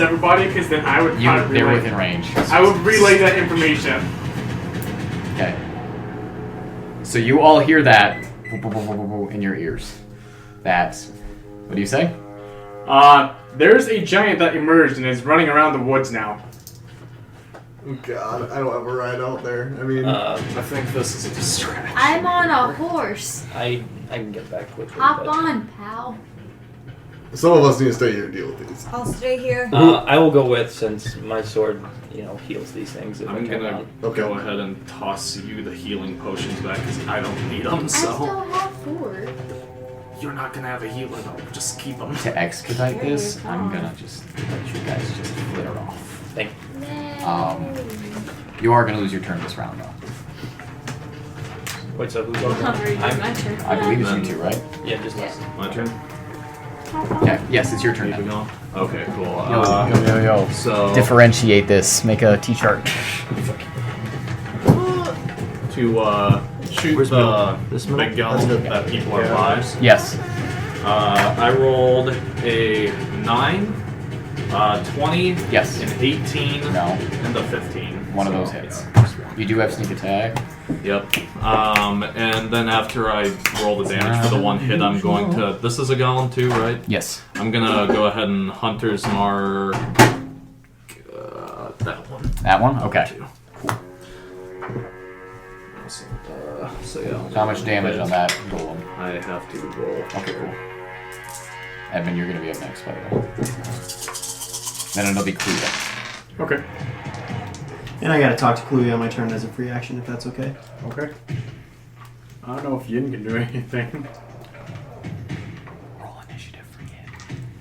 everybody? Because then I would kind of They're relay. within range. I would relay that information. Okay. So you all hear that in your ears. That's. What do you say? There's a giant that emerged and is running around the woods now. God, I don't have a ride out there. I mean, I think this is a distraction. I'm on a horse. I can get back quickly. Hop but- on, pal. some of us need to stay here and deal with these. I'll stay here. I will go with, since my sword, heals these things. If I I'm turn gonna around. go ahead and toss you the healing potions back because I don't need them. I So still have 4. you're not gonna have a healer though. Just keep them. To expedite this, I'm gonna just let you guys just clear off. Thank you. You are gonna lose your turn this round, though. Wait, so who's going? My turn. I believe it's you two, right? Yeah, just us. My turn. Okay. Yes, it's your turn. Keep it Now. going. Okay, cool. Yo. So Differentiate this. Make a T-chart. to shoot Where's the this big gun that people are buying. Yes. I rolled a 9, 20, Yes. an 18, No. and a 15. One of those hits. Yeah. You do have sneak attack. Yep. And then after I roll the damage for the one hit, I'm going to. This is a golem too, right? Yes. I'm gonna go ahead and Hunter's Mark. That one. That one? Okay. Cool. So yeah. How much damage on that golem? I have to roll. Okay, cool. Edmund, you're gonna be up next, by the way. Then it'll be Kluya. Okay. And I gotta talk to Kluya on my turn as a free action, if that's okay. Okay. I don't know if Yin can do anything. Roll initiative for Yin.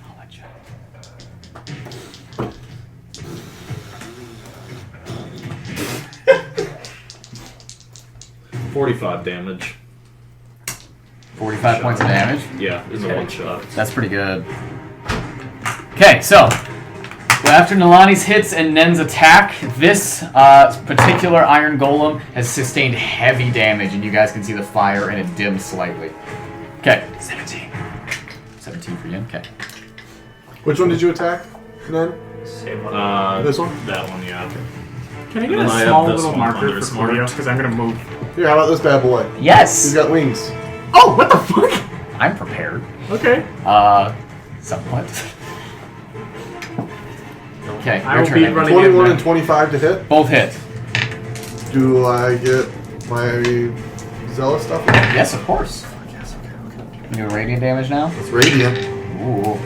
I'll let you. 45 damage. 45 points of damage? Yeah, in the one shot. That's pretty good. Okay, so after Nalane's hits and Nen's attack, this particular Iron Golem has sustained heavy damage, and you guys can see the fire and it dimmed slightly. Okay. 17. 17 for Yin, okay. Which one did you attack, Nen? Same one. This one? That one, yeah. Can I get And a I have small this little one marker under for smart. Claudio? Because I'm going to move. Here, how about this bad boy? Yes! He's got wings. Oh, what the fuck? I'm prepared. Okay. Somewhat. Okay, I your will turn. be Edmund. running 21 in and 25 to hit. Both hit. Do I get my zealous stuff? Yes, of course. Yes, okay. You doing radiant damage now? It's radiant. Ooh.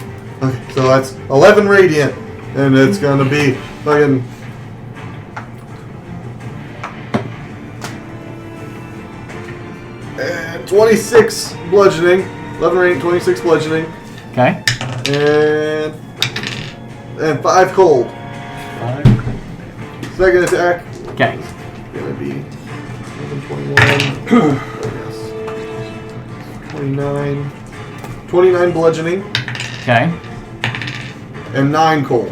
Okay, so that's 11 radiant, and it's gonna be fucking. And 26 bludgeoning. 11 radiant, 26 bludgeoning, Okay. and 5 cold. 5. Second attack. Okay. Gonna be 21. Yes. 29. 29 bludgeoning Okay. and 9 cold.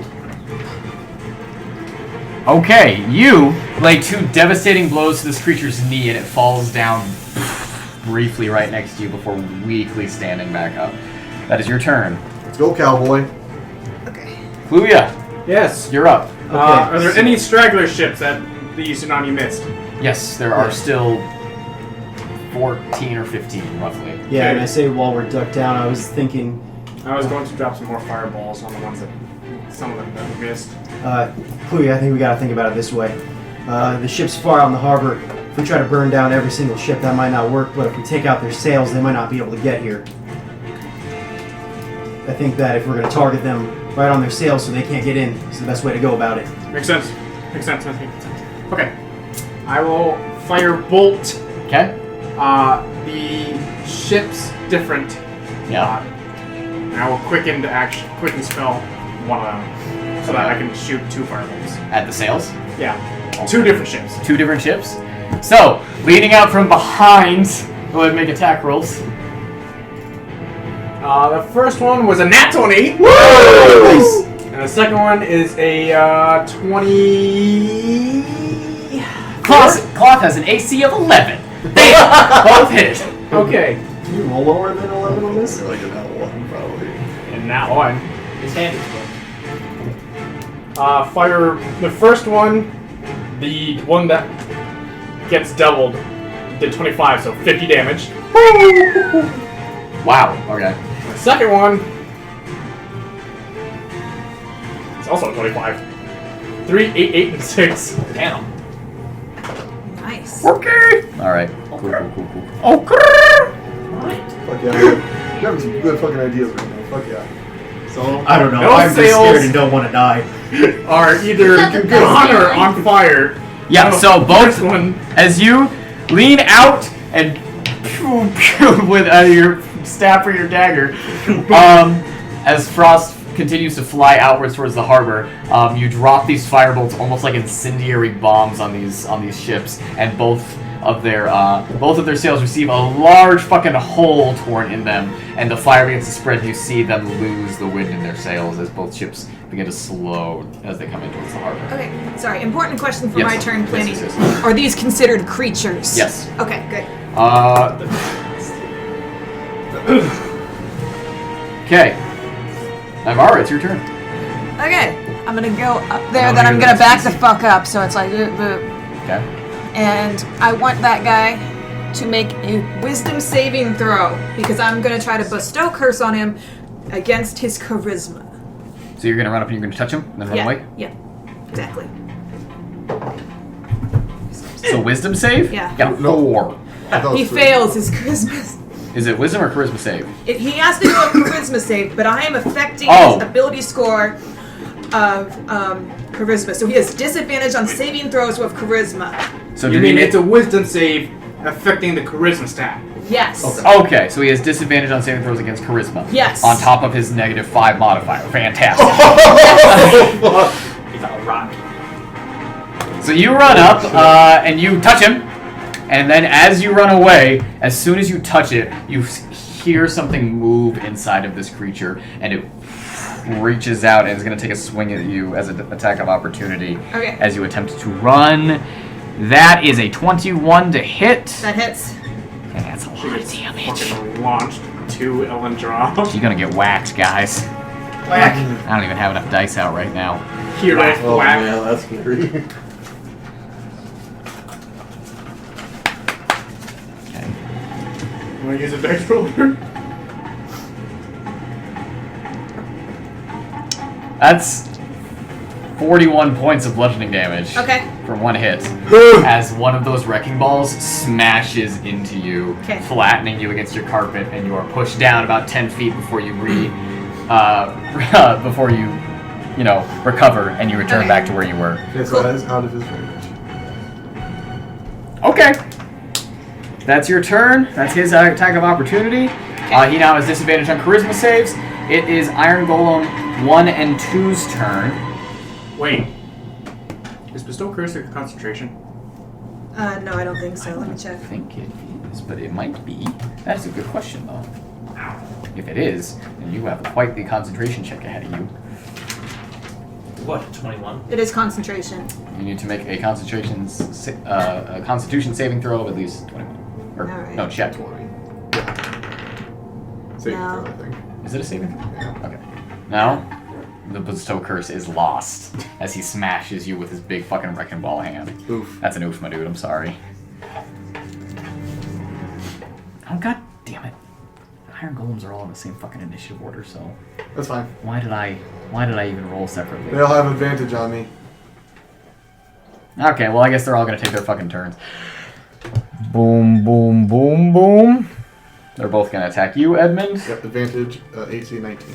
Okay, you lay 2 devastating blows to this creature's knee and it falls down briefly right next to you before weakly standing back up. That is your turn. Let's go, cowboy. Okay. Kluya, Yes. you're up. Are there any straggler ships that the tsunami missed? Yes, there are still 14 or 15, roughly. Yeah, and I say while we're ducked down, I was thinking, I was going to drop some more fireballs on the ones that some of them that we missed. Kluya, I think we gotta think about it this way. The ship's far out in the harbor. If we try to burn down every single ship, that might not work, but if we take out their sails, they might not be able to get here. I think that if we're gonna target them right on their sails so they can't get in, is the best way to go about it. Makes sense. Makes sense. Makes sense. Okay. I will fire bolt. Okay? The ship's different. Yeah. And I will quicken spell one of them so that I can shoot 2 fireballs. At the sails? Yeah. 2 different ships. 2 different ships. So, leading out from behind, go ahead and make attack rolls. The first one was a nat 20. Woo! And the second one is a 20. Cloth has an AC of 11. They both hit. Okay. Can you roll lower than 11 on this? Like an L1, probably. And that one. His hand is Fire the first one. The one that gets doubled did 25, so 50 damage. Wow, okay. The second one is also 25. 3, 8, 8, and 6. Damn. Nice. Okay. Alright. Cool. Okay. Fuck yeah, you're having some good fucking ideas right now. Fuck yeah. So I don't know. No I'm just sails. scared and don't want to die. Are either gone or on fire. Yeah, so both, First one. as you lean out and with your staff or your dagger. As frost continues to fly outwards towards the harbor, you drop these firebolts almost like incendiary bombs on these ships, and both of their sails receive a large fucking hole torn in them, and the fire begins to spread, and you see them lose the wind in their sails as both ships begin to slow as they come in towards the harbor. Okay, sorry. Important question for Yes. my turn planning. Yes. Are these considered creatures? Yes. Okay, good. Okay. Naivara, it's your turn. Okay, I'm gonna go up there, No, then I'm you're gonna the back the next. fuck up, so it's like, Okay. and I want that guy to make a wisdom saving throw, because I'm gonna try to bestow curse on him against his charisma. So you're gonna run up and you're gonna touch him and then run away? Yeah, exactly. So wisdom save? Yeah. You got a 4. He fails his charisma. Is it wisdom or charisma save? He has to do a charisma save, but I am affecting Oh. his ability score of charisma, so he has disadvantage on saving throws with charisma. So You did mean he it's a wisdom save affecting the charisma stat? Yes. Okay, so he has disadvantage on saving throws against charisma. Yes. On top of his -5 modifier. Fantastic. He's all rocky. So you run up and you touch him, and then as you run away, as soon as you touch it, you hear something move inside of this creature, and it reaches out and is going to take a swing at you as an attack of opportunity. Okay. As you attempt to run. That is a 21 to hit. That hits. And that's a lot of damage. Fucking launched 2 Ellen drops. She's gonna get whacked, guys. Whack. I don't even have enough dice out right now. Here, Oh whack. yeah, that's scary. Okay. You wanna use a dice roller? That's 41 points of bludgeoning damage. Okay. From one hit. As one of those wrecking balls smashes into you, Okay. flattening you against your carpet, and you are pushed down about 10 feet before you recover, and you return Okay. back to where you were. Okay, so that is out of his range. Okay. That's your turn. That's his attack of opportunity. He now has disadvantage on charisma saves. It is Iron Golem 1 and 2's turn. Wait. Is Bestow Curse a concentration? No, I don't think so. Let me check. I think it is, but it might be. That's a good question, though. If it is, then you have quite the concentration check ahead of you. What, 21? It is concentration. You need to make a Constitution saving throw of at least 21. Or, Alright. no, check. Saving No. throw, I think. Is it a saving throw? Okay. Now, the Bestow Curse is lost as he smashes you with his big fucking wrecking ball hand. Oof. That's an oof, my dude. I'm sorry. Oh, god damn it. Iron Golems are all in the same fucking initiative order, so That's fine. why did I even roll separately? They all have advantage on me. Okay, well, I guess they're all gonna take their fucking turns. Boom, boom, boom, boom. They're both gonna attack you, Edmund. Yep, advantage, AC 19.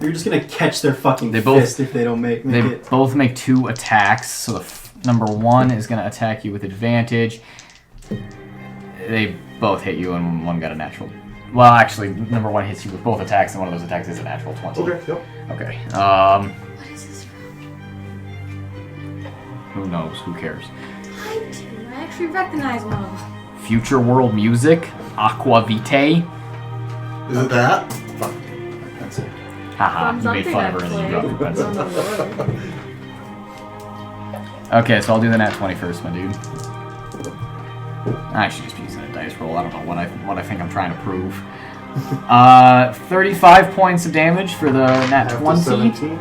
You're just gonna catch their fucking They both- fist if they don't make They it. both make 2 attacks, so the number 1 is gonna attack you with advantage. They both hit you, and one got a natural. Well, actually, number 1 hits you with both attacks, and one of those attacks is a natural 20. Okay, yep. Okay. What is this from? Who knows? Who cares? I do. I actually recognize one of them. Future World Music, Aqua Vitae. Is it that? Fuck. Haha, From you made fun of her and then you dropped your pencil. Okay, so I'll do the nat 20 first, my dude. I should just be using a dice roll. I don't know what I think I'm trying to prove. 35 points of damage for the nat After 20. 17.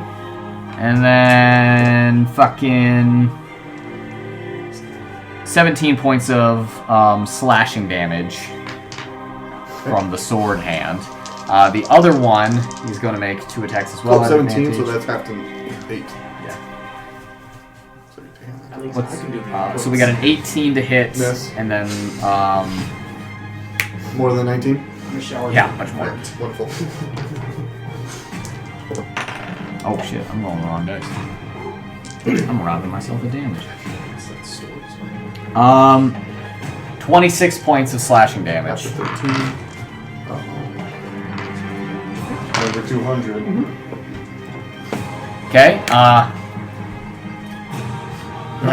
And then fucking 17 points of slashing damage from the sword hand. The other one, he's going to make 2 attacks as well. Oh, at 17, so advantage. that's half to 8. Yeah. So, damn. What's, so we got an 18 to hit, Miss. and then More than 19? yeah, much more. Right, wonderful. Oh shit, I'm rolling the wrong dice. I'm robbing myself of damage. 26 points of slashing damage. After 13. over 200. Okay. How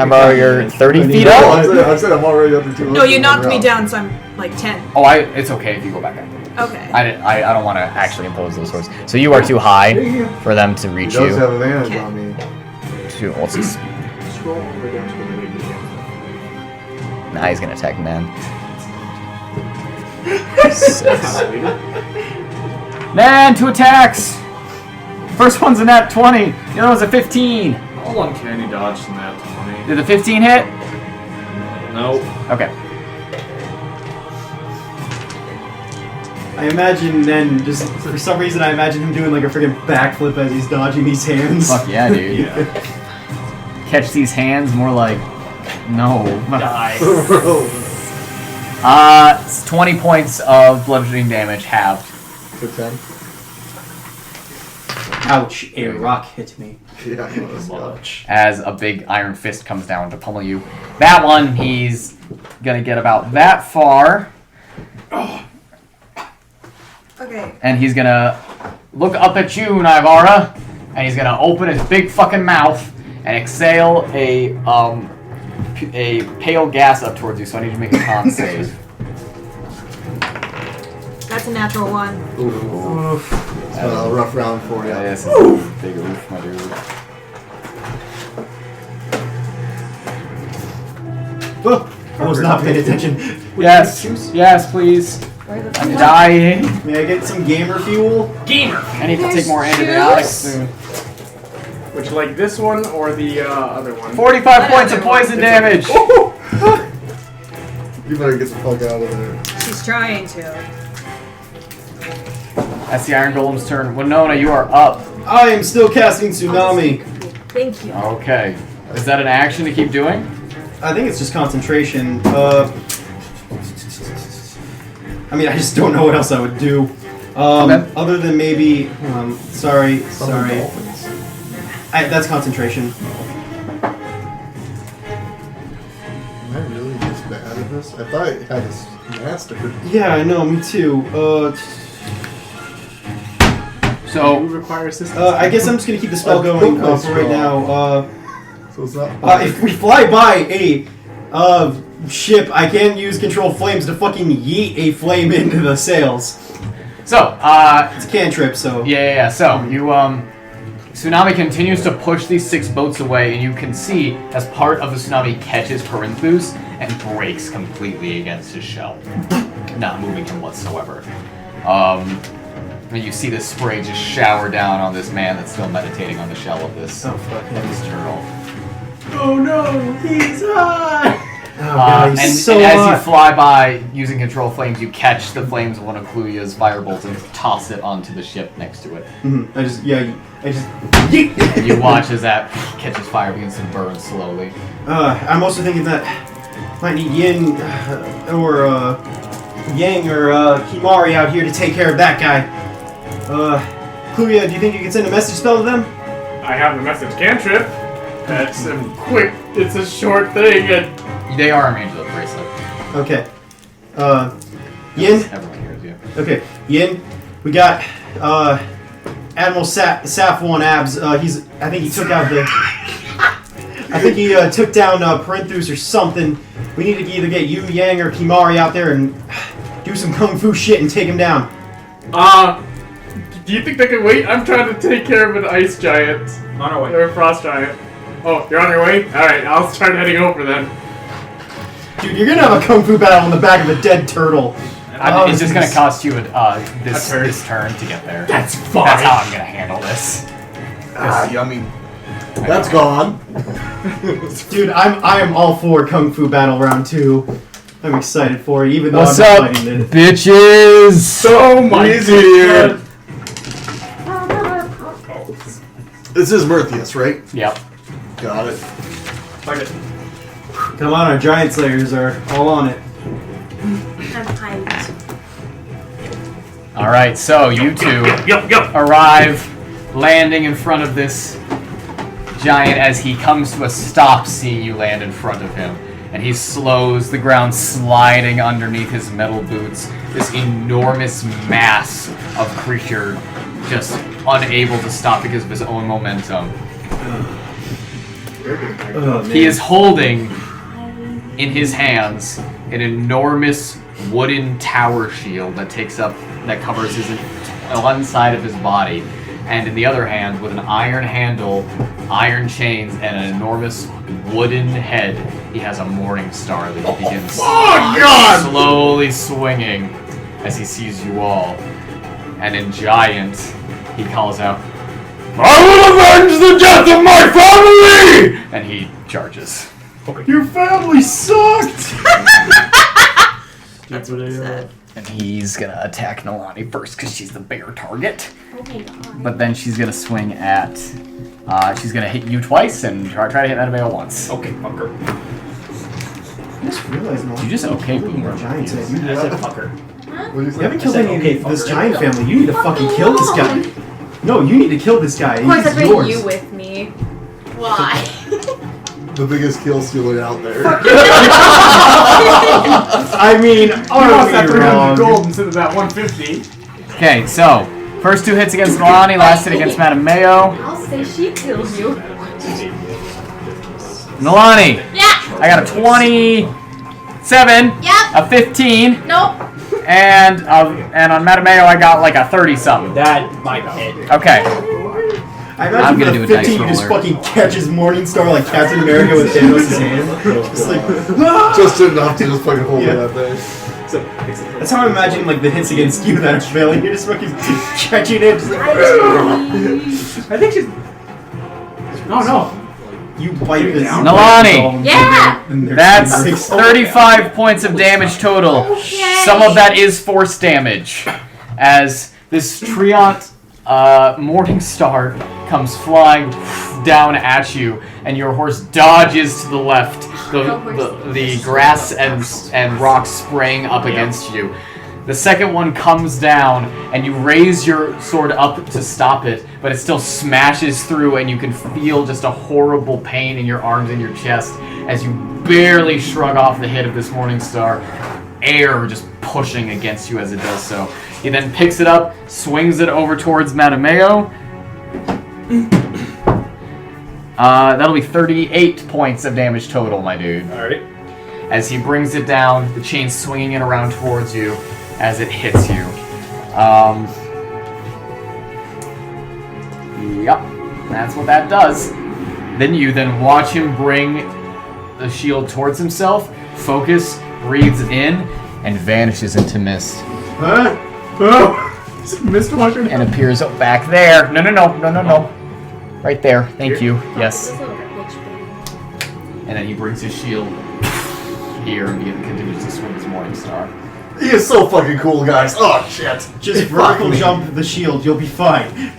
about your 30 feet No, up? I said I'm already under 200. No, you knocked me down, so I'm like 10. Oh, it's okay if you go back up. Okay. I don't want to actually impose those sorts. So you are too high for them to He reach does you. have advantage Okay. on me. What's his? Scroll all the way down to the really big hand. Nah, he's gonna attack man. Man, 2 attacks. First one's a nat 20. The other one's a 15. All uncanny dodge in that 20. Did the 15 hit? No. Okay. I imagine then, just for some reason, I imagine him doing like a freaking backflip as he's dodging these hands. Fuck yeah, dude. Catch these hands, more like no. Die. It's 20 points of bludgeoning damage halved. To 10. Ouch! A rock hit me. Yeah, I know, that's As a big iron fist comes down to pummel you. That one, he's gonna get about that far, Okay. and he's gonna look up at you, Naivara, and he's gonna open his big fucking mouth and exhale a pale gas up towards you. So I need you to make a con save. That's a natural 1. Oof. It's been a rough round for you. Yeah, this is a big oof, my dude. Oh, I was not paying attention. Yes, yes, please. I'm dying. May I get some gamer fuel? Gamer. I need to take more antibiotics soon. Would you like this one or the other one? 45 points of poison damage. You better get the fuck out of there. She's trying to. That's the Iron Golem's turn. Winona, you are up. I am still casting Tsunami. Thank you. Okay. Is that an action to keep doing? I think it's just concentration. I mean, I just don't know what else I would do. Okay. Other than maybe, sorry. Dolphins. That's concentration. Am I really this bad at this? I thought I had this mastered. Yeah, I know, me too. So, You require assistance. I guess I'm just gonna keep the spell going for right now. So it's not. If we fly by a ship, I can use control flames to fucking yeet a flame into the sails. so, It's a cantrip, so. yeah. So, you, Tsunami continues to push these 6 boats away, and you can see as part of the tsunami catches Corinthus and breaks completely against his shell, not moving him whatsoever. And you see this spray just shower down on this man that's still meditating on the shell of this, Oh, fuck him. this turtle. Oh no, he's hot! Oh, God, And, he's so and as hot. you fly by using control flames, you catch the flames of one of Kluya's firebolts and toss it onto the ship next to it. I just yeet! And you watch as that catches fire, begins to burn slowly. I'm also thinking that might need Yin or Yang or Kimari out here to take care of that guy. Kluya, do you think you can send a message spell to them? I have the message cantrip. That's a quick. It's a short thing. And They are in range of the bracelet. Okay. Yin? Everyone hears you. Okay. Yin, we got Admiral Safwan Abs. I think he took out the. I think he took down Parenthus or something. We need to either get you, Yang, or Kimari out there and do some kung fu shit and take him down. do you think they can wait? I'm trying to take care of an ice giant. On our way. Or a frost giant. Oh, you're on your way? Alright, I'll start heading over then. Dude, you're gonna have a kung fu battle on the back of a dead turtle. It's just going to cost you this turn to get there. That's fine. That's how I'm going to handle this. Yummy. That's gone. Dude, I am all for kung fu battle round 2. I'm excited for it, even though What's I'm up, not fighting it. bitches? Oh my Easy. This is Murthius, right? Yep. Got it. Come on, our giant slayers are all on it. I'm hyped. All right, so you two arrive, landing in front of this giant as he comes to a stop seeing you land in front of him. And he slows, the ground sliding underneath his metal boots. This enormous mass of creature just unable to stop because of his own momentum. Oh, He is holding in his hands an enormous wooden tower shield that covers one side of his body, and in the other hand, with an iron handle, iron chains, and an enormous wooden head, he has a morning star that he begins slowly swinging as he sees you all. And in giant, he calls out, "I will avenge the death of my family!" And he charges. Your family sucked! That's what he said. And he's gonna attack Nalane first because she's the bigger target. Oh my god. But then she's gonna swing at. She's gonna hit you twice and try to hit Mattimeo once. Okay, fucker. I just realized You just okay boomer. Giants. I said fucker. What do you You haven't say? killed I said, any okay, of this fucker. giant family. You need to fucking kill this guy. No, you need to kill this guy. Of course, I He's bring yours. you with me. Why? The biggest kill stealer out there. I mean, You lost that 300 wrong. gold instead of that 150. Okay, so first 2 hits against Nalane, last hit against Mattimeo. I'll say she kills you. Nalane, Yeah. I got a 27, Yep. a 15, Nope. and on Mattimeo I got like a 30 something. That might hit. Okay. I I'm imagine gonna the do a dice 15 just roller. fucking catches Morningstar like Captain America with Thanos' hand. Just like, Just enough to just fucking hold Yeah. that thing. that's how I imagine like the hits against you that are failing. You're just fucking catching it. Just like, I think she's. No. you bite this. Nalane. Yeah. And there's That's 6 35 points of damage total. Okay. Some of that is force damage, as this Treant Morningstar comes flying down at you, and your horse dodges to the left. The grass and rocks spraying up against you. The second one comes down, and you raise your sword up to stop it, but it still smashes through, and you can feel just a horrible pain in your arms and your chest as you barely shrug off the hit of this Morningstar. Air just pushing against you as it does so. He then picks it up, swings it over towards Mattimeo. That'll be 38 points of damage total, my dude. Alright. As he brings it down, the chain swinging it around towards you as it hits you. Yep, that's what that does. Then you watch him bring the shield towards himself, focus, breathes in, and vanishes into mist. Huh? Oh! Is it Mist Watcher? And appears back there. No. Right there. Thank you. Yes. This little bitch baby. And then he brings his shield here and he continues to swing his Morningstar. He is so fucking cool, guys. Oh shit. Just vertical jump the shield. You'll be fine.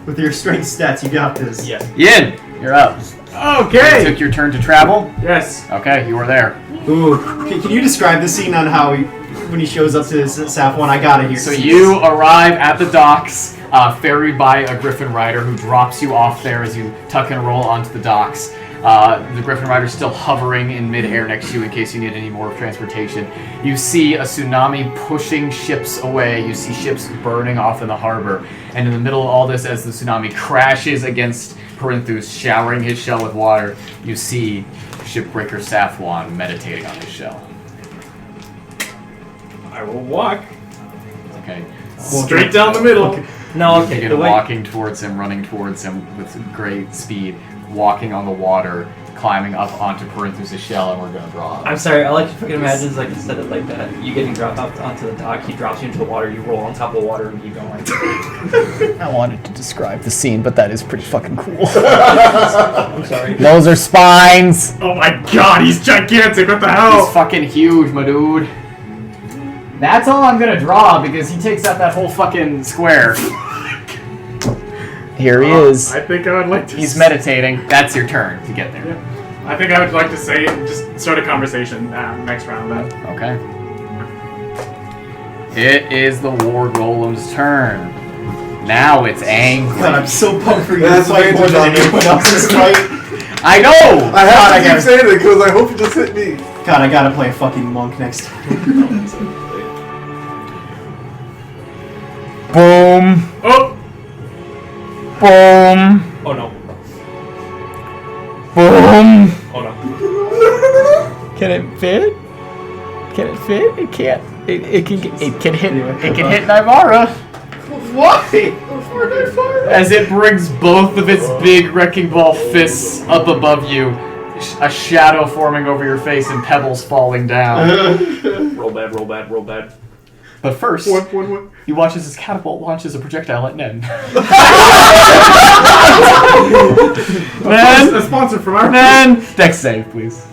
With your strength stats, you got this. Yes. Yin, you're up. Okay! You took your turn to travel. Yes. Okay, you were there. Ooh. Can you describe the scene on how when he shows up to Safwan? I gotta hear. So you arrive at the docks, ferried by a Griffin Rider who drops you off there as you tuck and roll onto the docks. The Griffin Rider's still hovering in midair next to you in case you need any more transportation. You see a tsunami pushing ships away. You see ships burning off in the harbor. And in the middle of all this, as the tsunami crashes against Perinthus, showering his shell with water, you see Shipbreaker Safwan meditating on his shell. I will walk. Okay. Straight down the middle. No, You okay. begin The way, walking towards him, running towards him with great speed, walking on the water, climbing up onto Perinthus' shell, and we're gonna draw. I'm sorry, I like to fucking imagine it's like instead of like that, you getting dropped off onto the dock, he drops you into the water, you roll on top of the water and keep going. I wanted to describe the scene, but that is pretty fucking cool. I'm sorry. Those are spines! Oh my god, he's gigantic, what the hell? He's fucking huge, my dude. That's all I'm gonna draw because he takes up that whole fucking square. Here he is. I think I would like to He's meditating. That's your turn to get there. I think I would like to say, just start a conversation next round then. Okay. It is the War Golem's turn. Now it's angry. God, I'm so pumped for you to That's fight more than amazing. anyone else in this fight. I know! I have God, to keep saying it because I hope you just hit me. God, I gotta play a fucking monk next time. Boom. Oh! Boom. Oh no. Boom. Oh no. Can it fit? Can it fit? It can't. It can hit. It can hit Naivara. Why? As it brings both of its big wrecking ball fists up above you, a shadow forming over your face and pebbles falling down. Roll bad, roll bad, roll bad. But first, What? you watch as his catapult launches a projectile at Nen. A sponsor from our Nen! Dex save, please.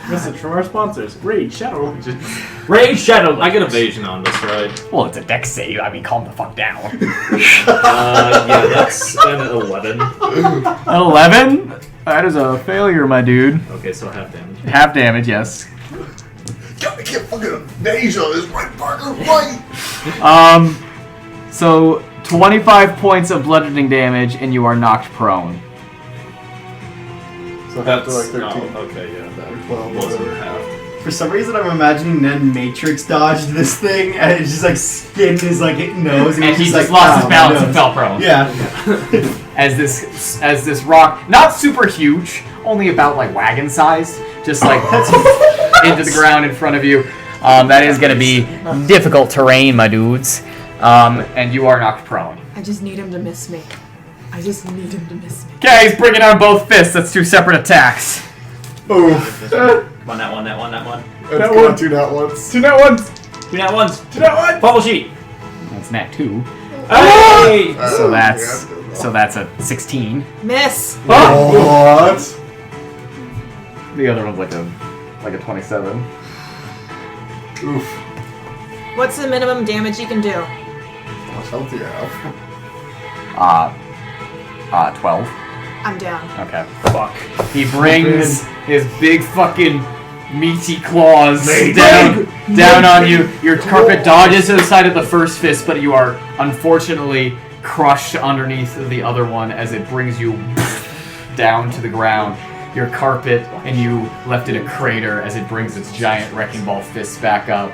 message from our sponsors. Raid Shadow Legends. Raid Shadow. I get evasion on this, right? Well, it's a dex save. I mean, calm the fuck down. Yeah, that's an 11. 11? That is a failure, my dude. Okay, so half damage. Half damage, yes. God, I can't fucking evasion on this right Parker right. So 25 points of bludgeoning damage, and you are knocked prone. So half to like That's 13. no, okay, yeah, that 12, wasn't whatever. half. For some reason, I'm imagining Nen Matrix dodged this thing, and it's just like skinned his like nose, And he he's just like, lost his "Ow, my balance and nose." fell prone. Yeah. As this rock, not super huge, only about like wagon sized, just like into the ground in front of you. That is going to be difficult terrain, my dudes. And you are knocked prone. I just need him to miss me. I just need him to miss me. Okay, he's bringing on both fists. That's 2 separate attacks. Oof. One, that one, that one, that one. That's got 2 nat ones. 2 nat ones. 2 nat ones. 2 nat ones. Bubble sheet. That's nat 2. Hey! So that's a 16. Miss. What? The other one's like a 27. Oof. What's the minimum damage you can do? How much health do you have? 12. I'm down. Okay. Fuck. He brings his big fucking meaty claws down on you. Your carpet dodges to the side of the first fist, but you are unfortunately crushed underneath the other one as it brings you down to the ground. Your carpet, and you left in a crater as it brings its giant wrecking ball fists back up.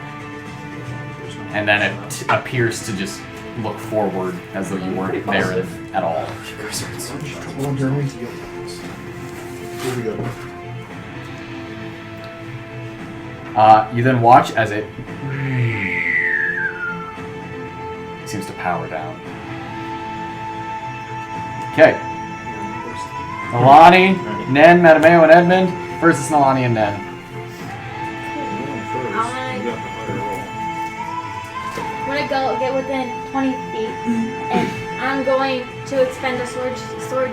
And then it appears to just look forward as though you weren't there at all. Come on, Jeremy. Here we go. You then watch as it seems to power down. Okay. Nalane, Nen, Mattimeo, and Edmund versus Nalane and Nen. I'm gonna go get within 20 feet, and I'm going to expend a sword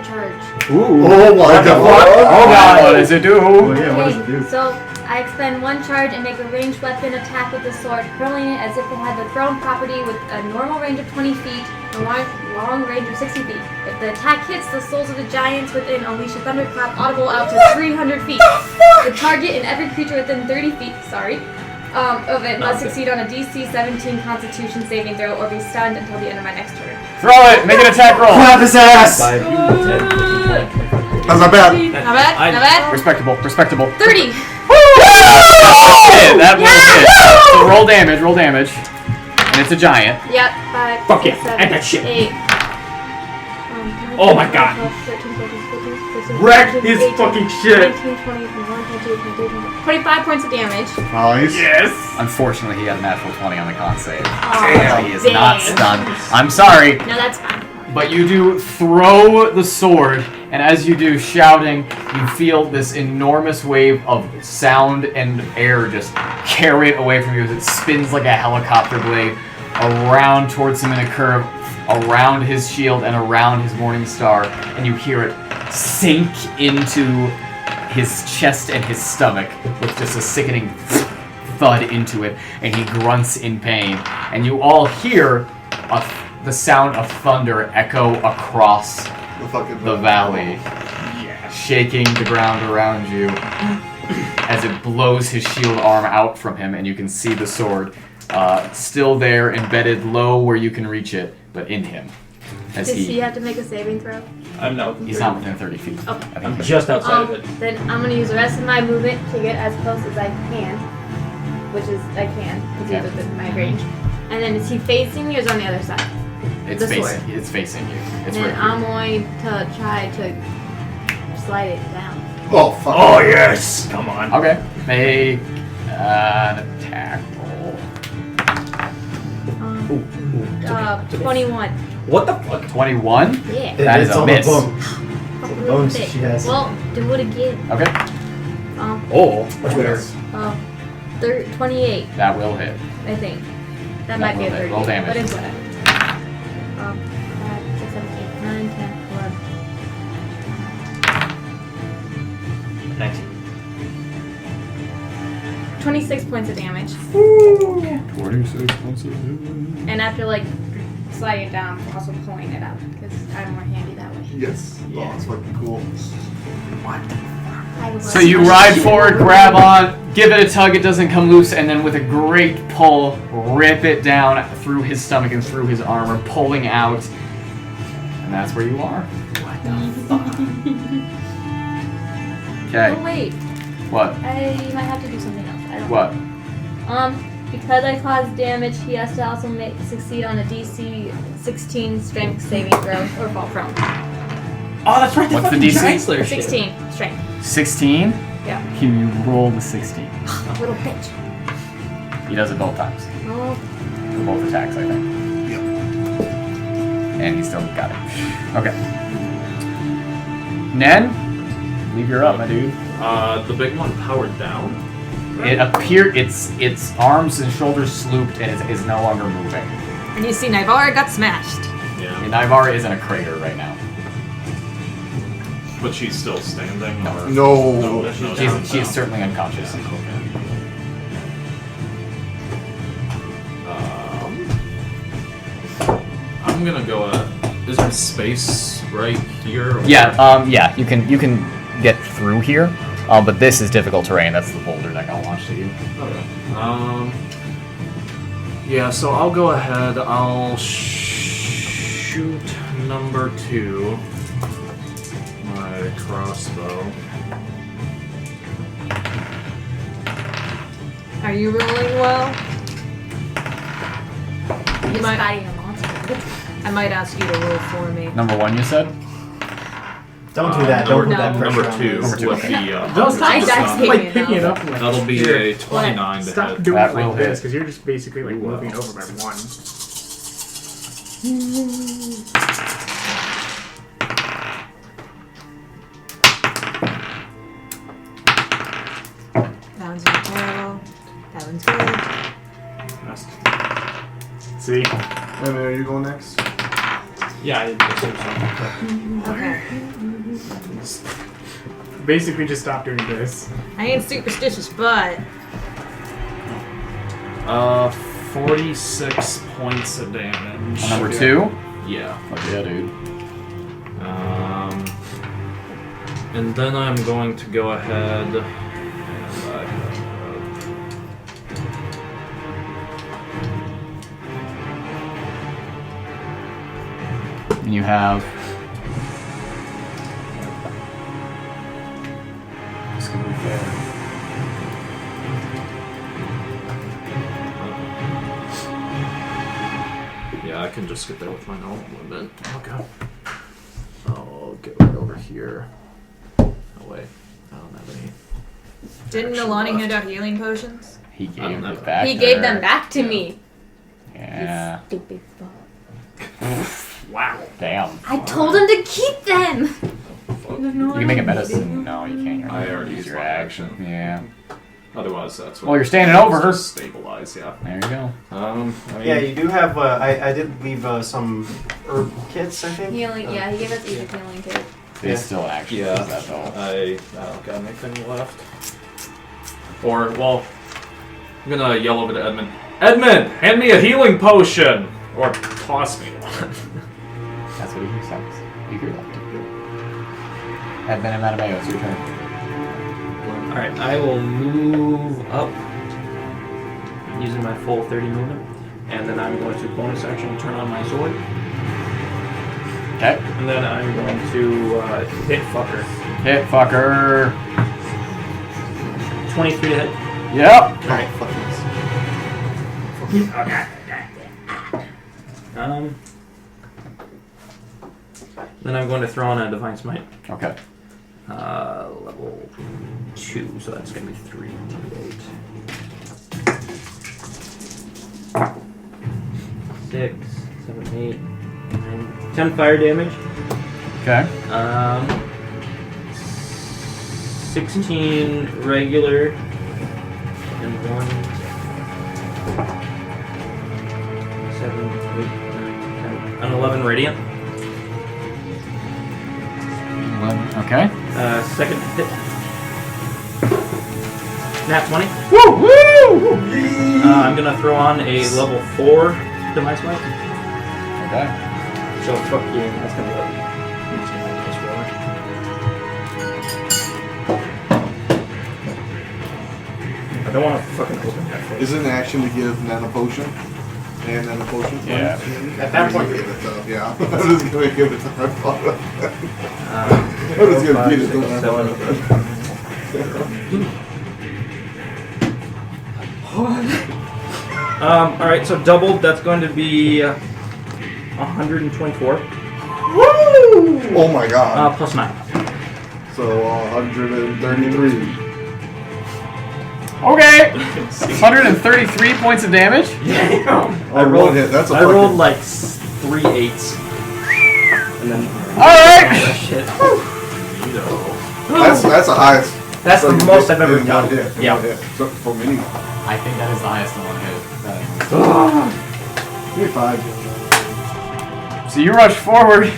charge. Ooh. Oh my god. Oh god, what does it do? Okay, so I expend 1 charge and make a ranged weapon attack with the sword, hurling it as if it had the thrown property with a normal range of 20 feet and long range of 60 feet. If the attack hits the souls of the giants within, unleash a thunderclap audible out to 300 feet. The target and every creature within 30 feet, of it must succeed on a DC 17 Constitution saving throw or be stunned until the end of my next turn. Throw it! Make an attack roll! Clap his ass! 5, 10, 15, 20. How's that bad? Not bad? Not bad? Respectable. 30! That was it. So roll damage. And it's a giant. Yep, 5, Fuck 6, yeah, 7, add that shit. 8. Oh my god. 13, 14, 15, 16, Wreck 17, his 18, fucking shit. 19, 20, 21, 22, 23, 24. 25 points of damage. Nice. Yes. Unfortunately, he had a natural 20 on the con save. Damn. He is not stunned. I'm sorry. No, that's fine. But you do throw the sword, and as you do, shouting, you feel this enormous wave of sound and air just carry it away from you as it spins like a helicopter blade around towards him in a curve, around his shield and around his morning star, and you hear it sink into his chest and his stomach with just a sickening thud into it, and he grunts in pain. And you all hear the sound of thunder echo across the valley, shaking the ground around you as it blows his shield arm out from him, and you can see the sword still there, embedded low where you can reach it, but in him. As Does he have to make a saving throw? I'm not. He's not within 30 feet. Okay. I think I'm just outside of it. Then I'm going to use the rest of my movement to get as close as I can, which is I can, because he's within my range. And then is he facing me or is he on the other side? It's The facing. sword. It's facing you. It's And right then I'm going to try to slide it down. Oh, fuck. Oh yes! Come on. Okay. Make an attack roll. 21. What the fuck? 21. Yeah. That is it's a all miss. The bones Thick. she has. Well, do it again. Okay. Oh. Where? 28, That will hit. I think. That That might be a will hit. 30. Roll damage. But it's whatever. 5, 6, 7, 8, 9, 10, 11. 19. 26 points of damage. 26 points of damage. And after, like, sliding it down, I'm also pulling it out because I'm more handy that way. Yes. Oh, that's fucking cool. So you ride forward, grab on, give it a tug, it doesn't come loose, and then with a great pull, rip it down through his stomach and through his armor, pulling out. And that's where you are. What the fuck? Okay. Oh, wait. What? I might have to do something else. I don't What? know. Because I caused damage, he has to also succeed on a DC 16 strength saving throw or fall prone. Oh, that's right. What's the DC? Giant Slayer shit. 16 strength. 16? Yeah. Can you roll the 16? Little bitch. He does it both times. Oh. For both attacks, I think. Yep. And he still got it. Okay. Nen? Leave your up, my dude. The big one powered down. It appeared its arms and shoulders slooped and is no longer moving. And you see Naivara got smashed. Yeah. And Naivara is in a crater right now. But she's still standing? Or? No. She is certainly unconscious. I'm gonna go is there space right here? Or? Yeah, you can get through here. But this is difficult terrain. That's the boulder that got launched at you. Okay. Yeah, so I'll go ahead. I'll shoot number 2. My crossbow. Are you rolling well? He's might- fighting a monster. I might ask you to roll for me. Number 1, you said? Don't do that. Don't put that pressure Number on 2 us. Number two, with okay. the Don't stop, I dice like taking it picking it out. up. Like, that'll be here. a 29 to Stop hit. doing That it will like hit. this because you're just basically like Ooh, moving wow. over by one. That one's not terrible. That one's good. See? Hey, man, are you going next? Yeah, I assume so. Okay. Basically, just stop doing this. I ain't superstitious, but 46 points of damage. On number 2? Yeah. Fuck yeah, dude. And then I'm going to go ahead and And you have... This could be fair. yeah, I can just get there with my normal movement. Okay. I'll get right over here. Oh wait, I don't have any. didn't action Nalane left. hand out healing potions? He I don't gave know. it back He to gave her. them back to me. Yeah. Stupid fuck. Wow. Damn. I told him to keep them. You can make a medicine. No, you can't. You're not I gonna already use used your my action. Yeah. Otherwise, that's what. Well, you're standing over her. Just stabilize, yeah. There you go. I mean, Yeah, you do have. I did leave some herb kits, I think. Healing, yeah, he gave us each a healing kit. They still actually Yeah, use that though. I don't got anything left. Or, well, I'm gonna yell over to Edmund. Edmund, hand me a healing potion! Or toss me one. That's what he accepts. You hear that? Edmund and Mattimeo, it's your turn. Alright, I will move up using my full 30 movement. And then I'm going to bonus action turn on my sword. Okay. And then I'm going to hit fucker. Hit fucker. 23 to hit. Yep. Alright. Then I'm going to throw on a Divine Smite. Okay. Level 2, so that's going to be 3, 8. 6, 7, 8, 9, 10 fire damage. Okay. 16 regular and 1, 7, 8, 9, 10, and 11 radiant. 11. Okay. Second hit. Nat 20. Woo! Woo! I'm gonna throw on a level 4 Divine Smite. Okay. So fuck you. That's gonna let me. I'm just gonna plus 4. I don't want to fucking open that. Is it an action to give Nana Potion? And Nana Potion? Yeah. At that point, give it to, yeah. I'm just gonna give it to my father. I'm just gonna beat it to my father. Alright, so doubled, that's going to be 124. Woo! Oh my god. Plus 9. So 133. Okay. 133 points of damage. I rolled hit. That's a I rolled like 3 8s. And then. Alright! Shit. That's the highest. That's the most I've ever in done. one hit. Yeah. One hit. So for me. I think that is the highest in one hit. Give me 5. So you rush forward.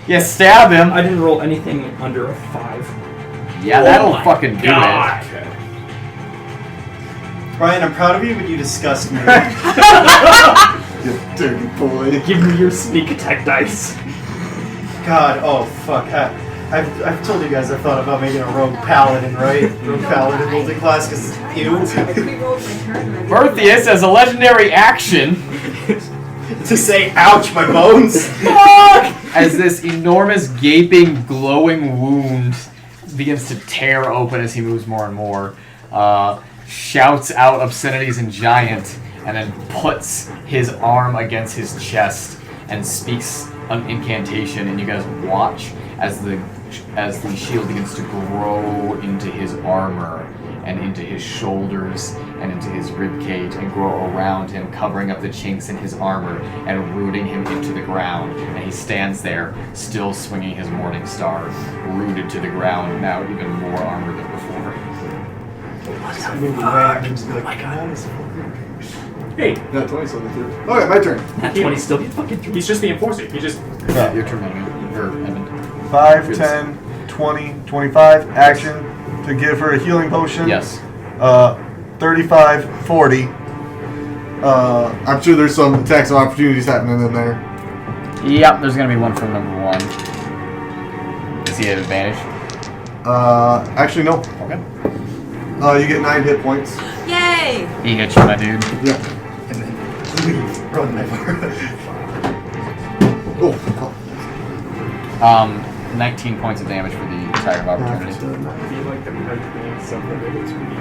You stab him. I didn't roll anything under a 5. Yeah, that'll fucking do God. it. Ryan, I'm proud of you, but you disgust me. You dirty boy. Give me your sneak attack dice. God, oh fuck. I've told you guys I thought about making a rogue paladin, right? Rogue paladin multi-class, because ew. Berthius, as a legendary action, to say, ouch, my bones. as this enormous, gaping, glowing wound begins to tear open as he moves more and more, shouts out obscenities in Giant, and then puts his arm against his chest and speaks an incantation, and you guys watch as the shield begins to grow into his armor and into his shoulders and into his ribcage and grow around him, covering up the chinks in his armor and rooting him into the ground. And he stands there, still swinging his morning star, rooted to the ground, now even more armor than before. hey, Not 20, so the 3. Okay, my turn. Nat 20 still get fucking 3. he's just the enforcer. He just. Yeah, your turn, Edmund. 5, 10, 20, 25. Action to give her a healing potion. Yes. 35, 40. I'm sure there's some attacks of opportunities happening in there. Yep, there's gonna be one from number 1. Does he have advantage? Actually, no. Okay. You get 9 hit points. Yay! He hits you, my dude. Yeah. And then leave. Run, Naivara. Oh. 19 points of damage for the attack of opportunity. I feel like the pipe being something that it's really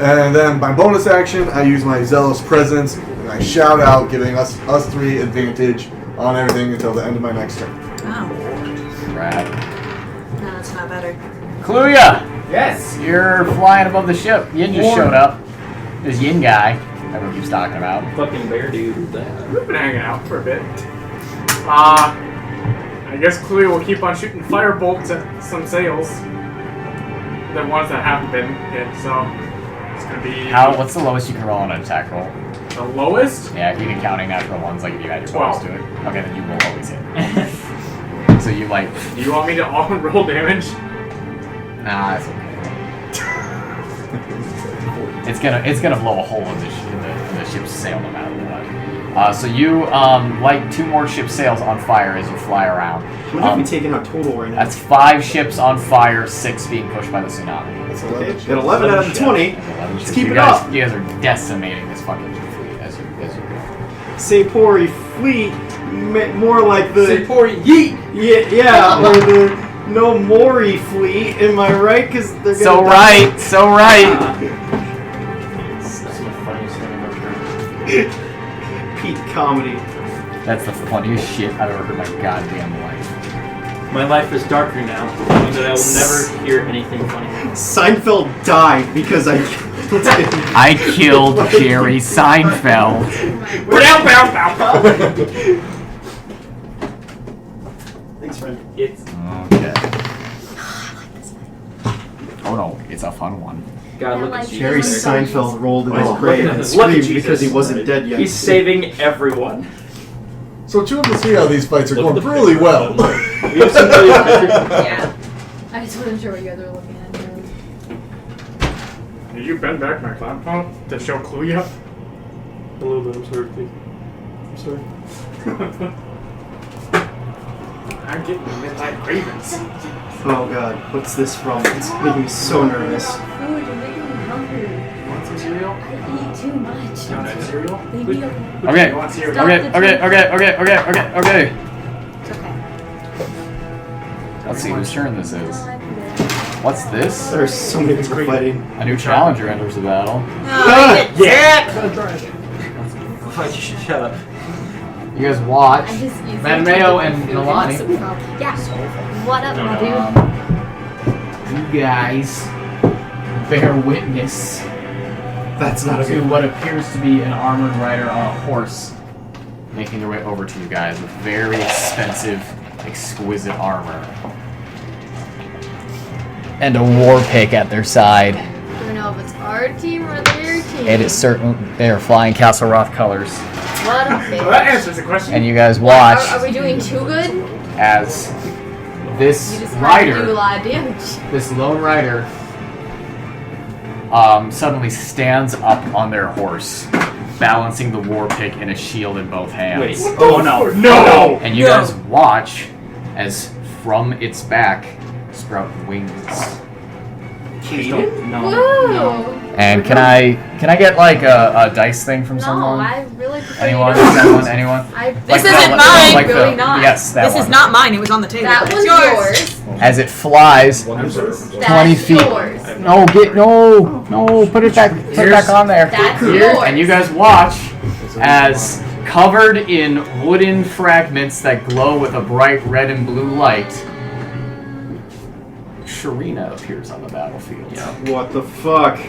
And then my bonus action, I use my Zealous Presence, and I shout out, giving us 3 advantage on everything until the end of my next turn. Oh, Rad. no, that's not better. Kluya! Yes. You're flying above the ship. Yin just showed up. This Yin guy everyone keeps talking about. Fucking bear dude. Who's that? We've been hanging out for a bit. I guess Kluya will keep on shooting fire bolts at some sails. The ones that haven't been hit, so it's gonna be. What's the lowest you can roll on an attack roll? The lowest? Yeah, even counting natural ones, like if you add your 12. bonus to it. Okay, then you will always hit. So you like. Do you want me to all roll damage? Nah, it's okay. It's gonna blow a hole in the ship's sail no matter what. So you light 2 more ship sails on fire as you fly around. What have we taken out total right now? That's 5 ships on fire, 6 being pushed by the tsunami. That's Okay, got 11 out of the 20. Let's keep it up. You guys are decimating this fucking fleet as you go. Saipori fleet, more like the Saipori yeet! yeah, or the no Mori fleet. Am I right? Because they're gonna So die. right, so right. That's the funniest thing I've ever heard. Peak comedy. That's the funniest shit I've ever heard in my goddamn life. My life is darker now, knowing that I will never hear anything funny. Seinfeld died because I. I killed Jerry Seinfeld. Thanks, friend. It's Okay. Oh no, it's a fun one. God, look at Jerry Jesus. Seinfeld rolled in his Oh, grave look at and him. Look at screamed because he Jesus. wasn't dead yet. He's saving everyone. So 2 of the 3 out of these fights are Look going at the really picture. well. We have some really Yeah. I just wasn't sure what you guys were looking at. Did you bend back my cloud phone to show Kluya? A little bit, I'm sorry, please. I'm sorry. I'm getting the midnight cravings. Oh god, what's this from? It's making me so nervous. Food, you're making me hungry. Want some cereal? I eat too much. You want some cereal? Maybe Okay. You want cereal? Stop. Okay. It's okay. Let's see whose turn this is. What's this? There's so many people fighting. A new challenger enters the battle. Yeah! Why you should shut up. You guys watch. I just use Mattimeo and Nalane. Yeah. What up, my dude? You guys bear witness That's not a to good what appears to be an armored rider on a horse making their way over to you guys with very expensive, exquisite armor. And a war pick at their side. Do we know if it's our team or their team? It is certain they are flying Castle Roth colors. What a bitch. Well, that answers the question. And you guys watch Are we doing too good? as this You just had to do a rider, lot of damage. this lone rider, suddenly stands up on their horse, balancing the war pick and a shield in both hands. Wait. Oh no. No! And you guys watch as from its back sprout wings. Please don't. No. Whoa. And can I get like a dice thing from No, someone? I really prefer Anyone? you don't. Anyone? This the- isn't mine. like the- Really not. Yes, that This one. is not mine. It was on the table. That It's one's yours. yours. As it flies I'm sorry. 20 That's feet. yours. No, put it back on there. That's Here, yours. and you guys watch as covered in wooden fragments that glow with a bright red and blue light, Sharina appears on the battlefield. What the fuck?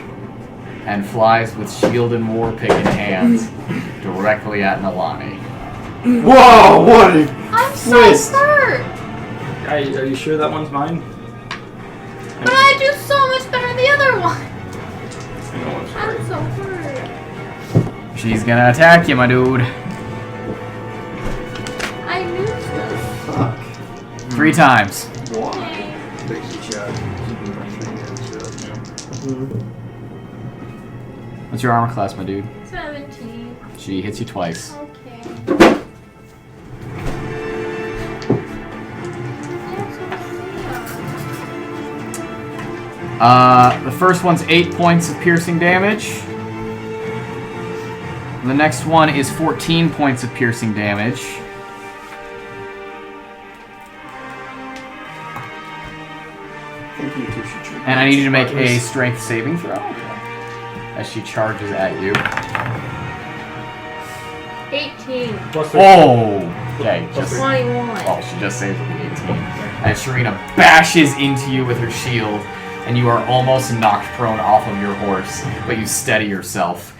And flies with shield and war pick in hand directly at Nalane. Whoa, what a I'm so twist! hurt. Are you sure that one's mine? But I do so much better than the other one. I know I'm I'm sorry. so hurt. She's gonna attack you, my dude. I knew this. Fuck. 3 times. What's your armor class, my dude? 17. She hits you twice. Okay. The first one's 8 points of piercing damage. The next one is 14 points of piercing damage. And I need you to make a strength saving throw as she charges at you. 18. Oh! Okay, just 21. well, she just saved with the 18. As Sharina bashes into you with her shield, and you are almost knocked prone off of your horse, but you steady yourself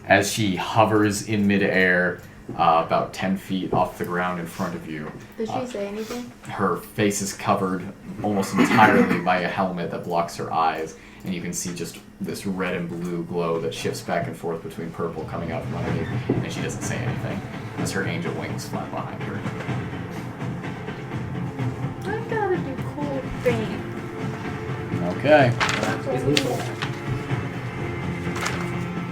as she hovers in midair, about 10 feet off the ground in front of you. Did she say anything? Her face is covered almost entirely by a helmet that blocks her eyes, and you can see just this red and blue glow that shifts back and forth between purple coming out from underneath, and she doesn't say anything as her angel wings fly behind her. I gotta do cool things. Okay.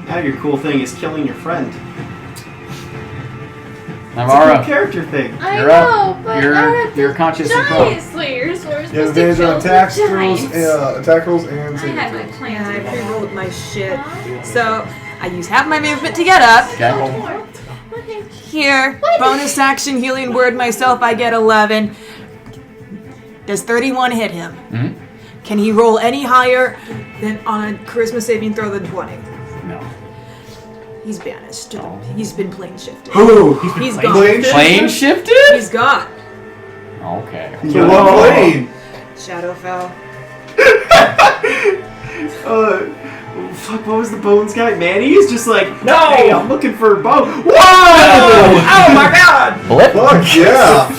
Now your cool thing is killing your friend. It's a Naivara, cool character thing. I You're know, up. but You're conscious and giant prone. slayers were Yeah, supposed there's to kill attack the rolls, giants. attack rolls, and I saving had my throws. plans. Yeah, I pre-rolled my shit. So I use half my movement to get up. Okay. Here, bonus action healing word myself. I get 11. Does 31 hit him? Mm-hmm. Can he roll any higher than on a charisma saving throw than 20? No. He's banished. He's been plane shifted. Who? He's plane gone. shifted? Plane shifted? He's gone. Okay. To what plane? Shadowfell. Fuck, what was the Bones guy? Manny is just like, No! hey, I'm looking for Bones. Whoa! Oh my god! Blip? Fuck yeah!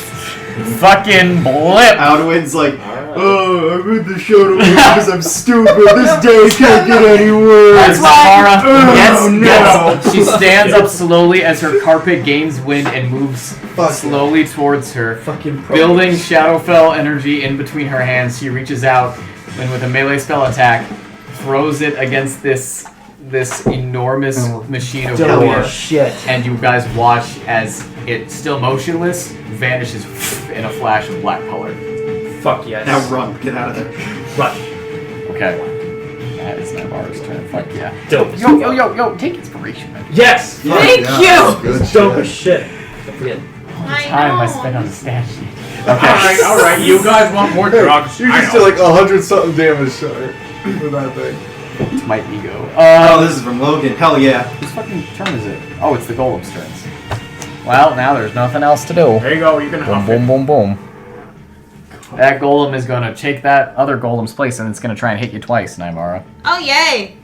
Fucking blip! Outwind's like, oh, I'm in the show because I'm stupid. This day can't get any worse. As Naivara Oh, gets, she stands up slowly as her carpet gains wind and moves Fuck. slowly towards her. Fucking Building Shadowfell energy in between her hands, she reaches out and with a melee spell attack, throws it against this enormous machine of Hell war. yeah, shit. And you guys watch as it, still motionless, vanishes in a flash of black color. Fuck yes. Now run, get out of there. Run. Okay. That is Naivara's turn. Fuck yeah. Dope. Yo, take inspiration, man. Yes! Fuck Thank yeah, you! Good Dope shit. as shit. Don't forget. Time I spent on the stat sheet. Alright, you guys want more drugs? You just did like 100-something damage to her with that thing. It's my ego. Oh, this is from Logan. Hell yeah. Whose fucking turn is it? Oh, it's the golem's turns. Well, now there's nothing else to do. There you go, you can Boom, huff boom, it. boom, boom. That golem is gonna take that other golem's place and it's gonna try and hit you twice, Naivara. Oh, yay!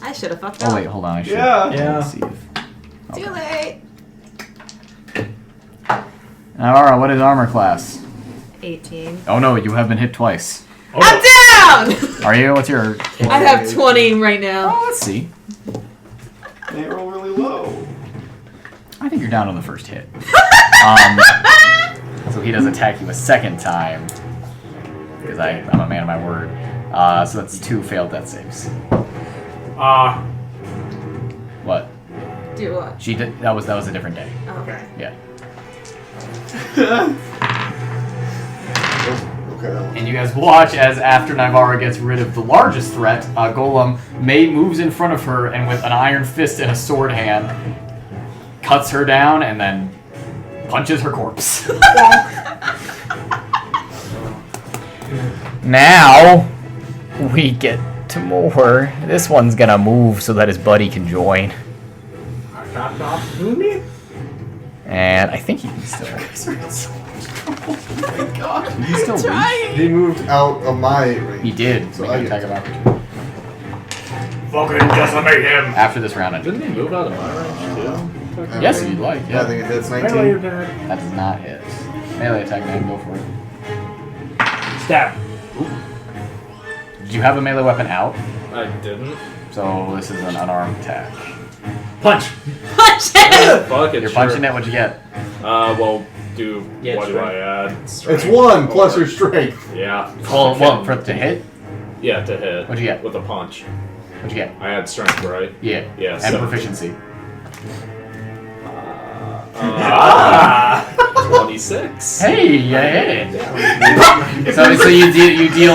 I should have fucked up. Oh wait, hold on, I should. Yeah. Let's see if... Too late. Naivara, what is armor class? 18. Oh no, you have been hit twice. I'm down! Are you? What's your... I have 20 right now. Oh, let's see. They roll really low. I think you're down on the first hit. So he does attack you a second time. Because I'm a man of my word. So that's 2 failed death saves. What? Do what? She did. That was a different day. Okay. Yeah. Okay. And you guys watch as after Naivara gets rid of the largest threat, Golem moves in front of her and with an iron fist and a sword hand, cuts her down and then punches her corpse. Now we get to more. This one's gonna move so that his buddy can join. And I think he can still. Oh my god. He still reach. He moved out of my range. He did. So Make I an get attack of opportunity. Fucking decimate him! After this round, I Didn't he move out of my range too? Yes, if you'd like. Yeah, I Yeah. think it hits Melee 19. attack. That does not hit. Melee attack, man. Go for it. Stab. Did you have a melee weapon out? I didn't. So this is an unarmed attack. Punch. Punch him! Fuck it, You're sure. punching it. What'd you get? Well, what strength. do I add? It's Strength 1 plus or- your strength. Yeah. Well, what for to hit? Yeah, to hit. What'd you get? With a punch. What'd you get? I had strength, right? Yeah. Yeah, And 17. proficiency. 26. Hey, you hit it. So you deal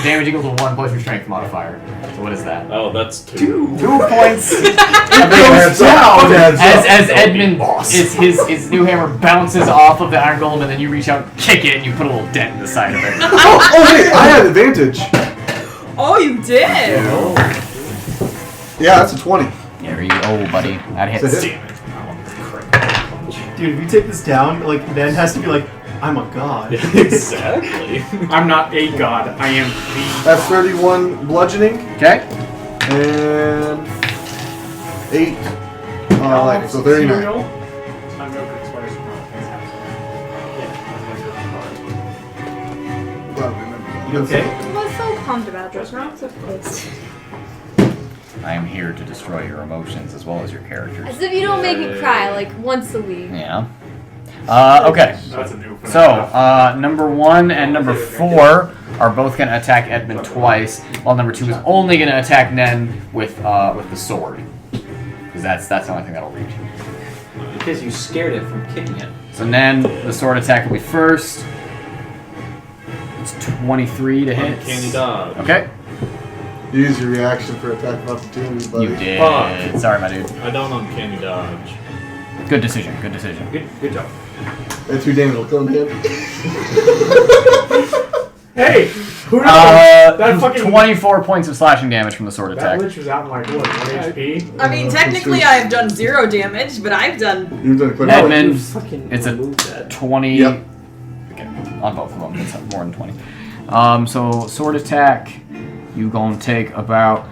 damage equal to 1 plus your strength modifier. So what is that? Oh, that's 2. 2 points. Adds up. Adds up. As Edmund, his new hammer bounces off of the iron golem, and then you reach out, kick it, and you put a little dent in the side of it. Oh, wait, I had advantage. Oh, you did! Yeah, that's a 20. There you go, buddy. That hits. It's a hit. Dude, if you take this down, like, Ben has to be like, I'm a god. Exactly. I'm not a god, I am the... That's 31 bludgeoning Okay. and 8. So 39. You okay? I was so pumped about this. Now I'm so pissed. I am here to destroy your emotions as well as your characters. As if you don't make me cry like once a week. Yeah. Okay. That's a new So, number 1 and number 4 are both going to attack Edmund twice, while number 2 is only going to attack Nen with the sword. Because that's the only thing that'll reach. Because you scared it from kicking it. So Nen, the sword attack will be first. It's 23 to hit. Uncanny dodge. Okay. Use your reaction for attack of opportunity, buddy. You did. Fuck. Sorry, my dude. I don't uncanny dodge. Good decision. Good decision. Good job. That 2 damage will come in handy. Hey! Who knows? That fucking 24 points of slashing damage from the sword That attack. lich was out in like what, 1 HP? I mean, technically I have done 0 damage, but I've done. You've done quite Edmund, Fucking it's a remove that. 20. Yep. Okay, on both of them, it's more than 20. So sword attack, you gonna take about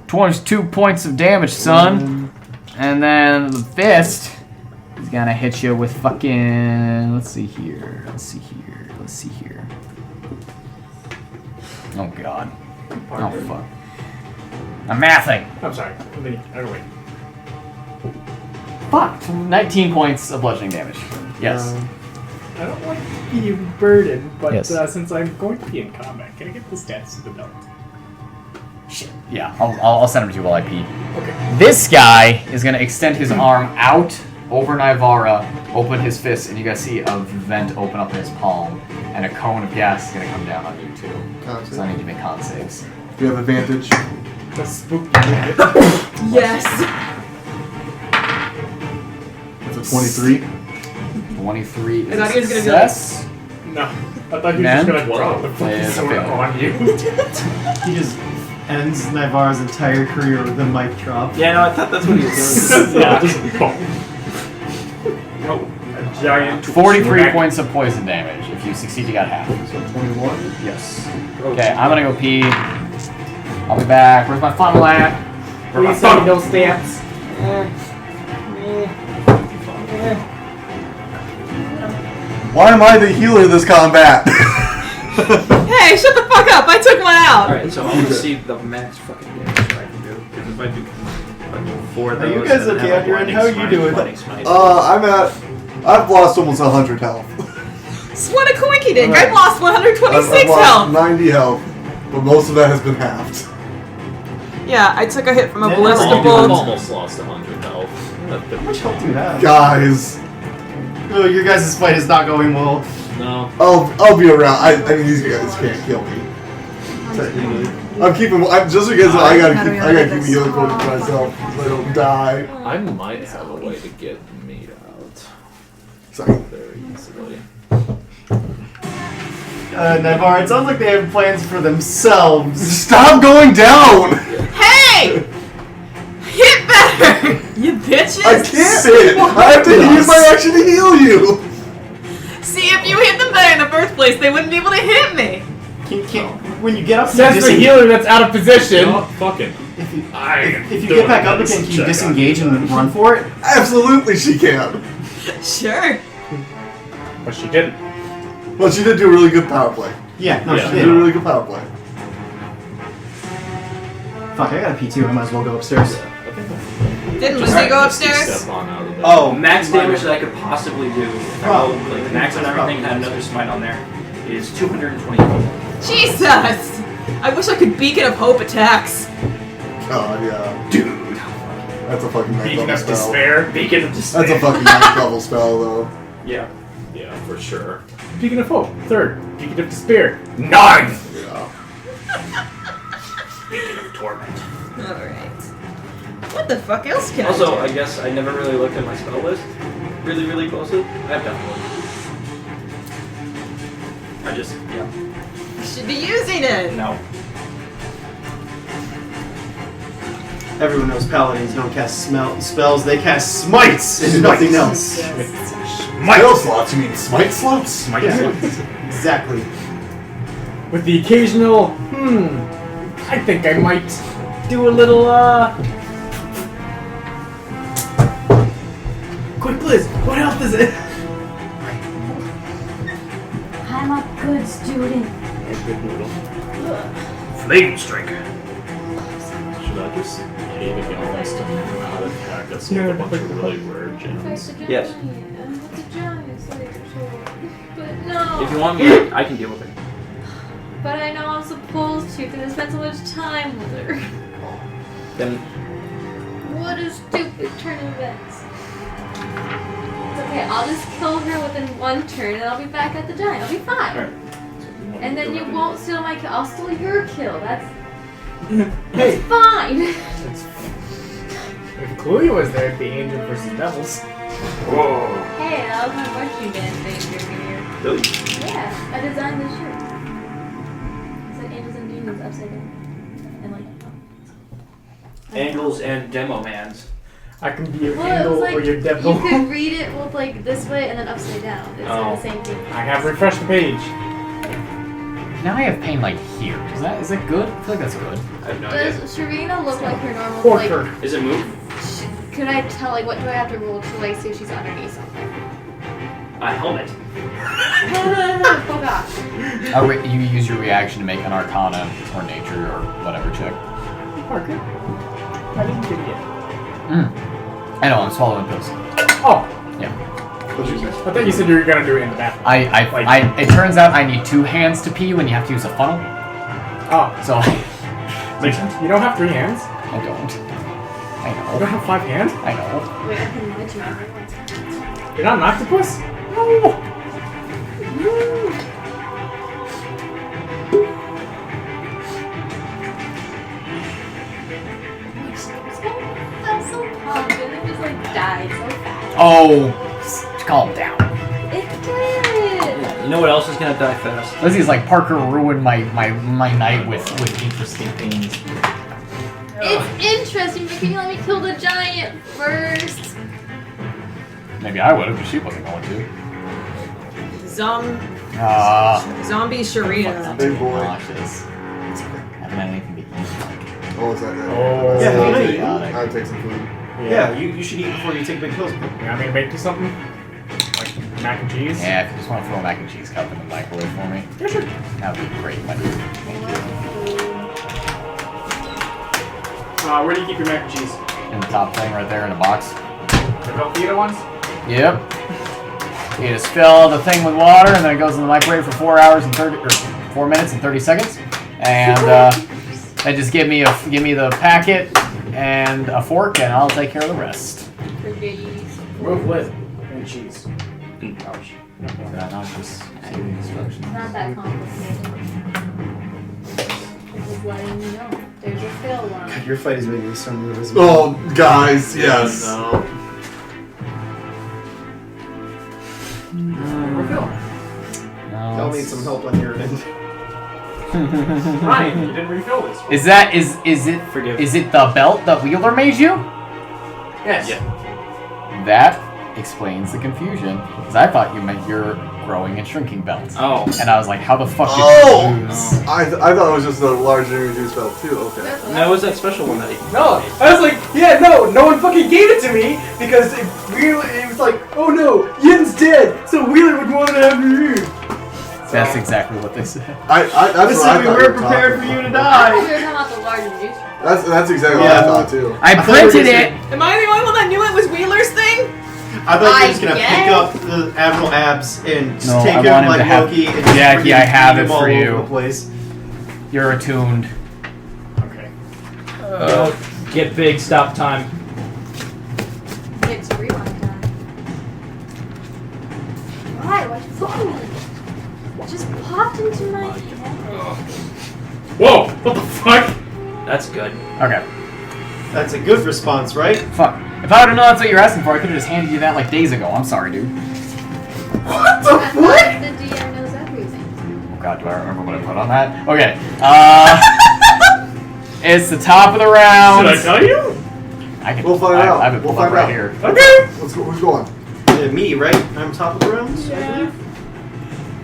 22 points of damage, son. And then the fist is gonna hit you with fucking. Let's see here. Oh god. Oh fuck. I'm mathing. I'm sorry. Wait. Fuck. 19 points of bludgeoning damage. Yes. I don't like being burdened, but Yes. Since I'm going to be in combat, can I get the stats to the belt? Shit. Yeah, I'll send him to you while I pee. Okay. This guy is gonna extend his arm out over Naivara, open his fist, and you guys see a vent open up in his palm, and a cone of gas is gonna come down on you too. So I need you to make con saves. You have advantage. The spooky Yes! It's a 23. 23 is I thought he was a gonna be like- success. No. I thought he was Man? just gonna drop the fucking Yeah, sword okay. on you. He just ends Naivara's entire career with a mic drop. Yeah, no, I thought that's what he was doing. Yeah, just boom. A giant 43 smack. points of poison damage. If you succeed, you got half. So 21. Yes. Okay, I'm gonna go pee. I'll be back. Where's my funnel at? Please send me those stamps. Why am I the healer of this combat? Hey, shut the fuck up! I took one out! Alright, so I want to see the max fucking damage I can do. Because if I do fucking 4 of Are you those, guys and then okay have on your a end? How are you blinding doing? smite, smite. I've lost almost 100 health. What a coinky dink! I've lost 126 I've lost health! 90 health, but most of that has been halved. Yeah, I took a hit from a Yeah, ballista I've bolt. almost lost 100 health. How much health do you have? Guys, Oh, your guys' fight is not going well. No. I'll be around. I mean, these guys can't kill me. Technically, just because I gotta keep healing potions for myself so I don't die. I might have a way to get meat out Sorry. very easily. Naivara, it sounds like they have plans for themselves. Stop going down! Hey! Hit better! You bitches! I can't hit! I have to use my action to heal you! See, if you hit them better in the first place, they wouldn't be able to hit me! When you get up, Says the healer that's out of position. No, fucking. If you get back up again, can you disengage and run for it? Absolutely, she can. Sure. But she didn't. Well, she did do a really good power play. Yeah, no, Yeah. she She did a did. really good power play. Fuck, I got a P2. I might as well go upstairs. Didn't Lucy go upstairs? Step on out of the bed. Oh, max damage that I could possibly do if I rolled, like, max and everything had another smite on there is 220. Jesus! I wish I could Beacon of Hope attacks. God, yeah. Dude. That's a fucking next Beacon level of spell. despair. Beacon of despair. That's a fucking next level spell, though. Yeah. Yeah, for sure. Beacon of hope. 3rd. Beacon of despair. 9. Yeah. Beacon of torment. Alright. What the fuck else can Also, I I do? guess I never really looked at my spell list really, really closely. I've done one. I just, yeah. You should be using it! No. Everyone knows paladins don't cast spells, they cast smites and nothing else. Spell slots? You mean smite slots? Yeah, exactly. With the occasional, I think I might do a little, Quick Liz, what health is it? I'm a good student. Flame Striker. Should I just pay the gallons to not attack us with a bunch of really rare gems? Yes. It's a giant slayer sword. But no. If you want me, I can deal with it. But I know I'm supposed to because I spent so much time with her. Then, What a stupid turn of events. It's okay, I'll just kill her within 1 turn and I'll be back at the giant. I'll be fine. alright. And then you won't steal my kill. I'll steal your kill. That's Hey, fine. if Kluya was there, it'd be Angel versus Devils. Whoa. Hey, that was my marching band thing here. Really? Yeah, I designed this shirt. upside down. And like. Angles and demo mans. I can be your Well, it angle was like or your devil. you could read it both like this way and then upside down. It's like the same thing. I have refreshed the page. Now I have pain like here. Is that good? I feel like that's good. I have no idea. Does Sharina look like her normal? Porker. Like, Is it move? could I tell like what do I have to roll to like see if she's underneath something? A helmet. Oh gosh. You use your reaction to make an Arcana or Nature or whatever check. Parker. I didn't get it. I know, I'm swallowing pills. Oh. Yeah. What'd you say? I thought you said you were gonna do it in the bathroom. It turns out I need 2 hands to pee when you have to use a funnel. Oh. So Makes sense. You don't have 3 hands? I don't. I You know. don't have 5 hands? I know. Wait, I can manage my other ones. You're not an octopus? No. I'm so pumped and it just like died so fast. Oh, calm down. It did. You know what else is gonna die fast? Lizzie's like, Parker ruined my night with interesting things. It's interesting, but can you let me kill the giant first? Maybe I would have, but she wasn't going to. Zombie Sharina. Big boy. Nauseous. Haven't had anything to eat. Oh, is that it? Oh. Yeah, you know you. I'll take some food. Yeah, you should eat before you take big pills. You want me to make you something? Like mac and cheese? Yeah, if you just want to throw a mac and cheese cup in the microwave for me, Yeah, sure. that would be great. Thank you. Where do you keep your mac and cheese? In the top thing right there in the box. The Velveeta ones? Yep. You just fill the thing with water, and then it goes in the microwave for 4 minutes and 30 seconds, and then just give me the packet and a fork, and I'll take care of the rest. Both with and cheese. Ouch. Did I not just see the instructions? It's not that complicated. It's just letting you know. There's a fill one. Your fight is making me so nervous. Oh, guys, yes. No. I'll need some help on your end. Ryan, you didn't refill this one. Is it Forgive. is it the belt that Wheeler made you? Yes. Yeah. That explains the confusion. Because I thought you meant your growing and shrinking belt. Oh. And I was like, how the fuck did Oh! you lose? I thought it was just a large reduced belt too. Okay. That was that special one that he. No, I was like, yeah, no one fucking gave it to me because it was like, oh no, Yin's dead, so Wheeler would want to have you. That's exactly what they said. That's what I thought we were prepared for you to I die. thought you were talking about the large juice. That's exactly what I thought too. I printed it! Am I the only one that knew it was Wheeler's thing? I thought you were just I gonna guess. pick up the Admiral Abs and just No, take I him want him like to have- Loki and just Jacky, freaking I have beat it him all for over you. the place. You're attuned. Okay. Get big. Stop time. It's rewind time. Why? Why'd you follow me? It just popped into my head. Whoa! What the fuck? That's good. Okay. That's a good response, right? Fuck. If I would have known that's what you're asking for, I could have just handed you that like days ago. I'm sorry, dude. What the I fuck? thought the DM knows everything. Oh god, do I remember what I put on that? Okay. It's the top of the round. Should I tell you? I can. We'll find I out. have it We'll pulled up find right out. here. Okay. Let's go. Who's going? Me, right? I'm top of the round, I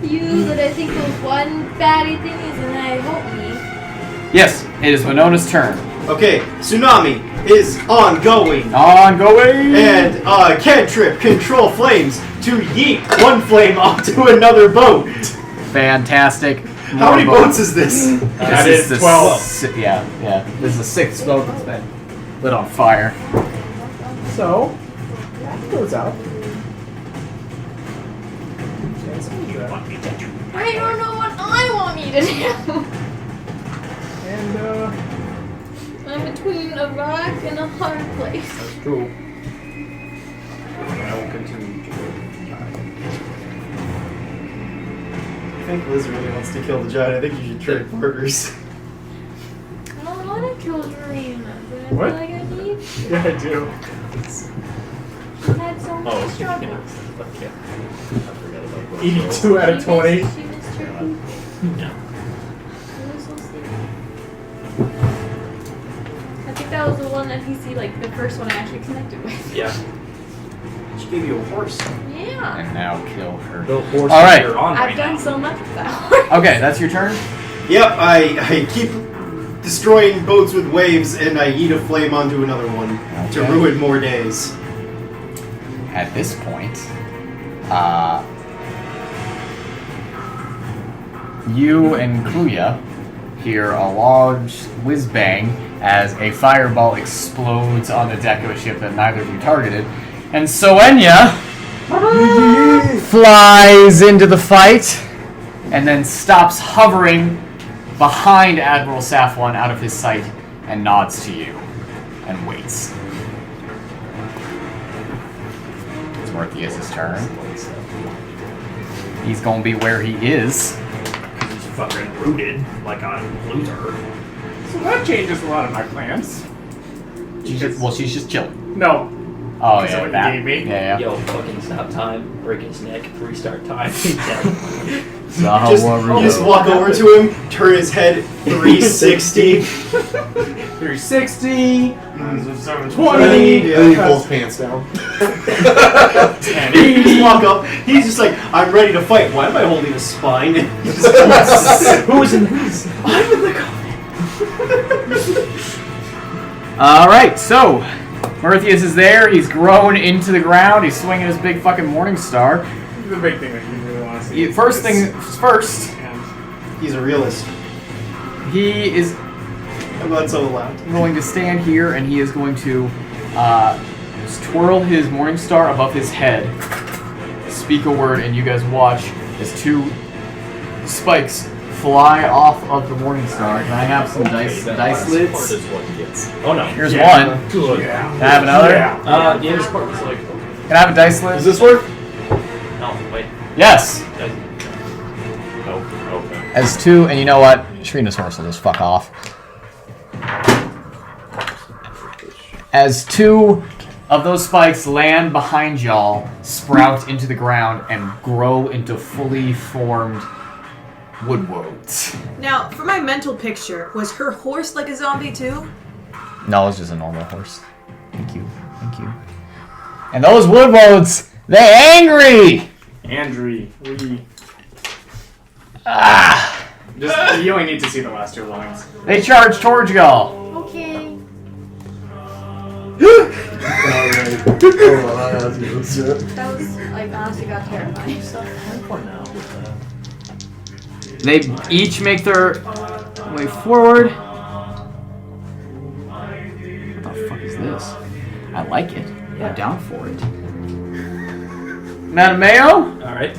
believe. You that I think those one baddie thingies and I hope me. Yes, it is Winona's turn. Okay, tsunami is ongoing. Ongoing. And cantrip control flames to yeet one flame onto another boat. Fantastic. How many boats is this? That This is the 12. Yeah. This is the 6th boat that's been lit on fire. So, that goes out. I don't know what I want me to do. And, I'm between a rock and a hard place. cool. I will continue to I think Liz really wants to kill the giant. I think you should trade partners. I don't want to kill Dorina, but I What? feel like I need to. Yeah, I do. I had so much struggle. Yeah. 82 out of 20. She missed her poop. No. It was so sleepy. that was the one NPC, like the first one I actually connected with. Yeah. She gave you a horse. Yeah. And now kill her. The horse All that right. you're on I've right done now. so much with that horse. Okay, that's your turn. Yep, I keep destroying boats with waves, and I eat a flame onto another one to Okay. ruin more days. At this point, you and Kluya hear a large whiz bang as a fireball explodes on the deck of a ship that neither of you targeted, and Soenya flies into the fight and then stops hovering behind Admiral Safwan out of his sight and nods to you and waits. It's Morpheus' turn. He's gonna be where he is. He's fucking rooted like a loser. So that changes a lot of my plans. She's just chilling. No. Oh Is that yeah, what you that. gave me? Yeah, yeah. Yo, fucking stop time, break his neck, restart time. You just walk over to him, turn his head 360. 360. 720. And he pulls pants down. And you just walk up. He's just like, I'm ready to fight. Why am I holding a spine? Who's in this? I'm in the coffin. Alright, so Morpheus is there. He's grown into the ground. He's swinging his big fucking morning star. The big thing that you really want to see. First thing first, He's a realist. he is I'm not so loud. going to stand here and he is going to just twirl his morning star above his head, speak a word, and you guys watch as two spikes fly off of the morning star. Can I have some dice lids? Oh no. Here's Yeah. one. Good. Can I have another? Yeah. Yeah, this part was like. Can I have a dice lid? Does this work? No, wait. Yes. Oh, okay. As two, and you know what? Shrina's horse will just fuck off. As two of those spikes land behind y'all, sprout into the ground, and grow into fully formed woodwords. Now, for my mental picture, was her horse like a zombie too? No, it's just a normal horse. Thank you. Thank you. And those woodwords, they're angry! Andrew, we. Ah! Just, you only need to see the last two lines. They charge towards y'all. Okay. That was, like, honestly got terrifying. They each make their way forward. What the fuck is this? I like it. I'm down for it. Mattimeo? Alright.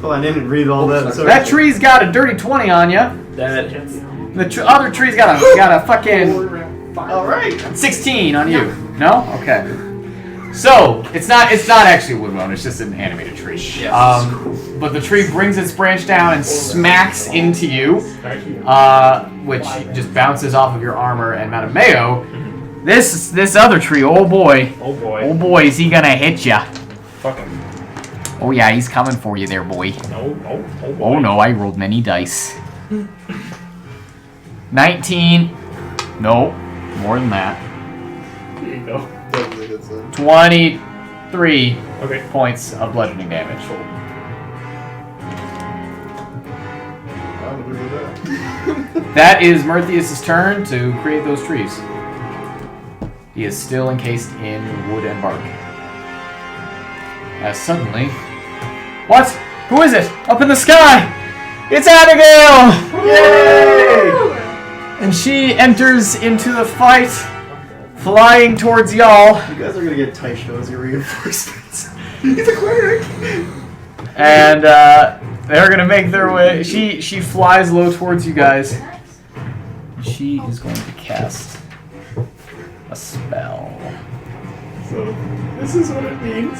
Well, I didn't read all that. So That tree's got a dirty 20 on ya. That The other tree's got a fucking all right. 16 on you. No? Okay. So it's not actually a woodbone. It's just an animated tree. But the tree brings its branch down and smacks into you, which just bounces off of your armor. And Mattimeo, this other tree, oh boy, is he gonna hit ya? Fucking. Oh yeah, he's coming for you there, boy. Oh no, I rolled many dice. 19. No, more than that. Here you go. 23 Okay. points of bludgeoning damage. That is Morpheus' turn to create those trees. He is still encased in wood and bark. As suddenly... What? Who is it? Up in the sky! It's Abigail! Yay! And she enters into the fight, flying towards y'all. You guys are gonna get Taisho as your reinforcements. He's a cleric. And they're gonna make their way. She flies low towards you guys. She is going to cast a spell. So, this is what it means.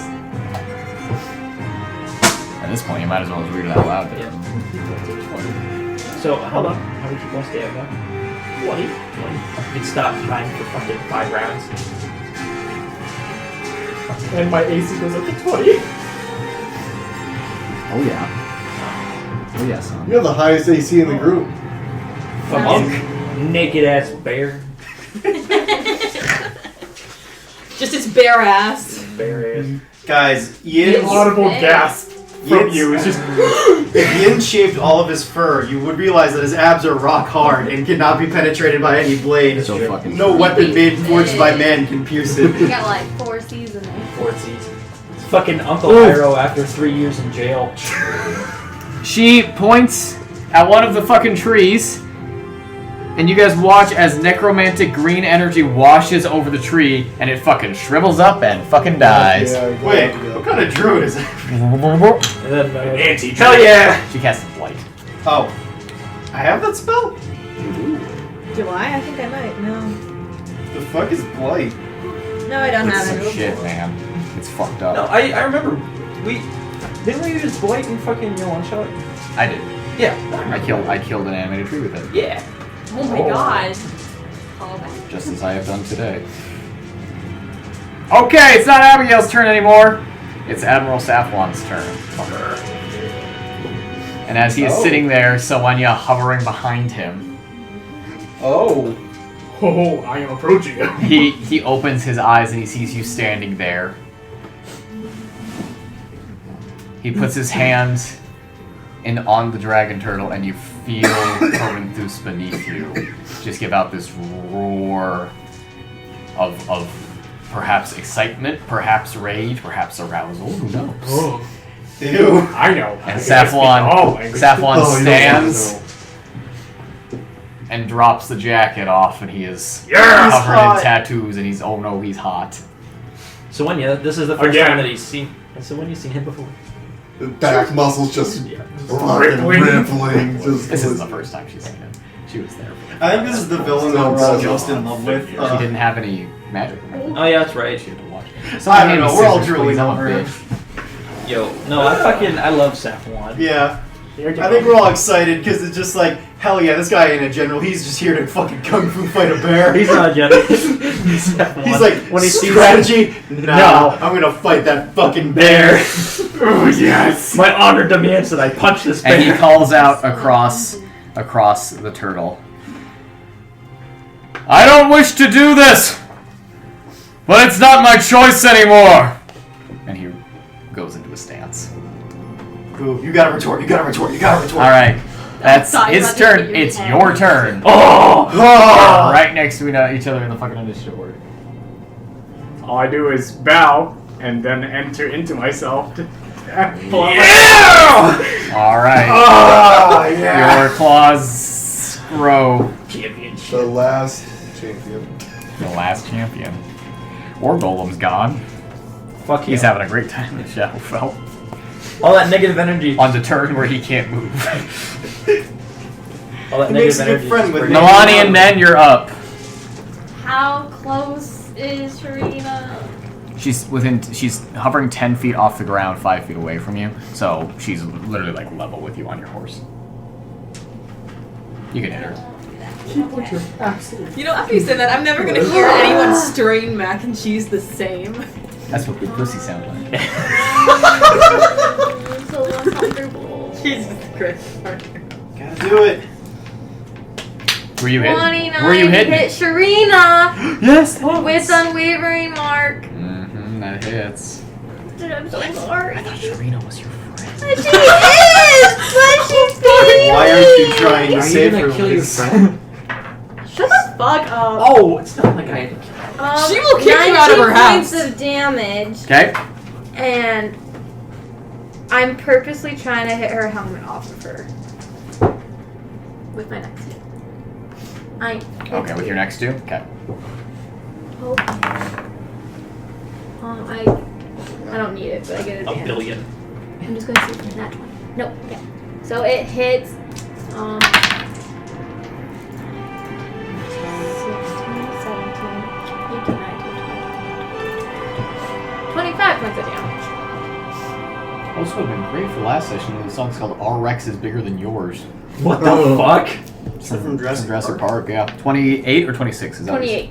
At this point, you might as well just read it out loud. So how long? How many people stay up? 20. You can stop time for fucking 5 rounds. And my AC goes up to 20. Oh yeah. Oh yeah, son. You have the highest AC in the group. Fucking naked ass bear. Just its bare ass. Guys, The Yin's, audible gasp from you is just. if Yin shaved all of his fur, you would realize that his abs are rock hard and cannot be penetrated by any blade. So fucking No weapon made and forged by man can pierce it. We got like 4 seasons. 4 seasons. It's fucking Uncle Iroh after 3 years in jail. She points at one of the fucking trees, and you guys watch as necromantic green energy washes over the tree, and it fucking shrivels up and fucking dies. Wait, what kind of druid is it? And then Hell yeah! She casts Blight. Oh. I have that spell? Do I? I think I might. No. The fuck is Blight? No, I don't It's have some it. shit, man. It's fucked up. No, I remember didn't we use Blight and fucking one shot? I did. Yeah. I killed an animated tree with it. Yeah. Oh my god. Call back. Just as I have done today. Okay, it's not Abigail's turn anymore. It's Admiral Safwan's turn. And as he is sitting there, Sawanya hovering behind him, Oh. Oh, I am approaching you. he opens his eyes and he sees you standing there. He puts his hand on the dragon turtle, and you feel Prometheus beneath you just give out this roar of perhaps excitement, perhaps rage, perhaps arousal. Who knows? Oh. Ew. I know. And Safwan stands and drops the jacket off, and he is covered in tattoos, and he's he's hot. So when this is the first Again. time that he's seen. So when you've seen him before. The back muscles just Rippling. rippling. Just This isn't the first time she's seen him. She was there. I think this is the villain that we're all most in love with. She didn't have any magic. Oh yeah, that's right. She had to watch. I don't know, we're all drooling over him. Yo, no, I love Safwan. Yeah. I think we're all excited because it's just like, hell yeah, this guy ain't a general. He's just here to fucking kung fu fight a bear. He's not a general. He's Safwan. He's like, when he sees strategy? No, I'm gonna fight that fucking bear. Oh, yes! my honor demands that I punch this bear. And he calls out across the turtle. I don't wish to do this, but it's not my choice anymore. And he goes into a stance. Ooh, you gotta retort, you gotta retort, you gotta retort. All right, that's Sorry, his let me turn. get your It's head. your turn. Oh! Right next to each other in the fucking initiative order. All I do is bow and then enter into myself to pull out All right. Oh, yeah. Your claws grow. the last champion. The last champion. War Golem's gone. Fuck He's you. having a great time in Shadowfell. All that negative energy. On the turn where he can't move. All that He makes negative a good energy. friend with is me. great. Nalane and Nen, you're up. How close is Sharina? She's hovering 10 feet off the ground, 5 feet away from you. So she's literally like level with you on your horse. You can hit her. You know, after you said that, I'm never gonna hear anyone stirring mac and cheese the same. That's what good pussy sounds like. So uncomfortable. Jesus Christ. Gotta do it. Were you hit? 29 Were you hitting? hit Sharina Yes. with unwavering mark. Mm-hmm, that hits. Dude, I'm so sorry. I thought Sharina was your friend. She is, but she's being Why aren't you mean. trying to Are you save gonna her? kill your Liz? friend? Shut the fuck up. Oh, it's not like I had to kill. She will kick you out of her 19 house. points of damage, Okay. and I'm purposely trying to hit her helmet off of her with my next hit. Okay, with your next two? Okay. Hope. I don't need it, but I get A advantage. billion. I'm just gonna see from that one. Nope. Okay. So it hits. 16, 17, 18, 19, 20, 25 points of damage. Oh, this would have been great for last session when the song's called Our Rex is Bigger Than Yours. What the fuck? Is that from Jurassic Park, yeah. 28 or 26 is that? 28.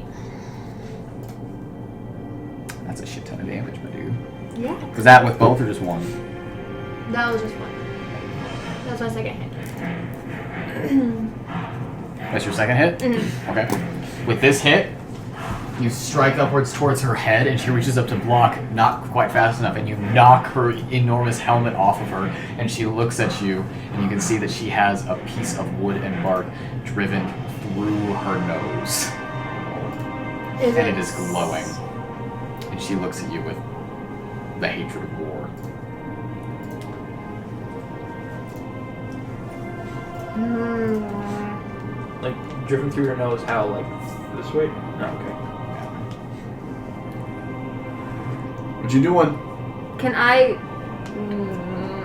That's a shit ton of damage, my dude. Yeah. Was that with both or just one? That was just one. That was my second hit. That's your second hit? Mhm. Okay. With this hit, You strike upwards towards her head, and she reaches up to block, not quite fast enough, and you knock her enormous helmet off of her, and she looks at you, and you can see that she has a piece of wood and bark driven through her nose. And it is glowing. And she looks at you with the hatred of war. Like, driven through your nose, how? Like, this way? No, okay. What you doing? Can I?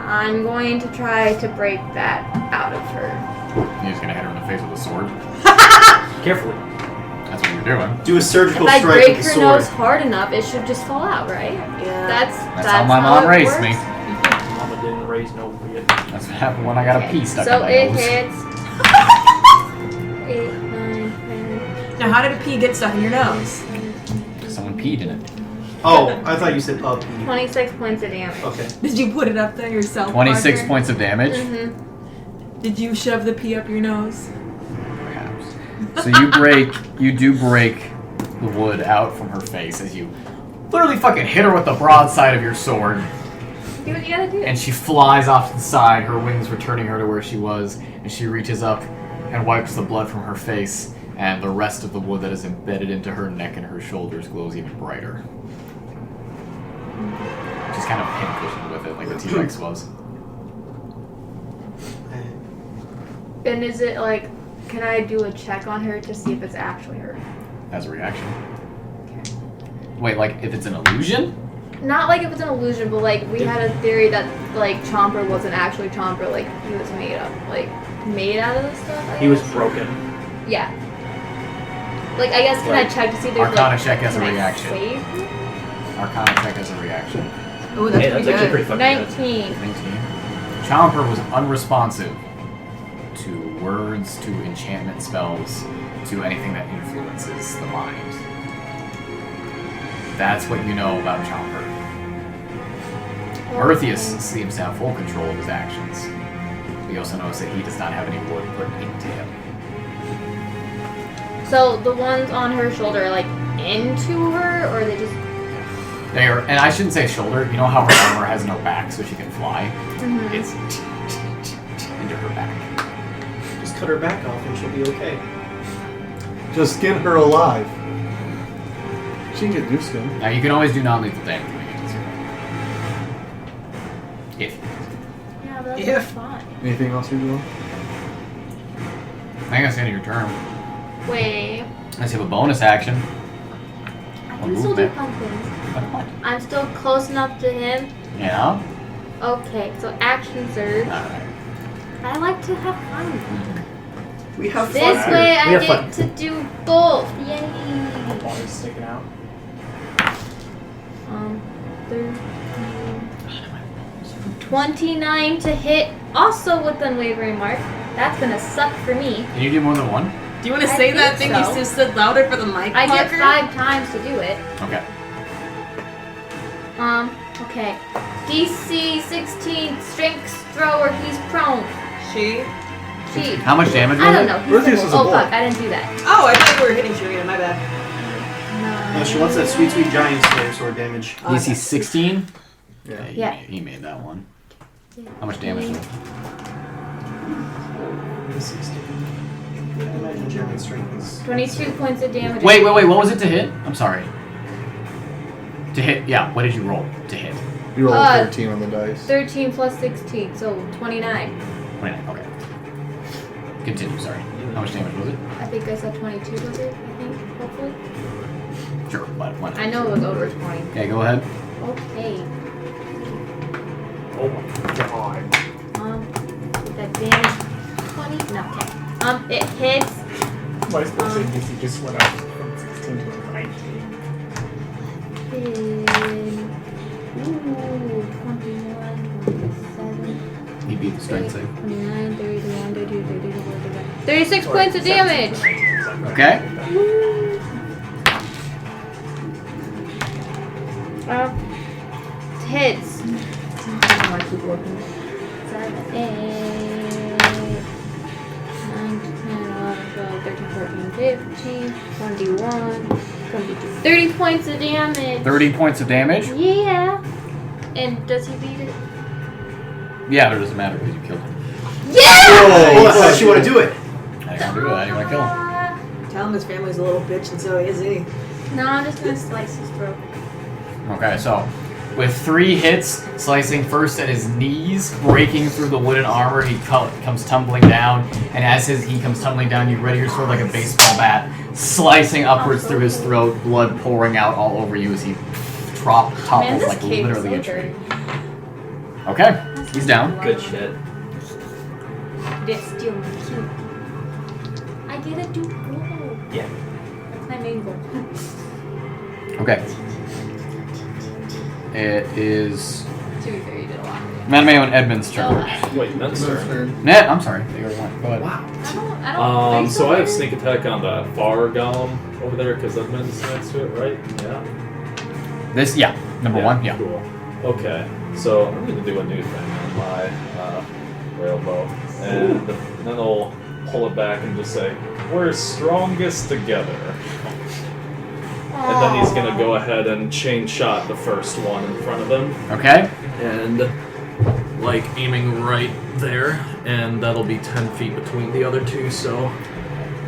I'm going to try to break that out of her. You're just gonna hit her in the face with a sword. Carefully. That's what you're doing. Do a surgical If I strike break with the her sword. nose hard enough, it should just fall out, right? Yeah. That's how my mom it raised works? me. Mama didn't raise no yet. That's what happened when I got a pea stuck So in my it nose. hits 8, 9, 10. Now, how did a pea get stuck in your nose? Someone peed in it. Oh, I thought you said up. 26 points of damage. Okay. Did you put it up there yourself? 26 Parker? points of damage. Mm-hmm. Did you shove the pea up your nose? Perhaps. So you do break the wood out from her face as you literally fucking hit her with the broadside of your sword. Do what you gotta do. And she flies off to the side, her wings returning her to where she was, and she reaches up and wipes the blood from her face, and the rest of the wood that is embedded into her neck and her shoulders glows even brighter. She's kind of pincushioned with it, like the T-Rex was. And is it like, can I do a check on her to see if it's actually her? As a reaction. Wait, like if it's an illusion? Not like if it's an illusion, but like we had a theory that like Chomper wasn't actually Chomper, like he was made up, like made out of this stuff. I He was guess? broken. Yeah. Like I guess can I check to see if there's Arcana like check as a can I reaction. save her? Arcana check as a reaction. Oh, that's Hey, that's actually pretty fucking 19. 19. Chomper was unresponsive to words, to enchantment spells, to anything that influences the mind. That's what you know about Chomper. Earthius seems to have full control of his actions. We also notice that he does not have any wood put into him. So the ones on her shoulder are like into her, or are they just? They are, and I shouldn't say shoulder. You know how her armor has no back, so she can fly. Mhm. It's into her back. Just cut her back off and she'll be okay. Just skin her alive. She can get new skin. Now you can always do non-lethal damage when you get this. If Yeah, that's If. fine. Anything else you're doing? I think that's the end of your turn. Wait, Unless you have a bonus action. I Or can still do movement. fun things. Like what? I'm still close enough to him. Yeah. Okay, so action surge. Alright. I like to have fun. We have fun. This way I have get fun. to do both. Yay! While he's sticking out. 13, 29 to hit, also with unwavering mark. That's gonna suck for me. Can you do more than one? Do you want to I say that think thing so. you just said louder for the mic? I get Parker? 5 times to do it. Okay. Okay. DC 16 strength thrower. He's prone. She? She. How much damage was I don't it? know. Earthius He's is a a oh boy. fuck! I didn't do that. Oh, I thought you were hitting Shirina. My bad. No, she wants that sweet, sweet giant slayer sword damage. DC 16? Yeah. Yeah. He made that one. How much damage was it? 16. I imagine giant strength is 22 points of damage. Wait, what was it to hit? I'm sorry. To hit, yeah, what did you roll to hit? You rolled 13 on the dice. 13 plus 16, so 29. 29, okay. Continue, sorry. How much damage was it? I think I said 22 was it? I think, hopefully. Sure, but what? I know it was over 20. Okay, go ahead. Okay. Oh my god. With that damage, 20? No, okay. It hits. My special DC just went up from 16 to 19. Ooh, 21, 27. He beat the strength save. 29, 31, 32, 33, 34, 36 points of damage! Okay. Hits. I want to keep looking. 7, 8, 9, 10, 11, 12, 13, 14, 15, 21, 30 points of damage. 30 points of damage? Yeah. And does he beat it? Yeah, but it doesn't matter because you killed him. Oh, I thought you want to do it. How do you want to do it? How do you want to kill him? Tell him his family's a little bitch, and so is he. No, I'm just gonna slice his throat. Okay, so with 3 hits, slicing first at his knees, breaking through the wooden armor, he comes tumbling down. And as he comes tumbling down, you ready your sword like a baseball bat, slicing upwards through his throat, blood pouring out all over you as he topples like literally a tree. Okay, he's down. Good shit. That's still cute. I get a do gold. Yeah. That's my main goal. Okay. It is To be fair, you did a lot. Mattimeo and Edmund's turn. Wait, that's turn. Net, I'm sorry. Go ahead. Wow. I don't So I have sneak attack on the far golem over there because Edmund's next to it, right? Yeah. This, yeah. Number 1, yeah. Cool. Okay. So I'm going to do a new thing on my railbow. And then I'll pull it back and just say, we're strongest together. And then he's going to go ahead and chain shot the first one in front of him. Okay. And, like, aiming right there. And that'll be 10 feet between the other two, so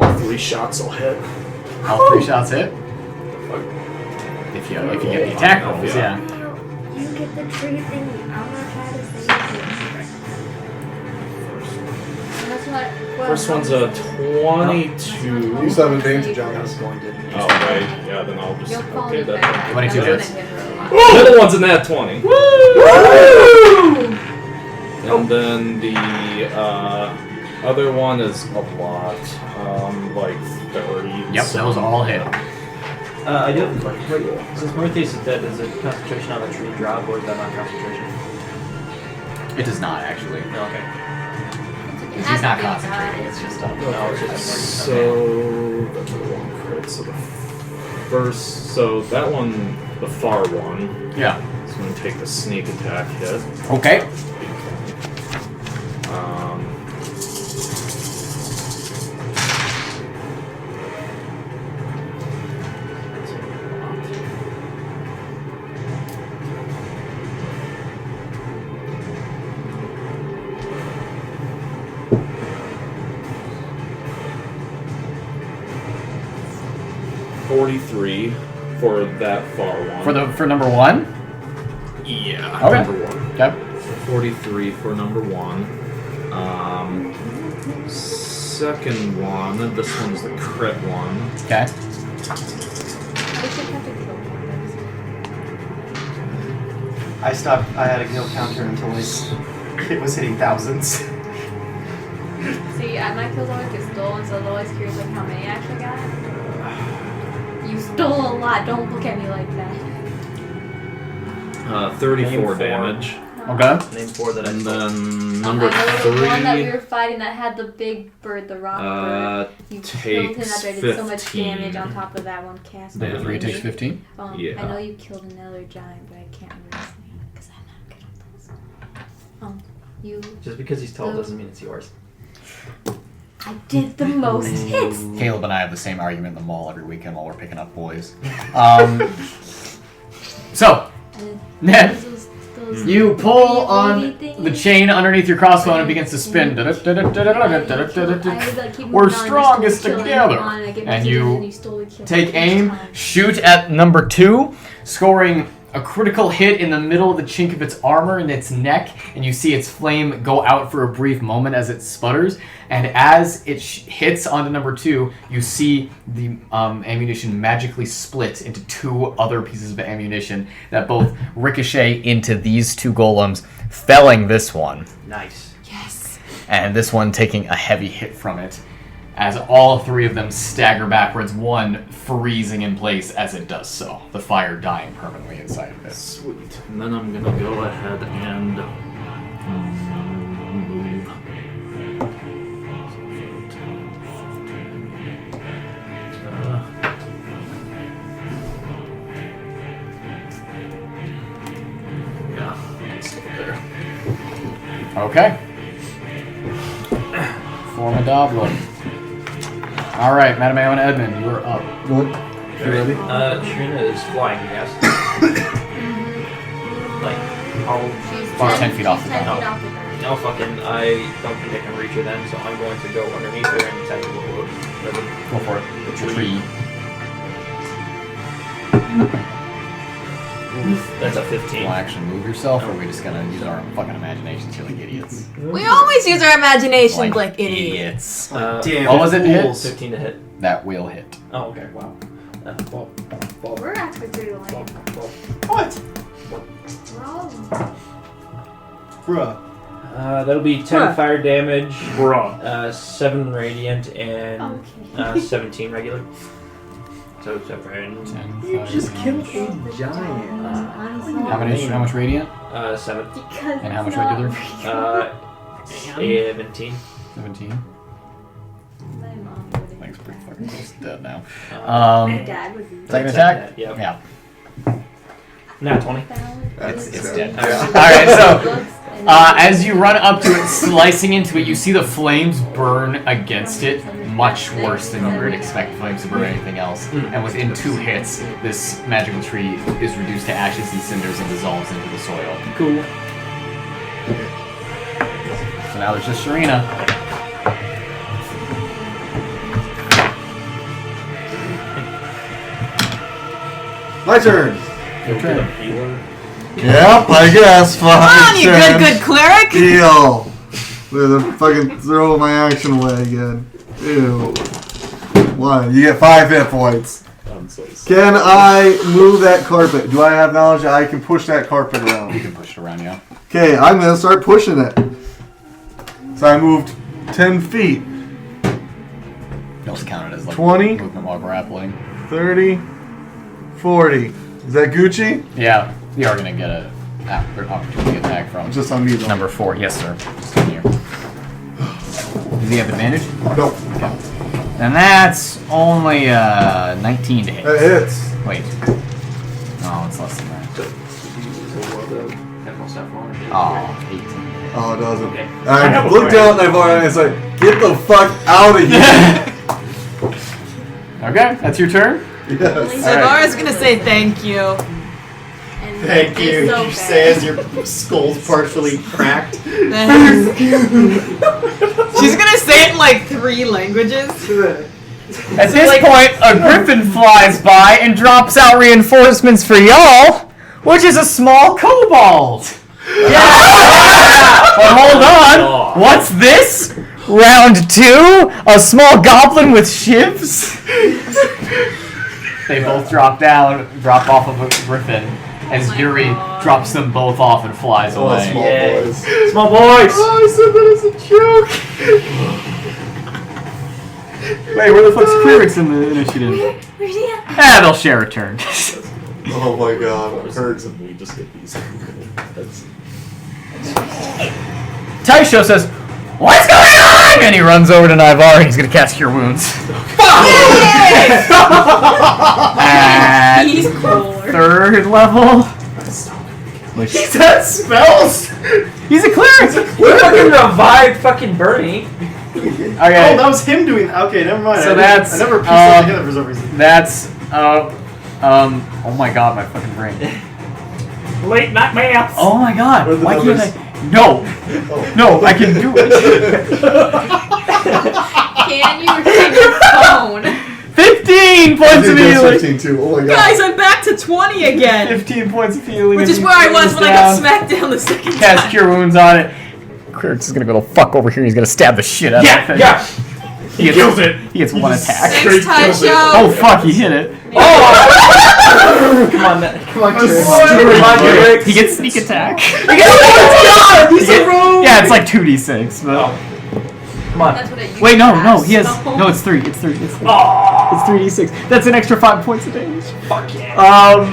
all 3 shots will hit. All 3 shots hit? If you get the attack rolls, yeah. You get the tree thing. I'm gonna try to save it. That's what. First one's a 22. You still have advantage on this. Oh, right. Yeah, then I'll just. Okay, that's 22 hits. Middle one's a nat 20. Woo! And then the other one is a lot. Like 30. Yep, those all hit. I do have a question. Since Morthace is dead, does the concentration on the tree drop, or is that not concentration? It does not, actually. No, okay. He's not concentrating, it's just No, it's just So that's the one crit. So the first, so that one, the far one. Yeah. Is going to take the sneak attack hit. Okay. $43 for that far one. For number 1? Yeah. Okay. Number 1. Okay. 43 for number 1. Second one. This one's the crit one. Okay. I stopped. I had a kill counter until it was hitting thousands. See, my kills always get stolen, so I was always curious like how many I actually got. You stole a lot. Don't look at me like that. 34 damage. Okay. Name 4 that I And stole. then number I know the one that we 3 were fighting that had the big bird, the rock bird. You killed him takes after I did so much 15. damage on top of that one cast. Number 3 takes 15? Yeah. I know you killed another giant, but I can't remember his name because I'm not good at those. You. Just because he's tall doesn't mean it's yours. I did the most hits. Caleb and I have the same argument in the mall every weekend while we're picking up boys. So, Ned, you pull on the chain underneath your crossbow and it begins to spin. We're strongest together. And you take aim, shoot at number 2, scoring a critical hit in the middle of the chink of its armor and its neck, and you see its flame go out for a brief moment as it sputters. And as it hits onto number 2, you see the ammunition magically split into 2 other pieces of ammunition that both ricochet into these 2 golems, felling this one. Nice. Yes. And this one taking a heavy hit from it, as all 3 of them stagger backwards, one freezing in place as it does so, the fire dying permanently inside of it. Sweet. And then I'm gonna go ahead and move. Yeah, it's still there. Okay. Formidable. Alright, Mattimeo and Edmund, you are up. ready? Sharina is flying, yes. Like, I'll... She's About 10 feet off the 10 ground. feet off the ground. No, fucking, I don't think I can reach her then, so I'm going to go underneath her and attack her with Go for it. It's a tree. That's a 15. Will actually move yourself, or are we just gonna use our fucking imaginations here like idiots? We always use our imaginations like idiots. Damn. What was it to hit? 15 to hit. That will hit. Oh, okay, wow. Well, We're actually pretty light. What? We're all Bruh. that'll be 10 Bruh. fire damage, Bruh. 7 radiant, and okay. 17 regular. So 7. You just killed a giant. How much radiant? 7. Because And how much it's not regular? 17. 17. My mom would. Thanks, pretty fucking close to dead now. My dad would be. Second attack? Yep. Yeah. Not 20. It's dead. Alright, so as you run up to it, slicing into it, you see the flames burn against it much worse than you would expect flames to burn anything else. And within 2 hits, this magical tree is reduced to ashes and cinders and dissolves into the soil. Cool. So now there's just Sharina. My turn. Your turn. Yep, I guess. Come on, you good cleric! Deal. We're gonna fucking throw my action away again. Ew. 1. You get 5 hit points. Can I move that carpet? Do I have knowledge that I can push that carpet around? You can push it around, yeah. Okay, I'm gonna start pushing it. So I moved 10 feet. You also count it as like 20? movement while grappling. 30, 40. Is that Gucci? Yeah, you are gonna get a opportunity attack from Just on me though. number 4. Yes, sir. Just on here. Does he have advantage? Nope. And that's only 19 to hit. That hits. Wait. No, it's less than that. Oh, 18. Oh, it doesn't. Okay. I looked down at Naivara and it's like, get the fuck out of here. Okay, that's your turn? Yes. Naivara's gonna say thank you. And Thank you. it's so You bad. say as your skull's partially cracked. She's gonna say it in like 3 languages. At this point, a griffin flies by and drops out reinforcements for y'all, which is a small kobold. Yeah! But hold on. What's this? Round 2? A small goblin with shivs? They both drop off of a griffin, as Yuri drops them both off and flies away. Small boys. Small boys! Oh, I said that as a joke. Wait, where the fuck's Clerics in the initiative? They'll share a turn. Oh my god, it hurts. We just get these. Taisho says, "What's going on?" And he runs over to Naivara and he's gonna cast Cure Wounds. At He's cooler. 3rd level. He's got spells! He's a cleric! We fucking revived fucking Bernie. Okay. Oh, that was him doing. Okay, never mind. So I never pieced that together for some reason. That's oh my god, my fucking brain. Late night math. Oh my god, What are the why numbers? can't I? No! No, I can do it! Can you retrieve your phone? 15 points of healing! 15 too. Oh my god. Guys, I'm back to 20 again. 15 points of healing. Which as is he where I was goes when I got down. smacked down the second Cast time. Cure Wounds on it. Cleric's is gonna go the fuck over here and he's gonna stab the shit out of that thing. Yeah! He kills it. He gets 1 attack. Thanks, Taisho. Oh fuck, he hit it. Oh! Come on, He gets sneak attack. He's a rogue! Yeah, it's like 2d6, but... Come on. That's what it used Wait, no, to he has... have, so- No, it's 3. It's 3. It's 3. Oh! It's 3d6. That's an extra 5 points of damage. Fuck yeah.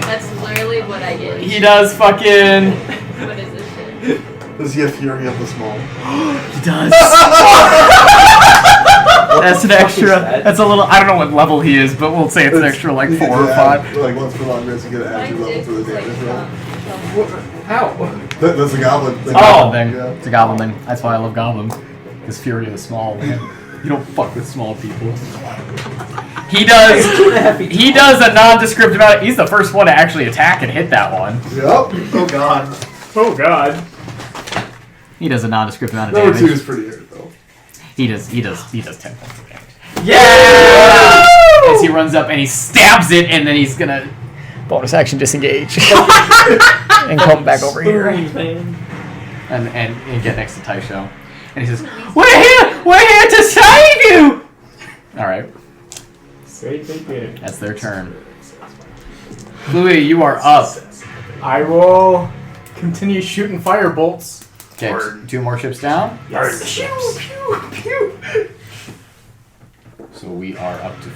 That's literally what I get. He does fucking... What is this shit? Does he have Fury of the Small? He does. That's an extra... That's a little... I don't know what level he is, but we'll say it's an extra, like, 4 or 5. Like, once per long rest, you get an add 2 level to the damage roll. How? That's a goblin. It's a goblin thing. Yeah. It's a goblin thing. That's why I love goblins. Because Fury of the Small, man. You don't fuck with small people. He does a nondescript amount. He's the first one to actually attack and hit that one. Yep. Oh god. Oh god. He does a nondescript amount of Number damage. 2 is pretty hurt though. He does 10 points of damage. Yeah! As he runs up and he stabs it, and then he's gonna bonus action disengage and come back over here and get next to Taisho. And he says, "We're here to save you." All right. That's their turn. Kluya, you are up. I will continue shooting fire bolts. Okay, 2 more ships down. Yes. Pew, pew, pew. So we are up to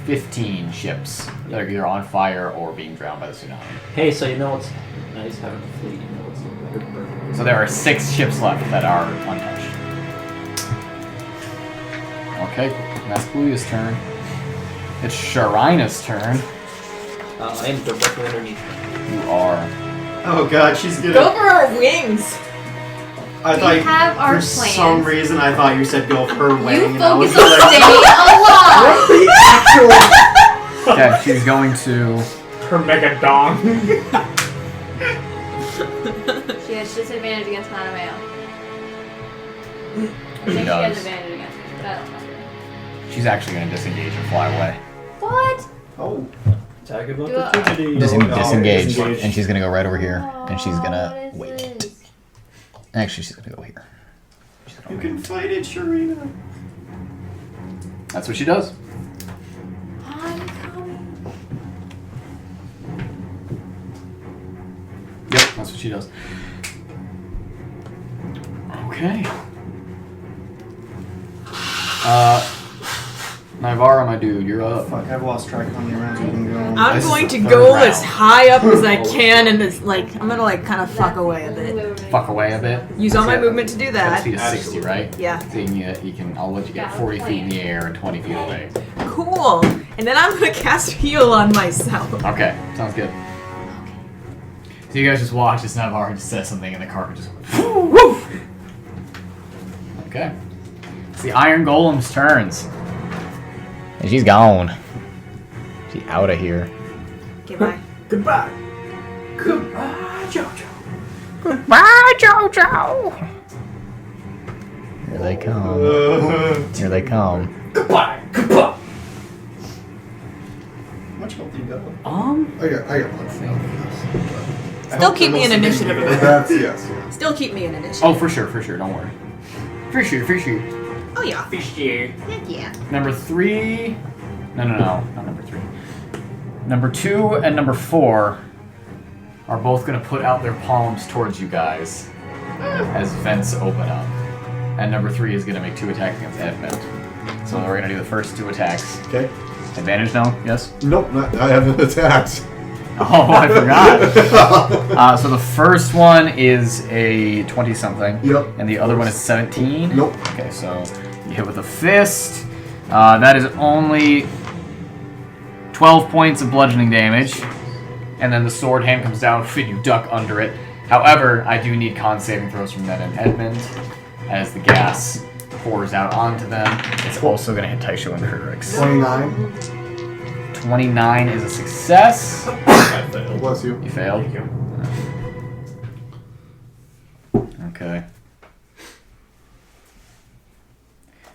15 ships that are either on fire or being drowned by the tsunami. Hey, so you know what's nice having a fleet? You know what's better. So there are 6 ships left that are untouched. Okay, that's Kluya's turn. It's Sharina's turn. I am directly underneath. You are. Oh god, she's gonna. Go for her wings. I We thought have our for plans. some reason I thought you said go for her wing. You and I was focus on like, staying alive. Okay, she's going to. Her mega dong. She has disadvantage against Mattimeo. I She think she has does. advantage against me, but I don't remember. She's actually going to disengage and fly away. What? oh. Tag of Do opportunity. Disengage, disengage. and she's going to go right over here, and she's going What to is wait. this? Actually, she's going to go here. You can fight it, Sharina. That's what she does. I'm coming. Yep, that's what she does. Okay. Naivara, my dude, you're up. Fuck, I've lost track of how many rounds we've been going. I'm This is going the to third go round. as high up as I can, and it's like I'm gonna like kind of fuck away a bit. Fuck away a bit. Use all my Yeah. movement to do that. Speed is 60, right? Yeah. So you can, I'll let you get 40 feet in the air and 20 feet away. Cool. And then I'm gonna cast heal on myself. Okay, sounds good. So you guys just watch as Naivara just says something and the carpet just woof. Okay. It's the Iron Golem's turns. And she's gone. She's out of here. Okay, bye. Goodbye. Goodbye, Jojo. Goodbye, Jojo. Here they come. Here they come. Goodbye. Goodbye. How much health do you got? I got one. Still keep me in initiative. That's yes. Still keep me in initiative. Oh, for sure, don't worry. For sure. Oh yeah. Fish you. Heck yeah. Number 3. No, not number 3. Number 2 and number 4 are both going to put out their palms towards you guys as vents open up. And number 3 is going to make 2 attacks against Edmund. So we're going to do the first 2 attacks. Okay. Advantage now? Yes? Nope, I haven't attacked. Oh, I forgot. So the first one is a 20-something. Yep. And the other one is 17? Nope. Okay, so you hit with a fist. That is only 12 points of bludgeoning damage. And then the sword hand comes down, and you duck under it. However, I do need con saving throws from Ned and Edmund as the gas pours out onto them. It's also going to hit Taisho and Kurix. 29. 29 is a success. Bless you. You failed? Okay.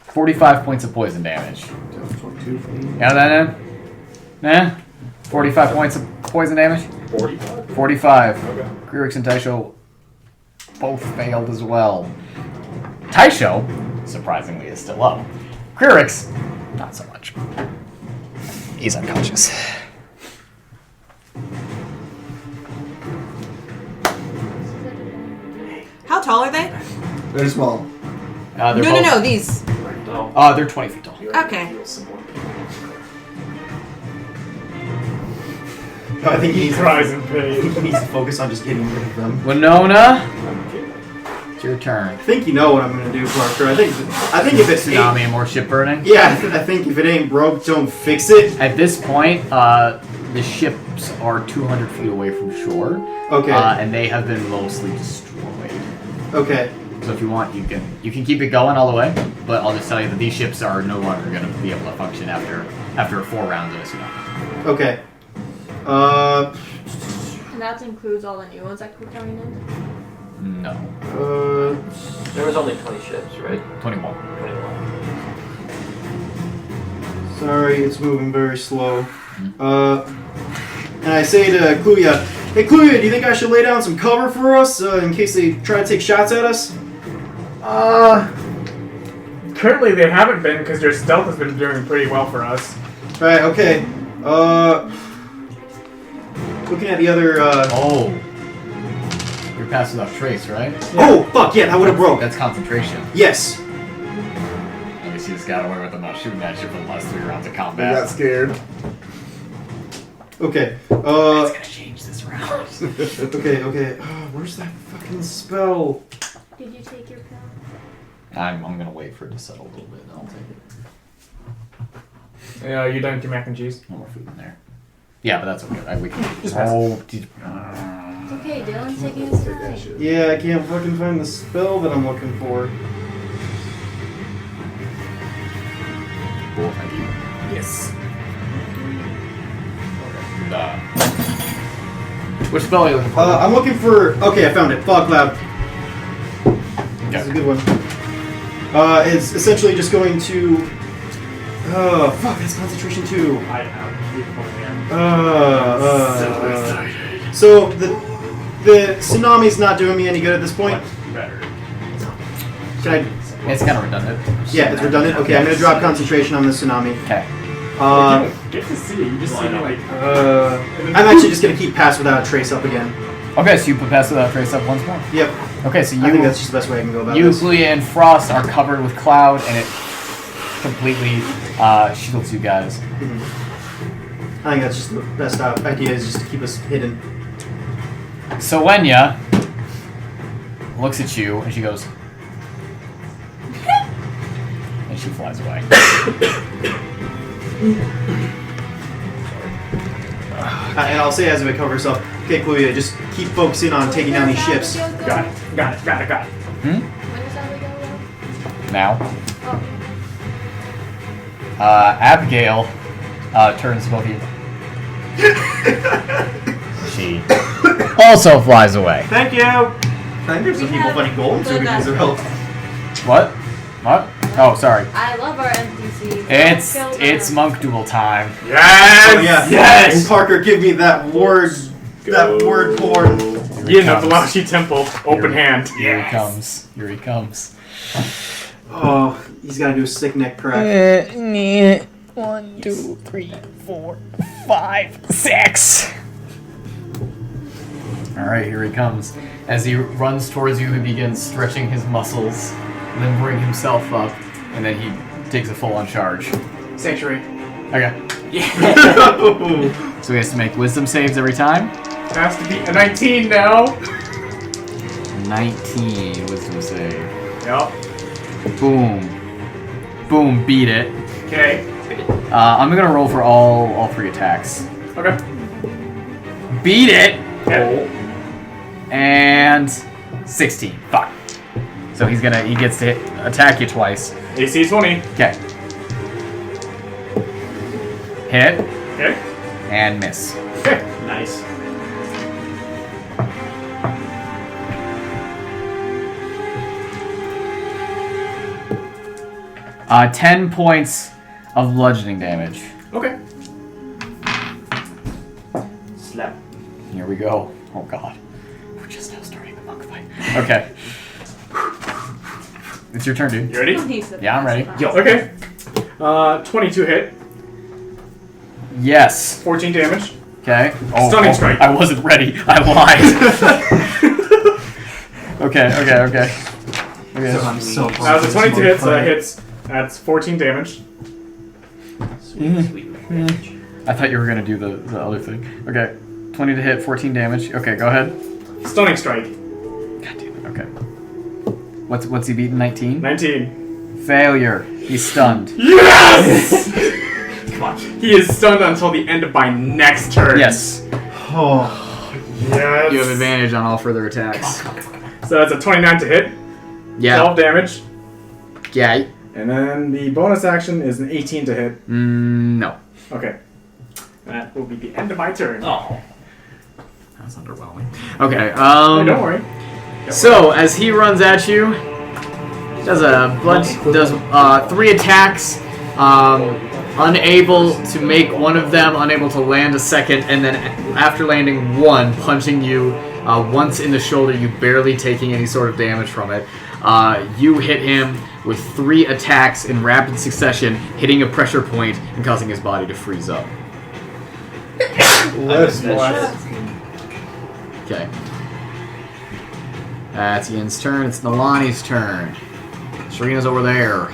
45 points of poison damage. 22 for me. Yeah, that Nah? 45 points of poison damage? 45. 45. Okay. Kurix and Taisho both failed as well. Taisho, surprisingly, is still up. Kurix, not so much. He's unconscious. How tall are they? They're small. They're No, both, these. They're 20 feet tall. Okay. I think he needs Cries in pain. he needs to focus on just getting rid of them. Winona, it's your turn. I think you know what I'm gonna do, Parker. I think if it's Tsunami and more ship burning. yeah, I think if it ain't broke, don't fix it. At this point, the ships are 200 feet away from shore. Okay. And they have been mostly destroyed. Okay. So if you want, you can keep it going all the way. But I'll just tell you that these ships are no longer going to be able to function after after 4 rounds of a tsunami. Okay. And that includes all the new ones that we're coming in? No. There was only 20 ships, right? 21. 21. Sorry, it's moving very slow. And I say to Kluya, hey Kluya, do you think I should lay down some cover for us in case they try to take shots at us? Currently they haven't been because their stealth has been doing pretty well for us. Alright, okay. Looking at the other, Oh. You're passing without trace, right? Oh, fuck, yeah, that would have broke. That's concentration. Yes. Let me see this guy away with them not shooting at you for the last 3 rounds of I combat. got scared. Okay, It's gonna change this round. okay. Where's that fucking spell? Did you take your pill? I'm gonna wait for it to settle a little bit, and I'll take it. Yeah, you done with your mac and cheese? No more food in there. Yeah, but that's okay. We can Just pass. It's okay, Dylan's taking his time. Yeah, I can't fucking find the spell that I'm looking for. Cool, thank you. Yes. Which spell are you looking for? I'm looking for. Okay, I found it. Fog cloud. This is a good one. It's essentially just going to. Oh fuck! That's concentration too. I have. So the tsunami's not doing me any good at this point. Better. Should I? It's kind of redundant. Yeah, it's redundant. Okay, I'm gonna drop concentration on the tsunami. Okay. You don't get to see it. You just see me like. I'm actually just gonna keep pass without a trace up again. Okay, so you put pass without trace up once more. Yep. Okay, so I think that's just the best way I can go about you, this. Kluya, and Frost are covered with cloud, and it completely shields you guys. I think that's just the best idea is just to keep us hidden. So Wenya looks at you, and she goes, and she flies away. And I'll say as if it covers up. Okay, Kluya, just keep focusing on taking down these ships. Got it. Hmm? When does that go? Now. Oh. Abigail turns to both of you. She also flies away. Thank you. I think there's some people finding gold so we can use their help. What? What? Oh, sorry. I love our NPCs. It's monk duel time. Yes! Oh, yeah. Yes! And Parker, give me that word. That word porn. Yin of Veloci Temple, open hand. Here he comes. Here he comes. Oh, he's got to do a sick neck crack. 1, 2, 3, 4, 5, 6. Alright, here he comes. As he runs towards you, he begins stretching his muscles, limbering himself up, and then he takes a full-on charge. Sanctuary. Okay. So he has to make wisdom saves every time. Has to be a 19 now. 19 wisdom save. Yep. Boom. Boom, beat it. Okay. I'm gonna roll for all 3 attacks. Okay. Beat it! Okay. And 16. Fuck. So he gets to attack you twice. AC 20. Okay. Hit. Okay. And miss. Okay. Nice. Uh, 10 points of bludgeoning damage. Okay. Slap. Here we go. Oh god. We're just now starting the monk fight. Okay. It's your turn, dude. You ready? Yeah, I'm ready. Yo. Okay. 22 hit. Yes. 14 damage. Okay. Oh, Stunning strike. I wasn't ready. I lied. Okay. So I'm so pumped. That was a 22 hit, so that hits. That's 14 damage. I thought you were gonna do the other thing. Okay. 20 to hit, 14 damage. Okay, go ahead. Stunning strike. God damn it. Okay. What's he beaten? 19? 19. Failure. He's stunned. Yes! Come on. He is stunned until the end of my next turn. Yes. Oh. Yes. You have advantage on all further attacks. So that's a 29 to hit. Yeah. 12 damage. Yeah. And then the bonus action is an 18 to hit. No. Okay. That will be the end of my turn. Oh. That's underwhelming. Okay. Hey, don't worry. So as he runs at you, does 3 attacks. Unable to make one of them, unable to land a second, and then after landing one, punching you once in the shoulder, you barely taking any sort of damage from it. You hit him with 3 attacks in rapid succession, hitting a pressure point and causing his body to freeze up. Okay. That's Ian's turn. It's Nalane's turn. Serena's over there.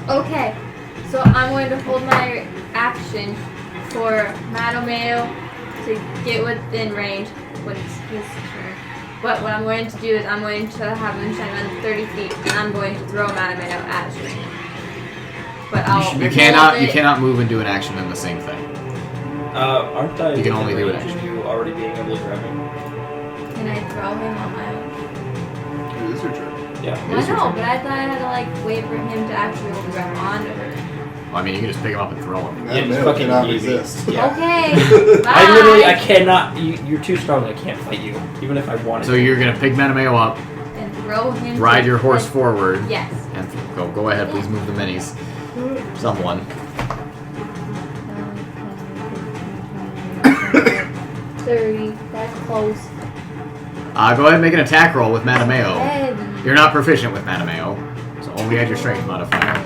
Okay, so I'm going to hold my action for Mattimeo to get within range when it's his turn. But what I'm going to do is I'm going to have him shine on 30 feet, and I'm going to throw Mattimeo at you. But You cannot move and do an action in the same thing. Aren't I? You can only do an action. action. You already being able to grab him. Can I throw him on my own? It is your turn. Yeah. I know, but I thought I had to wait for him to actually be able to grab onto her. Well, I mean, you can just pick him up and throw him. That male fucking cannot easy. resist. Yeah. Okay. Bye. I cannot. You're too strong. I can't fight you, even if I wanted. So you're gonna pick Mattimeo up, And throw him. ride to your horse the- forward, Yes. and go ahead. Please move the minis. Someone. 30. That's close. Go ahead and make an attack roll with Mattimeo. Heavy. You're not proficient with Mattimeo, so only add your strength modifier. 8,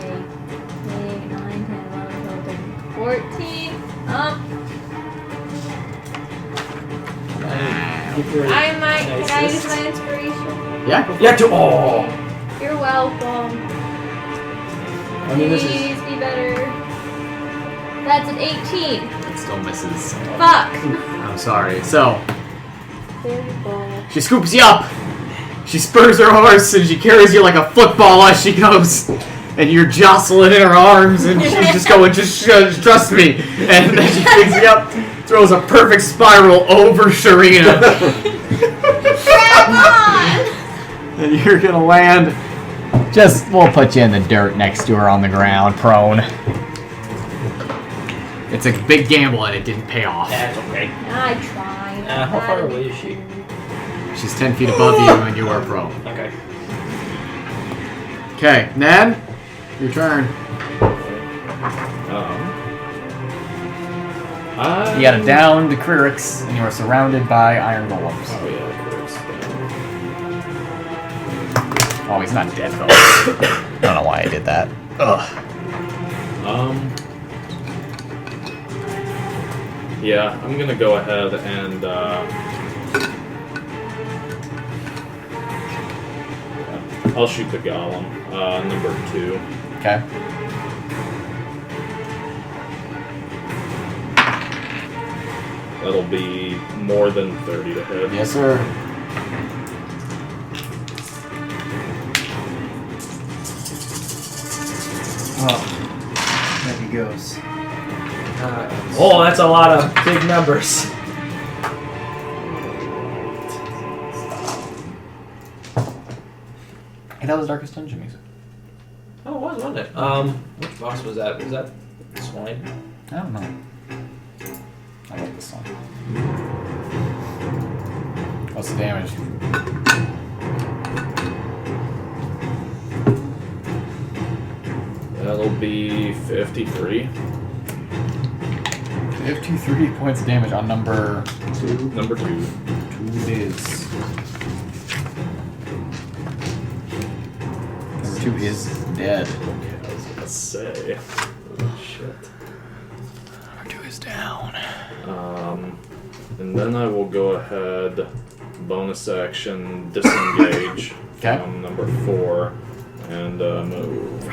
9, 10, 11, 12, 13, 14. I might. Can I use my inspiration? Yeah. Yeah. Oh. You're welcome. I mean, this is. Please be better. That's an 18. It still misses. Fuck. I'm sorry. So There you go. she scoops you up. She spurs her horse and she carries you like a football as she goes. And you're jostling in her arms and she's just going, just trust me. And then she picks you up, throws a perfect spiral over Serena. Grab on! And you're gonna land. We'll put you in the dirt next to her on the ground, prone. It's a big gamble and it didn't pay off. That's okay. I tried. How far away is she? She's 10 feet above you and you are prone. Okay. Okay, Ned, your turn. You gotta down the Kryrix and you are surrounded by iron golems. Oh yeah, Oh, he's not dead though. I don't know why I did that. Ugh. Yeah, I'm gonna go ahead and I'll shoot the golem, number 2. Okay. That'll be more than 30 to hit. Yes, sir. Oh, there he goes. Oh, that's a lot of big numbers. Hey, that was Darkest Dungeon music. Oh, it was, wasn't it? Which boss was that? Was that Swine? I don't know. I like this song. What's the damage? That'll be 53. 53 points of damage on number 2. Number 2. 2 it is. Number 2 is dead. Okay, I was gonna say. Oh, shit. Number 2 is down. And then I will go ahead, bonus action, disengage from number 4, and move.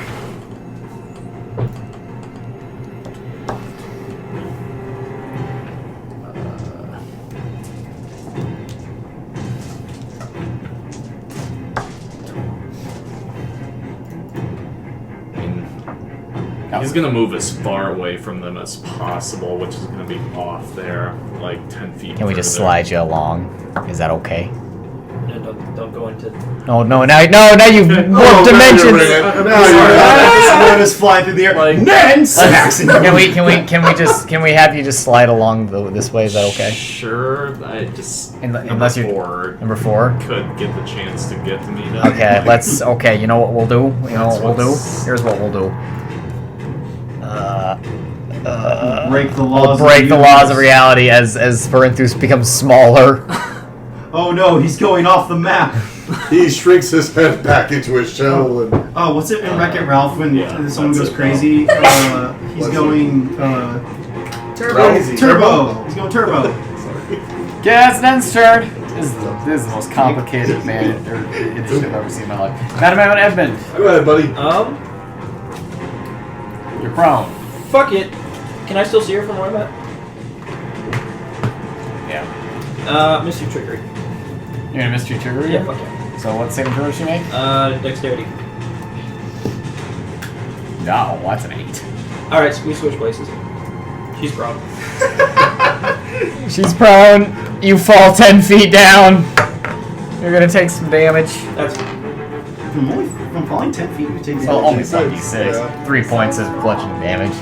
He's gonna move as far away from them as possible, which is gonna be off there, like 10 feet. Can we just further. slide you along? Is that okay? No, don't go into. No, now you've warped dimensions. Someone is flying through the air. Like, Then smacks into Can we have you just slide along this way? Is that okay? Sure, I just Unless number you're 4 number 4. could get the chance to get to me. Then. Okay, okay. You know what we'll do? Here's what we'll do. break the I'll laws. break the laws of reality as Sperinthus becomes smaller. Oh no, he's going off the map. He shrinks his head back into his shell and. Oh, what's it in Wreck-It Ralph when someone that's goes it. crazy? He's going Turbo. turbo. He's going turbo. Yeah, it's Nen's turn. This is the most complicated edition I've ever seen in my life. Mattimeo and Edmund, Go ahead, buddy. you're prone. Fuck it. Can I still see her from where I'm at? Yeah. Mystery trickery. You're gonna mystery trigger Yeah, again? fuck yeah. So what saving throw does she make? Dexterity. No, that's an 8. Alright, so we switch places. She's prone. She's prone. You fall 10 feet down. You're gonna take some damage. That's From falling 10 feet, you take Well, only Six, 1d6. yeah. 3 points of bludgeoning damage.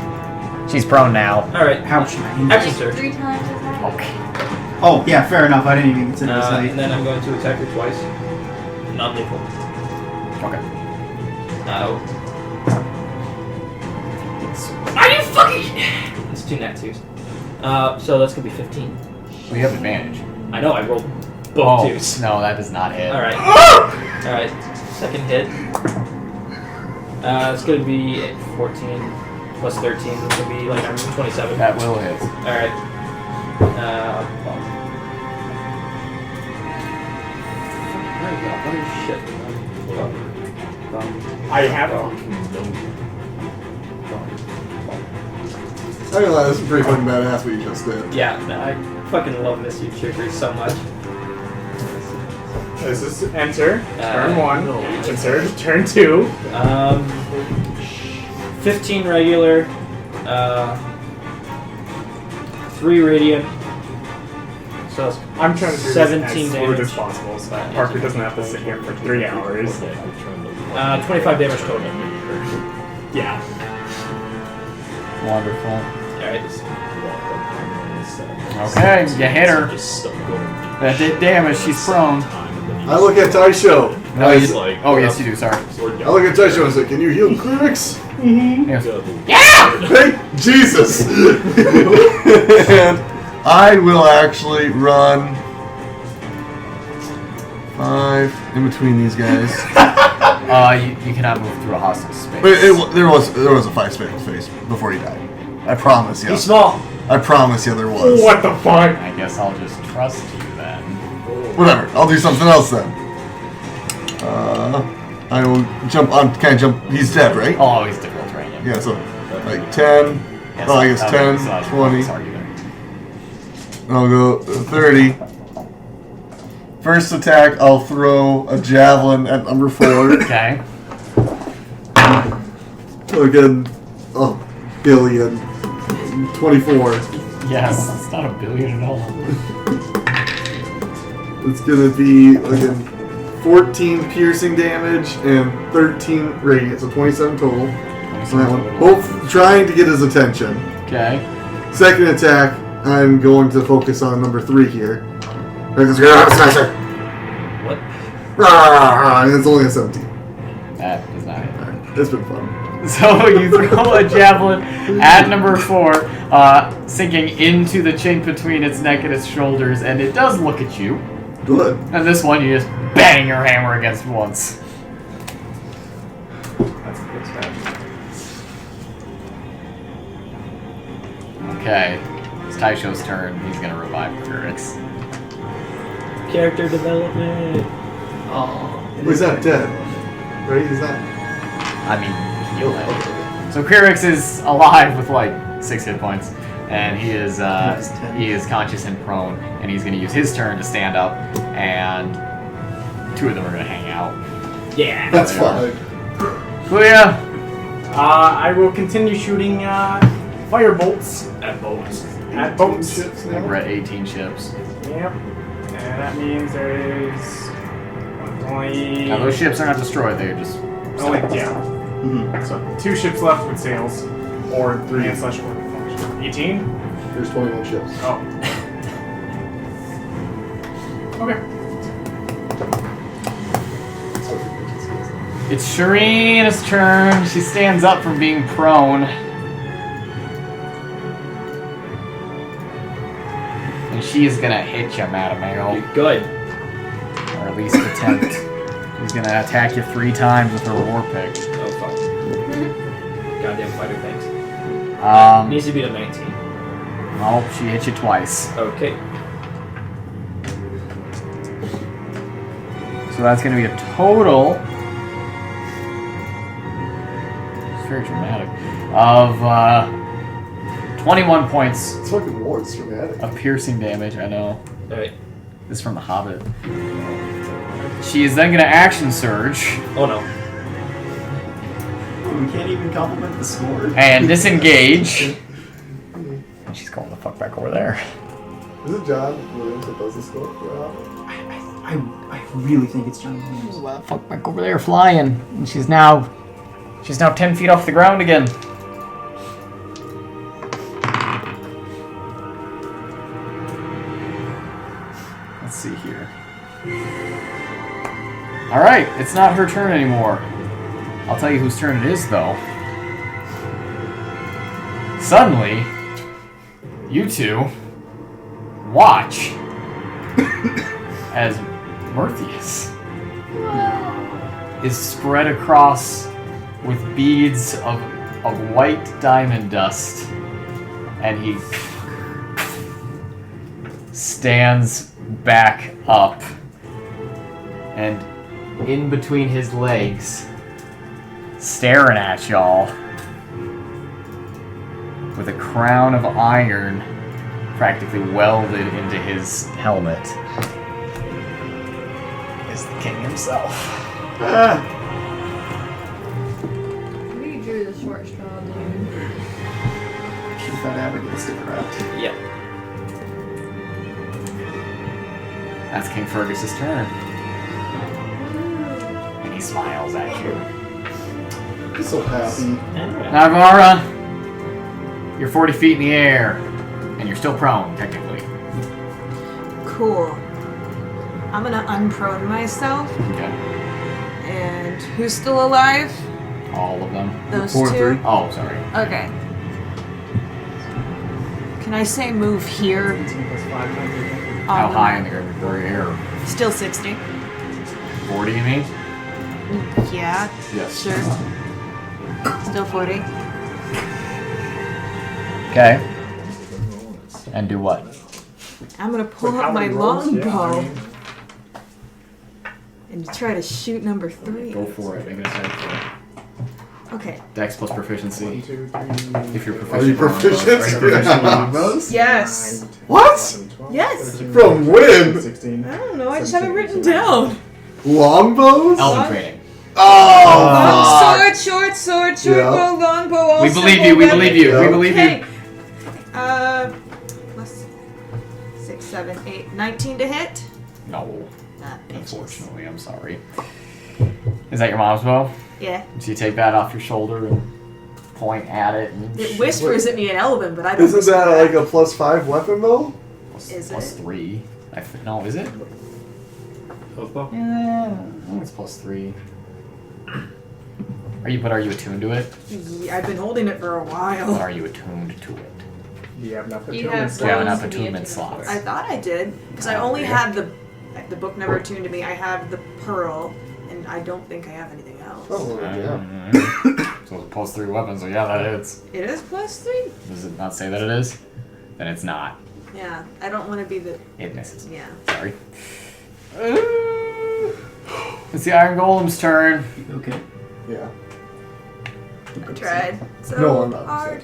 She's prone now. alright. Ouch. Action surge. 3 times as high. Okay. Oh, yeah, fair enough. I didn't even consider this height. And then I'm going to attack her twice. Non-lethal. Okay. Are you fucking? It's 2 nat 2s. So that's gonna be 15. Well, you have advantage. I know, I rolled both 2s. No, that does not hit. Alright. Alright. Second hit. It's gonna be 14 plus 13. It's gonna be like 27. That will hit. Alright. What shit? I have a. I'm gonna lie, this is pretty fucking badass what you just did. Yeah, no, I fucking love Mystery Trickery so much. This is enter. Turn 1. no. Enter. Turn 2. 15 regular, 3 radiant. So it's I'm trying to do 17 this as smooth damage. as possible so that Parker doesn't have to sit here for 3 hours. 25 damage total. Yeah. Wonderful. Alright. Okay, you hit her. That did damage. She's prone. I look at Taisho. No, As- you. Oh, yes, you do. Sorry. I look at Taisho and say, "Can you heal Klimisch?" Yes. Thank Jesus. And I will actually run 5 in between these guys. You cannot move through a hostile space. But there was a 5 space before he died. I promise you. He's small. I promise you there was. What the fuck? I guess I'll just trust you then. Whatever. I'll do something else then. I will jump on. Can I jump? He's dead, right? Oh, he's difficult terrain. Yeah. So like 10. Yes, I guess 10, 20. I'll go 30. First attack, I'll throw a javelin at number 4. Okay. Again, a billion. 24. Yes, it's not a billion at all. It's gonna be again 14 piercing damage and 13 radiant, so 27 total. So that one. Both trying to get his attention. Okay. Second attack, I'm going to focus on number 3 here. Ratsmasher. What? And it's only a 17. That is not it. It's been fun. So you throw a javelin at number 4, sinking into the chink between its neck and its shoulders, and it does look at you. Good. And this one, you just bang your hammer against once. That's a good stat. Okay. It's Taisho's turn. He's gonna revive Kurix. Character development. Oh. He's not dead. Right? He's not. I mean, heal him. So Kurix is alive with like 6 hit points, and he is conscious and prone, and he's gonna use his turn to stand up, and 2 of them are gonna hang out. Yeah. That's fine. Kluya! I will continue shooting fire bolts At boats. at boats. We're at 18 ships. Yep. And that means there is Only. Now those ships are not destroyed. They're just. Only, yeah. Mm-hmm. So 2 ships left with sails, or 3 and slash order function. 18. There's 21 ships. Oh. Okay. It's Shireen's turn. She stands up from being prone. And she is gonna hit you, Mattimeo. Good. Or at least attempt. She's gonna attack you 3 times with her war pick. Oh fuck. Goddamn fighter things. Needs to be a 19. Oh, she hit you twice. Okay. So that's gonna be a total. It's very dramatic. Of 21 points. It's fucking war. It's dramatic. Of piercing damage. I know. Alright. This is from the Hobbit. She is then gonna action surge. Oh no. We can't even compliment the score. And disengage. And she's going the fuck back over there. Is it John Williams that does the score? I really think it's John Williams. Well, fuck back over there flying. And she's now 10 feet off the ground again. Let's see here. Alright, it's not her turn anymore. I'll tell you whose turn it is, though. Suddenly, you two watch as Murpheus is spread across with beads of white diamond dust, and he stands back up, and in between his legs, staring at y'all with a crown of iron practically welded into his helmet, is the king himself. We drew the short straw, dude. Keep that Abigail stick around. Yep. That's King Fergus's turn. And he smiles at you. He's so happy. Naivara, you're 40 feet in the air. And you're still prone, technically. Cool. I'm gonna unprone myself. Okay. And who's still alive? All of them. Those 4 and 3. two? Oh, sorry. Okay. Can I say move here? How high in the air? Still 60. 40, you mean? Yeah. Yes. Sure. Still 40. Okay. And do what? I'm gonna pull With up how my many rolls? Yeah, longbow I mean, and try to shoot number 3. Go for it. Make an attack for it. Okay. Dex plus proficiency. 1, 2, 3. If you're Are proficient. you proficient? Are you proficient? Those? Yes. 9, 10, What? 11, 12, Yes. 13, From when? 16. I don't know. I just have it 17, written down. Longbows? Elven training. Oh, fuck. Short sword, Yeah. bow, long bow. All We believe simple you. We weapons. believe you. We Yeah. believe Okay. you. Plus 6, 7, 8, 19 to hit. No. Bitches. Unfortunately, I'm sorry. Is that your mom's bow? Yeah. So you take that off your shoulder and point at it. And It shoot. whispers at me in Elven, but I don't. Isn't that like a +5 weapon though? Is Plus it? 3. No, is it? Crossbow? Yeah, I think it's plus 3. Are you attuned to it? Yeah, I've been holding it for a Or while. are you attuned to it? Do you have enough You attunement? have Do you have enough to be attunement attuned slots? I thought I did because I only had the book never attuned to me. I have the pearl, and I don't think I have anything else. Oh, yeah. So it's plus 3 weapons, so yeah, that hits. It is +3. Does it not say that it is? Then it's not. Yeah, I don't want to be the. It misses. Yeah. Sorry. It's the Iron Golem's turn. Okay. Yeah. I tried so No, I'm not hard.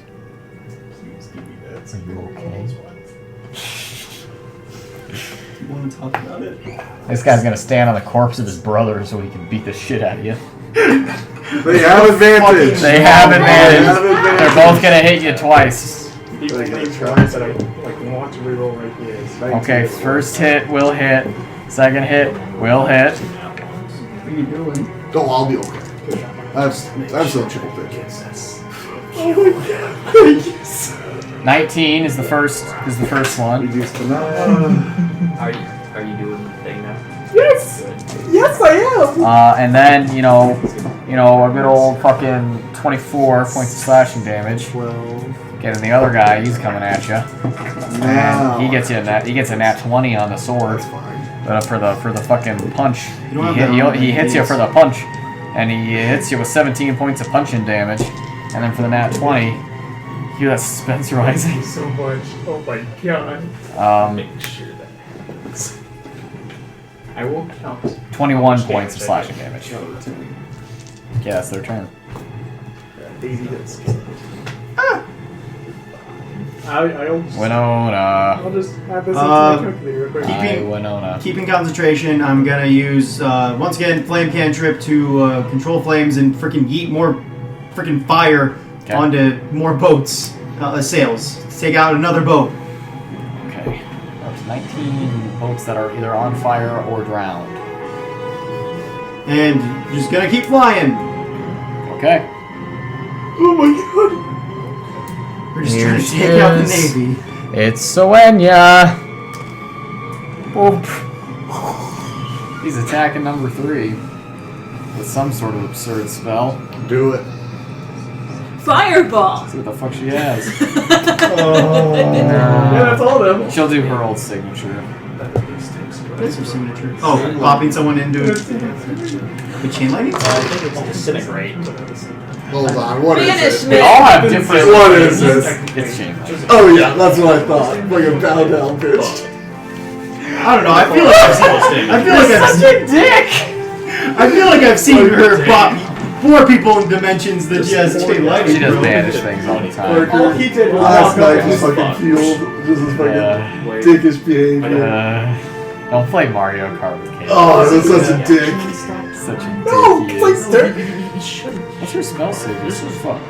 Please give me that. Are you okay? You want to talk about it? This guy's gonna stand on the corpse of his brother so he can beat the shit out of you. They have advantage. They have advantage. have advantage. They're both gonna hit you twice. People Like, name try. ones that I want to reroll right here. Okay, first hit will hit. Second hit will hit. are you doing? Oh, I'll be okay. I have some triple vision. Oh my god. Thank you so 19 is the first one. Reduce to 9. Are you doing the thing now? Yes! Good. Yes, I am! And then, a good old fucking 24 points of slashing damage. 12. Getting the other guy, he's coming at you. Now. And he gets a nat 20 on the sword. That's fine. But for the fucking punch, You don't have he hits you for the punch, and he hits you with 17 points of punching damage, and then for the nat 20, you hear that suspense rising. So much. Oh my god. Make sure that happens. I will count. 21 points of slashing damage. Yeah, that's their turn. Daisy hits. I'll Winona. just add this into my calculator real quick. Winona. Keeping concentration, I'm gonna use once again flame cantrip to control flames and freaking yeet more freaking fire onto more boats, sails. Take out another boat. Okay. There's 19 boats that are either on fire or drowned. And just gonna keep flying. Okay. Oh my god. We're just Here trying to she take out the is. Navy. It's Sowenya. Boop. He's attacking number 3 with some sort of absurd spell. Do it. Fireball! See what the fuck she has. Yeah, that's all of them. She'll do her old signature. What's her signature? Oh, popping someone into it. The chain lightning? I think it's disintegrate. Hold on, what is Banish it? me. They all have different. What is this? It's chain. Oh yeah, that's what I thought. Like a bow down bitch. I don't know. I feel like I've seen. I feel like I've Such a dick. I feel like I've seen her pop 4 people in dimensions that she has chain lightning. She does bro. banish things all the time. Oh, he did Last not. night, just fucking fueled, just as fucking Yeah. dickish behavior. Don't play Mario Kart with kids. Oh, that's such a dick. Such a dick. No, he please, is. sir. What's your spell save? This is fuck.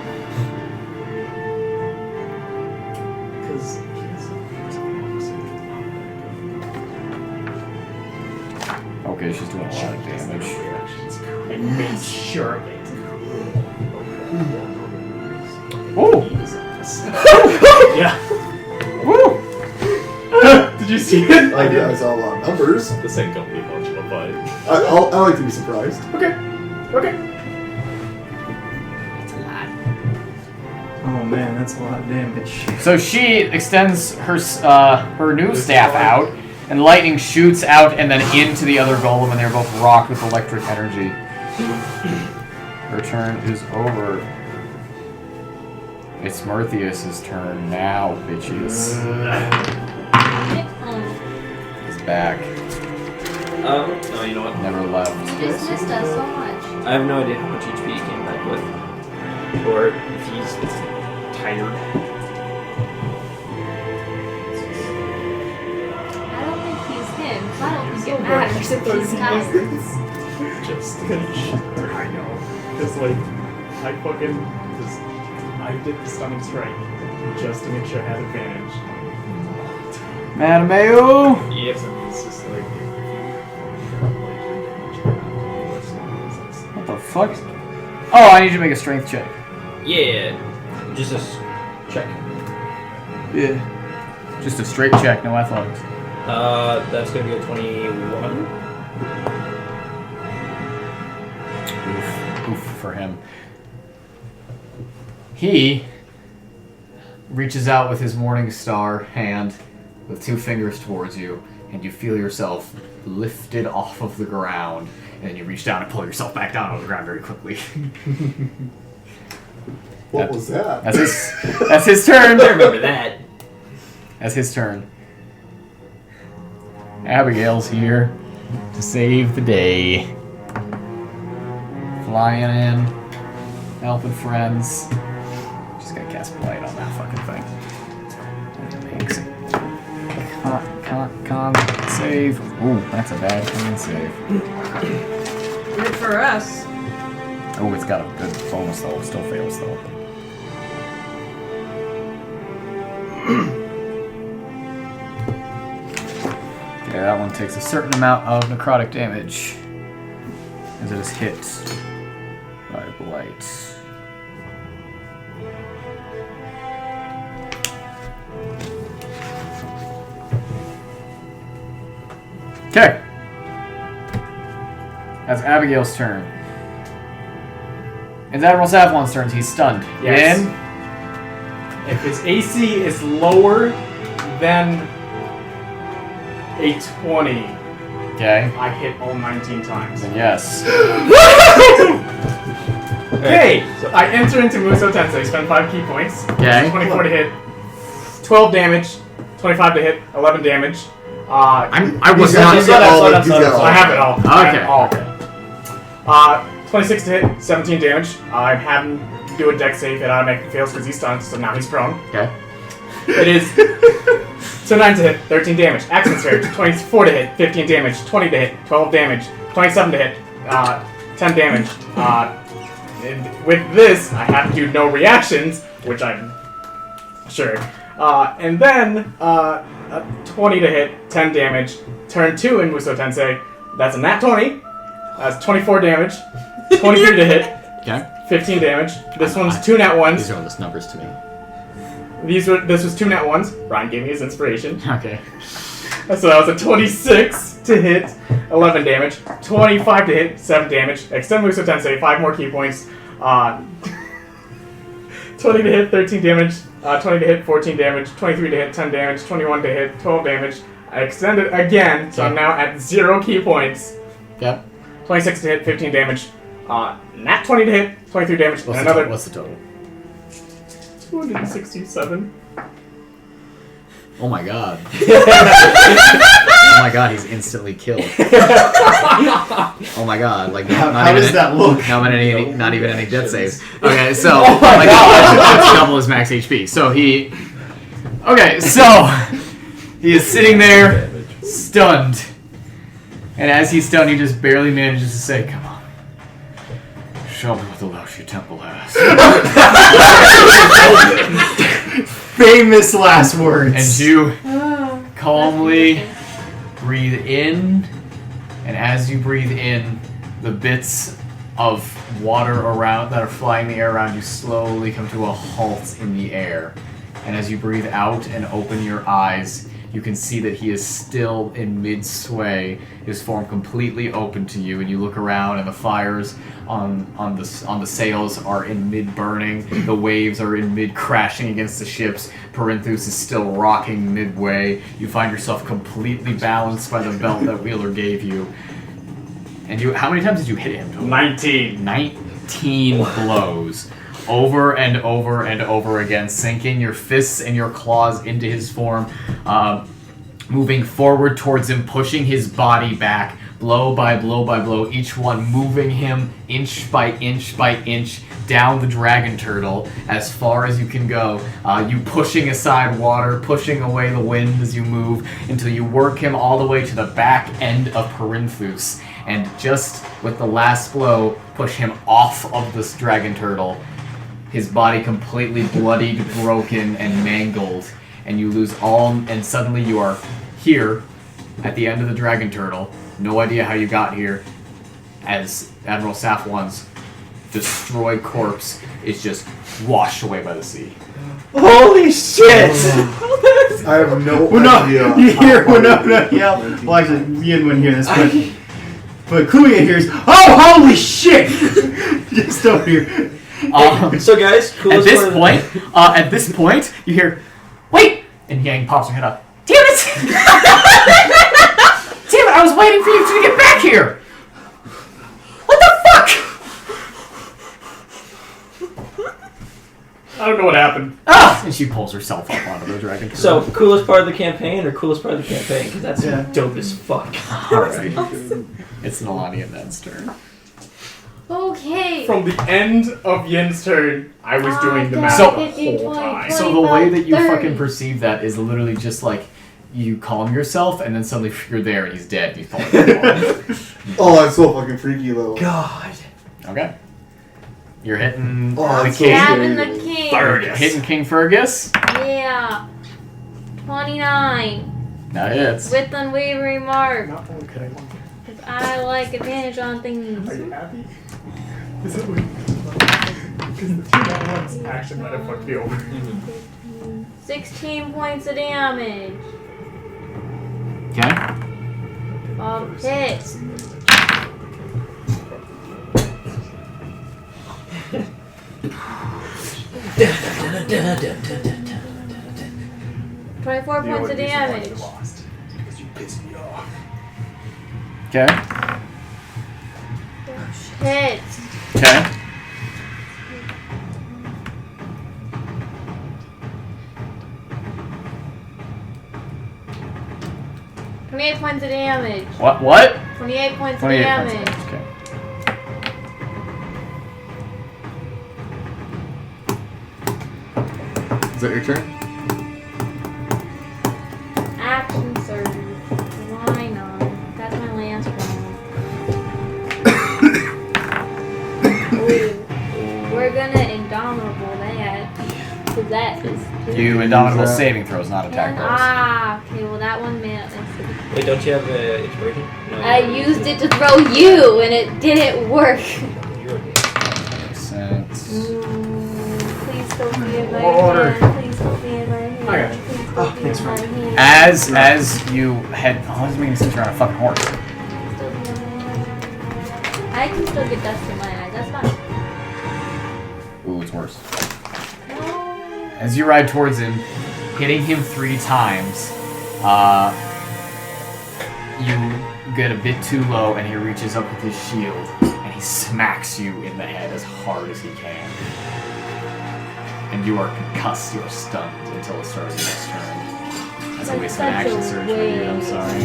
Okay, she's doing a lot of damage. I made sure. Woo! Yeah. Woo! Did you see it? I saw a lot of numbers. This ain't gonna be much of a fight. I like to be surprised. Okay. Okay. Oh man, that's a lot of damage. So she extends her new staff out, and lightning shoots out and then into the other golem, and they're both rocked with electric energy. Her turn is over. It's Merthius' turn now, bitches. He's back. No, you know what? Never left. You just missed us so much. I have no idea how much HP he came back with. Or if he's tired. I don't think he's him. I don't think it matters if he's tired. Just I know. Just like I did the stunning strike just to make sure I had advantage. Mattimeo! Yep. It's just like What the fuck? Oh, I need you to make a strength check. Yeah. Just a check. Yeah. Just a straight check, no athletics. That's gonna be a 21. Oof for him. He reaches out with his Morning Star hand with 2 fingers towards you, and you feel yourself lifted off of the ground, and then you reach down and pull yourself back down on the ground very quickly. What was that? That's his turn. I remember that. That's his turn. Abigail's here to save the day. Flying in, helping friends. Just gotta cast Blight on that fucking thing. Con save. Ooh, that's a bad con save. Good for us. Oh, it's got a good bonus though. It still fails though. Okay, that one takes a certain amount of necrotic damage. as it is hit by blight. Okay. That's Abigail's turn. It's Admiral Savlon's turn. He's stunned. Yes. In. If his AC is lower than a 20, Okay. I hit all 19 times. Then yes. Okay, so I enter into Muso Tensei, spend 5 key points. Okay. 24 to hit, 12 damage, 25 to hit, 11 damage. I was He's not. got all of it. So I have it all. I have Okay. it all. 26 to hit, 17 damage. I'm having to do a dex save. It automatically fails because he's stunned, so now he's prone. Okay. It is. So 9 to hit, 13 damage. Action Sphere, 24 to hit, 15 damage. 20 to hit, 12 damage. 27 to hit, 10 damage. And with this, I have to do no reactions, which I'm sure. And then 20 to hit, 10 damage. Turn 2 in Muso Tensei. That's a nat 20. That's 24 damage. 23 to hit. Okay. 15 damage. This one's 2 nat 1s. These are all just numbers to me. This was 2 nat 1s. Ryan gave me his inspiration. Okay. So that was a 26 to hit, 11 damage. 25 to hit, 7 damage. Extend Muso Tensei, 5 more key points. 20 to hit, 13 damage. 20 to hit, 14 damage. 23 to hit, 10 damage. 21 to hit, 12 damage. I extend it again, so I'm now at 0 key points. Yep. 26 to hit, 15 damage. Nat 20 to hit, 23 damage. And another. What's the total? 267. Oh my god. Oh my god, he's instantly killed. Oh my god, like How does that look? Not even any death saves. Okay, so Oh my like God. that's double his max HP. So he Okay, so he is sitting there, stunned, and as he's stunned, he just barely manages to say, "Come on, show me what the Laoshi Temple has." Famous last words. And you calmly breathe in, and as you breathe in, the bits of water around that are flying in the air around you slowly come to a halt in the air. And as you breathe out and open your eyes, you can see that he is still in mid-sway, his form completely open to you, and you look around and the fires on the sails are in mid-burning, the waves are in mid-crashing against the ships, Perinthus is still rocking midway, you find yourself completely balanced by the belt that Wheeler gave you. And how many times did you hit him total? 19. 19 blows. Over and over and over again, sinking your fists and your claws into his form, moving forward towards him, pushing his body back, blow by blow by blow, each one moving him inch by inch by inch down the dragon turtle as far as you can go. You pushing aside water, pushing away the wind as you move, until you work him all the way to the back end of Perinthus, and just with the last blow, push him off of this dragon turtle. His body completely bloodied, broken, and mangled, and you lose all, and suddenly you are here at the end of the dragon turtle. No idea how you got here, as Admiral Safwan's destroyed corpse is just washed away by the sea. Holy shit! I have no Well, idea. no, you hear how Winona yell. Well, actually, Ian wouldn't hear this, but Kluya hears, "Oh, holy shit!" Just over here. So guys, at this point, you hear, "Wait!" And Yang pops her head up. Damn it! Damn it! I was waiting for you to get back here. What the fuck? I don't know what happened. Ah! And she pulls herself up onto the dragon turtle. So, coolest part of the campaign or coolest part of the campaign? Because that's dope as fuck. Alright. It's Nalane and Ned's turn. Okay. From the end of Yin's turn, I was doing the math the whole time. So the way that you fucking perceive that is literally just like you calm yourself and then suddenly you're there and he's dead and you fall down. Oh, that's so fucking freaky though. God. Okay. You're hitting Oh, the that's so king. Stabbing the king. Fergus. Hitting King Fergus. Yeah. 29. That hits. With unwavering mark. Not only could I want Because I like advantage on things. Are you happy? Is it weird? Because the 2-1's action might have fucked me over. 16 points of damage. Okay. Hit. $24 points of damage. Because you pissed me off. Okay. Hit. Okay. $28 points of damage. What? 28 points 28 of points damage. of damage. Okay. Is that your turn? Action surge. Why not? That's my last one. Ooh. We're gonna indomitable that. Cause that is. You indomitable saving throws, not attack rolls. Okay, well that one meant. Wait, don't you have inspiration? No, I used it to throw you, and it didn't work. Makes sense. Please go be in my Order. hand. Please go be in my hand. I got you. Please go be in my hand. As you head, oh, this is making sense. You're on a fucking horse. I can still get dust in my eyes. That's fine. Ooh, it's worse. As you ride towards him, hitting him 3 times, you get a bit too low, and he reaches up with his shield, and he smacks you in the head as hard as he can. And you are concussed, you are stunned until the start of your next turn. That's a waste of an action surge for you, I'm sorry.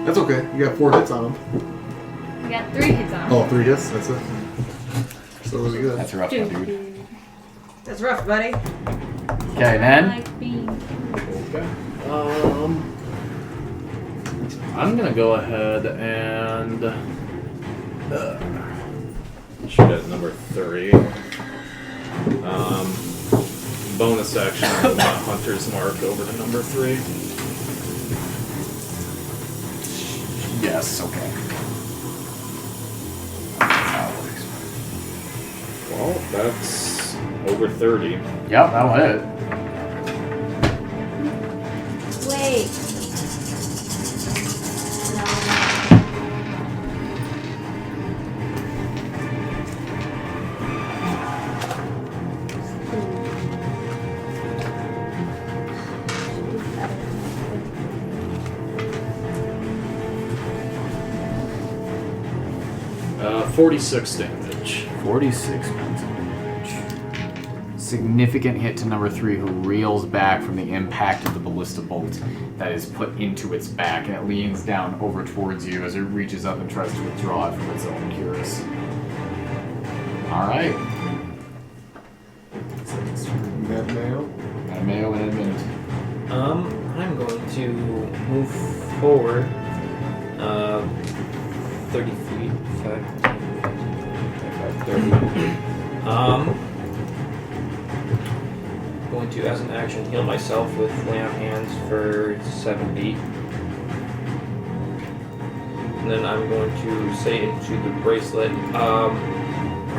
That's okay. You got 4 hits on him. We got 3 hits on him. Oh, 3 hits? That's it? So really good. That's rough, dude. That's rough, buddy. Okay, then. Okay. I'm gonna go ahead and shoot at number 3. Bonus action, Hunter's Mark over to number 3. Yes, okay. Well, that's over 30. Yep, that'll hit. Wait. No. 46 damage. 46 points of damage. Significant hit to number 3, who reels back from the impact of the ballista bolt that is put into its back, and it leans down over towards you as it reaches up and tries to withdraw it from its own cuirass. Alright. Mattimeo. Mattimeo and Edmund. I'm going to move forward 30 feet. 30. Going to, as an action, heal myself with lay on hands for 70. And then I'm going to say into the bracelet,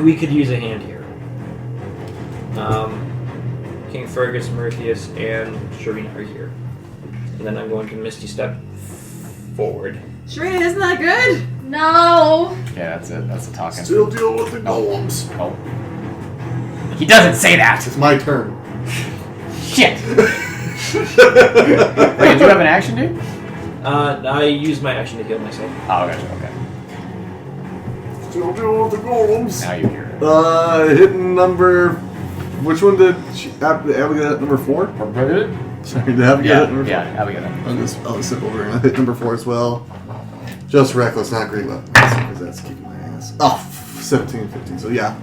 we could use a hand here. King Fergus, Merthius, and Shireen are here. And then I'm going to Misty Step forward. Shireen, isn't that good? No! Okay, that's it. That's the talking. Still deal with the golems. Oh. He doesn't say that! It's my turn. Shit! Wait, did you have an action, dude? I used my action to heal myself. Oh, gotcha, okay. Still deal with the golems. Now you hear it. Hitting number... Which one did Abigail hit number 4? Sorry, did Abigail hit number 4? Yeah, Abigail. I'll just zip over and I'll hit number 4 as well. Just reckless, not great weapons, because that's kicking my ass. Oh, 17 and 15, so yeah.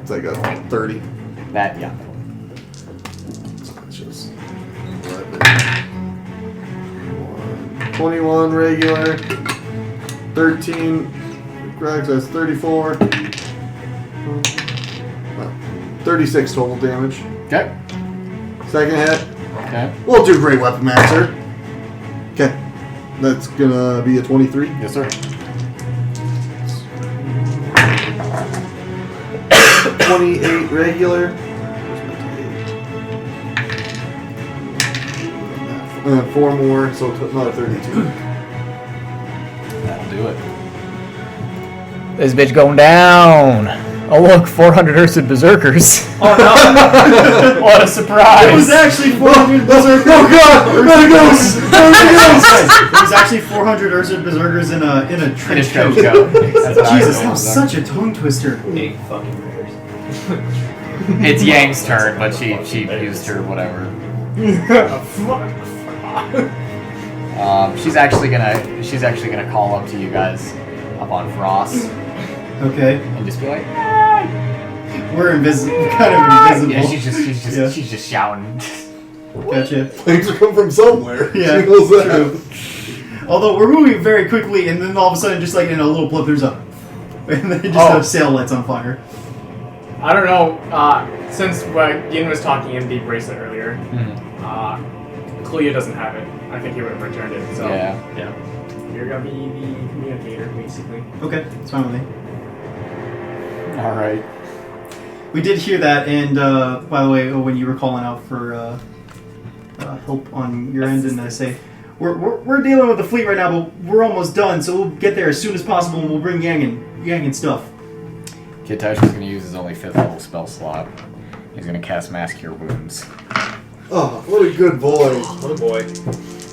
It's like a 30. That, yeah. So it's just 21 regular, 13, correct, so that's 34. 36 total damage. Okay. Second hit. Okay. We'll do Great Weapon Master. Okay. That's gonna be a 23. Yes, sir. 28 regular. And then 4 more, so another 32. That'll do it. This bitch going down. Oh look, 400 Ursid Berserkers. Oh no! What a surprise! It was actually 400 berserkers. Oh god! There it goes! There it goes! There was actually 400 Ursid berserkers in a trench coat. That's what I Jesus, that rolled. was such a tongue twister. 8 fucking bears. It's Yang's turn, but she used her whatever. She's actually gonna call up to you guys up on Frost Okay. and just be like, We're invisible. Kind of invisible. yeah, she's just shouting. Gotcha. Things are coming from somewhere. Yeah, She knows that. true. Although we're moving very quickly, and then all of a sudden, just like in a little blip, there's a, and then it just have sail lights on fire. I don't know. Since Yin was talking in the bracelet earlier, Kluya doesn't have it. I think he would have returned it. So Yeah. you're gonna be the communicator, basically. Okay, it's fine with me. All right. We did hear that, and by the way, when you were calling out for help on your end, and I say, we're dealing with the fleet right now, but we're almost done, so we'll get there as soon as possible, and we'll bring Yang and stuff. Kitash is gonna use his only 5th level spell slot. He's gonna cast Mass Cure Wounds. Oh, what a good boy. What a boy.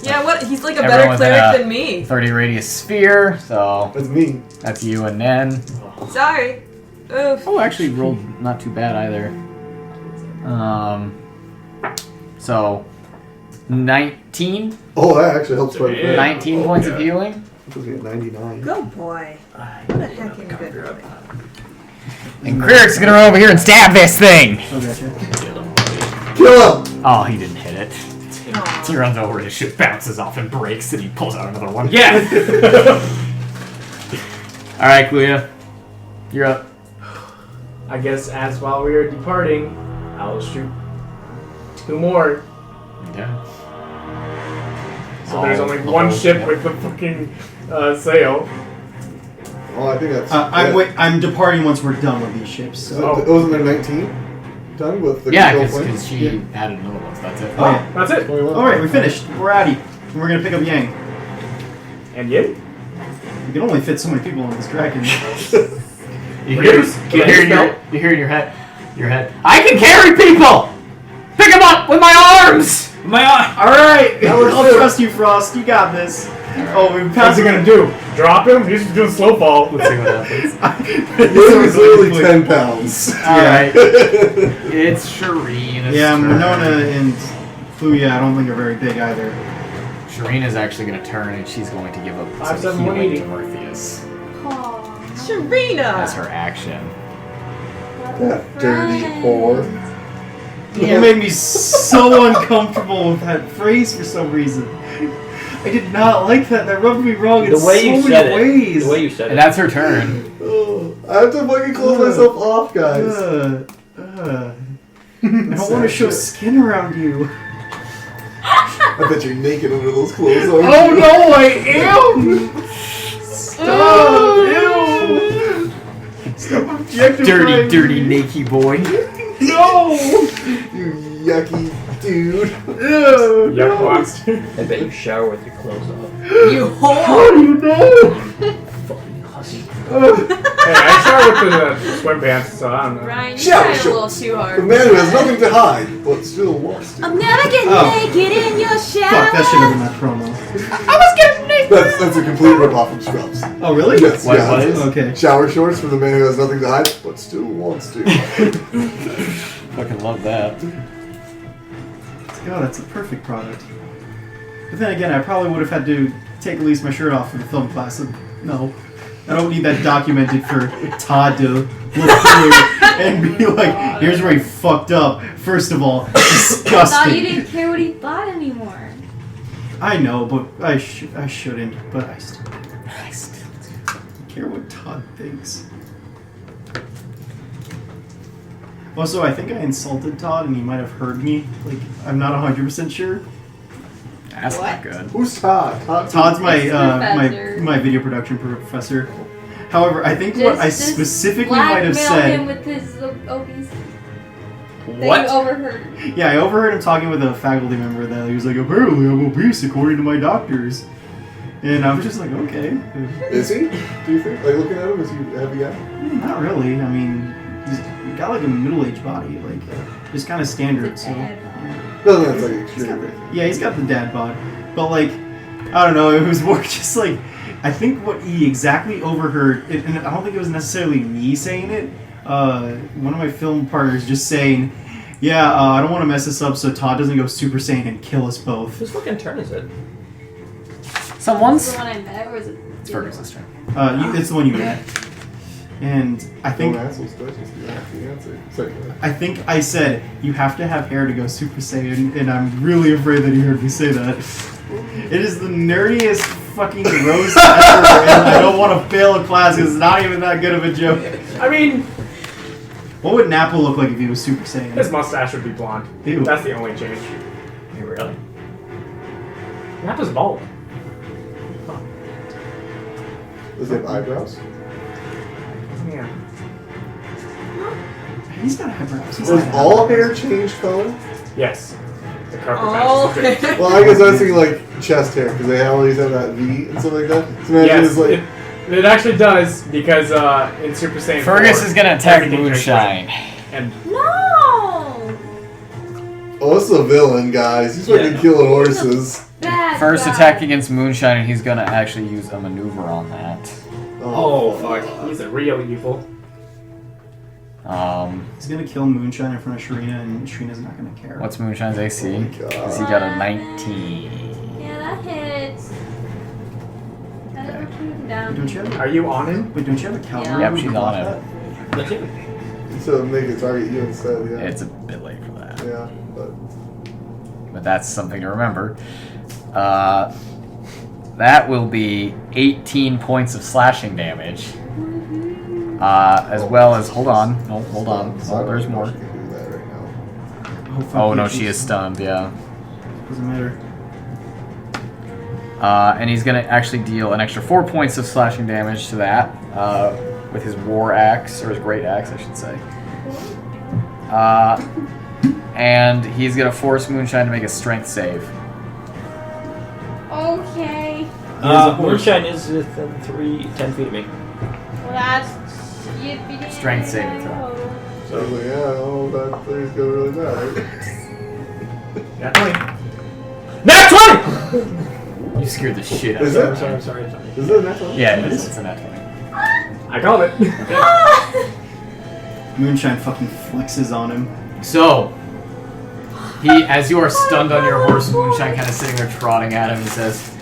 Yeah, what? He's like a Everyone better within cleric a than me. 30 radius sphere, so That's me. that's you and Nen. Sorry. Oof. Oh, actually rolled not too bad either. So 19? Oh, that actually helps quite a bit. 19 points of healing. I'm supposed to get 99. Good boy. What a heckin' good boy. And Krierik's gonna run over here and stab this thing! Oh, gotcha. Kill him! Oh, he didn't hit it. Aw. He runs over, his ship bounces off and breaks, and he pulls out another one. Yeah. Alright, Kluya. You're up. I guess as while we are departing, I'll shoot 2 more. Yeah. So there's only one ship with the fucking sail. Oh, I think that's. I'm departing once we're done with these ships. Is So. it, wasn't there 19? Done with the Yeah, control because plane? she added another one, so that's it. Oh, yeah. That's it. 21. Alright, we finished. We're out. And we're gonna pick up Yang. And Yin? We can only fit so many people on this dragon. You hear in your head, I can carry people! Pick them up with my arms! Alright! I'll trust you, Frost. You got this. Oh, we What's passed he gonna do? Drop him? He's just doing slow fall. Let's see what happens. It's literally 10 pounds. Alright. It's Shireen's Yeah, turn. Winona and Kluya, I don't think are very big either. Shireen is actually going to turn and she's going to give up 5, some 7, healing 180. to Morpheus Sharina! as her action. That dirty whore. You made me so uncomfortable with that phrase for some reason. I did not like that. That rubbed me wrong in The way so you many said it. ways. The way you said And it. that's her turn. Oh, I have to fucking close myself off, guys. I don't want to show skin around you. I bet you're naked under those clothes. Oh no, I am! Stop! Ew! Stop objectifying Dirty, me. naked boy. No! You yucky dude. Ew, Yuck no. monster. I bet you shower with your clothes off. You whore! How do you know? Fucking hussy. Hey, I shower with the swim pants, so I don't know. Ryan, you Shower tried a little shorts. too The hard. man who has nothing to hide, but still wants to. I'm never getting Oh. naked in your shower. Fuck, that should have been that promo. That's a complete ripoff from Scrubs. Oh, really? Yes, What- yeah. what is? Okay. Shower shorts for the man who has nothing to hide, but still wants to. Fucking love that. God, that's a perfect product. But then again, I probably would have had to take at least my shirt off for the film class. So no. I don't need that documented for Todd to look through and be like, here's where he fucked up. First of all, I thought you disgusting. didn't care what he thought anymore. I know, but I shouldn't. But I still care what Todd thinks. Also, I think I insulted Todd and he might have heard me. Like, I'm not 100% sure. That's What? not good. Who's Todd? Todd's my It's professor. my video production professor. However, I think what I Just specifically might have blackmail him said. with his obese. What? That you overheard. Yeah, I overheard him talking with a faculty member that he was like, apparently I'm obese according to my doctors. And I was just like, okay. Is he? Do you think? Like looking at him, is he a heavy guy? Not really. I mean, he's got like a middle-aged body, like just kind of standard. So No, that's like extreme. yeah, he's got the dad bod, but like I don't know. It was more just like I think what he exactly overheard, and I don't think it was necessarily me saying it. One of my film partners just saying, "Yeah, I don't want to mess this up, so Todd doesn't go Super Saiyan and kill us both." Whose fucking turn is it? Someone's. Is it the one I met, or was it? It's Fergus's turn. It's the one you met, and I think. Don't answer those questions. You have to answer. It's like, I think I said you have to have hair to go Super Saiyan, and I'm really afraid that he heard me say that. It is the nerdiest fucking roast ever, and I don't want to fail a class because it's not even that good of a joke. I mean, What would Nappa look like if he was Super Saiyan? his mustache would be blonde. Ew. That's the only change. Hey, really? Nappa's bald. does he have eyebrows? Yeah. He's got eyebrows. He's Does got all eyebrows. hair change color? Yes. The carpet Oh. matches the drapes. Well, I guess I was thinking like chest hair because they always have that V and stuff like that. So imagine Yes, it's like it actually does because in Super Saiyan Fergus 4, is gonna attack everything turns Moonshine. red. And No. oh, this is a villain, guys. He's fucking Yeah. killing horses. Bad First guy. attack against Moonshine, and he's gonna actually use a maneuver on that. Oh, fuck. he's a real evil. He's gonna kill Moonshine in front of Sharina, and Sharina's not gonna care. What's Moonshine's AC? Oh my Because he God. got a 19. Yeah, that hits. Gotta go keep him down. Don't you have? Are you on him? Wait, don't you have a cavalry? Yep, who she's can on block it. that? That's it. So make it target you instead, yeah. It's a bit late for that. Yeah, but But that's something to remember. That will be 18 points of slashing damage. As well as, hold on. No, hold on. Oh, there's more. She can do that right now. fuck Oh you, no, she's- she is stunned, yeah. Doesn't matter. And he's gonna actually deal an extra 4 points of slashing damage to that, with his war axe, or his great axe, I should say. And he's gonna force Moonshine to make a strength save. Okay. Moonshine is within 10 feet of me. Well, that's yippee. Strength saving throw. So I was like, yeah, oh, that thing's going really bad, right? Nat 20. Nat 20! You scared the shit out Is of it? me. I'm sorry. Is it a next one? Yeah, it is. It's a nat 20. I called it. Moonshine fucking flexes on him. So, he, as you are stunned on your horse, Moonshine kind of sitting there trotting at him, he says,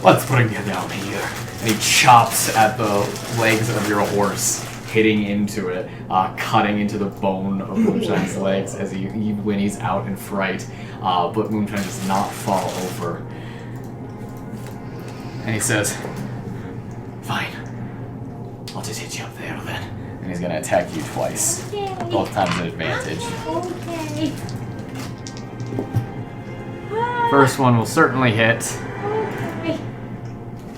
"Let's bring you down here." And he chops at the legs of your horse, hitting into it, cutting into the bone of Moonshine's legs as he when he's out in fright. But Moonshine does not fall over. And he says, "Fine, I'll just hit you up there then." And he's gonna attack you twice. Okay. Both times at advantage. Okay. First one will certainly hit. Okay.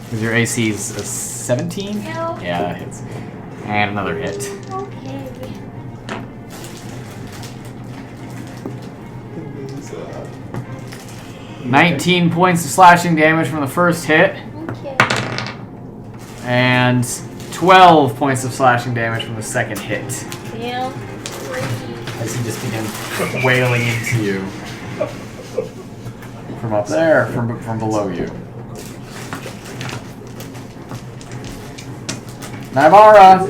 Because your AC is a 17? No. Yeah, that hits. And another hit. Okay. 19 points of slashing damage from the first hit. Okay. And 12 points of slashing damage from the second hit. Damn. As he just begins wailing into you. From up there, from below you. Naivara!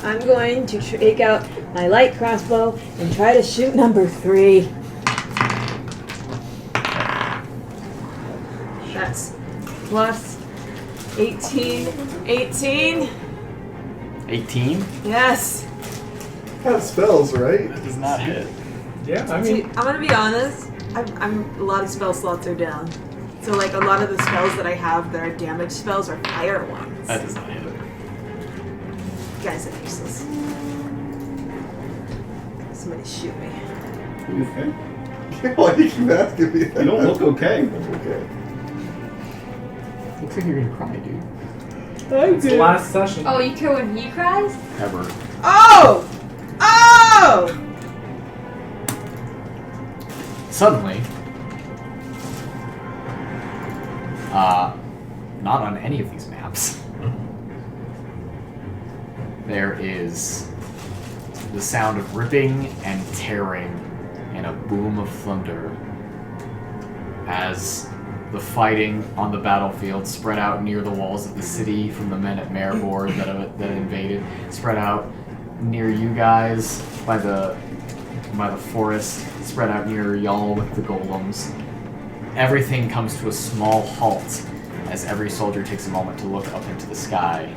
I'm going to take out my light crossbow and try to shoot number 3. That's plus 18. 18? 18? Yes. Have spells, right? That does not hit. Yeah, I See, mean, I'm gonna be honest. I'm a lot of spell slots are down. So like a lot of the spells that I have that are damage spells are fire ones. That does not hit. You guys are useless. Somebody shoot me. You okay? Why do you keep asking me that? You don't look okay. Okay. Looks like you're gonna cry, dude. It's the last session. Oh, you care when he cries? Ever. Oh! Oh! Suddenly, not on any of these maps, there is the sound of ripping and tearing and a boom of thunder as the fighting on the battlefield spread out near the walls of the city from the men at Maribor that invaded, spread out near you guys by the forest, spread out near y'all with the golems. Everything comes to a small halt as every soldier takes a moment to look up into the sky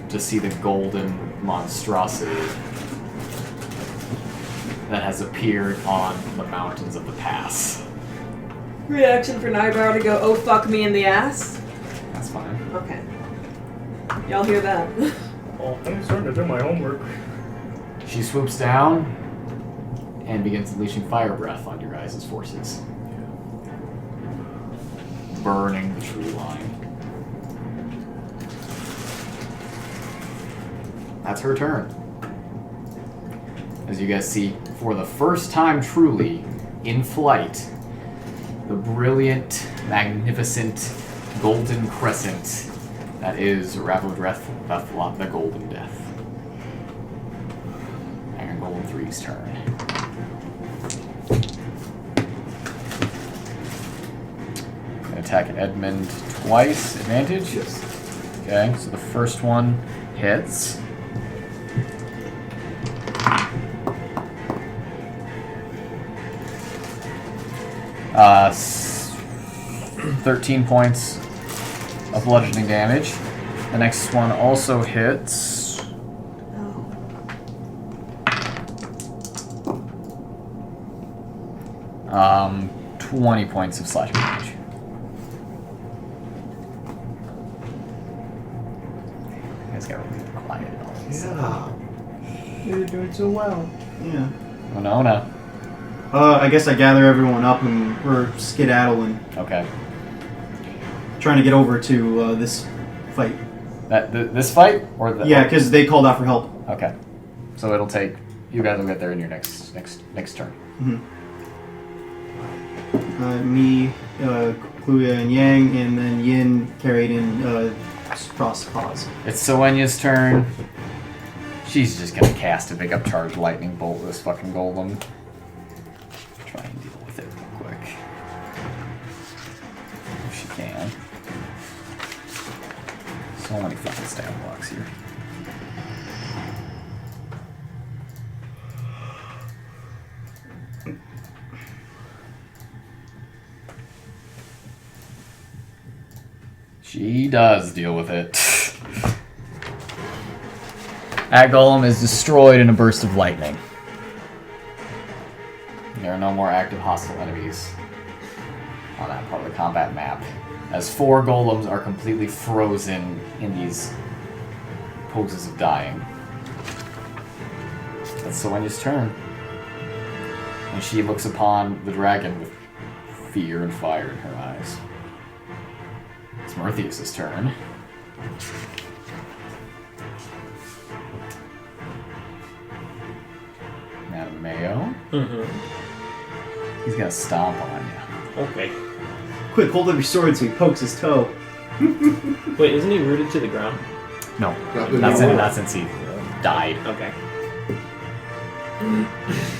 to see the golden monstrosity that has appeared on the mountains of the pass. Reaction for Naivara to go, oh fuck me in the ass? That's fine. Okay. Y'all hear that? Oh, I'm starting to do my homework. She swoops down and begins unleashing fire breath on your guys' forces. Burning the tree line. That's her turn. As you guys see, for the first time truly, in flight, the brilliant, magnificent, golden crescent that is Ravodreth Bethlot, the Golden Death. Iron Golem 3's turn. Attack Edmund twice. Advantage? Yes. Okay, so the first one hits. Uh, 13 points of bludgeoning damage. The next one also hits. Oh. 20 points of slashing damage. You guys got really quiet all of a sudden. You're doing so well. Yeah. Winona. I guess I gather everyone up and we're skedaddling, Okay. trying to get over to this fight. This fight or the Yeah, because they called out for help. Okay. So it'll take you guys will get there in your next turn. Mm-hmm. Me, Kluya, and Yang, and then Yin carried in cross paws. It's Soenya's turn. She's just gonna cast a big up charge lightning bolt with this fucking golem. Try and deal with it real quick. If she can. So many fucking stab blocks here. She does deal with it. That golem is destroyed in a burst of lightning. There are no more active hostile enemies on that part of the combat map, as 4 golems are completely frozen in these poses of dying. That's Soenya's turn. And she looks upon the dragon with fear and fire in her eyes. It's Merthius' turn. Mattimeo. Mm-hmm. He's gonna stomp on you. Okay. Quick, hold up your sword so he pokes his toe. Wait, isn't he rooted to the ground? No, Probably not since he died. Okay.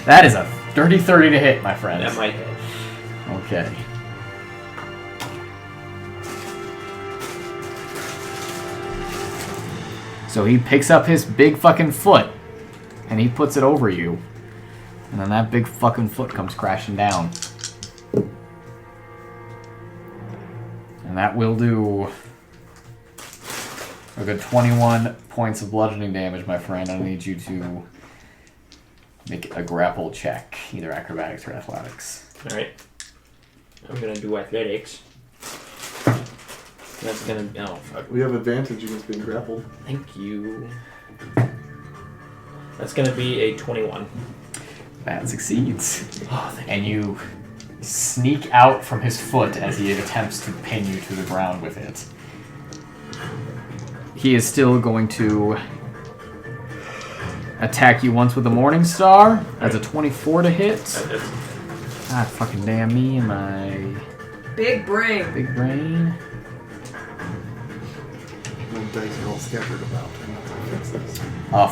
That is a dirty 30 to hit, my friend. That might hit. Okay. So he picks up his big fucking foot and he puts it over you. And then that big fucking foot comes crashing down. And that will do a good 21 points of bludgeoning damage, my friend. I need you to make a grapple check, either acrobatics or athletics. Alright. I'm gonna do athletics. That's gonna be. Oh, fuck. We have advantage against being grappled. Thank you. That's gonna be a 21. That succeeds. Oh, thank And you sneak out from his foot as he attempts to pin you to the ground with it. He is still going to attack you once with the Morning Star. That's a 24 to hit. God fucking damn me and my Big brain. big brain. My dice are all scattered about. I'm not gonna fix this.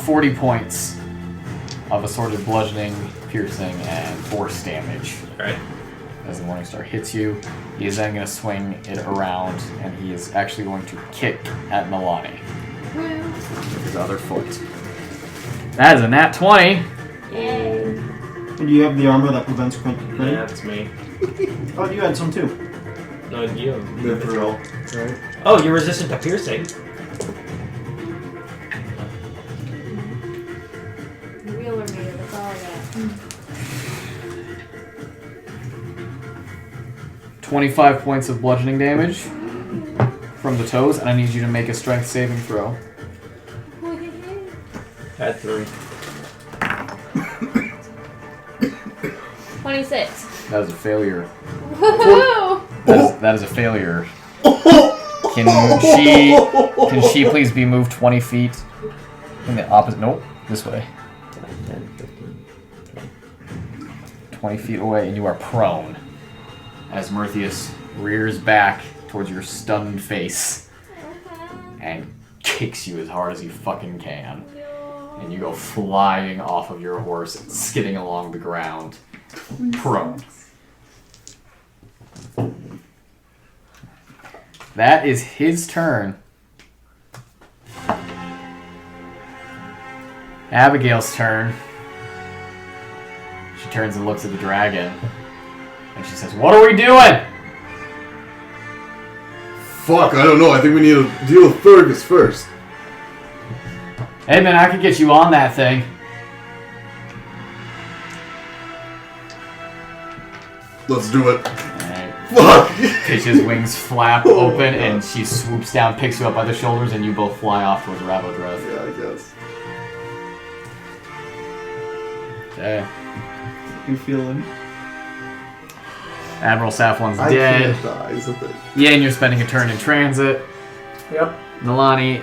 40 points of assorted bludgeoning, piercing, and force damage. Alright. As the Morning Star hits you, he is then going to swing it around, and he is actually going to kick at Nalane with his other foot. That is a nat 20. Yay. Do you have the armor that prevents crit? Yeah, that's me. Oh, you had some too. No, you. Mithril. Right? Oh, you're resistant to piercing. Wheeler meter, that's all I got. 25 points of bludgeoning damage from the toes, and I need you to make a strength saving throw. Had 3. 26. That is a failure. Woohoo! That is a failure. Can she please be moved 20 feet in the opposite? Nope, this way. 10, 15, 20 feet away, and you are prone. As Myrtheus rears back towards your stunned face and kicks you as hard as he fucking can. And you go flying off of your horse and skidding along the ground, prone. That is his turn. Abigail's turn. She turns and looks at the dragon. And she says, "What are we doing?" Fuck, I don't know. I think we need to deal with Fergus first. Edmund, I could get you on that thing. Let's do it. Alright. Fuck! Pitch's wings flap open and she swoops down, picks you up by the shoulders, and you both fly off towards Ravodreth. Yeah, I guess. Okay. You feeling? Admiral Safwan's I dead. can't die, is the thing. Yeah, and you're spending a turn in transit. Yep. Nalane,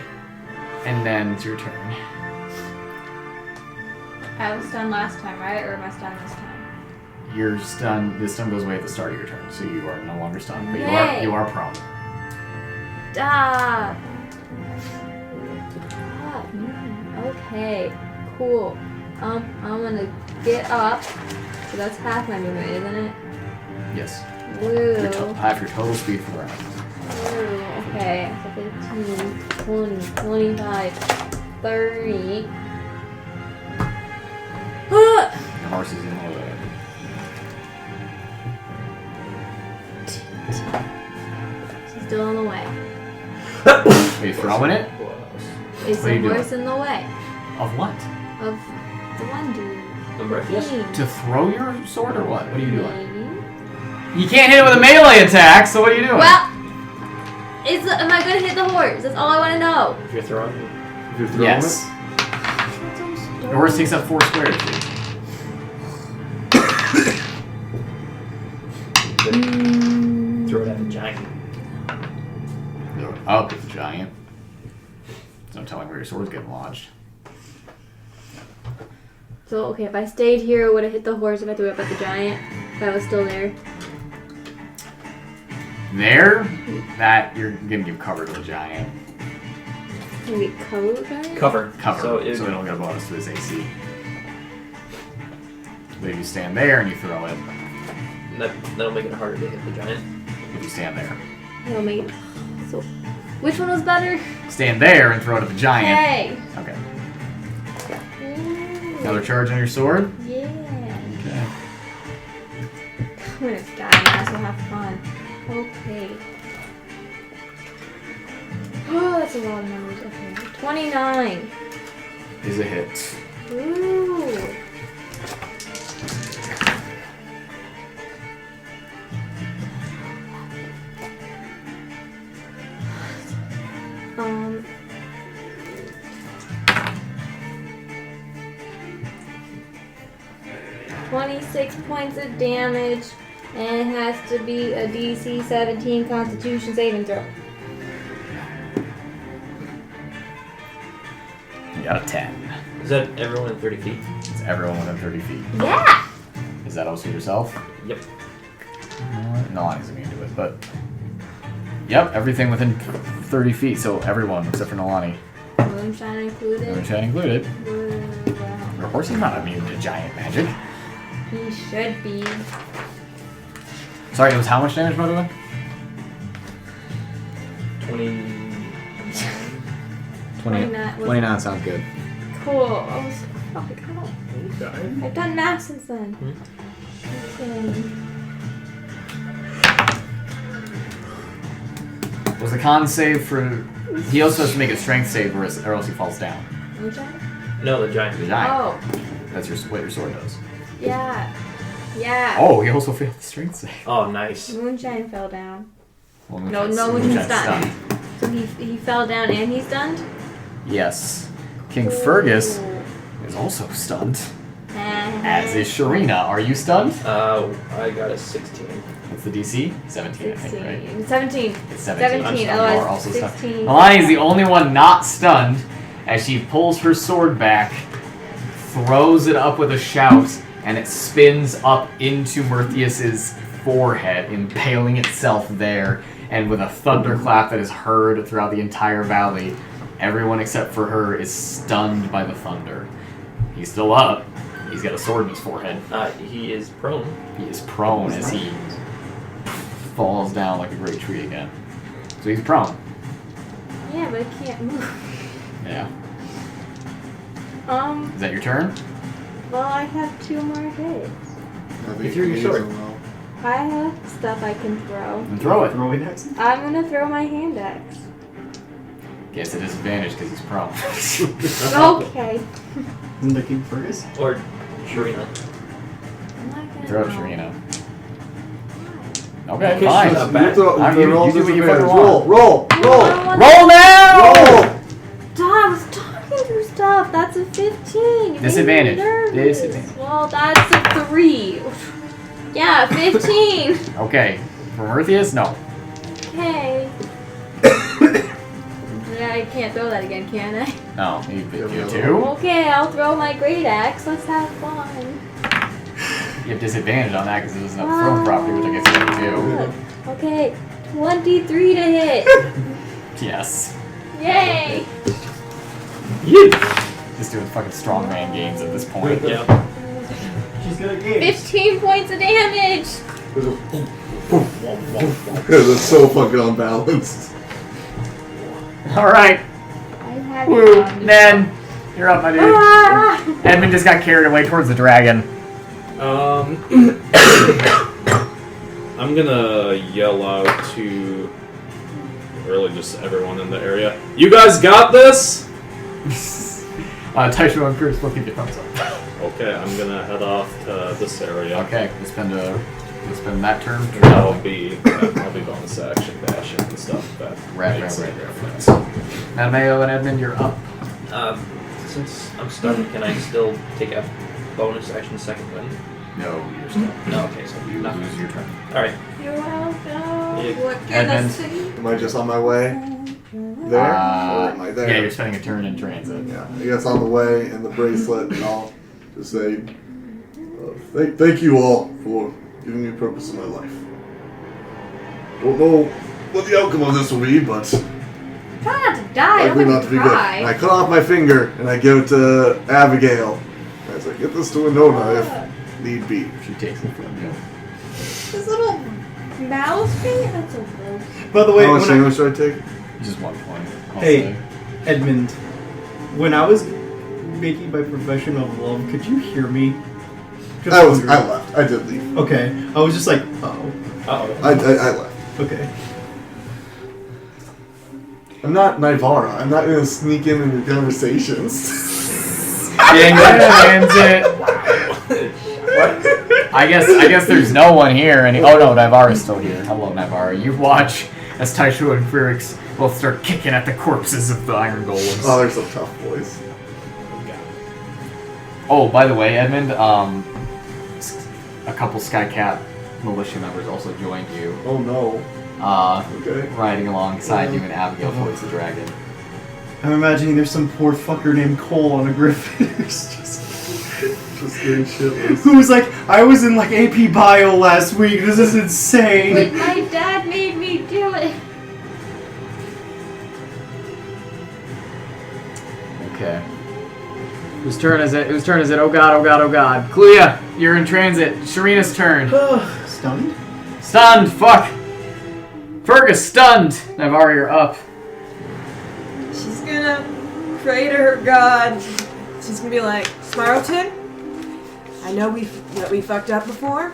and then it's your turn. I was stunned last time, right? Or am I stunned this time? You're stunned. This stun goes away at the start of your turn, so you are no longer stunned, but Yay. you are prone. Ah. Okay. Cool. I'm gonna get up. So that's half my movement, isn't it? Yes. Woo. Half your total speed for the round. Woo. Okay. So 15, 20, 25, 30. The horse is in the way. She's still on the way. Are you throwing it? Is What are the you doing? horse in the way Of what? of the one dude? The Myrtheus? To throw your sword or what? What are you doing? Maybe. You can't hit it with a melee attack, so what are you doing? Well, am I gonna hit the horse? That's all I want to know. If you're throwing it. If you're throwing yes. The horse takes up 4 squares. Throw it at the giant. Throw it up at the giant. There's no telling where your sword's getting launched. So, okay, if I stayed here, it would have hit the horse if I threw it up at the giant. If I was still there. There, that you're gonna give cover to the giant. Maybe cover the giant? Cover. Cover, So, so it'll get a bonus to his AC. But if you stand there and you throw it, that'll make it harder to hit the giant. if you stand there. It'll make it. So, which one was better? Stand there and throw it at the giant. Hey! Okay. Ooh. Another charge on your sword? Yeah. Okay. I'm gonna die now, so have fun. Okay. Oh, that's a lot of numbers. Okay. 29. Is a hit. Ooh. 26 points of damage, and it has to be a DC 17 Constitution saving throw. You got a 10. Is that everyone in 30 feet? It's everyone within 30 feet. Yeah! Is that also yourself? Yep. Nalane's immune to it, but... Yep, everything within 30 feet, so everyone except for Nalane. Moonshine included. Moonshine included. Of course he's not immune to giant magic. He should be. Sorry, it was how much damage, by the way? 29 sounds good. Cool. I was fucking out. I've done math since then. Okay. Was the con save for... He also has to make a strength save or else he falls down. Moonshine? No, the giant. The giant. Oh. That's what your sword does. Yeah. Yeah. Oh, he also failed the strength save. Oh, nice. Moonshine fell down. Well, No, Moonshine's Moonshine's stunned. stunned. So he fell down and he's stunned? Yes. King Fergus is also stunned. As is Sharina. Are you stunned? I got a 16. What's the DC? 17, I think, right? 17. It's 17. 17. You are Otherwise, also 16. stunned. Nalane is the only one not stunned as she pulls her sword back, throws it up with a shout, and it spins up into Myrthias's forehead, impaling itself there. And with a thunderclap that is heard throughout the entire valley, everyone except for her is stunned by the thunder. He's still up. He's got a sword in his forehead. He is prone. He is prone as he falls down like a great tree again. So he's prone. Yeah, but I can't move. Yeah. Is that your turn? Well, I have 2 more hits. You threw your sword. I have stuff I can throw. Then throw it. Throw it next. I'm gonna throw my hand axe. Guess at disadvantage because he's prone. Okay. Isn't the King Fergus? Or Sharina. I'm not gonna Throw it, roll. Sharina. Okay, Okay, fine. she's not bad. You do You do what you fucking want. Roll! Roll now! Roll! Duh, I was talking through stuff. That's a 15. You made me Disadvantage. nervous. Disadvantage. Well, that's a 3. Yeah, 15. Okay. For Myrthias, no. Okay. Yeah, I can't throw that again, can I? No. You two? Okay, I'll throw my great axe. Let's have fun. You have disadvantage on that because it doesn't have thrown property, which I guess you do. Okay, 23 to hit. Yes. Yay! Just doing fucking strongman games at this point. Yeah. She's good at games. 15 points of damage. That's so fucking unbalanced. Alright. Woo. Ned, you're up, my dude. Ah! Edmund just got carried away towards the dragon. I'm gonna yell out to really just everyone in the area. You guys got this? Taisho and Pierce both give you a thumbs up. Okay, I'm gonna head off to this area. Okay, we'll spend that turn. And that'll be bonus action dashing and stuff. That Right. Mattimeo and Edmund, you're up. Since I'm stunned, can I still take a bonus action second wind? No, you're stunned. No, okay, so You lose your turn. Alright. You're welcome. Yeah. What can I Edmund. see? Am I just on my way there? or am I there? Yeah, you're spending a turn in transit. Yeah, I guess on the way in the bracelet, and I'll just say, thank you all for giving me a purpose in my life. Don't know what the outcome of this will be, but Try not to die. likely Don't not make to me be good. cry. And I cut off my finger, and I give it to Abigail. And I say, get this to Winona if need be. She takes it from you. This little mouse thing? That's so gross. By the way, How much when damage should I take? Just 1 point. I'll Hey. say. Edmund, when I was making my profession of love, could you hear me? Just I wondering. left. I did leave. Okay, I was just like, oh. I left. Okay. I'm not Naivara. I'm not gonna sneak in your conversations. And it. I guess there's no one here. Oh no, Naivara's still here. Hello, Naivara. You watch as Taisho and Quirix both start kicking at the corpses of the iron golems. Oh, they're some tough boys. Oh, by the way, Edmund, a couple Skycap militia members also joined you, Oh no. Okay. riding alongside you, and Abigail floats the dragon. I'm imagining there's some poor fucker named Cole on a griffin who's Just getting shitless. who was like, I was in like AP Bio last week. This is insane. Like, my dad made me do it. Okay. Whose turn is it? Whose turn is it? Oh god, oh god, oh god. Kluya, you're in transit. Sharina's turn. Stunned? Stunned! Fuck! Fergus, stunned! Naivara, you're up. She's gonna pray to her god. She's gonna be like, Smarlton, I know we fucked up before,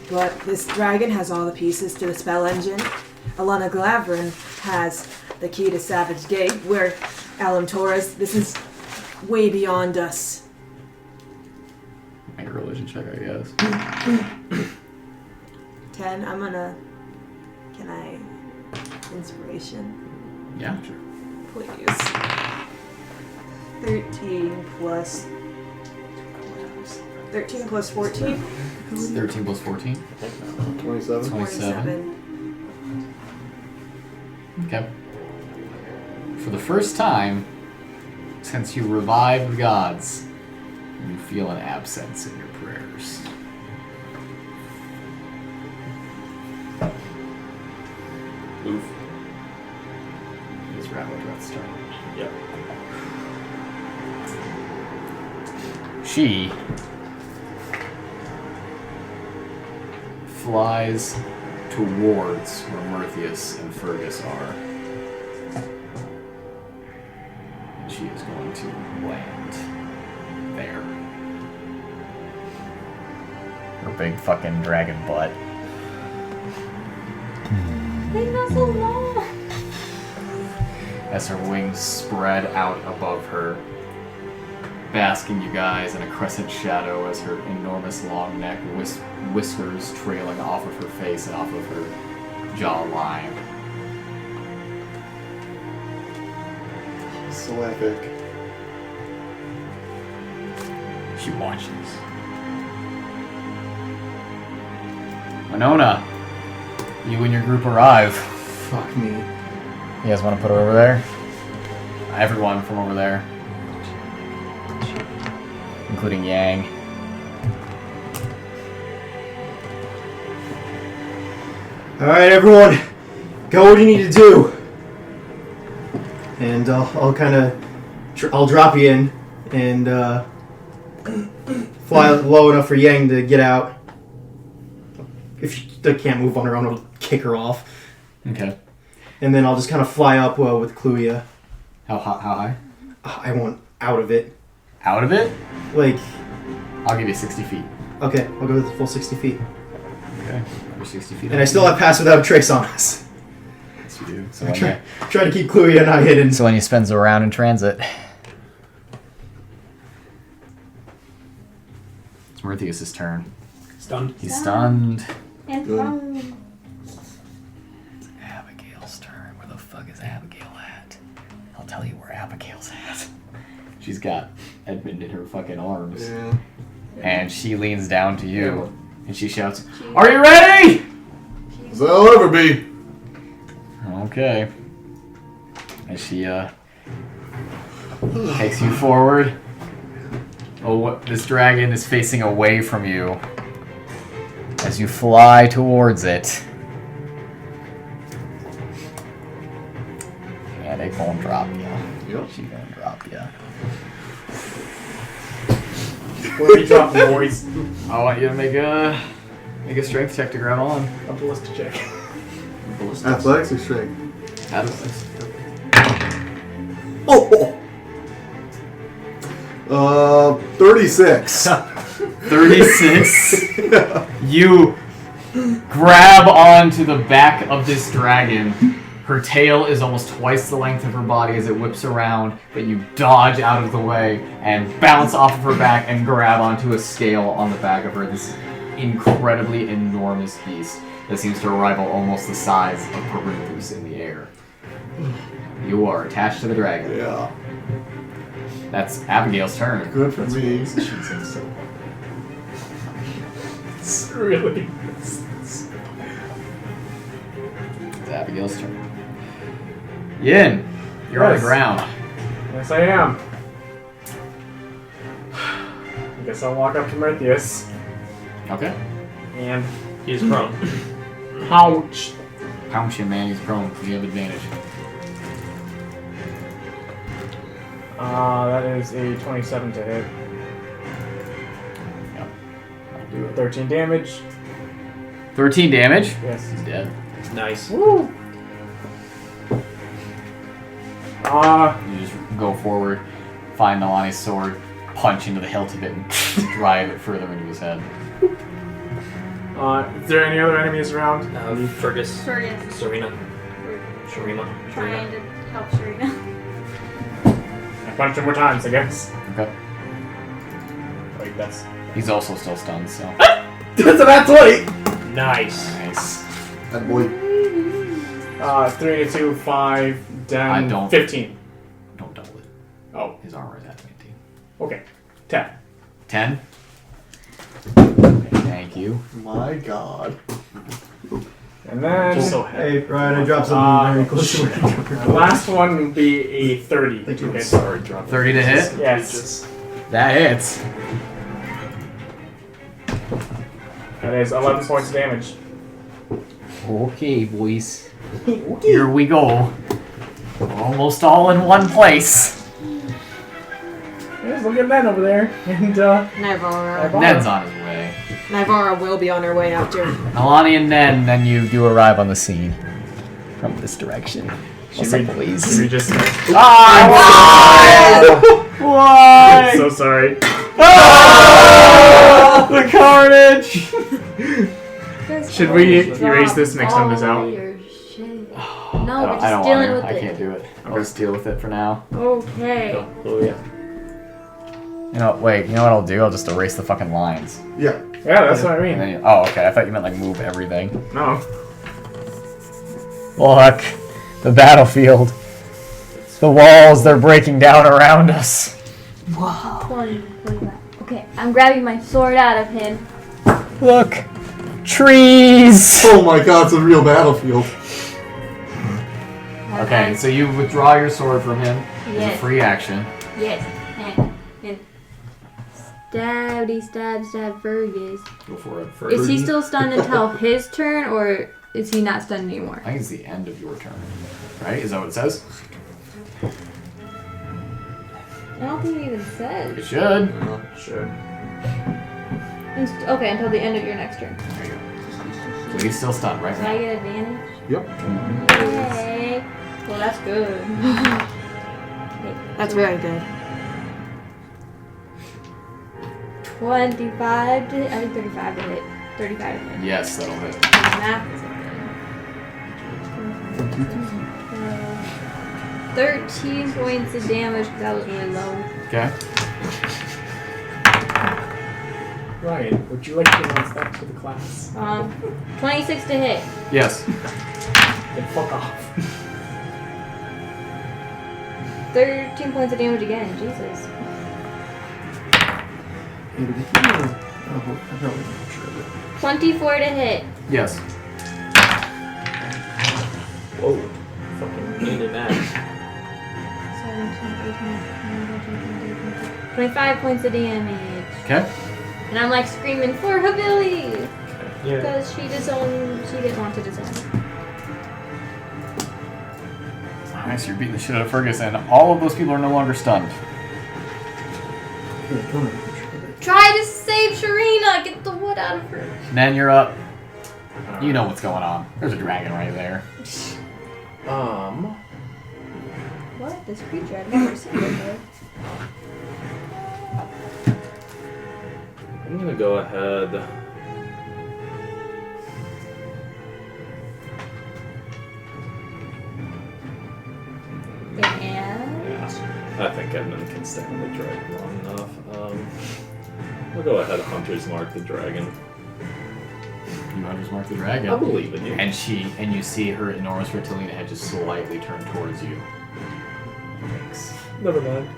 but this dragon has all the pieces to the spell engine. Alana Glavrin has the key to Savage Gate, where Alam Torres, this is way beyond us. Make a religion check, I guess. 10, can I, inspiration? Yeah, sure. Please. 13 plus 14? 13 plus 14? 27. 27. Okay. For the first time since you revived the gods, you feel an absence in your prayers. Oof. It's Rattledreath's turn. Yep. She flies towards where Murthius and Fergus are. And she is going to land there. Her big fucking dragon butt. They know so long. As her wings spread out above her, basking you guys in a crescent shadow as her enormous long neck whiskers trailing off of her face and off of her jawline. So epic. She watches. Winona, you and your group arrive. Fuck me. You guys want to put her over there? Everyone from over there. Including Yang. Alright, everyone. Go what you need to do. And I'll kind of... I'll drop you in and fly low enough for Yang to get out. If she can't move on her own, I'll kick her off. Okay. And then I'll just kind of fly up with Kluya. How high? I want out of it. Out of it? Like... I'll give you 60 feet. Okay, I'll go with the full 60 feet. Okay. Over 60 feet. And I still have Pass Without a Trace on us. Yes, you do. So Try to keep Kluya not hidden. So when he spins around in transit. It's Murthius' turn. Stunned. He's stunned. And Good. from It's Abigail's turn. Where the fuck is Abigail at? I'll tell you where Abigail's at. She's got Edmund in her fucking arms. Yeah. And she leans down to you. And she shouts, "Are you ready?" As I'll ever be. Okay. And she takes you forward. Oh, this dragon is facing away from you. As you fly towards it. And it gonna drop you. Yep. She gonna drop you. Where are you dropping, boys? I want you to make a strength check to grab on. A ballista check. Athletics or strength? Athletics. Oh! 36. 36. You grab onto the back of this dragon. Her tail is almost twice the length of her body as it whips around, but you dodge out of the way and bounce off of her back and grab onto a scale on the back of her. This incredibly enormous beast that seems to rival almost the size of Perinthus in the air. You are attached to the dragon. Yeah. That's Abigail's turn. Good for me. It's really. It's Abigail's turn. Yin, you're on the Yes. ground. Yes, I am. I guess I'll walk up to Merthius Okay. and He's prone. pouch. Pounce him, man. He's prone. You have advantage. That is a 27 to hit. Yep. I'll do 13 damage. 13 damage. Yes. He's dead. Nice. Woo! You just go forward, find Nalane's sword, punch into the hilt of it, and drive it further into his head. Is there any other enemies around? Fergus. Fergus. Serena. Sharima. Trying to help Serena. I punched him more times, I guess. Okay. Wait, that's. He's also still stunned, so. That's about 20! Nice. Nice. That boy. 3 to 2, 5, 10, I don't- 15. Don't double it. Oh, His armor is at 19. okay. 10. 10? Thank you. My God. And then. Hey, Ryan, I dropped something very close to where The last one will be a 30 Thank to you. hit. 30 to hit? Yes. That hits. That is 11 points of damage. Okay, boys. Here we go. Almost all in one place. Yes, look at Nen over there. And, Naivara. Ned's on his way. Naivara will be on her way after. Nalane and Nen, then you do arrive on the scene. From this direction. What's up, boys? Should we just. Ah, why? Why? So sorry. Ah! The carnage! Should we erase this next time this out? No, we're I just don't dealing want with to. I it. can't do it. I'll just deal with it for now. Okay. Kluya. You know, wait, you know what I'll do? I'll just erase the fucking lines. Yeah. Yeah, that's what I And mean. then oh, okay. I thought you meant like move everything. No. Look, the battlefield. The walls, they're breaking down around us. Okay, I'm grabbing my sword out of him. Look, trees. Oh my God, it's a real battlefield. Okay, so you withdraw your sword from him. It's a Yes. free action. Yes. And stab Fergus. Go for it. Is he still stunned until his turn, or is he not stunned anymore? I think it's the end of your turn. Right? Is that what it says? I don't think it even says. It should. Sure. Okay, until the end of your next turn. There you go. So he's still stunned right So I now. get advantage? Yep. Yay. Well, that's good. That's very good. 25 to hit. I think 35 to hit. 35 to hit. Yes, that'll hit. Math is okay. 13 points of damage because that was really low. Okay. Ryan, would you like to announce that to the class? 26 to hit. Yes. Then fuck off. 13 points of damage again. Jesus. 24 to hit. Yes. Whoa. Fucking needed that. 25 points of damage. Okay. And I'm like screaming for Habilly! Yeah. Because she didn't want to disown. Nice, you're beating the shit out of Fergus, and all of those people are no longer stunned. Try to save Sharina! Get the wood out of her! Nen, you're up. You know what's going on. There's a dragon right there. What? This creature? I've never seen before. I'm gonna go ahead. Yeah. I think Edmund can stand the dragon long enough. We'll go ahead and Hunter's Mark the dragon. You Hunter's Mark the dragon. I believe in you. And you see her enormous reptilian head just slightly turn towards you. Thanks. Never mind.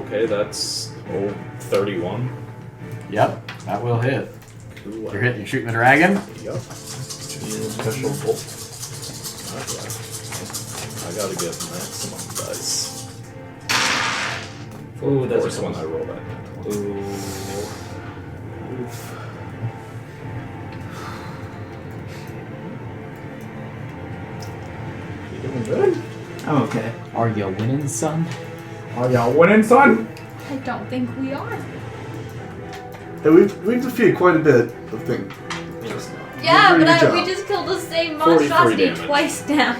Okay, that's 31. Yep, that will hit. Cool. You're shooting the dragon. Yep. Special bolt. I gotta get maximum dice. Ooh, that's First a one I rolled at. Ooh. You doing good? I'm okay. Are you winning, son? Are y'all winning, son? I don't think we are. Hey, we've defeated quite a bit of things. Yeah, Very good but we job. just killed the same 43 monstrosity damage. twice now.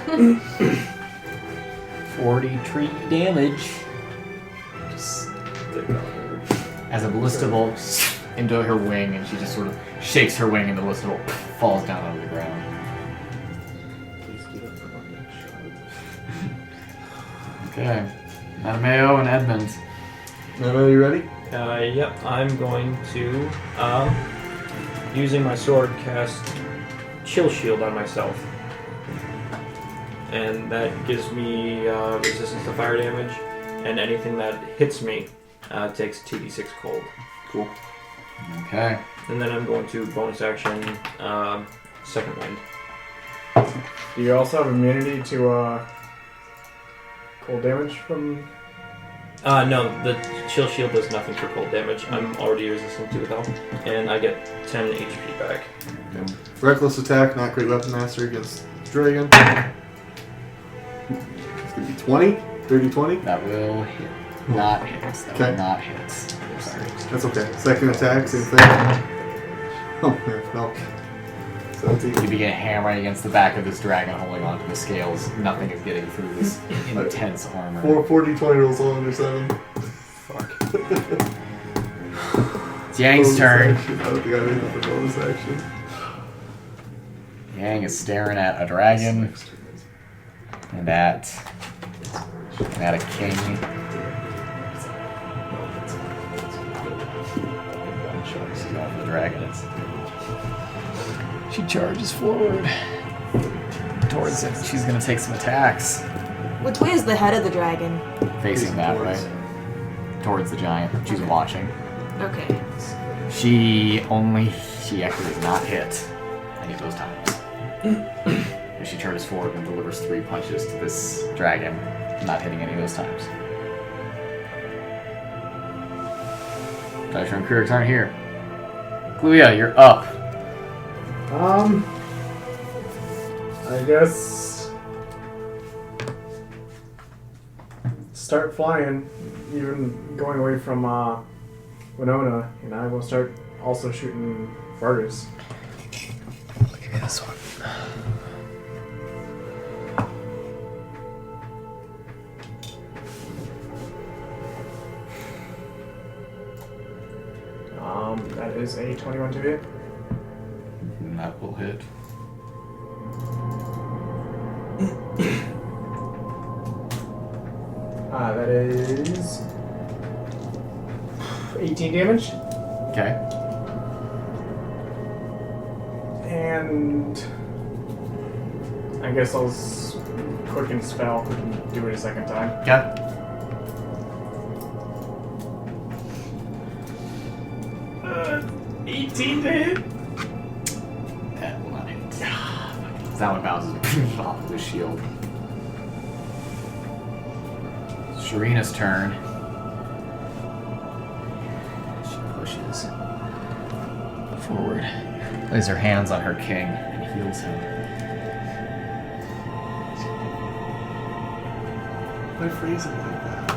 43 damage. Just dig out here. As a ballista bolt into her wing, and she just sort of shakes her wing, and the ballista bolt falls down onto the ground. Please get up for my next shot. Okay. Mattimeo and Edmund. Now, are you ready? Yep, I'm going to, using my sword, cast Chill Shield on myself. And that gives me resistance to fire damage, and anything that hits me takes 2d6 cold. Cool. Okay. And then I'm going to bonus action Second Wind. Do you also have immunity to cold damage from? No, the Chill Shield does nothing for cold damage. I'm already resistant to it though, and I get 10 HP back. Okay. Reckless attack, not great weapon mastery against dragon. It's gonna be 20? 30-20? That will hit. Not hit. That Okay. will not hit. Sorry. That's okay. Second attack, same thing. Oh, yeah, no. So that's You even. begin hammering against the back of this dragon, holding onto the scales. Nothing is getting through this intense armor. 40-20 rolls all under 7. Fuck. It's Yang's turn. Action. I don't think I made that for bonus action. Yang is staring at a dragon and at a king. She's going for the dragon. She charges forward towards it. She's gonna take some attacks. Which way is the head of the dragon? Facing that way. Towards the giant. She's watching. Okay. She actually does not hit any of those times. And she charges forward and delivers 3 punches to this dragon, not hitting any of those times. Dice and Kriegs aren't here. Kluya, you're up. I guess start flying, even going away from Winona, and I will start also shooting Vargas. Give me this one. That is a 21 to hit. And that will hit. That is 18 damage. Okay. And I guess I'll quicken spell and do it a second time. Okay. Uh, 18 to hit. That will not hit. That one bounces off of the shield. Sharina's turn. She pushes forward, lays her hands on her king, and heals him. Why phrase it like that?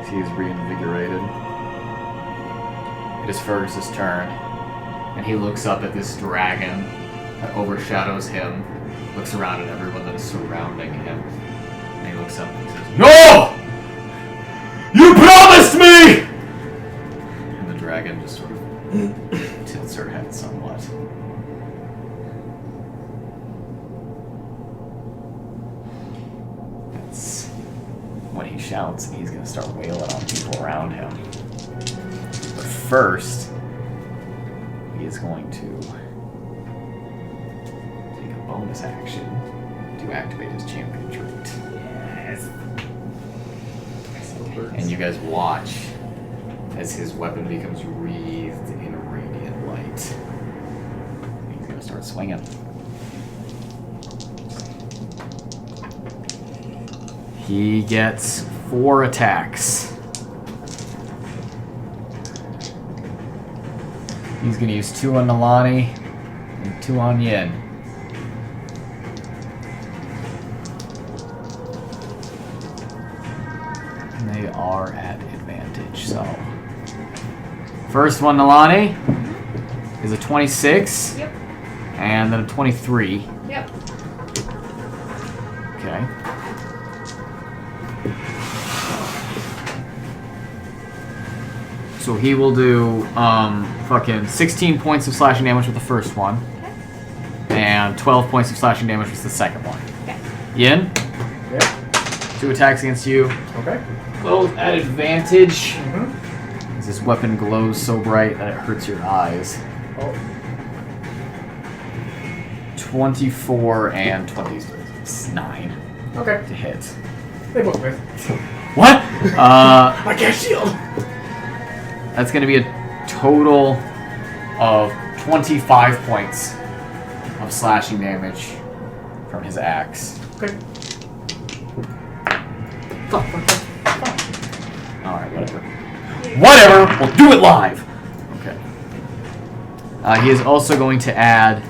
He is reinvigorated. It is Fergus's turn, and he looks up at this dragon that overshadows him, looks around at everyone that is surrounding him, and he looks up and he says, "No! You promised me!" And the dragon just sort of tilts her head somewhat. That's when he shouts, and he's going to start wailing on people around him. But first, he is going to take a bonus action to activate his champion trait. Yes. and you guys watch as his weapon becomes wreathed in radiant light. He's gonna start swinging. He gets 4 attacks. He's gonna use 2 on Nalane and 2 on Yin. And they are at advantage, so. First one, Nalane, is a 26. Yep. And then a 23. Yep. Okay. So he will do fucking 16 points of slashing damage with the first one. Okay. And 12 points of slashing damage with the second one. Okay. Yin, Yeah. 2 attacks against you. Okay. Both at advantage. Mm-hmm. As this weapon glows so bright that it hurts your eyes. Oh. 24 and 29 Okay. to hit. They both miss. What? I can't shield. That's going to be a total of 25 points of slashing damage from his axe. Okay. Alright, whatever. Whatever! We'll do it live! Okay. He is also going to add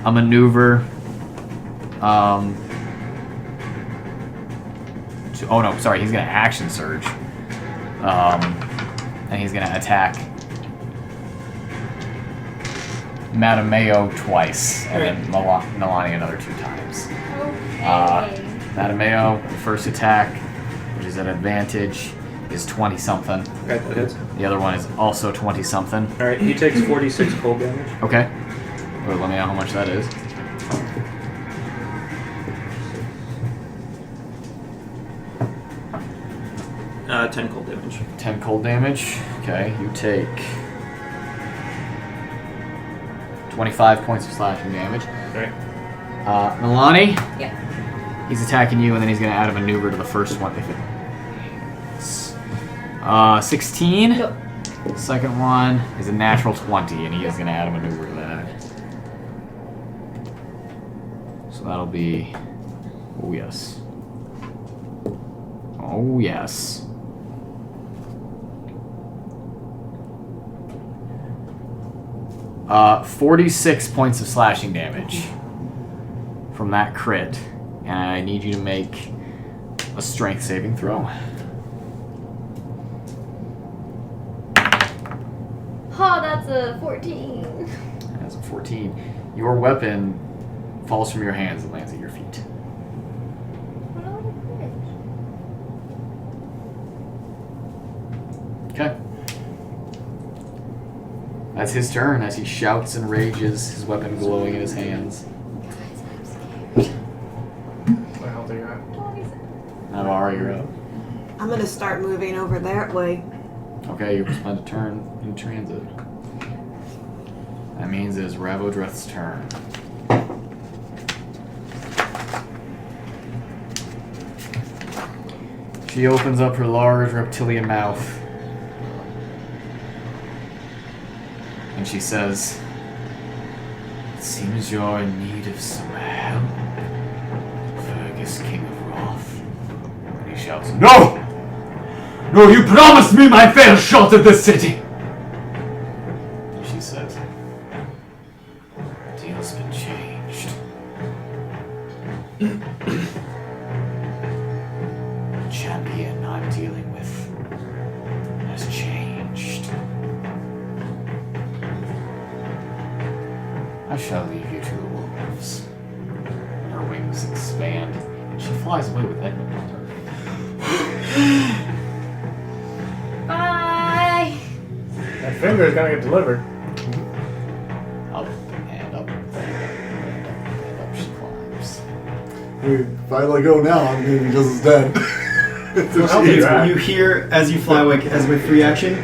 a maneuver. Oh no, sorry, he's going to action surge. And he's going to attack Mattimeo twice, and then Nalane another 2 times. Okay. Mattimeo, the first attack, which is at advantage, is 20-something. Okay, that hits. The other one is also 20-something. Alright, he takes 46 cold damage. Okay. Well, let me know how much that is. Uh, 10 cold damage. 10 cold damage. Okay, you take 25 points of slashing damage. Okay. Nalane, Yeah. he's attacking you, and then he's going to add a maneuver to the first one if it hits. 16. Nope. Second one is a natural 20, and he is going to add a maneuver to that. So that'll be... Oh, yes. Oh, yes. 46 points of slashing damage from that crit. And I need you to make a strength saving throw. Oh, that's a 14. That's a 14. Your weapon falls from your hands and lands at your feet. Okay. That's his turn as he shouts and rages, his weapon glowing in his hands. What the hell do you have? Naivara, you're up. I'm gonna start moving over that way. Okay, you spend a turn in transit. That means it is Ravodreth's turn. She opens up her large reptilian mouth. And she says, "It seems you're in need of some help, Fergus, King of Wrath." And he shouts, "No! No, you promised me my fair shot at this city!" And she says, "The deal's been changed. The champion I'm dealing with has changed. I shall leave you to the wolves." Her wings expand, and she flies away with Edmund. Bye. That finger's gonna get delivered. Up and up and up and up she climbs. If I let go now, I'm gonna be just as dead. Well, how do you act? You hear as you fly away, as with free action,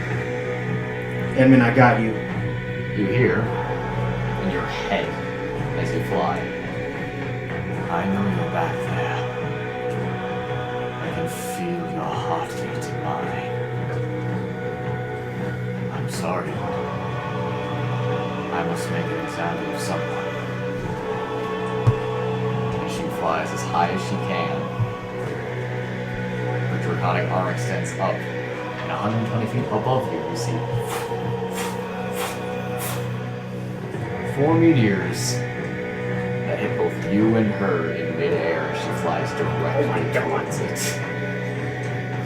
Edmund, I got you. You hear in your head as you fly, "I know you're back there. I can feel your heart beating sorry. I must make an example of someone. And she flies as high as she can. Her draconic arm extends up, and 120 feet above you, you see 4 meteors that hit both you and her in midair as she flies directly towards it.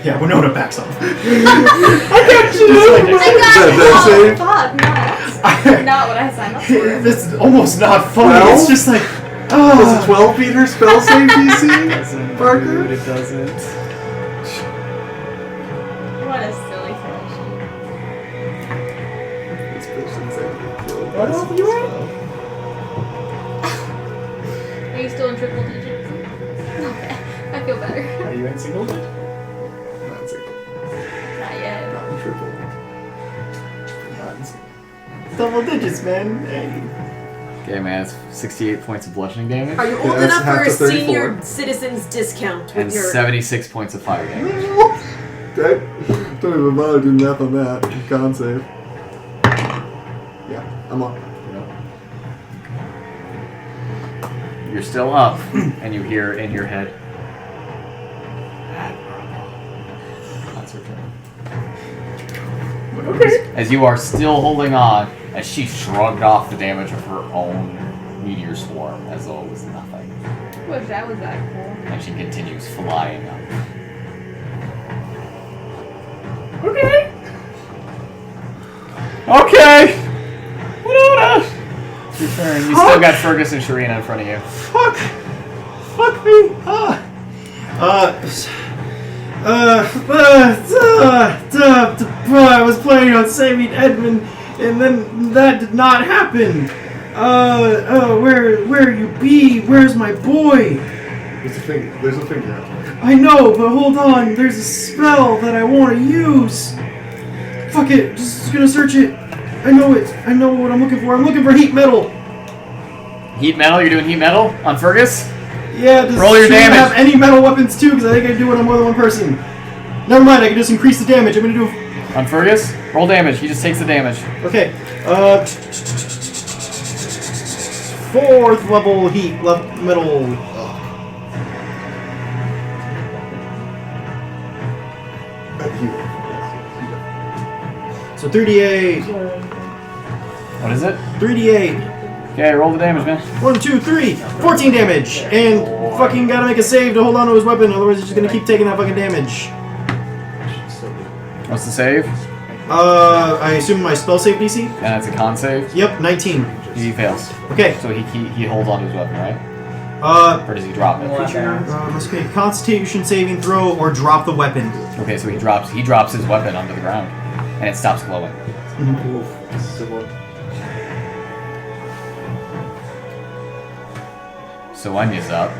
Yeah, Winona backs off. I got you! Fuck, not what I signed up for. It's almost not funny. Well? It's just like, Does a 12 meter spell save DC? Parker? Dude, it doesn't. What a silly solution. This person's actually killed. What are you at? Are you still in triple digits? Okay, I feel better. Are you in single digit? Not single. Not yet. Not in triple. Double digits, man. Hey. Okay, man, it's 68 points of bludgeoning damage. Are you old Yeah, that's enough for half a to 34. senior citizen's discount And with your... 76 points of fire damage. Okay. Don't even bother doing math on that. Con save. Yeah, I'm up. You're still up, and you hear in your head, that's her turn. Okay. As you are still holding on, as she shrugged off the damage of her own meteor swarm as though it was nothing. Wish that was that cool. And she continues flying up. Okay. Okay! Winona! Your turn. You still got Fergus and Sharina in front of you. Fuck me. I was planning on saving Edmund, and then that did not happen. Where you be? Where's my boy? There's a finger. There's a finger out there. I know, but hold on. There's a spell that I want to use. Fuck it. Just gonna search it. I know it. I know what I'm looking for. I'm looking for heat metal. Heat metal? You're doing heat metal on Fergus? Yeah, does Roll your Sharina damage. have any metal weapons too? Because I think I can do it on more than one person. Never mind, I can just increase the damage. I'm gonna do. On Fergus? Roll damage. He just takes the damage. Okay. 4th level heat metal. So 3d8. What is it? 3d8. Okay, roll the damage, man. 1, 2, 3. 14 damage. And fucking gotta make a save to hold on to his weapon, otherwise he's just gonna keep taking that fucking damage. What's the save? I assume my spell save DC? And that's a con save? Yep, 19. He fails. Okay. So he holds on to his weapon, right? Or does he drop it? Must make a Constitution saving throw or drop the weapon. Okay, so he drops his weapon onto the ground, and it stops glowing. So Anya's up.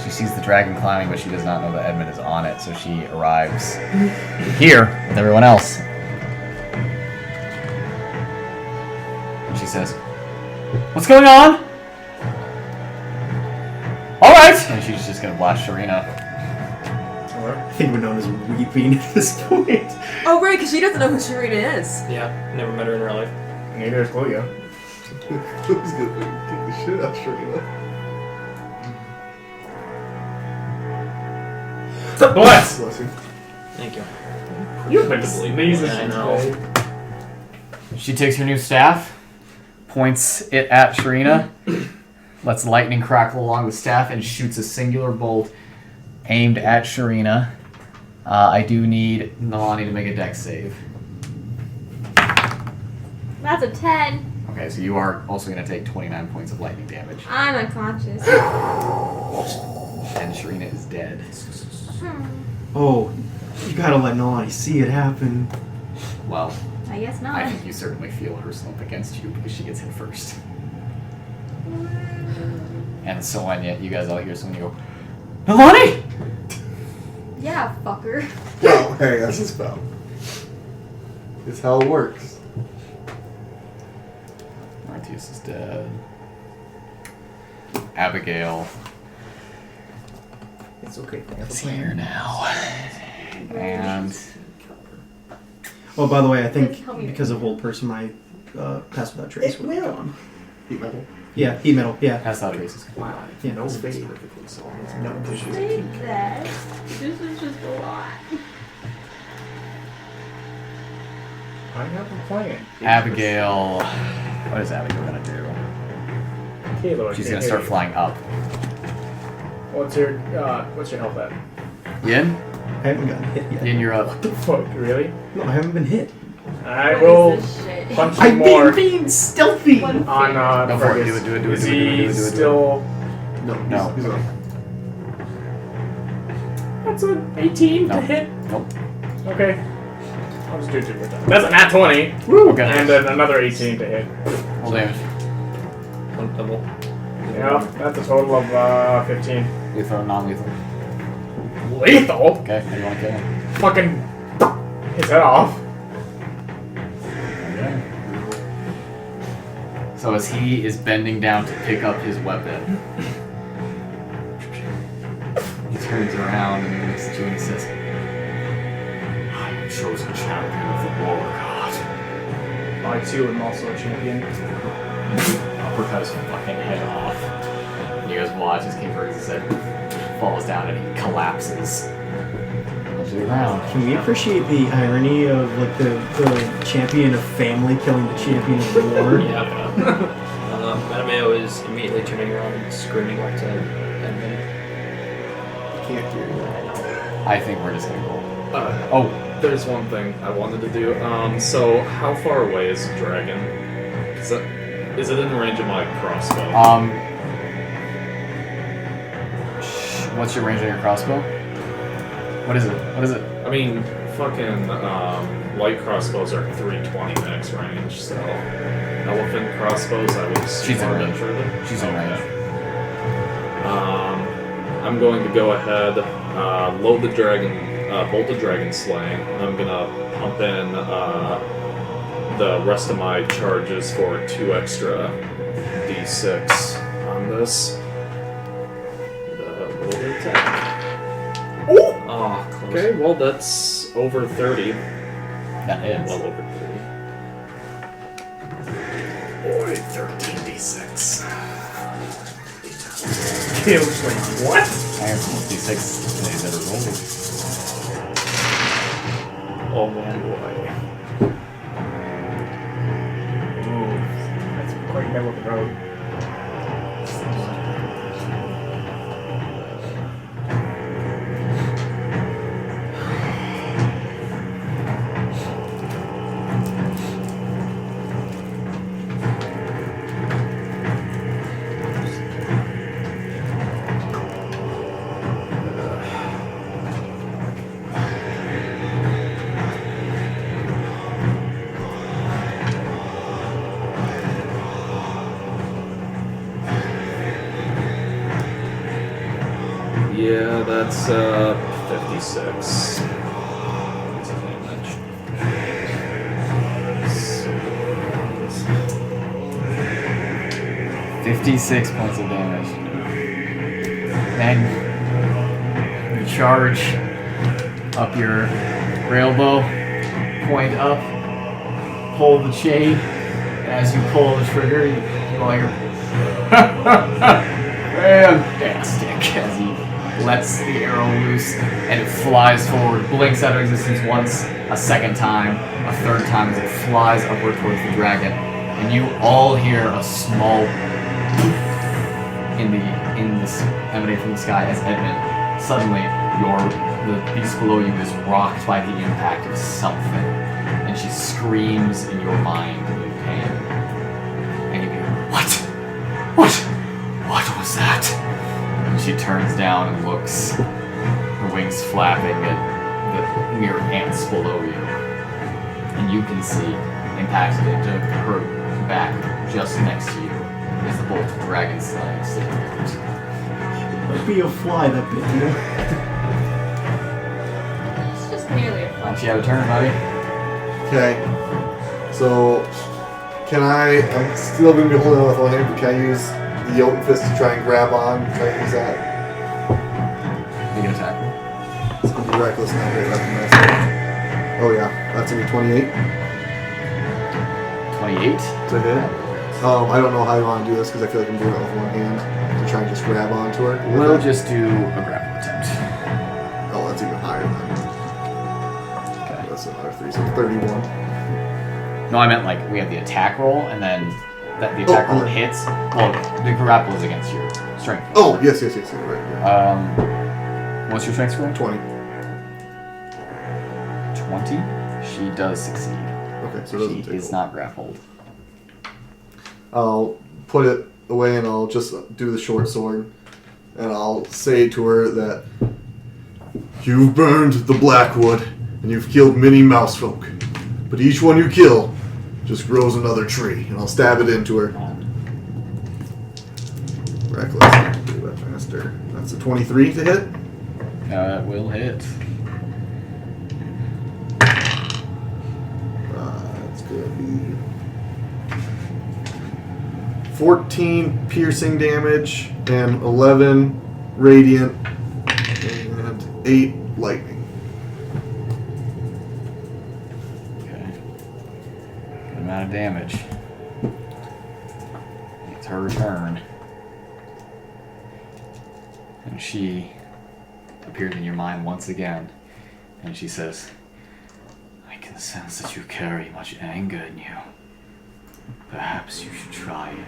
She sees the dragon climbing, but she does not know that Edmund is on it, so she arrives here with everyone else. And she says, "What's going on?" Alright! And she's just gonna blast Sharina. I think Winona's weeping at this point. Oh, right, because she doesn't know who Sharina is. Yeah, never met her in real life. Neither is Kluya. Who's gonna kick the shit out of Sharina? Bless! Bless you. Thank you. You've been sneezing. Yeah, I know. She takes her new staff, points it at Sharina, lets lightning crackle along the staff, and shoots a singular bolt aimed at Sharina. I do need Nalane to make a dex save. That's a 10. Okay, so you are also going to take 29 points of lightning damage. I'm unconscious. And Sharina is dead. Oh, you gotta let Nalane see it happen. Well, I guess not. I think you certainly feel her slump against you because she gets hit first. And so when you guys all hear someone go, Nalane! Yeah, fucker. Well, hey, that's a spell. It's how it works. Martius is dead. Abigail It's okay. is here now. And Oh, by the way, I think because of old person, my pass without trace would have gone. Heat metal. Yeah, heat metal. Yeah. pass out traces. Wow. Yeah. No fade. No dishes. Take that. This is just a lot. I have a plan. Abigail. What is Abigail gonna do? Kayla, She's gonna start flying up. What's your health at? Yin? I haven't gotten hit yet. Yin, you're up. What the fuck, really? No, I haven't been hit. I What will is this shit? punch you I'm more being stealthy. One on Go for it. Fergus. Do it. Is he still... No. No. He's up. That's an 18 No. to hit? Nope. Okay. I'll just do 2 more times. That's a nat 20. Okay. And then another 18 to hit. Roll damage. One double. Yeah, that's a total of 15. Lethal or non-lethal. Lethal? Okay, how do you want to kill him? Fucking his head off. So as he is bending down to pick up his weapon, he turns around and looks at you and he says, I am chosen champion of the war god. I too am also a champion. Uppercut his fucking head off. And you guys watch as King Fergus' head falls down and he collapses to the ground. Can we appreciate the irony of like the champion of family killing the champion of war? Yeah. Mattimeo is immediately turning around and screaming back to Edmund. Can't hear you. I think we're just gonna go. Oh, there's one thing I wanted to do. So how far away is the dragon? Is it in range of my crossbow? What's your range on your crossbow? What is it? What is it? I mean, fucking light crossbows are 320 max range, so elephant crossbows I would She's in range. She's in range. I'm going to go ahead, load the dragon, bolt the dragon slaying. I'm gonna pump in the rest of my charges for 2 extra d6 on this. Roll the attack. Oh, close. Okay, well that's over 30. That is. Well over 30. Boy, 13d6. Kills like what? I have some d6 today that are rolling. Oh boy. Ooh, that's quite middle of the road. Yeah, that's 56. damage. 56 points of damage. Then you charge up your railbow, point up, pull the chain, and as you pull the trigger, you go like fantastic as he lets the arrow loose and it flies forward, blinks out of existence once, a second time, a third time as it flies upward towards the dragon. And you all hear a small in this emanating from the sky as Edmund suddenly the beast below you is rocked by the impact of something, and she screams in your mind in pain. And you hear, What was that? And she turns down and looks, her wings flapping at the mere ants below you. And you can see, impacted into her back just next to you, is the bolt of dragon slaying sitting there. Might be a fly that bit, you know? It's just nearly a Why don't you have a turn, buddy? Okay. So, I'm still going to be holding on with one hand, but can I use the Jotun Fist to try and grab on? Try and use that? You can attack. It's gonna be reckless now. Great weapon. Oh yeah, that's gonna be 28 28. to hit. I don't know how you want to do this because I feel like I'm doing it with one hand to try and just grab onto her. We'll just do a grapple attempt. Oh, that's even higher than. Okay. That's another 3, so 31. No, I meant like we have the attack roll, and then that the attack roll hits. Well, the grapple is against your strength. Oh, yes, right. What's your strength score? 20. 20. She does succeed. Okay, so it doesn't she take is not grappled. I'll put it away and I'll just do the short sword, and I'll say to her that you've burned the Blackwood and you've killed many mouse folk, but each one you kill just grows another tree, and I'll stab it into her. Reckless. Do that faster. That's a 23 to hit. That will hit. It's gonna be 14 piercing damage and 11 radiant and 8 lightning. Okay. Good amount of damage. It's her turn. And she appears in your mind once again. And she says, I can sense that you carry much anger in you. Perhaps you should try it.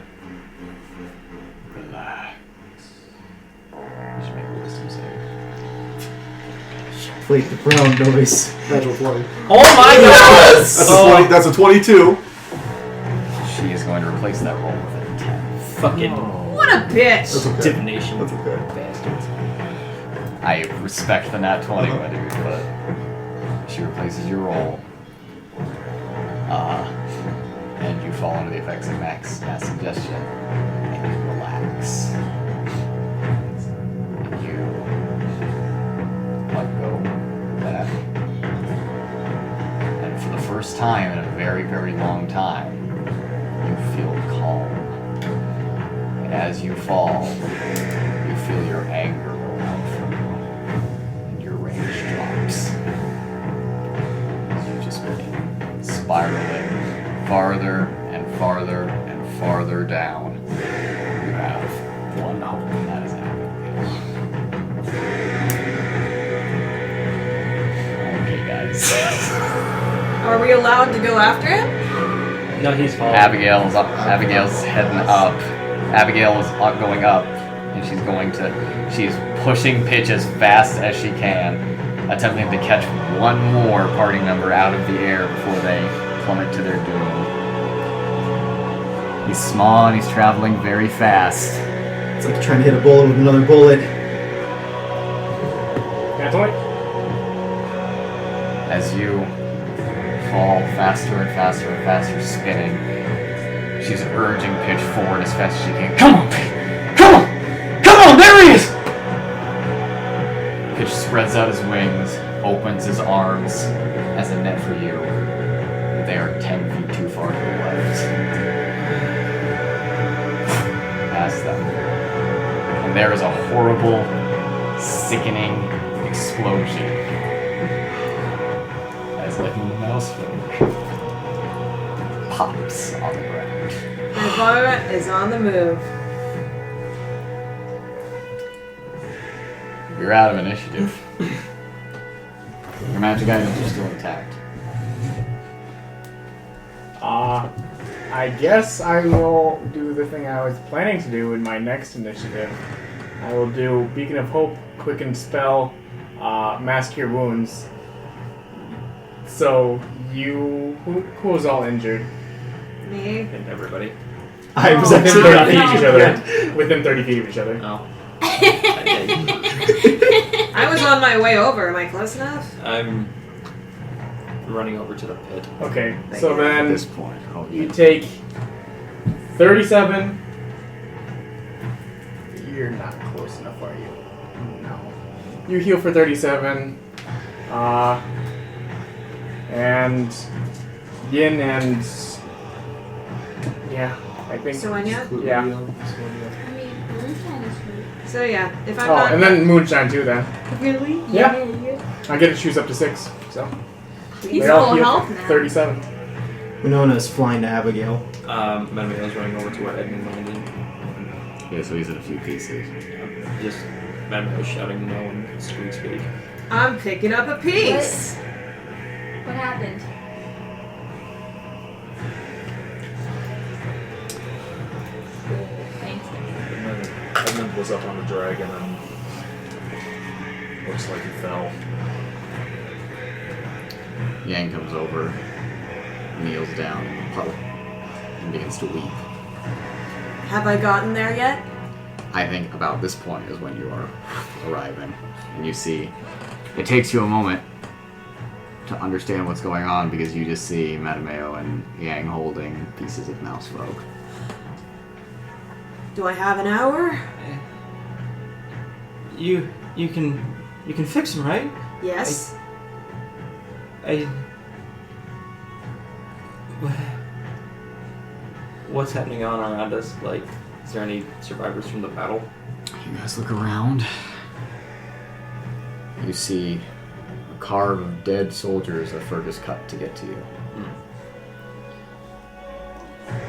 Relax. You should make a wisdom save. Wait, the brown noise. Natural 20. Oh my god! That's a 22. She is going to replace that roll with a 10. Fucking What a bitch! That's okay. divination. That's okay. Bastards. I respect the nat 20, my dude, but she replaces your roll. And you fall under the effects of mass suggestion, and you relax. And you let go of that. And for the first time in a very, very long time, you feel calm. And as you fall, you feel your anger roll out from you, and your range drops. You just begin spiraling farther and farther and farther down. You have one hope, and that is Abigail. Okay, guys. Are we allowed to go after him? No, he's falling. Abigail's heading up. Abigail is going up, and she's pushing Pitch as fast as she can, attempting to catch one more party member out of the air before they plummet to their doom. He's small and he's traveling very fast. It's like trying to hit a bullet with another bullet. That's right. As you fall faster and faster and faster, spinning, she's urging Pitch forward as fast as she can. Come on, Pitch! Come on! Come on! There he is! Pitch spreads out his wings, opens his arms as a net for you. They are 10 feet too far to the left. Past them. And there is a horrible, sickening explosion. As like mouse folk pops on the ground. Naivara is on the move. You're out of initiative. Your magic items are still intact. I guess I will do the thing I was planning to do in my next initiative. I will do Beacon of Hope, Quicken Spell, Mass Cure Wounds. So, who was all injured? Me. And everybody. I was Within actually 30 feet of each other. Within 30 feet of each other. No. I was on my way over. Am I close enough? I'm running over to the pit. Okay, Thank so you. At then this point, you take 37. You're not close enough, are you? No. You heal for 37. And Yin and yeah, I think. Sonia? Yeah. I mean, moonshine is sweet. So yeah, if I'm Oh, not and then Moonshine too then. Really? Yeah. I get to choose up to 6, so. He's They all full heal health now. 37. Winona's flying to Abigail. Matameo's running over to where Edmund landed. Yeah, so he's in a few pieces. Just Matameo's shouting no and screech speak. I'm picking up a piece. What happened? Thanks. Edmund was up on the dragon and looks like he fell. Yang comes over, kneels down, and begins to weep. Have I gotten there yet? I think about this point is when you are arriving, and you see it takes you a moment to understand what's going on because you just see Mattimeo and Yang holding pieces of mouse folk. Do I have an hour? You can fix him, right? Yes. What's happening on around us? Like, is there any survivors from the battle? You guys look around. You see a carve of dead soldiers that Fergus cut to get to you.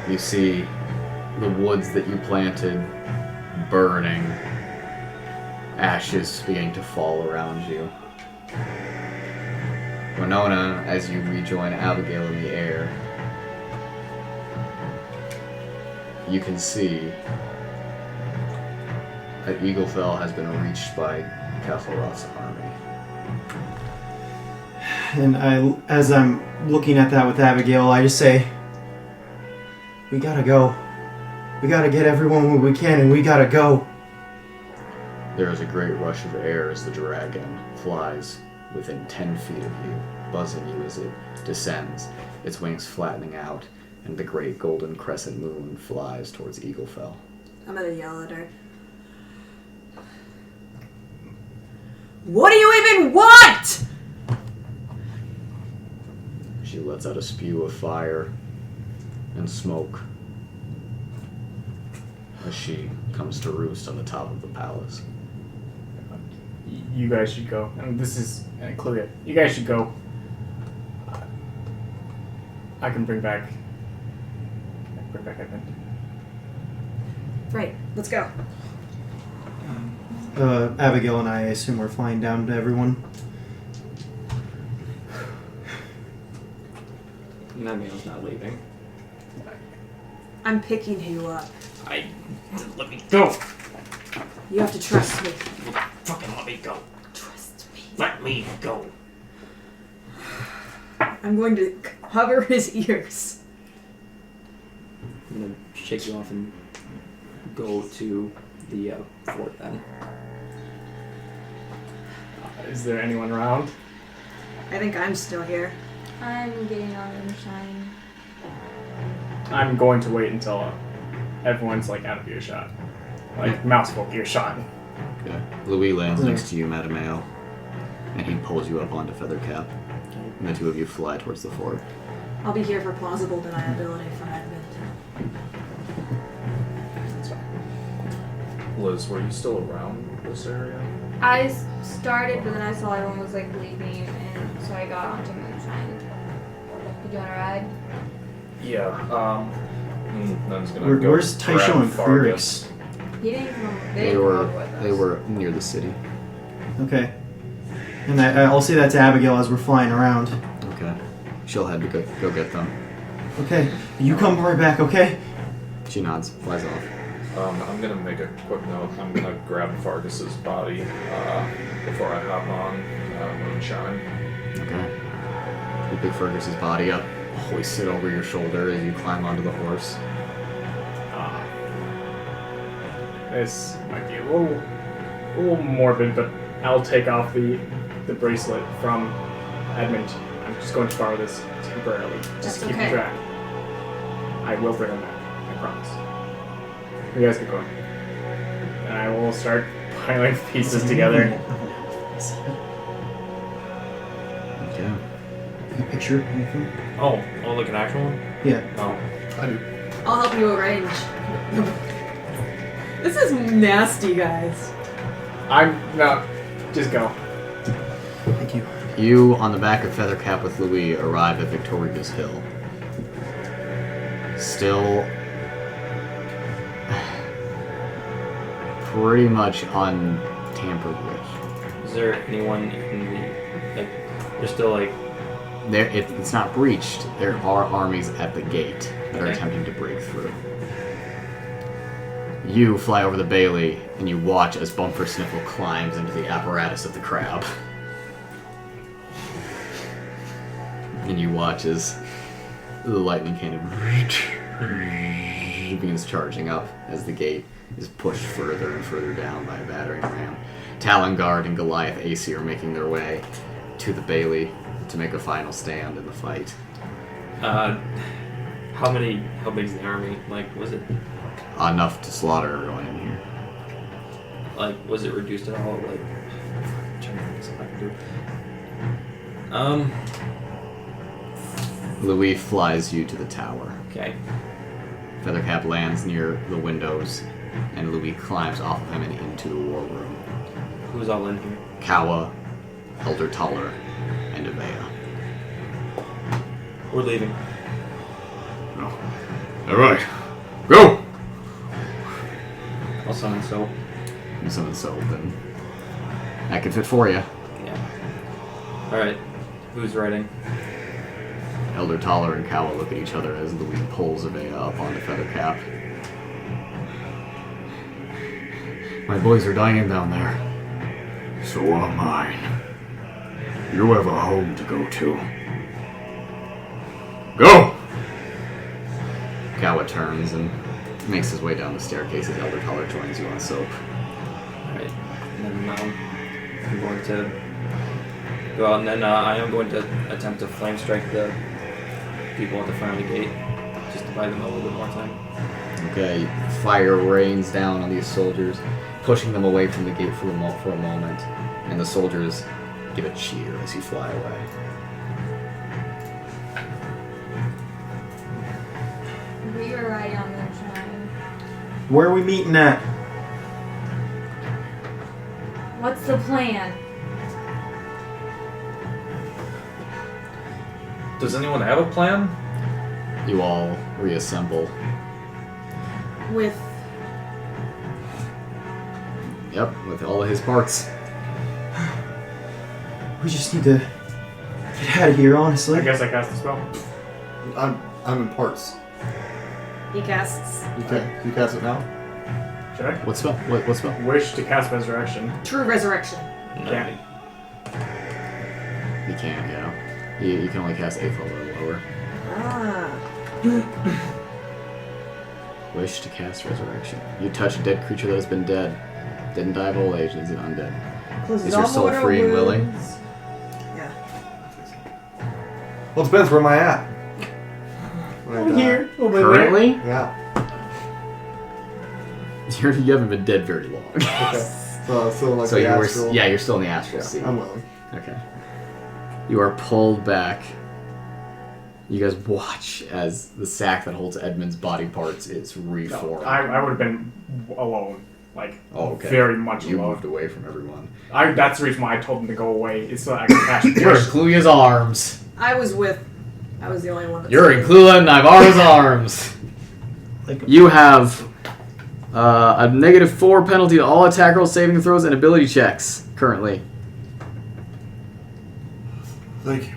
You see the woods that you planted burning, ashes beginning to fall around you. Winona, as you rejoin Abigail in the air, you can see that Eaglefell has been reached by Kesselroth's army. And as I'm looking at that with Abigail, I just say, we gotta go. We gotta get everyone we can, and we gotta go. There is a great rush of air as the dragon flies within 10 feet of you, buzzing you as it descends, its wings flattening out, and the great golden crescent moon flies towards Eaglefell. I'm gonna yell at her. What do you even want? She lets out a spew of fire and smoke as she comes to roost on the top of the palace. You guys should go. And this is Kluya. You guys should go. I can bring back Edmund. Right, let's go. Abigail and I assume we're flying down to everyone. Matameo's not leaving. I'm picking you up. Let me go. You have to trust me. Fucking let me go. Trust me. Let me go. I'm going to cover his ears. I'm gonna shake you off and go to the fort then. Is there anyone around? I think I'm still here. I'm getting on in shine. I'm going to wait until everyone's like out of earshot. Like mousefolk earshot. Okay. Louis lands next to you, Mattimeo, and he pulls you up onto Feathercap. And the two of you fly towards the fort. I'll be here for plausible deniability for Edmund. That's fine. Liz, were you still around this area? I started, but then I saw everyone was like leaving, and so I got onto Moonshine. You want to ride? Yeah, Nun's gonna go Where's Taisho grab and Fargus. Fergus? He didn't come. They were near the city. Okay. And I'll say that to Abigail as we're flying around. Okay. She'll head to go get them. Okay. You come right back, okay? She nods, flies off. I'm gonna make a quick note. I'm gonna grab Fargus's body before I hop on Moonshine. Okay. You pick Fergus's body up, hoist it over your shoulder as you climb onto the horse. This might be a little morbid, but I'll take off the bracelet from Edmund. I'm just going to borrow this temporarily, just to keep okay. track. I will bring him back, I promise. You guys get going. And I will start piling pieces together. Okay. A picture, anything? Oh, like an actual one? Yeah. No. I do. I'll help you arrange. This is nasty, guys. I'm not. Just go. Thank you. You, on the back of Feathercap with Louis, arrive at Victoria's Hill. Still pretty much untampered with. Is there anyone in the like? There's still like. It's not breached. There are armies at the gate that are Okay. attempting to break through. You fly over the Bailey, and you watch as Bumper Sniffle climbs into the apparatus of the crab. And you watch as the lightning cannon begins charging up as the gate is pushed further and further down by a battering ram. Talon Guard and Goliath AC are making their way to the Bailey to make a final stand in the fight. How big's the army? Like, was it Enough to slaughter everyone in here. like was it reduced at all? Like, I'm trying to think of something I can do. Louis flies you to the tower. Okay. Feathercap lands near the windows, and Louis climbs off of him and into the war room. Who's all in here? Kawa, Elder Taller, and Avea. We're leaving. No. Alright. Go! I'll summon soap. You summon soap, and that can fit for you. Yeah. Alright. Who's riding? Elder Taller and Kawa look at each other as Louis pulls Avea up onto Feathercap. My boys are dying down there. So are mine. You have a home to go to. Go! Kawa turns and makes his way down the staircase as Elder Taller joins you on soap. Alright. And then I'm going to go out, and then I am going to attempt to flame strike the people at the front of the gate, just to buy them a little bit more time. Okay, fire rains down on these soldiers, pushing them away from the gate for a moment, and the soldiers give a cheer as you fly away. We were right on the train. Where are we meeting at? What's the plan? Does anyone have a plan? You all reassemble. With Yep, with all of his parts. We just need to get out of here, honestly. I guess I cast the spell. I'm in parts. he casts You cast it now? Should I? What spell? What spell? Wish to cast Resurrection. True Resurrection. Can't. You can't, yeah. You can only cast 8th level or lower. Ah. Wish to cast Resurrection. You touch a dead creature that has been dead. Didn't die of old age, is it undead? Closes Is your all soul mortal free and willing? wounds. Yeah. Well, it depends where am I at. When I I'm die. here. A little bit Currently? Yeah. You haven't been dead very long. Okay. So like So the you were, astral. yeah, you're still in the astral Yeah, sea. I'm willing. Okay. You are pulled back. You guys watch as the sack that holds Edmund's body parts is reformed. I would have been alone. Like, very much You alone. moved away from everyone. That's the reason why I told him to go away. It's so I could catch You're in Kluya's arms. I was the only one that You're in Kluya and Naivara's arms. You have a -4 penalty to all attack rolls, saving throws, and ability checks currently. Thank you.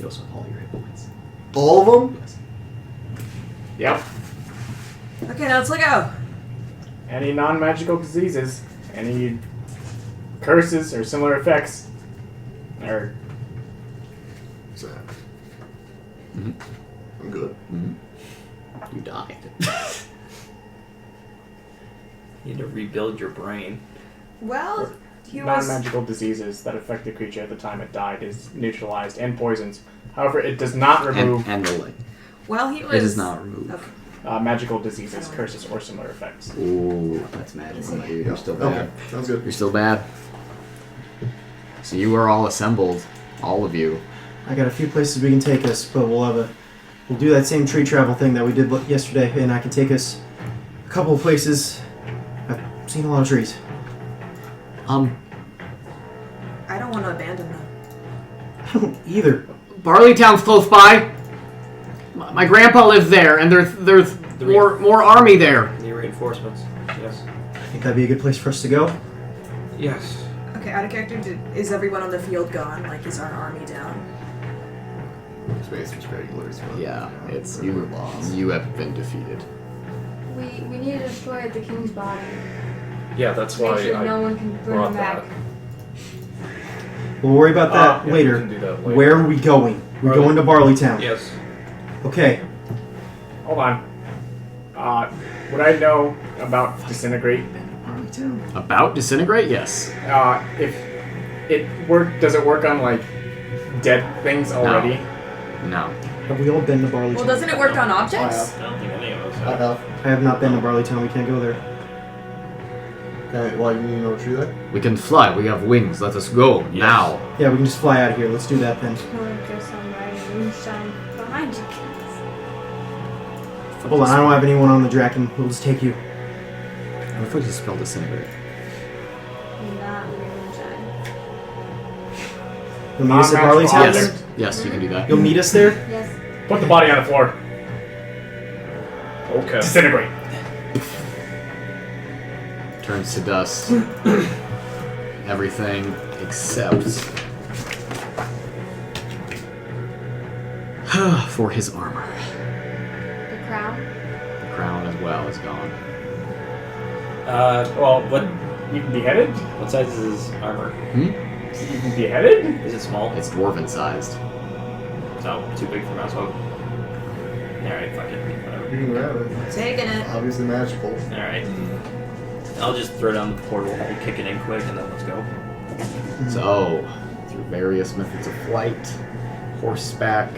You also have all your hit points. All of them? Yep. Okay, now let's let go. Any non-magical diseases, any curses or similar effects, or Sad. Mm-hmm. I'm good. Mm-hmm. You died. You need to rebuild your brain. Well, he was. non-magical diseases that affect the creature at the time it died is neutralized, and poisons. However, it does not remove and the link. Well, he was. It does not remove. Okay. Magical diseases, curses, or similar effects. Ooh, that's magical. You're still bad. Okay, sounds good. You're still bad. So you are all assembled, all of you. I got a few places we can take us, but we'll do that same tree travel thing that we did yesterday, and I can take us a couple of places. I've seen a lot of trees. I don't want to abandon them. I don't either. Barleytown's close by. My grandpa lives there, and there's more army there. The reinforcements. Yes. I think that'd be a good place for us to go. Yes. Okay, out of character, is everyone on the field gone? Like, is our army down? Space was regulars. But Yeah, it's we were lost. you have been defeated. We need to destroy the king's body. Yeah, that's Make why sure I no one can bring brought him back. that. We'll worry about that Yeah, later. we can do that later. Where are we going? We're going to Barleytown. Yes. Okay. Hold on. Would I know about disintegrate? About disintegrate? Yes. If it does it work on like dead things already? No. Have we all been to Barleytown? Well, doesn't it work on objects? I don't think any of us I have. have. I have not been to Barleytown. We can't go there. Okay, well, you need to know tree there? We can fly. We have wings. Let us go now. Yeah, we can just fly out of here. Let's do that then. There's some riding moonshine behind you kids. Hold on, I don't have anyone on the Draken. We'll just take you. What if we just spell disintegrate? Not moonshine. You'll meet us at Magical Barleytown? object. Yes. Yes, you can do that. You'll meet us there? Yes. Put the body on the floor. Okay. Disintegrate. Turns to dust. Everything except for his armor. The crown. The crown as well is gone. Well, what You can be headed? what size is his armor? You can be headed? Is it small? It's dwarven sized. No, too big for mouse hope. Alright, fuck it. Whatever. You can grab it. Taking it. Obviously magical. Alright. I'll just throw down the portal, kick it in quick, and then let's go. So, through various methods of flight, horseback,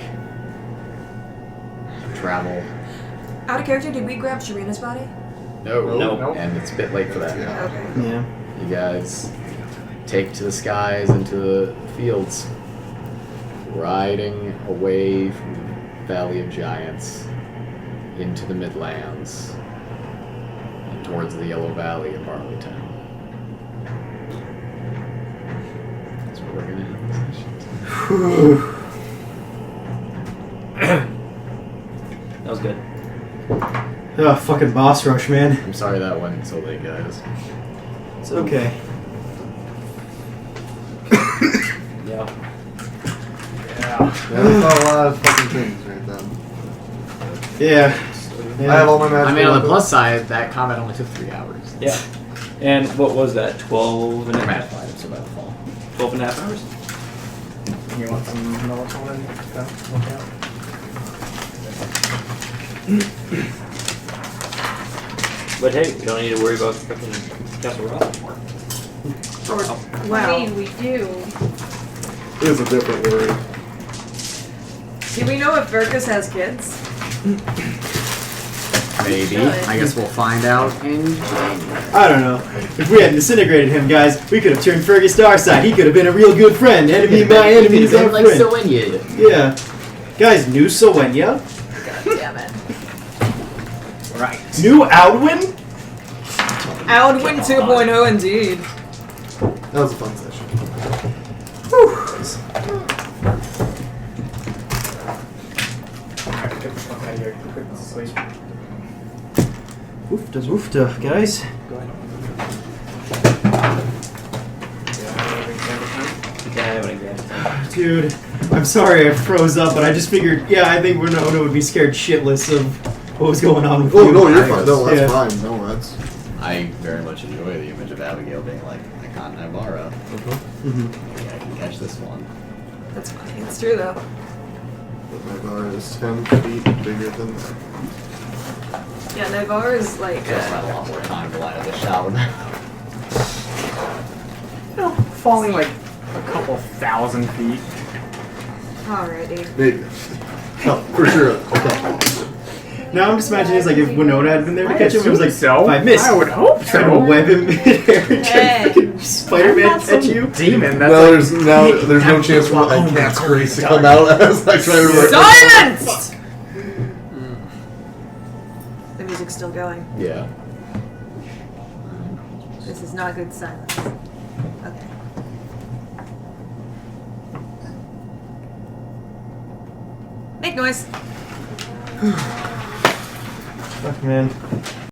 travel. Out of character, did we grab Sharina's body? No. Nope. And it's a bit late for that. Yeah. Okay. Yeah. You guys take to the skies and to the fields, riding away from the Valley of Giants into the Midlands and towards the Yellow Valley of Barleytown. That's where we're gonna end this session. That was good. Oh, fucking boss rush, man. I'm sorry that went so late, guys. It's okay. Yeah. Yeah, that's not a lot of fucking things right then. Yeah. I have all my magical I mean, on the weapons. plus side, that combat only took 3 hours. Yeah. And what was that? 12 and a half? So about the fall. 12 and a half hours? You want some melatonin stuff? Look out. But hey, we don't need to worry about fucking Castle Rock anymore. I mean, we do. It is a different worry. Do we know if Verkus has kids? Maybe. Good. I guess we'll find out in January. I don't know. If we hadn't disintegrated him, guys, we could have turned Fergus to our side. He could have been a real good friend. Enemy of my enemy is our like friend. Sylvania. Yeah. Guys, new Sylvania? God damn it. Right. New Alwyn? Alwyn 2.0 indeed. That was a fun session. Alright, get the fuck out of here. Quick sleep. Woofda, woofda, guys. Go ahead. Yeah, I haven't again. Dude, I'm sorry I froze up, but I just figured, yeah, I think Winona would be scared shitless of what was going on with Oh, you. no, you're fine. No, that's Yeah. fine. No, that's... I very much enjoy the image of Abigail being like, I caught Naivara. Mhm. Maybe I can catch this one. That's funny. It's true though. But my bar is 10 feet bigger than that. Yeah, Naivara is like. I also have a lot more time to line up the shot with that. You know, falling like a couple thousand feet. Alrighty. Maybe. No, for sure. Okay. Now I'm just imagining it's like if Winona had been there to catch him, it was like, so. if I missed, I would hope trying to so. web him midair and try Hey. to fucking Spider-Man catch you. Demon. That's Now like, there's no chance for my cat's grace to come out as I try to work. Silence! The music's still going. Yeah. This is not good silence. Okay. Make noise. Fuck, man.